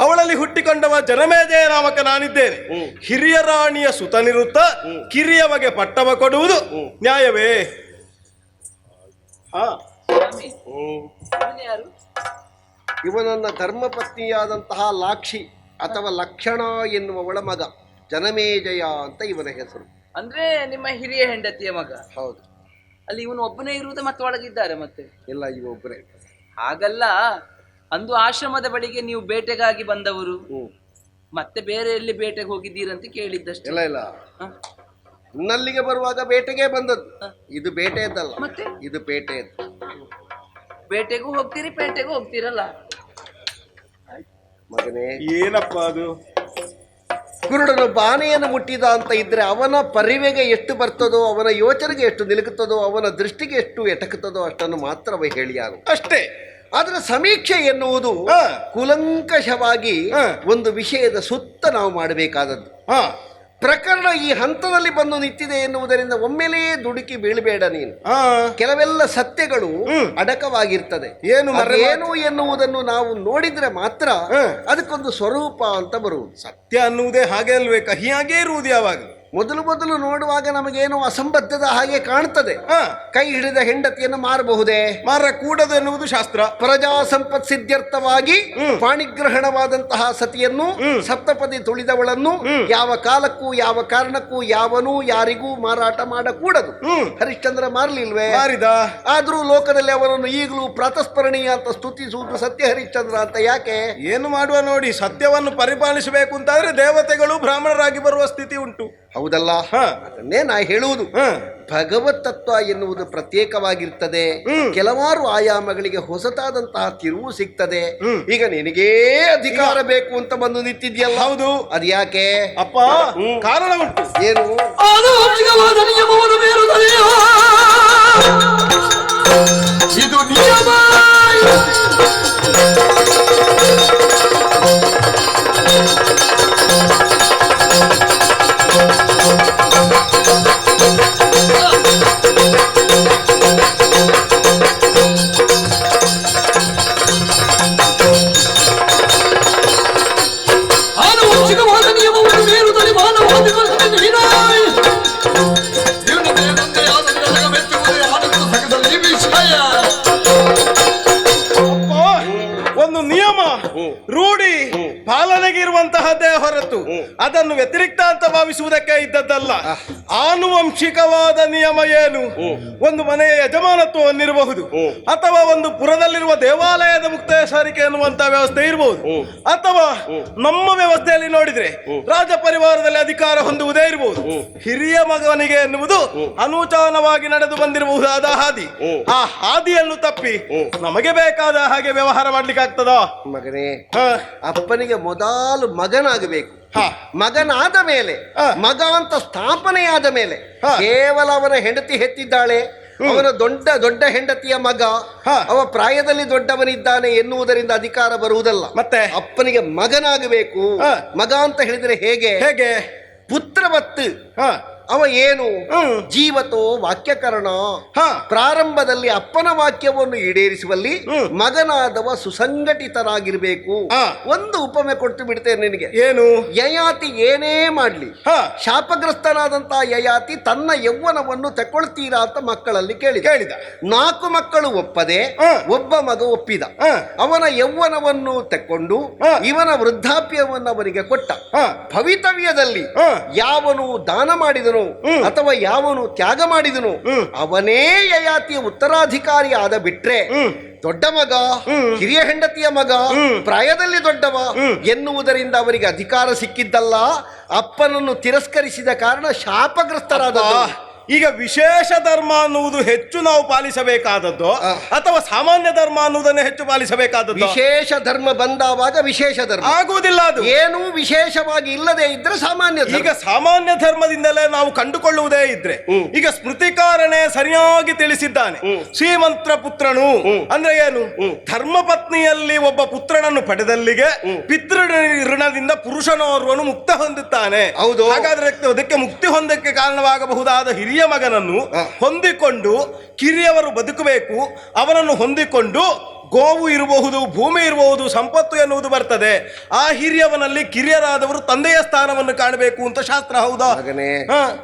ಅವಳಲ್ಲಿ ಹುಟ್ಟಿಕೊಂಡವ ಜನಮೇಜಯ ನಾಮಕ ನಾನಿದ್ದೇನೆ. ಹಿರಿಯ ರಾಣಿಯ ಸುತನಿರುತ್ತ ಕಿರಿಯವಗೆ ಪಟ್ಟವ ಕೊಡುವುದು ನ್ಯಾಯವೇ?
ಯಾರು?
ಇವನನ್ನ ಧರ್ಮಪತ್ನಿಯಾದಂತಹ ಲಾಕ್ಷಿ ಅಥವಾ ಲಕ್ಷಣ ಎನ್ನುವವಳ ಮಗ ಜನಮೇಜಯ ಅಂತ ಇವನ ಹೆಸರು.
ಅಂದ್ರೆ ನಿಮ್ಮ ಹಿರಿಯ ಹೆಂಡತಿಯ ಮಗ?
ಹೌದು.
ಅಲ್ಲಿ ಇವನು ಒಬ್ಬನೇ ಇರುವುದು ಮತ್ತೆ ಒಳಗಿದ್ದಾರೆ ಮತ್ತೆ?
ಇಲ್ಲ, ಇವೊಬ್ಬರೇ.
ಹಾಗಲ್ಲ, ಅಂದು ಆಶ್ರಮದ ಬಳಿಗೆ ನೀವು ಬೇಟೆಗಾಗಿ ಬಂದವರು, ಮತ್ತೆ ಬೇರೆ ಎಲ್ಲಿ ಬೇಟೆಗೆ ಹೋಗಿದ್ದೀರಂತ ಕೇಳಿದ್ದಷ್ಟೇ.
ಇಲ್ಲ ಇಲ್ಲ, ನನ್ನಲ್ಲಿಗೆ ಬರುವಾಗ ಬೇಟೆಗೆ ಬಂದದ್ದು. ಇದು ಬೇಟೆಯದ್ದಲ್ಲ, ಮತ್ತೆ ಇದು ಪೇಟೆಯದ್ದು.
ಬೇಟೆಗೂ ಹೋಗ್ತೀರಿ ಪೇಟೆಗೂ ಹೋಗ್ತೀರಲ್ಲ
ಮಗನೇ.
ಏನಪ್ಪ ಅದು?
ಕುರುಡನು ಬಾನೆಯನ್ನು ಮುಟ್ಟಿದ ಅಂತ ಇದ್ರೆ ಅವನ ಪರಿವೆಗೆ ಎಷ್ಟು ಬರ್ತದೋ, ಅವನ ಯೋಚನೆಗೆ ಎಷ್ಟು ನಿಲುಕುತ್ತದೋ, ಅವನ ದೃಷ್ಟಿಗೆ ಎಷ್ಟು ಎಟಕುತ್ತದೋ ಅಷ್ಟನ್ನು ಮಾತ್ರವೇ ಹೇಳಿಯಾರು
ಅಷ್ಟೇ.
ಆದ್ರೆ ಸಮೀಕ್ಷೆ ಎನ್ನುವುದು ಕೂಲಂಕಷವಾಗಿ ಒಂದು ವಿಷಯದ ಸುತ್ತ ನಾವು ಮಾಡಬೇಕಾದದ್ದು. ಪ್ರಕರಣ ಈ ಹಂತದಲ್ಲಿ ಬಂದು ನಿಂತಿದೆ ಎನ್ನುವುದರಿಂದ ಒಮ್ಮೆಲೇ ದುಡುಕಿ ಬೀಳಬೇಡ ನೀನು. ಕೆಲವೆಲ್ಲ ಸತ್ಯಗಳು ಅಡಕವಾಗಿರ್ತದೆ. ಏನು ಎನ್ನುವುದನ್ನು ನಾವು ನೋಡಿದ್ರೆ ಮಾತ್ರ ಅದಕ್ಕೊಂದು ಸ್ವರೂಪ ಅಂತ ಬರುವುದು.
ಸತ್ಯ ಅನ್ನುವುದೇ ಹಾಗೆ ಅಲ್ವೇ? ಕಹಿಯಾಗೇ ಇರುವುದು ಯಾವಾಗ?
ಮೊದಲು ನೋಡುವಾಗ ನಮಗೇನೋ ಅಸಂಬದ್ಧದ ಹಾಗೆ ಕಾಣ್ತದೆ. ಕೈ ಹಿಡಿದ ಹೆಂಡತಿಯನ್ನು ಮಾರಬಹುದೇ?
ಮಾರಕೂಡದು ಎನ್ನುವುದು ಶಾಸ್ತ್ರ.
ಪ್ರಜಾ ಸಂಪತ್ ಸಿದ್ಧ್ಯರ್ಥವಾಗಿ ಪಾಣಿಗ್ರಹಣವಾದಂತಹ ಸತಿಯನ್ನು, ಸಪ್ತಪದಿ ತುಳಿದವಳನ್ನು ಯಾವ ಕಾಲಕ್ಕೂ ಯಾವ ಕಾರಣಕ್ಕೂ ಯಾವನೂ ಯಾರಿಗೂ ಮಾರಾಟ ಮಾಡಕೂಡದು. ಹರಿಶ್ಚಂದ್ರ ಮಾರಲಿಲ್ವೇ?
ಮಾರಿದ.
ಆದ್ರೂ ಲೋಕದಲ್ಲಿ ಅವನನ್ನು ಈಗಲೂ ಪ್ರಾತಸ್ಮರಣೀಯ ಅಂತ ಸ್ತುತಿಸುವುದು ಸತ್ಯ ಹರಿಶ್ಚಂದ್ರ ಅಂತ. ಯಾಕೆ?
ಏನು ಮಾಡುವ ನೋಡಿ, ಸತ್ಯವನ್ನು ಪರಿಪಾಲಿಸಬೇಕು ಅಂತಾದ್ರೆ ದೇವತೆಗಳು ಬ್ರಾಹ್ಮಣರಾಗಿ ಬರುವ ಸ್ಥಿತಿ ಉಂಟು.
ಹೌದಲ್ಲ? ಅದನ್ನೇ ನಾ ಹೇಳುವುದು. ಭಗವತ್ ತತ್ವ ಎನ್ನುವುದು ಪ್ರತ್ಯೇಕವಾಗಿರ್ತದೆ. ಕೆಲವಾರು ಆಯಾಮಗಳಿಗೆ ಹೊಸತಾದಂತಹ ತಿರುವು ಸಿಗ್ತದೆ. ಈಗ ನಿನಗೇ ಅಧಿಕಾರ ಬೇಕು ಅಂತ ಬಂದು ನಿಂತಿದ್ಯಲ್ಲ.
ಹೌದು.
ಅದು ಯಾಕೆ?
ಅಪ್ಪ, ಕಾರಣ ಉಂಟು.
ಏನು?
ಇದು ನಿಯಮ. ಆನುವಂಶಿಕವಾದ ನಿಯಮವನ್ನು ಮೀರುತ್ತಲೇ ಮಾನವಾದಿಗಳು
ಒಂದು ನಿಯಮ ರೂಢಿ ಪಾಲನೆಗೆ ಇರುವಂತಹದ್ದೇ ಹೊರತು ಅದನ್ನು ವ್ಯತಿರಿಕ್ತ ಅಂತ ಭಾವಿಸುವುದಕ್ಕೆ ಇದ್ದದ್ದಲ್ಲ. ಆನುವಂಶಿಕವಾದ ನಿಯಮ ಏನು? ಒಂದು ಮನೆಯ ಯಜಮಾನತ್ವವನ್ನಿರಬಹುದು, ಅಥವಾ ಒಂದು ಪುರದಲ್ಲಿರುವ ದೇವಾಲಯದ ಮುಕ್ತ ಸಾರಿಕೆ ಎನ್ನುವಂತಹ ವ್ಯವಸ್ಥೆ ಇರಬಹುದು, ಅಥವಾ ನಮ್ಮ ವ್ಯವಸ್ಥೆಯಲ್ಲಿ ನೋಡಿದ್ರೆ ರಾಜ ಪರಿವಾರದಲ್ಲಿ ಅಧಿಕಾರ ಹೊಂದುವುದೇ ಇರಬಹುದು. ಹಿರಿಯ ಮಗನಿಗೆ ಎನ್ನುವುದು ಅನೂಚಾನವಾಗಿ ನಡೆದು ಬಂದಿರಬಹುದಾದ ಹಾದಿ. ಆ ಹಾದಿಯನ್ನು ತಪ್ಪಿ ನಮಗೆ ಬೇಕಾದ ಹಾಗೆ ವ್ಯವಹಾರ ಮಾಡ್ಲಿಕ್ಕೆ ಆಗ್ತದ?
ಮಗನೇ, ಅಪ್ಪನಿಗೆ ಮೊದಲು ಮಗನಾಗಬೇಕು. ಮಗನಾದ ಮೇಲೆ, ಮಗ ಅಂತ ಸ್ಥಾಪನೆಯಾದ ಮೇಲೆ, ಕೇವಲ ಅವನ ಹೆಂಡತಿ ಹೆತ್ತಿದ್ದಾಳೆ, ಅವನ ದೊಡ್ಡ ಹೆಂಡತಿಯ ಮಗ, ಅವ ಪ್ರಾಯದಲ್ಲಿ ದೊಡ್ಡವನಿದ್ದಾನೆ ಎನ್ನುವುದರಿಂದ ಅಧಿಕಾರ ಬರುವುದಲ್ಲ. ಮತ್ತೆ ಅಪ್ಪನಿಗೆ ಮಗನಾಗಬೇಕು. ಮಗ ಅಂತ ಹೇಳಿದ್ರೆ ಹೇಗೆ? ಪುತ್ರವತ್ತು. ಅವ ಏನು? ಜೀವತೋ ವಾಕ್ಯಕರಣ. ಪ್ರಾರಂಭದಲ್ಲಿ ಅಪ್ಪನ ವಾಕ್ಯವನ್ನು ಈಡೇರಿಸುವಲ್ಲಿ ಮಗನಾದವ ಸುಸಂಘಟಿತರಾಗಿರ್ಬೇಕು. ಒಂದು ಉಪಮೆ ಕೊಟ್ಟು ಬಿಡ್ತೇನೆ ನಿನಗೆ.
ಏನು?
ಯಯಾತಿ ಏನೇ ಮಾಡ್ಲಿ, ಶಾಪಗ್ರಸ್ತನಾದಂತಹ ಯಯಾತಿ ತನ್ನ ಯೌವನವನ್ನು ತಕೊಳ್ತೀರಾ ಅಂತ ಮಕ್ಕಳಲ್ಲಿ ಕೇಳಿದ. 4 ಮಕ್ಕಳು ಒಪ್ಪದೆ ಒಬ್ಬ ಮಗ ಒಪ್ಪಿದ. ಅವನ ಯೌವನವನ್ನು ತಕ್ಕೊಂಡು ಇವನ ವೃದ್ಧಾಪ್ಯವನ್ನು ಅವನಿಗೆ ಕೊಟ್ಟ. ಭವಿತವ್ಯದಲ್ಲಿ ಯಾವನು ದಾನ ಮಾಡಿದನು ಅಥವಾ ಯಾವನು ತ್ಯಾಗ ಮಾಡಿದನು ಅವನೇ ಯಯಾತಿಯ ಉತ್ತರಾಧಿಕಾರಿ ಆದ ಬಿಟ್ರೆ
ದೊಡ್ಡ ಮಗ, ಹಿರಿಯ ಹೆಂಡತಿಯ ಮಗ, ಪ್ರಾಯದಲ್ಲಿ ದೊಡ್ಡವ ಎನ್ನುವುದರಿಂದ ಅವರಿಗೆ ಅಧಿಕಾರ ಸಿಕ್ಕಿದ್ದಲ್ಲ, ಅಪ್ಪನನ್ನು ತಿರಸ್ಕರಿಸಿದ ಕಾರಣ ಶಾಪಗ್ರಸ್ತರಾದದ್ದು.
ಈಗ ವಿಶೇಷ ಧರ್ಮ ಅನ್ನುವುದು ಹೆಚ್ಚು ನಾವು ಪಾಲಿಸಬೇಕಾದದ್ದು ಅಥವಾ ಸಾಮಾನ್ಯ ಧರ್ಮ ಅನ್ನುವುದನ್ನು ಹೆಚ್ಚು ಪಾಲಿಸಬೇಕಾದದ್ದು?
ವಿಶೇಷ ಧರ್ಮ ಬಂದಾವಾಗ ವಿಶೇಷ ಧರ್ಮ
ಆಗುವುದಿಲ್ಲ. ಅದು
ಏನೂ ವಿಶೇಷವಾಗಿ ಇಲ್ಲದೆ ಇದ್ರೆ ಸಾಮಾನ್ಯ ಧರ್ಮ.
ಈಗ ಸಾಮಾನ್ಯ ಧರ್ಮದಿಂದಲೇ ನಾವು ಕಂಡುಕೊಳ್ಳುವುದೇ ಇದ್ರೆ, ಈಗ ಸ್ಮೃತಿಕಾರನೇ ಸರಿಯಾಗಿ ತಿಳಿಸಿದ್ದಾನೆ. ಶ್ರೀಮಂತರ ಪುತ್ರನು ಅಂದ್ರೆ ಏನು? ಧರ್ಮ ಪತ್ನಿಯಲ್ಲಿ ಒಬ್ಬ ಪುತ್ರನನ್ನು ಪಡೆದಲ್ಲಿಗೆ ಪಿತೃ ಋಣದಿಂದ ಪುರುಷನೋರ್ವನು ಮುಕ್ತ ಹೊಂದುತ್ತಾನೆ.
ಹೌದು.
ಹಾಗಾದ್ರೆ ಅದಕ್ಕೆ ಮುಕ್ತಿ ಹೊಂದಕ್ಕೆ ಕಾರಣವಾಗಬಹುದಾದ ಹಿರಿಯ ಮಗನನ್ನು ಹೊಂದಿಕೊಂಡು ಕಿರಿಯವರು ಬದುಕಬೇಕು. ಅವನನ್ನು ಹೊಂದಿಕೊಂಡು ಗೋವು ಇರಬಹುದು, ಭೂಮಿ ಇರಬಹುದು, ಸಂಪತ್ತು ಎನ್ನುವುದು ಬರ್ತದೆ. ಆ ಹಿರಿಯವನಲ್ಲಿ ಕಿರಿಯರಾದವರು ತಂದೆಯ ಸ್ಥಾನವನ್ನು ಕಾಣಬೇಕು ಅಂತ ಶಾಸ್ತ್ರ. ಹೌದಾ
ಮಗನೇ?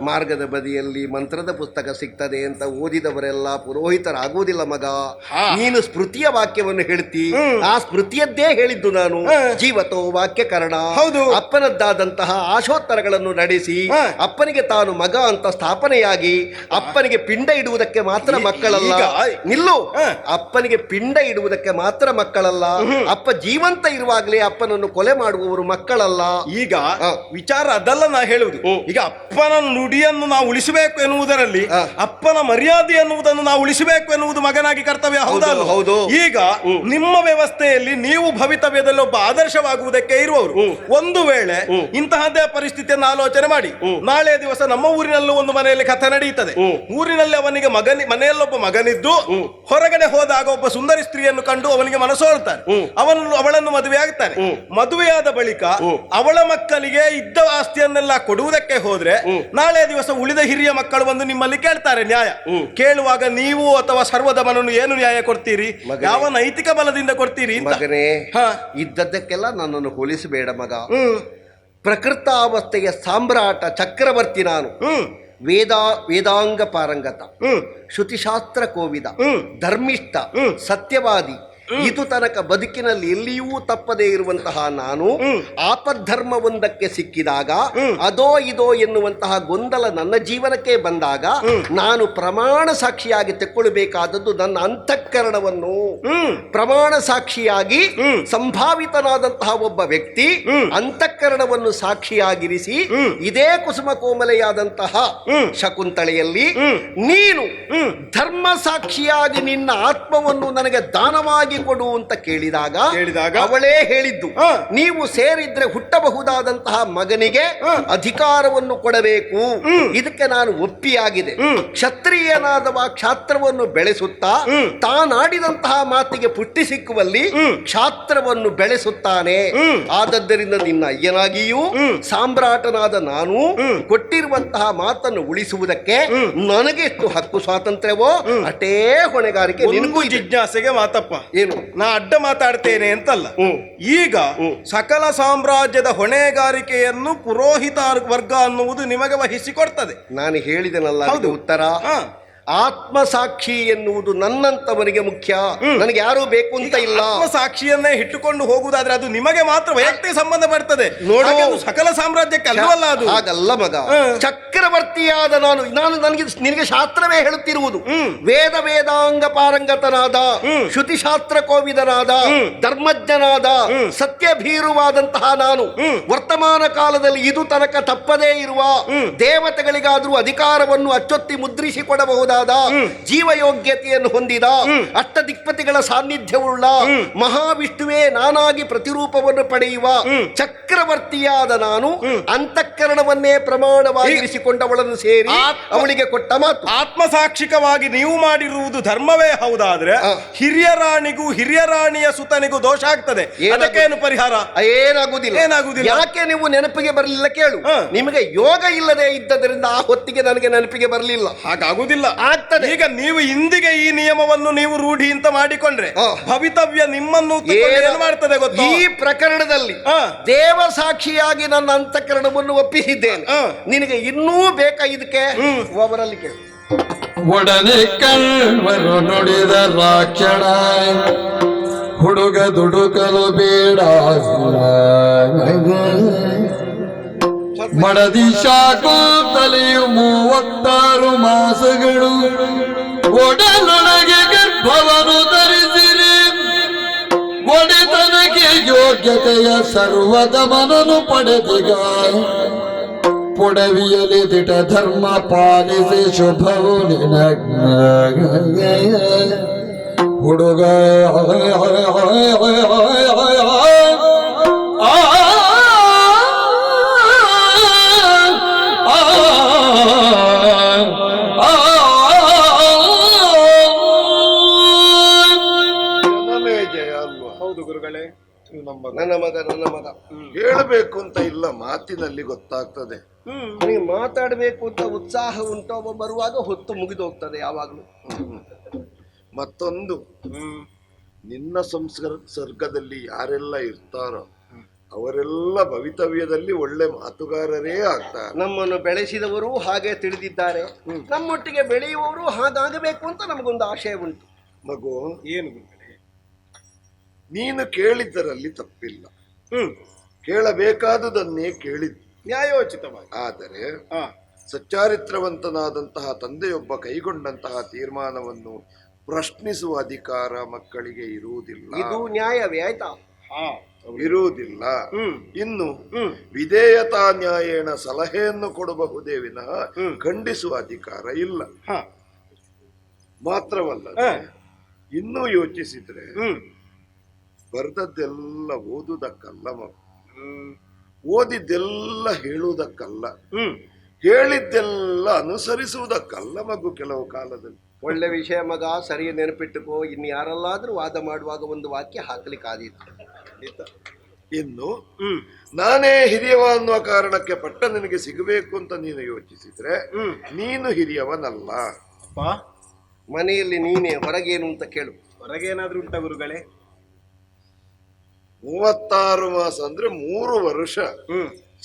ಮಾರ್ಗದ ಬದಿಯಲ್ಲಿ ಮಂತ್ರದ ಪುಸ್ತಕ ಸಿಗ್ತದೆ ಅಂತ ಓದಿದವರೆಲ್ಲ ಪುರೋಹಿತರಾಗುವುದಿಲ್ಲ ಮಗ. ನೀನು ಸ್ಮೃತಿಯ ವಾಕ್ಯವನ್ನು ಹೇಳ್ತಿ, ಆ ಸ್ಮೃತಿಯದ್ದೇ ಹೇಳಿದ್ದು ನಾನು. ಜೀವತೋ ವಾಕ್ಯ ಕರ್ಣ.
ಹೌದು.
ಅಪ್ಪನದ್ದಾದಂತಹ ಆಶೋತ್ತರಗಳನ್ನು ನಡೆಸಿ ಅಪ್ಪನಿಗೆ ತಾನು ಮಗ ಅಂತ ಸ್ಥಾಪನೆಯಾಗಿ ಅಪ್ಪನಿಗೆ ಪಿಂಡ ಇಡುವುದಕ್ಕೆ ಮಾತ್ರ ಮಕ್ಕಳಲ್ಲ. ನಿಲ್ಲು. ಅಪ್ಪನಿಗೆ ಪಿಂಡ ಇಡುವುದಕ್ಕೆ ಮಾತ್ರ ಮಕ್ಕಳಲ್ಲ, ಅಪ್ಪ ಜೀವಂತ ಇರುವಾಗಲೇ ಅಪ್ಪನನ್ನು ಕೊಲೆ ಮಾಡುವವರು ಮಕ್ಕಳಲ್ಲ.
ಈಗ ವಿಚಾರ ಅದಲ್ಲ ನಾ ಹೇಳುವುದು. ಈಗ ಅಪ್ಪನ ನುಡಿಯನ್ನು ನಾವು ಉಳಿಸಬೇಕು ಎನ್ನುವುದರಲ್ಲಿ ಅಪ್ಪನ ಮರ್ಯಾದೆ ಎನ್ನುವುದನ್ನು ನಾವು ಉಳಿಸಬೇಕು ಎನ್ನುವುದು ಮಗನಾಗಿ ಕರ್ತವ್ಯ. ಹೌದಾ?
ಹೌದು.
ಈಗ ನಿಮ್ಮ ವ್ಯವಸ್ಥೆಯಲ್ಲಿ ನೀವು ಭವಿತವ್ಯದಲ್ಲಿ ಒಬ್ಬ ಆದರ್ಶವಾಗುವುದಕ್ಕೆ ಇರುವವರು. ಒಂದು ವೇಳೆ ಇಂತಹದ್ದೇ ಪರಿಸ್ಥಿತಿಯನ್ನು ಆಲೋಚನೆ ಮಾಡಿ, ನಾಳೆ ದಿವಸ ನಮ್ಮ ಊರಿನಲ್ಲೂ ಒಂದು ಮನೆಯಲ್ಲಿ ಕಥೆ ನಡೆಯುತ್ತದೆ. ಊರಿನಲ್ಲಿ ಅವನಿಗೆ ಮನೆಯಲ್ಲೊಬ್ಬ ಮಗನಿದ್ದು ಹೊರಗಡೆ ಹೋದಾಗ ಒಬ್ಬ ಸುಂದರಿ ಸ್ತ್ರೀಯನ್ನು ಕಂಡು ಅವನಿಗೆ ಮನಸೋಳ್ತಾನೆ. ಅವಳನ್ನು ಮದುವೆ ಆಗ್ತಾನೆ. ಮದುವೆಯಾದ ಬಳಿಕ ಅವಳ ಮಕ್ಕಳಿಗೆ ಇದ್ದ ಆಸ್ತಿಯನ್ನೆಲ್ಲ ಕೊಡುವುದಕ್ಕೆ ಹೋದ್ರೆ ನಾಳೆ ದಿವಸ ಉಳಿದ ಹಿರಿಯ ಮಕ್ಕಳು ಬಂದು ನಿಮ್ಮಲ್ಲಿ ಕೇಳ್ತಾರೆ ನ್ಯಾಯ. ಕೇಳುವಾಗ ನೀವು ಅಥವಾ ಸರ್ವಧಮನನ್ನು ಏನು ನ್ಯಾಯ ಕೊಡ್ತೀರಿ? ಯಾವ ನೈತಿಕ ಬಲದಿಂದ ಕೊಡ್ತೀರಿ?
ಮಗನೇ, ಇದ್ದದ್ದಕ್ಕೆಲ್ಲ ನನ್ನನ್ನು ಹೋಲಿಸಬೇಡ ಮಗ. ಪ್ರಕೃತಾವಸ್ಥೆಯ ಸಾಮ್ರಾಟ ಚಕ್ರವರ್ತಿ ನಾನು. ವೇದಾಂಗ ಪಾರಂಗತ, ಶ್ರುತಿಶಾಸ್ತ್ರ ಕೋವಿದ, ಧರ್ಮಿಷ್ಠ, ಸತ್ಯವಾದಿ, ಇದು ತನಕ ಬದುಕಿನಲ್ಲಿ ಎಲ್ಲಿಯೂ ತಪ್ಪದೇ ಇರುವಂತಹ ನಾನು ಆಪದ್ಧರ್ಮವೊಂದಕ್ಕೆ ಸಿಕ್ಕಿದಾಗ ಅದೋ ಇದೋ ಎನ್ನುವಂತಹ ಗೊಂದಲ ನನ್ನ ಜೀವನಕ್ಕೆ ಬಂದಾಗ ನಾನು ಪ್ರಮಾಣ ಸಾಕ್ಷಿಯಾಗಿ ತೆಕ್ಕೊಳ್ಳಬೇಕಾದದ್ದು ನನ್ನ ಅಂತಃಕರಣವನ್ನು. ಪ್ರಮಾಣ ಸಾಕ್ಷಿಯಾಗಿ ಸಂಭಾವಿತನಾದಂತಹ ಒಬ್ಬ ವ್ಯಕ್ತಿ ಅಂತಃಕರಣವನ್ನು ಸಾಕ್ಷಿಯಾಗಿರಿಸಿ ಇದೇ ಕುಸುಮ ಕೋಮಲೆಯಾದಂತಹ ಶಕುಂತಳೆಯಲ್ಲಿ ನೀನು ಧರ್ಮ ಸಾಕ್ಷಿಯಾಗಿ ನಿನ್ನ ಆತ್ಮವನ್ನು ನನಗೆ ದಾನವಾಗಿ ಕೊಡು ಅಂತ ಕೇಳಿದಾಗ ಅವಳೇ ಹೇಳಿದ್ದು, ನೀವು ಸೇರಿದ್ರೆ ಹುಟ್ಟಬಹುದಾದಂತಹ ಮಗನಿಗೆ ಅಧಿಕಾರವನ್ನು ಕೊಡಬೇಕು. ಇದಕ್ಕೆ ನಾನು ಒಪ್ಪಿಯಾಗಿದೆ. ಕ್ಷತ್ರಿಯನಾದವ ಕ್ಷಾತ್ರವನ್ನು ಬೆಳೆಸುತ್ತಾ ತಾನಾಡಿದಂತಹ ಮಾತಿಗೆ ಪುಷ್ಟಿ ಸಿಕ್ಕುವಲ್ಲಿ ಕ್ಷಾತ್ರವನ್ನು ಬೆಳೆಸುತ್ತಾನೆ. ಆದದ್ದರಿಂದ ನಿನ್ನ ಅಯ್ಯನಾಗಿಯೂ ಸಾಮ್ರಾಟನಾದ ನಾನು ಕೊಟ್ಟಿರುವಂತಹ ಮಾತನ್ನು ಉಳಿಸುವುದಕ್ಕೆ ನನಗೆ ಎಷ್ಟು ಹಕ್ಕು ಸ್ವಾತಂತ್ರ್ಯವೋ ಅಷ್ಟೇ ಹೊಣೆಗಾರಿಕೆ ನಿನಗೂ.
ಜಿಜ್ಞಾಸೆಗೆ ಮಾತಪ್ಪ, ನಾ ಅಡ್ಡ ಮಾತಾಡ್ತೇನೆ ಅಂತಲ್ಲ. ಈಗ ಸಕಲ ಸಾಮ್ರಾಜ್ಯದ ಹೊಣೆಗಾರಿಕೆಯನ್ನು ಪುರೋಹಿತ ವರ್ಗ ಅನ್ನುವುದು ನಿಮಗೆ ವಹಿಸಿಕೊಡ್ತದೆ.
ನಾನು ಹೇಳಿದೆನಲ್ಲ ಉತ್ತರ. ಆತ್ಮಸಾಕ್ಷಿ ಎನ್ನುವುದು ನನ್ನಂತವನಿಗೆ ಮುಖ್ಯ, ನನಗೆ ಯಾರು ಬೇಕು ಅಂತ ಇಲ್ಲ.
ಆತ್ಮಸಾಕ್ಷಿಯನ್ನೇ ಇಟ್ಟುಕೊಂಡು ಹೋಗುವುದಾದ್ರೆ ಅದು ನಿಮಗೆ ಮಾತ್ರ ವೈಯಕ್ತಿಕ ಸಂಬಂಧ ಬರ್ತದೆ. ನೋಡು, ಸಕಲ ಸಾಮ್ರಾಜ್ಯಕ್ಕೆ ಅಲ್ಲವಲ್ಲ ಅದು.
ಹಾಗಲ್ಲ ಮಗ. ಚಕ್ರವರ್ತಿಯಾದ ನಾನು ನಿನಗೆ ಶಾಸ್ತ್ರವೇ ಹೇಳುತ್ತಿರುವುದು. ವೇದಾಂಗ ಪಾರಂಗತನಾದ, ಶ್ರುತಿಶಾಸ್ತ್ರ ಕೋವಿದನಾದ, ಧರ್ಮಜ್ಞನಾದ, ಸತ್ಯಭೀರುವಾದಂತಹ ನಾನು ವರ್ತಮಾನ ಕಾಲದಲ್ಲಿ ಇದು ತನಕ ತಪ್ಪದೇ ಇರುವ ದೇವತೆಗಳಿಗಾದರೂ ಅಧಿಕಾರವನ್ನು ಅಚ್ಚೊತ್ತಿ ಮುದ್ರಿಸಿಕೊಡಬಹುದಾದ ಜೀವಯೋಗ್ಯತೆಯನ್ನು ಹೊಂದಿದ ಅಷ್ಟ ದಿಕ್ಪತಿಗಳ ಸಾನ್ನಿಧ್ಯವುಳ್ಳ ಮಹಾವಿಷ್ಣುವೇ ನಾನಾಗಿ ಪ್ರತಿರೂಪವನ್ನು ಪಡೆಯುವ ಚಕ್ರವರ್ತಿಯಾದ ನಾನು ಅಂತಃಕರಣವನ್ನೇ ಪ್ರಮಾಣವಾಗಿರಿಸಿಕೊಂಡವಳನ್ನು ಸೇರಿ ಅವಳಿಗೆ ಕೊಟ್ಟ ಮಾತು.
ಆತ್ಮಸಾಕ್ಷಿಕವಾಗಿ ನೀವು ಮಾಡಿರುವುದು ಧರ್ಮವೇ ಹೌದಾದ್ರೆ ಹಿರಿಯ ರಾಣಿಗೂ ಹಿರಿಯ ರಾಣಿಯ ಸುತನಿಗೂ ದೋಷ ಆಗ್ತದೆ. ಅದಕ್ಕೇನು ಪರಿಹಾರ?
ಏನಾಗುವುದಿಲ್ಲ. ಯಾಕೆ ನೀವು ನೆನಪಿಗೆ ಬರಲಿಲ್ಲ ಕೇಳು. ನಿಮಗೆ ಯೋಗ ಇಲ್ಲದೆ ಇದ್ದದರಿಂದ ಆ ಹೊತ್ತಿಗೆ ನನಗೆ ನೆನಪಿಗೆ ಬರಲಿಲ್ಲ.
ಹಾಗಾಗುವುದಿಲ್ಲ. ಈಗ ನೀವು ಇಂದಿಗೆ ಈ ನಿಯಮವನ್ನು ನೀವು ರೂಢಿ ಅಂತ ಮಾಡಿಕೊಂಡ್ರೆ ಭವಿತವ್ಯ ನಿಮ್ಮನ್ನು ಏನು ಮಾಡ್ತದೆ ಗೊತ್ತಾ?
ಈ ಪ್ರಕರಣದಲ್ಲಿ ದೇವ ಸಾಕ್ಷಿಯಾಗಿ ನನ್ನ ಅಂತಃಕರಣವನ್ನು ಒಪ್ಪಿಸಿದ್ದೇನೆ. ನಿನಗೆ ಇನ್ನೂ ಬೇಕಾ ಇದಕ್ಕೆ? ಅವರಲ್ಲಿ ಕೇಳು.
ಒಡನೆ ಕಳ್ವರು ನುಡಿದ ರಾಕ್ಷಣ ಹುಡುಗ ದುಡುಕಲು ಬೇಡ ಮಡದಿ ಶಾಕುಂತಲೆಯು 36 ಮಾಸಗಳು ಒಡಲೊಳಗೆ ಗರ್ಭವನ್ನು ಧರಿಸಿರಿ ಯೋಗ್ಯತೆಯ ಸರ್ವದ ಮನನು ಪಡೆದಿಗ ಪುಡವಿಯಲಿ ದಿಟ ಧರ್ಮ ಪಾಲಿಸಿ ಶುಭವು ನಿನಗ್ನ ಹುಡುಗ
ಹೌದು ಗುರುಗಳೇ, ನನ್ನ ಮಗ
ಹೇಳಬೇಕು ಅಂತ ಇಲ್ಲ, ಮಾತಿನಲ್ಲಿ ಗೊತ್ತಾಗ್ತದೆ.
ನನಗೆ ಮಾತಾಡಬೇಕು ಅಂತ ಉತ್ಸಾಹ ಉಂಟು, ಒಬ್ಬ ಬರುವಾಗ ಹೊತ್ತು ಮುಗಿದು ಹೋಗ್ತದೆ ಯಾವಾಗ್ಲೂ.
ಮತ್ತೊಂದು, ನಿನ್ನ ಸಂಸರ್ಗದಲ್ಲಿ ಯಾರೆಲ್ಲ ಇರ್ತಾರೋ ಅವರೆಲ್ಲ ಭವಿತವ್ಯದಲ್ಲಿ ಒಳ್ಳೆ ಮಾತುಗಾರರೇ ಆಗ್ತಾರೆ.
ನಮ್ಮನ್ನು ಬೆಳೆಸಿದವರು ಹಾಗೆ ತಿಳಿದಿದ್ದಾರೆ, ನಮ್ಮೊಟ್ಟಿಗೆ ಬೆಳೆಯುವವರು ಹಾಗಾಗಬೇಕು ಅಂತ ನಮಗೊಂದು ಆಶಯ ಉಂಟು.
ಮಗು,
ಏನು
ನೀನು ಕೇಳಿದ್ದರಲ್ಲಿ ತಪ್ಪಿಲ್ಲ, ಕೇಳಬೇಕಾದುದನ್ನೇ ಕೇಳಿದ್ದು
ನ್ಯಾಯೋಚಿತವಾಗಿ.
ಆದರೆ ಸಚ್ಚಾರಿತ್ರವಂತನಾದಂತಹ ತಂದೆಯೊಬ್ಬ ಕೈಗೊಂಡಂತಹ ತೀರ್ಮಾನವನ್ನು ಪ್ರಶ್ನಿಸುವ ಅಧಿಕಾರ ಮಕ್ಕಳಿಗೆ ಇರುವುದಿಲ್ಲ.
ಇದು ನ್ಯಾಯವೇ? ಆಯ್ತಾ?
ಇರುವುದಿಲ್ಲ. ಇನ್ನು ವಿಧೇಯತಾ ನ್ಯಾಯೇಣ ಸಲಹೆಯನ್ನು ಕೊಡಬಹುದೇ ವಿನಃ ಖಂಡಿಸುವ ಅಧಿಕಾರ ಇಲ್ಲ. ಮಾತ್ರವಲ್ಲ, ಇನ್ನೂ ಯೋಚಿಸಿದ್ರೆ ಬರೆದದ್ದೆಲ್ಲ ಓದುವುದಕ್ಕಲ್ಲ ಮಗು, ಓದಿದ್ದೆಲ್ಲ ಹೇಳುವುದಕ್ಕಲ್ಲ, ಹೇಳಿದ್ದೆಲ್ಲ ಅನುಸರಿಸುವುದಕ್ಕಲ್ಲ ಮಗು. ಕೆಲವು ಕಾಲದಲ್ಲಿ
ಒಳ್ಳೆ ವಿಷಯ ಮಗ, ಸರಿ ನೆನಪಿಟ್ಟುಕೋ. ಇನ್ನು ಯಾರಲ್ಲಾದ್ರೂ ವಾದ ಮಾಡುವಾಗ ಒಂದು ವಾಕ್ಯ ಹಾಕ್ಲಿಕ್ಕಾದೀತು.
ಇನ್ನು ನಾನೇ ಹಿರಿಯವ ಅನ್ನುವ ಕಾರಣಕ್ಕೆ ಪಟ್ಟ ನಿನಗೆ ಸಿಗಬೇಕು ಅಂತ ನೀನು ಯೋಚಿಸಿದ್ರೆ ನೀನು ಹಿರಿಯವನಲ್ಲ.
ಮನೆಯಲ್ಲಿ ನೀನೇ, ಹೊರಗೇನು ಅಂತ ಕೇಳು. ಹೊರಗೇನಾದ್ರೂ ಉಂಟ ಗುರುಗಳೇ?
36 ಮಾಸ ಅಂದ್ರೆ 3 ವರ್ಷ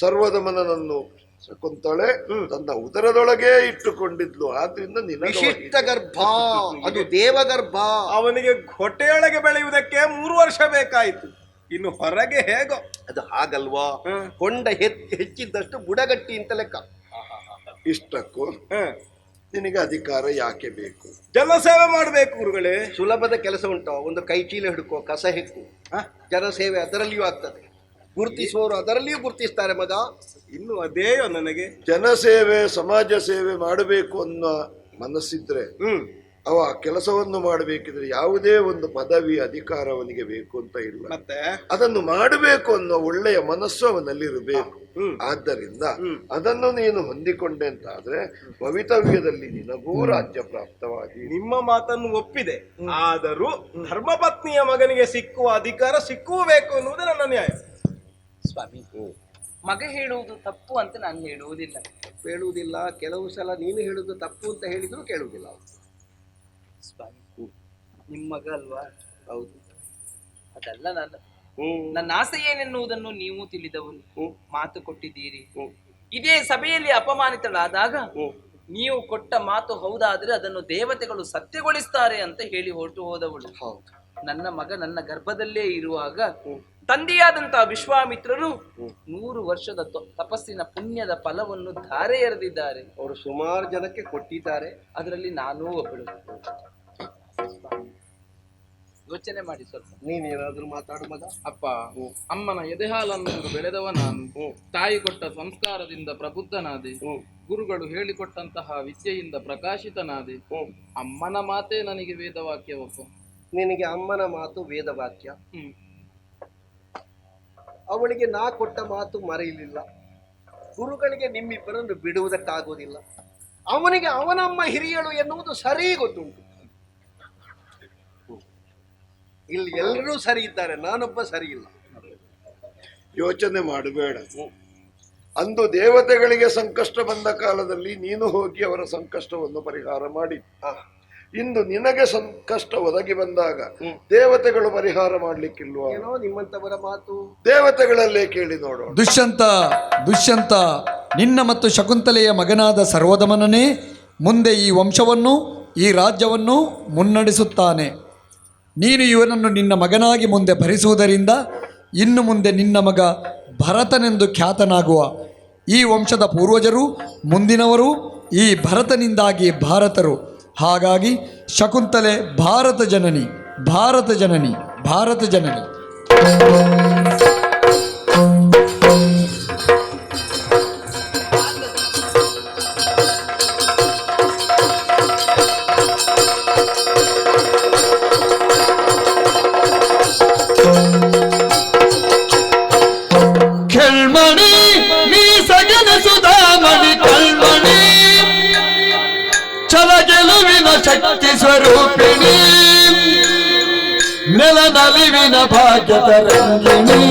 ಸರ್ವದಮನನನ್ನು ಶಕುಂತಳೆ ತನ್ನ ಉದರದೊಳಗೆ ಇಟ್ಟುಕೊಂಡಿದ್ಲು. ಆದ್ರಿಂದ
ವಿಶಿಷ್ಟ ಗರ್ಭ, ಅದು ದೇವಗರ್ಭ.
ಅವನಿಗೆ ಹೊಟ್ಟೆಯೊಳಗೆ ಬೆಳೆಯುವುದಕ್ಕೆ 3 ವರ್ಷ ಬೇಕಾಯಿತು, ಇನ್ನು ಹೊರಗೆ ಹೇಗೋ.
ಅದು ಹಾಗಲ್ವಾ? ಕೊಂಡ ಹೆಚ್ಚಿದ್ದಷ್ಟು ಬುಡಗಟ್ಟಿ ಅಂತ ಲೆಕ್ಕ.
ಇಷ್ಟಕ್ಕೂ ನಿನಗೆ ಅಧಿಕಾರ ಯಾಕೆ ಬೇಕು?
ಜನಸೇವೆ ಮಾಡಬೇಕು ಗುರುಗಳೇ.
ಸುಲಭದ ಕೆಲಸ ಉಂಟು. ಒಂದು ಕೈ ಚೀಲ ಹಿಡ್ಕೋ, ಕಸ ಹೆಕ್ಕು, ಜನಸೇವೆ ಅದರಲ್ಲಿಯೂ ಆಗ್ತದೆ. ಗುರುತಿಸುವವರು ಅದರಲ್ಲಿಯೂ ಗುರುತಿಸ್ತಾರೆ ಮಗ.
ಇನ್ನು ಅದೇಯೋ ನನಗೆ.
ಜನಸೇವೆ, ಸಮಾಜ ಸೇವೆ ಮಾಡಬೇಕು ಅನ್ನೋ ಮನಸ್ಸಿದ್ರೆ ಅವ ಕೆಲಸವನ್ನು ಮಾಡಬೇಕಿದ್ರೆ ಯಾವುದೇ ಒಂದು ಪದವಿ ಅಧಿಕಾರ ಅವನಿಗೆ ಬೇಕು ಅಂತ ಇಲ್ಲ.
ಮತ್ತೆ
ಅದನ್ನು ಮಾಡಬೇಕು ಅನ್ನೋ ಒಳ್ಳೆಯ ಮನಸ್ಸು ಅವನಲ್ಲಿರಬೇಕು. ಆದ್ದರಿಂದ ಅದನ್ನು ನೀನು ಹೊಂದಿಕೊಂಡೆ ಅಂತ ಆದ್ರೆ ಭವಿತವ್ಯದಲ್ಲಿ ನಿನಗೂ ರಾಜ್ಯ ಪ್ರಾಪ್ತವಾಗಿ.
ನಿಮ್ಮ ಮಾತನ್ನು ಒಪ್ಪಿದೆ, ಆದರೂ ಧರ್ಮಪತ್ನಿಯ ಮಗನಿಗೆ ಸಿಕ್ಕುವ ಅಧಿಕಾರ ಸಿಕ್ಕುಬೇಕು ಎನ್ನುವುದು ನನ್ನ ನ್ಯಾಯ.
ಸ್ವಾಮಿ, ಮಗ ಹೇಳುವುದು ತಪ್ಪು ಅಂತ ನಾನು
ಹೇಳುವುದಿಲ್ಲ. ಕೆಲವು ಸಲ ನೀನು ಹೇಳುವುದು ತಪ್ಪು ಅಂತ ಹೇಳಿದ್ರು ಕೇಳುವುದಿಲ್ಲ.
ಸ್ವಾಮಿ, ನಿಮ್ಮ ಮಗ ಅಲ್ವಾ?
ಹೌದು.
ಅದಲ್ಲ ನನ್ನ ಆಸೆ ಏನೆನ್ನುವುದನ್ನು ನೀವು ತಿಳಿದವರು, ಮಾತು ಕೊಟ್ಟಿದ್ದೀರಿ. ಇದೇ ಸಭೆಯಲ್ಲಿ ಅಪಮಾನಿತಳಾದಾಗ ನೀವು ಕೊಟ್ಟ ಮಾತು ಹೌದಾದ್ರೆ ಅದನ್ನು ದೇವತೆಗಳು ಸತ್ಯಗೊಳಿಸ್ತಾರೆ ಅಂತ ಹೇಳಿ ಹೊರಟು ಹೋದವಳು. ನನ್ನ ಮಗ ನನ್ನ ಗರ್ಭದಲ್ಲೇ ಇರುವಾಗ ತಂದೆಯಾದಂತಹ ವಿಶ್ವಾಮಿತ್ರರು 100 ವರ್ಷದ ತಪಸ್ಸಿನ ಪುಣ್ಯದ ಫಲವನ್ನು ಧಾರೆ ಎರೆದಿದ್ದಾರೆ.
ಅವರು ಸುಮಾರು ಜನಕ್ಕೆ ಕೊಟ್ಟಿದ್ದಾರೆ,
ಅದರಲ್ಲಿ ನಾನೂ ಒಬ್ಬಳು. ಯೋಚನೆ ಮಾಡಿ ಸ್ವಲ್ಪ.
ನೀನೇನಾದ್ರೂ ಮಾತಾಡು ಮಗ.
ಅಪ್ಪ, ಅಮ್ಮನ ಎದೆಹಾಲನ್ನು ಬೆಳೆದವ ನಾನು. ತಾಯಿ ಕೊಟ್ಟ ಸಂಸ್ಕಾರದಿಂದ ಪ್ರಬುದ್ಧನಾದೆ. ಗುರುಗಳು ಹೇಳಿಕೊಟ್ಟಂತಹ ವಿದ್ಯೆಯಿಂದ ಪ್ರಕಾಶಿತನಾದೆ. ಅಮ್ಮನ ಮಾತೇ ನನಗೆ ವೇದವಾಕ್ಯವಪ್ಪ.
ನಿನಗೆ ಅಮ್ಮನ ಮಾತು ವೇದವಾಕ್ಯ. ಅವಳಿಗೆ ನಾ ಕೊಟ್ಟ ಮಾತು ಮರೆಯಲಿಲ್ಲ. ಗುರುಗಳಿಗೆ ನಿಮ್ಮಿಬ್ಬರನ್ನು ಬಿಡುವುದಕ್ಕಾಗುವುದಿಲ್ಲ. ಅವನಿಗೆ ಅವನಮ್ಮ ಹಿರಿಯಳು ಎನ್ನುವುದು ಸರಿ ಗೊತ್ತುಂಟು. ಇಲ್ಲಿ ಎಲ್ಲರೂ ಸರಿ ಇದ್ದಾರೆ, ನಾನೊಬ್ಬ ಸರಿ ಇಲ್ಲ.
ಯೋಚನೆ ಮಾಡಬೇಡ. ಅಂದು ದೇವತೆಗಳಿಗೆ ಸಂಕಷ್ಟ ಬಂದ ಕಾಲದಲ್ಲಿ ನೀನು ಹೋಗಿ ಅವರ ಸಂಕಷ್ಟವನ್ನು ಪರಿಹಾರ ಮಾಡಿ. ಇಂದು ನಿನಗೆ ಸಂಕಷ್ಟ ಒದಗಿ ಬಂದಾಗ ದೇವತೆಗಳು ಪರಿಹಾರ ಮಾಡ್ಲಿಕ್ಕಿಲ್ವೋ?
ಏನೋ ನಿಮ್ಮಂತವರ ಮಾತು
ದೇವತೆಗಳಲ್ಲೇ ಕೇಳಿ ನೋಡೋಣ.
ದುಷ್ಯಂತ, ನಿನ್ನ ಮತ್ತು ಶಕುಂತಲೆಯ ಮಗನಾದ ಸರ್ವದಮನನೇ ಮುಂದೆ ಈ ವಂಶವನ್ನು, ಈ ರಾಜ್ಯವನ್ನು ಮುನ್ನಡೆಸುತ್ತಾನೆ. ನೀನು ಇವನನ್ನು ನಿನ್ನ ಮಗನಾಗಿ ಮುಂದೆ ಭರಿಸುವುದರಿಂದ ಇನ್ನು ಮುಂದೆ ನಿನ್ನ ಮಗ ಭರತನೆಂದು ಖ್ಯಾತನಾಗುವ. ಈ ವಂಶದ ಪೂರ್ವಜರು, ಮುಂದಿನವರು ಈ ಭರತನಿಂದಾಗಿ ಭಾರತರು. ಹಾಗಾಗಿ ಶಕುಂತಲೆ ಭಾರತ ಜನನಿ, ಭಾರತ ಜನನಿ, ಭಾರತ ಜನನಿ.
ಕೆಳ್ಮಣಿ ನೀ ಸಗನ ಸುಧಾಮಣಿ ಕಳ್ಮಣಿ ಛಲ ಗೆಲುವಿನ ಶಕ್ತಿ ಸ್ವರೂಪಿಣಿ ನೆಲ ನಲಿವಿನ ಭಾಗ್ಯದ ರಂಗಿಣಿ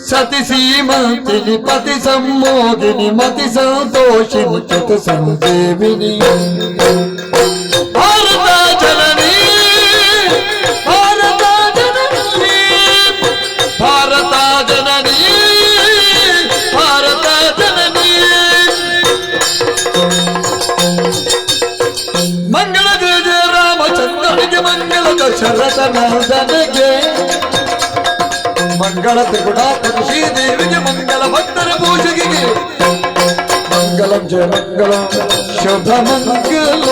ಸತಿ ಸೀಮಂತಿನಿ ಪತಿ ಸಂಮೋದಿನಿ ಮತಿ ಸಂತೋಷಿನಿ ಚತ ಸಂಜೀವಿನಿ ಭಾರತ ಜನನಿ ಭಾರತ ಜನನಿ ಭಾರತ ಜನನಿ ಭಾರತ ಜನನಿ ಮಂಗಳ ಜಯ ಜಯ ರಾಮಚಂದ್ರನಿಗೆ ಮಂಗಳ ದಶರಥ ನಂದನಿಗೆ ಮಂಗಳ ತ್ರಿಗುಣಾತ್ಮಕ ಶ್ರೀದೇವಿಗೆ ಮಂಗಲ ಭಕ್ತರ ಪೂಜೆಗೆ ಮಂಗಲಂ ಜಯ ಮಂಗಲಂ ಶುಭ ಮಂಗಲ